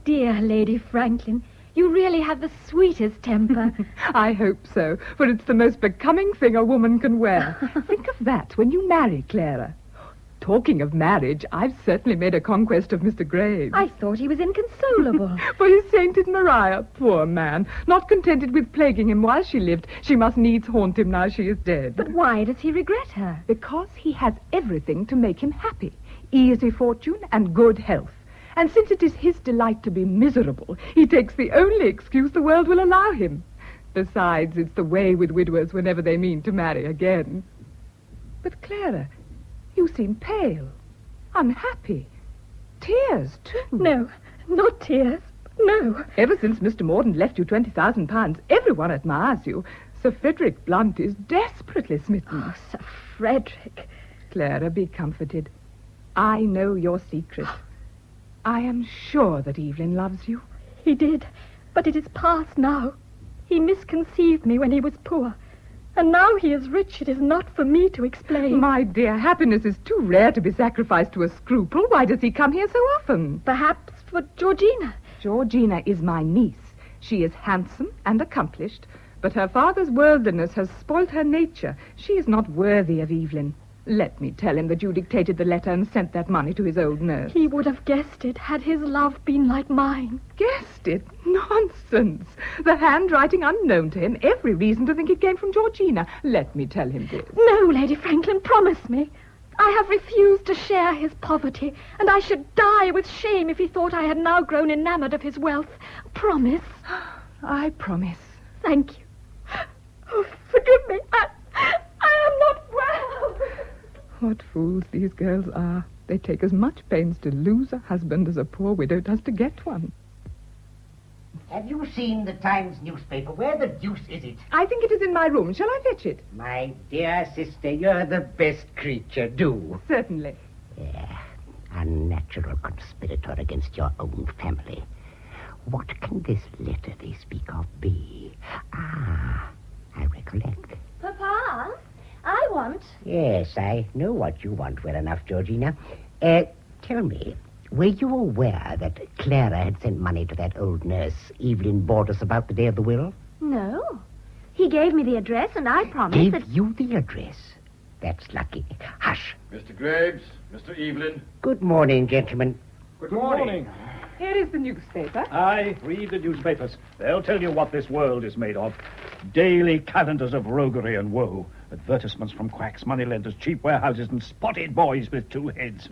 Dear Lady Franklin, you really have the sweetest temper. I hope so, for it's the most becoming thing a woman can wear. Think of that when you marry Clara. Talking of marriage, I've certainly made a conquest of Mr. Graves. I thought he was inconsolable. For his sainted Maria, poor man. Not contented with plaguing him while she lived, she must needs haunt him now she is dead. But why does he regret her? Because he has everything to make him happy. Easy fortune and good health. And since it is his delight to be miserable, he takes the only excuse the world will allow him. Besides, it's the way with widowers whenever they mean to marry again. But Clara, you seem pale, unhappy. Tears, too. No, not tears. No. Ever since Mr. Mordaunt left you £20,000, everyone admires you. Sir Frederick Blunt is desperately smitten. Oh, Sir Frederick. Clara, be comforted. I know your secret. I am sure that Evelyn loves you. He did, but it is past now. He misconceived me when he was poor. And now he is rich, it is not for me to explain. My dear, happiness is too rare to be sacrificed to a scruple. Why does he come here so often? Perhaps for Georgina. Georgina is my niece. She is handsome and accomplished, but her father's worldliness has spoilt her nature. She is not worthy of Evelyn. Let me tell him that you dictated the letter and sent that money to his old nurse. He would have guessed it had his love been like mine. Guessed it? Nonsense. The handwriting unknown to him. Every reason to think it came from Georgina. Let me tell him this. No, Lady Franklin, promise me. I have refused to share his poverty, and I should die with shame if he thought I had now grown enamored of his wealth. Promise. I promise. Thank you. Oh, forgive me. I am not well. What fools these girls are. They take as much pains to lose a husband as a poor widow does to get one. Have you seen the Times newspaper? Where the deuce is it? I think it is in my room. Shall I fetch it? My dear sister, you're the best creature. Do. Certainly. Yeah, unnatural conspirator against your own family. What can this letter they speak of be? Ah, I recollect. Papa, I want... Yes, I know what you want well enough, Georgina. Tell me, were you aware that Clara had sent money to that old nurse Evelyn bought us about the day of the will? No. He gave me the address, and I promised Gave you the address? That's lucky. Hush. Mr. Graves, Mr. Evelyn. Good morning, gentlemen. Good morning. Here is the newspaper. Aye, read the newspapers. They'll tell you what this world is made of. Daily calendars of roguery and woe. Advertisements from quacks, moneylenders, cheap warehouses, and spotted boys with two heads.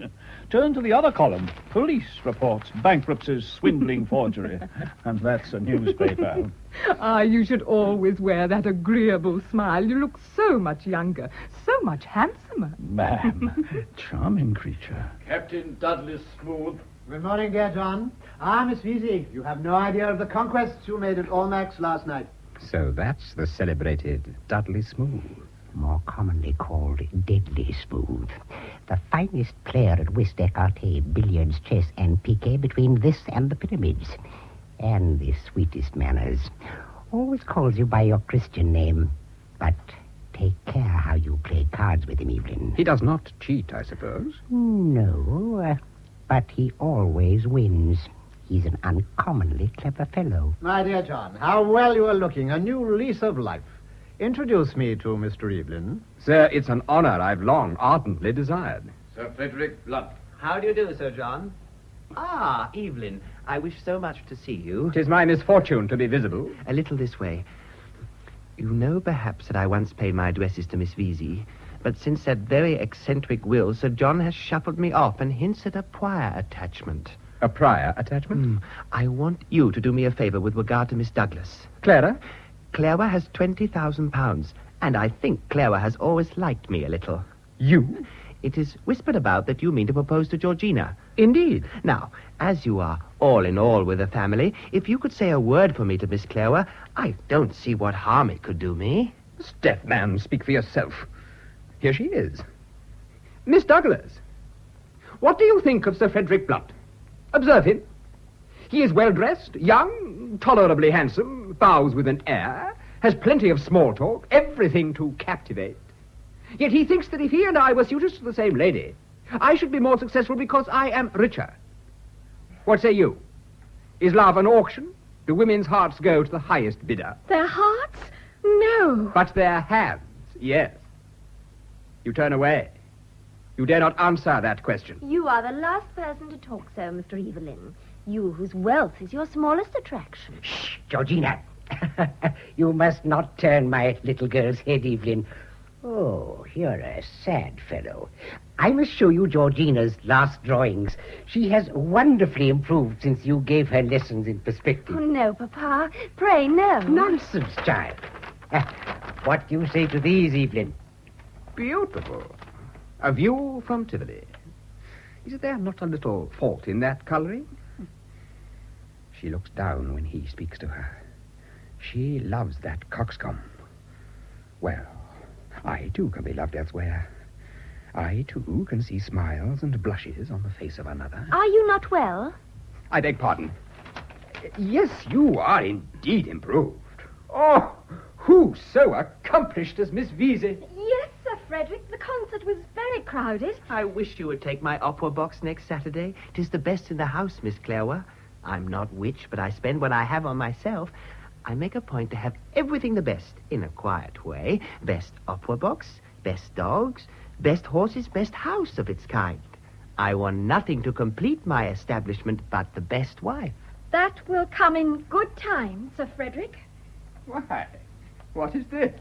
Turn to the other column. Police reports, bankruptcies, swindling, forgery. And that's a newspaper. Ah, you should always wear that agreeable smile. You look so much younger, so much handsomer. Ma'am, charming creature. Captain Dudley Smooth. Good morning, dear John. Ah, Miss Vesey, you have no idea of the conquests you made at Almack's last night. So that's the celebrated Dudley Smooth. More commonly called Deadly Smooth. The finest player at West Écarté, billiards, chess, and piquet between this and the pyramids. And the sweetest manners. Always calls you by your Christian name. But take care how you play cards with him, Evelyn. He does not cheat, I suppose. No, but he always wins. He's an uncommonly clever fellow. My dear John, how well you are looking. A new lease of life. Introduce me to Mr. Evelyn. Sir, it's an honor I've long ardently desired. Sir Frederick Blunt. How do you do, Sir John? Ah, Evelyn, I wish so much to see you. 'Tis my misfortune to be visible. A little this way. You know perhaps that I once paid my addresses to Miss Vesey, but since that very eccentric will, Sir John has shuffled me off and hints at a prior attachment. A prior attachment? I want you to do me a favor with regard to Miss Douglas. Clara? Clara has £20,000, and I think Clara has always liked me a little. You? It is whispered about that you mean to propose to Georgina. Indeed. Now, as you are all in all with the family, if you could say a word for me to Miss Clara, I don't see what harm it could do me. Deaf man, speak for yourself. Here she is. Miss Douglas, what do you think of Sir Frederick Blunt? Observe him. He is well-dressed, young, tolerably handsome, bows with an air, has plenty of small talk, everything to captivate. Yet he thinks that if he and I were suitors to the same lady, I should be more successful because I am richer. What say you? Is love an auction? Do women's hearts go to the highest bidder? Their hearts? No. But their hands, yes. You turn away. You dare not answer that question. You are the last person to talk so, Mr. Evelyn. You whose wealth is your smallest attraction. Shh, Georgina. You must not turn my little girl's head, Evelyn. Oh, you're a sad fellow. I must show you Georgina's last drawings. She has wonderfully improved since you gave her lessons in perspective. Oh, no, Papa. Pray, no. Nonsense, child. What do you say to these, Evelyn? Beautiful. A view from Tivoli. Is there not a little fault in that colouring? She looks down when he speaks to her. She loves that coxcomb. Well, I, too, can be loved elsewhere. I, too, can see smiles and blushes on the face of another. Are you not well? I beg pardon. Yes, you are indeed improved. Oh, who so accomplished as Miss Vesey? Yes, Sir Frederick. The concert was very crowded. I wish you would take my opera box next Saturday. 'Tis the best in the house, Miss Clara. I'm not rich, but I spend what I have on myself. I make a point to have everything the best, in a quiet way. Best opera box, best dogs, best horses, best house of its kind. I want nothing to complete my establishment but the best wife. That will come in good time, Sir Frederick. Why, what is this?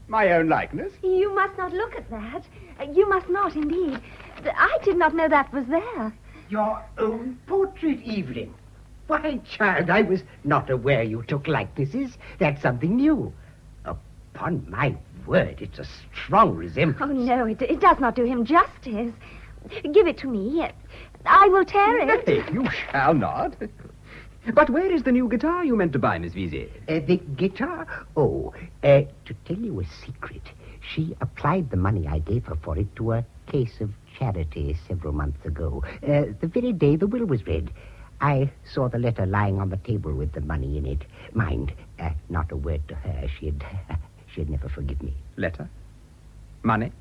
My own likeness? You must not look at that. You must not, indeed. I did not know that was there. Your own portrait, Evelyn. Why, child, I was not aware you took likenesses. That's something new. Upon my word, it's a strong resemblance. Oh, no, it does not do him justice. Give it to me. I will tear it. Nay, you shall not. But where is the new guitar you meant to buy, Miss Vesey? The guitar? Oh, to tell you a secret, she applied the money I gave her for it to a case of charity several months ago. The very day the will was read. I saw the letter lying on the table with the money in it. Mind, not a word to her. She'd never forgive me. Letter? Money?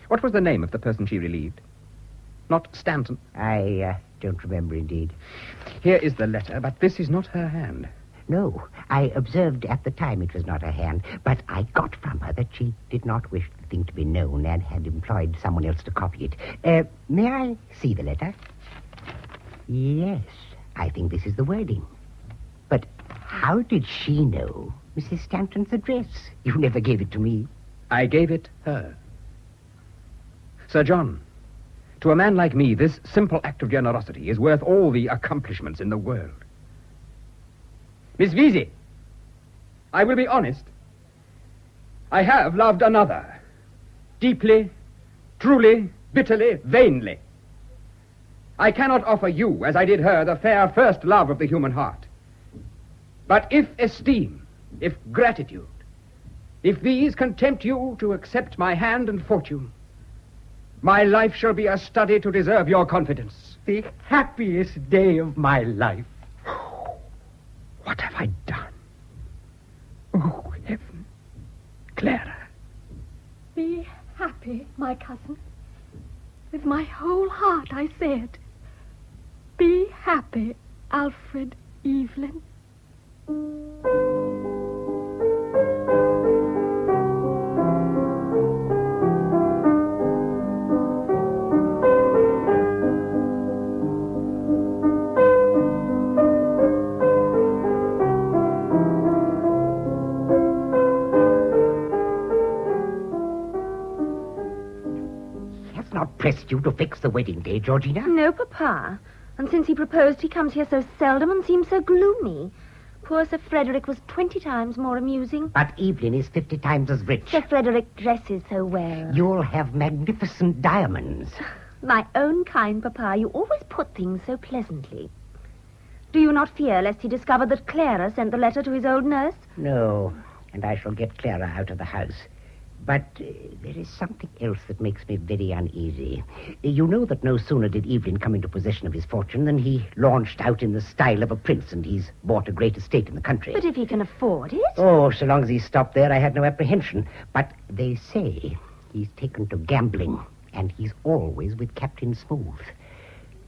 What was the name of the person she relieved? Not Stanton? I don't remember indeed. Here is the letter, but this is not her hand. No, I observed at the time it was not her hand, but I got from her that she did not wish the thing to be known and had employed someone else to copy it. May I see the letter? Yes, I think this is the wording. But How did she know Mrs. Stanton's address? You never gave it to me. I gave it her. Sir John, to a man like me, this simple act of generosity is worth all the accomplishments in the world. Miss Vesey, I will be honest. I have loved another. Deeply, truly, bitterly, vainly. I cannot offer you, as I did her, the fair first love of the human heart. But if esteem, if gratitude, if these can tempt you to accept my hand and fortune, my life shall be a study to deserve your confidence. The happiest day of my life. What have I done? Oh, heaven. Clara. Be happy, my cousin. With my whole heart I say it. Be happy, Alfred Evelyn. Pressed you to fix the wedding day, Georgina? No, Papa. And since he proposed, he comes here so seldom and seems so gloomy. Poor Sir Frederick was 20 times more amusing. But Evelyn is 50 times as rich. Sir Frederick dresses so well. You'll have magnificent diamonds. My own kind, Papa, you always put things so pleasantly. Do you not fear lest he discover that Clara sent the letter to his old nurse? No, and I shall get Clara out of the house. But there is something else that makes me very uneasy. You know that no sooner did Evelyn come into possession of his fortune than he launched out in the style of a prince, and he's bought a great estate in the country. But if he can afford it? Oh, so long as he stopped there, I had no apprehension. But they say he's taken to gambling, and he's always with Captain Smooth.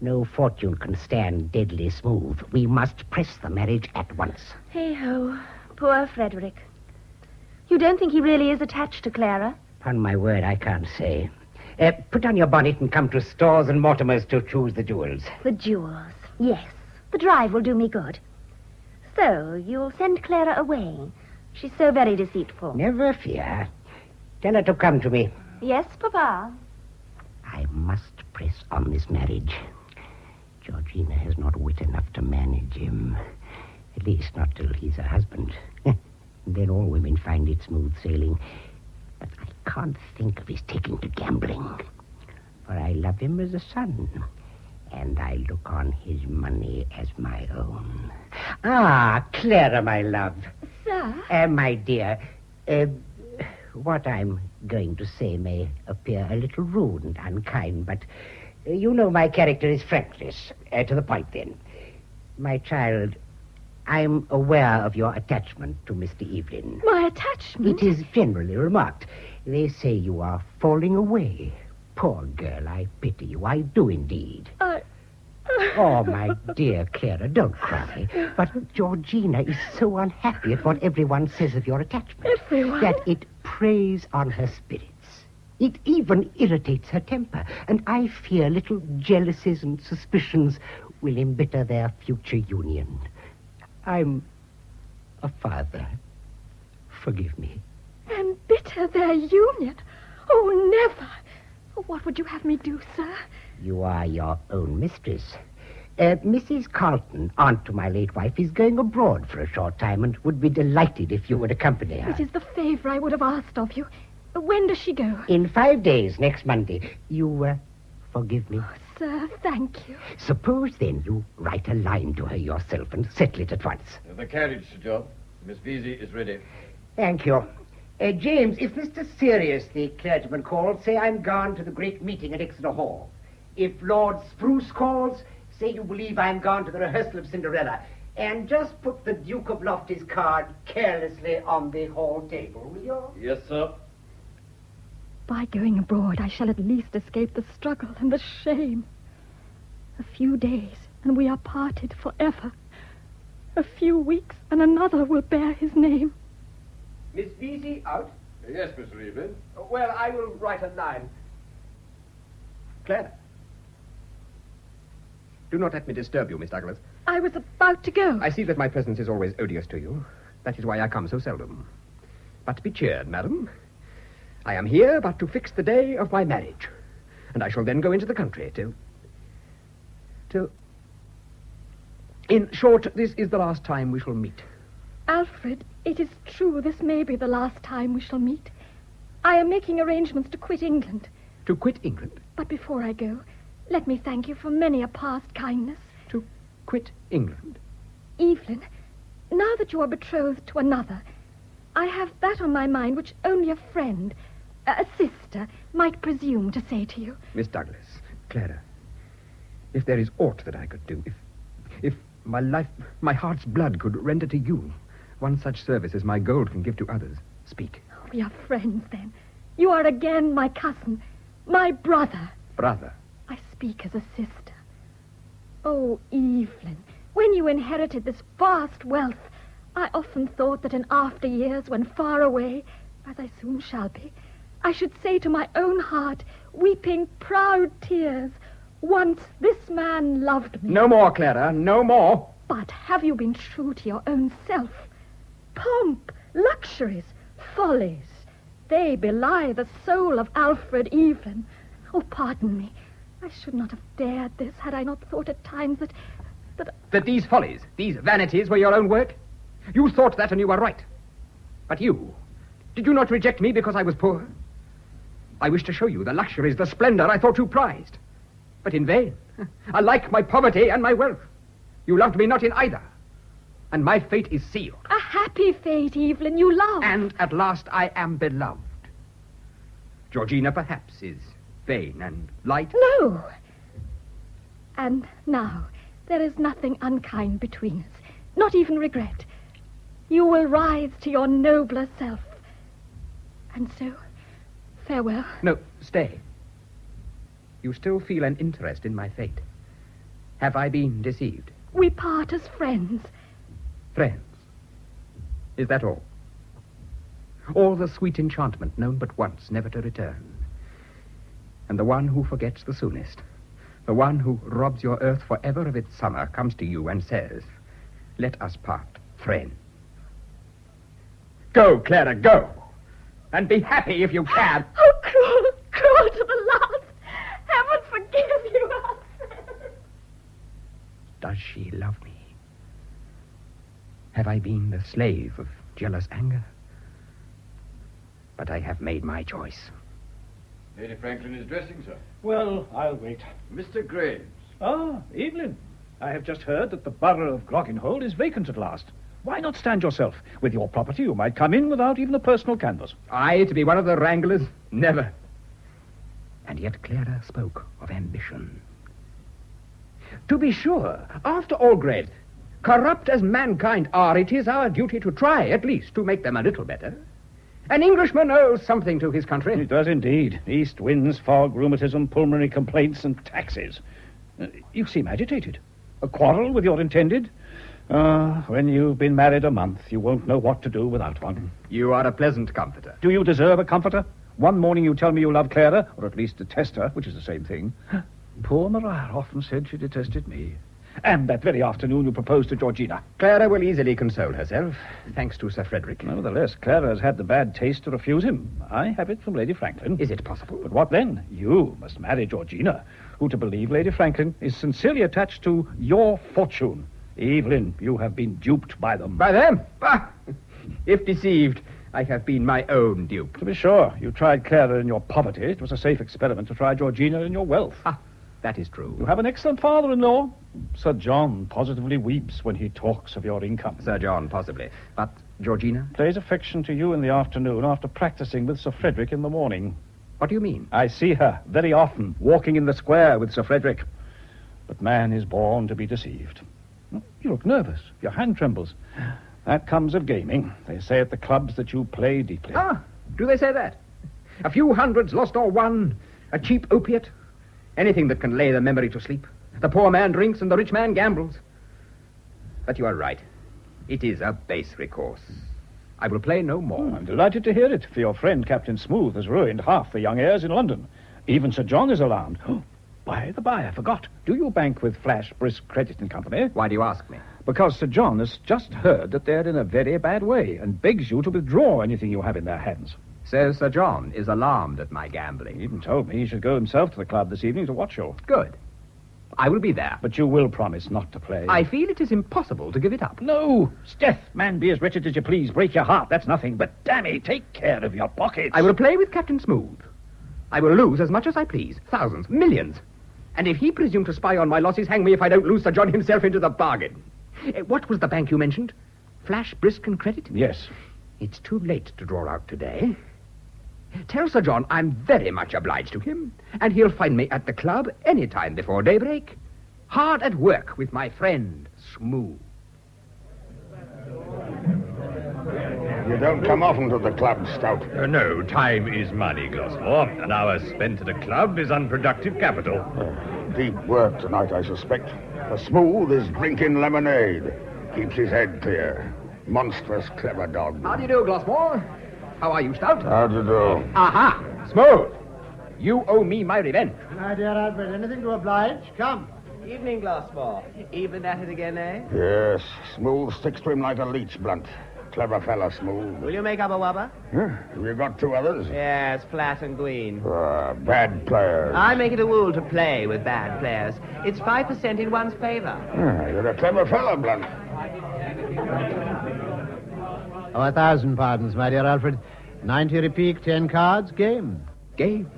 No fortune can stand deadly smooth. We must press the marriage at once. Hey-ho, poor Frederick. You don't think he really is attached to Clara? Upon my word, I can't say. Put on your bonnet and come to Storrs and Mortimer's to choose the jewels. The jewels, yes. The drive will do me good. So, you'll send Clara away. She's so very deceitful. Never fear. Tell her to come to me. Yes, Papa. I must press on this marriage. Georgina has not wit enough to manage him. At least not till he's her husband. Then all women find it smooth sailing. But I can't think of his taking to gambling. For I love him as a son. And I look on his money as my own. Ah, Clara, my love. Sir? My dear, what I'm going to say may appear a little rude and unkind, but you know my character is frankness. To the point, then. My child, I'm aware of your attachment to Mr. Evelyn. My attachment? It is generally remarked. They say you are falling away. Poor girl, I pity you. I do indeed. Oh, my dear Clara, don't cry. But Georgina is so unhappy at what everyone says of your attachment. Everyone? That it preys on her spirits. It even irritates her temper. And I fear little jealousies and suspicions will embitter their future union. I'm a father. Forgive me. Embitter their union? Oh, never. What would you have me do, sir? You are your own mistress. Mrs. Carlton, aunt to my late wife, is going abroad for a short time and would be delighted if you would accompany her. It is the favor I would have asked of you. When does she go? In 5 days, next Monday. You, forgive me? Oh, sir, thank you. Suppose, then, you write a line to her yourself and settle it at once. The carriage, Sir John. Miss Vesey is ready. Thank you. James, if Mr. Sirius, the clergyman, calls, say I'm gone to the great meeting at Exeter Hall. If Lord Spruce calls, say you believe I'm gone to the rehearsal of Cinderella. And just put the Duke of Lofty's card carelessly on the hall table, will you? Yes, sir. By going abroad, I shall at least escape the struggle and the shame. A few days, and we are parted forever. A few weeks, and another will bear his name. Miss Vesey out? Yes, Mr. Evelyn. Well, I will write a line. Clara. Do not let me disturb you, Miss Douglas. I was about to go. I see that my presence is always odious to you. That is why I come so seldom. But be cheered, madam. I am here but to fix the day of my marriage. And I shall then go into the country to... In short, this is the last time we shall meet. Alfred, it is true this may be the last time we shall meet. I am making arrangements to quit England. To quit England? But before I go, let me thank you for many a past kindness. To quit England? Evelyn, now that you are betrothed to another, I have that on my mind which only a friend, a sister, might presume to say to you. Miss Douglas, Clara, if there is aught that I could do, if my life, my heart's blood could render to you one such service as my gold can give to others, speak. We are friends, then. You are again my cousin, my brother. Brother? I speak as a sister. Oh, Evelyn, when you inherited this vast wealth, I often thought that in after years, when far away, as I soon shall be, I should say to my own heart, weeping proud tears, once this man loved me. No more, Clara, no more. But have you been true to your own self? Pomp, luxuries, follies, they belie the soul of Alfred Evelyn. Oh, pardon me. I should not have dared this had I not thought at times that these follies, these vanities were your own work? You thought that and you were right. But you, did you not reject me because I was poor? I wished to show you the luxuries, the splendor I thought you prized. But in vain. Alike my poverty and my wealth. You loved me not in either. And my fate is sealed. A happy fate, Evelyn, you love. And at last I am beloved. Georgina, perhaps, is vain and light. No. And now, there is nothing unkind between us. Not even regret. You will rise to your nobler self. And so, farewell. No, stay. You still feel an interest in my fate. Have I been deceived? We part as friends. Friends? Is that all? All the sweet enchantment known but once, never to return. And the one who forgets the soonest, the one who robs your earth forever of its summer, comes to you and says, let us part, friend. Go, Clara, go. And be happy if you can. Oh, cruel, cruel to the last. Heaven forgive you, Alfred. Does she love me? Have I been the slave of jealous anger? But I have made my choice. Lady Franklin is dressing, sir. Well, I'll wait. Mr. Graves. Ah, Evelyn. I have just heard that the borough of Grogginhold is vacant at last. Why not stand yourself? With your property, you might come in without even a personal canvass. I, to be one of the wranglers? Never. And yet Clara spoke of ambition. To be sure, after all, Graves, corrupt as mankind are, it is our duty to try, at least, to make them a little better. An Englishman owes something to his country. He does indeed. East winds, fog, rheumatism, pulmonary complaints, and taxes. You seem agitated. A quarrel with your intended? When you've been married a month, you won't know what to do without one. You are a pleasant comforter. Do you deserve a comforter? One morning you tell me you love Clara, or at least detest her, which is the same thing. Poor Maria often said she detested me. And that very afternoon you proposed to Georgina. Clara will easily console herself, thanks to Sir Frederick. Nevertheless, Clara has had the bad taste to refuse him. I have it from Lady Franklin. Is it possible? But what then? You must marry Georgina, who, to believe Lady Franklin, is sincerely attached to your fortune. Evelyn, you have been duped by them. By them? Bah! If deceived, I have been my own dupe. To be sure, you tried Clara in your poverty. It was a safe experiment to try Georgina in your wealth. Ah, that is true. You have an excellent father-in-law. Sir John positively weeps when he talks of your income. Sir John, possibly. But Georgina? Plays affection to you in the afternoon after practicing with Sir Frederick in the morning. What do you mean? I see her very often walking in the square with Sir Frederick. But man is born to be deceived. You look nervous. Your hand trembles. That comes of gaming. They say at the clubs that you play deeply. Ah, do they say that? A few hundreds lost or won, a cheap opiate, anything that can lay the memory to sleep. The poor man drinks and the rich man gambles. But you are right. It is a base recourse. I will play no more. I'm delighted to hear it, for your friend Captain Smooth has ruined half the young heirs in London. Even Sir John is alarmed. By the by, I forgot. Do you bank with Flash, Brisk Credit and Company? Why do you ask me? Because Sir John has just heard that they're in a very bad way and begs you to withdraw anything you have in their hands. So Sir John is alarmed at my gambling. He even told me he should go himself to the club this evening to watch you. Good. I will be there. But you will promise not to play. I feel it is impossible to give it up. No. 'Sdeath, man, be as wretched as you please. Break your heart, that's nothing. But dammy, take care of your pockets. I will play with Captain Smooth. I will lose as much as I please. Thousands, millions. And if he presume to spy on my losses, hang me if I don't lose Sir John himself into the bargain. What was the bank you mentioned? Flash, Brisk and Credit? Yes. It's too late to draw out today. Tell Sir John I'm very much obliged to him, and he'll find me at the club any time before daybreak, hard at work with my friend Smooth. You don't come often to the club, Stout. No, time is money, Glossmore. An hour spent at a club is unproductive capital. Deep work tonight, I suspect. The Smooth is drinking lemonade. Keeps his head clear. Monstrous clever dog. How do you do, Glossmore? How are you, Stout? How do you do? Aha! Smooth! You owe me my revenge. My dear Alfred, anything to oblige? Come. Evening, Glossmore. Even at it again, eh? Yes, Smooth sticks to him like a leech blunt. Clever fella, Smooth. Will you make up a wubber? Huh? Have you got two others? Yes, Flat and Green. Bad players. I make it a rule to play with bad players. It's 5% in one's favor. You're a clever fella, Blunt. 1,000 pardons, my dear Alfred. 90 repeat, 10 cards, game. Game.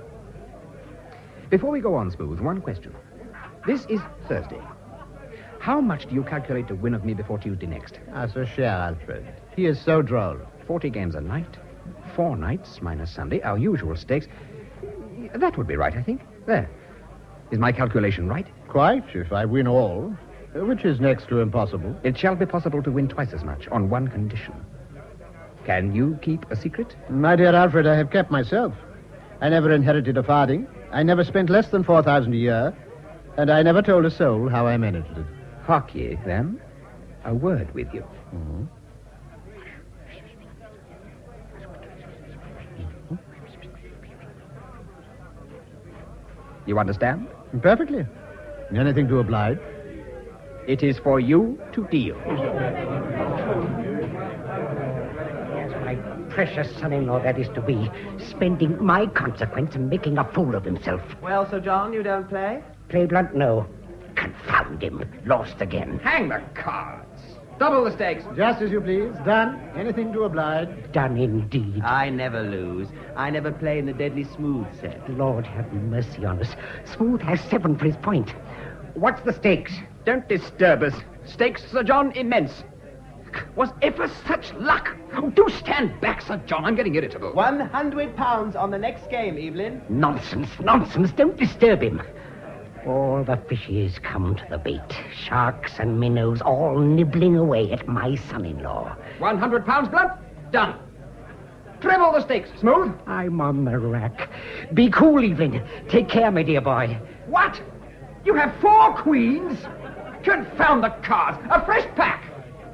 Before we go on, Smooth, one question. This is Thursday. How much do you calculate to win of me before Tuesday next? That's a share, Alfred. He is so droll. 40 games a night. 4 nights minus Sunday, our usual stakes. That would be right, I think. There. Is my calculation right? Quite, if I win all. Which is next to impossible. It shall be possible to win twice as much on one condition. Can you keep a secret? My dear Alfred, I have kept myself. I never inherited a farthing. I never spent less than 4,000 a year. And I never told a soul how I managed it. Hark ye, then. A word with you. Mm-hmm. You understand? Perfectly. Anything to oblige. It is for you to deal. Yes, my precious son-in-law that is to be, spending my consequence and making a fool of himself. Well, Sir John, you don't play? Play blunt, no. Confound him. Lost again. Hang the cards. Double the stakes. Just as you please. Done. Anything to oblige. Done indeed. I never lose. I never play in the deadly Smooth set. Lord have mercy on us. Smooth has 7 for his point. What's the stakes? Don't disturb us. Stakes, Sir John, immense. Was ever such luck? Oh, do stand back, Sir John. I'm getting irritable. £100 on the next game, Evelyn. Nonsense, nonsense. Don't disturb him. All the fishes come to the bait. Sharks and minnows all nibbling away at my son-in-law. £100, Blunt. Done. Treble the stakes, Smooth. I'm on the rack. Be cool, Evelyn. Take care, my dear boy. What? You have 4 queens? Confound the cards. A fresh pack.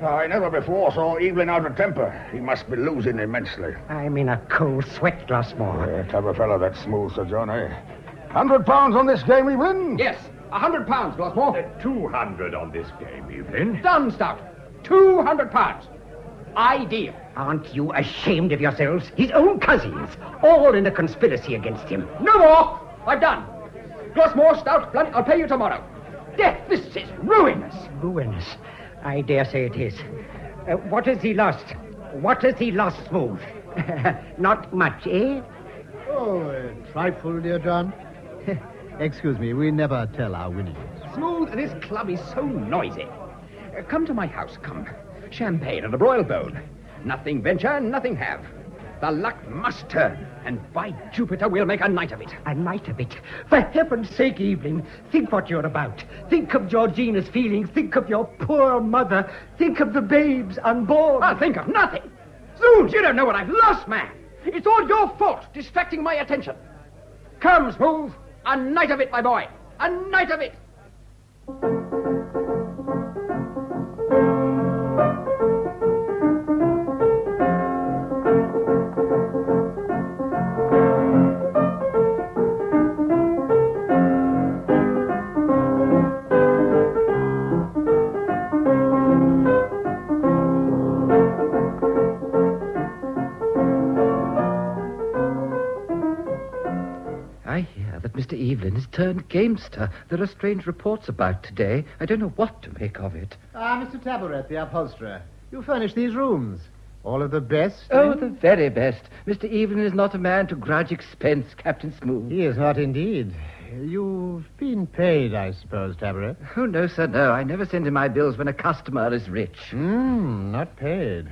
I never before saw Evelyn out of temper. He must be losing immensely. I'm in a cold sweat, Glossmore. Clever fellow, that Smooth, Sir John, eh? £100 on this game, Evelyn? Yes, £100, Glossmore. 200 on this game, Evelyn. Done, Stout. £200. Ideal. Aren't you ashamed of yourselves? His own cousins, all in a conspiracy against him. No more. I've done. Glossmore, Stout, Blunt, I'll pay you tomorrow. Death, this is ruinous. Ruinous. I dare say it is. What has he lost? What has he lost, Smooth? Not much, eh? Oh, a trifle, dear John. Excuse me, we never tell our winnings. Smooth, this club is so noisy. Come to my house, come. Champagne and a broiled bowl. Nothing venture, nothing have. The luck must turn, and by Jupiter, we'll make a night of it. A night of it? For heaven's sake, Evelyn, think what you're about. Think of Georgina's feelings. Think of your poor mother. Think of the babes unborn. I'll think of nothing. Zoons, you don't know what I've lost, man. It's all your fault, distracting my attention. Come, Smooth. A night of it, my boy. A night of it. Mr. Evelyn has turned gamester. There are strange reports about today. I don't know what to make of it. Mr. Tabaret, the upholsterer. You furnish these rooms. All of the best? Oh, the very best. Mr. Evelyn is not a man to grudge expense, Captain Smooth. He is not indeed. You've been paid, I suppose, Tabaret? Oh, no, sir, no. I never send in my bills when a customer is rich. Not paid.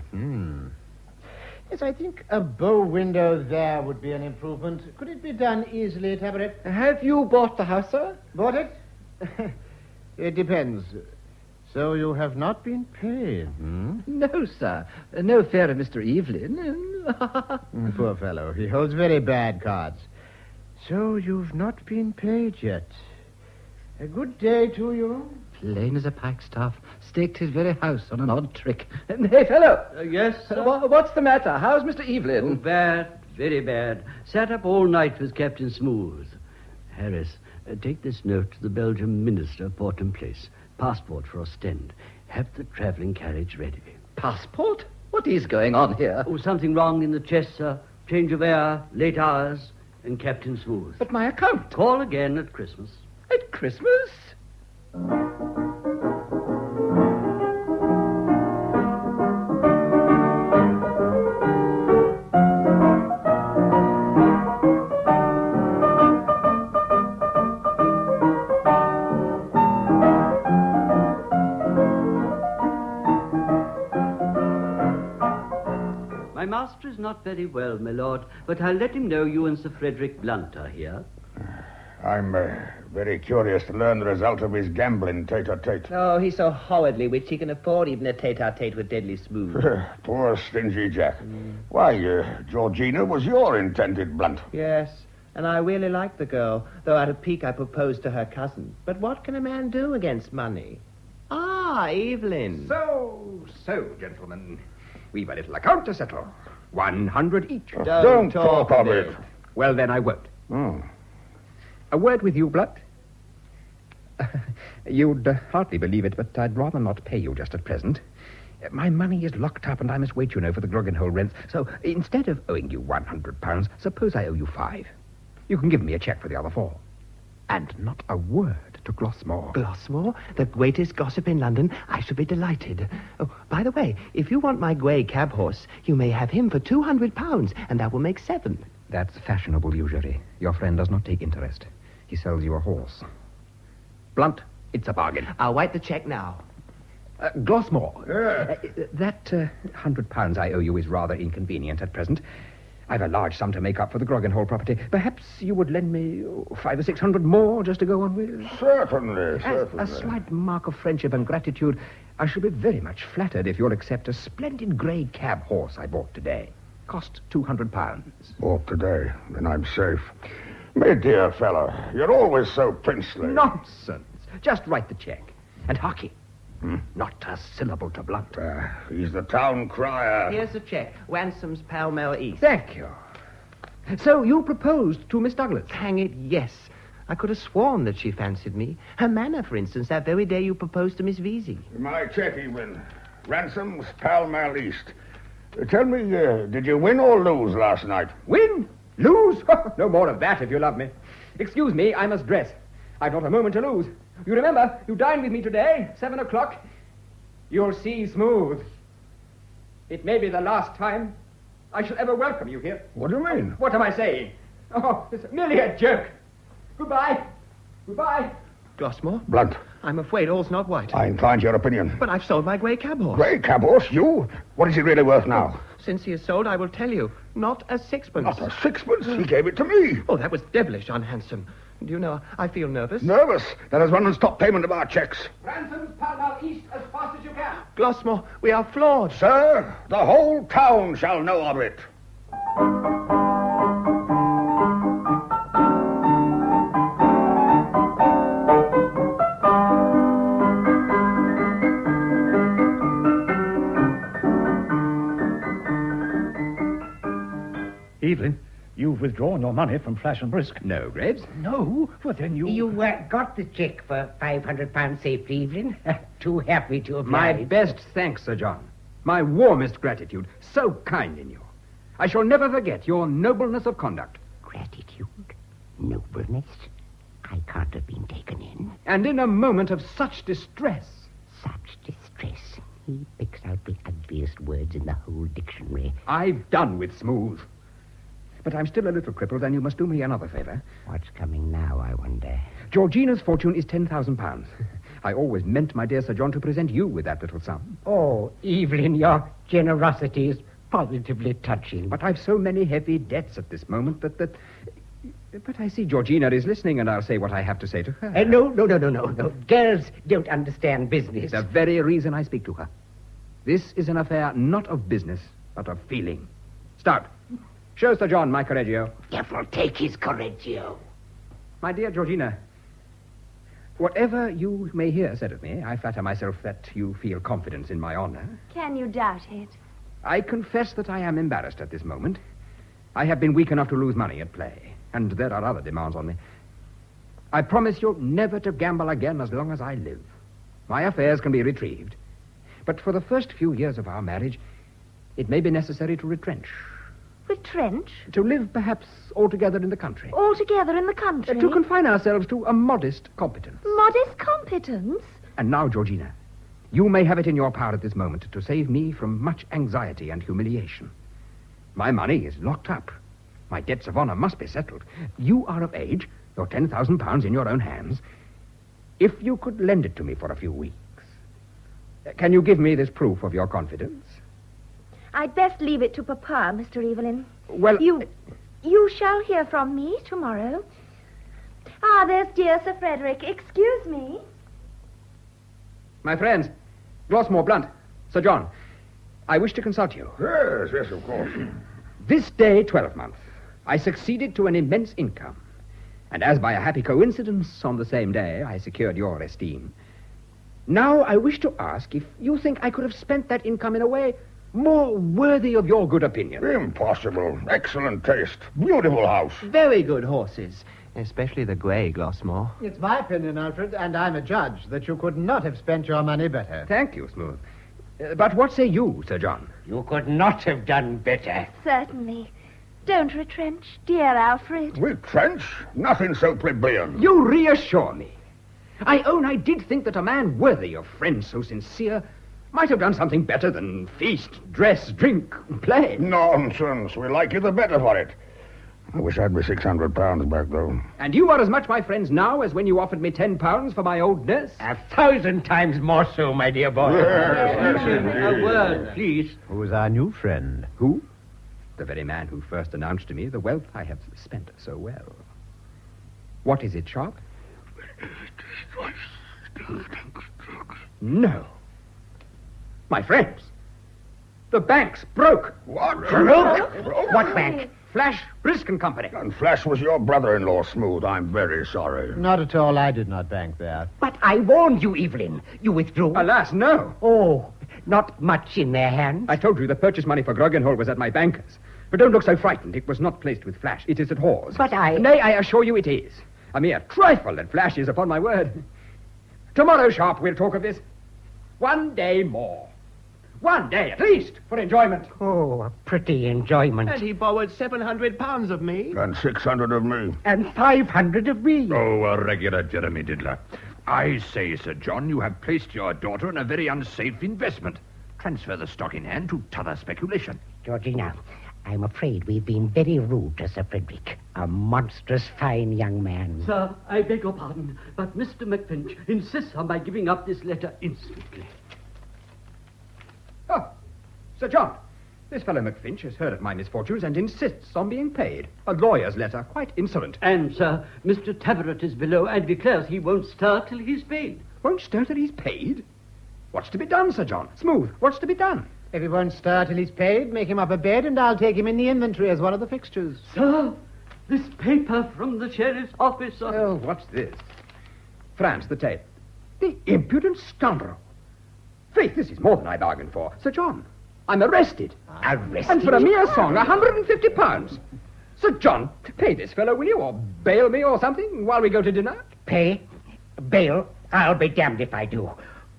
Yes, I think a bow window there would be an improvement. Could it be done easily, Tabaret? Have you bought the house, sir? Bought it? It depends. So you have not been paid, No, sir. No fear of Mr. Evelyn. Poor fellow. He holds very bad cards. So you've not been paid yet. A good day to you. Plain as a pikestaff. Staked his very house on an odd trick. Hey, fellow. Yes, sir? What's the matter? How's Mr. Evelyn? Oh, bad. Very bad. Sat up all night with Captain Smooth. Harris, take this note to the Belgian minister, Portland Place. Passport for Ostend. Have the travelling carriage ready. Passport? What is going on here? Oh, something wrong in the chest, sir. Change of air, late hours, and Captain Smooth. But my account. Call again at Christmas. At Christmas? My master is not very well, my lord, but I'll let him know you and Sir Frederick Blunt are here. I'm very curious to learn the result of his gambling tete-a-tete. Oh, he's so horridly rich he can afford even a tete-a-tete with Deadly Smooth. Poor stingy Jack. Why, Georgina was your intended Blunt. Yes, and I really like the girl, though at a peak I proposed to her cousin. But what can a man do against money? Ah, Evelyn. So, gentlemen, we've a little account to settle. 100 each. Don't talk of it. Well, then I won't. A word with you, Blunt. You'd hardly believe it, but I'd rather not pay you just at present. My money is locked up, and I must wait, for the Groggenhole rents. So instead of owing you £100, suppose I owe you 5. You can give me a cheque for the other 4. And not a word to Glossmore. Glossmore? The greatest gossip in London? I should be delighted. Oh, by the way, if you want my grey cab horse, you may have him for £200, and that will make 7. That's fashionable usury. Your friend does not take interest. He sells you a horse. Blunt, it's a bargain. I'll write the cheque now. Glossmore. That £100 I owe you is rather inconvenient at present. I've a large sum to make up for the Groggenhole property. Perhaps you would lend me 500 or 600 more just to go on with? Certainly. As a slight mark of friendship and gratitude, I shall be very much flattered if you'll accept a splendid grey cab horse I bought today. Cost £200. Bought today, then I'm safe. My dear fellow, you're always so princely. Nonsense. Just write the cheque. And harkye, not a syllable to Blunt. He's the town crier. Here's the cheque. Ransom's Pall Mall East. Thank you. So you proposed to Miss Douglas? Hang it, yes. I could have sworn that she fancied me. Her manner, for instance, that very day you proposed to Miss Vesey. My cheque, Evelyn. Ransom's Pall Mall East. Tell me, did you win or lose last night? Win? Lose? No more of that, if you love me. Excuse me, I must dress. I've not a moment to lose. You remember, you dine with me today, 7 o'clock. You'll see Smooth. It may be the last time I shall ever welcome you here. What do you mean? What am I saying? Oh, it's merely a joke. Goodbye. Goodbye. Glossmore? Blunt. I'm afraid all's not white. I incline to your opinion. But I've sold my grey cab horse. Grey cab horse? You? What is he really worth now? Since he is sold, I will tell you. Not a sixpence. Not a sixpence? He gave it to me. Oh, that was devilish unhandsome. Do you know, I feel nervous. Nervous? That has run and stopped payment of our checks. Ransom's Pall Mall East as fast as you can. Glossmore, we are floored. Sir, the whole town shall know of it. Evelyn, you've withdrawn your money from Flash and Brisk. No, Graves. No? Well, then you... You got the cheque for £500 safely, Evelyn. Too happy to oblige. My best thanks, Sir John. My warmest gratitude. So kind in you. I shall never forget your nobleness of conduct. Gratitude? Nobleness? I can't have been taken in. And in a moment of such distress. Such distress. He picks out the ugliest words in the whole dictionary. I've done with smooth. But I'm still a little crippled, and you must do me another favor. What's coming now, I wonder? Georgina's fortune is £10,000. I always meant, my dear Sir John, to present you with that little sum. Oh, Evelyn, your generosity is positively touching. But I've so many heavy debts at this moment that... But I see Georgina is listening, and I'll say what I have to say to her. No. Girls don't understand business. It's the very reason I speak to her. This is an affair not of business, but of feeling. Start. Show Sir John my Correggio. Devil take his Correggio. My dear Georgina, whatever you may hear said of me, I flatter myself that you feel confidence in my honor. Can you doubt it? I confess that I am embarrassed at this moment. I have been weak enough to lose money at play, and there are other demands on me. I promise you never to gamble again as long as I live. My affairs can be retrieved. But for the first few years of our marriage, it may be necessary to retrench. Retrench? To live, perhaps, altogether in the country. Altogether in the country? To confine ourselves to a modest competence. Modest competence? And now, Georgina, you may have it in your power at this moment to save me from much anxiety and humiliation. My money is locked up. My debts of honor must be settled. You are of age, your £10,000 in your own hands. If you could lend it to me for a few weeks, can you give me this proof of your confidence? I'd best leave it to Papa, Mr. Evelyn. Well... You shall hear from me tomorrow. Ah, there's dear Sir Frederick. Excuse me. My friends, Glossmore Blunt, Sir John, I wish to consult you. Yes, of course. This day, 12th, I succeeded to an immense income. And as by a happy coincidence, on the same day, I secured your esteem. Now I wish to ask if you think I could have spent that income in a way more worthy of your good opinion. Impossible. Excellent taste. Beautiful house. Very good horses. Especially the grey, Glossmore. It's my opinion, Alfred, and I'm a judge, that you could not have spent your money better. Thank you, Smooth. But what say you, Sir John? You could not have done better. Certainly. Don't retrench, dear Alfred. Retrench? Nothing so plebeian. You reassure me. I own I did think that a man worthy of friends so sincere might have done something better than feast, dress, drink, play. Nonsense. We like you the better for it. I wish I had my £600 back, though. And you are as much my friends now as when you offered me £10 for my old nurse? 1,000 times more so, my dear boy. A word, please. Who's our new friend? Who? The very man who first announced to me the wealth I have spent so well. What is it, Sharp? No. My friends, the bank's broke. What? Broke? What bank? Flash, Brisk and Company. And Flash was your brother-in-law, Smooth. I'm very sorry. Not at all. I did not bank there. But I warned you, Evelyn. You withdrew. Alas, no. Oh, not much in their hands. I told you the purchase money for Groggenhole was at my banker's. But don't look so frightened. It was not placed with Flash. It is at Hawes. But Nay, I assure you it is. A mere trifle that Flash is, upon my word. Tomorrow, Sharp, we'll talk of this. One day more. One day, at least, for enjoyment. Oh, a pretty enjoyment. And he borrowed £700 of me. And 600 of me. And 500 of me. Oh, a regular Jeremy Diddler. I say, Sir John, you have placed your daughter in a very unsafe investment. Transfer the stock in hand to t'other speculation. Georgina, I'm afraid we've been very rude to Sir Frederick. A monstrous fine young man. Sir, I beg your pardon, but Mr. McFinch insists on my giving up this letter instantly. Oh, Sir John, this fellow McFinch has heard of my misfortunes and insists on being paid. A lawyer's letter, quite insolent. And, sir, Mr. Taverett is below and declares he won't stir till he's paid. Won't stir till he's paid? What's to be done, Sir John? Smooth, what's to be done? If he won't stir till he's paid, make him up a bed and I'll take him in the inventory as one of the fixtures. Sir, this paper from the sheriff's office, sir. Oh, what's this? France, the tape. The impudent scoundrel. Faith, this is more than I bargained for. Sir John, I'm arrested. Arrested? And for a mere song, £150. Sir John, pay this fellow, will you? Or bail me or something while we go to dinner? Pay? Bail? I'll be damned if I do.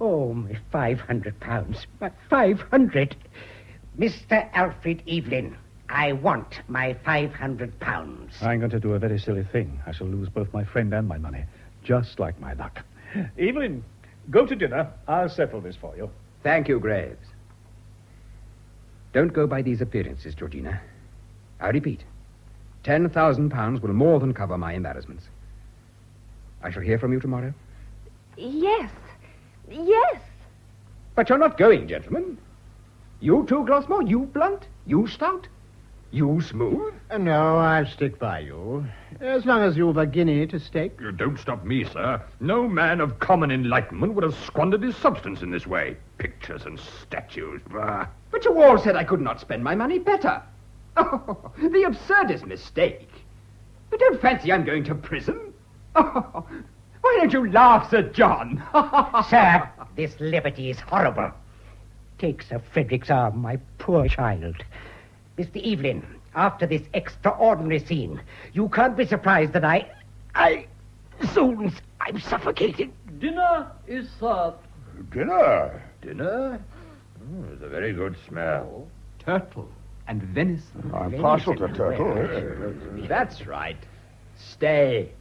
Oh, my £500. My 500. Mr. Alfred Evelyn, I want my £500. I'm going to do a very silly thing. I shall lose both my friend and my money, just like my luck. Evelyn, go to dinner. I'll settle this for you. Thank you, Graves. Don't go by these appearances, Georgina. I repeat, £10,000 will more than cover my embarrassments. I shall hear from you tomorrow. Yes. Yes. But you're not going, gentlemen. You too, Glossmore? You blunt? You stout? You smooth? No, I'll stick by you. As long as you've a guinea to stake. Don't stop me, sir. No man of common enlightenment would have squandered his substance in this way. Pictures and statues. Bah. But you all said I could not spend my money better. Oh, the absurdest mistake. You don't fancy I'm going to prison? Oh, why don't you laugh, Sir John? Sir, this liberty is horrible. Take Sir Frederick's arm, my poor child. Mr. Evelyn, after this extraordinary scene, you can't be surprised that I'm suffocating. Dinner is served. Dinner? Dinner? It's a very good smell. Turtle and venison. I'm partial to turtle. That's right. Stay.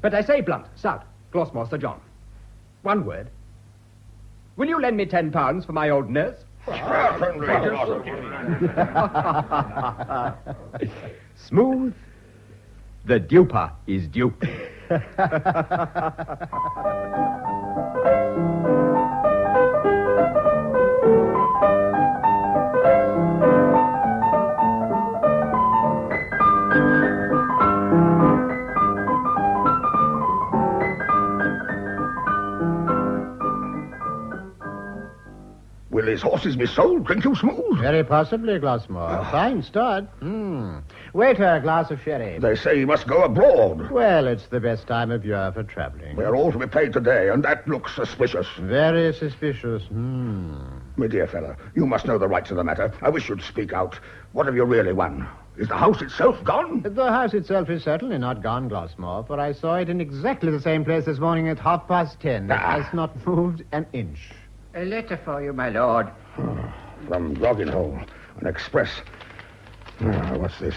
But I say, Blunt, Stout, Glossmore, Sir John. One word. Will you lend me £10 for my old nurse? Smooth. The duper is dupe. Will his horses be sold? Drink too smooth? Very possibly, Glossmore. Fine start. Waiter, a glass of sherry. They say he must go abroad. Well, it's the best time of year for travelling. We're all to be paid today, and that looks suspicious. Very suspicious. My dear fellow, you must know the rights of the matter. I wish you'd speak out. What have you really won? Is the house itself gone? The house itself is certainly not gone, Glossmore, for I saw it in exactly the same place this morning at 10:30. It has not moved an inch. A letter for you, my lord. From Grogginhole, an express. What's this?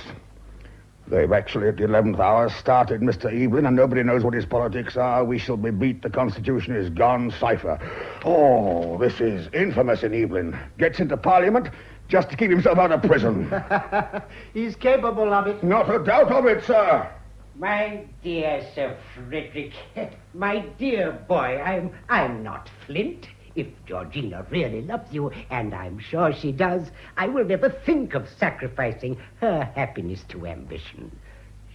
They've actually, at the 11th hour, started Mr. Evelyn, and nobody knows what his politics are. We shall be beat. The Constitution is gone. Cipher. Oh, this is infamous in Evelyn. Gets into Parliament just to keep himself out of prison. He's capable of it. Not a doubt of it, sir. My dear Sir Frederick, my dear boy, I'm not Flint. If Georgina really loves you, and I'm sure she does, I will never think of sacrificing her happiness to ambition.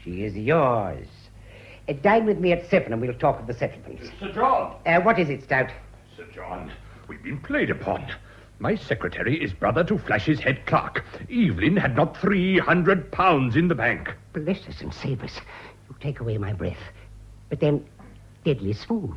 She is yours. Dine with me at 7 and we'll talk of the settlements. Sir John! What is it, Stout? Sir John, we've been played upon. My secretary is brother to Flash's head clerk. Evelyn had not £300 in the bank. Bless us and save us. You take away my breath. But then, deadly smooth.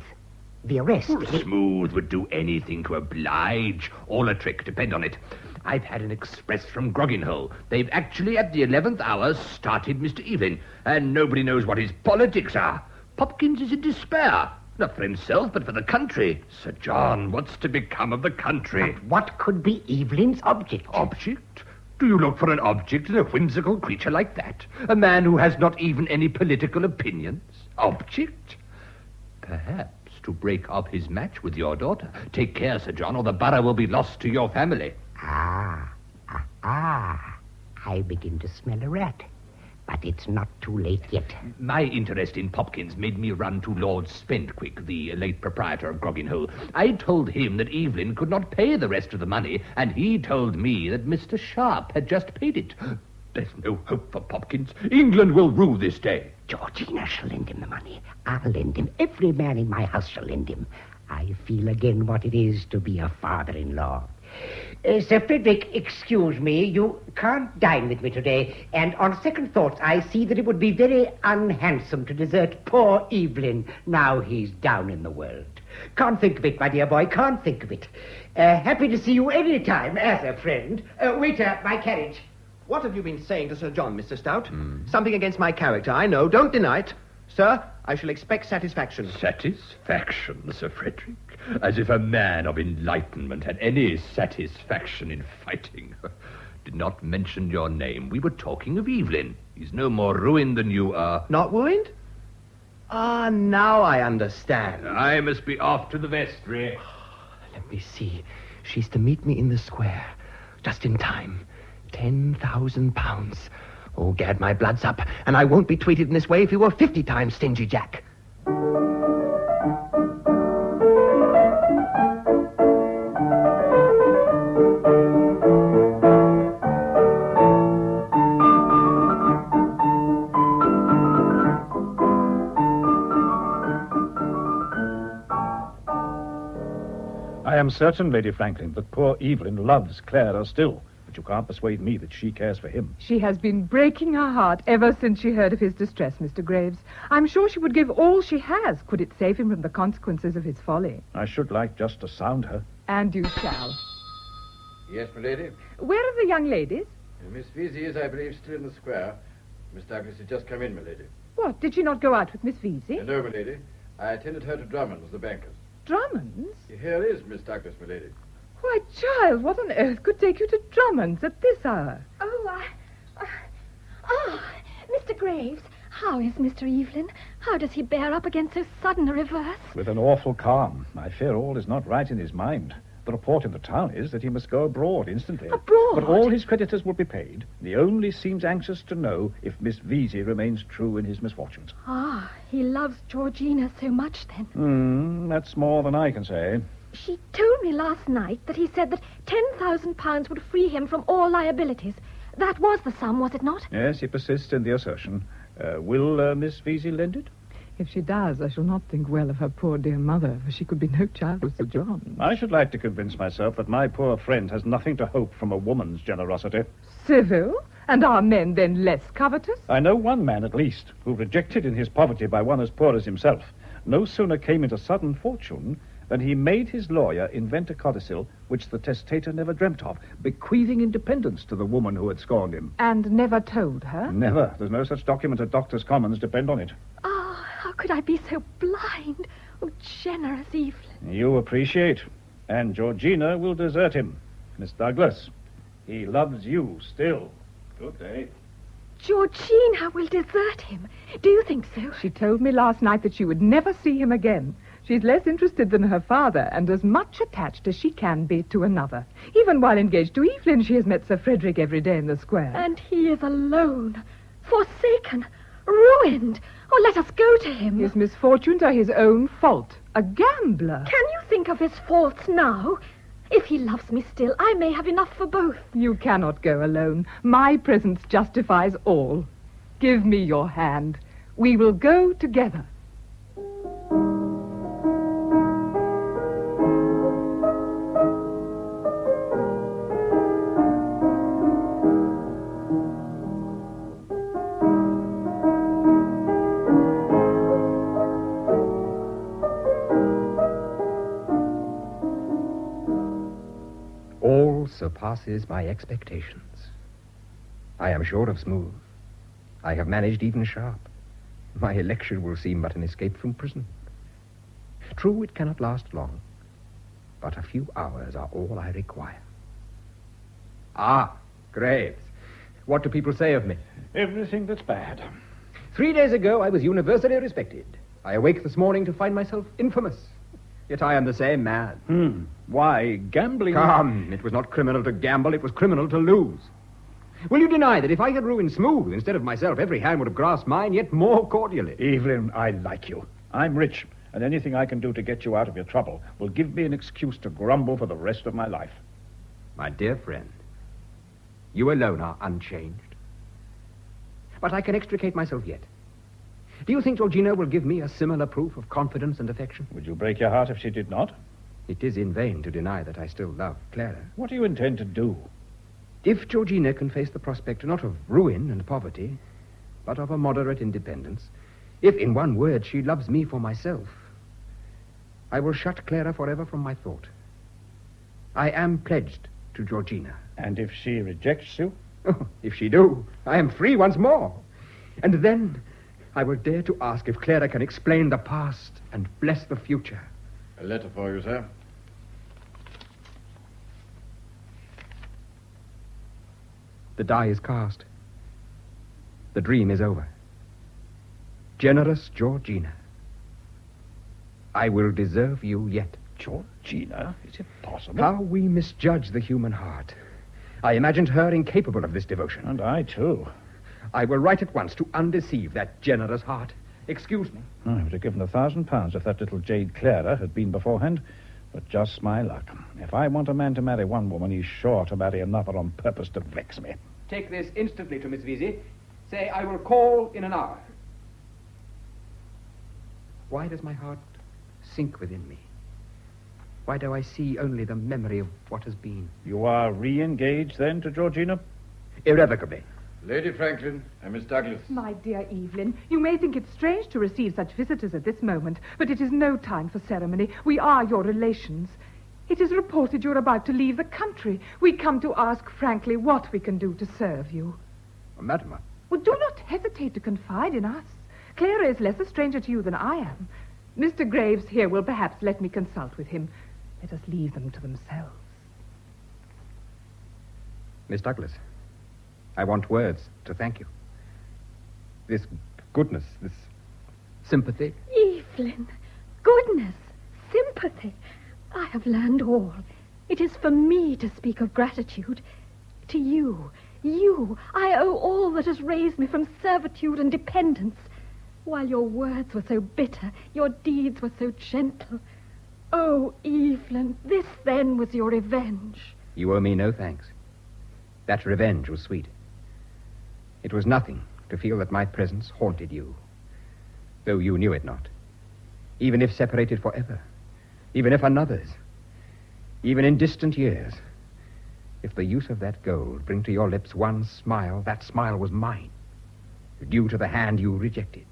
The arrest. Smooth would do anything to oblige. All a trick, depend on it. I've had an express from Grogginhole. They've actually, at the 11th hour, started Mr. Evelyn, and nobody knows what his politics are. Popkins is in despair. Not for himself, but for the country. Sir John, what's to become of the country? But what could be Evelyn's object? Object? Do you look for an object in a whimsical creature like that? A man who has not even any political opinions? Object? Perhaps to break up his match with your daughter. Take care, Sir John, or the borough will be lost to your family. I begin to smell a rat. But it's not too late yet. My interest in Popkins made me run to Lord Spendquick, the late proprietor of Grogginhole. I told him that Evelyn could not pay the rest of the money, and he told me that Mr. Sharp had just paid it. There's no hope for Popkins. England will rue this day. Georgina shall lend him the money. I'll lend him. Every man in my house shall lend him. I feel again what it is to be a father-in-law. Sir Frederick, excuse me, you can't dine with me today, and on second thoughts I see that it would be very unhandsome to desert poor Evelyn now he's down in the world. Can't think of it, my dear boy, can't think of it. Happy to see you any time as a friend. Waiter, my carriage. What have you been saying to Sir John, Mr. Stout? Something against my character, I know. Don't deny it. Sir, I shall expect satisfaction. Satisfaction, Sir Frederick? As if a man of enlightenment had any satisfaction in fighting. Did not mention your name. We were talking of Evelyn. He's no more ruined than you are. Not ruined? Ah, now I understand. I must be off to the vestry. Let me see. She's to meet me in the square. Just in time. £10,000. Oh, gad, my blood's up. And I won't be treated in this way if you were 50 times Stingy Jack. I am certain, Lady Franklin, that poor Evelyn loves Clara still, but you can't persuade me that she cares for him. She has been breaking her heart ever since she heard of his distress, Mr. Graves. I'm sure she would give all she has, could it save him from the consequences of his folly. I should like just to sound her. And you shall. Yes, my lady. Where are the young ladies? Miss Vesey is, I believe, still in the square. Miss Douglas has just come in, my lady. What, did she not go out with Miss Vesey? No, my lady. I attended her to Drummond's, the banker's. Drummond's? Here is Miss Douglas, my lady. Why, child, what on earth could take you to Drummond's at this hour? Mr. Graves, how is Mr. Evelyn? How does he bear up against so sudden a reverse? With an awful calm. I fear all is not right in his mind. The report in the town is that he must go abroad instantly. Abroad? But all his creditors will be paid. He only seems anxious to know if Miss Vesey remains true in his misfortunes. Ah, he loves Georgina so much then. That's more than I can say. She told me last night that he said that £10,000 would free him from all liabilities. That was the sum, was it not? Yes, he persists in the assertion. Will Miss Vesey lend it? If she does, I shall not think well of her poor dear mother, for she could be no child of Sir John. I should like to convince myself that my poor friend has nothing to hope from a woman's generosity. Civil? And are men then less covetous? I know one man, at least, who, rejected in his poverty by one as poor as himself, no sooner came into sudden fortune than he made his lawyer invent a codicil which the testator never dreamt of, bequeathing independence to the woman who had scorned him. And never told her? Never. There's no such document at Doctors' Commons depend on it. How could I be so blind? Oh, generous Evelyn. You appreciate. And Georgina will desert him. Miss Douglas, he loves you still. Good day. Georgina will desert him. Do you think so? She told me last night that she would never see him again. She's less interested than her father and as much attached as she can be to another. Even while engaged to Evelyn, she has met Sir Frederick every day in the square. And he is alone, forsaken, ruined. Oh, let us go to him. His misfortunes are his own fault. A gambler. Can you think of his faults now? If he loves me still, I may have enough for both. You cannot go alone. My presence justifies all. Give me your hand. We will go together. Surpasses my expectations. I am sure of Smooth. I have managed even Sharp. My election will seem but an escape from prison. True, it cannot last long, but a few hours are all I require. Ah, Graves. What do people say of me? Everything that's bad. 3 days ago, I was universally respected. I awake this morning to find myself infamous. Yet I am the same man. Why, gambling... Come, it was not criminal to gamble, it was criminal to lose. Will you deny that if I had ruined Smooth instead of myself, every hand would have grasped mine, yet more cordially? Evelyn, I like you. I'm rich, and anything I can do to get you out of your trouble will give me an excuse to grumble for the rest of my life. My dear friend, you alone are unchanged. But I can extricate myself yet. Do you think Georgina will give me a similar proof of confidence and affection? Would you break your heart if she did not? It is in vain to deny that I still love Clara. What do you intend to do? If Georgina can face the prospect not of ruin and poverty, but of a moderate independence, if, in one word, she loves me for myself, I will shut Clara forever from my thought. I am pledged to Georgina. And if she rejects you? Oh, if she do, I am free once more. And then I will dare to ask if Clara can explain the past and bless the future. A letter for you, sir. The die is cast. The dream is over. Generous Georgina, I will deserve you yet. Georgina? Is it possible? How we misjudge the human heart. I imagined her incapable of this devotion. And I, too. I will write at once to undeceive that generous heart. Excuse me. I would have given £1,000 if that little jade Clara had been beforehand. But just my luck. If I want a man to marry one woman, he's sure to marry another on purpose to vex me. Take this instantly to Miss Vesey. Say, I will call in an hour. Why does my heart sink within me? Why do I see only the memory of what has been? You are re-engaged, then, to Georgina? Irrevocably. Lady Franklin and Miss Douglas. My dear Evelyn, you may think it strange to receive such visitors at this moment, but it is no time for ceremony. We are your relations. It is reported you're about to leave the country. We come to ask frankly what we can do to serve you. Madam, Well, do not hesitate to confide in us. Clara is less a stranger to you than I am. Mr. Graves here will perhaps let me consult with him. Let us leave them to themselves. Miss Douglas, I want words to thank you. This goodness, this sympathy. Evelyn, goodness, sympathy. I have learned all. It is for me to speak of gratitude. To you, I owe all that has raised me from servitude and dependence. While your words were so bitter, your deeds were so gentle. Oh, Evelyn, this then was your revenge. You owe me no thanks. That revenge was sweet. It was nothing to feel that my presence haunted you, though you knew it not. Even if separated forever, even if another's, even in distant years, if the use of that gold bring to your lips one smile, that smile was mine, due to the hand you rejected,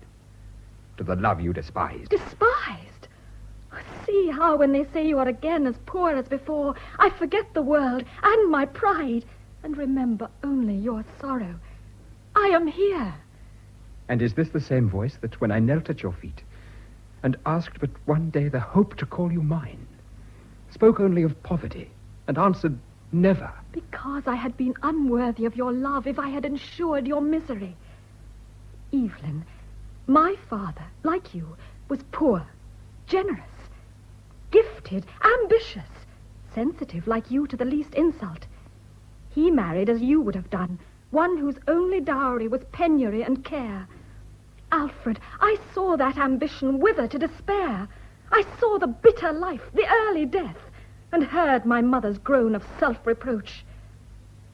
to the love you despised. Despised? See how when they say you are again as poor as before, I forget the world and my pride and remember only your sorrow. I am here. And is this the same voice that when I knelt at your feet and asked but one day the hope to call you mine, spoke only of poverty and answered never? Because I had been unworthy of your love if I had ensured your misery. Evelyn, my father, like you, was poor, generous, gifted, ambitious, sensitive like you to the least insult. He married as you would have done, one whose only dowry was penury and care. Alfred, I saw that ambition wither to despair. I saw the bitter life, the early death, and heard my mother's groan of self-reproach.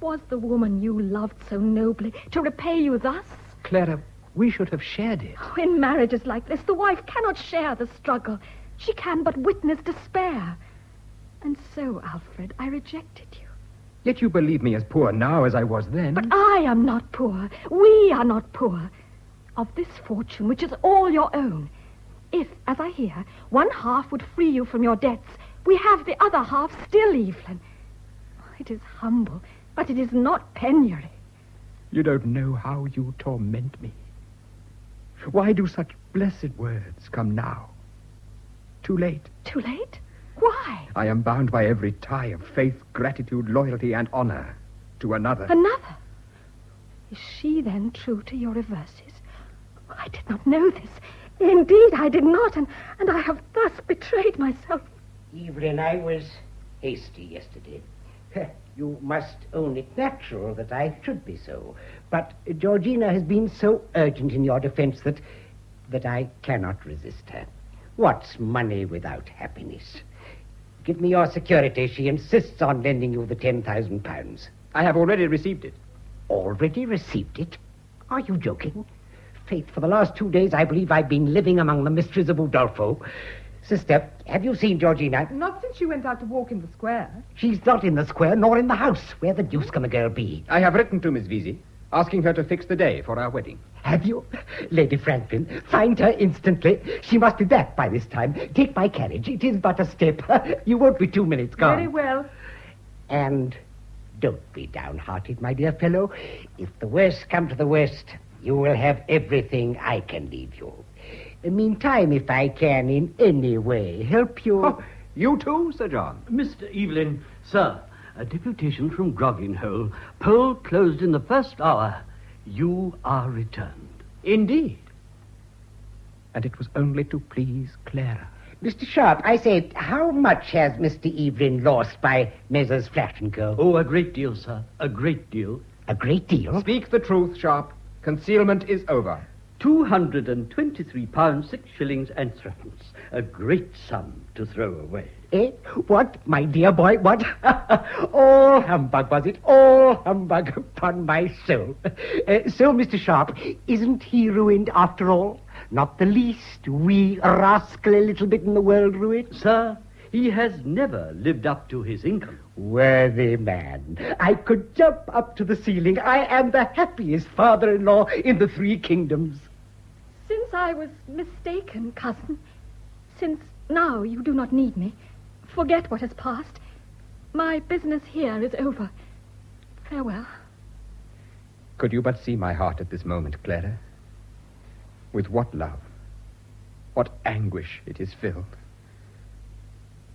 Was the woman you loved so nobly to repay you thus? Clara, we should have shared it. Oh, in marriages like this, the wife cannot share the struggle. She can but witness despair. And so, Alfred, I rejected you. Yet you believe me as poor now as I was then. But I am not poor. We are not poor. Of this fortune, which is all your own, if, as I hear, one half would free you from your debts, we have the other half still, Evelyn. It is humble, but it is not penury. You don't know how you torment me. Why do such blessed words come now? Too late. Too late? Why? I am bound by every tie of faith, gratitude, loyalty, and honor to another. Another? Is she then true to your reverses? I did not know this. Indeed, I did not, and I have thus betrayed myself. Evelyn, I was hasty yesterday. You must own it natural that I should be so. But Georgina has been so urgent in your defense that I cannot resist her. What's money without happiness? Give me your security. She insists on lending you the £10,000. I have already received it. Already received it? Are you joking? Faith, for the last 2 days, I believe I've been living among the mysteries of Udolpho. Sister, have you seen Georgina? Not since she went out to walk in the square. She's not in the square, nor in the house. Where the deuce can the girl be? I have written to Miss Vesey, asking her to fix the day for our wedding. Have you? Lady Franklin, find her instantly. She must be back by this time. Take my carriage. It is but a step. You won't be 2 minutes gone. Very well. And don't be downhearted, my dear fellow. If the worst come to the worst, you will have everything I can leave you. Meantime, if I can in any way help you... Oh, you too, Sir John? Mr. Evelyn, sir, A deputation from Grogginhole. Poll closed in the first hour. You are returned. Indeed. And it was only to please Clara. Mr. Sharp, I said, how much has Mr. Evelyn lost by Messrs. Flash & Co.? Oh, a great deal, sir. A great deal. A great deal? Speak the truth, Sharp. Concealment is over. £223, 6 shillings and threepence. A great sum to throw away. Eh? What, my dear boy, what? All humbug, was it? All humbug, upon my soul. So, Mr. Sharp, isn't he ruined after all? Not the least wee rascal a little bit in the world ruined? Sir, he has never lived up to his income. Worthy man. I could jump up to the ceiling. I am the happiest father-in-law in the 3 kingdoms. Since I was mistaken, cousin, since now you do not need me, forget what has passed. My business here is over. Farewell. Could you but see my heart at this moment, Clara? With what love, what anguish it is filled.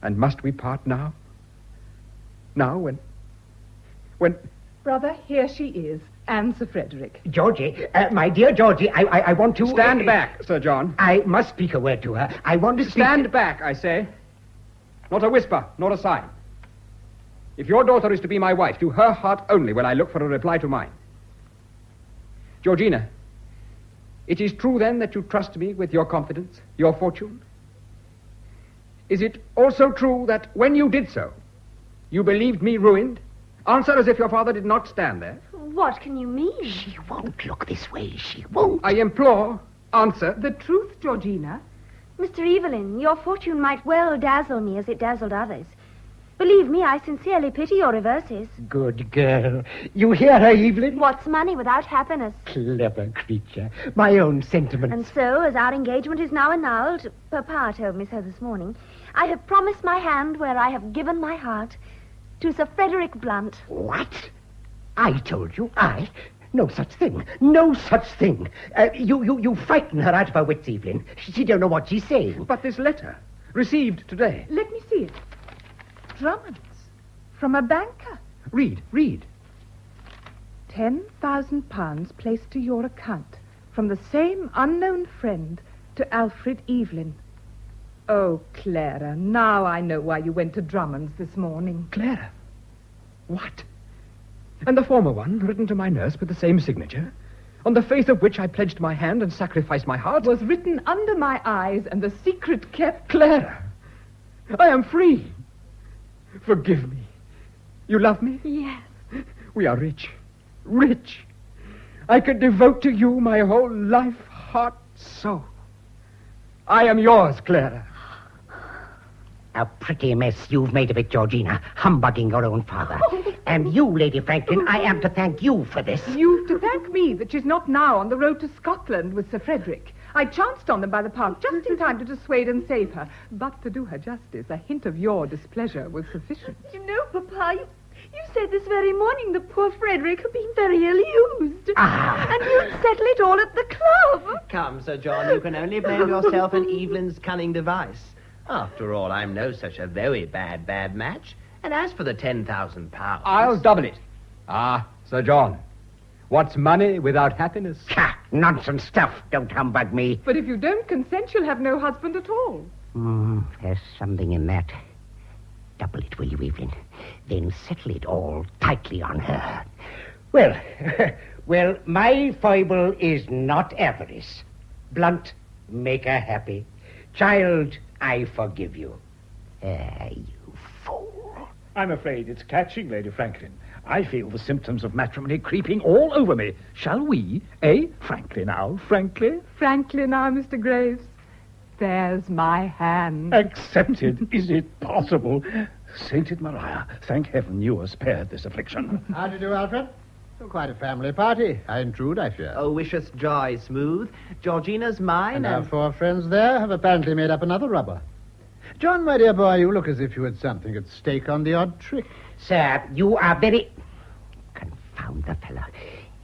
And must we part now? Now, when... Brother, here she is, and Sir Frederick. Georgie, my dear Georgie, I want to... Stand back, Sir John. I must speak a word to her. I want to speak... Stand back, I say. Not a whisper, nor a sign. If your daughter is to be my wife, to her heart only will I look for a reply to mine. Georgina, it is true, then, that you trust me with your confidence, your fortune? Is it also true that when you did so, you believed me ruined? Answer as if your father did not stand there. What can you mean? She won't look this way. She won't. I implore, answer. The truth, Georgina. Mr. Evelyn, your fortune might well dazzle me as it dazzled others. Believe me, I sincerely pity your reverses. Good girl. You hear her, Evelyn? What's money without happiness? Clever creature. My own sentiments. And so, as our engagement is now annulled, Papa told me so this morning, I have promised my hand where I have given my heart to Sir Frederick Blunt. What? I told you? I? No such thing. No such thing. You frighten her out of her wits, Evelyn. She don't know what she's saying. But this letter, received today. Let me see it. Drummond's. From a banker. Read. £10,000 placed to your account from the same unknown friend to Alfred Evelyn. Oh, Clara, now I know why you went to Drummond's this morning. Clara? What? And the former one, written to my nurse with the same signature, on the faith of which I pledged my hand and sacrificed my heart, was written under my eyes and the secret kept... Clara, I am free. Forgive me. You love me? Yes. We are rich. Rich. I could devote to you my whole life, heart, soul. I am yours, Clara. A pretty mess you've made of it, Georgina, humbugging your own father. And you, Lady Franklin, I am to thank you for this. You to thank me that she's not now on the road to Scotland with Sir Frederick. I chanced on them by the park just in time to dissuade and save her. But to do her justice, a hint of your displeasure was sufficient. You know, Papa, you said this very morning that poor Frederick had been very ill-used. And you'd settle it all at the club. Come, Sir John, you can only blame yourself and Evelyn's cunning device. After all, I'm no such a very bad match. And as for the £10,000... I'll double it. Sir John, what's money without happiness? Nonsense stuff. Don't humbug me. But if you don't consent, she'll have no husband at all. There's something in that. Double it, will you, Evelyn? Then settle it all tightly on her. Well, my foible is not avarice. Blunt, make her happy. Child, I forgive you. You fool. I'm afraid it's catching, Lady Franklin. I feel the symptoms of matrimony creeping all over me. Shall we? Frankly now, frankly? Frankly now, Mr. Graves. There's my hand. Accepted? Is it possible? Sainted Maria, thank heaven you are spared this affliction. How do you do, Alfred? Quite a family party. I intrude, I fear. Oh, wish us joy, Smooth. Georgina's mine, and our 4 friends there have apparently made up another rubber. John, my dear boy, you look as if you had something at stake on the odd trick. Sir, you are very... Confound the fellow.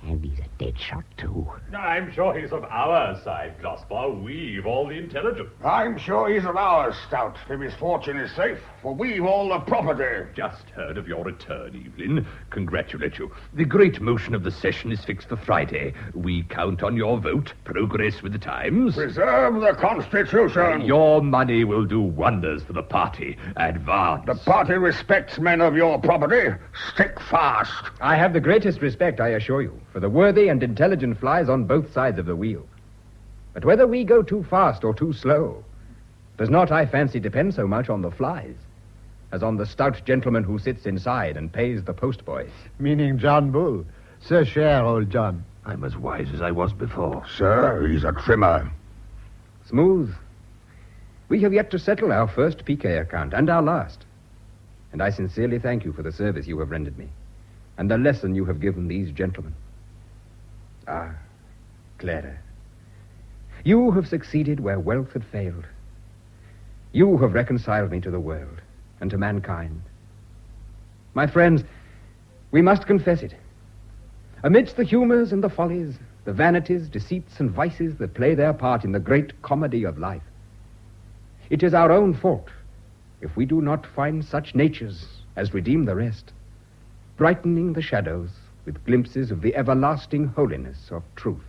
And he's a dead shot, too. I'm sure he's of our side, Gosper. We've all the intelligence. I'm sure he's of ours, Stout, if his fortune is safe, for we've all the property. Just heard of your return, Evelyn. Congratulate you. The great motion of the session is fixed for Friday. We count on your vote. Progress with the times. Preserve the Constitution. Your money will do wonders for the party. Advance. The party respects men of your property. Stick fast. I have the greatest respect, I assure you, for the worthy and intelligent flies on both sides of the wheel. But whether we go too fast or too slow does not, I fancy, depend so much on the flies as on the stout gentleman who sits inside and pays the postboys. Meaning John Bull. Sir Cher, old John. I'm as wise as I was before. Sir, he's a trimmer. Smooth. We have yet to settle our first piquet account and our last. And I sincerely thank you for the service you have rendered me and the lesson you have given these gentlemen. Ah, Clara, you have succeeded where wealth had failed. You have reconciled me to the world and to mankind. My friends, we must confess it. Amidst the humors and the follies, the vanities, deceits, and vices that play their part in the great comedy of life, it is our own fault if we do not find such natures as redeem the rest, brightening the shadows with glimpses of the everlasting holiness of truth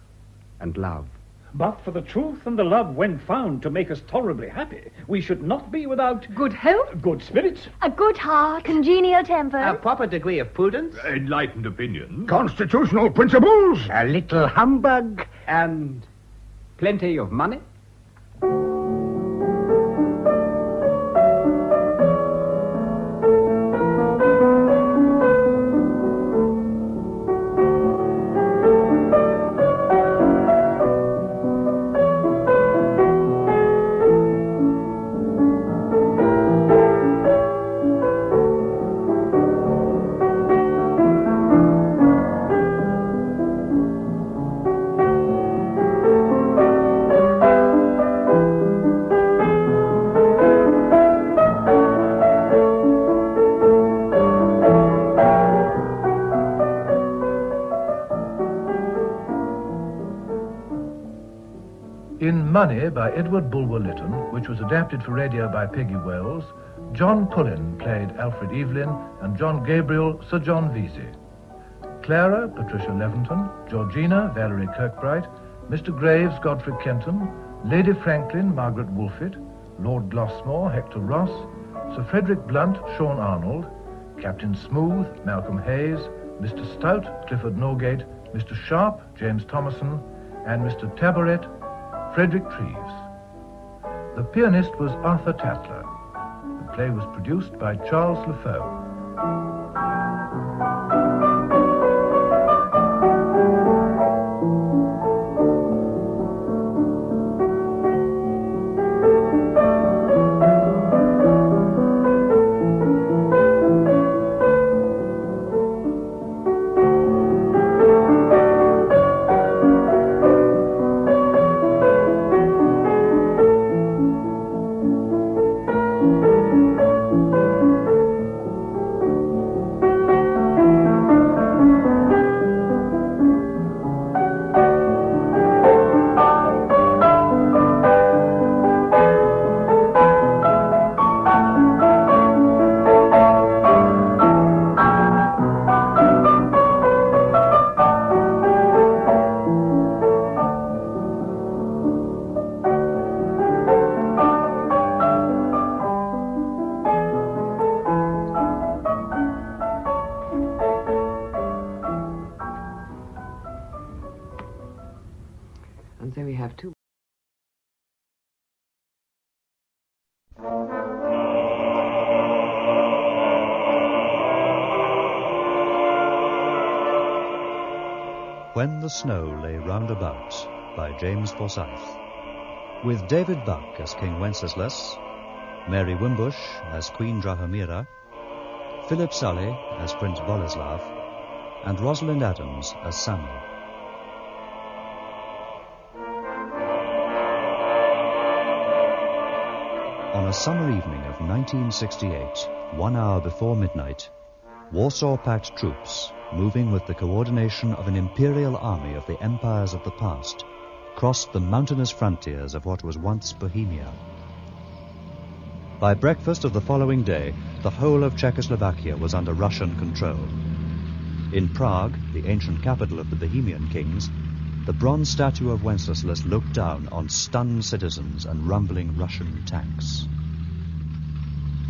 and love. But for the truth and the love when found to make us tolerably happy, we should not be without good health, good spirits, a good heart, congenial temper, a proper degree of prudence, enlightened opinion, constitutional principles, a little humbug, and plenty of money. In Money by Edward Bulwer Lytton, which was adapted for radio by Peggy Wells, John Pullen played Alfred Evelyn and John Gabriel Sir John Vesey. Clara, Patricia Leventon, Georgina, Valerie Kirkbright, Mr. Graves, Godfrey Kenton, Lady Franklin, Margaret Wolfett, Lord Glossmore, Hector Ross, Sir Frederick Blunt, Sean Arnold, Captain Smooth, Malcolm Hayes, Mr. Stout, Clifford Norgate, Mr. Sharp, James Thomason, and Mr. Tabaret, Frederick Treves. The pianist was Arthur Tatler. The play was produced by Charles Lafoe. And so we have two. When the Snow Lay Round About by James Forsyth, with David Buck as King Wenceslas, Mary Wimbush as Queen Drahomira, Philip Sully as Prince Boleslav, and Rosalind Adams as Samuel. On a summer evening of 1968, 1 hour before midnight, Warsaw-packed troops, moving with the coordination of an imperial army of the empires of the past, crossed the mountainous frontiers of what was once Bohemia. By breakfast of the following day, the whole of Czechoslovakia was under Russian control. In Prague, the ancient capital of the Bohemian kings, the bronze statue of Wenceslas looked down on stunned citizens and rumbling Russian tanks.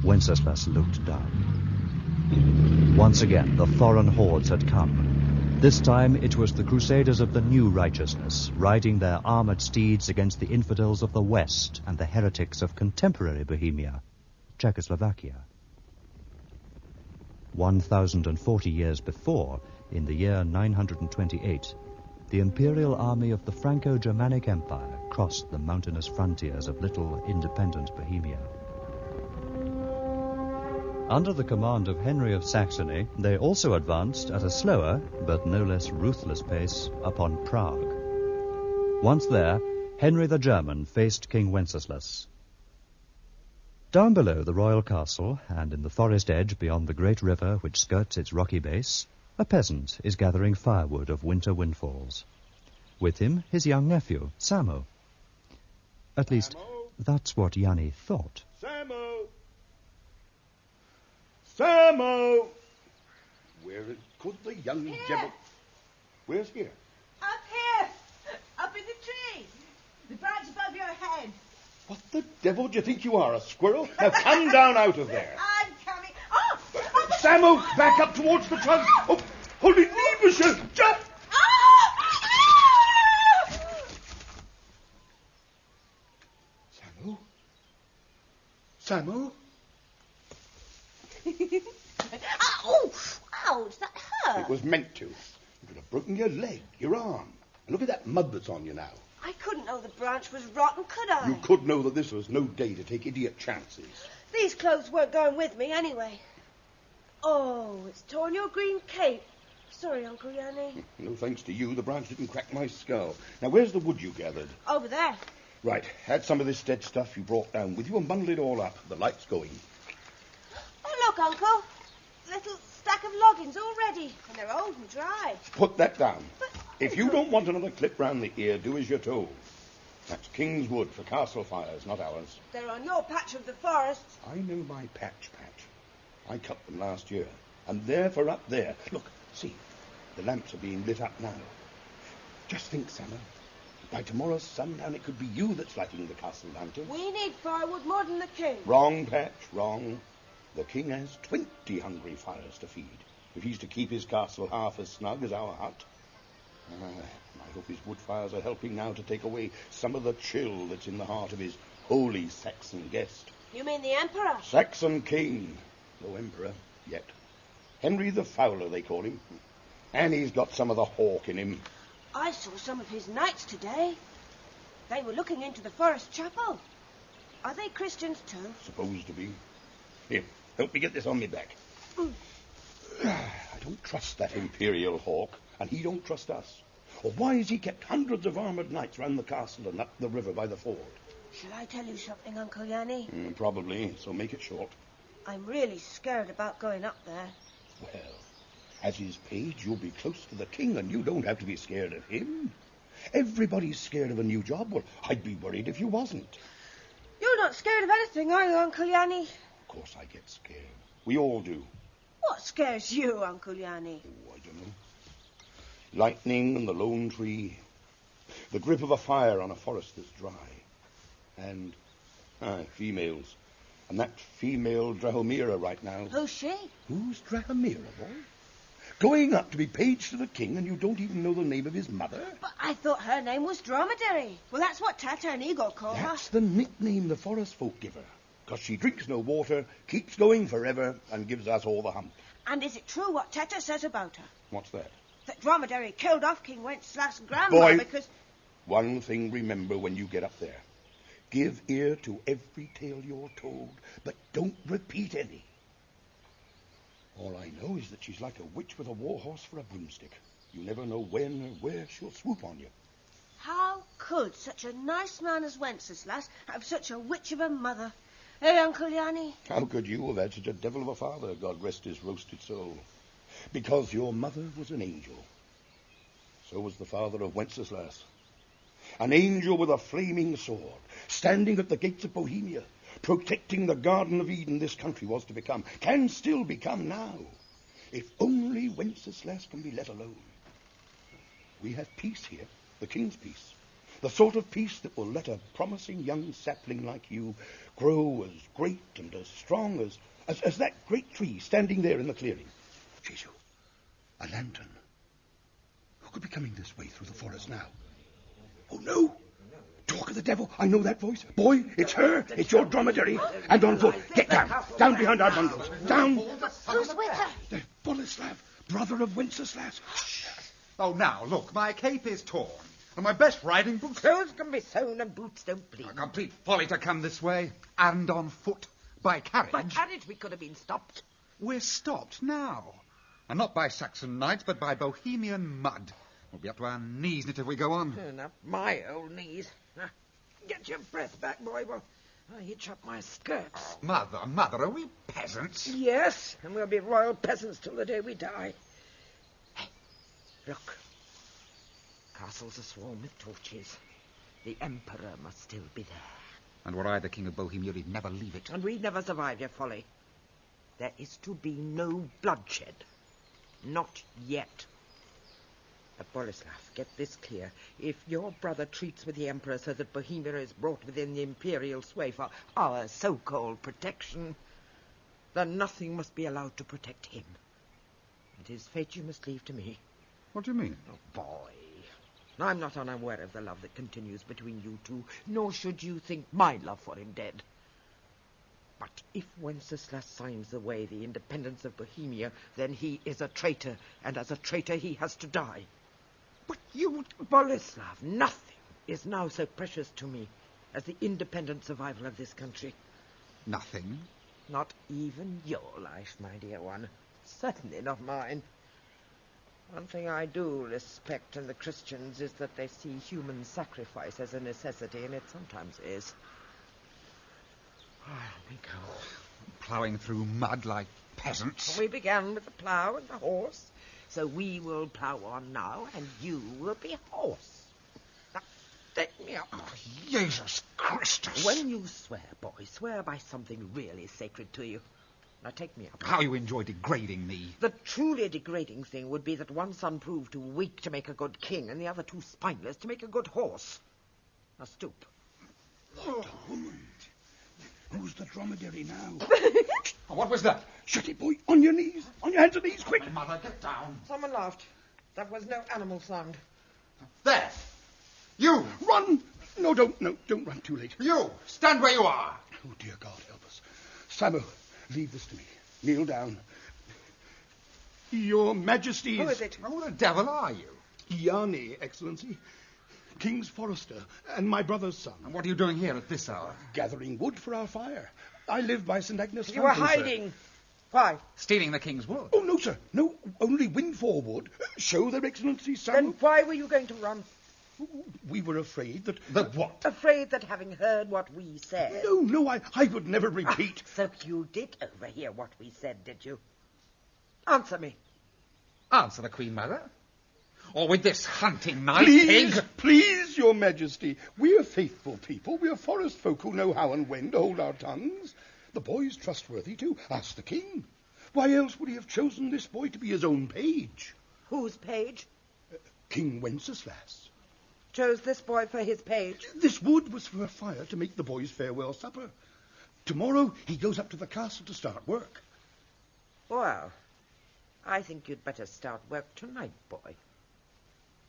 Wenceslas looked down. Once again, the foreign hordes had come. This time it was the crusaders of the new righteousness, riding their armored steeds against the infidels of the West and the heretics of contemporary Bohemia, Czechoslovakia. 1,040 years before, in the year 928, the imperial army of the Franco-Germanic Empire crossed the mountainous frontiers of little independent Bohemia. Under the command of Henry of Saxony, they also advanced at a slower, but no less ruthless pace, upon Prague. Once there, Henry the German faced King Wenceslas. Down below the royal castle, and in the forest edge beyond the great river which skirts its rocky base, a peasant is gathering firewood of winter windfalls. With him, his young nephew, Samo. At least, that's what Yanni thought. Samo! Samo! Where could the young devil... Where's here? Up here! Up in the tree! The branch above your head! What the devil do you think you are, a squirrel? Now come down out of there. I'm coming. Oh! Samo, back up towards the trunk. Oh, hold it, monsieur! Jump! Samo? Samo? Oh! Ouch, that hurt. It was meant to. You could have broken your leg, your arm. And look at that mud that's on you now. I couldn't know the branch was rotten, could I? You could know that this was no day to take idiot chances. These clothes weren't going with me anyway. Oh, it's torn your green cape. Sorry, Uncle Yanni. No thanks to you, the branch didn't crack my skull. Now, where's the wood you gathered? Over there. Right, add some of this dead stuff you brought down with you and bundle it all up. The light's going. Oh, look, Uncle. Little stack of loggins all ready, and they're old and dry. Put that down. If you don't want another clip round the ear, do as you're told. That's King's wood for castle fires, not ours. They're on your patch of the forest. I know my patch. I cut them last year. And they're for up there. Look, see, the lamps are being lit up now. Just think, Summer. By tomorrow's sundown, it could be you that's lighting the castle lantern. We need firewood more than the king. Wrong, Patch, wrong. The king has 20 hungry fires to feed, if he's to keep his castle half as snug as our hut. I hope his wood fires are helping now to take away some of the chill that's in the heart of his holy Saxon guest. You mean the Emperor? Saxon king. No emperor, yet. Henry the Fowler, they call him. And he's got some of the hawk in him. I saw some of his knights today. They were looking into the forest chapel. Are they Christians too? Supposed to be. Here, help me get this on me back. I don't trust that imperial hawk, and he don't trust us. Or why has he kept hundreds of armoured knights round the castle and up the river by the ford? Shall I tell you something, Uncle Yanni? Probably, so make it short. I'm really scared about going up there. Well, as his page, you'll be close to the king, and you don't have to be scared of him. Everybody's scared of a new job. Well, I'd be worried if you wasn't. You're not scared of anything, are you, Uncle Yanni? Of course I get scared. We all do. What scares you, Uncle Yanni? Oh, I don't know. Lightning and the lone tree. The grip of a fire on a forest that's dry. And, females. And that female Drahomira right now. Who's she? Who's Drahomira, boy? Going up to be page to the king, and you don't even know the name of his mother? But I thought her name was Dromedary. Well, that's what Tata and Igor call her. That's the nickname the forest folk give her. Because she drinks no water, keeps going forever, and gives us all the hump. And is it true what Tata says about her? What's that? That Dromedary killed off King Wenceslas' grandma because... One thing remember when you get up there. Give ear to every tale you're told, but don't repeat any. All I know is that she's like a witch with a war horse for a broomstick. You never know when or where she'll swoop on you. How could such a nice man as Wenceslas have such a witch of a mother? Hey, Uncle Yanni? How could you have had such a devil of a father, God rest his roasted soul? Because your mother was an angel. So was the father of Wenceslas. An angel with a flaming sword, standing at the gates of Bohemia, protecting the Garden of Eden this country was to become, can still become now, if only Wenceslas can be let alone. We have peace here, the king's peace, the sort of peace that will let a promising young sapling like you grow as great and as strong as that great tree standing there in the clearing. Jesu, a lantern. Who could be coming this way through the forest now? Oh, no! Talk of the devil. I know that voice. Boy, it's her. It's your dromedary. And on foot. Get down. Down behind our bundles. Down. Who's with her? The Boleslav, brother of Wenceslas. Oh, now, look, my cape is torn. And my best riding boots... Clothes can be sewn and boots don't bleed. A complete folly to come this way. And on foot. By carriage. By carriage we could have been stopped. We're stopped now. And not by Saxon knights, but by Bohemian mud. We'll be up to our knees in it if we go on. Not my old knees. Now, get your breath back, boy, while I hitch up my skirts. Mother, are we peasants? Yes, and we'll be royal peasants till the day we die. Hey, look. Castles aswarm with torches. The Emperor must still be there. And were I the King of Bohemia, he'd never leave it. And we'd never survive your folly. There is to be no bloodshed. Not yet. But Boleslav, get this clear. If your brother treats with the Emperor so that Bohemia is brought within the imperial sway for our so-called protection, then nothing must be allowed to protect him. And his fate you must leave to me. What do you mean? Oh, boy. I'm not unaware of the love that continues between you two, nor should you think my love for him dead. But if Wenceslas signs away the independence of Bohemia, then he is a traitor, and as a traitor he has to die. But you... Boleslav, nothing is now so precious to me as the independent survival of this country. Nothing? Not even your life, my dear one. Certainly not mine. One thing I do respect in the Christians is that they see human sacrifice as a necessity, and it sometimes is. We go. Ploughing through mud like peasants. We began with the plough and the horse, so we will plough on now, and you will be horse. Now, take me up. Oh, Jesus Christus. When you swear, boy, swear by something really sacred to you. Now, take me up. How you enjoy degrading me. The truly degrading thing would be that one son proved too weak to make a good king, and the other too spineless to make a good horse. Now, stoop. What a woman. Who's the dromedary now? Oh, what was that? Shut it, boy. On your knees. On your hands and knees, quick. Mother, get down. Someone laughed. That was no animal sound. There. You. Run. No, don't run too late. You. Stand where you are. Oh, dear God, help us. Samo, leave this to me. Kneel down. Your Majesty. Who is it? Who the devil are you? Yanni, Excellency. King's forester, and my brother's son. And what are you doing here at this hour? Gathering wood for our fire. I live by St. Agnes' You were Fountain, hiding. Sir. Why? Stealing the king's wood. Oh, no, sir. No, only windfall wood. Show their Excellencies some. Then why were you going to run? We were afraid that... That what? Afraid that having heard what we said... No, I would never repeat. So you did overhear what we said, did you? Answer me. Answer the Queen Mother. Or with this hunting knife, pig? Please, Your Majesty. We're faithful people. We're forest folk who know how and when to hold our tongues. The boy's trustworthy too. Ask the king. Why else would he have chosen this boy to be his own page? Whose page? King Wenceslas. Chose this boy for his page? This wood was for a fire to make the boy's farewell supper. Tomorrow he goes up to the castle to start work. Well, I think you'd better start work tonight, boy.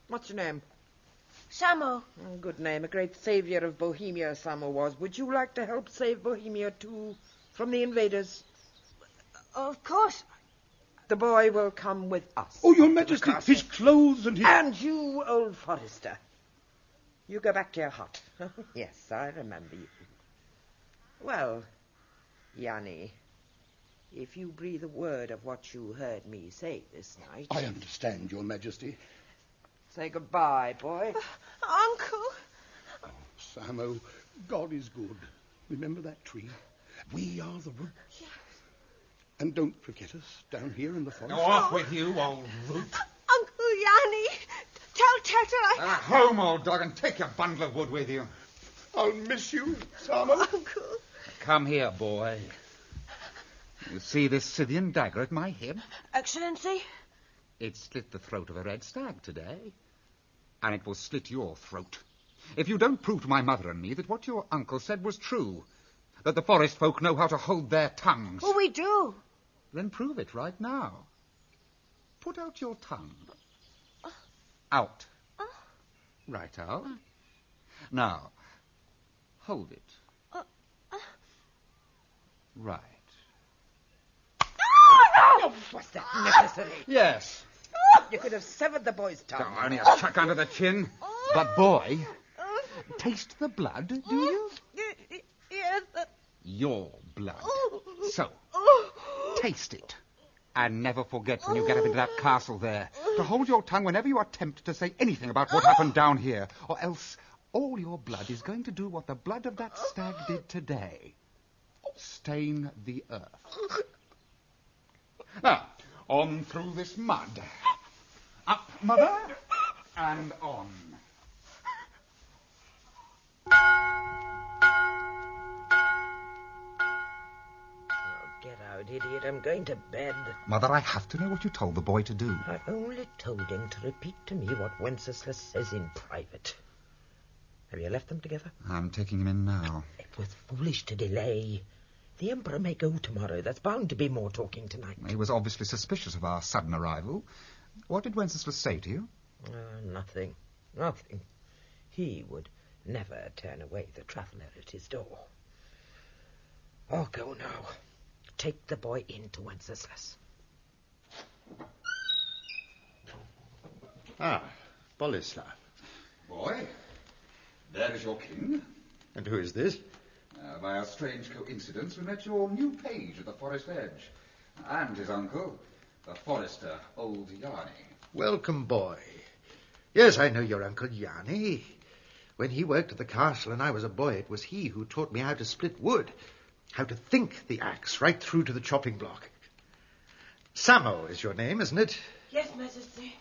What's your name? Samo. Oh, good name. A great savior of Bohemia, Samo was. Would you like to help save Bohemia, too, from the invaders? Of course. The boy will come with us. Oh, Your Majesty, his clothes and his... And you, old forester. You go back to your hut. Yes, I remember you. Well, Yanni, if you breathe a word of what you heard me say this night... I understand, Your Majesty. Say goodbye, boy. Uncle. Oh, Samo, God is good. Remember that tree? We are the roots. Yes. And don't forget us down here in the forest. Go off with you, old root. Uncle Yanni, tell Teta Home, old dog, and take your bundle of wood with you. I'll miss you, Samo. Uncle. Come here, boy. You see this Scythian dagger at my hip? Excellency? It slit the throat of a red stag today. And it will slit your throat. If you don't prove to my mother and me that what your uncle said was true, that the forest folk know how to hold their tongues. Oh, we do. Then prove it right now. Put out your tongue. Out. Right out. Now, hold it. Right. Oh, was that necessary? Yes. You could have severed the boy's tongue. Only a chuck under the chin. But, boy, taste the blood, do you? Yes. Your blood. So, taste it. And never forget when you get up into that castle there to hold your tongue whenever you are tempted to say anything about what happened down here. Or else all your blood is going to do what the blood of that stag did today. Stain the earth. Now, on through this mud. Up, mother, and on. Get out, idiot. I'm going to bed. Mother, I have to know what you told the boy to do. I only told him to repeat to me what Wenceslas says in private. Have you left them together? I'm taking him in now. It was foolish to delay. The Emperor may go tomorrow. There's bound to be more talking tonight. He was obviously suspicious of our sudden arrival. What did Wenceslas say to you? Nothing. Nothing. He would never turn away the traveller at his door. Oh, go now. Take the boy in to Wenceslas. Boleslav. Boy, there is your king. And who is this? By a strange coincidence, we met your new page at the forest edge. And his uncle, the forester, old Yanni. Welcome, boy. Yes, I know your Uncle Yanni. When he worked at the castle and I was a boy, it was he who taught me how to split wood, how to think the axe right through to the chopping block. Samo is your name, isn't it? Yes, Majesty.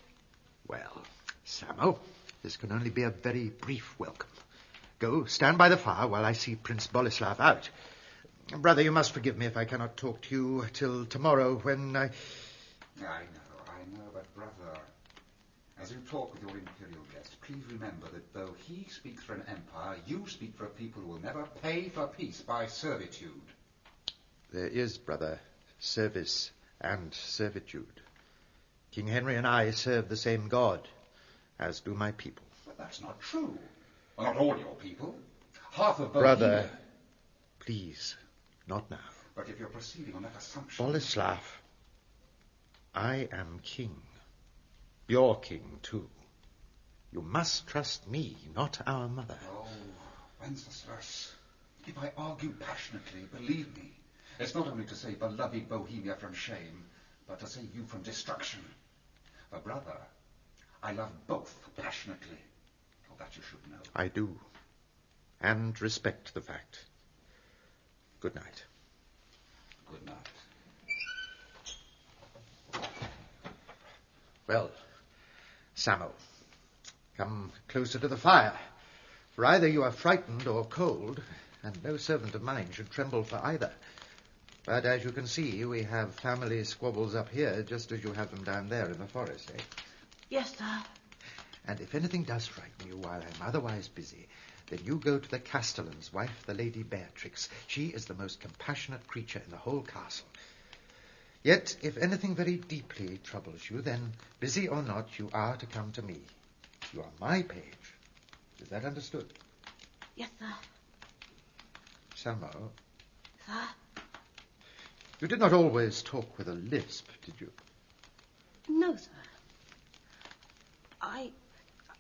Well, Samo, this can only be a very brief welcome. Go, stand by the fire while I see Prince Boleslav out. Brother, you must forgive me if I cannot talk to you till tomorrow when I know, but brother, as you talk with your imperial guest, please remember that though he speaks for an empire, you speak for a people who will never pay for peace by servitude. There is, brother, service and servitude. King Henry and I serve the same God, as do my people. But that's not true. Well, not all your people. Half of Brother, Bohemia. Please, not now. But if you're proceeding on that assumption... Boleslav, I am king. You're king, too. You must trust me, not our mother. Oh, Wenceslas, if I argue passionately, believe me, it's not only to save beloved Bohemia from shame, but to save you from destruction. For, brother, I love both passionately. Oh, that you should know. I do, and respect the fact. Good night. Good night. Well, Samo, come closer to the fire, for either you are frightened or cold, and no servant of mine should tremble for either. But as you can see, we have family squabbles up here, just as you have them down there in the forest, eh? Yes, sir. And if anything does frighten you while I'm otherwise busy, then you go to the castellan's wife, the Lady Beatrix. She is the most compassionate creature in the whole castle. Yet, if anything very deeply troubles you, then, busy or not, you are to come to me. You are my page. Is that understood? Yes, sir. Samo, Sir? you did not always talk with a lisp, did you? No, sir. I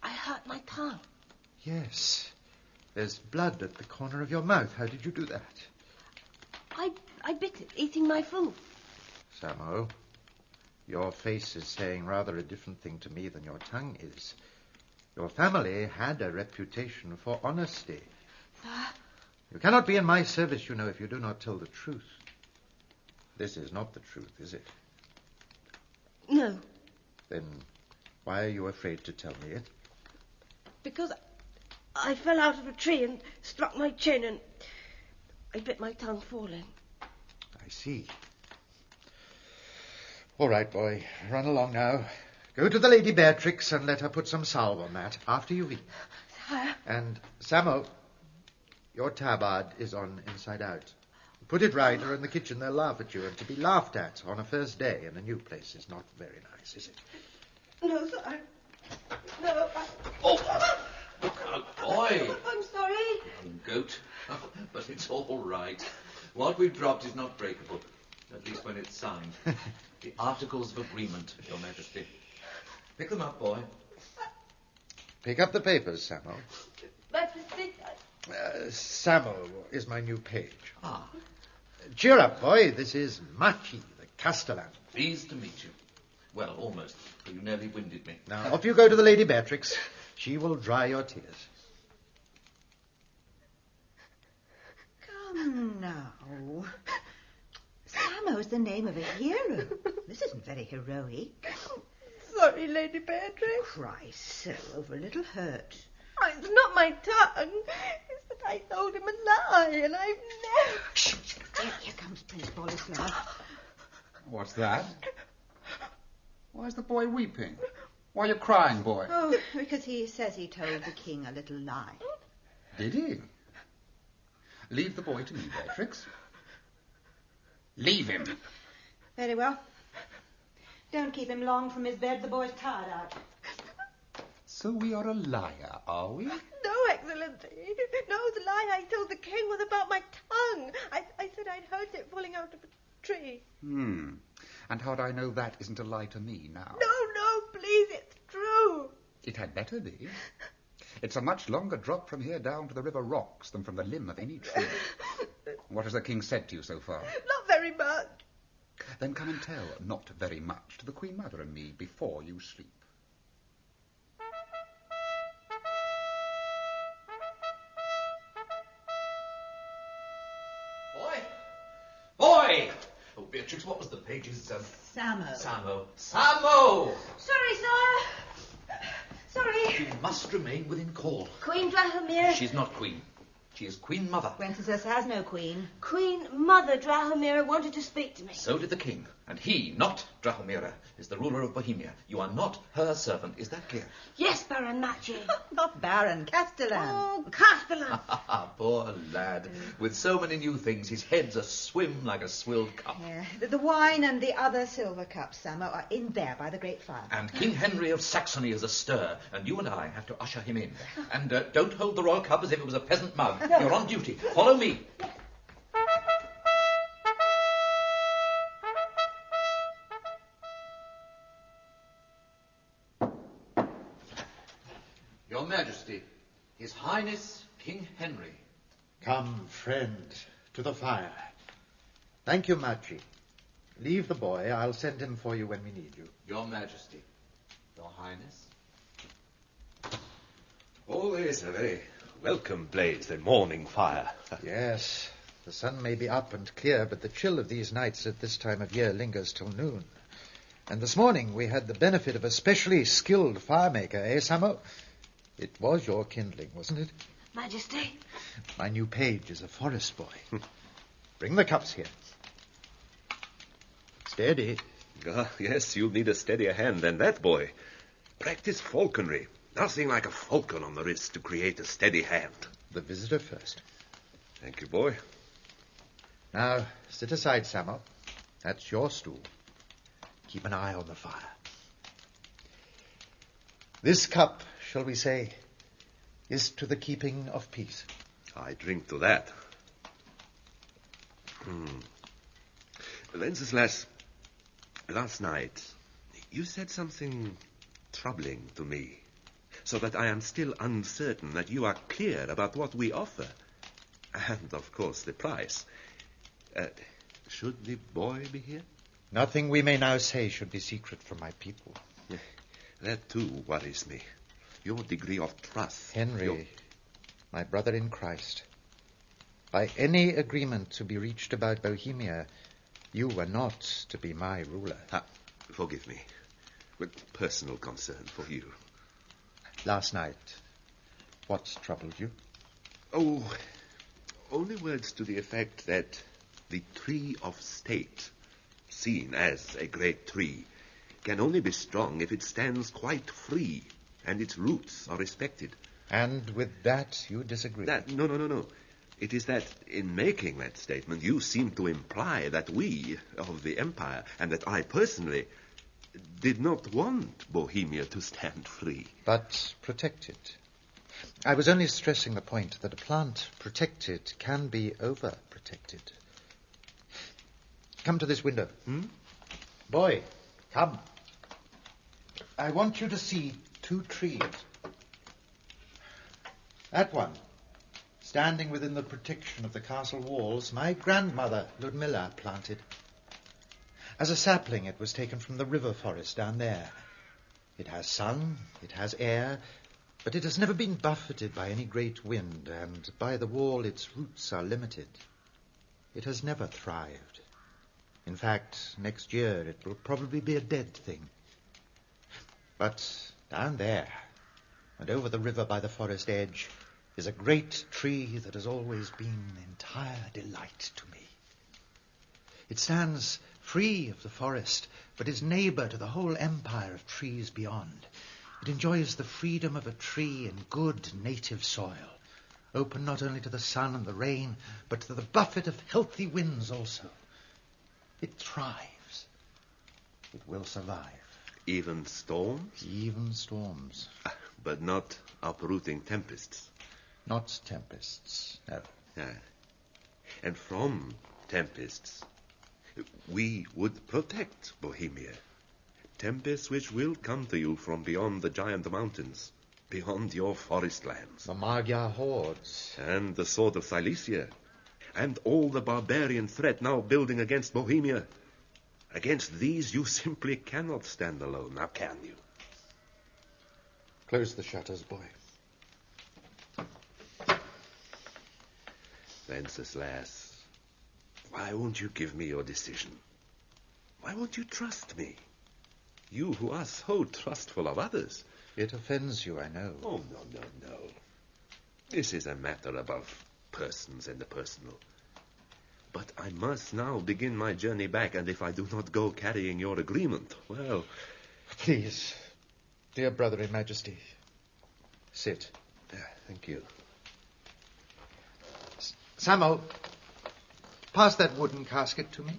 hurt my tongue. Yes. There's blood at the corner of your mouth. How did you do that? I bit it, eating my food. Samo, your face is saying rather a different thing to me than your tongue is. Your family had a reputation for honesty. Sir? You cannot be in my service, you know, if you do not tell the truth. This is not the truth, is it? No, Then why are you afraid to tell me it? because I fell out of a tree and struck my chin and I bit my tongue falling. I see. All right, boy. Run along now. Go to the Lady Beatrix and let her put some salve on that after you've eaten. Sire. And, Samo, your tabard is on inside out. Put it right, or in the kitchen they'll laugh at you, and to be laughed at on a first day in a new place is not very nice, is it? No, sire. No, Look out, boy! I'm sorry. Goat. But it's all right. What we've dropped is not breakable, at least when it's signed. The Articles of Agreement, Your Majesty. Pick them up, boy. Pick up the papers, Samo. Majesty. Samo is my new page. Ah. Cheer up, boy. This is Machi, the Castellan. Pleased to meet you. Well, almost, for you nearly winded me. Now, off you go to the Lady Beatrix. She will dry your tears. Come now. Samo's the name of a hero. This isn't very heroic. Sorry, Lady Beatrix. Cry so over a little hurt. Oh, it's not my tongue. It's that I told him a lie, and I've never... Shh. Here comes Prince Boleslav. What's that? Why is the boy weeping? Why are you crying, boy? Oh, because he says he told the king a little lie. Did he? Leave the boy to me, Beatrix. Leave him. Very well. Don't keep him long from his bed. The boy's tired out. So we are a liar, are we? No, Excellency. No, the lie I told the king was about my tongue. I said I'd heard it falling out of a tree. And how'd I know that isn't a lie to me now? No, please, it's true. It had better be. It's a much longer drop from here down to the river rocks than from the limb of any tree. What has the king said to you so far? Not very much. Then come and tell not very much to the Queen Mother and me before you sleep. Boy! Oh, Beatrix, what was the page's... Samo. Samo! Sorry, sire. Sorry. You must remain within call. Queen Drahomir. She's not queen. She is Queen Mother. Wenceslas has no queen. Queen Mother Drahomira wanted to speak to me. So did the king. And he, not Drahomira, is the ruler of Bohemia. You are not her servant. Is that clear? Yes, Baron Machi. Not Baron, Castellan. Oh, Castellan. Poor lad. With so many new things, his head's a swim like a swilled cup. Yeah. The wine and the other silver cups, Samo, are in there by the great fire. And King Henry of Saxony is astir, and you and I have to usher him in. And don't hold the royal cup as if it was a peasant mug. No. You're on duty. Follow me. Your Majesty, His Highness King Henry. Come, friend, to the fire. Thank you, Machi. Leave the boy. I'll send him for you when we need you. Your Majesty, Your Highness. Always a very welcome blaze, the morning fire. Yes, the sun may be up and clear, but the chill of these nights at this time of year lingers till noon. And this morning we had the benefit of a specially skilled firemaker, eh, Samo? It was your kindling, wasn't it? Majesty. My new page is a forest boy. Bring the cups here. Steady. Yes, you'll need a steadier hand than that, boy. Practice falconry. Nothing like a falcon on the wrist to create a steady hand. The visitor first. Thank you, boy. Now, sit aside, Samo. That's your stool. Keep an eye on the fire. This cup, shall we say, is to the keeping of peace. I drink to that. Wenceslas, last night, you said something troubling to me, so that I am still uncertain that you are clear about what we offer. And, of course, the price. Should the boy be here? Nothing we may now say should be secret from my people. That, too, worries me. Your degree of trust. Henry, my brother in Christ, by any agreement to be reached about Bohemia, You were not to be my ruler. Forgive me. With personal concern for you. Last night, what troubled you? Oh, only words to the effect that the tree of state, seen as a great tree, can only be strong if it stands quite free and its roots are respected. And with that you disagree? No. It is that in making that statement you seem to imply that we of the Empire, and that I personally, did not want Bohemia to stand free. But protected. I was only stressing the point that a plant protected can be overprotected. Come to this window. Boy, come. I want you to see 2 trees. That one, standing within the protection of the castle walls, my grandmother, Ludmilla, planted. As a sapling, it was taken from the river forest down there. It has sun, it has air, but it has never been buffeted by any great wind, and by the wall its roots are limited. It has never thrived. In fact, next year it will probably be a dead thing. But down there, and over the river by the forest edge, is a great tree that has always been an entire delight to me. It stands free of the forest, but is neighbour to the whole empire of trees beyond. It enjoys the freedom of a tree in good native soil, open not only to the sun and the rain, but to the buffet of healthy winds also. It thrives. It will survive. Even storms? Even storms. But not uprooting tempests? Not tempests, no. And from tempests, we would protect Bohemia. Tempests which will come to you from beyond the giant mountains, beyond your forest lands. The Magyar hordes. And the sword of Silesia. And all the barbarian threat now building against Bohemia. Against these you simply cannot stand alone, now can you? Close the shutters, boy. Wenceslas, why won't you give me your decision? Why won't you trust me? You who are so trustful of others. It offends you, I know. Oh, no. This is a matter above persons and the personal. But I must now begin my journey back, and if I do not go carrying your agreement, well... Please, dear brother in majesty, sit. Thank you. Samo, pass that wooden casket to me.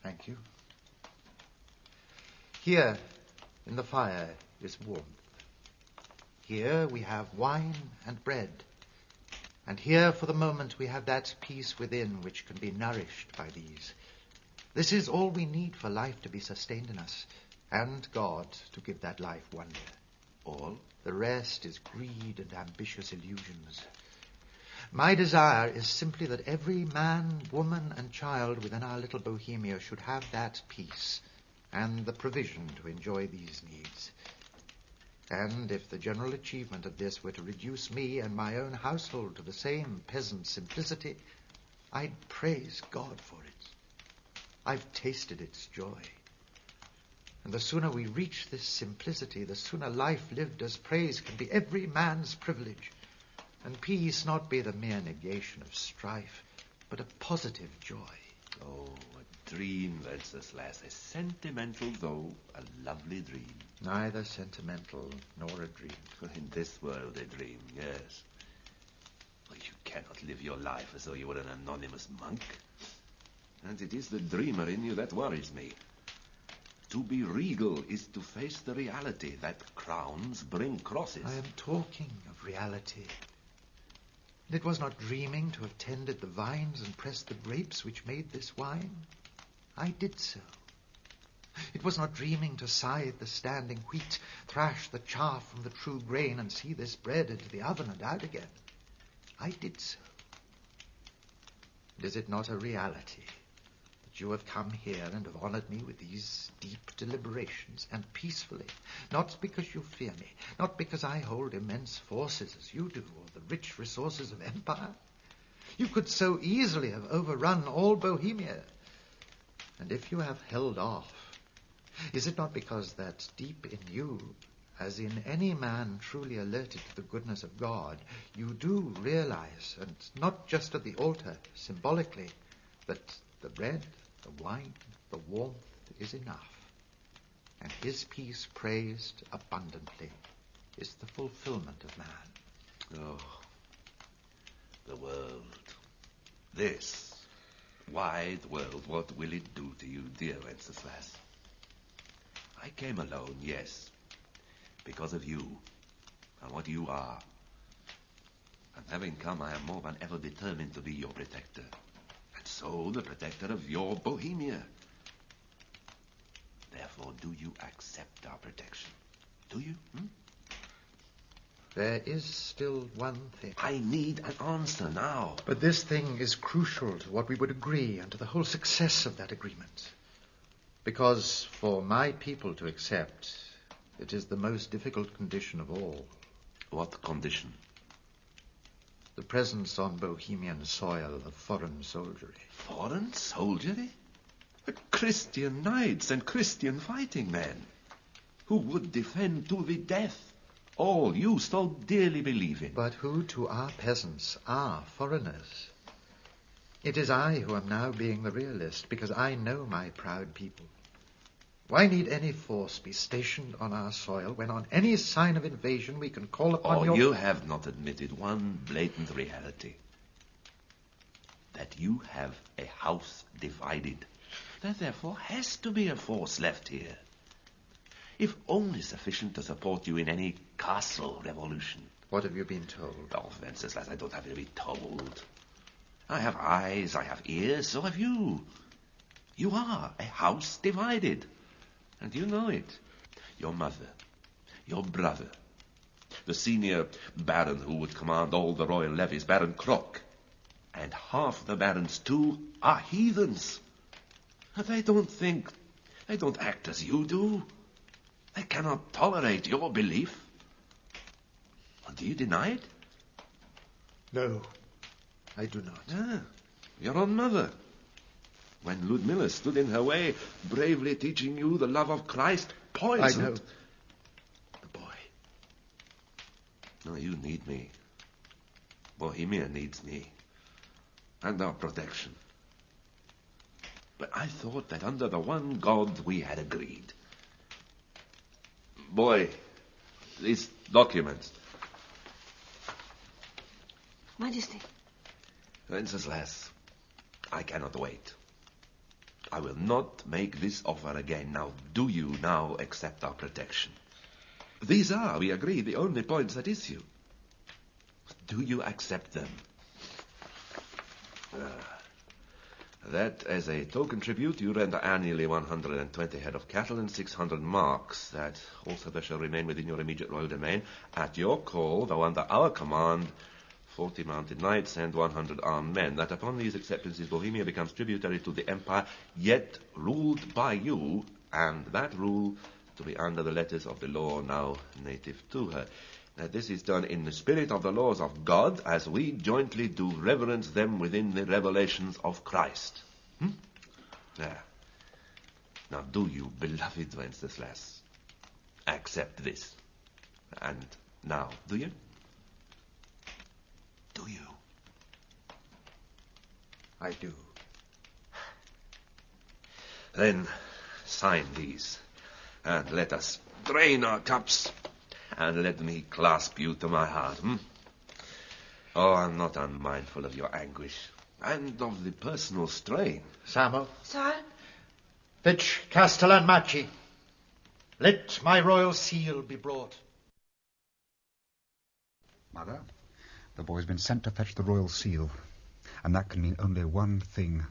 Thank you. Here, in the fire, is warmth. Here we have wine and bread. And here, for the moment, we have that peace within which can be nourished by these. This is all we need for life to be sustained in us, and God to give that life wonder. All the rest is greed and ambitious illusions. My desire is simply that every man, woman, and child within our little Bohemia should have that peace and the provision to enjoy these needs. And if the general achievement of this were to reduce me and my own household to the same peasant simplicity, I'd praise God for it. I've tasted its joy. And the sooner we reach this simplicity, the sooner life lived as praise can be every man's privilege, and peace not be the mere negation of strife, but a positive joy. Oh, a dream, Wenceslas, a sentimental, though a lovely dream. Neither sentimental nor a dream. In this world, a dream, yes. But you cannot live your life as though you were an anonymous monk. And it is the dreamer in you that worries me. To be regal is to face the reality that crowns bring crosses. I am talking of reality. It was not dreaming to have tended the vines and pressed the grapes which made this wine. I did so. It was not dreaming to scythe the standing wheat, thrash the chaff from the true grain, and see this bread into the oven and out again. I did so. And is it not a reality that you have come here and have honored me with these deep deliberations, and peacefully, not because you fear me, not because I hold immense forces as you do, or the rich resources of empire? You could so easily have overrun all Bohemia. And if you have held off, is it not because that deep in you, as in any man truly alerted to the goodness of God, you do realize, and not just at the altar, symbolically, that the bread, the wine, the warmth is enough, and his peace praised abundantly is the fulfillment of man? Oh, the world. This wide world, what will it do to you, dear Wenceslas? I came alone, yes, because of you and what you are. And having come, I am more than ever determined to be your protector, and so the protector of your Bohemia. Therefore, do you accept our protection? Do you? There is still one thing. I need an answer now. But this thing is crucial to what we would agree and to the whole success of that agreement. Because for my people to accept, it is the most difficult condition of all. What condition? The presence on Bohemian soil of foreign soldiery. Foreign soldiery? Christian knights and Christian fighting men who would defend to the death all you so dearly believe in. But who to our peasants are foreigners. It is I who am now being the realist, because I know my proud people. Why need any force be stationed on our soil when on any sign of invasion we can call upon you have not admitted one blatant reality. That you have a house divided. There therefore has to be a force left here. If only sufficient to support you in any castle revolution. What have you been told? Oh, Wenceslas, I don't have to be told. I have eyes, I have ears, so have you. You are a house divided. And you know it. Your mother, your brother, the senior baron who would command all the royal levies, Baron Krock, and half the barons too are heathens. They don't act as you do. They cannot tolerate your belief. Do you deny it? No, I do not. Your own mother. When Ludmilla stood in her way, bravely teaching you the love of Christ, poisoned. I know. The boy. No, you need me. Bohemia needs me. And our protection. But I thought that under the one God we had agreed. Boy, these documents. Majesty. Wenceslas, I cannot wait. I will not make this offer again. Now, do you now accept our protection? These are, we agree, the only points at issue. Do you accept them? That, as a token tribute, you render annually 120 head of cattle and 600 marks. That also there shall remain within your immediate royal domain. At your call, though under our command, 40 mounted knights and 100 armed men. That upon these acceptances, Bohemia becomes tributary to the empire, yet ruled by you, and that rule to be under the letters of the law now native to her. That this is done in the spirit of the laws of God, as we jointly do reverence them within the revelations of Christ. There. Now do you, beloved Wenceslas, accept this? And now, do you? Do you? I do. Then sign these, and let us drain our cups, and let me clasp you to my heart, Oh, I'm not unmindful of your anguish, and of the personal strain. Samuel. Sir? Fetch Castellan Maci. Let my royal seal be brought. Mother, the boy's been sent to fetch the royal seal, and that can mean only one thing.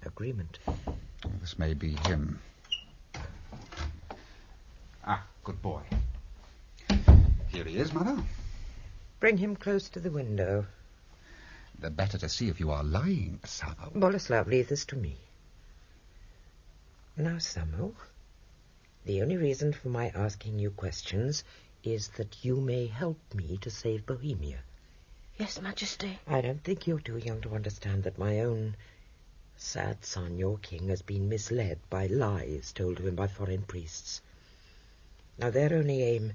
Agreement. This may be him. Ah, good boy. Here he is, Mother. Bring him close to the window. The better to see if you are lying, Samuel. Boleslav, leave this to me. Now, Samuel, the only reason for my asking you questions is that you may help me to save Bohemia. Yes, Majesty. I don't think you're too young to understand that my own sad son, your king, has been misled by lies told to him by foreign priests. Now, their only aim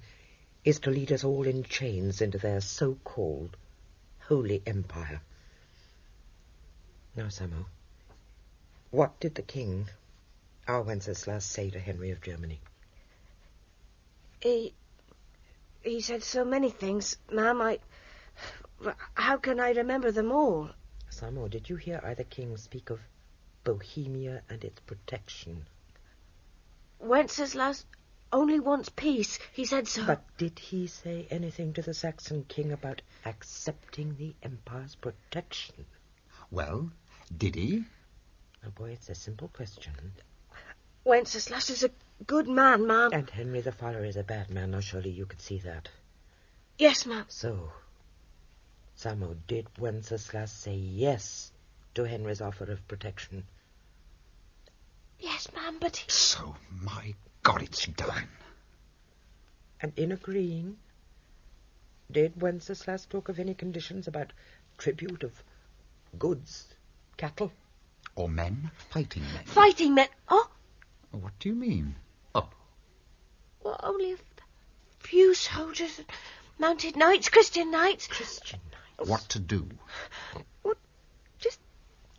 is to lead us all in chains into their so-called Holy Empire. Now, Samo, what did the king, our Wenceslas, say to Henry of Germany? He said so many things, ma'am. How can I remember them all? Samo, did you hear either king speak of Bohemia and its protection? Wenceslas only wants peace. He said so. But did he say anything to the Saxon king about accepting the Empire's protection? Well, did he? Oh, boy, it's a simple question. Wenceslas is a good man, ma'am. And Henry the Fowler is a bad man. Now, surely you could see that. Yes, ma'am. So, Samo, did Wenceslas say yes to Henry's offer of protection? Yes, ma'am, but he... So, my God, it's done. And in agreeing, did Wenceslas talk of any conditions about tribute of goods, cattle? Or men? Fighting men? Fighting men? Oh! What do you mean? Oh. Well, only a few soldiers, mounted knights, Christian knights. Christian knights? What to do? Well, just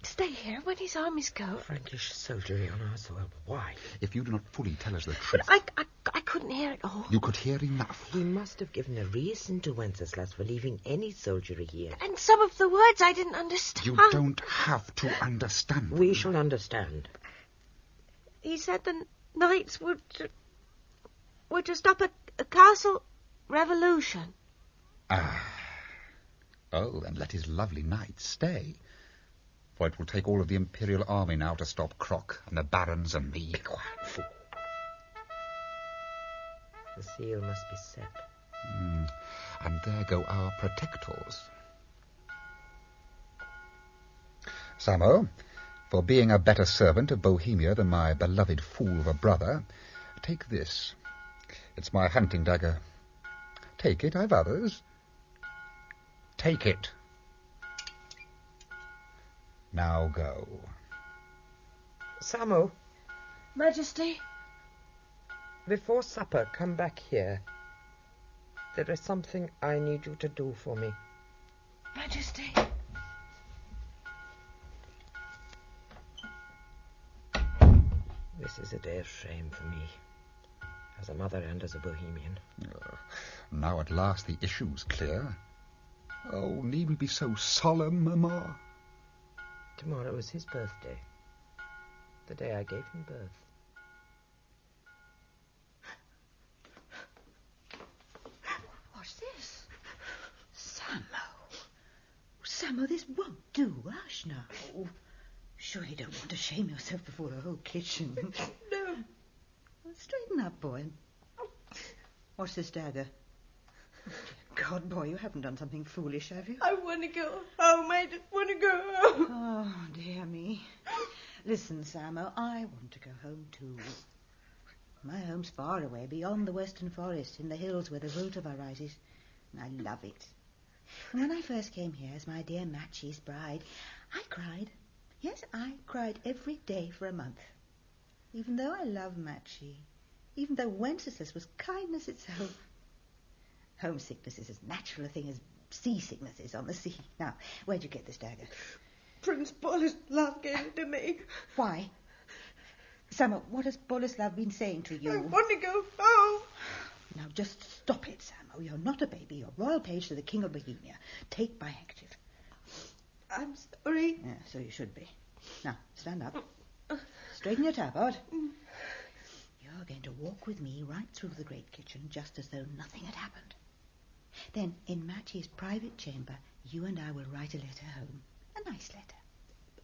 stay here when his armies go. Frankish soldiery on our soil. Why? If you do not fully tell us the truth... But I couldn't hear it all. You could hear enough. He must have given a reason to Wenceslas for leaving any soldiery here. And some of the words I didn't understand. You don't have to understand. We shall understand. He said the knights were to stop a castle revolution. Ah. Oh, and let his lovely knights stay. For it will take all of the Imperial Army now to stop Croc and the barons and me. Be quiet, fool. The seal must be set. And there go our protectors. Samo, for being a better servant of Bohemia than my beloved fool of a brother, take this. It's my hunting dagger. Take it, I've others. Take it. Now go. Samo. Majesty. Before supper, come back here. There is something I need you to do for me. Majesty. This is a day of shame for me, as a mother and as a Bohemian. Now at last the issue's clear. Oh, need we be so solemn, Mamma? Tomorrow is his birthday. The day I gave him birth. What's this? Samo, this won't do. Hush now. Sure you don't want to shame yourself before the whole kitchen. No. Well, straighten up, boy. What's this dagger? God, boy, you haven't done something foolish, have you? I want to go home. I just want to go home. Oh, dear me. Listen, Samo, I want to go home too. My home's far away, beyond the western forest, in the hills where the Vltava rises, and I love it. And when I first came here as my dear Matchie's bride, I cried. Yes, I cried every day for a month. Even though I love Matchie, even though Wenceslas was kindness itself. Homesickness is as natural a thing as seasickness is on the sea. Now, where'd you get this dagger? Prince Boleslav gave it to me. Why? Samo, what has Boleslav been saying to you? I want to go home. Now, just stop it, Samo. You're not a baby. You're royal page to the King of Bohemia. Take my handkerchief. I'm sorry. Yeah, so you should be. Now, stand up. Straighten your tabard. You're going to walk with me right through the great kitchen, just as though nothing had happened. Then, in Matchie's private chamber, you and I will write a letter home. A nice letter.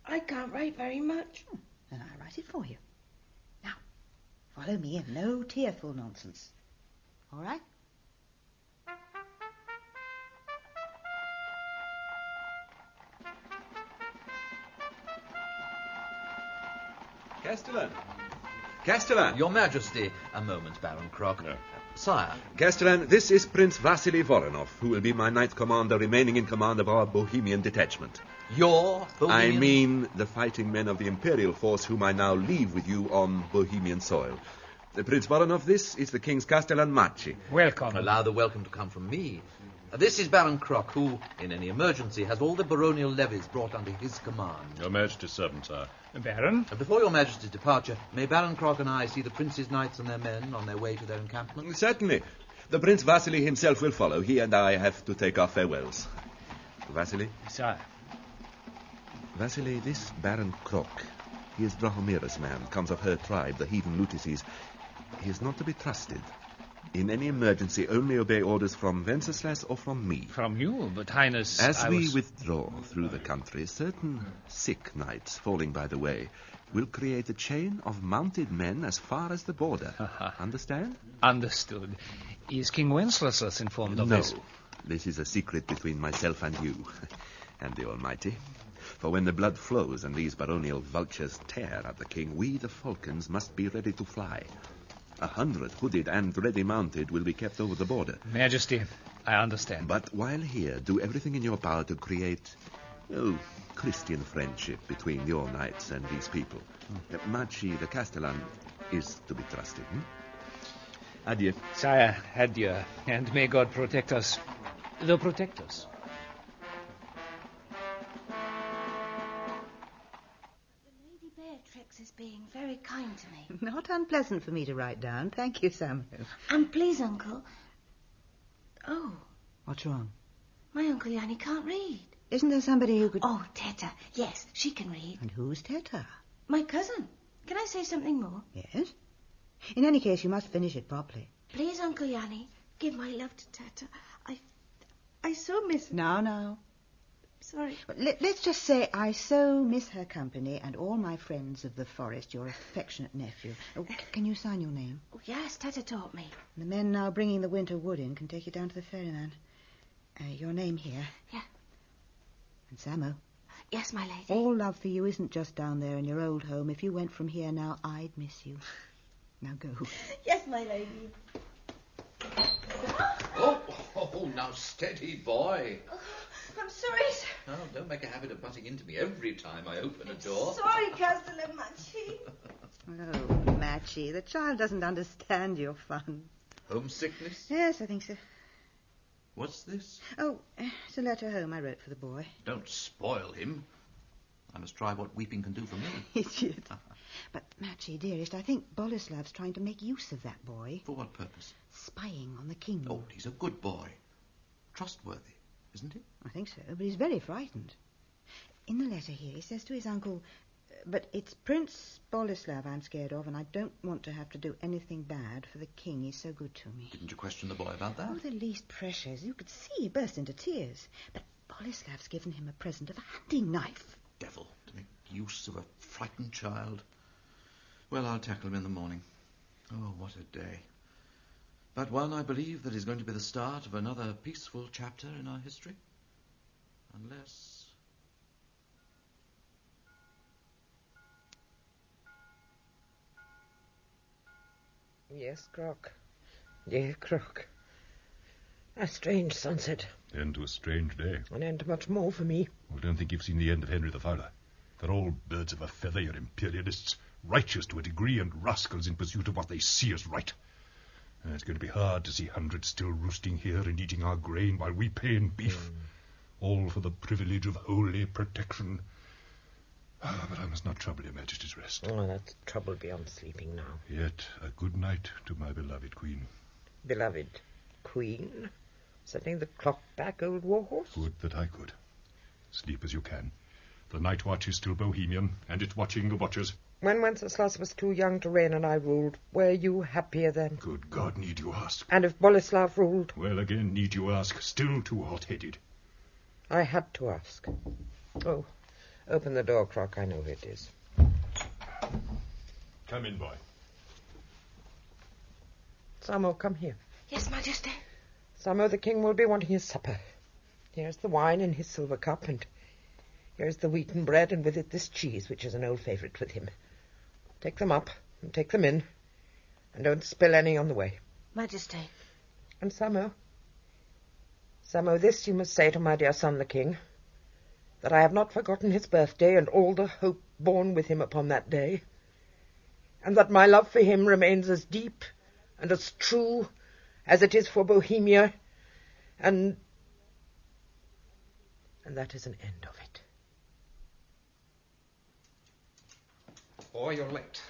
I can't write very much. Then I'll write it for you. Now, follow me and no tearful nonsense. All right? Chesterton. Castellan. Your Majesty, a moment, Baron Croc. Sire. Castellan, this is Prince Vasily Voronov, who will be my knight commander remaining in command of our Bohemian detachment. Your Bohemian? I mean the fighting men of the Imperial force whom I now leave with you on Bohemian soil. Prince Voronov, this is the King's Castellan Maci. Welcome. Allow the welcome to come from me. This is Baron Croc, who, in any emergency, has all the baronial levies brought under his command. Your Majesty's servant, sir. Baron? Before your Majesty's departure, may Baron Croc and I see the Prince's knights and their men on their way to their encampment? Certainly. The Prince Vasily himself will follow. He and I have to take our farewells. Vasily? Sire. Vasily, this Baron Croc, he is Drahomira's man, comes of her tribe, the heathen Luteces. He is not to be trusted. In any emergency, only obey orders from Wenceslas or from me. From you, but Highness... As we withdraw through the country, certain sick knights falling by the way will create a chain of mounted men as far as the border. Understand? Understood. Is King Wenceslas informed of this? No. This is a secret between myself and you, and the Almighty. For when the blood flows and these baronial vultures tear at the king, we, the falcons, must be ready to fly. 100 hooded and ready-mounted will be kept over the border. Majesty, I understand. But while here, do everything in your power to create, Christian friendship between your knights and these people. Maci, the Castellan, is to be trusted. Adieu. Sire, adieu. And may God protect us. Though protect us. Beatrix is being very kind to me. Not unpleasant for me to write down. Thank you, Samuel. And please, Uncle. Oh, What's wrong? my Uncle Yanni can't read. Isn't there somebody who could... Oh, Teta. Yes, she can read. And who's Teta? My cousin. Can I say something more? Yes. In any case, you must finish it properly. Please, Uncle Yanni, give my love to Teta. I so miss her. Now. Sorry. Let's just say I so miss her company and all my friends of the forest, your affectionate nephew. Oh, can you sign your name? Oh, yes, Teta taught me. The men now bringing the winter wood in can take you down to the ferryman. Your name here. Yeah. And Samo. Yes, my lady. All love for you isn't just down there in your old home. If you went from here now, I'd miss you. Now go. Yes, my lady. Oh, now steady, boy. I'm sorry, sir. Oh, don't make a habit of butting into me every time I open a door. Sorry, Castellan Maci. Oh, Maci, the child doesn't understand your fun. Homesickness? Yes, I think so. What's this? Oh, it's a letter home I wrote for the boy. Don't spoil him. I must try what weeping can do for me. Idiot. But, Maci, dearest, I think Boleslav's trying to make use of that boy. For what purpose? Spying on the king. Oh, he's a good boy. Trustworthy, isn't he? I think so, but he's very frightened. In the letter here, he says to his uncle, but it's Prince Boleslav I'm scared of, and I don't want to have to do anything bad for the king. He's so good to me. Didn't you question the boy about that? Oh, the least precious. You could see he burst into tears. But Boleslav's given him a present of a hunting knife. Devil, to make use of a frightened child. Well, I'll tackle him in the morning. Oh, what a day. But one, I believe, that is going to be the start of another peaceful chapter in our history. Unless... Yes, Croc. Dear Croc. A strange sunset. End to a strange day. An end much more for me. Well, don't think you've seen the end of Henry the Fowler. They're all birds of a feather, your imperialists. Righteous to a degree and rascals in pursuit of what they see as right. It's going to be hard to see hundreds still roosting here and eating our grain while we pay in beef. All for the privilege of holy protection. But I must not trouble your Majesty's rest. Oh, that's trouble beyond sleeping now. Yet a good night to my beloved Queen. Beloved Queen? Setting the clock back, old warhorse? Would that I could. Sleep as you can. The night watch is still Bohemian, and it's watching the watchers. When Wenceslas was too young to reign and I ruled, were you happier then? Good God, need you ask? And if Boleslav ruled? Well, again, need you ask? Still too hot-headed. I had to ask. Oh, open the door, Croc. I know who it is. Come in, boy. Samo, come here. Yes, Majesty. Samo, the king will be wanting his supper. Here's the wine in his silver cup, and here's the wheaten bread, and with it this cheese, which is an old favourite with him. Take them up. Take them in, and don't spill any on the way. Majesty. And Samo, this you must say to my dear son the king, that I have not forgotten his birthday and all the hope born with him upon that day, and that my love for him remains as deep and as true as it is for Bohemia, and that is an end of it. Boy, you're late.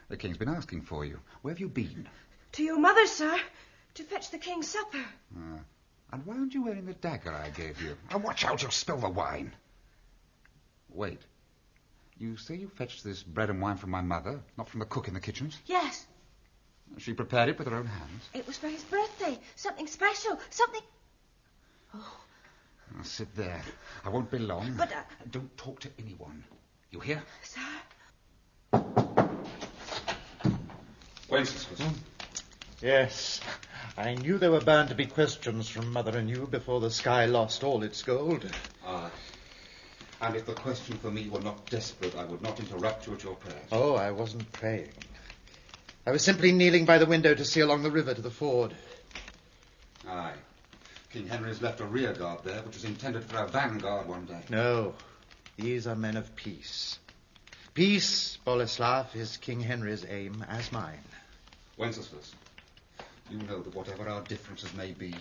The king's been asking for you. Where have you been? To your mother, sir, to fetch the king's supper. And why aren't you wearing the dagger I gave you? Oh, watch out, you'll spill the wine. Wait. You say you fetched this bread and wine from my mother, not from the cook in the kitchens? Yes. She prepared it with her own hands? It was for his birthday. Something special. Something... Oh. I'll sit there. I won't be long. But... Don't talk to anyone. You hear? Sir? Wenceslas. Yes. I knew there were bound to be questions from Mother and you before the sky lost all its gold. Aye. And if the question for me were not desperate, I would not interrupt you at your prayers. Oh, I wasn't praying. I was simply kneeling by the window to see along the river to the ford. Aye. King Henry has left a rear guard there, which was intended for a vanguard one day. No. These are men of peace. Peace, Boleslav, is King Henry's aim, as mine. Wenceslas, you know that whatever our differences may be,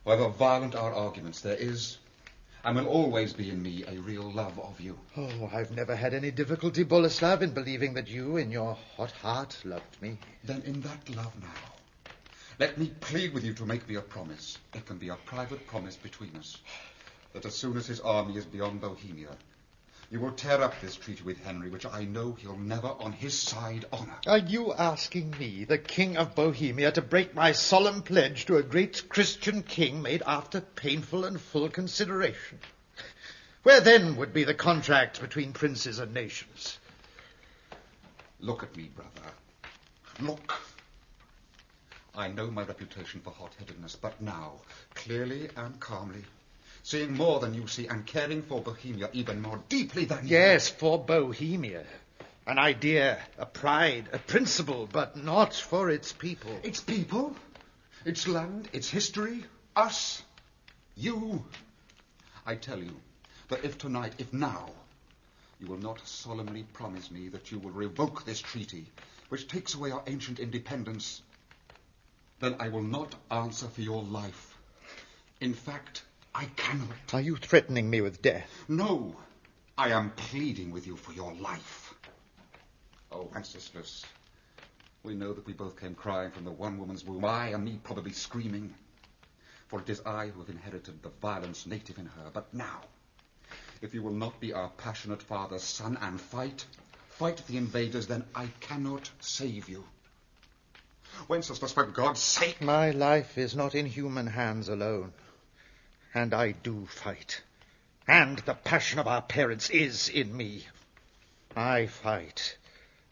however violent our arguments, there is, and will always be in me, a real love of you. Oh, I've never had any difficulty, Boleslav, in believing that you, in your hot heart, loved me. Then in that love now, let me plead with you to make me a promise. It can be a private promise between us, that as soon as his army is beyond Bohemia, you will tear up this treaty with Henry, which I know he'll never on his side honour. Are you asking me, the King of Bohemia, to break my solemn pledge to a great Christian king made after painful and full consideration? Where then would be the contract between princes and nations? Look at me, brother. Look. I know my reputation for hot-headedness, but now, clearly and calmly, seeing more than you see and caring for Bohemia even more deeply than you... Yes, for Bohemia. An idea, a pride, a principle, but not for its people. Its people? Its land, its history, us, you. I tell you that if tonight, if now, you will not solemnly promise me that you will revoke this treaty, which takes away our ancient independence, then I will not answer for your life. In fact, I cannot. Are you threatening me with death? No. I am pleading with you for your life. Oh, Wenceslas, we know that we both came crying from the one woman's womb, I and me probably screaming. For it is I who have inherited the violence native in her. But now, if you will not be our passionate father's son and fight the invaders, then I cannot save you. Wenceslas, for God's sake... My life is not in human hands alone. And I do fight. And the passion of our parents is in me. I fight.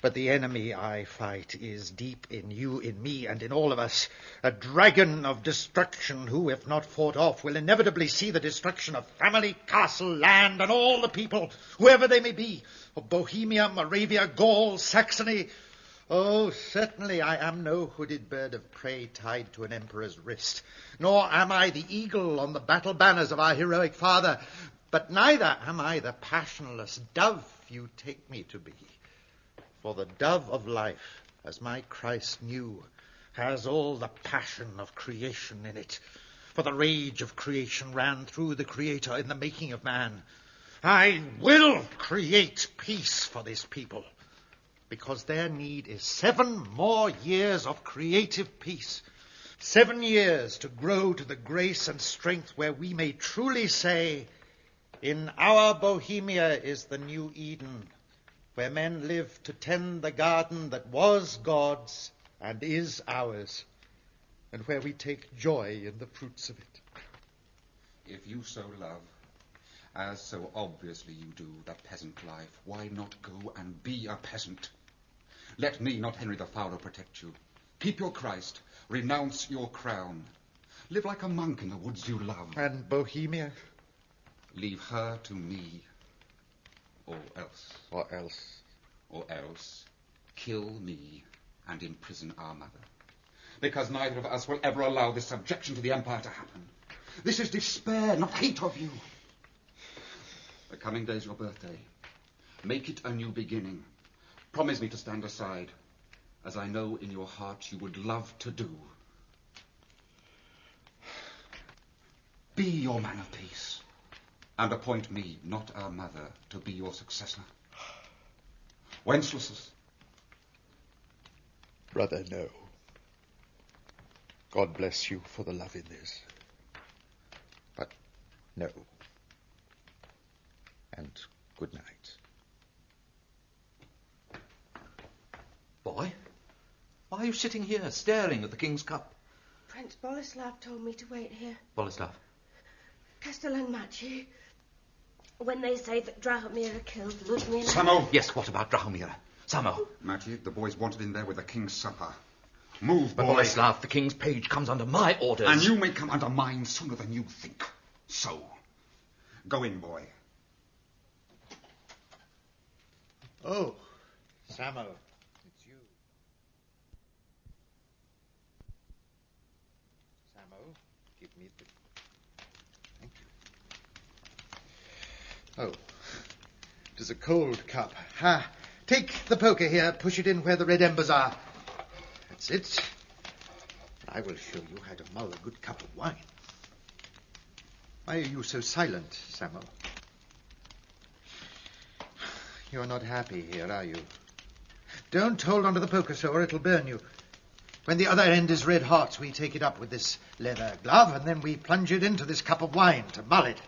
But the enemy I fight is deep in you, in me, and in all of us. A dragon of destruction who, if not fought off, will inevitably see the destruction of family, castle, land, and all the people, whoever they may be, of Bohemia, Moravia, Gaul, Saxony. Oh, certainly I am no hooded bird of prey tied to an emperor's wrist, nor am I the eagle on the battle banners of our heroic father, but neither am I the passionless dove you take me to be. For the dove of life, as my Christ knew, has all the passion of creation in it. For the rage of creation ran through the Creator in the making of man. I will create peace for this people, because their need is 7 more years of creative peace. 7 years to grow to the grace and strength where we may truly say, in our Bohemia is the new Eden, where men live to tend the garden that was God's and is ours, and where we take joy in the fruits of it. If you so love, as so obviously you do, the peasant life, why not go and be a peasant? Let me, not Henry the Fowler, protect you. Keep your Christ. Renounce your crown. Live like a monk in the woods you love. And Bohemia? Leave her to me. Or else. Or else. Or else. Kill me and imprison our mother. Because neither of us will ever allow this subjection to the Empire to happen. This is despair, not hate of you. The coming day's your birthday. Make it a new beginning. Promise me to stand aside, as I know in your heart you would love to do. Be your man of peace, and appoint me, not our mother, to be your successor. Wenceslas. Brother, no. God bless you for the love in this. But no. And good night. Boy, why are you sitting here staring at the King's cup? Prince Boleslav told me to wait here. Boleslav? Castellan Machi. When they say that Drahomira killed Ludmila... Samo! Yes, what about Drahomira? Samo! Machi, the boy's wanted in there with the King's supper. Move, boy. But Boleslav, the King's page comes under my orders. And you may come under mine sooner than you think. So, go in, boy. Oh, Samo, it's you. Samo, give me the... Thank you. Oh, it is a cold cup. Ha! Take the poker here, push it in where the red embers are. That's it. I will show you how to mull a good cup of wine. Why are you so silent, Samo? You're not happy here, are you? Don't hold on to the poker so or it'll burn you. When the other end is red hot, we take it up with this leather glove and then we plunge it into this cup of wine to mull it.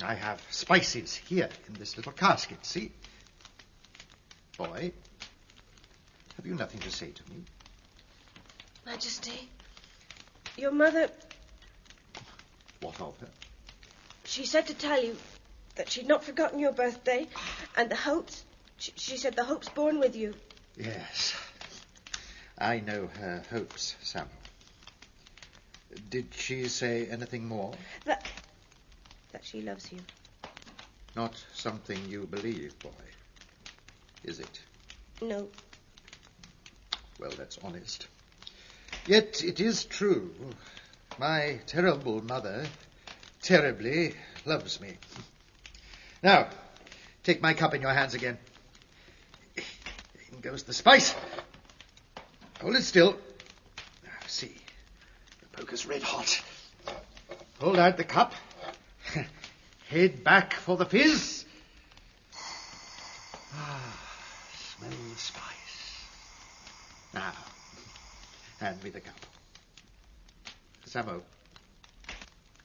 I have spices here in this little casket, see? Boy, have you nothing to say to me? Majesty, your mother... What of her? She said to tell you that she'd not forgotten your birthday and the hopes... She said the hopes born with you. Yes. I know her hopes, Sam. Did she say anything more? That she loves you. Not something you believe, boy. Is it? No. Well, that's honest. Yet it is true. My terrible mother terribly loves me. Now, take my cup in your hands again. In goes the spice. Hold it still. Now, see. The poker's red hot. Hold out the cup. Head back for the fizz. Smell the spice. Now, hand me the cup. Samo,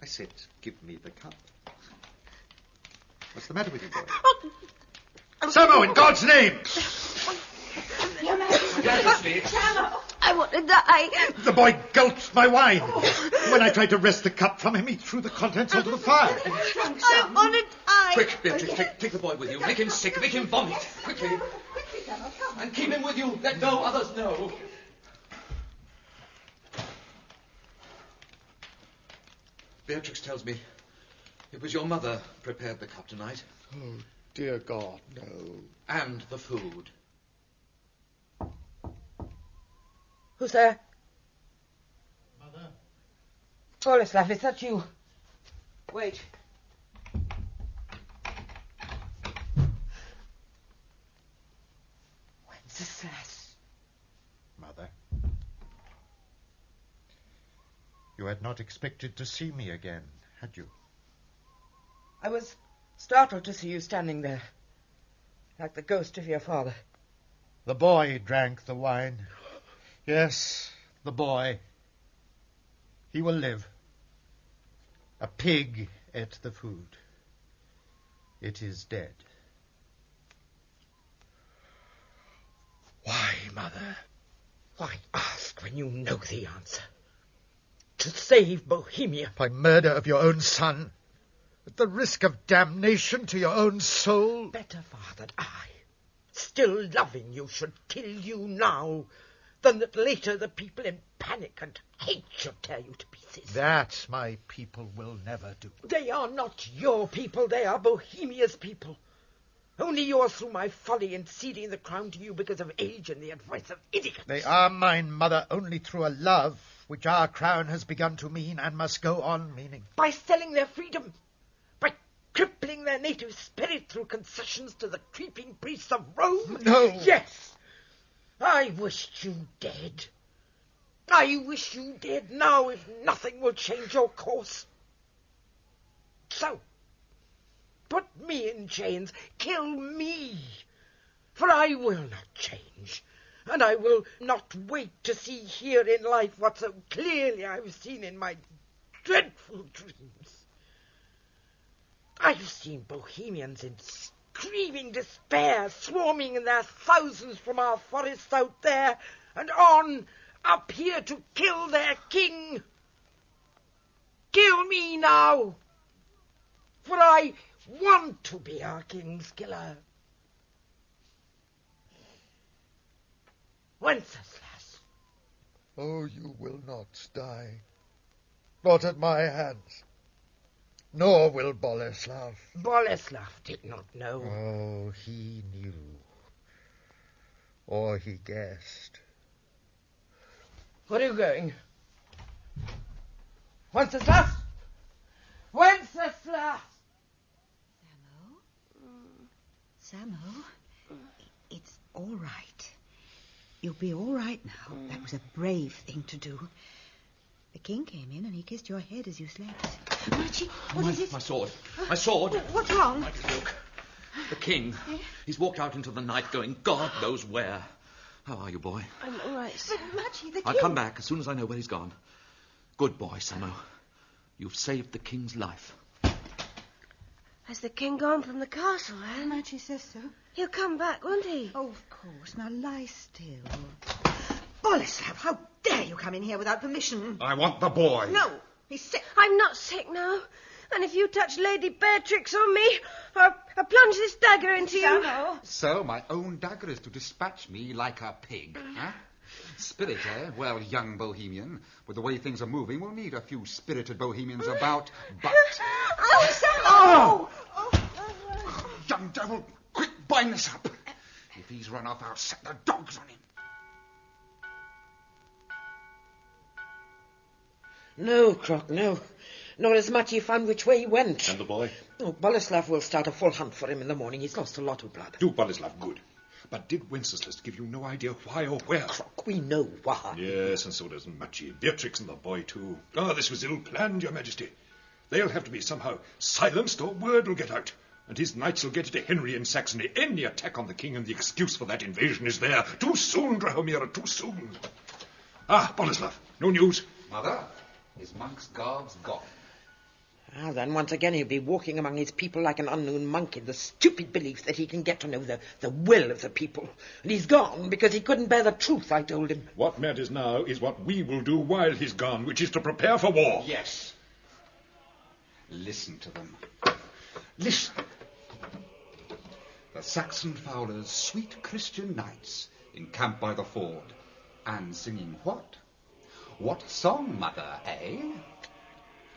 I said, give me the cup. What's the matter with you, boy? Samo, in God's name! Your Majesty. I want to die. The boy gulped my wine. When I tried to wrest the cup from him, he threw the contents onto the fire. I want to die. Quick, Beatrix, take the boy with you. Make him sick, make him vomit. Quickly. And keep him with you. Let no others know. Beatrix tells me it was your mother prepared the cup tonight. Oh, dear God, no. And the food. Who's there? Mother. Boleslav, is that you? Wait. Wenceslas. Mother. You had not expected to see me again, had you? I was startled to see you standing there, like the ghost of your father. The boy drank the wine. Yes, the boy. He will live. A pig ate the food. It is dead. Why, Mother? Why ask when you know the answer? To save Bohemia. By murder of your own son? At the risk of damnation to your own soul? Better far that I, still loving you, should kill you now, than that later the people in panic and hate should tear you to pieces. That my people will never do. They are not your people, they are Bohemia's people. Only yours through my folly in ceding the crown to you because of age and the advice of idiots. They are mine, mother, only through a love which our crown has begun to mean and must go on meaning. By selling their freedom, by crippling their native spirit through concessions to the creeping priests of Rome. No. Yes, I wished you dead. I wish you dead now if nothing will change your course. So, put me in chains, kill me, for I will not change, and I will not wait to see here in life what so clearly I've seen in my dreadful dreams. I've seen Bohemians in screaming despair swarming in their thousands from our forests out there and on up here to kill their king. Kill me now, for I want to be our king's killer. Wenceslas. Oh, you will not die. Not at my hands. Nor will Boleslav. Boleslav did not know. Oh, he knew. Or he guessed. Where are you going? Wenceslas! Wenceslas! Samo, it's all right. You'll be all right now. That was a brave thing to do. The king came in and he kissed your head as you slept. Archie, what is it? My sword. My sword. What's wrong? Look. The king. He's walked out into the night going God knows where. How are you, boy? I'm all right, sir. But, Archie, the king... I'll come back as soon as I know where he's gone. Good boy, Samo. You've saved the king's life. Has the king gone from the castle, eh? Archie says so. He'll come back, won't he? Oh, of course. Now lie still. Boleslav, how dare you come in here without permission? I want the boy. No, he's sick. I'm not sick now. And if you touch Lady Beatrix on me, I'll plunge this dagger into you. So my own dagger is to dispatch me like a pig, huh? Spirit, eh? Well, young Bohemian, with the way things are moving, we'll need a few spirited Bohemians about, but... Oh, Samo! Oh! Young devil, quick, bind this up. If he's run off, I'll set the dogs on him. No, Croc, no. Nor as much he found which way he went. And the boy? Oh, Boleslav will start a full hunt for him in the morning. He's lost a lot of blood. Do Boleslav good. But did Wenceslas give you no idea why or where? Croc, we know why. Yes, and so does Machi. Beatrix and the boy, too. Ah, this was ill-planned, Your Majesty. They'll have to be somehow silenced or word will get out. And his knights will get it to Henry in Saxony. Any attack on the king and the excuse for that invasion is there. Too soon, Drahomira, too soon. Ah, Boleslav, no news? Mother, his monk's garb's gone. Ah, then once again he'll be walking among his people like an unknown monk in the stupid belief that he can get to know the will of the people. And he's gone because he couldn't bear the truth, I told him. What matters now is what we will do while he's gone, which is to prepare for war. Yes. Listen to them. Listen. The Saxon fowlers, sweet Christian knights, encamped by the ford, and singing what? What song, mother, eh?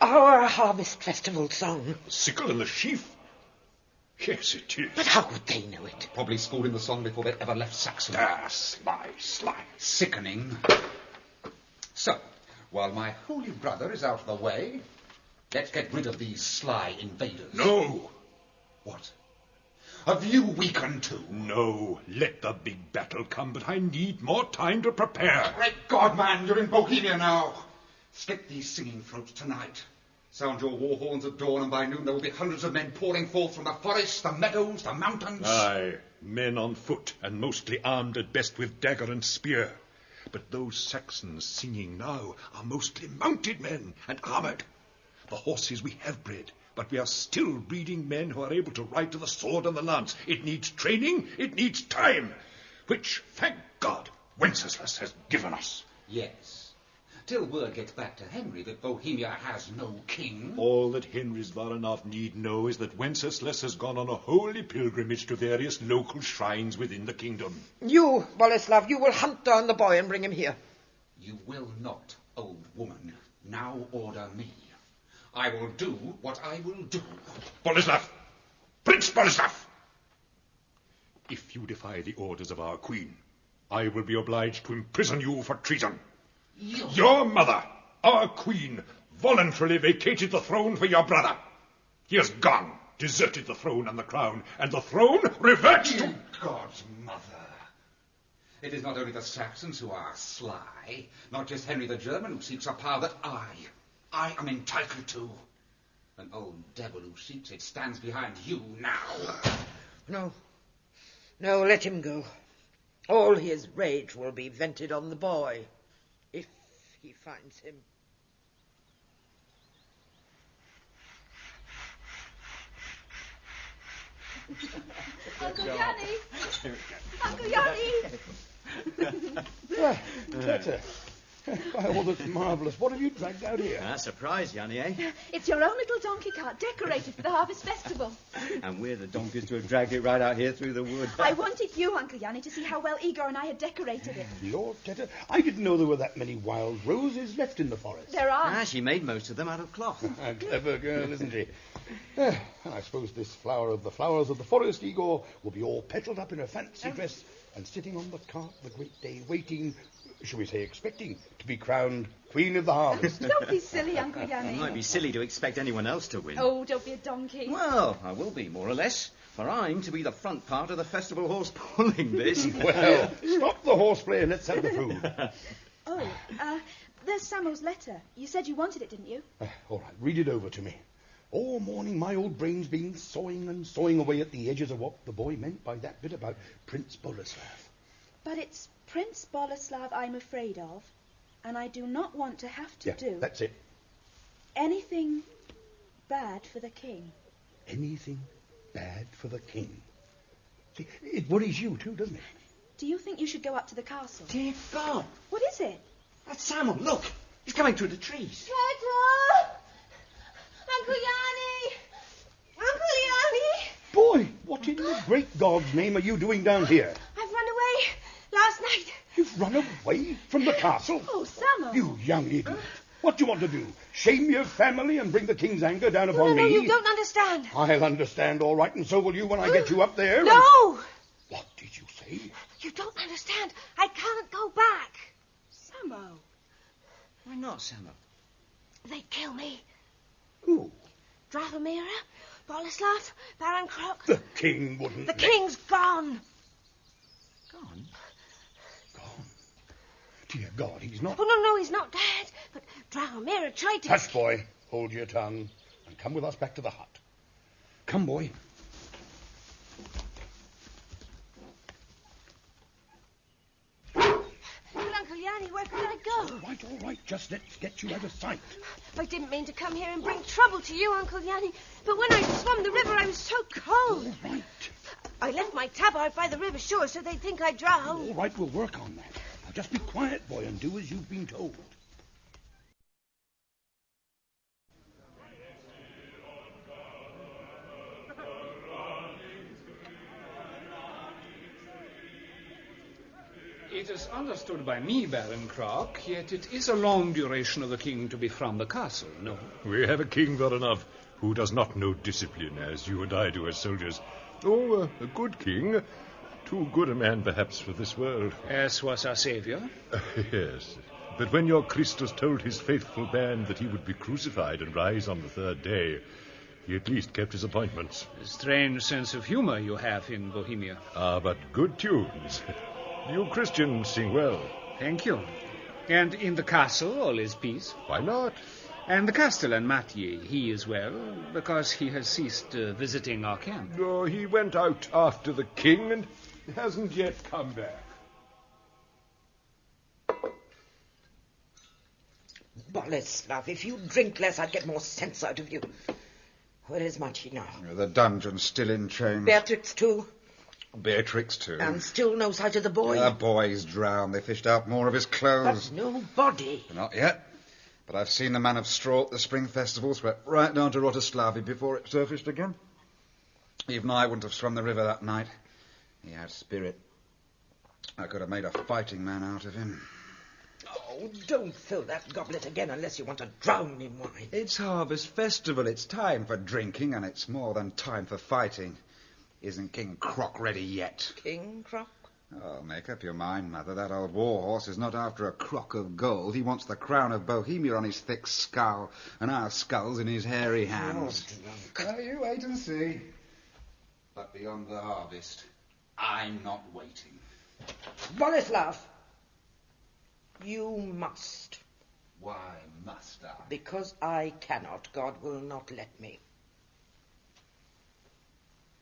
Our harvest festival song. The sickle and the sheaf? Yes, it is. But how would they know it? Probably schooled in the song before they ever left Saxony. Ah, sly. Sickening. So, while my holy brother is out of the way, let's get rid of these sly invaders. No. What? Have you weakened too? No. Let the big battle come, but I need more time to prepare. Great God, man, you're in Bohemia now. Skip these singing throats tonight. Sound your war horns at dawn, and by noon there will be hundreds of men pouring forth from the forests, the meadows, the mountains. Aye, men on foot, and mostly armed at best with dagger and spear. But those Saxons singing now are mostly mounted men and armoured. The horses we have bred, but we are still breeding men who are able to ride to the sword and the lance. It needs training, it needs time, which, thank God, Wenceslas has given us. Yes. Till word gets back to Henry that Bohemia has no king. All that Henry's Voronov need know is that Wenceslas has gone on a holy pilgrimage to various local shrines within the kingdom. You, Boleslav, you will hunt down the boy and bring him here. You will not, old woman. Now order me. I will do what I will do. Boleslav! Prince Boleslav! If you defy the orders of our queen, I will be obliged to imprison you for treason. Your mother, our queen, voluntarily vacated the throne for your brother. He has gone, deserted the throne and the crown, and the throne reverts to God's mother. It is not only the Saxons who are sly, not just Henry the German who seeks a power that I am entitled to. An old devil who seeks it stands behind you now. No, let him go. All his rage will be vented on the boy, if he finds him. Uncle Yanni! Uncle Yanni! Well, Cleta. Why, all that's marvellous. What have you dragged out here? A surprise, Yanni, eh? It's your own little donkey cart decorated for the Harvest Festival. And we're the donkeys to have dragged it right out here through the wood. I wanted you, Uncle Yanni, to see how well Igor and I had decorated it. Lord, Cleta, I didn't know there were that many wild roses left in the forest. There are. She made most of them out of cloth. A clever girl, isn't she? And I suppose this flower of the flowers of the forest, Igor, will be all petalled up in a fancy dress and sitting on the cart the great day, waiting, shall we say expecting, to be crowned Queen of the Harvest. Don't be silly, Uncle Yanni. It might be silly to expect anyone else to win. Oh, don't be a donkey. Well, I will be, more or less, for I'm to be the front part of the festival horse pulling this. Well, stop the horseplay and let's have the food. There's Samuel's letter. You said you wanted it, didn't you? All right, read it over to me. All morning my old brain's been sawing and sawing away at the edges of what the boy meant by that bit about Prince Boleslav. But it's Prince Boleslav I'm afraid of, and I do not want to have to do... that's it. Anything bad for the king. Anything bad for the king. See, it worries you too, doesn't it? Do you think you should go up to the castle? Dear God! What is it? That's Samuel, look! He's coming through the trees. Cleta! Uncle Yanni! Uncle Yanni! Boy, what in the great God's name are you doing down here? I've run away last night. You've run away from the castle? Oh, Samuel. You young idiot. What do you want to do? Shame your family and bring the king's anger down upon me? No, you don't understand. I'll understand all right, and so will you when I get you up there. No! And... What did you say? You don't understand. I can't go back. Samuel. Why not, Samuel? They'd kill me. Who? Drahomira, Boleslav, Baron Krok. The king wouldn't... The king's gone. Gone? Gone? Dear God, he's not... Oh, no, he's not dead. But Drahomira tried to... Hush, boy. Hold your tongue and come with us back to the hut. Come, boy. Uncle Yanni, where can I go? All right. Just let's get you out of sight. I didn't mean to come here and bring trouble to you, Uncle Yanni. But when I swum the river, I was so cold. All right. I left my tabard by the river shore so they'd think I drowned. All right, we'll work on that. Now, just be quiet, boy, and do as you've been told. It is understood by me, Baron Krok, yet it is a long duration of the king to be from the castle, no? We have a king, Voronov, who does not know discipline, as you and I do as soldiers. Oh, a good king. Too good a man, perhaps, for this world. As was our saviour. Yes. But when your Christus told his faithful band that he would be crucified and rise on the third day, he at least kept his appointments. A strange sense of humour you have in Bohemia. Ah, but good tunes. You Christians sing well. Thank you. And in the castle, all is peace. Why not? And the castellan, Mathieu, he is well, because he has ceased visiting our camp. No, he went out after the king and hasn't yet come back. Boleslav, if you drink less, I'd get more sense out of you. Where is Machi now? The dungeon's still in chains. Beatrix, too? Beatrix, too. And still no sight of the boy? The boy's drowned. They fished out more of his clothes. But no body. Not yet. But I've seen the man of straw at the spring festival swept right down to Rotislavi before it surfaced again. Even I wouldn't have swum the river that night. He had spirit. I could have made a fighting man out of him. Oh, don't fill that goblet again unless you want to drown in wine. It's Harvest Festival. It's time for drinking, and it's more than time for fighting. Isn't King Croc ready yet? King Croc? Oh, make up your mind, Mother. That old war horse is not after a crock of gold. He wants the crown of Bohemia on his thick skull, and our skulls in his hairy hands. Well, you wait and see. But beyond the harvest, I'm not waiting. Boleslav! You must. Why must I? Because I cannot. God will not let me.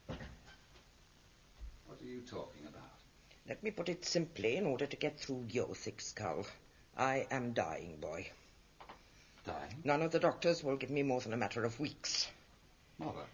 What are you talking about? Let me put it simply in order to get through your thick skull. I am dying, boy. Dying? None of the doctors will give me more than a matter of weeks. Mother.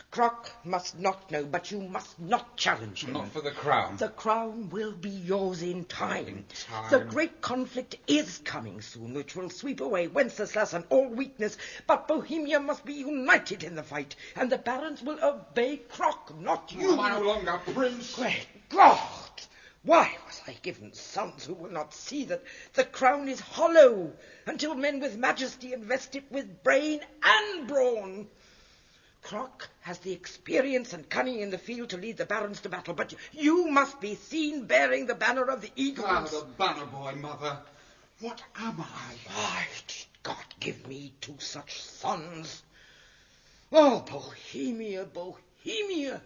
Croc must not know, but you must not challenge him. Not for the crown. The crown will be yours in time. In time. The great conflict is coming soon, which will sweep away Wenceslas and all weakness. But Bohemia must be united in the fight, and the barons will obey Croc, not you. Am I no longer prince? Great God! Why was I given sons who will not see that the crown is hollow until men with majesty invest it with brain and brawn? Croc has the experience and cunning in the field to lead the barons to battle, but you must be seen bearing the banner of the eagles. Ah, the banner boy, Mother. What am I? Why did God give me 2 such sons? Oh, Bohemia, Bohemia!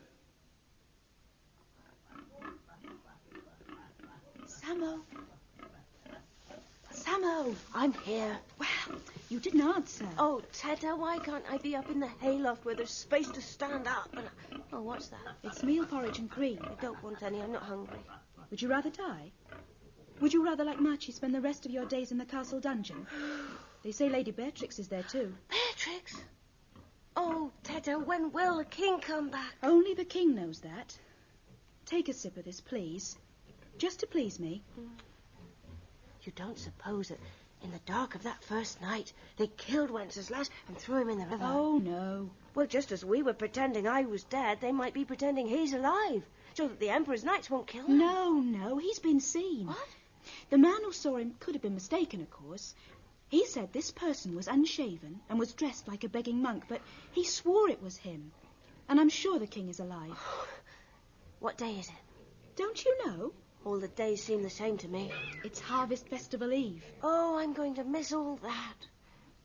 Samo, I'm here. Well, you didn't answer. Oh, Teta, why can't I be up in the hayloft where there's space to stand up? Oh, what's that? It's meal porridge and cream. I don't want any. I'm not hungry. Would you rather die? Would you rather, like Machi, spend the rest of your days in the castle dungeon? They say Lady Beatrix is there too. Beatrix? Oh, Teta, when will the king come back? Only the king knows that. Take a sip of this, please. Just to please me. You don't suppose that in the dark of that first night they killed Wenceslas and threw him in the river? Oh, no. Well, just as we were pretending I was dead, they might be pretending he's alive, so that the Emperor's knights won't kill him. No, he's been seen. What? The man who saw him could have been mistaken, of course. He said this person was unshaven and was dressed like a begging monk, but he swore it was him. And I'm sure the king is alive. What day is it? Don't you know? All the days seem the same to me. It's Harvest Festival Eve. Oh, I'm going to miss all that.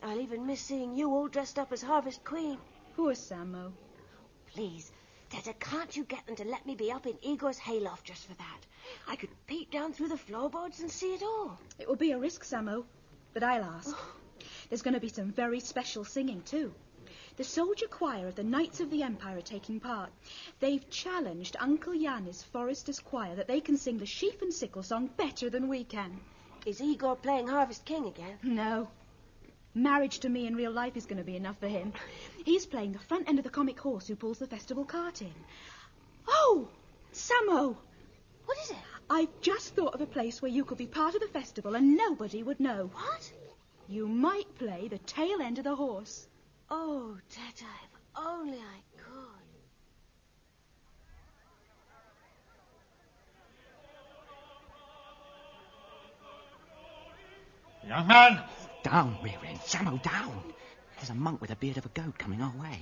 I'll even miss seeing you all dressed up as Harvest Queen. Poor Samo. Please, Teta, can't you get them to let me be up in Igor's hayloft just for that? I could peep down through the floorboards and see it all. It will be a risk, Samo, but I'll ask. There's going to be some very special singing, too. The soldier choir of the Knights of the Empire are taking part. They've challenged Uncle Yanni's Foresters Choir that they can sing the Sheaf and Sickle song better than we can. Is Igor playing Harvest King again? No. Marriage to me in real life is going to be enough for him. He's playing the front end of the comic horse who pulls the festival cart in. Oh, Samo! What is it? I've just thought of a place where you could be part of the festival and nobody would know. What? You might play the tail end of the horse. Oh, Teta, if only I could. Young man! Down, rear end. Samo, down. There's a monk with a beard of a goat coming our way.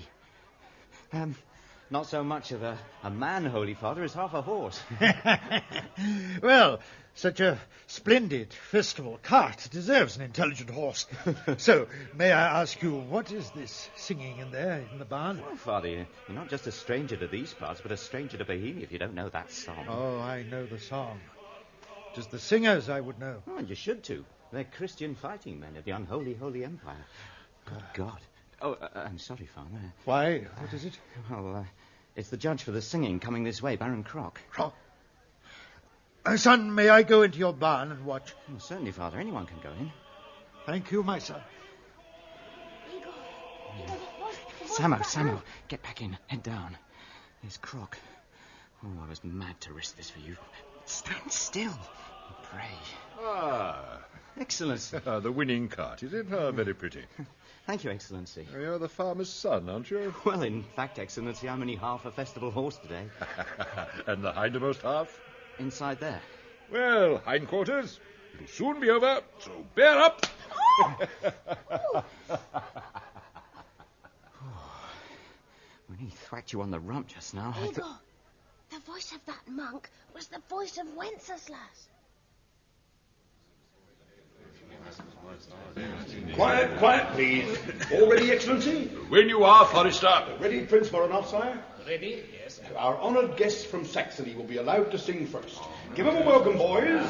Not so much of a man, Holy Father, as half a horse. Well, such a splendid festival cart deserves an intelligent horse. So, may I ask you, what is this singing in there in the barn? Oh, Father, you're not just a stranger to these parts, but a stranger to Bohemia if you don't know that song. Oh, I know the song. It is the singers I would know. Oh, you should too. They're Christian fighting men of the unholy Holy Empire. Good God. Oh, I'm sorry, Father. Why? What is it? Well, it's the judge for the singing coming this way, Baron Croc. Croc? Son, may I go into your barn and watch? Well, certainly, Father. Anyone can go in. Thank you, my son. Samo, get back in. Head down. There's Croc. Oh, I was mad to risk this for you. Stand still. And pray. Ah. Excellency. The winning cart, is it? Very pretty. Thank you, Excellency. You're the farmer's son, aren't you? Well, in fact, Excellency, I'm only half a festival horse today. And the hindermost half? Inside there. Well, hindquarters, it'll soon be over, so bear up. When he thwacked you on the rump just now, I Igor, thought... the voice of that monk was the voice of Wenceslas. Quiet, quiet, please. All ready, Excellency? When you are, Forester. Ready, Prince Voronov, sire? Ready, yes. Our honoured guests from Saxony will be allowed to sing first. Give them a welcome, boys.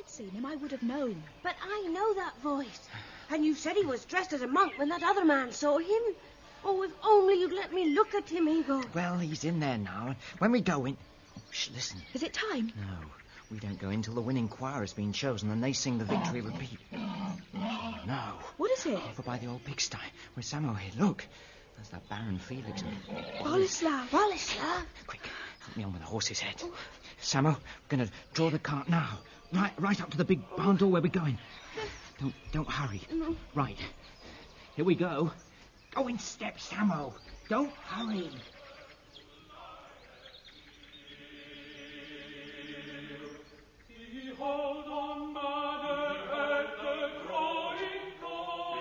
Seen him, I would have known. But I know that voice. And you said he was dressed as a monk when that other man saw him. Oh, if only you'd let me look at him, Igor. Well, he's in there now, and when we go in... Shh, listen. Is it time? No, we don't go in till the winning choir has been chosen, and they sing the victory repeat. Oh, no. What is it? Over by the old pigsty, where Samo hid. Look, there's that Baron Felix. Boleslav. Boleslav. Quick, help me on with the horse's head. Samo, we're going to draw the cart now. Right up to the big barn door where we're going. Don't hurry. No. Right. Here we go. Go in step, Samo. Don't hurry. Hold on, mother, at the growing dawn.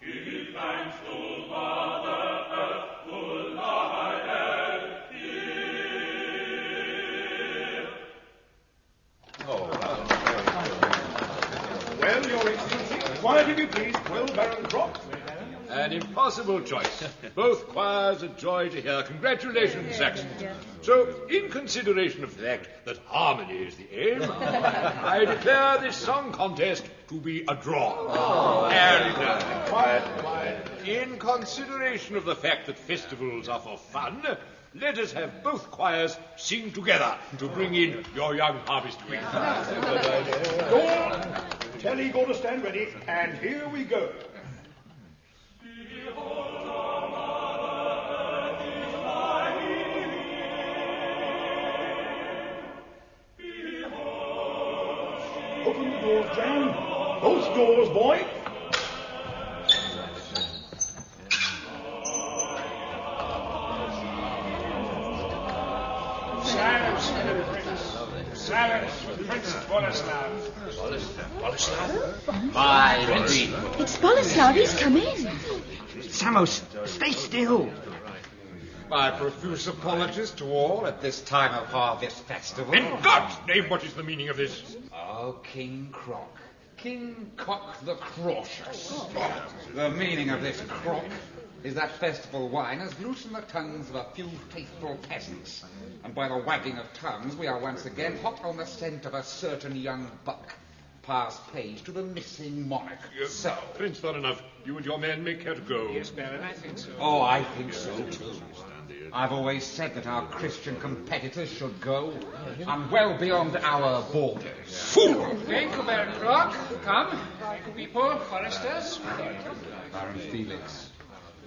Give thanks to Mother Earth, who lie and hear. Well, Your Excellency, quiet if you please. Well, Baron Croc. An impossible choice. Both choirs a joy to hear. Congratulations, Saxon. So, in consideration of the fact that harmony is the aim, I declare this song contest to be a draw. And quiet. In consideration of the fact that festivals are for fun, let us have both choirs sing together to bring in your young harvest queen. Tell Igor to stand ready, and here we go. Open the doors, Jan. Both doors, boy. Silence, Prince Boleslav. Boleslav? My lady. It's Boleslav. He's come in. Samos, stay still. My profuse apologies to all at this time of harvest festival. In God's name, what is the meaning of this? Oh, King Croc. King Cock the Cautious. The meaning of this crock is that festival wine has loosened the tongues of a few faithful peasants. And by the wagging of tongues, we are once again hot on the scent of a certain young buck, past page to the missing monarch. So, Prince Voronov, you and your men may care to go. Yes, Baron, I think so. oh, I think so too. I've always said that our Christian competitors should go, and well beyond our borders. Fool! Thank you, Baron Croc. Come, people, foresters. Baron Felix,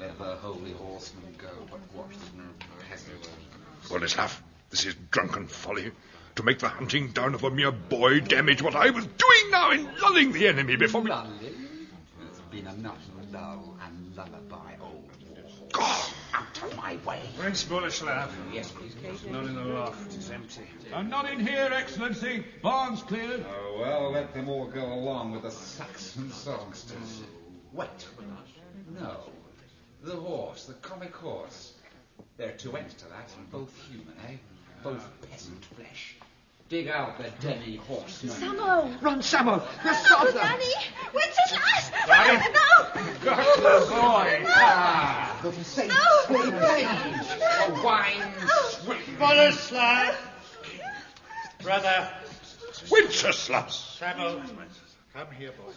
let the holy horseman go, but watch the peasant. Boleslav, this is drunken folly. To make the hunting down of a mere boy damage what I was doing now in lulling the enemy before we... Lulling? There's been enough lull and lullaby, old war. God! Out of my way. Prince Boleslav. Yes, please. Not in the loft. It's empty. I'm not in here, Excellency. Barn's cleared. Oh, well, let them all go along with the Saxon songsters. Wait. No. The horse, the comic horse. There are two ends to that, and both human, eh? Both peasant flesh. Dig out the demi-horseman. Samo! Run, Samo! Let's stop them! Nanny! Wenceslas! Right. No! Got the boy! Ah, the saints will rage. The wine swift. Boleslav! Brother, Wenceslas! Samuel, Come here, boy.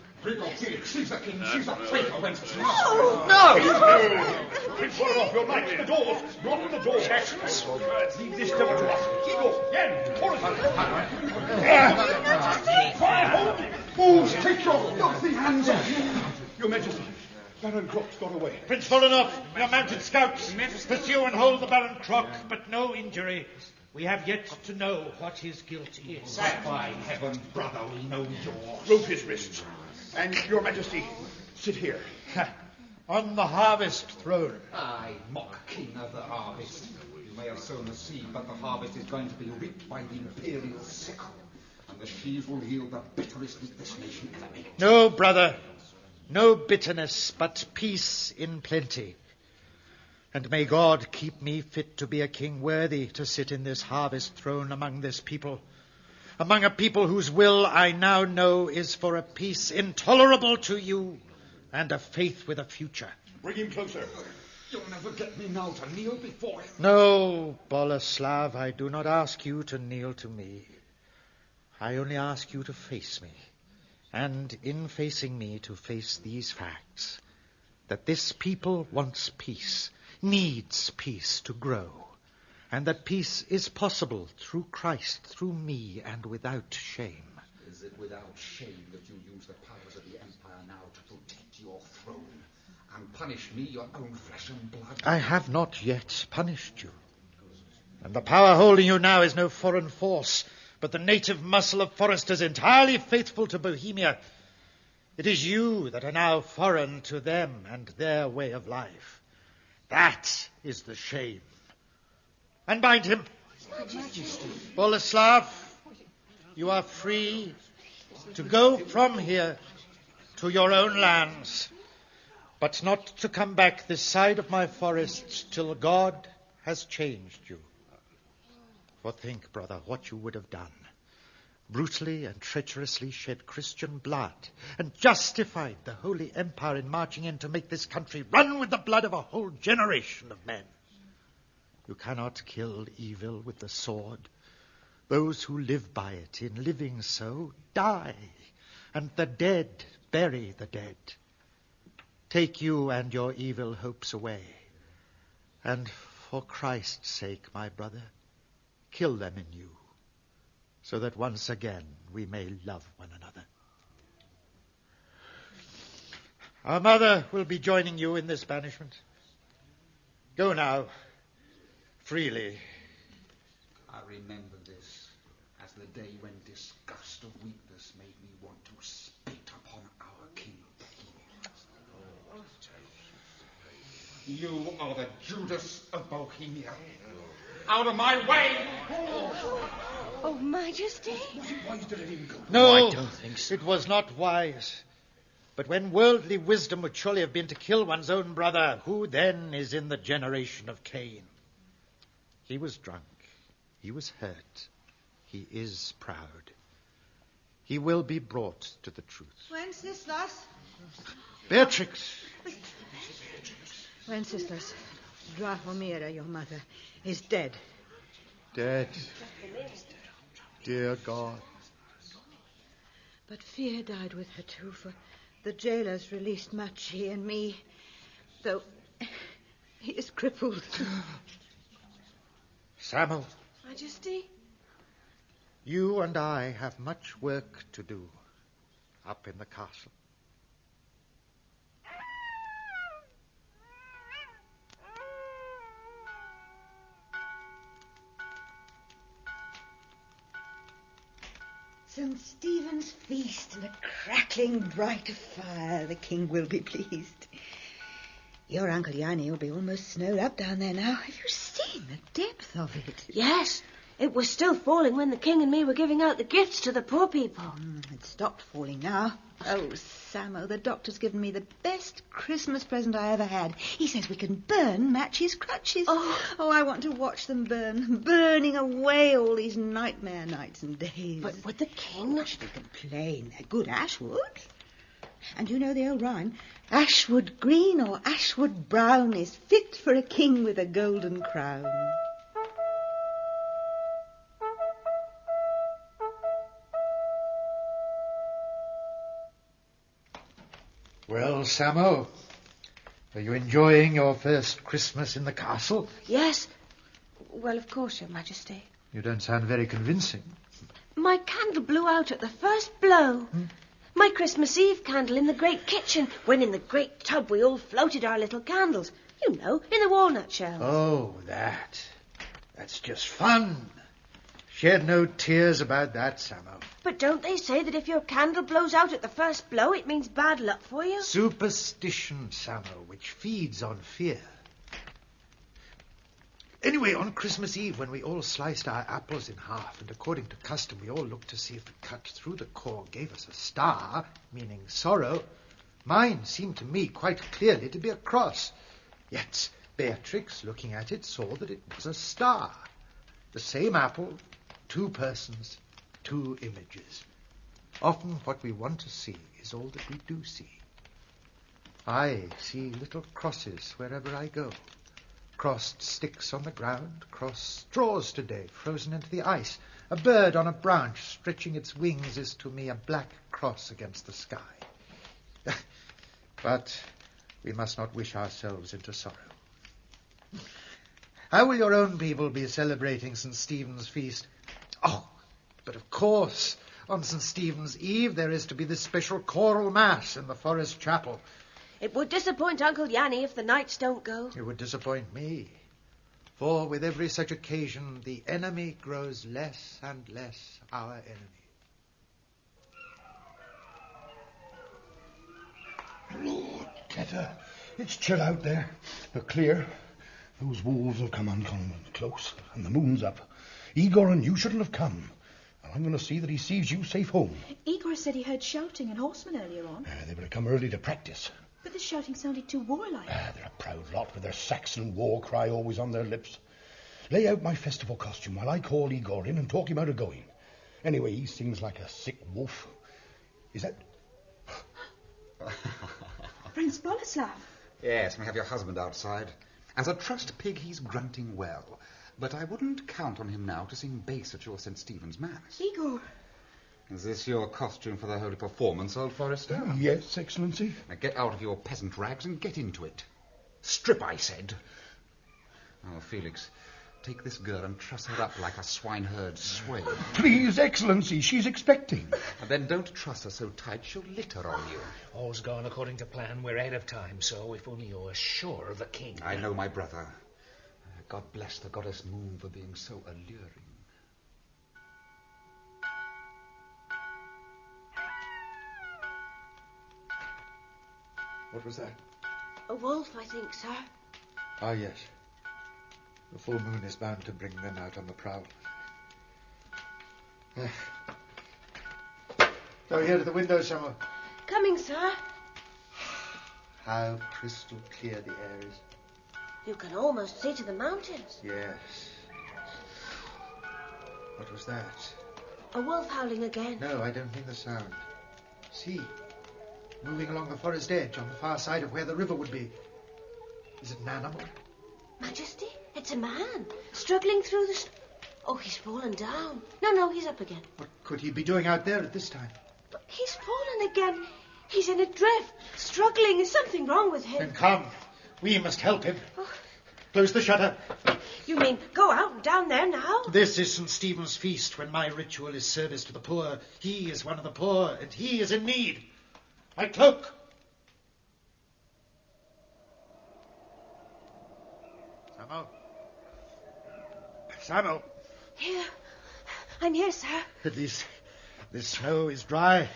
She's the king. She's a traitor, Wenceslas. No! Prince, hold off your knight. The doors. Not the doors. Leave this devil to us. Keep off. Again. Fools, take your filthy hands off me. Your Majesty, Baron Crock's got away. Prince Volanov, your mounted scouts, pursue and hold the Baron Crock, but no injury. We have yet to know what his guilt is. By heaven, brother, we know yours. Rope his wrists. And your Majesty, sit here. On the harvest throne. I, mock king of the harvest. You may have sown the seed, but the harvest is going to be reaped by the imperial sickle. And the sheaves will yield the bitterest meat this nation ever made. No, brother. No bitterness, but peace in plenty. And may God keep me fit to be a king worthy to sit in this harvest throne among this people, among a people whose will I now know is for a peace intolerable to you and a faith with a future. Bring him closer. You'll never get me now to kneel before him. No, Boleslav, I do not ask you to kneel to me. I only ask you to face me, and in facing me to face these facts, that this people wants peace, needs peace to grow, and that peace is possible through Christ, through me, and without shame. Is it without shame that you use the powers of the Empire now to protect your throne and punish me, your own flesh and blood? I have not yet punished you. And the power holding you now is no foreign force, but the native muscle of foresters entirely faithful to Bohemia. It is you that are now foreign to them and their way of life. That is the shame. Unbind him. Boleslav, you are free to go from here to your own lands, but not to come back this side of my forests till God has changed you. For think, brother, what you would have done. Brutally and treacherously shed Christian blood and justified the Holy Empire in marching in to make this country run with the blood of a whole generation of men. You cannot kill evil with the sword. Those who live by it, in living so, die, and the dead bury the dead. Take you and your evil hopes away, and for Christ's sake, my brother, kill them in you, so that once again we may love one another. Our mother will be joining you in this banishment. Go now, freely. I remember this as the day when disgust of weakness made me want to spit upon our king. You are the Judas of Bohemia. Out of my way! Oh, Majesty. No, I don't think so. It was not wise. But when worldly wisdom would surely have been to kill one's own brother, who then is in the generation of Cain? He was drunk. He was hurt. He is proud. He will be brought to the truth. Wenceslas? Beatrix! Wenceslas, Drahomira, your mother, is dead. Dead. Dear God. But fear died with her too, for the jailers released Machi and me, though he is crippled. Samuel, Majesty? you and I have much work to do up in the castle. St. Stephen's feast and a crackling bright fire. The king will be pleased. Your Uncle Yanni will be almost snowed up down there now. Have you seen the depth of it? Yes. It was still falling when the king and me were giving out the gifts to the poor people. It stopped falling now. Oh, Samo, the doctor's given me the best Christmas present I ever had. He says we can burn Match's crutches. Oh, I want to watch them burning away all these nightmare nights and days. But would the king not complain? They're good ashwood. And you know the old rhyme, ashwood green or ashwood brown is fit for a king with a golden crown. Well, Samo, are you enjoying your first Christmas in the castle? Yes. Well, of course, Your Majesty. You don't sound very convincing. My candle blew out at the first blow. My Christmas Eve candle in the great kitchen, when in the great tub we all floated our little candles. You know, in the walnut shells. Oh, that. That's just fun. Shed no tears about that, Samo. But don't they say that if your candle blows out at the first blow, it means bad luck for you? Superstition, Samo, which feeds on fear. Anyway, on Christmas Eve, when we all sliced our apples in half, and according to custom, we all looked to see if the cut through the core gave us a star, meaning sorrow, mine seemed to me quite clearly to be a cross. Yet Beatrix, looking at it, saw that it was a star. The same apple, two persons, two images. Often what we want to see is all that we do see. I see little crosses wherever I go. Crossed sticks on the ground, crossed straws today, frozen into the ice. A bird on a branch stretching its wings is to me a black cross against the sky. But we must not wish ourselves into sorrow. How will your own people be celebrating St. Stephen's feast? Oh, but of course, on St. Stephen's Eve there is to be this special choral mass in the forest chapel. It would disappoint Uncle Yanni if the knights don't go. It would disappoint me. For with every such occasion, the enemy grows less and less our enemy. Lord, Keta, it's chill out there. But clear. Those wolves have come uncommon close, and the moon's up. Igor and you shouldn't have come. And I'm going to see that he sees you safe home. Igor said he heard shouting and horsemen earlier on. They would have come early to practice. But the shouting sounded too warlike. They're a proud lot with their Saxon war cry always on their lips. Lay out my festival costume while I call Igor in and talk him out of going. Anyway, he seems like a sick wolf. Is that... Prince Boleslav. Yes, we have your husband outside. As a trussed pig, he's grunting well. But I wouldn't count on him now to sing bass at your St. Stephen's Mass. Igor. Is this your costume for the holy performance, old Forester? Yes, Excellency. Now get out of your peasant rags and get into it. Strip, I said. Oh, Felix, take this girl and truss her up like a swineherd swain. Please, Excellency, she's expecting. And then don't truss her so tight she'll litter on you. All's gone according to plan. We're ahead of time, so if only you're sure of the king. I know my brother. God bless the goddess Moon for being so alluring. What was that? A wolf, I think, sir. Ah, yes. The full moon is bound to bring them out on the prowl. Go here to the window, Summer. Coming, sir. How crystal clear the air is. You can almost see to the mountains. Yes. What was that? A wolf howling again. No, I don't think the sound. See. Moving along the forest edge on the far side of where the river would be. Is it an animal? Majesty, it's a man. Struggling through the... Oh, he's fallen down. No, he's up again. What could he be doing out there at this time? But he's fallen again. He's in a drift. Struggling. Is something wrong with him? Then come. We must help him. Oh. Close the shutter. You mean go out and down there now? This is St. Stephen's feast, when my ritual is service to the poor. He is one of the poor, and he is in need. My cloak! Samo! Here. I'm here, sir. At least this snow is dry.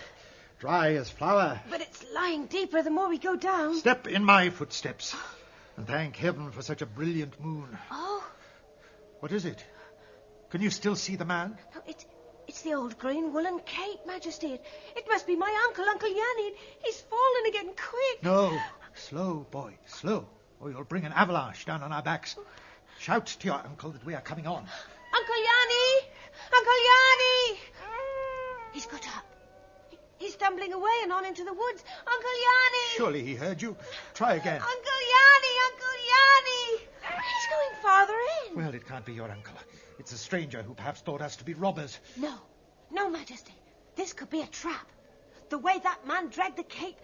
Dry as flour. But it's lying deeper the more we go down. Step in my footsteps. And thank heaven for such a brilliant moon. Oh. What is it? Can you still see the man? No, it's the old green woolen cape, Majesty. It must be my uncle, Uncle Yanni. He's fallen again, quick. No. Slow, boy, slow. Or you'll bring an avalanche down on our backs. Shout to your uncle that we are coming on. Uncle Yanni! Uncle Yanni! He's got up. He's stumbling away and on into the woods. Uncle Yanni! Surely he heard you. Try again. Uncle Yanni! Uncle Yanni! He's going farther in. Well, it can't be your uncle. It's a stranger who perhaps thought us to be robbers. No, Majesty. This could be a trap. The way that man dragged the cape,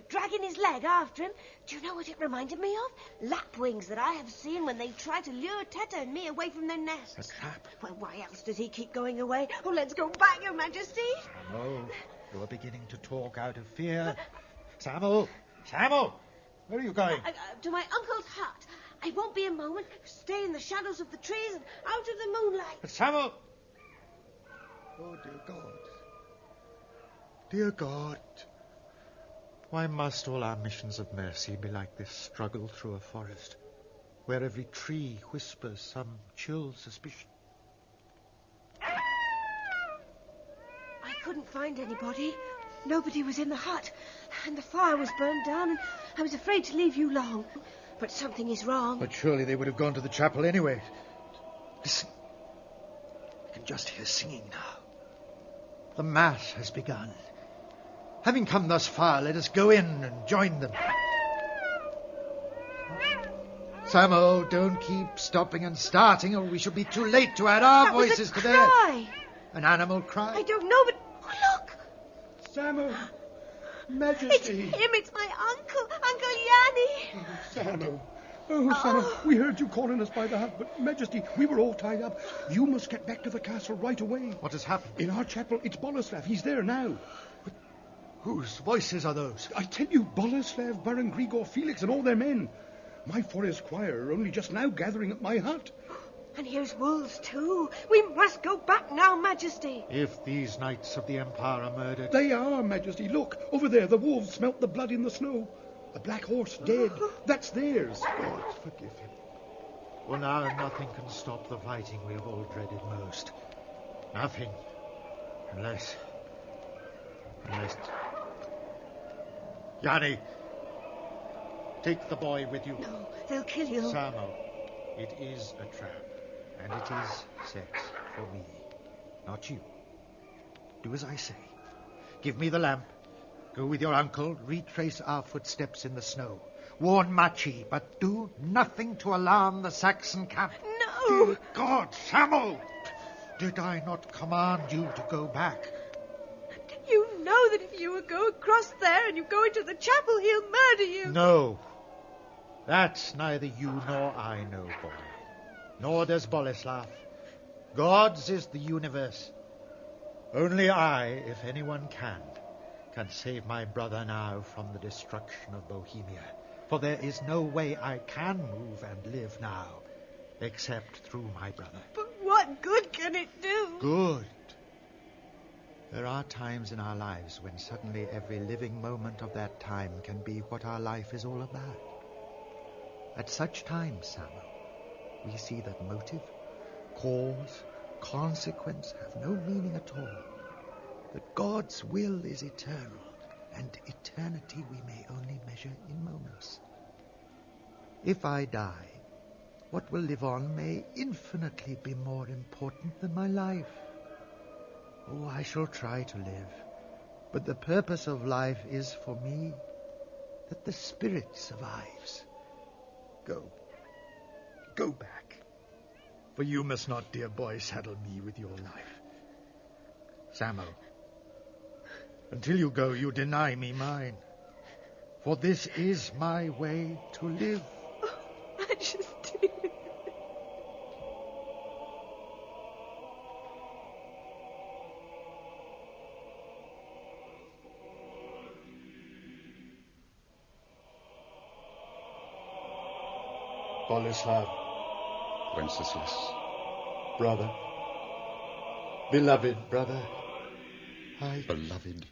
dragging his leg after him. Do you know what it reminded me of? Lapwings that I have seen when they try to lure Teta and me away from their nests. A trap? Well, why else does he keep going away? Oh, let's go back, Your Majesty. Samuel, you are beginning to talk out of fear. Samuel! Samuel! Where are you going? To my uncle's hut. I won't be a moment. Stay in the shadows of the trees and out of the moonlight. But Samuel! Oh, dear God. Dear God. Why must all our missions of mercy be like this struggle through a forest, where every tree whispers some chill suspicion? I couldn't find anybody. Nobody was in the hut, and the fire was burned down, and I was afraid to leave you long. But something is wrong. But surely they would have gone to the chapel anyway. Listen. I can just hear singing now. The Mass has begun. Having come thus far, let us go in and join them. Samuel, don't keep stopping and starting, or we shall be too late to add our voices to theirs. Cry. An animal cry? I don't know, but look. Samuel, Majesty. It's him. It's my uncle, Uncle Yanni. Samuel. Oh, Samuel, we heard you calling us by the hut, but Majesty, we were all tied up. You must get back to the castle right away. What has happened? In our chapel, it's Boleslav. He's there now. But whose voices are those? I tell you, Boleslav, Baron Grigor, Felix, and all their men. My forest choir are only just now gathering at my hut. And here's wolves, too. We must go back now, Majesty. If these knights of the Empire are murdered... They are, Majesty. Look, over there, the wolves smelt the blood in the snow. The black horse dead. That's theirs. God, forgive him. Well, now nothing can stop the fighting we have all dreaded most. Nothing. Unless... Yanni, take the boy with you. No, they'll kill you. Samo, it is a trap. And it is sex for me, not you. Do as I say. Give me the lamp. Go with your uncle. Retrace our footsteps in the snow. Warn Machi, but do nothing to alarm the Saxon camp. No! Dear God, Samuel! Did I not command you to go back? You know that if you go across there and you go into the chapel, he'll murder you. No. That's neither you nor I know, boy. Nor does Boleslav. God's is the universe. Only I, if anyone can save my brother now from the destruction of Bohemia. For there is no way I can move and live now, except through my brother. But what good can it do? Good. There are times in our lives when suddenly every living moment of that time can be what our life is all about. At such times, Samuel, we see that motive, cause, consequence have no meaning at all. That God's will is eternal, and eternity we may only measure in moments. If I die, what will live on may infinitely be more important than my life. Oh, I shall try to live, but the purpose of life is for me that the spirit survives. Go back. For you must not, dear boy, saddle me with your life. Samuel, until you go, you deny me mine. For this is my way to live. Oh, Majesty. Boleslav. Wenceslas. Brother. Beloved brother. Beloved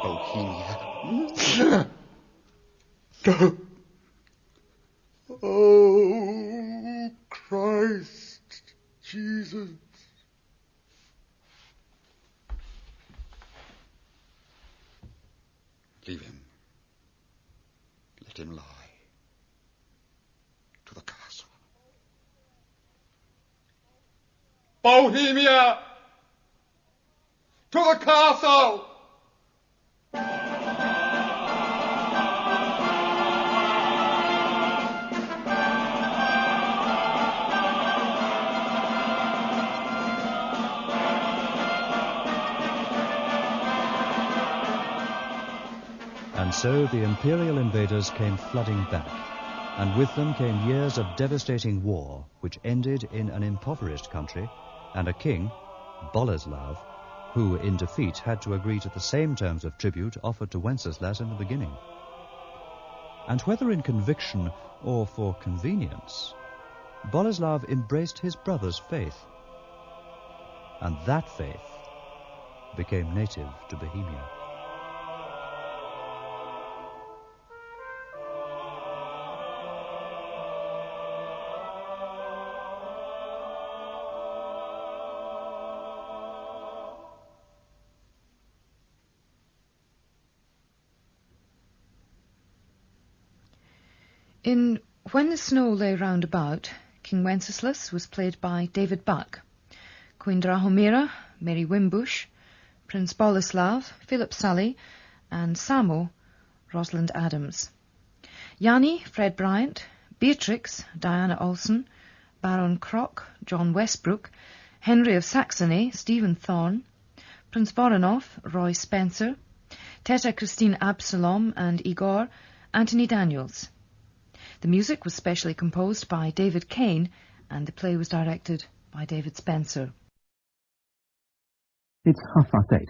Bohemia. Go. Oh, Christ Jesus. Leave him. Let him lie. To the castle. Bohemia! To the castle! so the imperial invaders came flooding back, and with them came years of devastating war, which ended in an impoverished country and a king, Boleslav, who, in defeat, had to agree to the same terms of tribute offered to Wenceslas in the beginning. And whether in conviction or for convenience, Boleslav embraced his brother's faith, and that faith became native to Bohemia. In When the Snow Lay Round About, King Wenceslas was played by David Buck, Queen Drahomira, Mary Wimbush, Prince Boleslav, Philip Sully, and Samo, Rosalind Adams. Yanni, Fred Bryant, Beatrix, Diana Olsen, Baron Krock, John Westbrook, Henry of Saxony, Stephen Thorne, Prince Voronov, Roy Spencer, Teta Christine Absalom and Igor, Anthony Daniels. The music was specially composed by David Kane, and the play was directed by David Spencer. It's 8:30.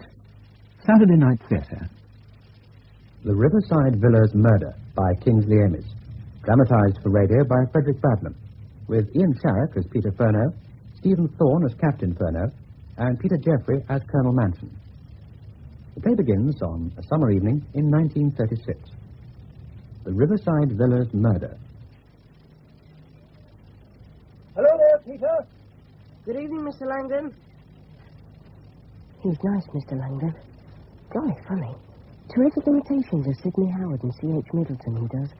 Saturday Night Theatre. The Riverside Villas Murder by Kingsley Amis, dramatised for radio by Frederick Badlam, with Ian Sharrock as Peter Furneaux, Stephen Thorne as Captain Furneaux, and Peter Jeffrey as Colonel Manson. The play begins on a summer evening in 1936. The Riverside Villas Murder. Hello there, Peter. Good evening, Mr. Langdon. He's nice, Mr. Langdon. Jolly funny. Terrific imitations of Sidney Howard and C.H. Middleton, he does.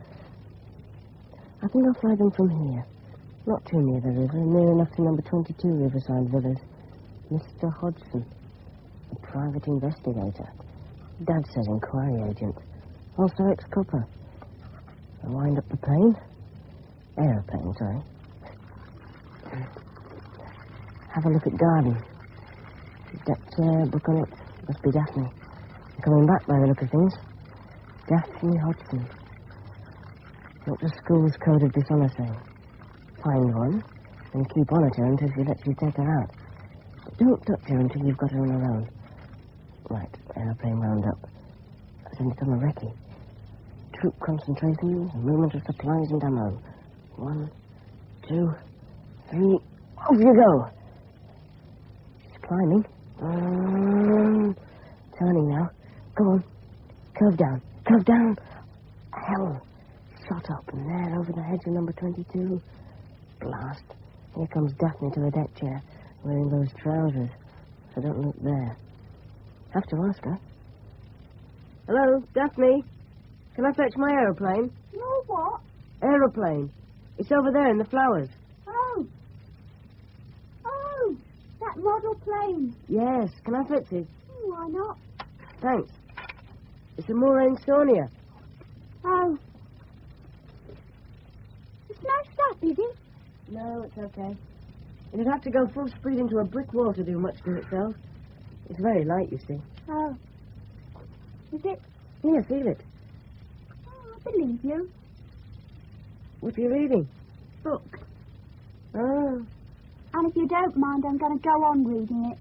I think I'll fly them from here. Not too near the river, near enough to number 22 Riverside Villas. Mr. Hodgson, a private investigator. Dad says inquiry agent. Also ex-copper. I'll wind up the plane. Aeroplane, sorry. Have a look at garden. Deck chair, book on it. Must be Daphne. Coming back by the look of things. Daphne Hodgson. Not the school's code of dishonour saying. Find one, and keep on at her until she lets you take her out. But don't touch her until you've got her on her own. Right, aeroplane wound up. Send it on the recce. Troop concentrations and movement of supplies and ammo. 1, 2, 3. Off you go! She's climbing. Turning now. Go on. Curve down. Curve down. Hell. Shot up and there over the hedge of number 22. Blast. Here comes Daphne to the deck chair, wearing those trousers. So don't look there. Have to ask her. Hello, Daphne. Can I fetch my aeroplane? No, what? Aeroplane. It's over there in the flowers. Oh, that model plane. Yes. Can I fetch it? Why not? Thanks. It's a Moraine Sonia. Oh. It's no stop, is it? No, it's okay. It'd have to go full speed into a brick wall to do much to itself. It's very light, you see. Oh. Is it? Here, feel it. Oh, I believe you. What are you reading? Book. Oh. And if you don't mind, I'm going to go on reading it.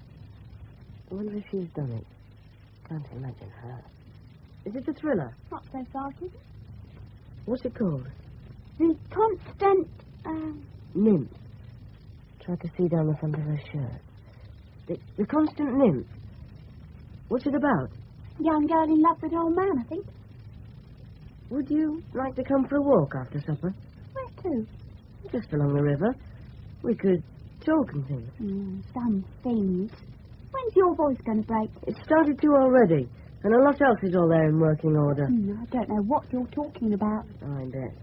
I wonder if she's done it. Can't imagine her. Is it a thriller? Not so fast, is it? What's it called? The Constant, Nymph. Try to see down the front of her shirt. The Constant Nymph. What's it about? Young girl in love with old man, I think. Would you like to come for a walk after supper? Where to? Just along the river. We could talk and things. Some things. When's your voice going to break? It started to already, and a lot else is all there in working order. I don't know what you're talking about. I bet.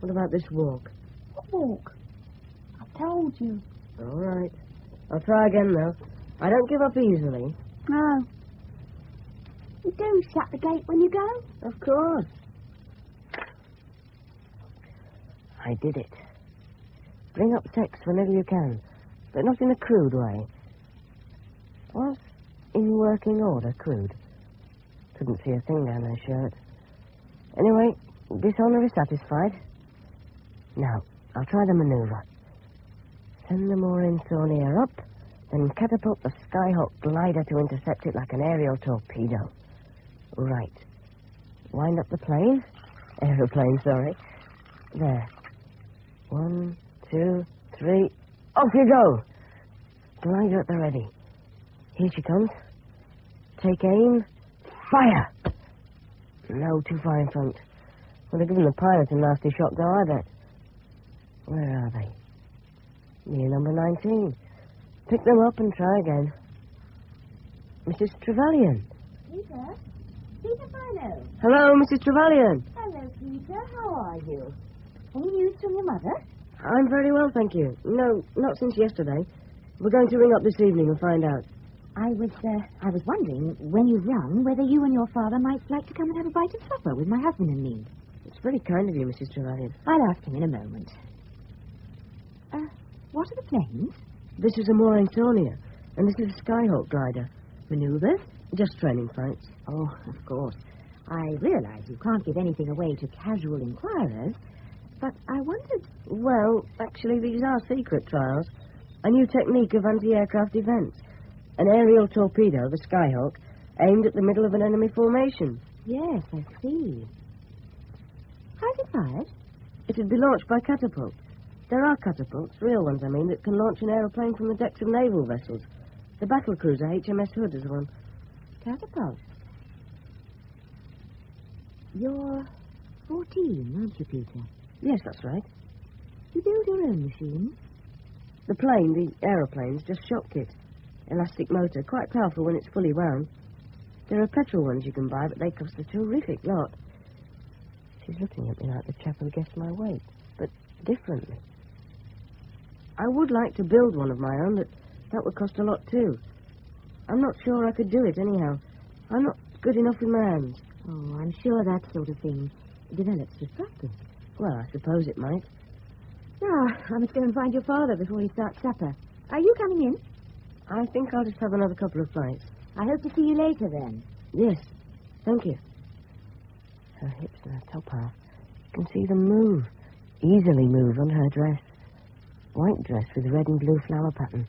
What about this walk? What walk? I told you. All right. I'll try again, though. I don't give up easily. No. You do shut the gate when you go? Of course. I did it. Bring up sex whenever you can, but not in a crude way. Was in working order crude. Couldn't see a thing down her shirt. Anyway, this owner is satisfied. Now, I'll try the maneuver. Send the mooring Thornier up, then catapult the Skyhawk glider to intercept it like an aerial torpedo. Right. Wind up the plane. Aeroplane, sorry. There. 1, 2, 3. Off you go! Glider at the ready. Here she comes. Take aim. Fire! No, too far in front. Would have given the pilot a nasty shock, though, I bet. Where are they? Near number 19. Pick them up and try again. Mrs. Trevelyan. Peter? Peter Philo. Hello, Mrs. Trevelyan. Hello, Peter. How are you? Any news from your mother? I'm very well, thank you. No, not since yesterday. We're going to ring up this evening and find out. I was wondering, when you rung, whether you and your father might like to come and have a bite of supper with my husband and me. It's very kind of you, Mrs. Trevelyan. I'll ask him in a moment. What are the planes? This is a mooring Thornier, and this is a Skyhawk glider. Maneuvers? Just training flights. Oh, of course. I realize you can't give anything away to casual inquirers, but I wondered... Well, actually, these are secret trials. A new technique of anti-aircraft defense. An aerial torpedo, the Skyhawk, aimed at the middle of an enemy formation. Yes, I see. How's it fired? It would be launched by catapult. There are catapults, real ones, I mean, that can launch an aeroplane from the decks of naval vessels. The battlecruiser HMS Hood is one. Catapult? You're 14, aren't you, Peter? Yes, that's right. You build your own machines? The plane, the aeroplane's just shot kit. Elastic motor, quite powerful when it's fully wound. There are petrol ones you can buy, but they cost a terrific lot. She's looking at me like the chap who guessed my weight, but differently. I would like to build one of my own, but that would cost a lot too. I'm not sure I could do it anyhow. I'm not good enough with my hands. Oh, I'm sure that sort of thing develops with practice. Well, I suppose it might. Now, I must go and find your father before he starts supper. Are you coming in? I think I'll just have another couple of flights. I hope to see you later, then. Yes, thank you. Her hips and her top half. You can see them move. Easily move on her dress. White dress with red and blue flower pattern.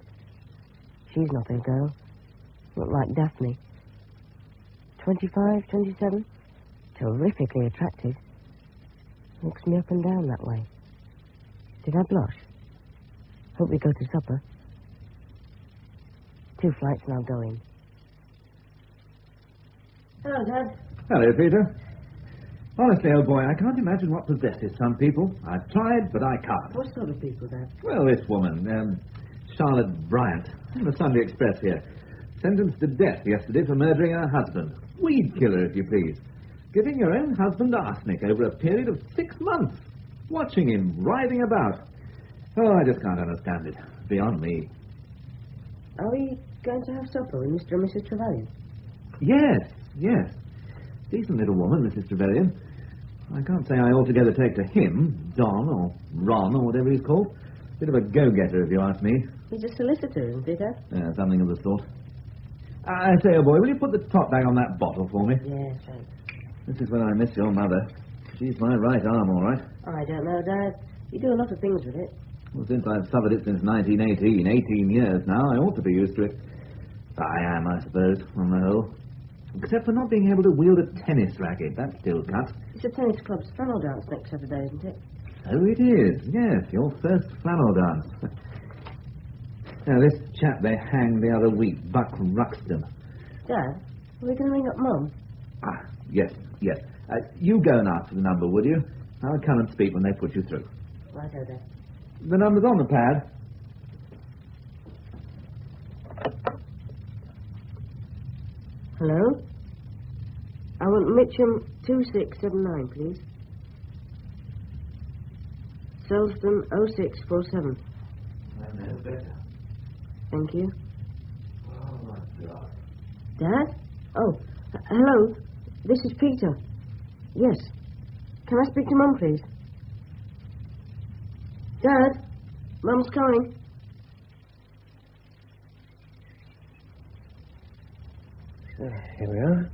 She's not a girl. Look like Daphne. 25, 27. Terrifically attractive. Looks me up and down that way. Did I blush? Hope we go to supper. 2 flights and I'll go in. Hello, Dad. Hello, Peter. Honestly, old boy, I can't imagine what possesses some people. I've tried, but I can't. What sort of people, Dad? Well, this woman, Charlotte Bryant, on the Sunday Express here, sentenced to death yesterday for murdering her husband. Weed killer, if you please. Giving your own husband arsenic over a period of 6 months. Watching him writhing about. Oh, I just can't understand it. Beyond me. Are we going to have supper with Mr. and Mrs. Trevelyan? Yes. Decent little woman, Mrs. Trevelyan. I can't say I altogether take to him, Don, or Ron, or whatever he's called. Bit of a go-getter, if you ask me. He's a solicitor, isn't he, Dad? Yeah, something of the sort. I say, old boy, will you put the top back on that bottle for me? Yes, thanks. This is when I miss your mother. She's my right arm, all right. I don't know, Dad. You do a lot of things with it. Well, since I've suffered it since 1918, 18 years now, I ought to be used to it. I am, I suppose, on the whole. Except for not being able to wield a tennis racket. That still cuts. It's a tennis club's flannel dance next Saturday, isn't it? So it is, yes. Your first flannel dance. Now, this chap they hanged the other week, Buck Ruxton. Dad, are we going to ring up Mum? Ah, yes. You go and ask for the number, would you? I'll come and speak when they put you through. Righto, Dad. The number's on the pad. Hello? I want Mitchum 2679, please. Selston 0647. I know better. Thank you. Oh, my God. Dad? Oh, hello. This is Peter. Yes. Can I speak to Mum, please? Dad? Mum's coming. Here we are.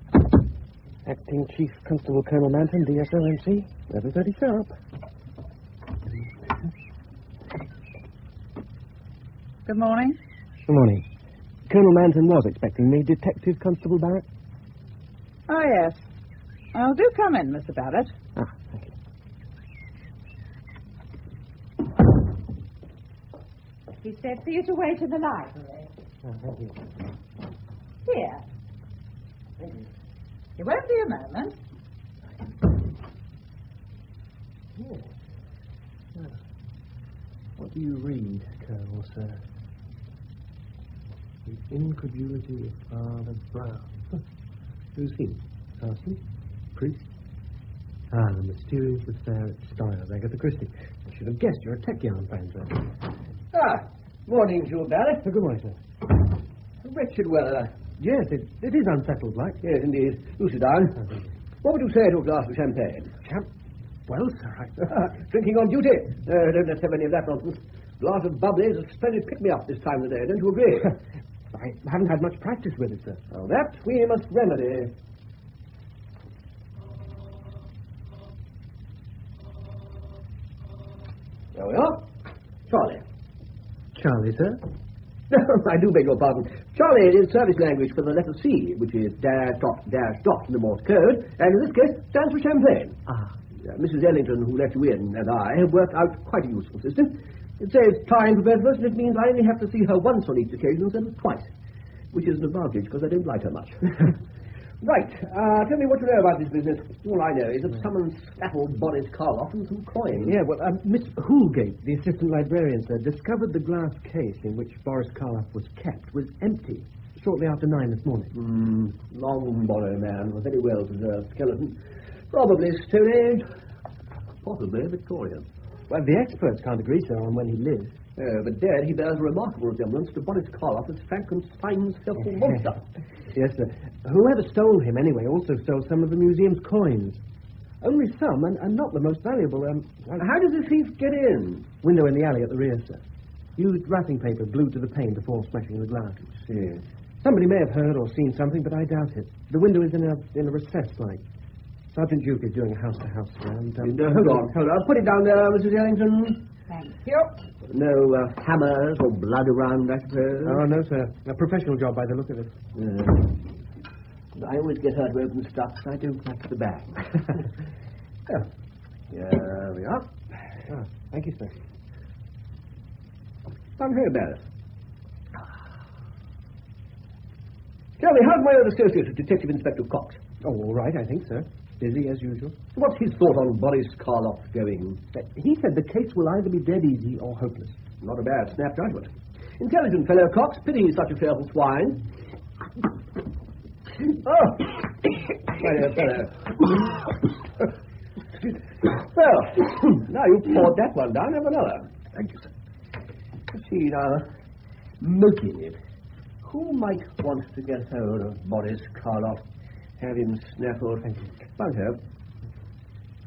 Acting Chief Constable Colonel Manton, DSO-MC. 11:30 sharp. Good morning. Good morning. Colonel Manton was expecting me. Detective Constable Barrett? Oh, yes. Oh, do come in, Mr. Barrett. Ah, thank you. He said for you to wait in the library. Oh, thank you. Here. Thank you. It won't be a moment. Yes. Ah. What do you read, Colonel, sir? The incredulity of Father Brown. Who's he? Parson? Priest? Ah, the mysterious affair at Styles, Agatha Christie. I should have guessed you're a tech yarn fan, sir. Ah, morning, Jules Barrett. Good morning, sir. Wretched weather. Yes, it is unsettled, like. Yes, indeed. Do sit down. What would you say to a glass of champagne? Well, sir, Drinking on duty. Don't let's have any of that nonsense. Glass of bubbly is a splendid pick-me-up this time of the day, don't you agree? I haven't had much practice with it, sir. Well, that we must remedy. There we are. Charlie. Charlie, sir? I do beg your pardon. Charlie is service language for the letter C, which is dash dot in the Morse code, and in this case stands for champagne. Ah. Mrs. Ellington, who let you in, and I have worked out quite a useful system. It saves time for both of us, and it means I only have to see her once on each occasion instead of twice, which is an advantage because I don't like her much. Right, tell me what you know about this business. All I know is that someone snaffled Boris Karloff and some coins. Yeah, well, Miss Hoolgate, the assistant librarian, sir, discovered the glass case in which Boris Karloff was kept was empty shortly after 9 this morning. Long borrow man, a very well-preserved skeleton. Probably Stone Age, possibly Victorian. Well, the experts can't agree, sir, on when he lived. Oh, but dead, he bears a remarkable resemblance to Boris Karloff as Frankenstein's helpful monster. Yes, sir. Whoever stole him, anyway, also stole some of the museum's coins. Only some, and not the most valuable. How does the thief get in? Window in the alley at the rear, sir. Used wrapping paper glued to the pane before smashing the glass. See. Somebody may have heard or seen something, but I doubt it. The window is in a recess, like. Sergeant Duke is doing a house-to-house round. Hold on. Put it down there, Mrs. Ellington. Thank you. No hammers or blood around, I suppose? Oh, no, sir. A professional job by the look of it. I always get her to open stuff, so I don't like the bag. Oh, here we are. Oh, thank you, sir. I'm here, Barrett. Tell me, how's my old associate, Detective Inspector Cox? Oh, all right, I think, sir. Busy as usual. What's his thought on Boris Karloff going? He said the case will either be dead easy or hopeless. Not a bad snap judgment. Intelligent fellow, Cox. Pity he's such a fearful swine. Oh! My dear fellow. Well, now you've poured that one down, have another. Thank you, sir. Let's see now. Motive. Who might want to get hold of Boris Karloff? Have him snaffled. Won't help.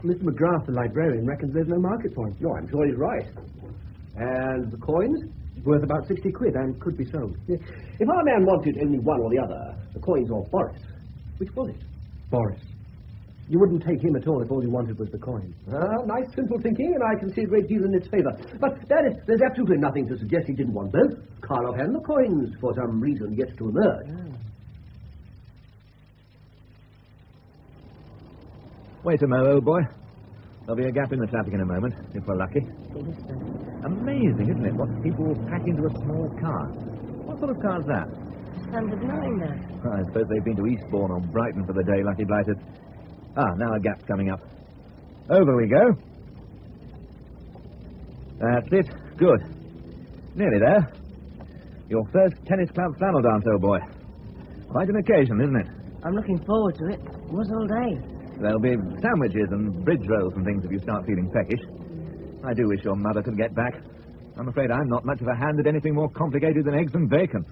Mr. McGrath, the librarian, reckons there's no market for him. No, I'm sure he's right. And the coins? Worth about 60 quid and could be sold. Yeah. If our man wanted only one or the other, the coins or Boris, which was it? Boris. You wouldn't take him at all if all you wanted was the coins. Nice, simple thinking, and I can see a great deal in its favour. But there's absolutely nothing to suggest he didn't want both. Karloff and the coins, for some reason yet to emerge. Wait a mo, old boy. There'll be a gap in the traffic in a moment, if we're lucky. Amazing, isn't it, what people will pack into a small car? What sort of car's that? Standard 9, there. I suppose they've been to Eastbourne or Brighton for the day, lucky blighters. Now a gap's coming up. Over we go. That's it. Good. Nearly there. Your first tennis club flannel dance, old boy. Quite an occasion, isn't it? I'm looking forward to it. It was all day. There'll be sandwiches and bridge rolls and things if you start feeling peckish. I do wish your mother could get back. I'm afraid I'm not much of a hand at anything more complicated than eggs and bacon.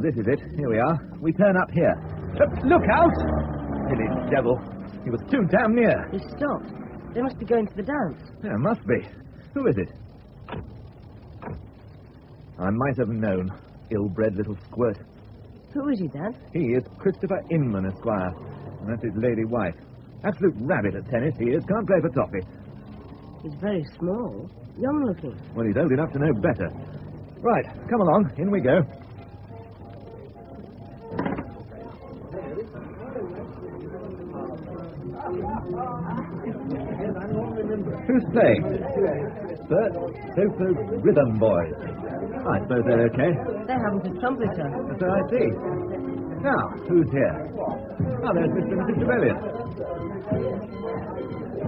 This is it. Here we are. We turn up here. Look out! Silly devil. He was too damn near. He stopped. They must be going to the dance. Yeah, must be. Who is it? I might have known. Ill-bred little squirt. Who is he, Dad? He is Christopher Inman, Esquire. And that's his lady wife. Absolute rabbit at tennis, he is. Can't play for toffee. He's very small. Young looking. Well, he's old enough to know better. Right, come along. In we go. Who's playing? Bert Sofo's Rhythm Boys. I suppose they're okay. They haven't a trumpeter. So I see. Now, who's here? Oh, there's Mr. and Mrs. Trevelyan.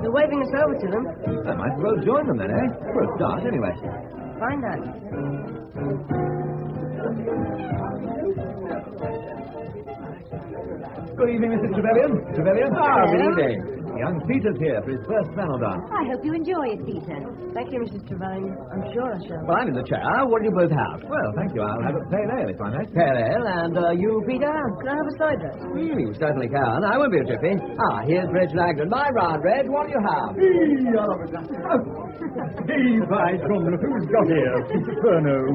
They're waving us over to them. I might as well join them then, eh? For a start, anyway. Find out. Good evening, Mrs. Trevelyan. Trevelyan? Ah, good evening. Young Peter's here for his first flannel dance. I hope you enjoy it, Peter. Thank you, Mrs. Trevelyan. I'm sure I shall. Well, I'm in the chair. What do you both have? Well, thank you. I'll have a pale ale, if I may. Pale ale. And you, Peter? Can I have a cider? You certainly can. I won't be a jiffy. Here's Reg Langdon. My round, Reg. What do you have? By Cromwell, who's got here? Peter Furneaux.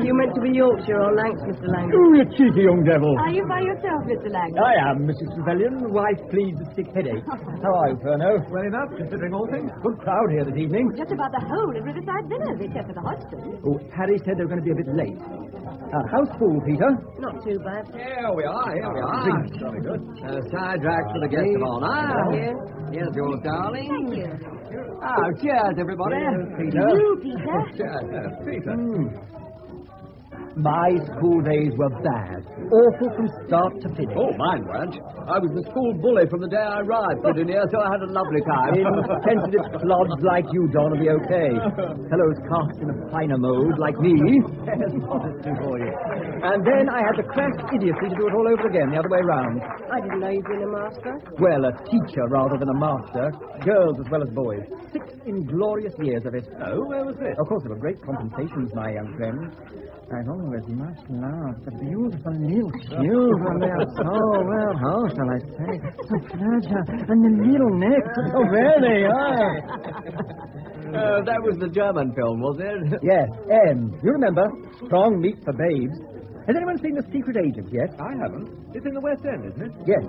You meant to be Yorkshire or Lancs, Mr. Langdon? Oh, you cheeky young devil. Are you by yourself, Mr. Langdon? I am, Mrs. Trevelyan. Wife pleads with sick headache. How are you, Furneaux? Well enough, considering all things. Good crowd here this evening. Just about the whole of Riverside Villas, except for the Hodgsons. Oh, Harry said they were going to be a bit late. How's school, Peter? Not too bad. Here we are. Drink. Very good. Sidetracks for the guest of honor. Here's yours, darling. Thank you. Cheers, everybody. Peter. To you, Peter. Cheers, Peter. My school days were bad. Awful from start to finish. Oh, mine weren't. I was the school bully from the day I arrived in here, so I had a lovely time. Insensitive clods like you, Don, will be okay. Fellows cast in a finer mode, like me. Yes, modesty for you. And then I had the crass idiocy to do it all over again, the other way round. I didn't know you'd been a master. Well, a teacher rather than a master. Girls as well as boys. 6 inglorious years of it. Oh, where was this? Of course, there were great compensations, my young friend. I've always much loved the beautiful little children. They are so well, how shall I say, so fragile, and the little necks are so very That was the German film, was it? Yes, you remember, Strong Meat for Babes. Has anyone seen The Secret Agent yet? I haven't. It's in the West End, isn't it? Yes.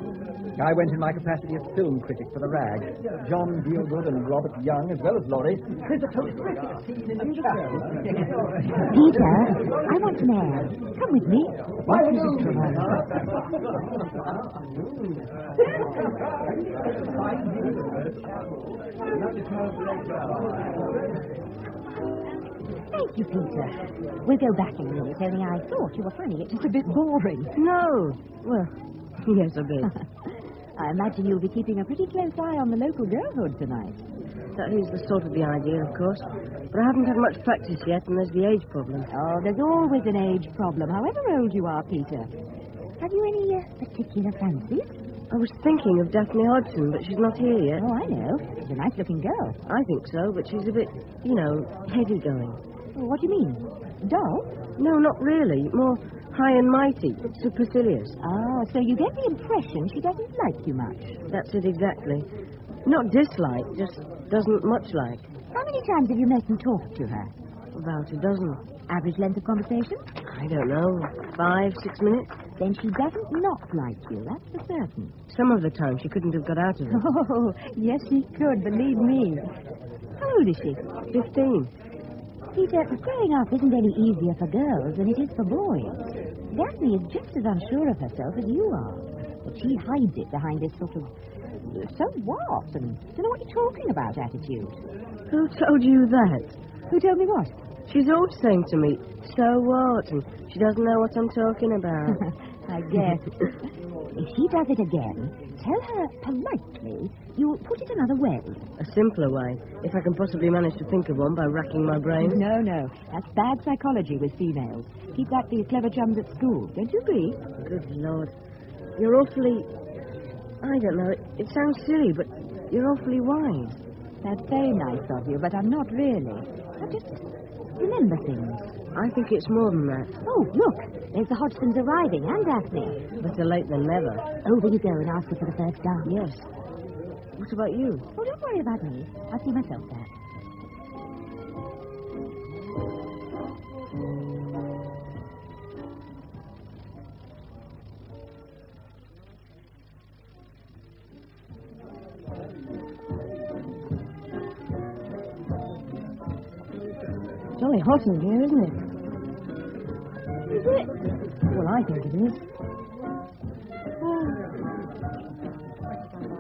I went in my capacity as film critic for the Rag. John Gielgud and Robert Young, as well as Laurie. There's a terrific scene in the show. Peter, I want an air. Come with me. Why, Mrs. Trevor? Thank you, Peter. We'll go back in a minute, only I thought you were funny. It's just a bit boring. No. Well, yes, a bit. I imagine you'll be keeping a pretty close eye on the local girlhood tonight. That is the sort of the idea, of course. But I haven't had much practice yet, and there's the age problem. Oh, there's always an age problem, however old you are, Peter. Have you any particular fancies? I was thinking of Daphne Hodgson, but she's not here yet. Oh, I know. She's a nice-looking girl. I think so, but she's a bit, heavy-going. Well, what do you mean? Dull? No, not really. More high and mighty, supercilious. Oh, so you get the impression she doesn't like you much. That's it exactly. Not dislike, just doesn't much like. How many times have you met and talked to her? About a dozen. Average length of conversation? I don't know. 5, 6 minutes. Then she doesn't not like you, that's for certain. Some of the time she couldn't have got out of it. Oh, yes she could, believe me. How old is she? 15. Peter, growing up isn't any easier for girls than it is for boys. Daphne is just as unsure of herself as you are. But she hides it behind this sort of, so what? And don't know what you're talking about attitude. Who told you that? Who told me what? She's always saying to me, so what? And she doesn't know what I'm talking about. I guess. If she does it again, tell her politely you'll put it another way. A simpler way, if I can possibly manage to think of one by racking my brain. No. That's bad psychology with females. Keep that for your clever chums at school. Don't you agree? Good Lord. You're awfully... I don't know. It sounds silly, but you're awfully wise. That's very nice of you, but I'm not really. I just remember things. I think it's more than that. Oh, look. There's the Hodgsons arriving, and Daphne. Better late than never. Over you go and ask her for the first dance. Yes. What about you? Oh, don't worry about me. I'll see myself there. jolly hot in here, isn't it? Is it? Well, I think it is.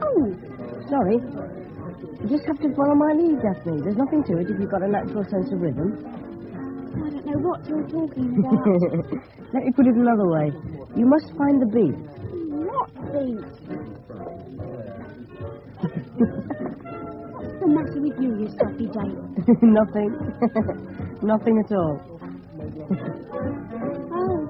Oh, sorry. You just have to follow my lead, Daphne. There's nothing to it if you've got a natural sense of rhythm. I don't know what you're talking about. Let me put it another way. You must find the beat. What beat? What's the matter with you, you stuffy date? Nothing. Nothing at all. Oh.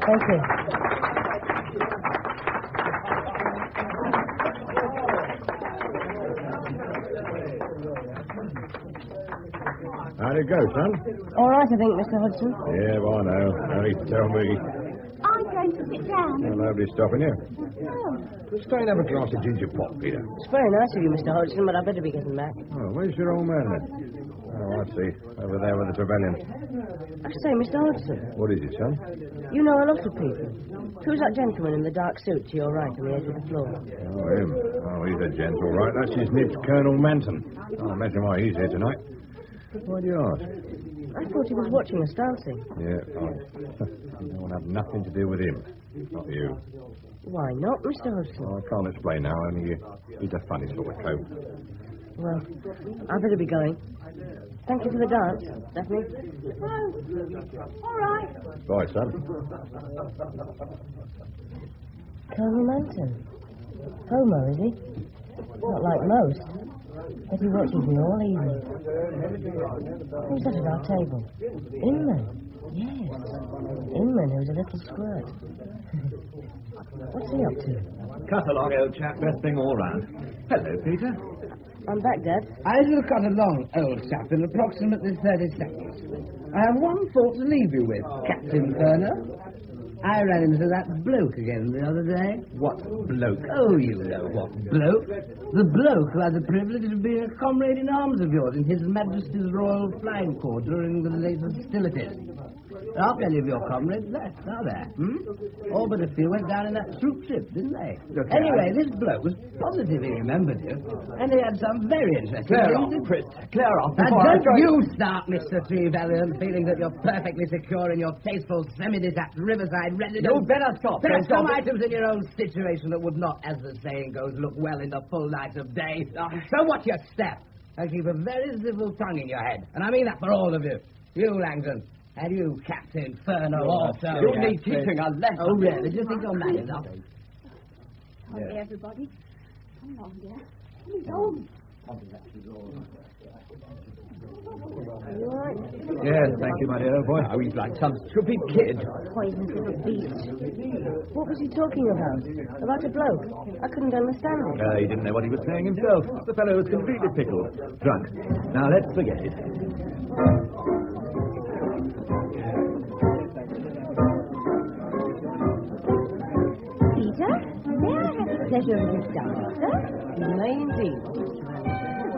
Thank you. How'd it go, son? All right, I think, Mr. Hudson. Yeah, well, I know. No need to tell me. I'm going to sit down. Well, nobody's stopping you. Oh. Let's stay and have a glass of ginger pop, Peter. It's very nice of you, Mr. Hodgson, but I better be getting back. Oh, where's your old man, then? Oh, I see. Over there with the Trevelyan. I say, Mr. Hodgson, What is it, son? you know a lot of people. Who's that gentleman in the dark suit to your right on the edge of the floor? Oh, him. Oh, he's a gent, all right. That's his nibs, Colonel Manton. I'll imagine why he's here tonight. Why do you ask? I thought he was watching us dancing. Yeah, fine. You don't want to have nothing to do with him. Not you. Why not, Mr. Hodgson? Oh, I can't explain now, only he's a funny sort of coat. Well, I better be going. Thank you for the dance, Daphne. Oh, all right. Bye, son. Colonel Manton. Homo, is he? Not like most. But he watches me all evening. Who's that at our table? Inman. Yes. Inman, who's a little squirt. What's he up to? Cut along, old chap. Best thing all round. Hello, Peter. I'm back, Dad. I shall cut along, old chap, in approximately 30 seconds. I have one thought to leave you with, Captain Turner. I ran into that bloke again the other day. What bloke? Oh, you know what bloke. The bloke who had the privilege of being a comrade in arms of yours in His Majesty's Royal Flying Corps during the latest hostilities. There aren't many of your comrades left, are there? All but a few went down in that troop ship, didn't they? Okay, Anyway, this bloke was positive he remembered you, and he had some very interesting Clear things off, Chris. Clear off. And before I don't try- you start, Mr. Trevelyan, feeling that you're perfectly secure in your tasteful semi-detached riverside residence. You better stop. There are Stop some it. items in your own situation that would not, as the saying goes, look well in the full light of day. So watch your step, and keep a very civil tongue in your head. And I mean that for all of you. You, Langdon, and you, Captain Furno, also. You need teaching a lesson. Oh, really? Do you think you're mad enough? Okay, everybody. Come on, dear. Come on. Are you all right? Yes, thank you, my dear old boy. Oh, he's like some stupid kid. Poisonous little beast. What was he talking about? About a bloke? I couldn't understand it. He didn't know what he was saying himself. The fellow was completely pickled. Drunk. Now, let's forget it. Peter, may I have the pleasure of this dance, sir? You may indeed.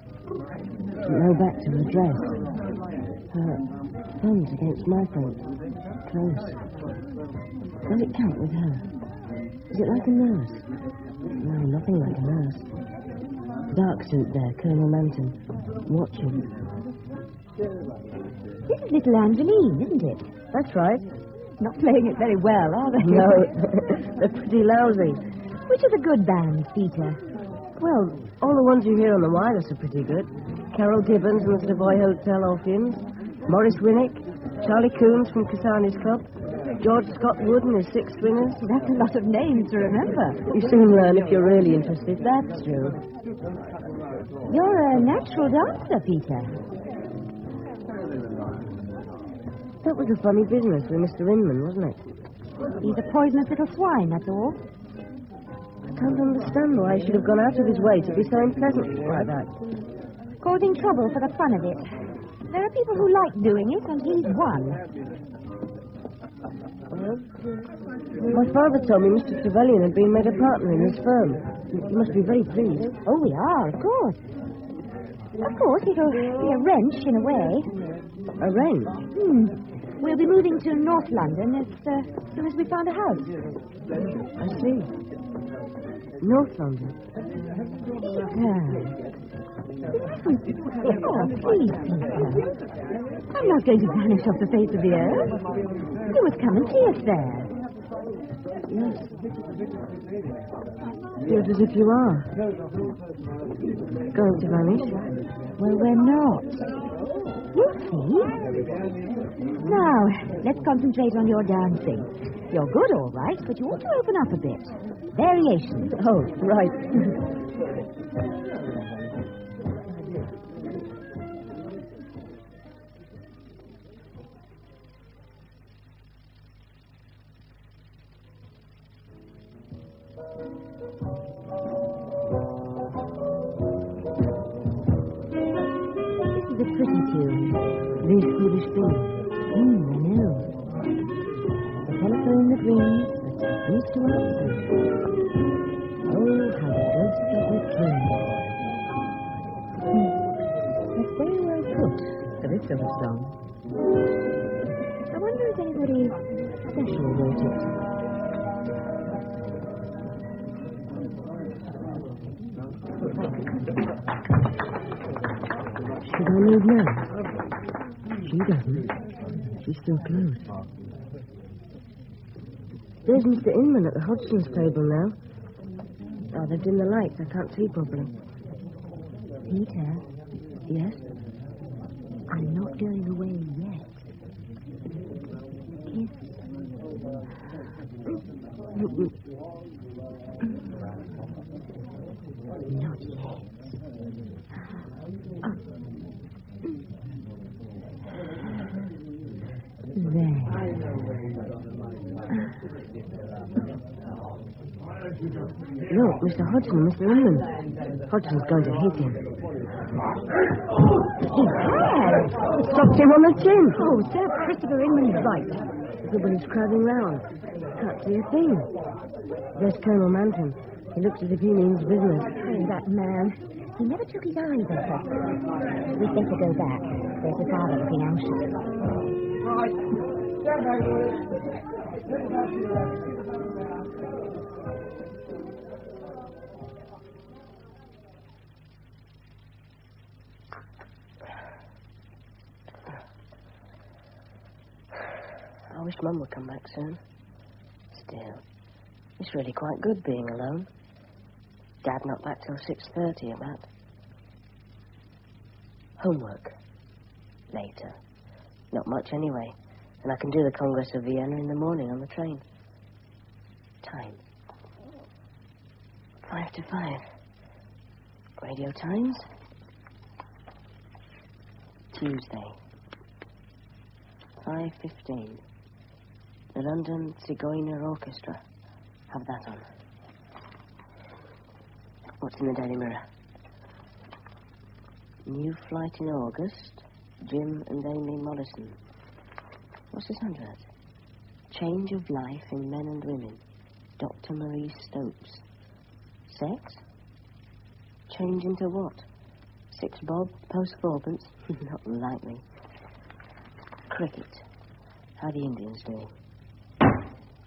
No back to her dress. Her thumbs against my front. Close. Does it count with her? Is it like a nurse? No, nothing like a nurse. Dark suit there, Colonel Manton. Watching. This is little Angeline, isn't it? That's right. Not playing it very well, are they? No, they're pretty lousy. Which are the good bands, Peter? Well, all the ones you hear on the wireless are pretty good. Carol Gibbons and the Savoy Hotel Orpheans, Maurice Winnick, Charlie Coombs from Cassani's Club, George Scott Wood and his Six Swingers. That's a lot of names to remember. You soon learn if you're really interested. That's true. You're a natural dancer, Peter. That was a funny business with Mr. Inman, wasn't it? He's a poisonous little swine, that's all. I can't understand why he should have gone out of his way to be so unpleasant like that. Causing trouble for the fun of it. There are people who like doing it, and he's one. My father told me Mr. Trevelyan had been made a partner in his firm. You must be very pleased. Oh, we are, of course. Of course, it'll be a wrench in a way. A wrench? We'll be moving to North London as soon as we find a house. I see. North London. Oh, please, Peter. I'm not going to vanish off the face of the earth. You must come and see us there. Yes. Feels as if you are. Going to vanish? Well, we're not. You'll see. Now, let's concentrate on your dancing. You're good, all right, but you ought to open up a bit. Variations. Oh, right. These foolish things. I know. The telephone that rings, but used to answer. Oh, how the ghosts of it came. That's very well put for this sort of song. I wonder if anybody special wrote it. Should I leave now? She doesn't. She's still closed. There's Mr. Inman at the Hodgson's table now. Oh, they've dimmed the lights. I can't see properly. Peter? Yes? I'm not going away yet. Kiss. Not yet. Look, Mr. Hodgson and Mr. Inman. Hodgson's going to hit him. He has! Stopped him on the chin. Oh, Sir Christopher Inman's right. Everybody's crowding round. Can't see a thing. There's Colonel Manton. He looks as if he means business. Oh, that man. He never took his eyes off us. We'd better go back. There's the father looking anxious. Right. Stand back, boys. I wish Mum would come back soon. Still, it's really quite good being alone. Dad not back till 6:30 about. Homework. Later. Not much anyway. And I can do the Congress of Vienna in the morning on the train. Time. 5 to 5. Radio Times. Tuesday. 5:15. The London Zigeuner Orchestra. Have that on. What's in the Daily Mirror? New flight in August. Jim and Amy Mollison. What's this under it? Change of life in men and women. Dr. Marie Stopes. Sex? Change into what? 6 bob, post fourpence? Not likely. Cricket. How are the Indians doing?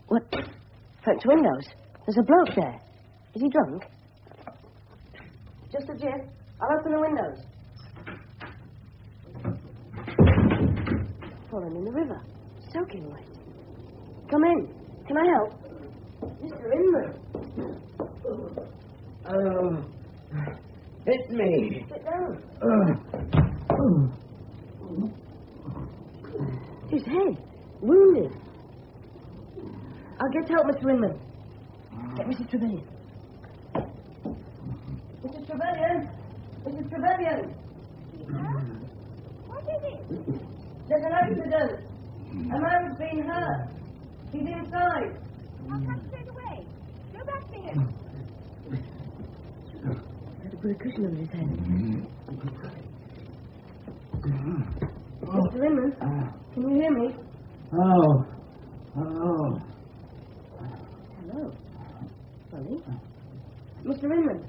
What? French windows? There's a bloke there. Is he drunk? Just a jiff. I'll open the windows. Fallen in the river. Soaking wet. Come in. Can I help? Mr. Inman. Oh, it's me. Sit down. His head. Wounded. I'll get help, Mr. Inman. Get Mrs. Trevelyan. Mrs. Trevelyan! Mrs. Trevelyan! What is it? There's an accident. A man's been hurt. He's inside. I'll come straight away. Go back to him. Had to put a cushion over his head. Mr. Inman, can you hear me? Oh. Mr. Inman,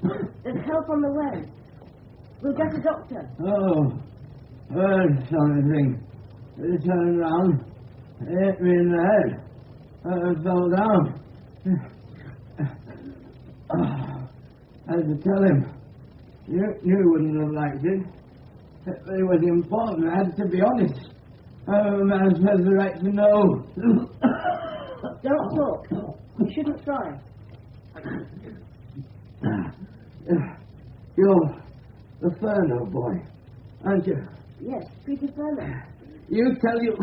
there's help on the way. We'll get a doctor. Oh, heard something. They turned round, hit me in the head. I fell down. I had to tell him. You wouldn't have liked it. It was important. I had to be honest. A man has the right to know. Don't talk. You shouldn't try. You're the Furno boy, aren't you? Yes, Peter Furno. You tell you...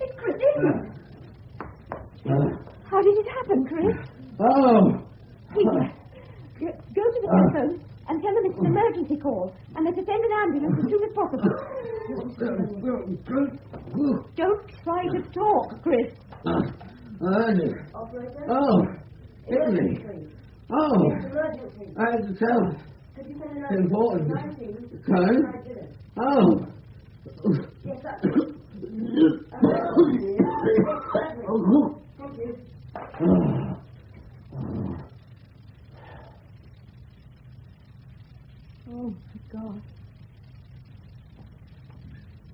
It's Chris Inman. How did it happen, Chris? Oh! Peter, go to the telephone and tell them it's an emergency call and they're to send an ambulance as soon as possible. Don't try to talk, Chris. Oh, Italy. Oh, I had to tell. It's important. Colonel? Oh. Yes, that's Thank you. Oh, my God.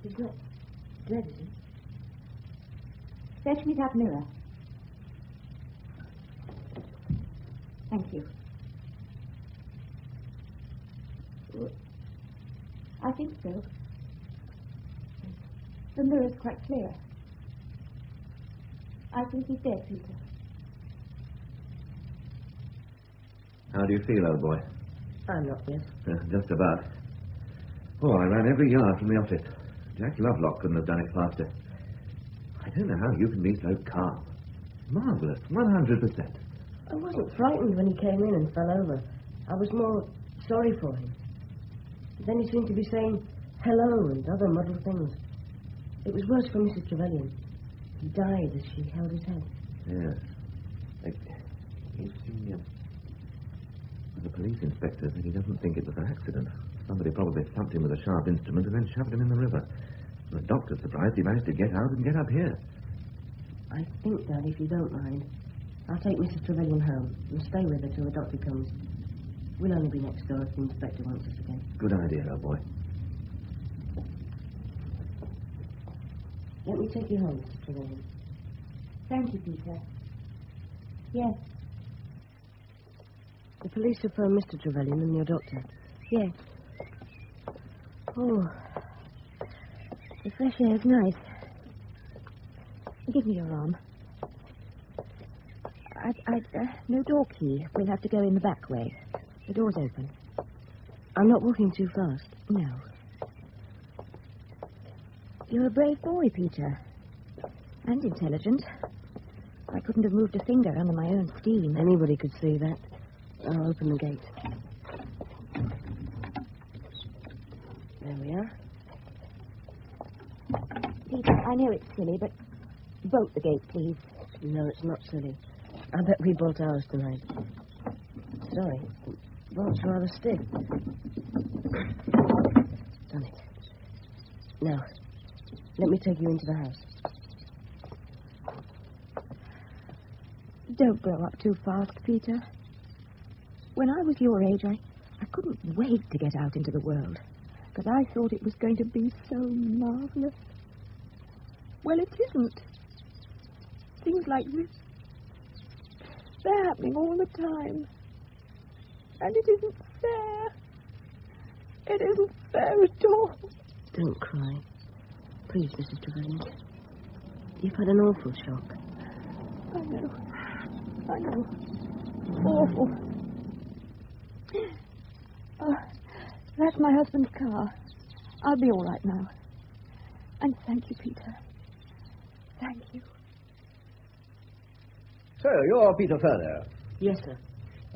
Is that dreadful? Fetch me that mirror. Thank you. I think so. The mirror's quite clear. I think he's dead, Peter. How do you feel, old boy? I'm not dead. Just about. Oh, I ran every yard from the office. Jack Lovelock couldn't have done it faster. I don't know how you can be so calm. Marvellous, 100%. I wasn't frightened when he came in and fell over. I was more sorry for him. Then he seemed to be saying hello and other muddled things. It was worse for Mrs. Trevelyan. He died as she held his head. Yes. The police inspector said he doesn't think it was an accident. Somebody probably thumped him with a sharp instrument and then shoved him in the river. The doctor's surprised he managed to get out and get up here. I think, Dad, if you don't mind, I'll take Mrs. Trevelyan home and stay with her till the doctor comes. We'll only be next door if the inspector wants us again. Good idea, old boy. Let me take you home, Mrs. Trevelyan. Thank you, Peter. Yes. The police have phoned Mr. Trevelyan and your doctor. Yes. Oh, the fresh air's nice. Give me your arm. No door key. We'll have to go in the back way. The door's open. I'm not walking too fast. No. You're a brave boy, Peter. And intelligent. I couldn't have moved a finger under my own steam. Anybody could see that. I'll open the gate. There we are. Peter, I know it's silly, but bolt the gate, please. No, it's not silly. I bet we bolt ours tonight. Sorry. The bolt's rather stiff. Done it. Now, let me take you into the house. Don't grow up too fast, Peter. When I was your age, I couldn't wait to get out into the world, because I thought it was going to be so marvelous. Well, it isn't. Things like this, they're happening all the time. And it isn't fair. It isn't fair at all. Don't cry. Please, Mrs. Trevelyan. You've had an awful shock. I know. Awful. Oh, that's my husband's car. I'll be all right now. And thank you, Peter. Thank you. So, you're Peter Furno. Yes, sir.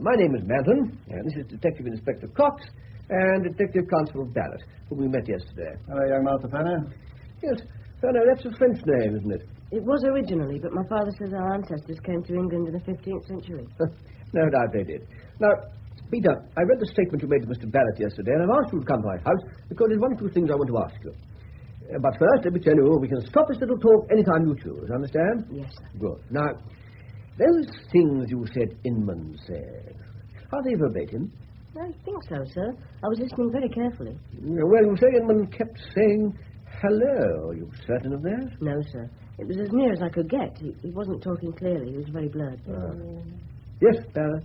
My name is Manton, and this is Detective Inspector Cox and Detective Constable Barrett, whom we met yesterday. Hello, young Master Furno. Yes, Furno, that's a French name, isn't it? It was originally, but my father says our ancestors came to England in the 15th century. No doubt they did. Now, Peter, I read the statement you made to Mr. Barrett yesterday, and I've asked you to come to my house because there's one or two things I want to ask you. But first, let me tell you, we can stop this little talk any time you choose, understand? Yes, sir. Good. Now, Those things you said Inman said, are they verbatim? I think so, sir. I was listening very carefully. Well, you say Inman kept saying hello. Are you certain of that? No, sir. It was as near as I could get. He wasn't talking clearly. He was very blurred. Yes, Barrett.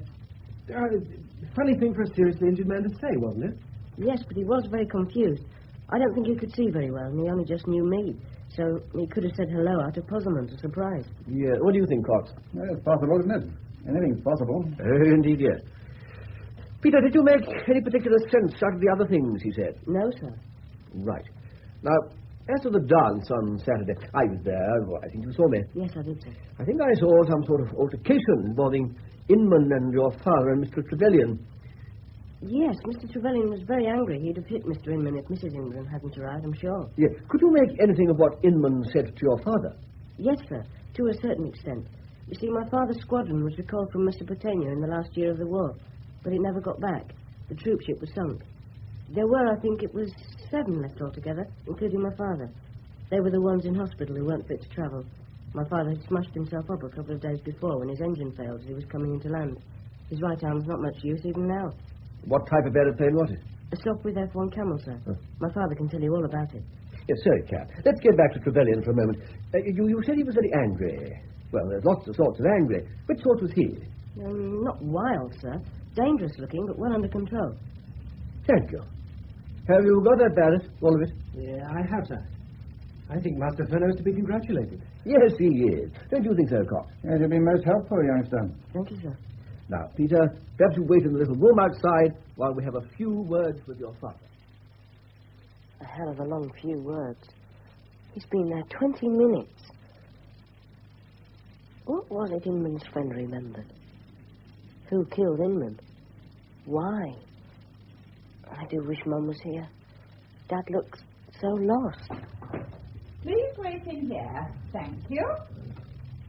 Funny thing for a seriously injured man to say, wasn't it? Yes, but he was very confused. I don't think he could see very well, and he only just knew me. So he could have said hello out of puzzlement or surprise. Yeah. What do you think, Cox? Well, it's possible, isn't it? Anything's possible. Indeed, yes. Peter, did you make any particular sense out of the other things he said? No, sir. Right. Now, as to the dance on Saturday, I was there. I think you saw me. Yes, I did, sir. I think I saw some sort of altercation involving Inman and your father and Mr. Trevelyan. Yes, Mr. Trevelyan was very angry. He'd have hit Mr. Inman if Mrs. Inman hadn't arrived, I'm sure. Yes. Could you make anything of what Inman said to your father? Yes, sir, to a certain extent. You see, my father's squadron was recalled from Mesopotamia in the last year of the war, but it never got back. The troop ship was sunk. There were, I think it was 7 left altogether, including my father. They were the ones in hospital who weren't fit to travel. My father had smashed himself up a couple of days before when his engine failed as he was coming into land. His right arm's not much use even now. What type of aeroplane was it? A Stockwith F1 Camel, sir. My father can tell you all about it. Yes, sir, it can. Let's get back to Trevelyan for a moment. You said he was very angry. Well, there's lots of sorts of angry. Which sort was he? Not wild, sir. Dangerous looking, but well under control. Thank you. Have you got that, Barrett? All of it? Yeah, I have, sir. I think Master Furneaux's to be congratulated. Yes, he is. Don't you think so, Cox? Yes, you've been most helpful, youngster. Thank you, sir. Now, Peter, perhaps you wait in the little room outside while we have a few words with your father. A hell of a long few words. He's been there 20 minutes. What was it Inman's friend remembered? Who killed Inman? Why? I do wish Mum was here. Dad looks so lost. Please wait in here. Thank you.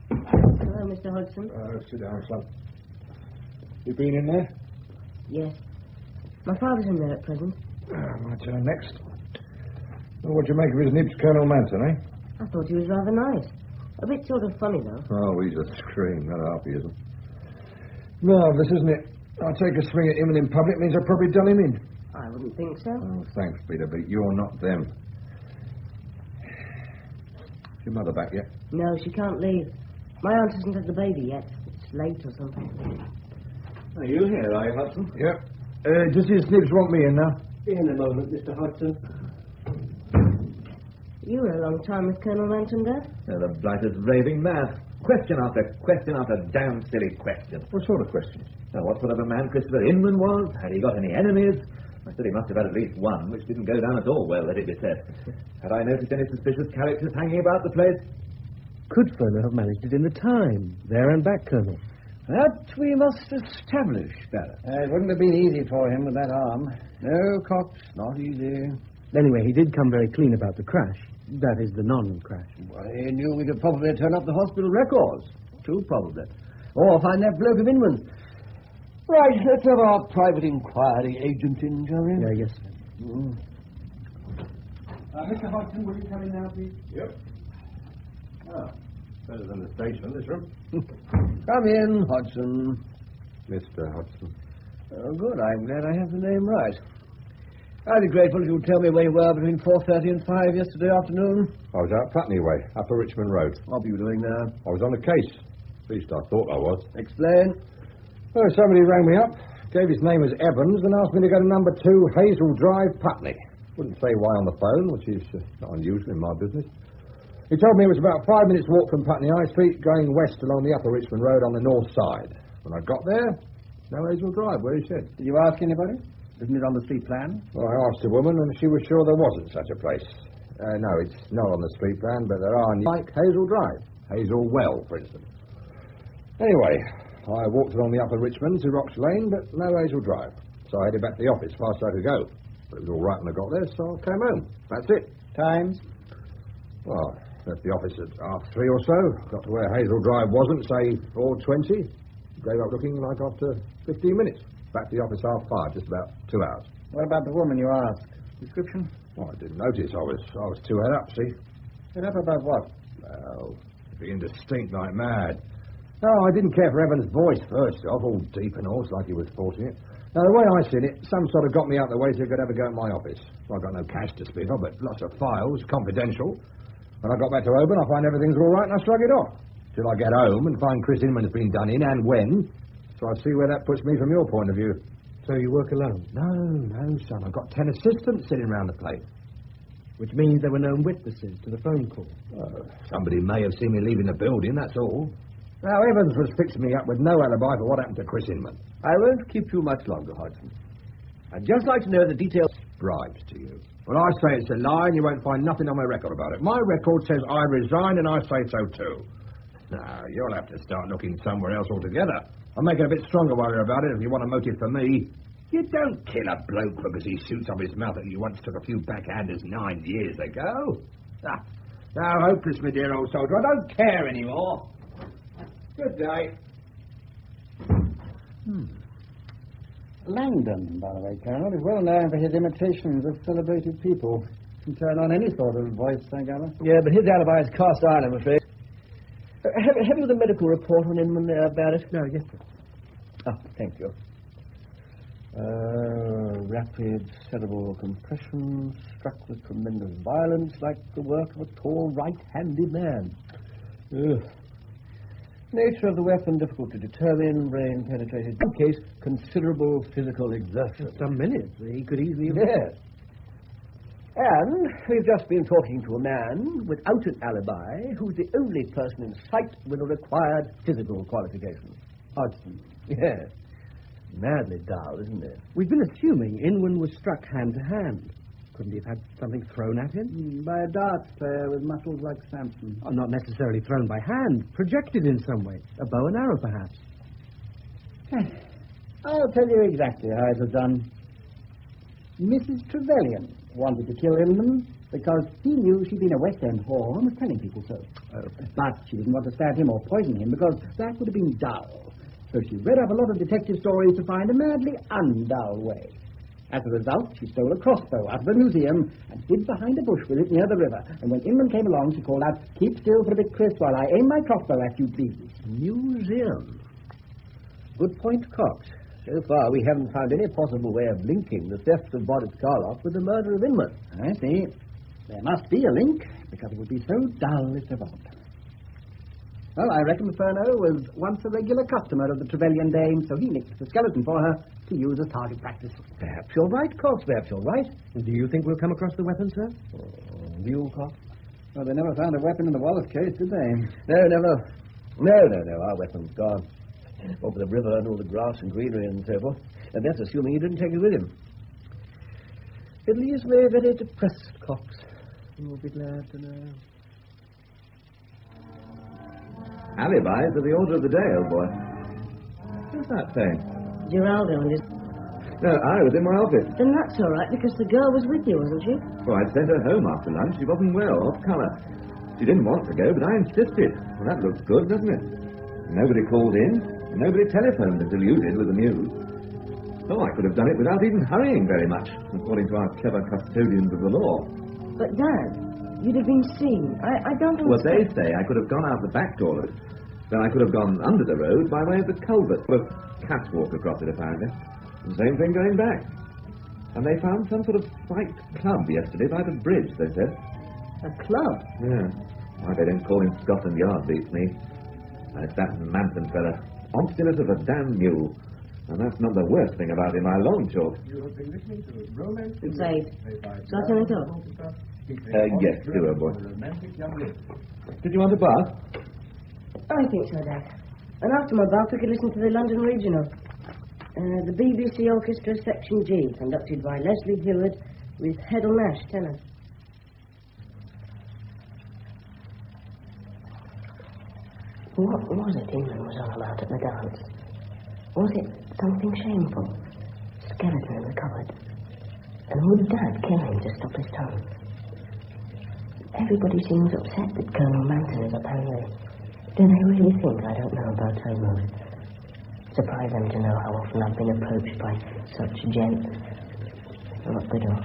Hello, Mr. Hodgson. Sit down, son. You been in there? Yes. My father's in there at present. My turn next. Well, what'd you make of his nibs, Colonel Manton, eh? I thought he was rather nice. A bit sort of funny, though. Oh, he's a scream. Not half he isn't. Marvellous, isn't it? I take a swing at him in public means I've probably done him in. I wouldn't think so. Oh, thanks, Peter, but you're not them. Is your mother back yet? No, she can't leave. My aunt hasn't had the baby yet. It's late or something. Are you here, are you, Hudson? Yep. Does his nibs want me in now? In a moment, Mr. Hudson. You were a long time with Colonel Manton, Dad? The blight is raving mad. Question after damn silly question. What sort of questions? Now, what sort of a man Christopher Inman was? Had he got any enemies? I said he must have had at least one, which didn't go down at all well, let it be said. Had I noticed any suspicious characters hanging about the place? Could Furneaux have managed it in the time? There and back, Colonel. That we must establish, Barrett. It wouldn't have been easy for him with that arm. No, Cox, not easy. Anyway, he did come very clean about the crash. That is, the non-crash. Well, he knew we could probably turn up the hospital records. Too probably. Or find that bloke of Inman's. Right, let's have our private inquiry agent in, shall we? Yeah, yes, sir. Mr. Hodgson, will you come in now, please? Yep. Oh, better than the station, this room. Come in, Hodgson. Mr. Hodgson. Oh, good. I'm glad I have the name right. I'd be grateful if you'd tell me where you were between 4:30 and 5 yesterday afternoon. I was out Putney way, Upper Richmond Road. What were you doing there? I was on a case. At least I thought I was. Explain. Well, somebody rang me up, gave his name as Evans, and asked me to go to number 2 Hazel Drive, Putney. Wouldn't say why on the phone, which is not unusual in my business. He told me it was about 5 minutes' walk from Putney High Street, going west along the Upper Richmond Road on the north side. When I got there, no Hazel Drive, where he said. Did you ask anybody? Isn't it on the street plan? Well, I asked a woman, and she was sure there wasn't such a place. No, it's not on the street plan, but there are like Hazel Drive. Hazel Well, for instance. Anyway, I walked along the Upper Richmond to Rocks Lane, but no Hazel Drive. So I headed back to the office, fast as I could go. But it was all right when I got there, so I came home. That's it. Times? Well, left the office at 3:30 or so. Got to where Hazel Drive wasn't, say 4:20. Gave up looking like after 15 minutes. Back to the office 5:30, just about 2 hours. What about the woman you asked? Description? Well, I didn't notice. I was too head up, see? Head up about what? Well, being distinct like mad. Oh, I didn't care for Evans' voice first off, all deep and hoarse like he was forcing it. Now, the way I seen it, some sort of got me out the way so he could ever go in my office. I've got no cash to speak of, but lots of files, confidential. When I got back to open, I find everything's all right and I shrug it off. Till I get home and find Chris Inman's been done in, and when. So I see where that puts me from your point of view. So you work alone? No, son. I've got 10 assistants sitting round the place. Which means there were no witnesses to the phone call. Somebody may have seen me leaving the building, that's all. Now, Evans was fixing me up with no alibi for what happened to Chris Inman. I won't keep you much longer, Hodgson. I'd just like to know the details. Bribes to you. Well, I say it's a lie, and you won't find nothing on my record about it. My record says I resigned, and I say so too. Now, you'll have to start looking somewhere else altogether. I'll make it a bit stronger while you're about it if you want a motive for me. You don't kill a bloke because he shoots off his mouth that you once took a few backhanders 9 years ago. Now, hopeless, my dear old soldier. I don't care anymore. Good day. Langdon, by the way, Colonel, is well known for his imitations of celebrated people. Can turn on any sort of voice, I gather. Yeah, but his alibi is cast iron, I'm afraid. Have you the medical report on Inman about it? No, yes, sir. Ah, thank you. Rapid cerebral compression, struck with tremendous violence, like the work of a tall, right-handed man. Nature of the weapon difficult to determine, brain penetrated. In case, considerable physical exertion. Some minutes. He could easily... Yes. And we've just been talking to a man without an alibi who's the only person in sight with the required physical qualifications. Hodgson. Yes. Madly dull, isn't it? We've been assuming Inman was struck hand to hand. Couldn't he have had something thrown at him? By a darts player with muscles like Samson. Oh, not necessarily thrown by hand. Projected in some way. A bow and arrow, perhaps. I'll tell you exactly how it was done. Mrs. Trevelyan wanted to kill Inman because he knew she'd been a West End whore and was telling people so. But she didn't want to stab him or poison him because that would have been dull. So she read up a lot of detective stories to find a madly undull way. As a result, she stole a crossbow out of a museum and hid behind a bush with it near the river. And when Inman came along, she called out, "Keep still for a bit, Chris, while I aim my crossbow at you, please." Museum. Good point, Cox. So far, we haven't found any possible way of linking the theft of Boris Karloff with the murder of Inman. I see. There must be a link, because it would be so dull if there wasn't. Well, I reckon Furneaux was once a regular customer of the Trevelyan dame, so he nicked the skeleton for her to use as target practice. Perhaps you're right, Cox. Perhaps you're right. And do you think we'll come across the weapon, sir? You, Cox? Well, they never found a weapon in the Wallace case, did they? No, never. No. Our weapon's gone. Over the river and all the grass and greenery and so forth. And that's assuming he didn't take it with him. It leaves me very depressed, Cox. You'll be glad to know. Alibis are the order of the day, old boy. What's that saying? Geraldo and his... No, I was in my office. Then that's all right, because the girl was with you, wasn't she? Well, I'd sent her home after lunch. She wasn't well, off colour. She didn't want to go, but I insisted. Well, that looks good, doesn't it? Nobody called in. Nobody telephoned until you did with the news. Oh, I could have done it without even hurrying very much, according to our clever custodians of the law. But, Dad, you'd have been seen. I don't understand. Well, they say I could have gone out the back door. Then I could have gone under the road by way of the culvert. Well, catwalk across it, apparently. The same thing going back. And they found some sort of fight club yesterday by the bridge, they said. A club? Yeah. Why they don't call him Scotland Yard beats me. It's that Manton fella. Obstinate as a damn mule. And that's not the worst thing about him, I long chalk. You have been listening to Romance... Inside. Starting it off? Yes, do, old boy. Did you want a bath? I think so, Dad. And after my bath, we could listen to the London Regional. The BBC Orchestra Section G, conducted by Leslie Heward, with Heddle Nash, tenor. What was it England was on about at the dance? Was it something shameful? Skeleton in the cupboard. And would Dad kill him to stop his tongue? Everybody seems upset that Colonel Manton is up Henry. Do they really think I don't know about Homo? Surprise them to know how often I've been approached by such gents. Lock the door.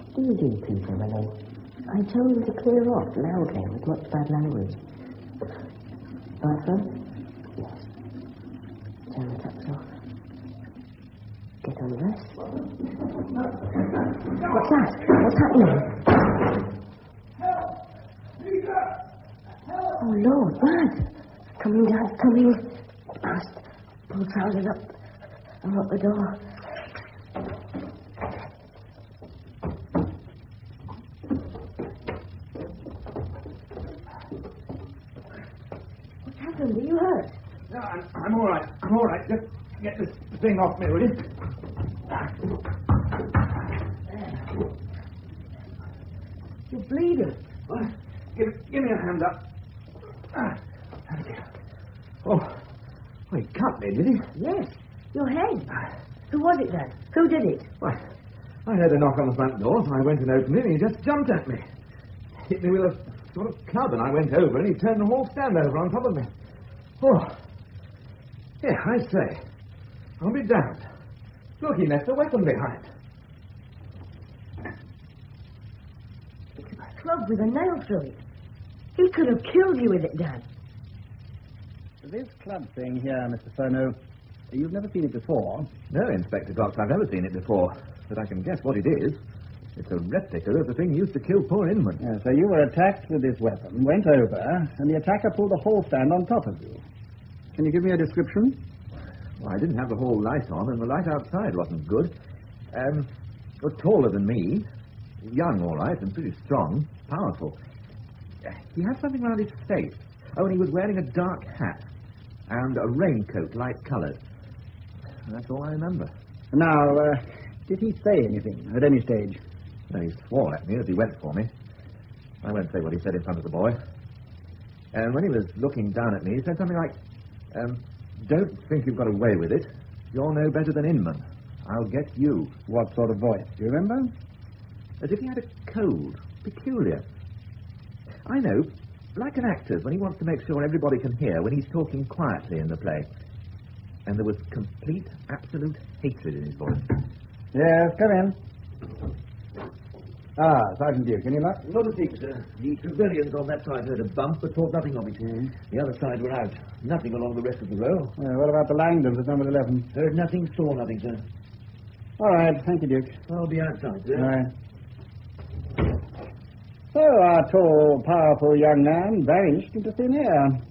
What do you do, Peter, when I tell you to clear off loudly with much bad language? cipher? Yes. Turn the taps off. Get undressed. What's that? What's happening? Oh, Lord, Brad. Coming, Dad, coming. Fast. Pull trousers up and lock the door. What's happened? Are you hurt? No, I'm all right. I'm all right. Just get this thing off me, will you? You're bleeding. What? Give me a hand up. Oh, he cut me, did he? Yes, your head. Who was it then? Who did it? Why, I heard a knock on the front door, so I went and opened it, and he just jumped at me. Hit me with a sort of club, and I went over, and he turned the whole stand over on top of me. Oh. Yeah, I say. I'll be damned. Look, he left a weapon behind. It's a club with a nail through it. He could have killed you with it, Dad. This club thing here, Mr. Furneaux, you've never seen it before? No, Inspector Cox, I've never seen it before, but I can guess what it is. It's a replica of the thing used to kill poor Inman. Yeah, so you were attacked with this weapon, went over, and the attacker pulled the hall stand on top of you. Can you give me a description? Well, I didn't have the hall light on, and the light outside wasn't good. Was taller than me, young, all right, and pretty strong, powerful. He had something around his face. Oh, and he was wearing a dark hat and a raincoat, light-coloured. That's all I remember. Now, did he say anything at any stage? No, he swore at me as he went for me. I won't say what he said in front of the boy. And when he was looking down at me, he said something like, don't think you've got away with it. You're no better than Inman. I'll get you. What sort of voice? Do you remember? As if he had a cold. Peculiar. I know. Like an actor's when he wants to make sure everybody can hear when he's talking quietly in the play. And there was complete, absolute hatred in his voice. Yes, come in. Ah, Sergeant Duke, any luck? Not a thing, sir. The civilians on that side heard a bump, but thought nothing of it. The other side were out. Nothing along the rest of the row. What about the Langdons at number 11? Heard nothing, saw nothing, sir. All right, thank you, Duke. I'll be outside, sir. All right. So, our tall, powerful young man vanished into thin air.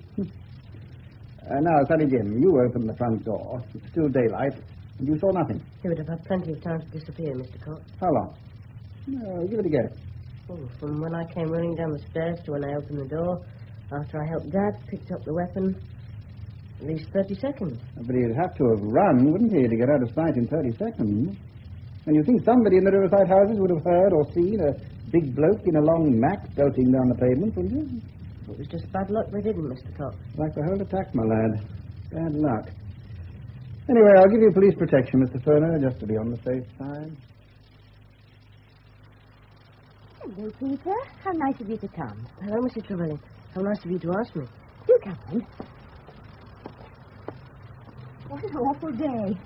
Now, Sonny Jim, you opened the front door. It's still daylight, and you saw nothing. He would have had plenty of time to disappear, Mr. Cox. How long? No, give it a guess. Oh, from when I came running down the stairs to when I opened the door, after I helped Dad, picked up the weapon, at least 30 seconds. But he'd have to have run, wouldn't he, to get out of sight in 30 seconds? And you think somebody in the riverside houses would have heard or seen a big bloke in a long mac belting down the pavement, wouldn't you? It was just bad luck they didn't, Mr. Cox. Like the whole attack, my lad. Bad luck. Anyway, I'll give you police protection, Mr. Furneaux, just to be on the safe side. Hello, Peter. How nice of you to come. Hello, Mrs. Trevelyan. How nice of you to ask me. Do come in. What an awful day.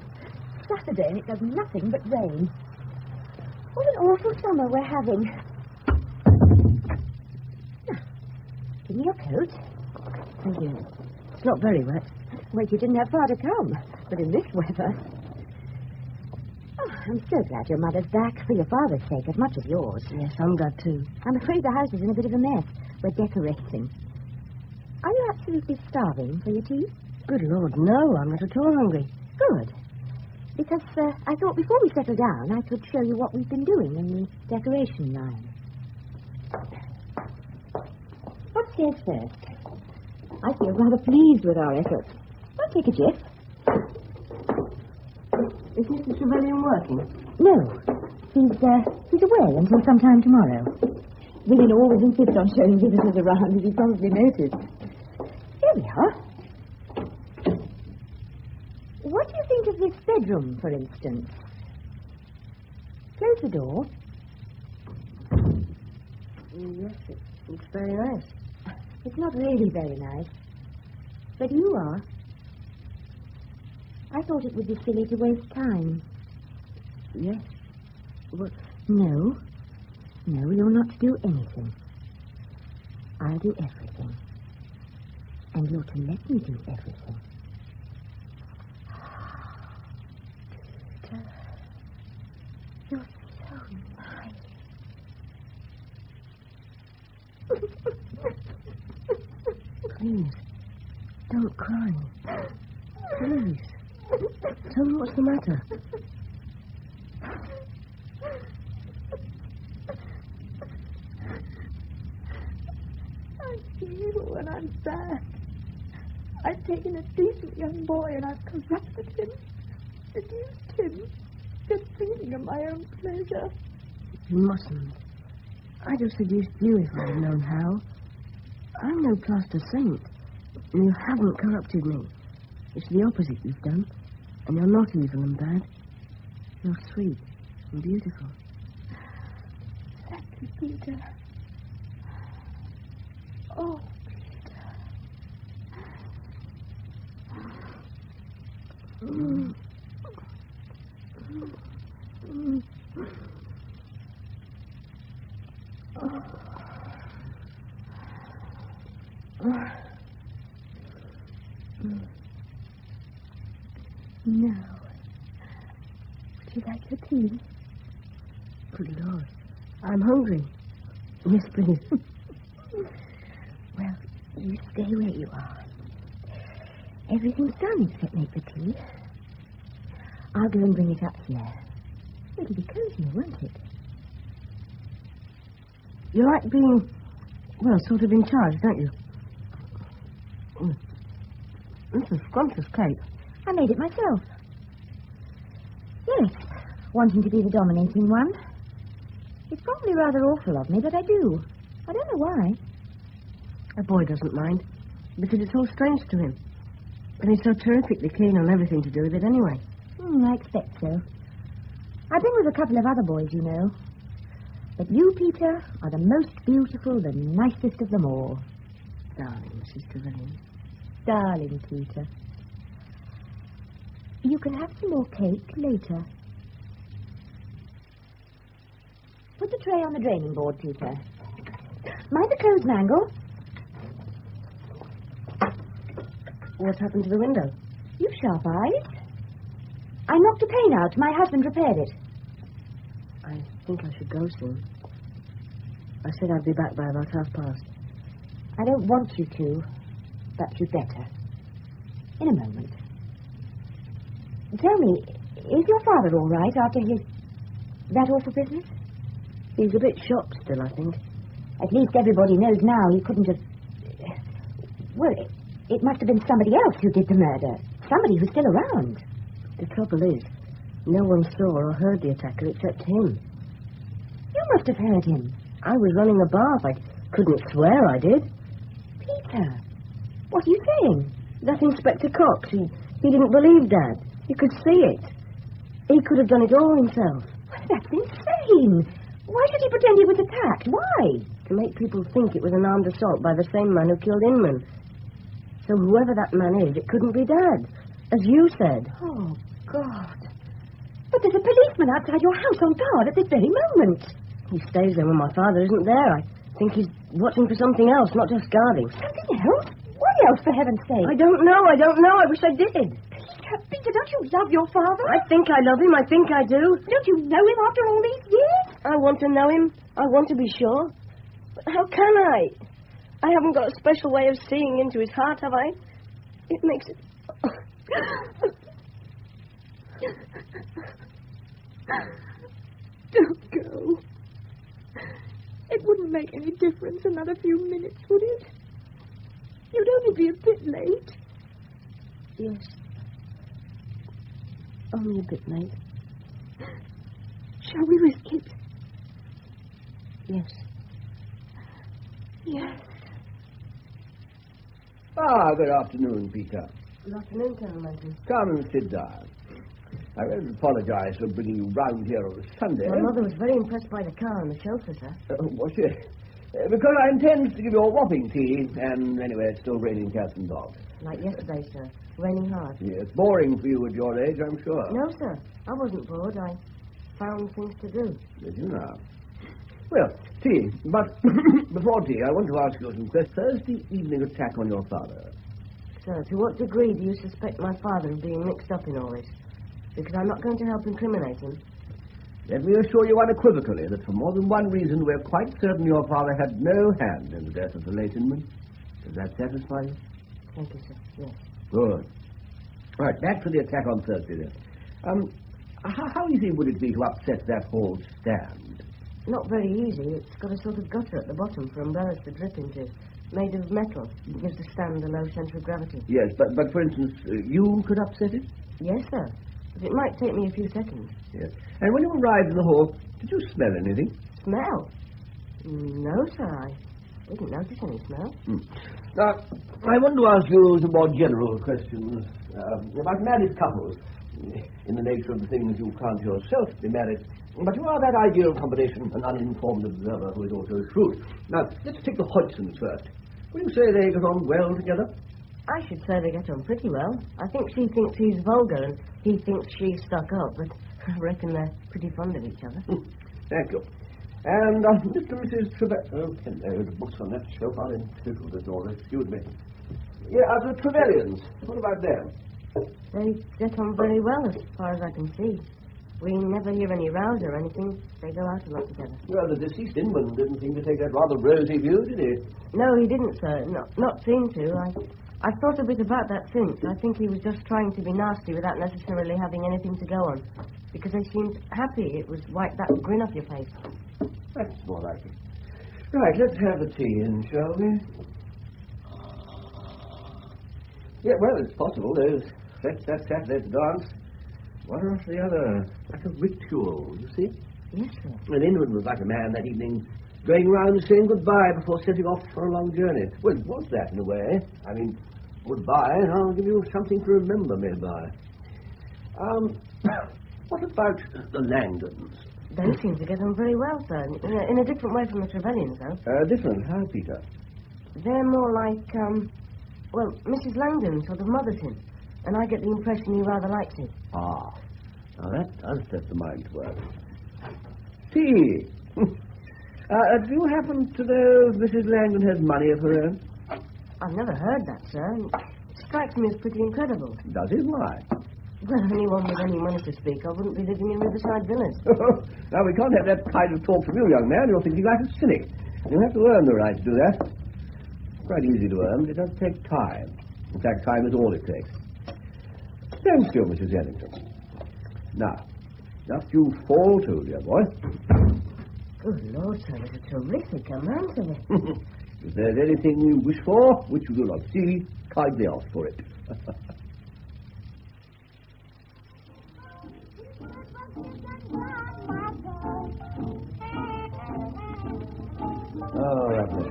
Saturday and it does nothing but rain. What an awful summer we're having. Now, give me your coat. Thank you. It's not very wet. Well, you didn't have far to come, but in this weather. Oh, I'm so glad your mother's back, for your father's sake, as much as yours. Yes, I'm glad too. I'm afraid the house is in a bit of a mess. We're decorating. Are you absolutely starving for your tea? Good Lord, no, I'm not at all hungry. Good. Because I thought before we settle down, I could show you what we've been doing in the decoration line. Upstairs first. I feel rather pleased with our efforts. I'll take a jiff. Is Mr. Trevelyan working? No. He's away until sometime tomorrow. William always insists on showing visitors around, as you probably noticed. Here we are. What do you think of this bedroom, for instance? Close the door. Yes, it's very nice. It's not really very nice. But you are. I thought it would be silly to waste time. Yes? What? No. No, you're not to do anything. I'll do everything. And you're to let me do everything. Peter, you're so nice. Please, don't cry. Please. Tell me what's the matter. I feel when I'm sad. I've taken a decent young boy and I've corrupted him, seduced him, just thinking of my own pleasure. You mustn't. I'd have seduced you if I'd known how. I'm no plaster saint, and you haven't corrupted me. It's the opposite you've done, and you're not evil and bad. You're sweet and beautiful. Thank you, Peter. Oh, Peter. Mm. Mm. Oh. Now, would you like your tea? Good Lord, I'm hungry. Yes, please. Well, you stay where you are. Everything's done except make the tea. I'll go and bring it up here. It'll be cozier, won't it? You like being, well, sort of in charge, don't you? This is scrumptious cake. I made it myself. Yes, wanting to be the dominating one. It's probably rather awful of me, but I do. I don't know why. A boy doesn't mind, because it's all strange to him. And he's so terrifically keen on everything to do with it anyway. I expect so. I've been with a couple of other boys, you know. But you, Peter, are the most beautiful, the nicest of them all. Darling, Mrs. Trevelyan. Darling, Peter. You can have some more cake later. Put the tray on the draining board, Peter. Mind the clothes mangle. What happened to the window? You've sharp eyes. I knocked a pane out. My husband repaired it. I think I should go soon. I said I'd be back by about past. I don't want you to, but you'd better. In a moment. Tell me, is your father all right after that awful business? He's a bit shocked still, I think. At least everybody knows now he couldn't have... Well, it must have been somebody else who did the murder. Somebody who's still around. The trouble is, no one saw or heard the attacker except him. You must have heard him. I was running a bath. I couldn't swear I did. Peter, what are you saying? That Inspector Cox, he didn't believe Dad. He could see it. He could have done it all himself. That's insane. Why should he pretend he was attacked? Why? To make people think it was an armed assault by the same man who killed Inman. So whoever that man is, it couldn't be Dad, as you said. Oh, God. But there's a policeman outside your house on guard at this very moment. He stays there when my father isn't there. I think he's watching for something else, not just guarding. Something else? What else, for heaven's sake? I don't know. I wish I did. Peter, don't you love your father? I think I love him. I think I do. Don't you know him after all these years? I want to know him. I want to be sure. But how can I? I haven't got a special way of seeing into his heart, have I? It makes it... Don't go. It wouldn't make any difference another few minutes, would it? You'd only be a bit late. Yes. Only a bit late. Shall we risk it? Yes. Yes. Good afternoon, Peter. Good afternoon, Colonel Linton. Come and sit down. I will apologize for bringing you round here on a Sunday. My mother was very impressed by the car and the chauffeur, sir. Was she? Because I intend to give you a whopping tea, and anyway, it's still raining cats and dogs. Like yesterday, sir. Raining hard. Yes, boring for you at your age, I'm sure. No, sir. I wasn't bored. I found things to do. Did you now? Well, tea. But before tea, I want to ask you some questions. Thursday evening attack on your father. Sir, to what degree do you suspect my father of being mixed up in all this? Because I'm not going to help incriminate him. Let me assure you unequivocally that for more than one reason we're quite certain your father had no hand in the death of the late Inman. Does that satisfy you? Thank you, sir. Yes. Good. Right, back to the attack on Thursday then. How easy would it be to upset that whole stand? Not very easy. It's got a sort of gutter at the bottom for umbrellas to drip into. Made of metal. It gives the stand a low centre of gravity. Yes, but for instance, you could upset it? Yes, sir. But it might take me a few seconds. Yes. And when you arrived in the hall, did you smell anything? Smell? No, sir. I didn't notice any smell. Now, I want to ask you some more general questions about married couples. In the nature of the things, you can't yourself be married, but you are that ideal combination, an uninformed observer who is also shrewd. Now, let's take the Hodgsons first. Would you say they get on well together? I should say they get on pretty well. I think she thinks he's vulgar and he thinks she's stuck up, but I reckon they're pretty fond of each other. Thank you. And Mr. and Mrs. Trevelyan... Oh, hello, the books on that shelf are in total disorder. Excuse me. Yeah, the Trevelyans. What about them? They get on very well, as far as I can see. We never hear any rows or anything. They go out a lot together. Well, the deceased Inman didn't seem to take that rather rosy view, did he? No, he didn't, sir. Not seem to. I've thought a bit about that since. I think he was just trying to be nasty without necessarily having anything to go on. Because they seemed happy. It was wipe that grin off your face. That's more like it. Right, let's have the tea in, shall we? Yeah, well, it's possible. That's Saturday's dance. What else the other? Like a ritual, you see? Yes, sir. And Inman was like a man that evening, going round saying goodbye before setting off for a long journey. Well, it was that in a way. I mean, goodbye, and I'll give you something to remember me by. What about the Langdons? They seem to get on very well, sir. In a different way from the Trevelyans, though. Different? How, Peter? They're more like, well, Mrs. Langdon sort of mothers him. And I get the impression he rather likes it. Ah. Now, that does set the mind to work. Tea. Do you happen to know if Mrs. Langdon has money of her own? I've never heard that, sir. It strikes me as pretty incredible. Does it? Why? Well, anyone with any money to speak of wouldn't be living in Riverside Villas. Now, we can't have that kind of talk from you, young man. You're thinking like a cynic. You have to earn the right to do that. It's quite easy to earn, but it does take time. In fact, time is all it takes. Stand still, Mrs. Ellington. Now, just you fall to, dear boy. Good Lord, sir, there's a terrific amount of it. If there's anything you wish for, which you do not see, kindly ask for it. Oh, lovely.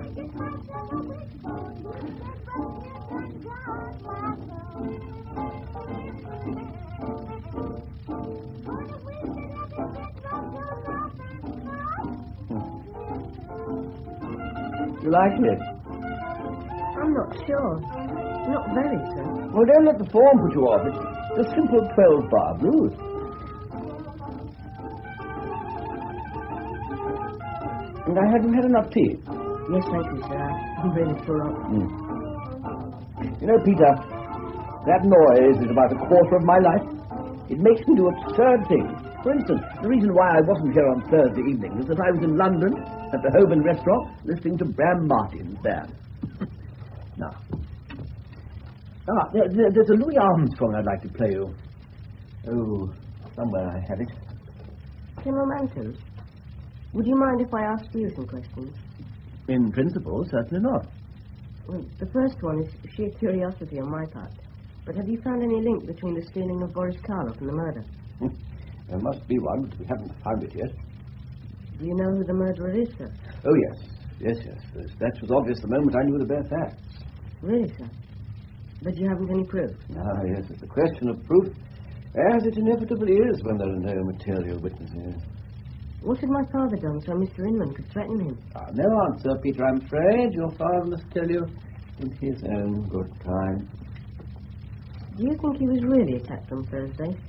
You like it? I'm not sure. Not very, sir. Well, don't let the form put you off. It's a simple 12-bar blues. And I haven't had enough tea. Yes, thank you, sir. I'm really full up. You know, Peter, that noise is about a quarter of my life. It makes me do absurd things. For instance, the reason why I wasn't here on Thursday evening was that I was in London at the Holborn restaurant listening to Bram Martin's band. Now. There's a Louis Armstrong I'd like to play you. Oh, somewhere I have it. General Manton, would you mind if I asked you some questions? In principle, certainly not. Well, the first one is sheer curiosity on my part. But have you found any link between the stealing of Boris Karloff and the murder? There must be one, but we haven't found it yet. Do you know who the murderer is, sir? Oh, yes. Yes. That was obvious the moment I knew the bare facts. Really, sir? But you haven't any proof? Ah, yes, it's a question of proof, as it inevitably is when there are no material witnesses. What had my father done so Mr. Inman could threaten him? No answer, Peter, I'm afraid. Your father must tell you in his own good time. Do you think he was really attacked on Thursday?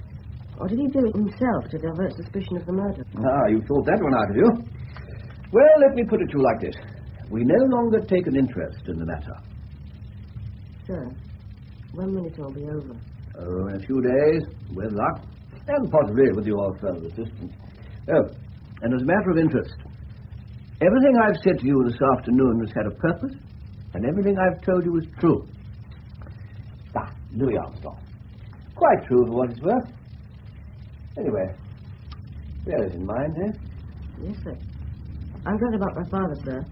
Or did he do it himself to divert suspicion of the murder? You thought that one out of you. Well, let me put it to you like this. We no longer take an interest in the matter. Sir, When will it all be over? Oh, in a few days, with luck, and possibly with your further assistance. Oh, and as a matter of interest, everything I've said to you this afternoon has had a purpose, and everything I've told you is true. Ah, Louis Armstrong. Quite true for what it's worth. Anyway, bear it in mind, eh? Yes, sir. I'm glad about my father, sir.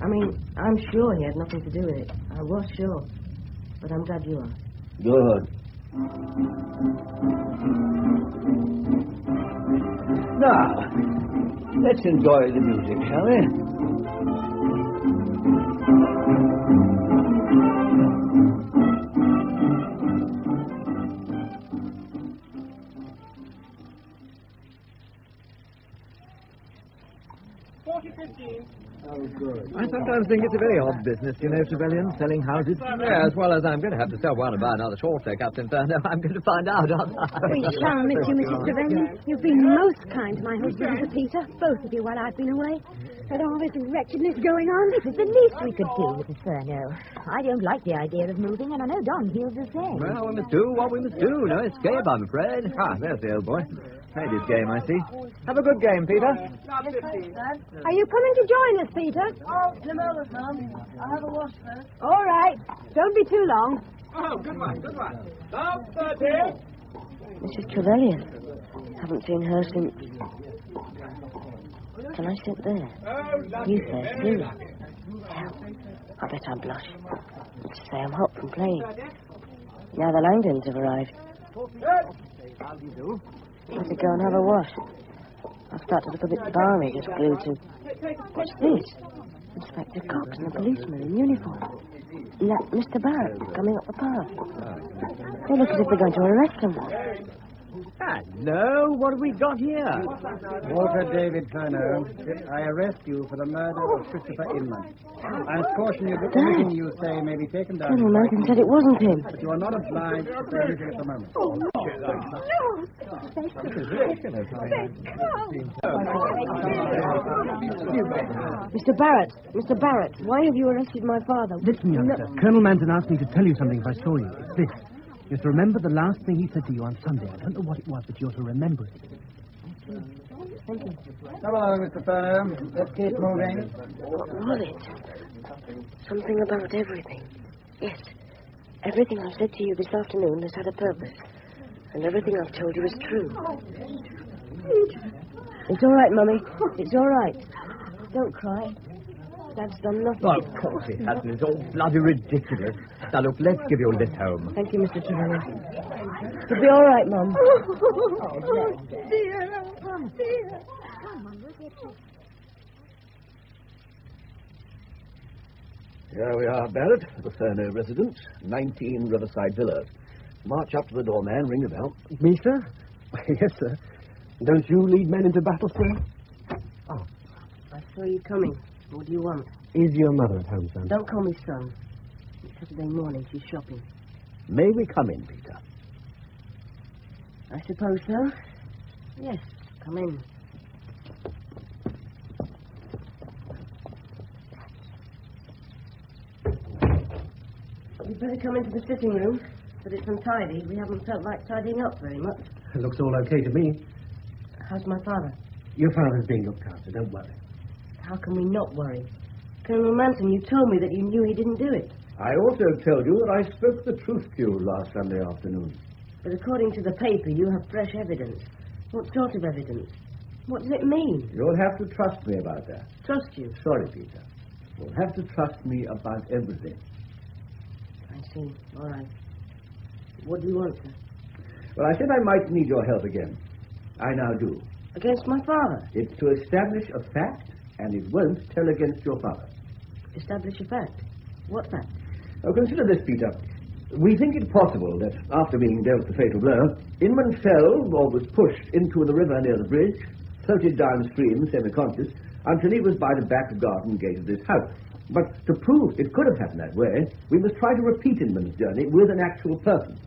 I mean, I'm sure he had nothing to do with it. I was sure. But I'm glad you are. Good. Now, let's enjoy the music, shall we? I sometimes think it's a very odd business, you know, Trevelyan, selling houses. Yes, well, as I'm going to have to sell one and buy another shorter, Captain Furneaux, I'm going to find out, aren't I? We shall miss you, Mrs. Trevelyan. You've been most kind to my husband and to Peter, both of you, while I've been away. With all this wretchedness going on. This is the least we could do, Mrs. Furneaux. I don't like the idea of moving, and I know Don feels the same. Well, we must do what we must do. No escape, I'm afraid. Ah, there's the old boy. Played his game, I see. Have a good game, Peter. Are you coming to join us, Peter? Oh, in a moment, Mum. I'll have a wash first. All right. Don't be too long. Oh, good one, good one. Stop, dear. Mrs. Trevelyan. Haven't seen her since... Can I sit there? You first, do. I bet I blush. To say I'm hot from playing. Now the Langdons have arrived. How do you do? Let's go and have a wash. I'll start to look a bit balmy, just glued to... What's this? Inspector Cox and a policeman in uniform. And that Mr. Barrett coming up the path. They look as if they're going to arrest someone. Hello, what have we got here? Walter David Furneaux, I arrest you for the murder of Christopher Inman. I caution you that anything you say may be taken down. Colonel Malcolm said it wasn't him. But you are not obliged to say anything at the moment. Mr. Barrett, why have you arrested my father? Listen, youngster. Colonel Manton asked me to tell you something if I saw you. It's this. You're to remember the last thing he said to you on Sunday. I don't know what it was, but you're to remember it. Thank you. Come along, Mr. Furneaux. Let's keep moving. What was it? Something about everything. Yes. Everything I've said to you this afternoon has had a purpose. And everything I've told you is true. It's all right, Mummy. It's all right. Don't cry. Dad's done nothing. Well, of course it hasn't. It's all bloody ridiculous. Now, look, let's give your lift home. Thank you, Mr. Trevelyan. It'll be all right, Mum. Dear. Dear. Come on, we'll get you. Here we are, Barrett, the Furneaux residence, 19 Riverside Villas. March up to the doorman, ring the bell. Me, sir? Yes, sir. Don't you lead men into battle, sir? Oh, I saw you coming. What do you want? Is your mother at home, son? Don't call me son. It's Saturday morning. She's shopping. May we come in, Peter? I suppose so. Yes, come in. You'd better come into the sitting room, but it's untidy. We haven't felt like tidying up very much. It looks all okay to me. How's my father? Your father's being looked after, don't worry. How can we not worry? Colonel Manton, you told me that you knew he didn't do it. I also told you that I spoke the truth to you last Sunday afternoon. But according to the paper, you have fresh evidence. What sort of evidence? What does it mean? You'll have to trust me about that. Trust you? Sorry, Peter. You'll have to trust me about everything. I see. All right. What do you want, sir? Well, I said I might need your help again. I now do. Against my father? It's to establish a fact, and it won't tell against your father. Establish a fact? What fact? Oh, consider this, Peter. We think it possible that after being dealt the fatal blow, Inman fell or was pushed into the river near the bridge, floated downstream semi-conscious, until he was by the back garden gate of this house. But to prove it could have happened that way, we must try to repeat Inman's journey with an actual person.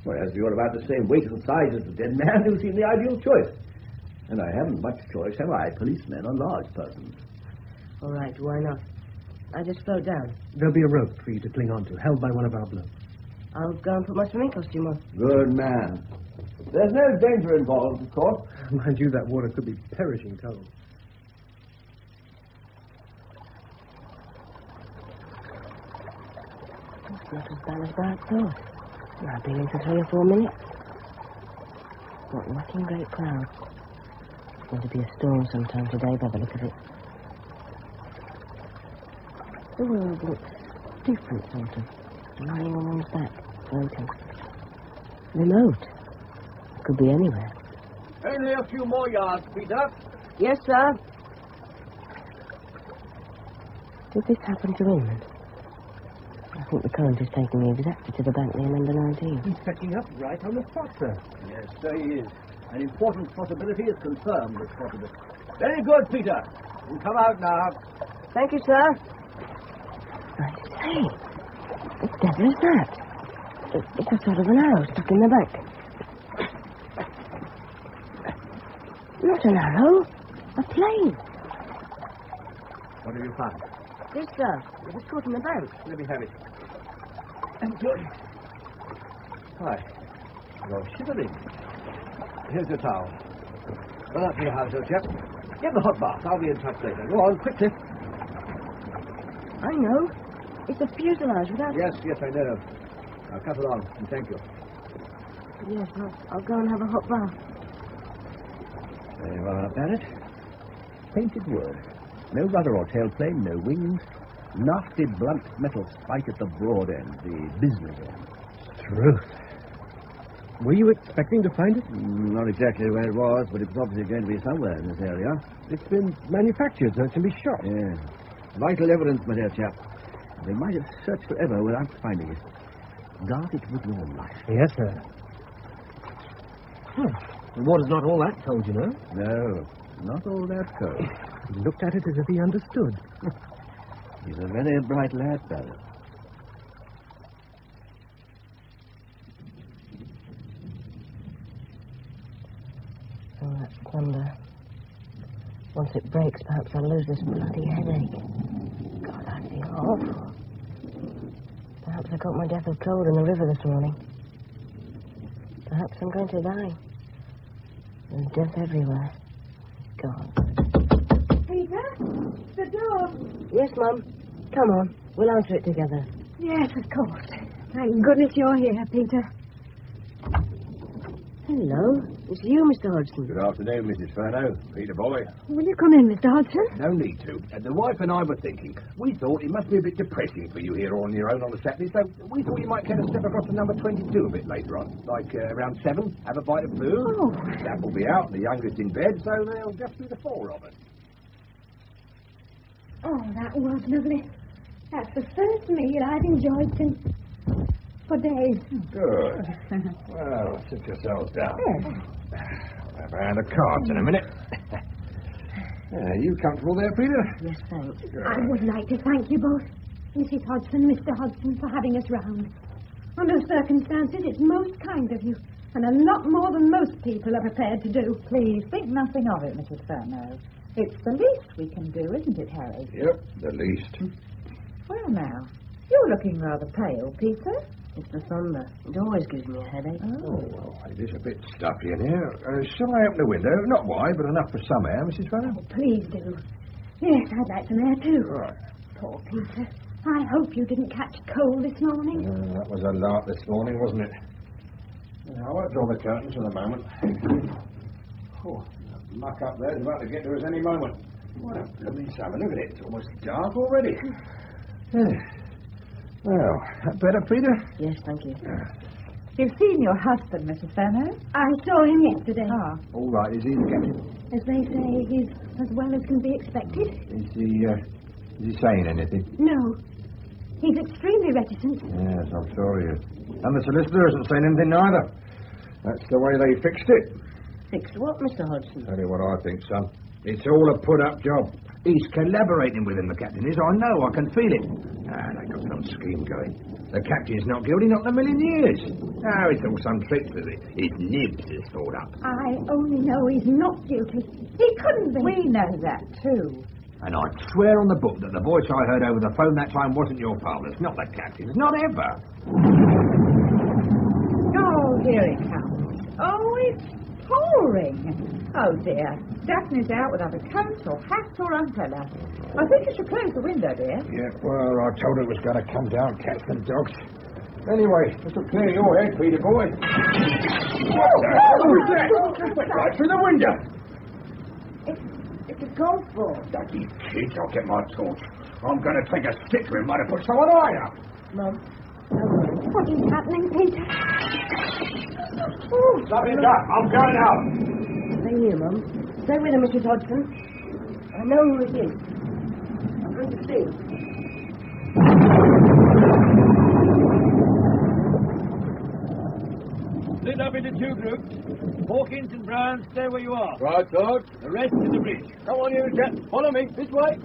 Whereas you're about the same weight and size as the dead man, you seem the ideal choice. And I haven't much choice, have I? Policemen are large persons. All right, why not? I just fell down. There'll be a rope for you to cling on to, held by one of our blokes. I'll go and put my swimming costume on. Good man. There's no danger involved, of course. Mind you, that water could be perishing cold. It's not as bad as I thought. I've been in for 3 or 4 minutes. What rocking great clouds. It's going to be a storm sometime today by the look of it. The world looks different, sort of. Lying on one's back, floating. Remote. Could be anywhere. Only a few more yards, Peter. Yes, sir. Did this happen to England? I think the current is taking me exactly to the bank near number 19. He's setting up right on the spot, sir. Yes, so he is. An important possibility is confirmed this possibility. Very good, Peter. You come out now. Thank you, sir. I say, what the devil is that? It's a sort of an arrow stuck in the back. Not an arrow, a plane. What have you found? This, sir. It was caught in the bank. Let me have it. Thank you. Why, you're shivering. Here's your towel. Run up to your house, old chap. Get the hot bath. I'll be in touch later. Go on, quickly. I know. It's a fuselage without... Yes, I know. Now, cut along, and thank you. Yes, I'll go and have a hot bath. Very well, Barrett. Painted word. No rudder or tailplane, no wings. Nasty blunt metal spike at the broad end, the business end. Truth. Were you expecting to find it? Not exactly where it was, but it's obviously going to be somewhere in this area. It's been manufactured so it can be shot. Yes. Vital evidence, my dear chap. They might have searched forever without finding it. Guard it with your life. Yes, sir. The water's not all that cold, you know. No, not all that cold. He looked at it as if he understood. He's a very bright lad, Barrett. Oh, that's thunder. Once it breaks, perhaps I'll lose this bloody headache. God, I feel awful. Perhaps I caught my death of cold in the river this morning. Perhaps I'm going to die. There's death everywhere. God. Peter? The door. Yes, Mum. Come on. We'll answer it together. Yes, of course. Thank goodness you're here, Peter. Hello. It's you, Mr. Hodgson. Good afternoon, Mrs. Furneaux. Peter Boy. Will you come in, Mr. Hodgson? No need to. The wife and I were thinking. We thought it must be a bit depressing for you here on your own on a Saturday, so we thought you might care to step across to number 22 a bit later on. Like around 7, have a bite of food. Oh. Dad will be out, the youngest in bed, so there'll just be the 4 of us. Oh, that was lovely. That's the first meal I've enjoyed since... for days. Good. Well, sit yourselves down. Yes. Have a round of cards in a minute. You comfortable there, Peter? Yes, thanks. Good. I would like to thank you both, Mrs. Hodgson, Mr. Hodgson, for having us round. Under circumstances, it's most kind of you, and a lot more than most people are prepared to do. Please, think nothing of it, Mrs. Furneaux. It's the least we can do, isn't it, Harry? Yep, the least. Well, now, you're looking rather pale, Peter. It's the thunder. It always gives me a headache. Oh, well, it is a bit stuffy in here. Shall I open the window? Not wide, but enough for some air, Mrs. Furneaux. Oh, please do. Yes, I'd like some air, too. Right. Poor Peter. I hope you didn't catch cold this morning. That was a lark this morning, wasn't it? I won't draw the curtains for the moment. Oh, the muck up there is about to get to us any moment. Well, lovely summer. Look at it. It's almost dark already. Well, that better, Peter? Yes, thank you. You've seen your husband, Mrs. Furneaux? I saw him yesterday. Ah. All right, is he the captain? As they say, he's as well as can be expected. Is he saying anything? No. He's extremely reticent. Yes, I'm sure he is. And the solicitor isn't saying anything neither. That's the way they fixed it. Fixed what, Mr. Hodgson? Tell you what I think, son. It's all a put-up job. He's collaborating with him, the captain is. I know, I can feel it. They got some scheme going. The captain's not guilty, not in a million years. No, it's all some tricks with it. His nibs is thought up. I only know he's not guilty. He couldn't be. We know that, too. And I'd swear on the book that the voice I heard over the phone that time wasn't your father's, not the captain's, not ever. pouring. Oh, dear. Daphne's out without a coat or hat or umbrella. I think you should close the window, dear. Yeah, well, I told her it was going to come down, cats and dogs. Anyway, this will clear your head, Peter boy. What's that? Right through the window. It's a golf ball. Ducky kids, I'll get my torch. I'm going to take a stick to him, might have put someone eye up. Mum. What is happening, Peter? Stop it up. I'm going out. Stay here, Mum. Stay with him, Mrs. Hodgson. I know who it is. I'm going to see. Split up into two groups. Hawkins and Brown, stay where you are. Right, Dog. The rest to the bridge. Come on, you chaps. Follow me. This way.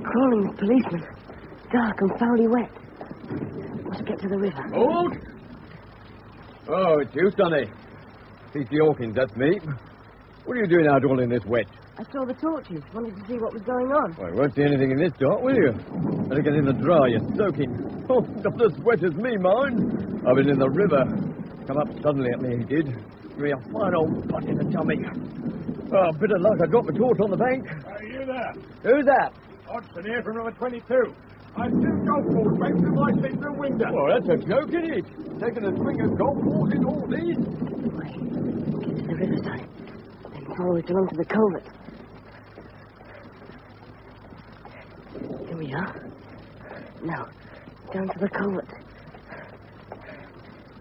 Crawling with policemen. Dark and foully wet. Must get to the river. Hold! Oh, it's you, Sonny. P.C. Hawkins, that's me. What are you doing out all in this wet? I saw the torches. Wanted to see what was going on. Well, you won't see anything in this dark, will you? Better get in the dry. You're soaking. Oh, not as wet as me, mind. I've been in the river. Come up suddenly at me, he did. Give me a fine old butt in the tummy. Oh, bit of luck. I dropped my torch on the bank. You there? Who's that? Hodgson here from number 22. I two golf balls went through my bedroom window. Oh, that's a joke, isn't it? Taking a swing of golf balls in all these? Get to the riverside. Then follow it along to the culvert. Here we are. Now, down to the culvert.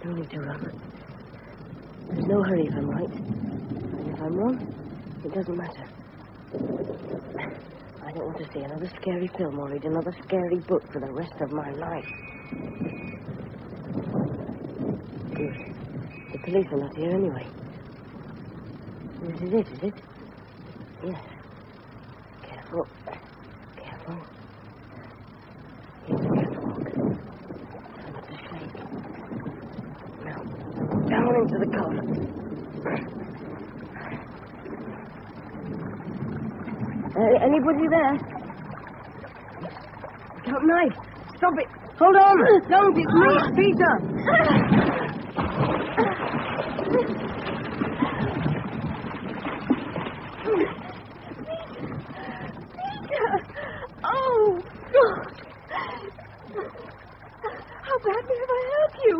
No need to run. There's no hurry if I'm right. And if I'm wrong, it doesn't matter. I don't want to see another scary film or read another scary book for the rest of my life. Good. The police are not here anyway. This is it? Yes. Careful. Careful. Here's the catwalk. Try not to shake. Now, down into the culvert. Anybody there? Got a knife. Stop it. Hold on. Don't. It's me, Peter. Oh, God. How badly have I hurt you?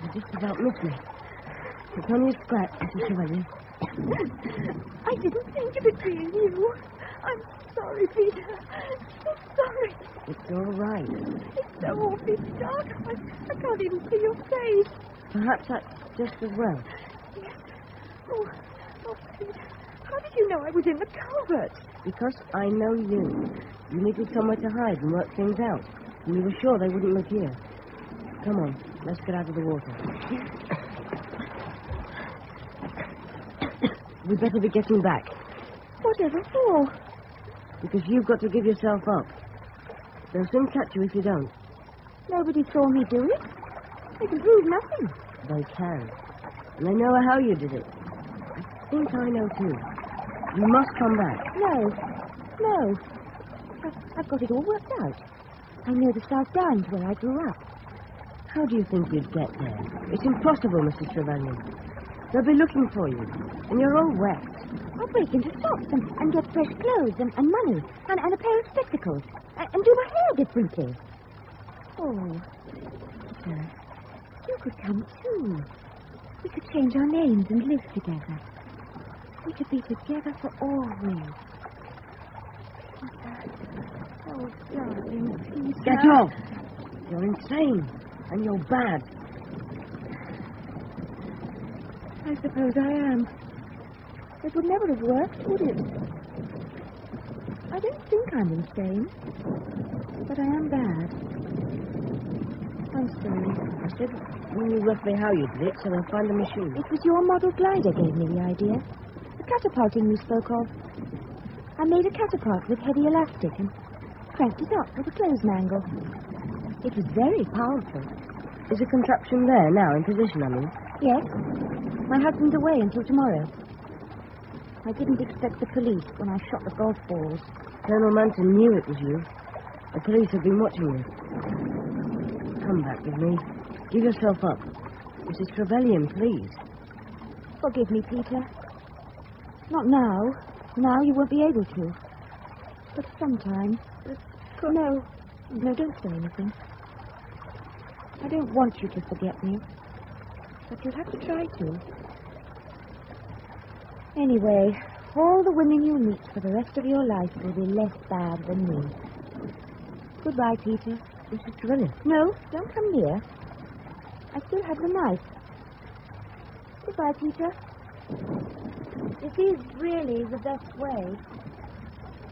You just about missed me. It's only a scratch, Mrs. Chevalier. I didn't think of it being you. I'm sorry, Peter. So sorry. It's all right. It's so awfully dark. I can't even see your face. Perhaps that's just as well. Yes. Oh, Peter. How did you know I was in the culvert? Because I know you. You needed somewhere to hide and work things out. And you were sure they wouldn't look here. Come on, let's get out of the water. We'd better be getting back. Whatever for? Because you've got to give yourself up. They'll soon catch you if you don't. Nobody saw me do it. They can prove nothing. They can. And they know how you did it. I think I know too. You must come back. No. I've got it all worked out. I know the South Downs where I grew up. How do you think you'd get there? It's impossible, Mrs. Trevelyan. They'll be looking for you. And you're all wet. I'll break into shops and get fresh clothes and money and a pair of spectacles and do my hair differently. Oh, Peter, you could come too. We could change our names and live together. We could be together for always. Oh, darling Peter. Get off! You're insane. And you're bad. I suppose I am. It would never have worked, would it? I don't think I'm insane. But I am bad. I'm sorry. I said we knew roughly how you did it, so they'll find the machine. It was your model glider gave me the idea. The catapulting you spoke of. I made a catapult with heavy elastic and cranked it up with a clothes mangle. It was very powerful. Is the contraption there now, in position, I mean? Yes. My husband's away until tomorrow. I didn't expect the police when I shot the golf balls. Colonel Manton knew it was you. The police have been watching you. Come back with me. Give yourself up. Mrs. Trevelyan, please. Forgive me, Peter. Not now. Now you won't be able to. But sometime. No, don't say anything. I don't want you to forget me. But you'll have to try to. Anyway, all the women you meet for the rest of your life will be less bad than me. Goodbye, Peter. Mrs. Trevelyan. No, don't come near. I still have the knife. Goodbye, Peter. It is really the best way.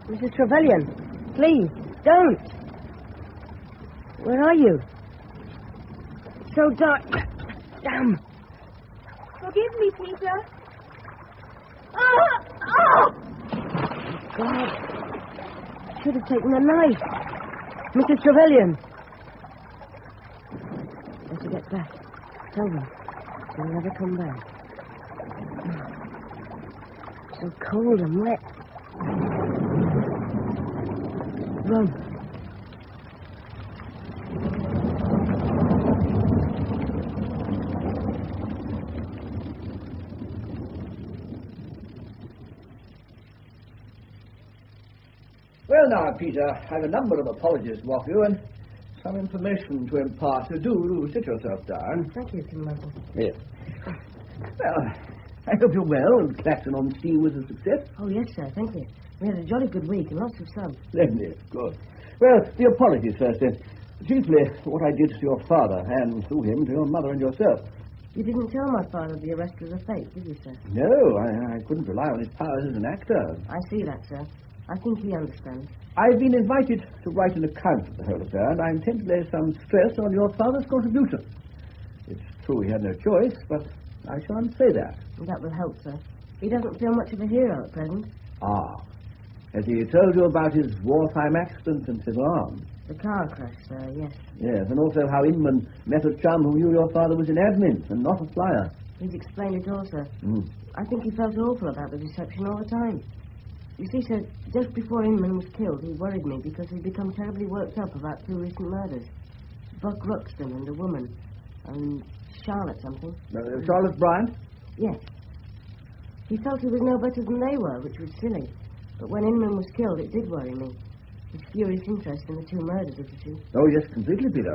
Mrs. Trevelyan, please, don't. Where are you? It's so dark. Damn. Forgive me, Peter. God. I should have taken the knife. Mrs. Trevelyan. Better get back. Tell them. They'll never come back. So cold and wet. Run. Well, now, Peter, I've a number of apologies to offer you and some information to impart. Do sit yourself down. Thank you, King Michael. Yes. Well, I hope you're well and Clacton-on-Sea was a success. Oh, yes, sir. Thank you. We had a jolly good week and lots of sun. Splendid. Good. Well, the apologies first, then. Chiefly what I did to your father and through him to your mother and yourself. You didn't tell my father the arrest was a fake, did you, sir? No, I couldn't rely on his powers as an actor. I see that, sir. I think he understands. I've been invited to write an account of the whole affair, and I intend to lay some stress on your father's contribution. It's true he had no choice, but I shan't say that. That will help, sir. He doesn't feel much of a hero at present. Ah. Has he told you about his wartime accident and his arm? The car crash, sir, yes. Yes, and also how Inman met a chum who knew your father was in admin and not a flyer. He's explained it all, sir. I think he felt awful about the deception all the time. You see, sir, just before Inman was killed, he worried me because he'd become terribly worked up about 2 recent murders. Buck Ruxton and a woman. And Charlotte something. Charlotte Bryant? Yes. He felt he was no better than they were, which was silly. But when Inman was killed, it did worry me. His furious interest in the 2 murders, if you see. Oh, yes, completely, Peter.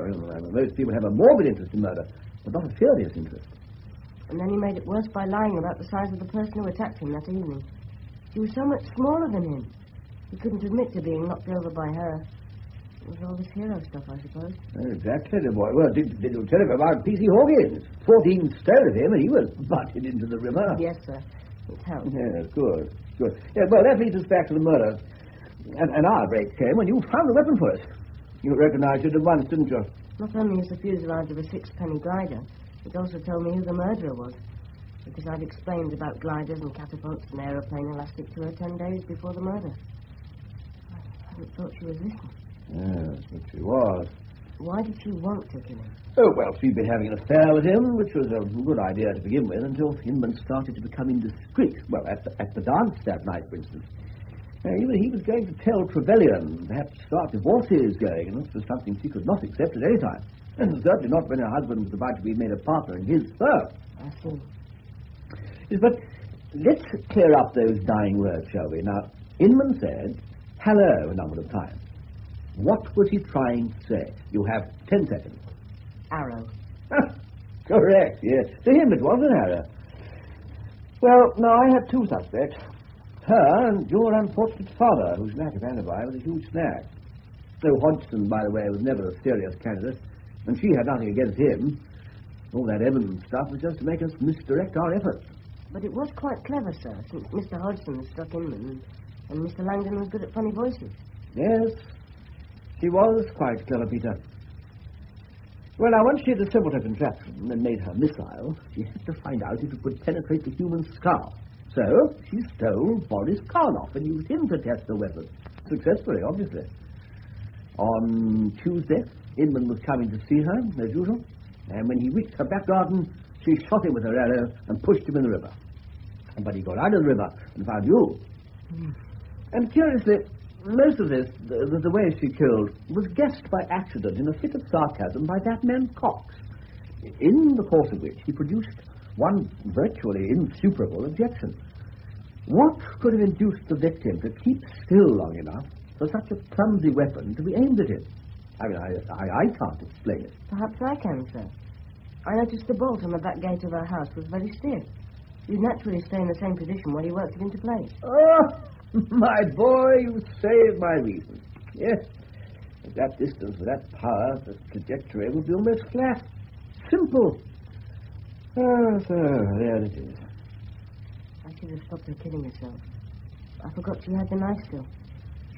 Most people have a morbid interest in murder, but not a furious interest. And then he made it worse by lying about the size of the person who attacked him that evening. She was so much smaller than him. He couldn't admit to being knocked over by her. It was all this hero stuff, I suppose. Exactly, boy. Well, did you tell him about P.C. Hawkins? 14 stone of him, and he was butted into the river. Yes, sir. It helped. Yes, good. Yeah, well, that leads us back to the murder. And our break came when you found the weapon for us. You recognized it at once, didn't you? Not only as the fuselage of a 6-penny glider, it also told me who the murderer was. Because I'd explained about gliders and catapults and aeroplane elastic to her 10 days before the murder. I hadn't thought she was listening. Yes, but she was. Why did she want to kill him? Oh, well, she'd been having an affair with him, which was a good idea to begin with, until Inman started to become indiscreet. Well, at the dance that night, for instance. He was going to tell Trevelyan, perhaps start divorces going, and this was something she could not accept at any time. And certainly not when her husband was about to be made a partner in his firm. I see. Yes, but let's clear up those dying words, shall we? Now, Inman said, hello, a number of times. What was he trying to say? You have 10 seconds. Arrow. Correct, yes. To him it was an arrow. Well, now, I had 2 suspects. Her and your unfortunate father, whose lack of alibi was a huge snag. So Hodgson, by the way, was never a serious candidate, and she had nothing against him. All that evidence stuff was just to make us misdirect our efforts. But it was quite clever, sir, since Mr. Hodgson struck Inman, and Mr. Langdon was good at funny voices. Yes, she was quite clever, Peter. Well, now, once she had assembled her contraption and made her missile, she had to find out if it would penetrate the human skull. So, she stole Boris Karloff and used him to test the weapon. Successfully, obviously. On Tuesday, Inman was coming to see her, as usual, and when he reached her back garden, she shot him with her arrow and pushed him in the river. But he got out of the river and found you. And curiously, most of this, the way she killed, was guessed by accident in a fit of sarcasm by that man Cox, in the course of which he produced one virtually insuperable objection. What could have induced the victim to keep still long enough for such a clumsy weapon to be aimed at him? I mean, I can't explain it. Perhaps I can, sir. I noticed the bolt on the back gate of our house was very stiff. You'd naturally stay in the same position while you worked it into place. Oh, my boy, you saved my reason. Yes. At that distance, with that power, the trajectory would be almost flat. Simple. Oh, so there it is. I should have stopped her killing herself. I forgot she had the knife still.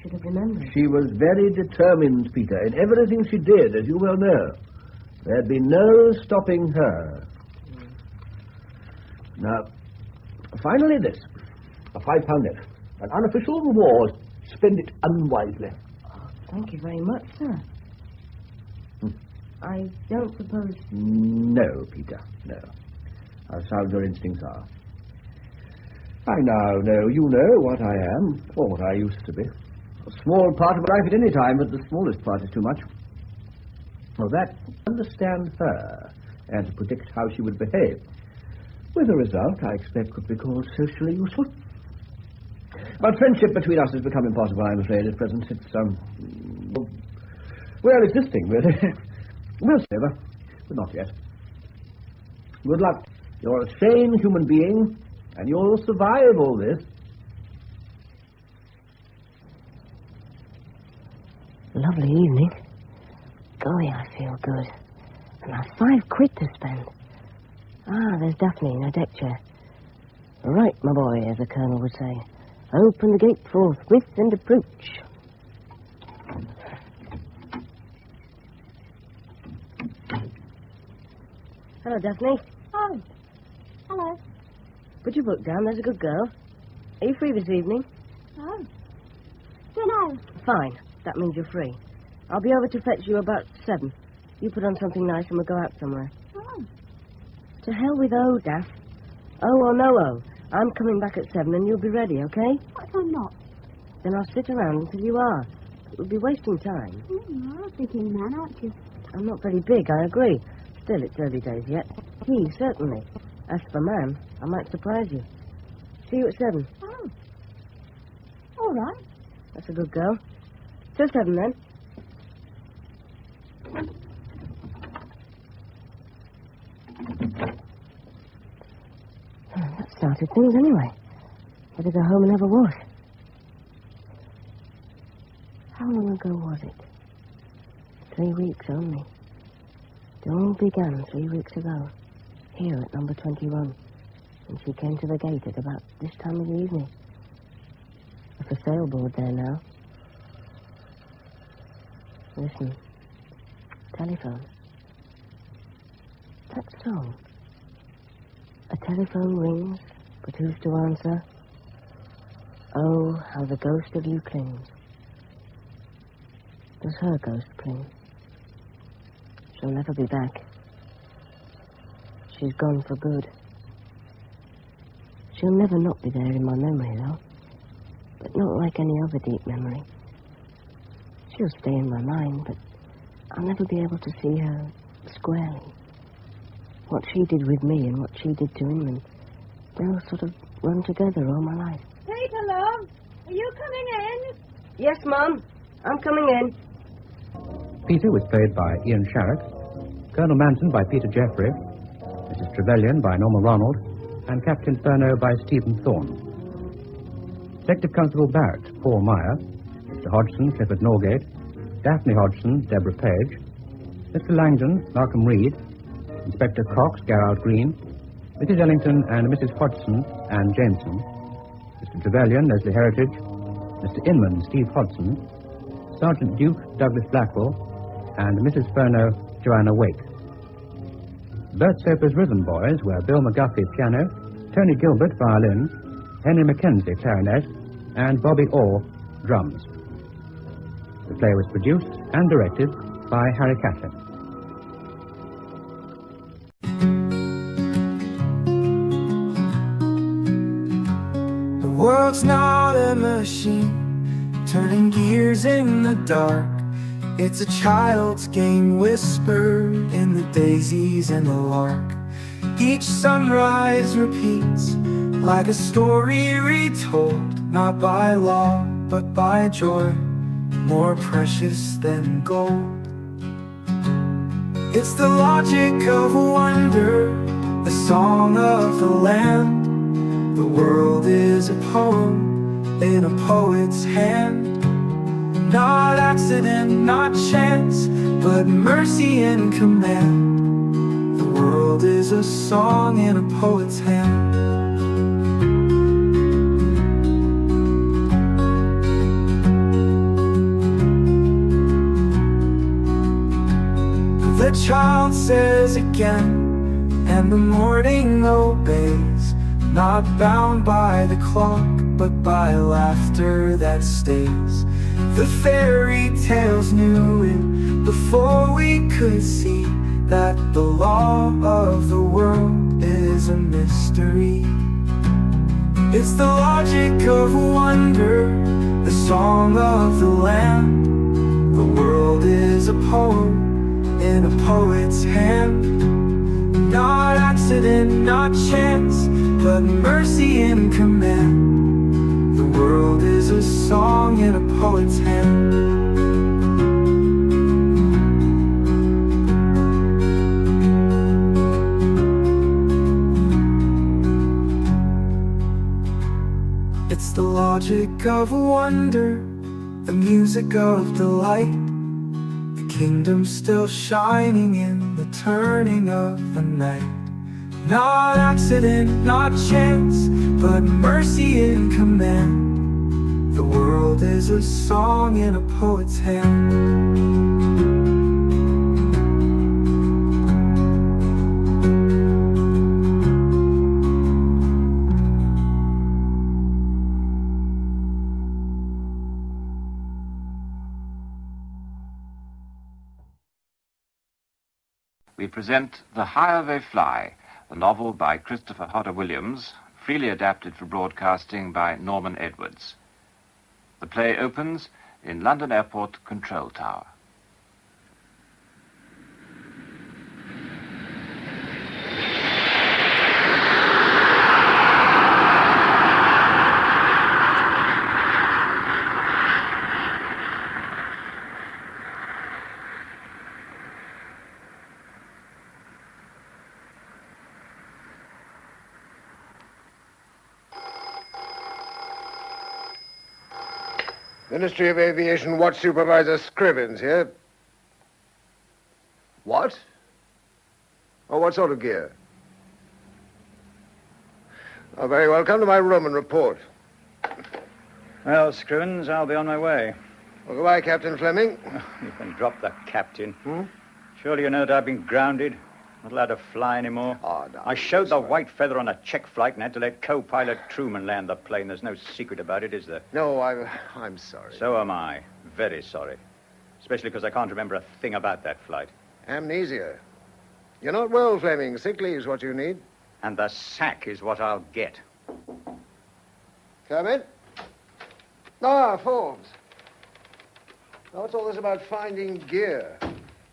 Should have remembered. She was very determined, Peter, in everything she did, as you well know. There'd be no stopping her. Now, finally this. a £5 note. An unofficial reward. Spend it unwisely. Oh, thank you very much, sir. I don't suppose... No, Peter, no. How sound your instincts are. I now know you know what I am, or what I used to be. A small part of life at any time, but the smallest part is too much. For that, understand her, and to predict how she would behave. With a result I expect could be called socially useful. But friendship between us has become impossible, I'm afraid, at present. It's, well, existing, really. Well, never, but not yet. Good luck. You're a sane human being, and you'll survive all this. Lovely evening. Golly, I feel good. And I've £5 to spend. Ah, there's Daphne in her deck chair. Right, my boy, as the Colonel would say. Open the gate forthwith and approach. Hello, Daphne. Oh, hello. Put your book down, there's a good girl. Are you free this evening? Oh, dunno. Fine, that means you're free. I'll be over to fetch you about 7. You put on something nice and we'll go out somewhere. Oh. To hell with O, Daff. O or no O. I'm coming back at 7 and you'll be ready, okay? What if I'm not? Then I'll sit around until you are. It would be wasting time. You're a big man, aren't you? I'm not very big, I agree. Still, it's early days yet. He, certainly. As for man, I might surprise you. See you at 7. Oh. All right. That's a good girl. Till 7, then. That started things anyway. Better go home and have a wash. How long ago was it? 3 weeks only. It all began 3 weeks ago, here at number 21, and she came to the gate at about this time of the evening. A for sale board there now. Listen. Telephone. That song. A telephone rings, but who's to answer? Oh, how the ghost of you clings. Does her ghost cling? She'll never be back. She's gone for good. She'll never not be there in my memory, though. But not like any other deep memory. She'll stay in my mind, but I'll never be able to see her squarely. What she did with me and what she did to him, and they'll sort of run together all my life. Peter, love, are you coming in? Yes, Mum. I'm coming in. Peter was played by Ian Sharrock, Colonel Manton by Peter Jeffrey, Mrs. Trevelyan by Norma Ronald, and Captain Furneaux by Stephen Thorne. Detective Constable Barrett, Paul Meyer, Mr. Hodgson, Clifford Norgate, Daphne Hodgson, Deborah Page, Mr. Langdon, Malcolm Reed, Inspector Cox, Gerald Green, Mrs. Ellington and Mrs. Hodgson, Anne Jameson, Mr. Trevelyan, Leslie Heritage, Mr. Inman, Steve Hodson, Sergeant Duke, Douglas Blackwell, and Mrs. Furneaux, Joanna Wake. Bert Soper's Rhythm Boys were Bill McGuffey, piano, Tony Gilbert, violin, Henry Mackenzie, clarinet, and Bobby Orr, drums. The play was produced and directed by Harry Catlin. The world's not a machine, turning gears in the dark. It's a child's game whispered in the daisies and the lark. Each sunrise repeats like a story retold, not by law, but by joy, more precious than gold. It's the logic of wonder, the song of the land. The world is a poem in a poet's hand. Not accident, not chance, but mercy and command. The world is a song in a poet's hand. The child says again, and the morning obeys, not bound by the clock, but by laughter that stays. The fairy tales knew it before we could see that the law of the world is a mystery. It's the logic of wonder, the song of the land. The world is a poem in a poet's hand. Not accident, not chance, but mercy and command. The world is a song in a poet's hand. It's the logic of wonder, the music of delight. Kingdom still shining in the turning of the night. Not accident, not chance, but mercy and command. The world is a song in a poet's hand. We present The Higher They Fly, the novel by Christopher Hodder Williams, freely adapted for broadcasting by Norman Edwards. The play opens in London Airport Control Tower. Ministry of Aviation Watch Supervisor Scrivens here. What? Oh, what sort of gear? Oh, very well. Come to my room and report. Well, Scrivens, I'll be on my way. Well, goodbye, Captain Fleming. You can drop the captain. Surely you know that I've been grounded. Not allowed to fly anymore. Oh, no. I showed the white feather on a check flight and had to let co-pilot Truman land the plane. There's no secret about it, is there? No, I'm sorry. So am I. Very sorry. Especially because I can't remember a thing about that flight. Amnesia. You're not well, Fleming. Sick leave's what you need. And the sack is what I'll get. Come in. Ah, forms. Now, what's all this about finding gear?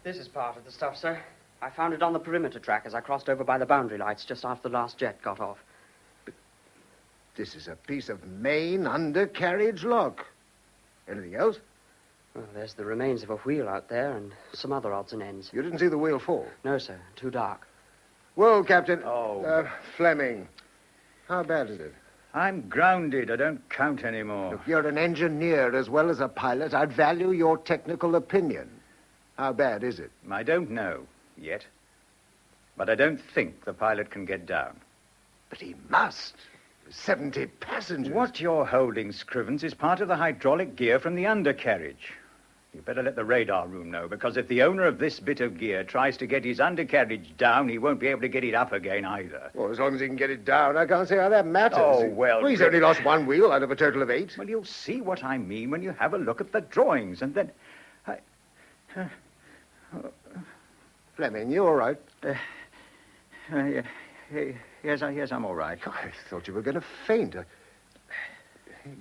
This is part of the stuff, sir. I found it on the perimeter track as I crossed over by the boundary lights just after the last jet got off. But this is a piece of main undercarriage lock. Anything else? Well, there's the remains of a wheel out there and some other odds and ends. You didn't see the wheel fall? No, sir. Too dark. Well, Captain... Oh. Fleming, how bad is it? I'm grounded. I don't count anymore. Look, you're an engineer as well as a pilot. I'd value your technical opinion. How bad is it? I don't know yet. But I don't think the pilot can get down. But he must. 70 passengers. What you're holding, Scrivens, is part of the hydraulic gear from the undercarriage. You better let the radar room know, because if the owner of this bit of gear tries to get his undercarriage down, he won't be able to get it up again either. Well, as long as he can get it down, I can't see how that matters. Oh, well... He's only lost one wheel out of a total of 8. Well, you'll see what I mean when you have a look at the drawings, and then... Fleming, you all right? Yes, I'm all right. I thought you were going to faint.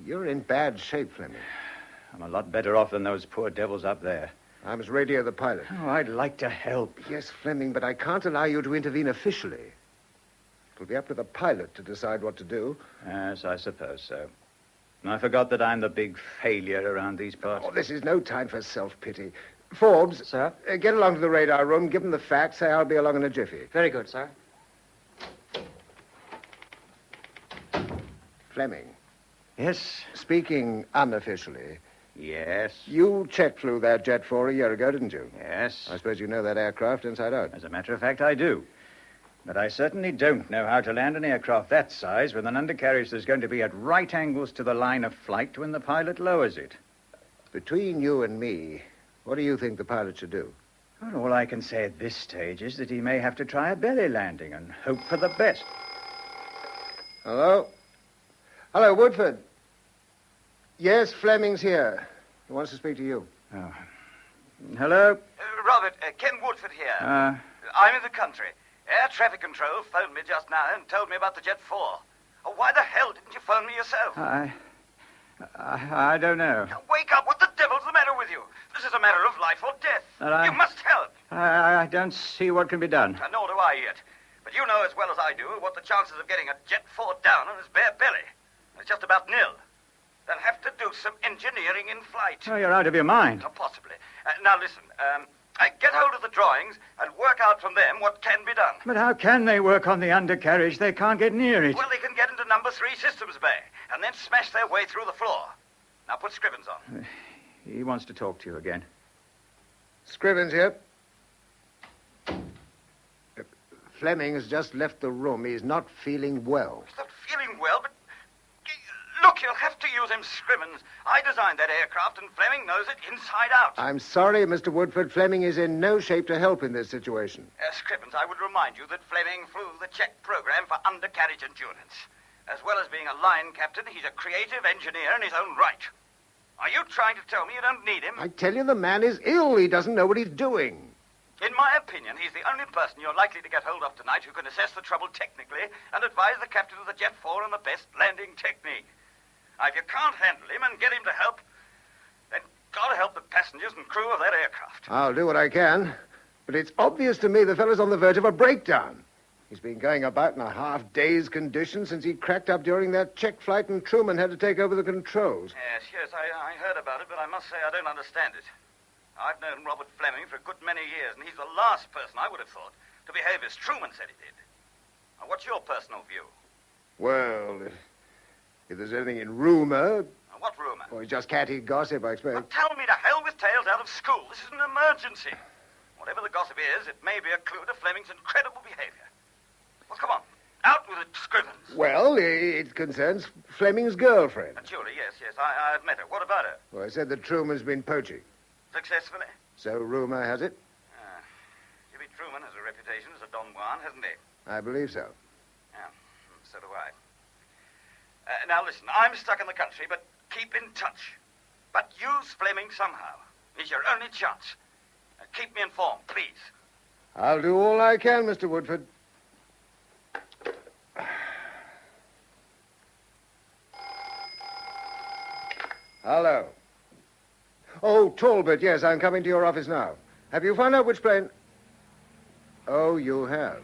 You're in bad shape, Fleming. I'm a lot better off than those poor devils up there. I must radio the pilot. Oh, I'd like to help. Yes, Fleming, but I can't allow you to intervene officially. It'll be up to the pilot to decide what to do. Yes, I suppose so. And I forgot that I'm the big failure around these parts. Oh, this is no time for self-pity. Forbes. Sir? Get along to the radar room, give them the facts, say I'll be along in a jiffy. Very good, sir. Fleming. Yes? Speaking unofficially. Yes? You check flew that Jet 4 a year ago, didn't you? Yes. I suppose you know that aircraft inside out. As a matter of fact, I do. But I certainly don't know how to land an aircraft that size with an undercarriage that's going to be at right angles to the line of flight when the pilot lowers it. Between you and me, what do you think the pilot should do? Well, all I can say at this stage is that he may have to try a belly landing and hope for the best. Hello? Hello, Woodford. Yes, Fleming's here. He wants to speak to you. Oh. Hello? Robert, Ken Woodford here. I'm in the country. Air traffic control phoned me just now and told me about the Jet 4. Oh, why the hell didn't you phone me yourself? I don't know. Wake up. What the devil's the matter with you? This is a matter of life or death. You must help. I don't see what can be done. Nor do I yet. But you know as well as I do what the chances of getting a Jet 4 down on his bare belly. It's just about nil. They'll have to do some engineering in flight. Oh, you're out of your mind. Oh, possibly. Now, listen. Get hold of the drawings and work out from them what can be done. But how can they work on the undercarriage? They can't get near it. Well, they can get into number 3 systems bay and then smash their way through the floor. Now, put Scrivens on. He wants to talk to you again. Scrivens here. Fleming has just left the room. He's not feeling well. He's not feeling well, but... Look, you'll have to use him, Scrivens. I designed that aircraft, and Fleming knows it inside out. I'm sorry, Mr. Woodford. Fleming is in no shape to help in this situation. Scrivens, I would remind you that Fleming flew the Czech program for undercarriage endurance. As well as being a line captain, he's a creative engineer in his own right. Are you trying to tell me you don't need him? I tell you, the man is ill. He doesn't know what he's doing. In my opinion, he's the only person you're likely to get hold of tonight who can assess the trouble technically and advise the captain of the Jet 4 on the best landing technique. Now, if you can't handle him and get him to help, then gotta help the passengers and crew of that aircraft. I'll do what I can, but it's obvious to me the fellow's on the verge of a breakdown. He's been going about in a half-dazed condition since he cracked up during that Czech flight and Truman had to take over the controls. Yes, I heard about it, but I must say I don't understand it. I've known Robert Fleming for a good many years, and he's the last person I would have thought to behave as Truman said he did. Now, what's your personal view? Well, if there's anything in rumor... What rumor? Well, it's just catty gossip, I expect. Well, tell me to hell with tales out of school. This is an emergency. Whatever the gossip is, it may be a clue to Fleming's incredible behavior. Well, come on. Out with it, Scrivens. Well, it concerns Fleming's girlfriend. Julie, yes. I've met her. What about her? Well, I said that Truman's been poaching. Successfully? So rumor has it. Jimmy Truman has a reputation as a Don Juan, hasn't he? I believe so. Yeah, so do I. Now, listen, I'm stuck in the country, but keep in touch. But use Fleming somehow. It's your only chance. Keep me informed, please. I'll do all I can, Mr. Woodford. Hello. Oh, Talbot, yes, I'm coming to your office now. Have you found out which plane... Oh, you have.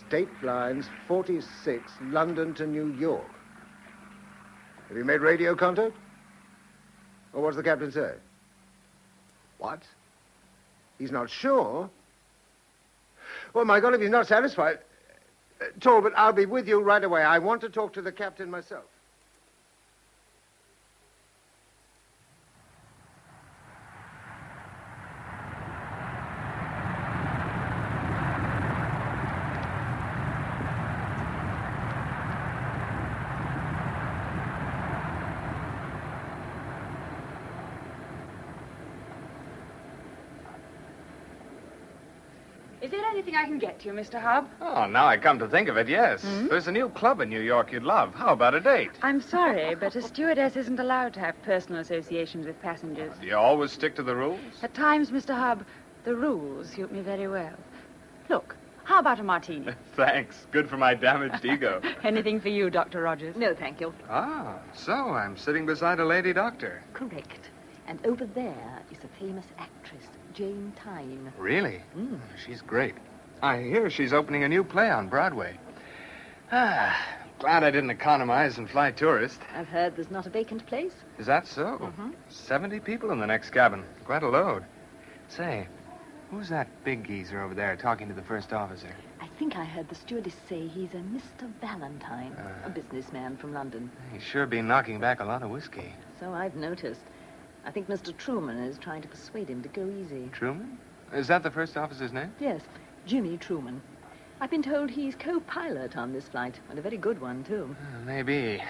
State Lines 46, London to New York. Have you made radio contact? Or what's the captain say? What? He's not sure? Well, my God, if he's not satisfied... Talbot, I'll be with you right away. I want to talk to the captain myself. Is there anything I can get you, Mr. Hobb? Oh, now I come to think of it, yes. There's a new club in New York you'd love. How about a date? I'm sorry, but a stewardess isn't allowed to have personal associations with passengers. Do you always stick to the rules? At times, Mr. Hobb, the rules suit me very well. Look, how about a martini? Thanks. Good for my damaged ego. Anything for you, Dr. Rogers? No, thank you. Ah, so I'm sitting beside a lady doctor. Correct. And over there is a famous actress, Jane Tyne. Really? She's great. I hear she's opening a new play on Broadway. Glad I didn't economize and fly tourist. I've heard there's not a vacant place. Is that so? 70 people in the next cabin. Quite a load. Say, who's that big geezer over there talking to the first officer? I think I heard the stewardess say he's a Mr. Valentine, a businessman from London. He's sure been knocking back a lot of whiskey. So I've noticed. I think Mr. Truman is trying to persuade him to go easy. Truman? Is that the first officer's name? Yes, Jimmy Truman. I've been told he's co-pilot on this flight, and a very good one, too. Maybe.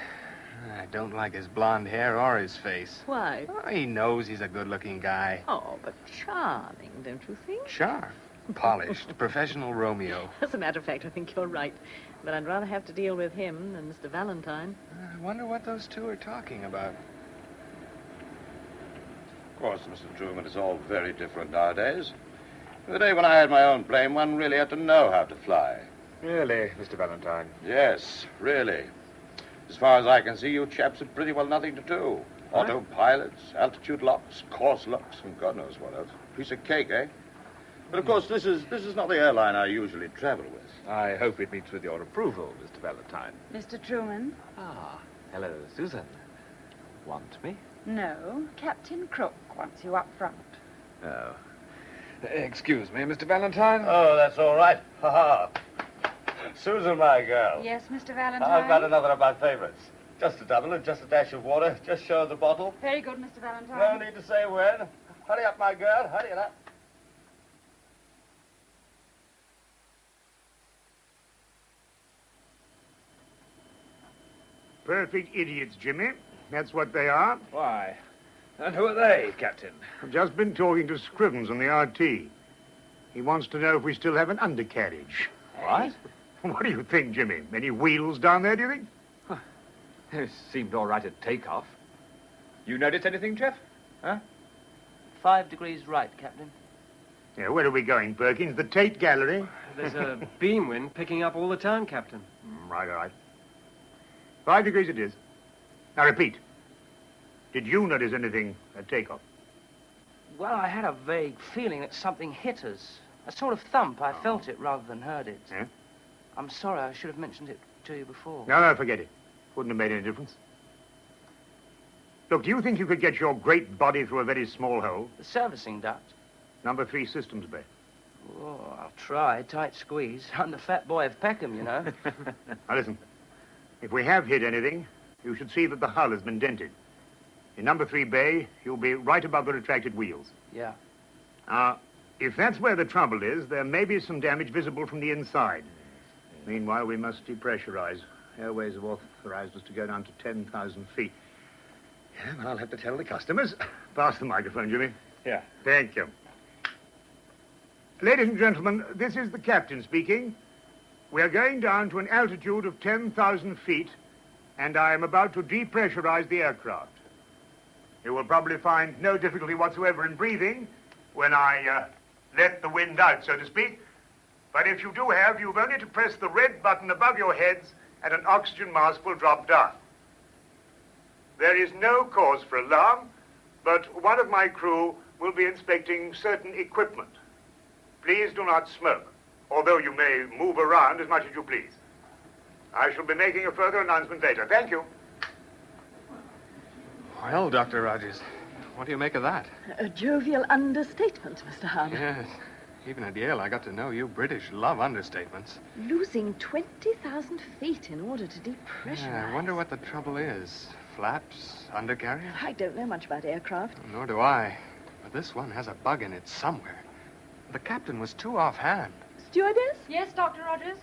I don't like his blonde hair or his face. Why? Oh, he knows he's a good-looking guy. Oh, but charming, don't you think? Charm. Polished. Professional Romeo. As a matter of fact, I think you're right. But I'd rather have to deal with him than Mr. Valentine. I wonder what those two are talking about. Of course, Mr. Truman, it's all very different nowadays. The day when I had my own plane, one really had to know how to fly. Really, Mr. Valentine? Yes, really. As far as I can see, you chaps have pretty well nothing to do. What? Autopilots, altitude locks, course locks, and God knows what else. Piece of cake, eh? But, of course, this is not the airline I usually travel with. I hope it meets with your approval, Mr. Valentine. Mr. Truman? Ah, hello, Susan. Want me? No, Captain Crook wants you up front. Oh. Excuse me, Mr. Valentine. Oh, that's all right. Ha-ha. Susan, my girl. Yes, Mr. Valentine? I've got another of my favorites. Just a double and just a dash of water. Just show the bottle. Very good, Mr. Valentine. No need to say when. Hurry up, my girl. Hurry it up. Perfect idiots, Jimmy. That's what they are. Why? And who are they, Captain? I've just been talking to Scrivens on the RT. He wants to know if we still have an undercarriage. What? What do you think, Jimmy? Any wheels down there, do you think? It seemed all right at takeoff. You notice anything, Jeff? Huh? 5 degrees right, Captain. Yeah, where are we going, Perkins? The Tate Gallery? There's a beam wind picking up all the time, Captain. Right, all right. 5 degrees it is. Now, repeat. Did you notice anything at takeoff? Well, I had a vague feeling that something hit us. A sort of thump. I felt it rather than heard it. Yeah? I'm sorry. I should have mentioned it to you before. No, forget it. Wouldn't have made any difference. Look, do you think you could get your great body through a very small hole? The servicing duct. Number 3 systems bay. Oh, I'll try. Tight squeeze. I'm the fat boy of Peckham, you know. Now, listen. If we have hit anything, you should see that the hull has been dented. In number 3 bay, you'll be right above the retracted wheels. Yeah. If that's where the trouble is, there may be some damage visible from the inside. Meanwhile, we must depressurize. Airways have authorized us to go down to 10,000 feet. Yeah, well, I'll have to tell the customers. Pass the microphone, Jimmy. Yeah. Thank you. Ladies and gentlemen, this is the captain speaking. We are going down to an altitude of 10,000 feet, and I am about to depressurize the aircraft. You will probably find no difficulty whatsoever in breathing when I let the wind out, so to speak. But if you do have, you've only to press the red button above your heads and an oxygen mask will drop down. There is no cause for alarm, but one of my crew will be inspecting certain equipment. Please do not smoke, although you may move around as much as you please. I shall be making a further announcement later. Thank you. Well, Dr. Rogers, what do you make of that? A jovial understatement, Mr. Hunt. Yes. Even at Yale, I got to know you British love understatements. Losing 20,000 feet in order to depressurize. Yeah, I wonder what the trouble is. Flaps, undercarriage? I don't know much about aircraft. Nor do I. But this one has a bug in it somewhere. The captain was too offhand. Stewardess? Yes, Dr. Rogers?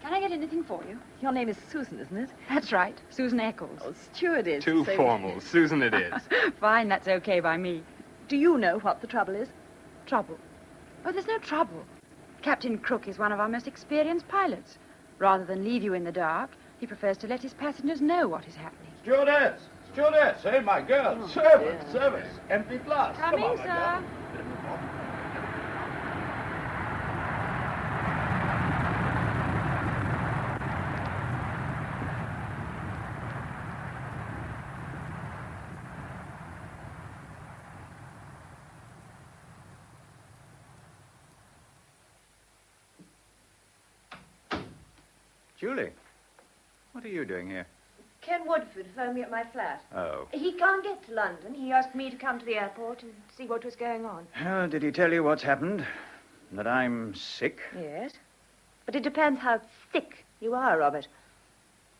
Can I get anything for you? Your name is Susan, isn't it? That's right. Susan Eccles. Oh, stewardess. Too formal. Susan it is. Fine, that's okay by me. Do you know what the trouble is? Trouble? Oh, there's no trouble. Captain Crook is one of our most experienced pilots. Rather than leave you in the dark, he prefers to let his passengers know what is happening. Stewardess! Stewardess! Hey, my girl! Oh, Servants! Servants! Empty glass! Coming, Come on, my sir. girl. Julie, what are you doing here? Ken Woodford phoned me at my flat. Oh. He can't get to London. He asked me to come to the airport and see what was going on. Oh, did he tell you what's happened? That I'm sick? Yes. But it depends how sick you are, Robert.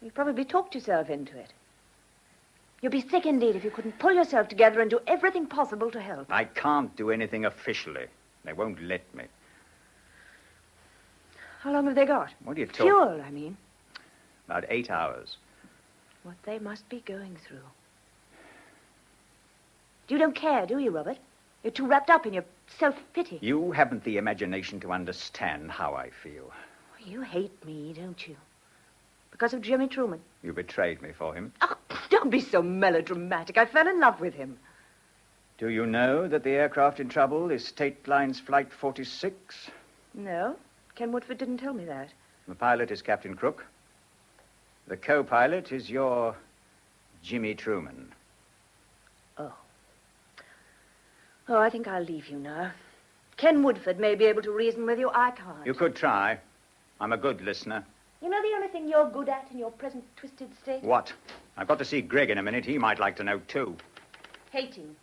You probably talked yourself into it. You'd be sick indeed if you couldn't pull yourself together and do everything possible to help. I can't do anything officially. They won't let me. How long have they got? What are you talking? Fuel, I mean. About 8 hours. What they must be going through. You don't care, do you, Robert? You're too wrapped up in your self-pity. You haven't the imagination to understand how I feel. You hate me, don't you? Because of Jimmy Truman. You betrayed me for him. Oh, don't be so melodramatic. I fell in love with him. Do you know that the aircraft in trouble is State Lines Flight 46? No, Ken Woodford didn't tell me that. The pilot is Captain Crook. The co-pilot is your Jimmy Truman. Oh, I think I'll leave you now. Ken Woodford may be able to reason with you. I can't. You could try. I'm a good listener. You know the only thing you're good at in your present twisted state? What? I've got to see Greg in a minute. He might like to know, too. Hating.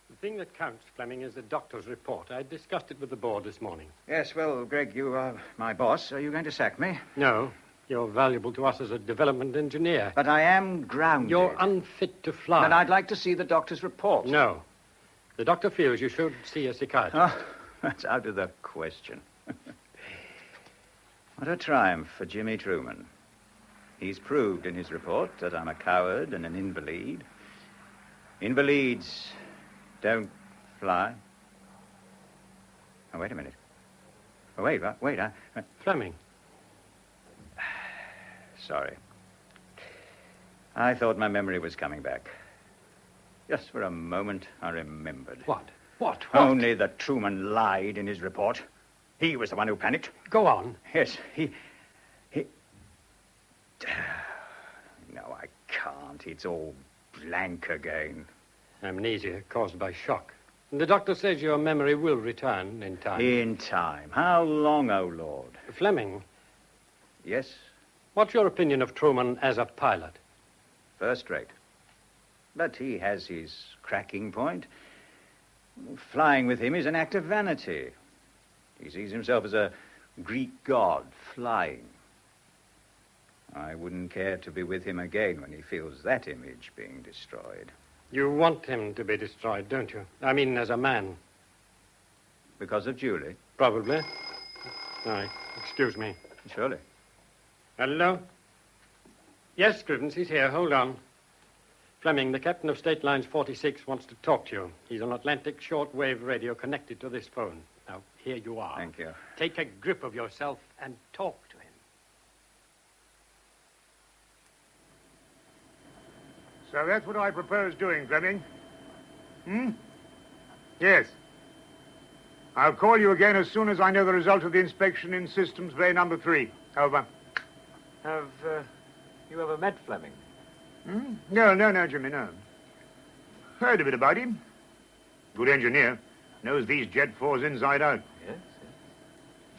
The thing that counts, Fleming, is the doctor's report. I discussed it with the board this morning. Yes, well, Greg, you are my boss. Are you going to sack me? No. You're valuable to us as a development engineer. But I am grounded. You're unfit to fly. But I'd like to see the doctor's report. No. The doctor feels you should see a psychiatrist. Oh, that's out of the question. What a triumph for Jimmy Truman. He's proved in his report that I'm a coward and an invalid. Invalids don't fly. Oh, wait a minute. Oh, wait. Fleming. Sorry. I thought my memory was coming back. Just for a moment, I remembered. What? Only that Truman lied in his report. He was the one who panicked. Go on. Yes, he... No, I can't. It's all blank again. Amnesia caused by shock. The doctor says your memory will return in time. In time? How long, oh Lord? Fleming. Yes? What's your opinion of Truman as a pilot? First rate. But he has his cracking point. Flying with him is an act of vanity. He sees himself as a Greek god flying. I wouldn't care to be with him again when he feels that image being destroyed. You want him to be destroyed, don't you? I mean, as a man. Because of Julie? Probably. Aye. Excuse me. Surely. Hello? Yes, Scrivens, he's here. Hold on. Fleming, the captain of State Lines 46 wants to talk to you. He's on Atlantic shortwave radio connected to this phone. Now, here you are. Thank you. Take a grip of yourself and talk to him. So that's what I propose doing, Fleming. Yes. I'll call you again as soon as I know the result of the inspection in Systems Bay number 3. Over. Have you ever met Fleming? No, Jimmy, no. Heard a bit about him. Good engineer. Knows these Jet 4s inside out. Yes.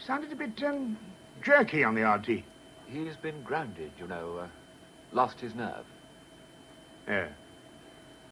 Sounded a bit, jerky on the RT. He's been grounded, you know. Lost his nerve. Yeah.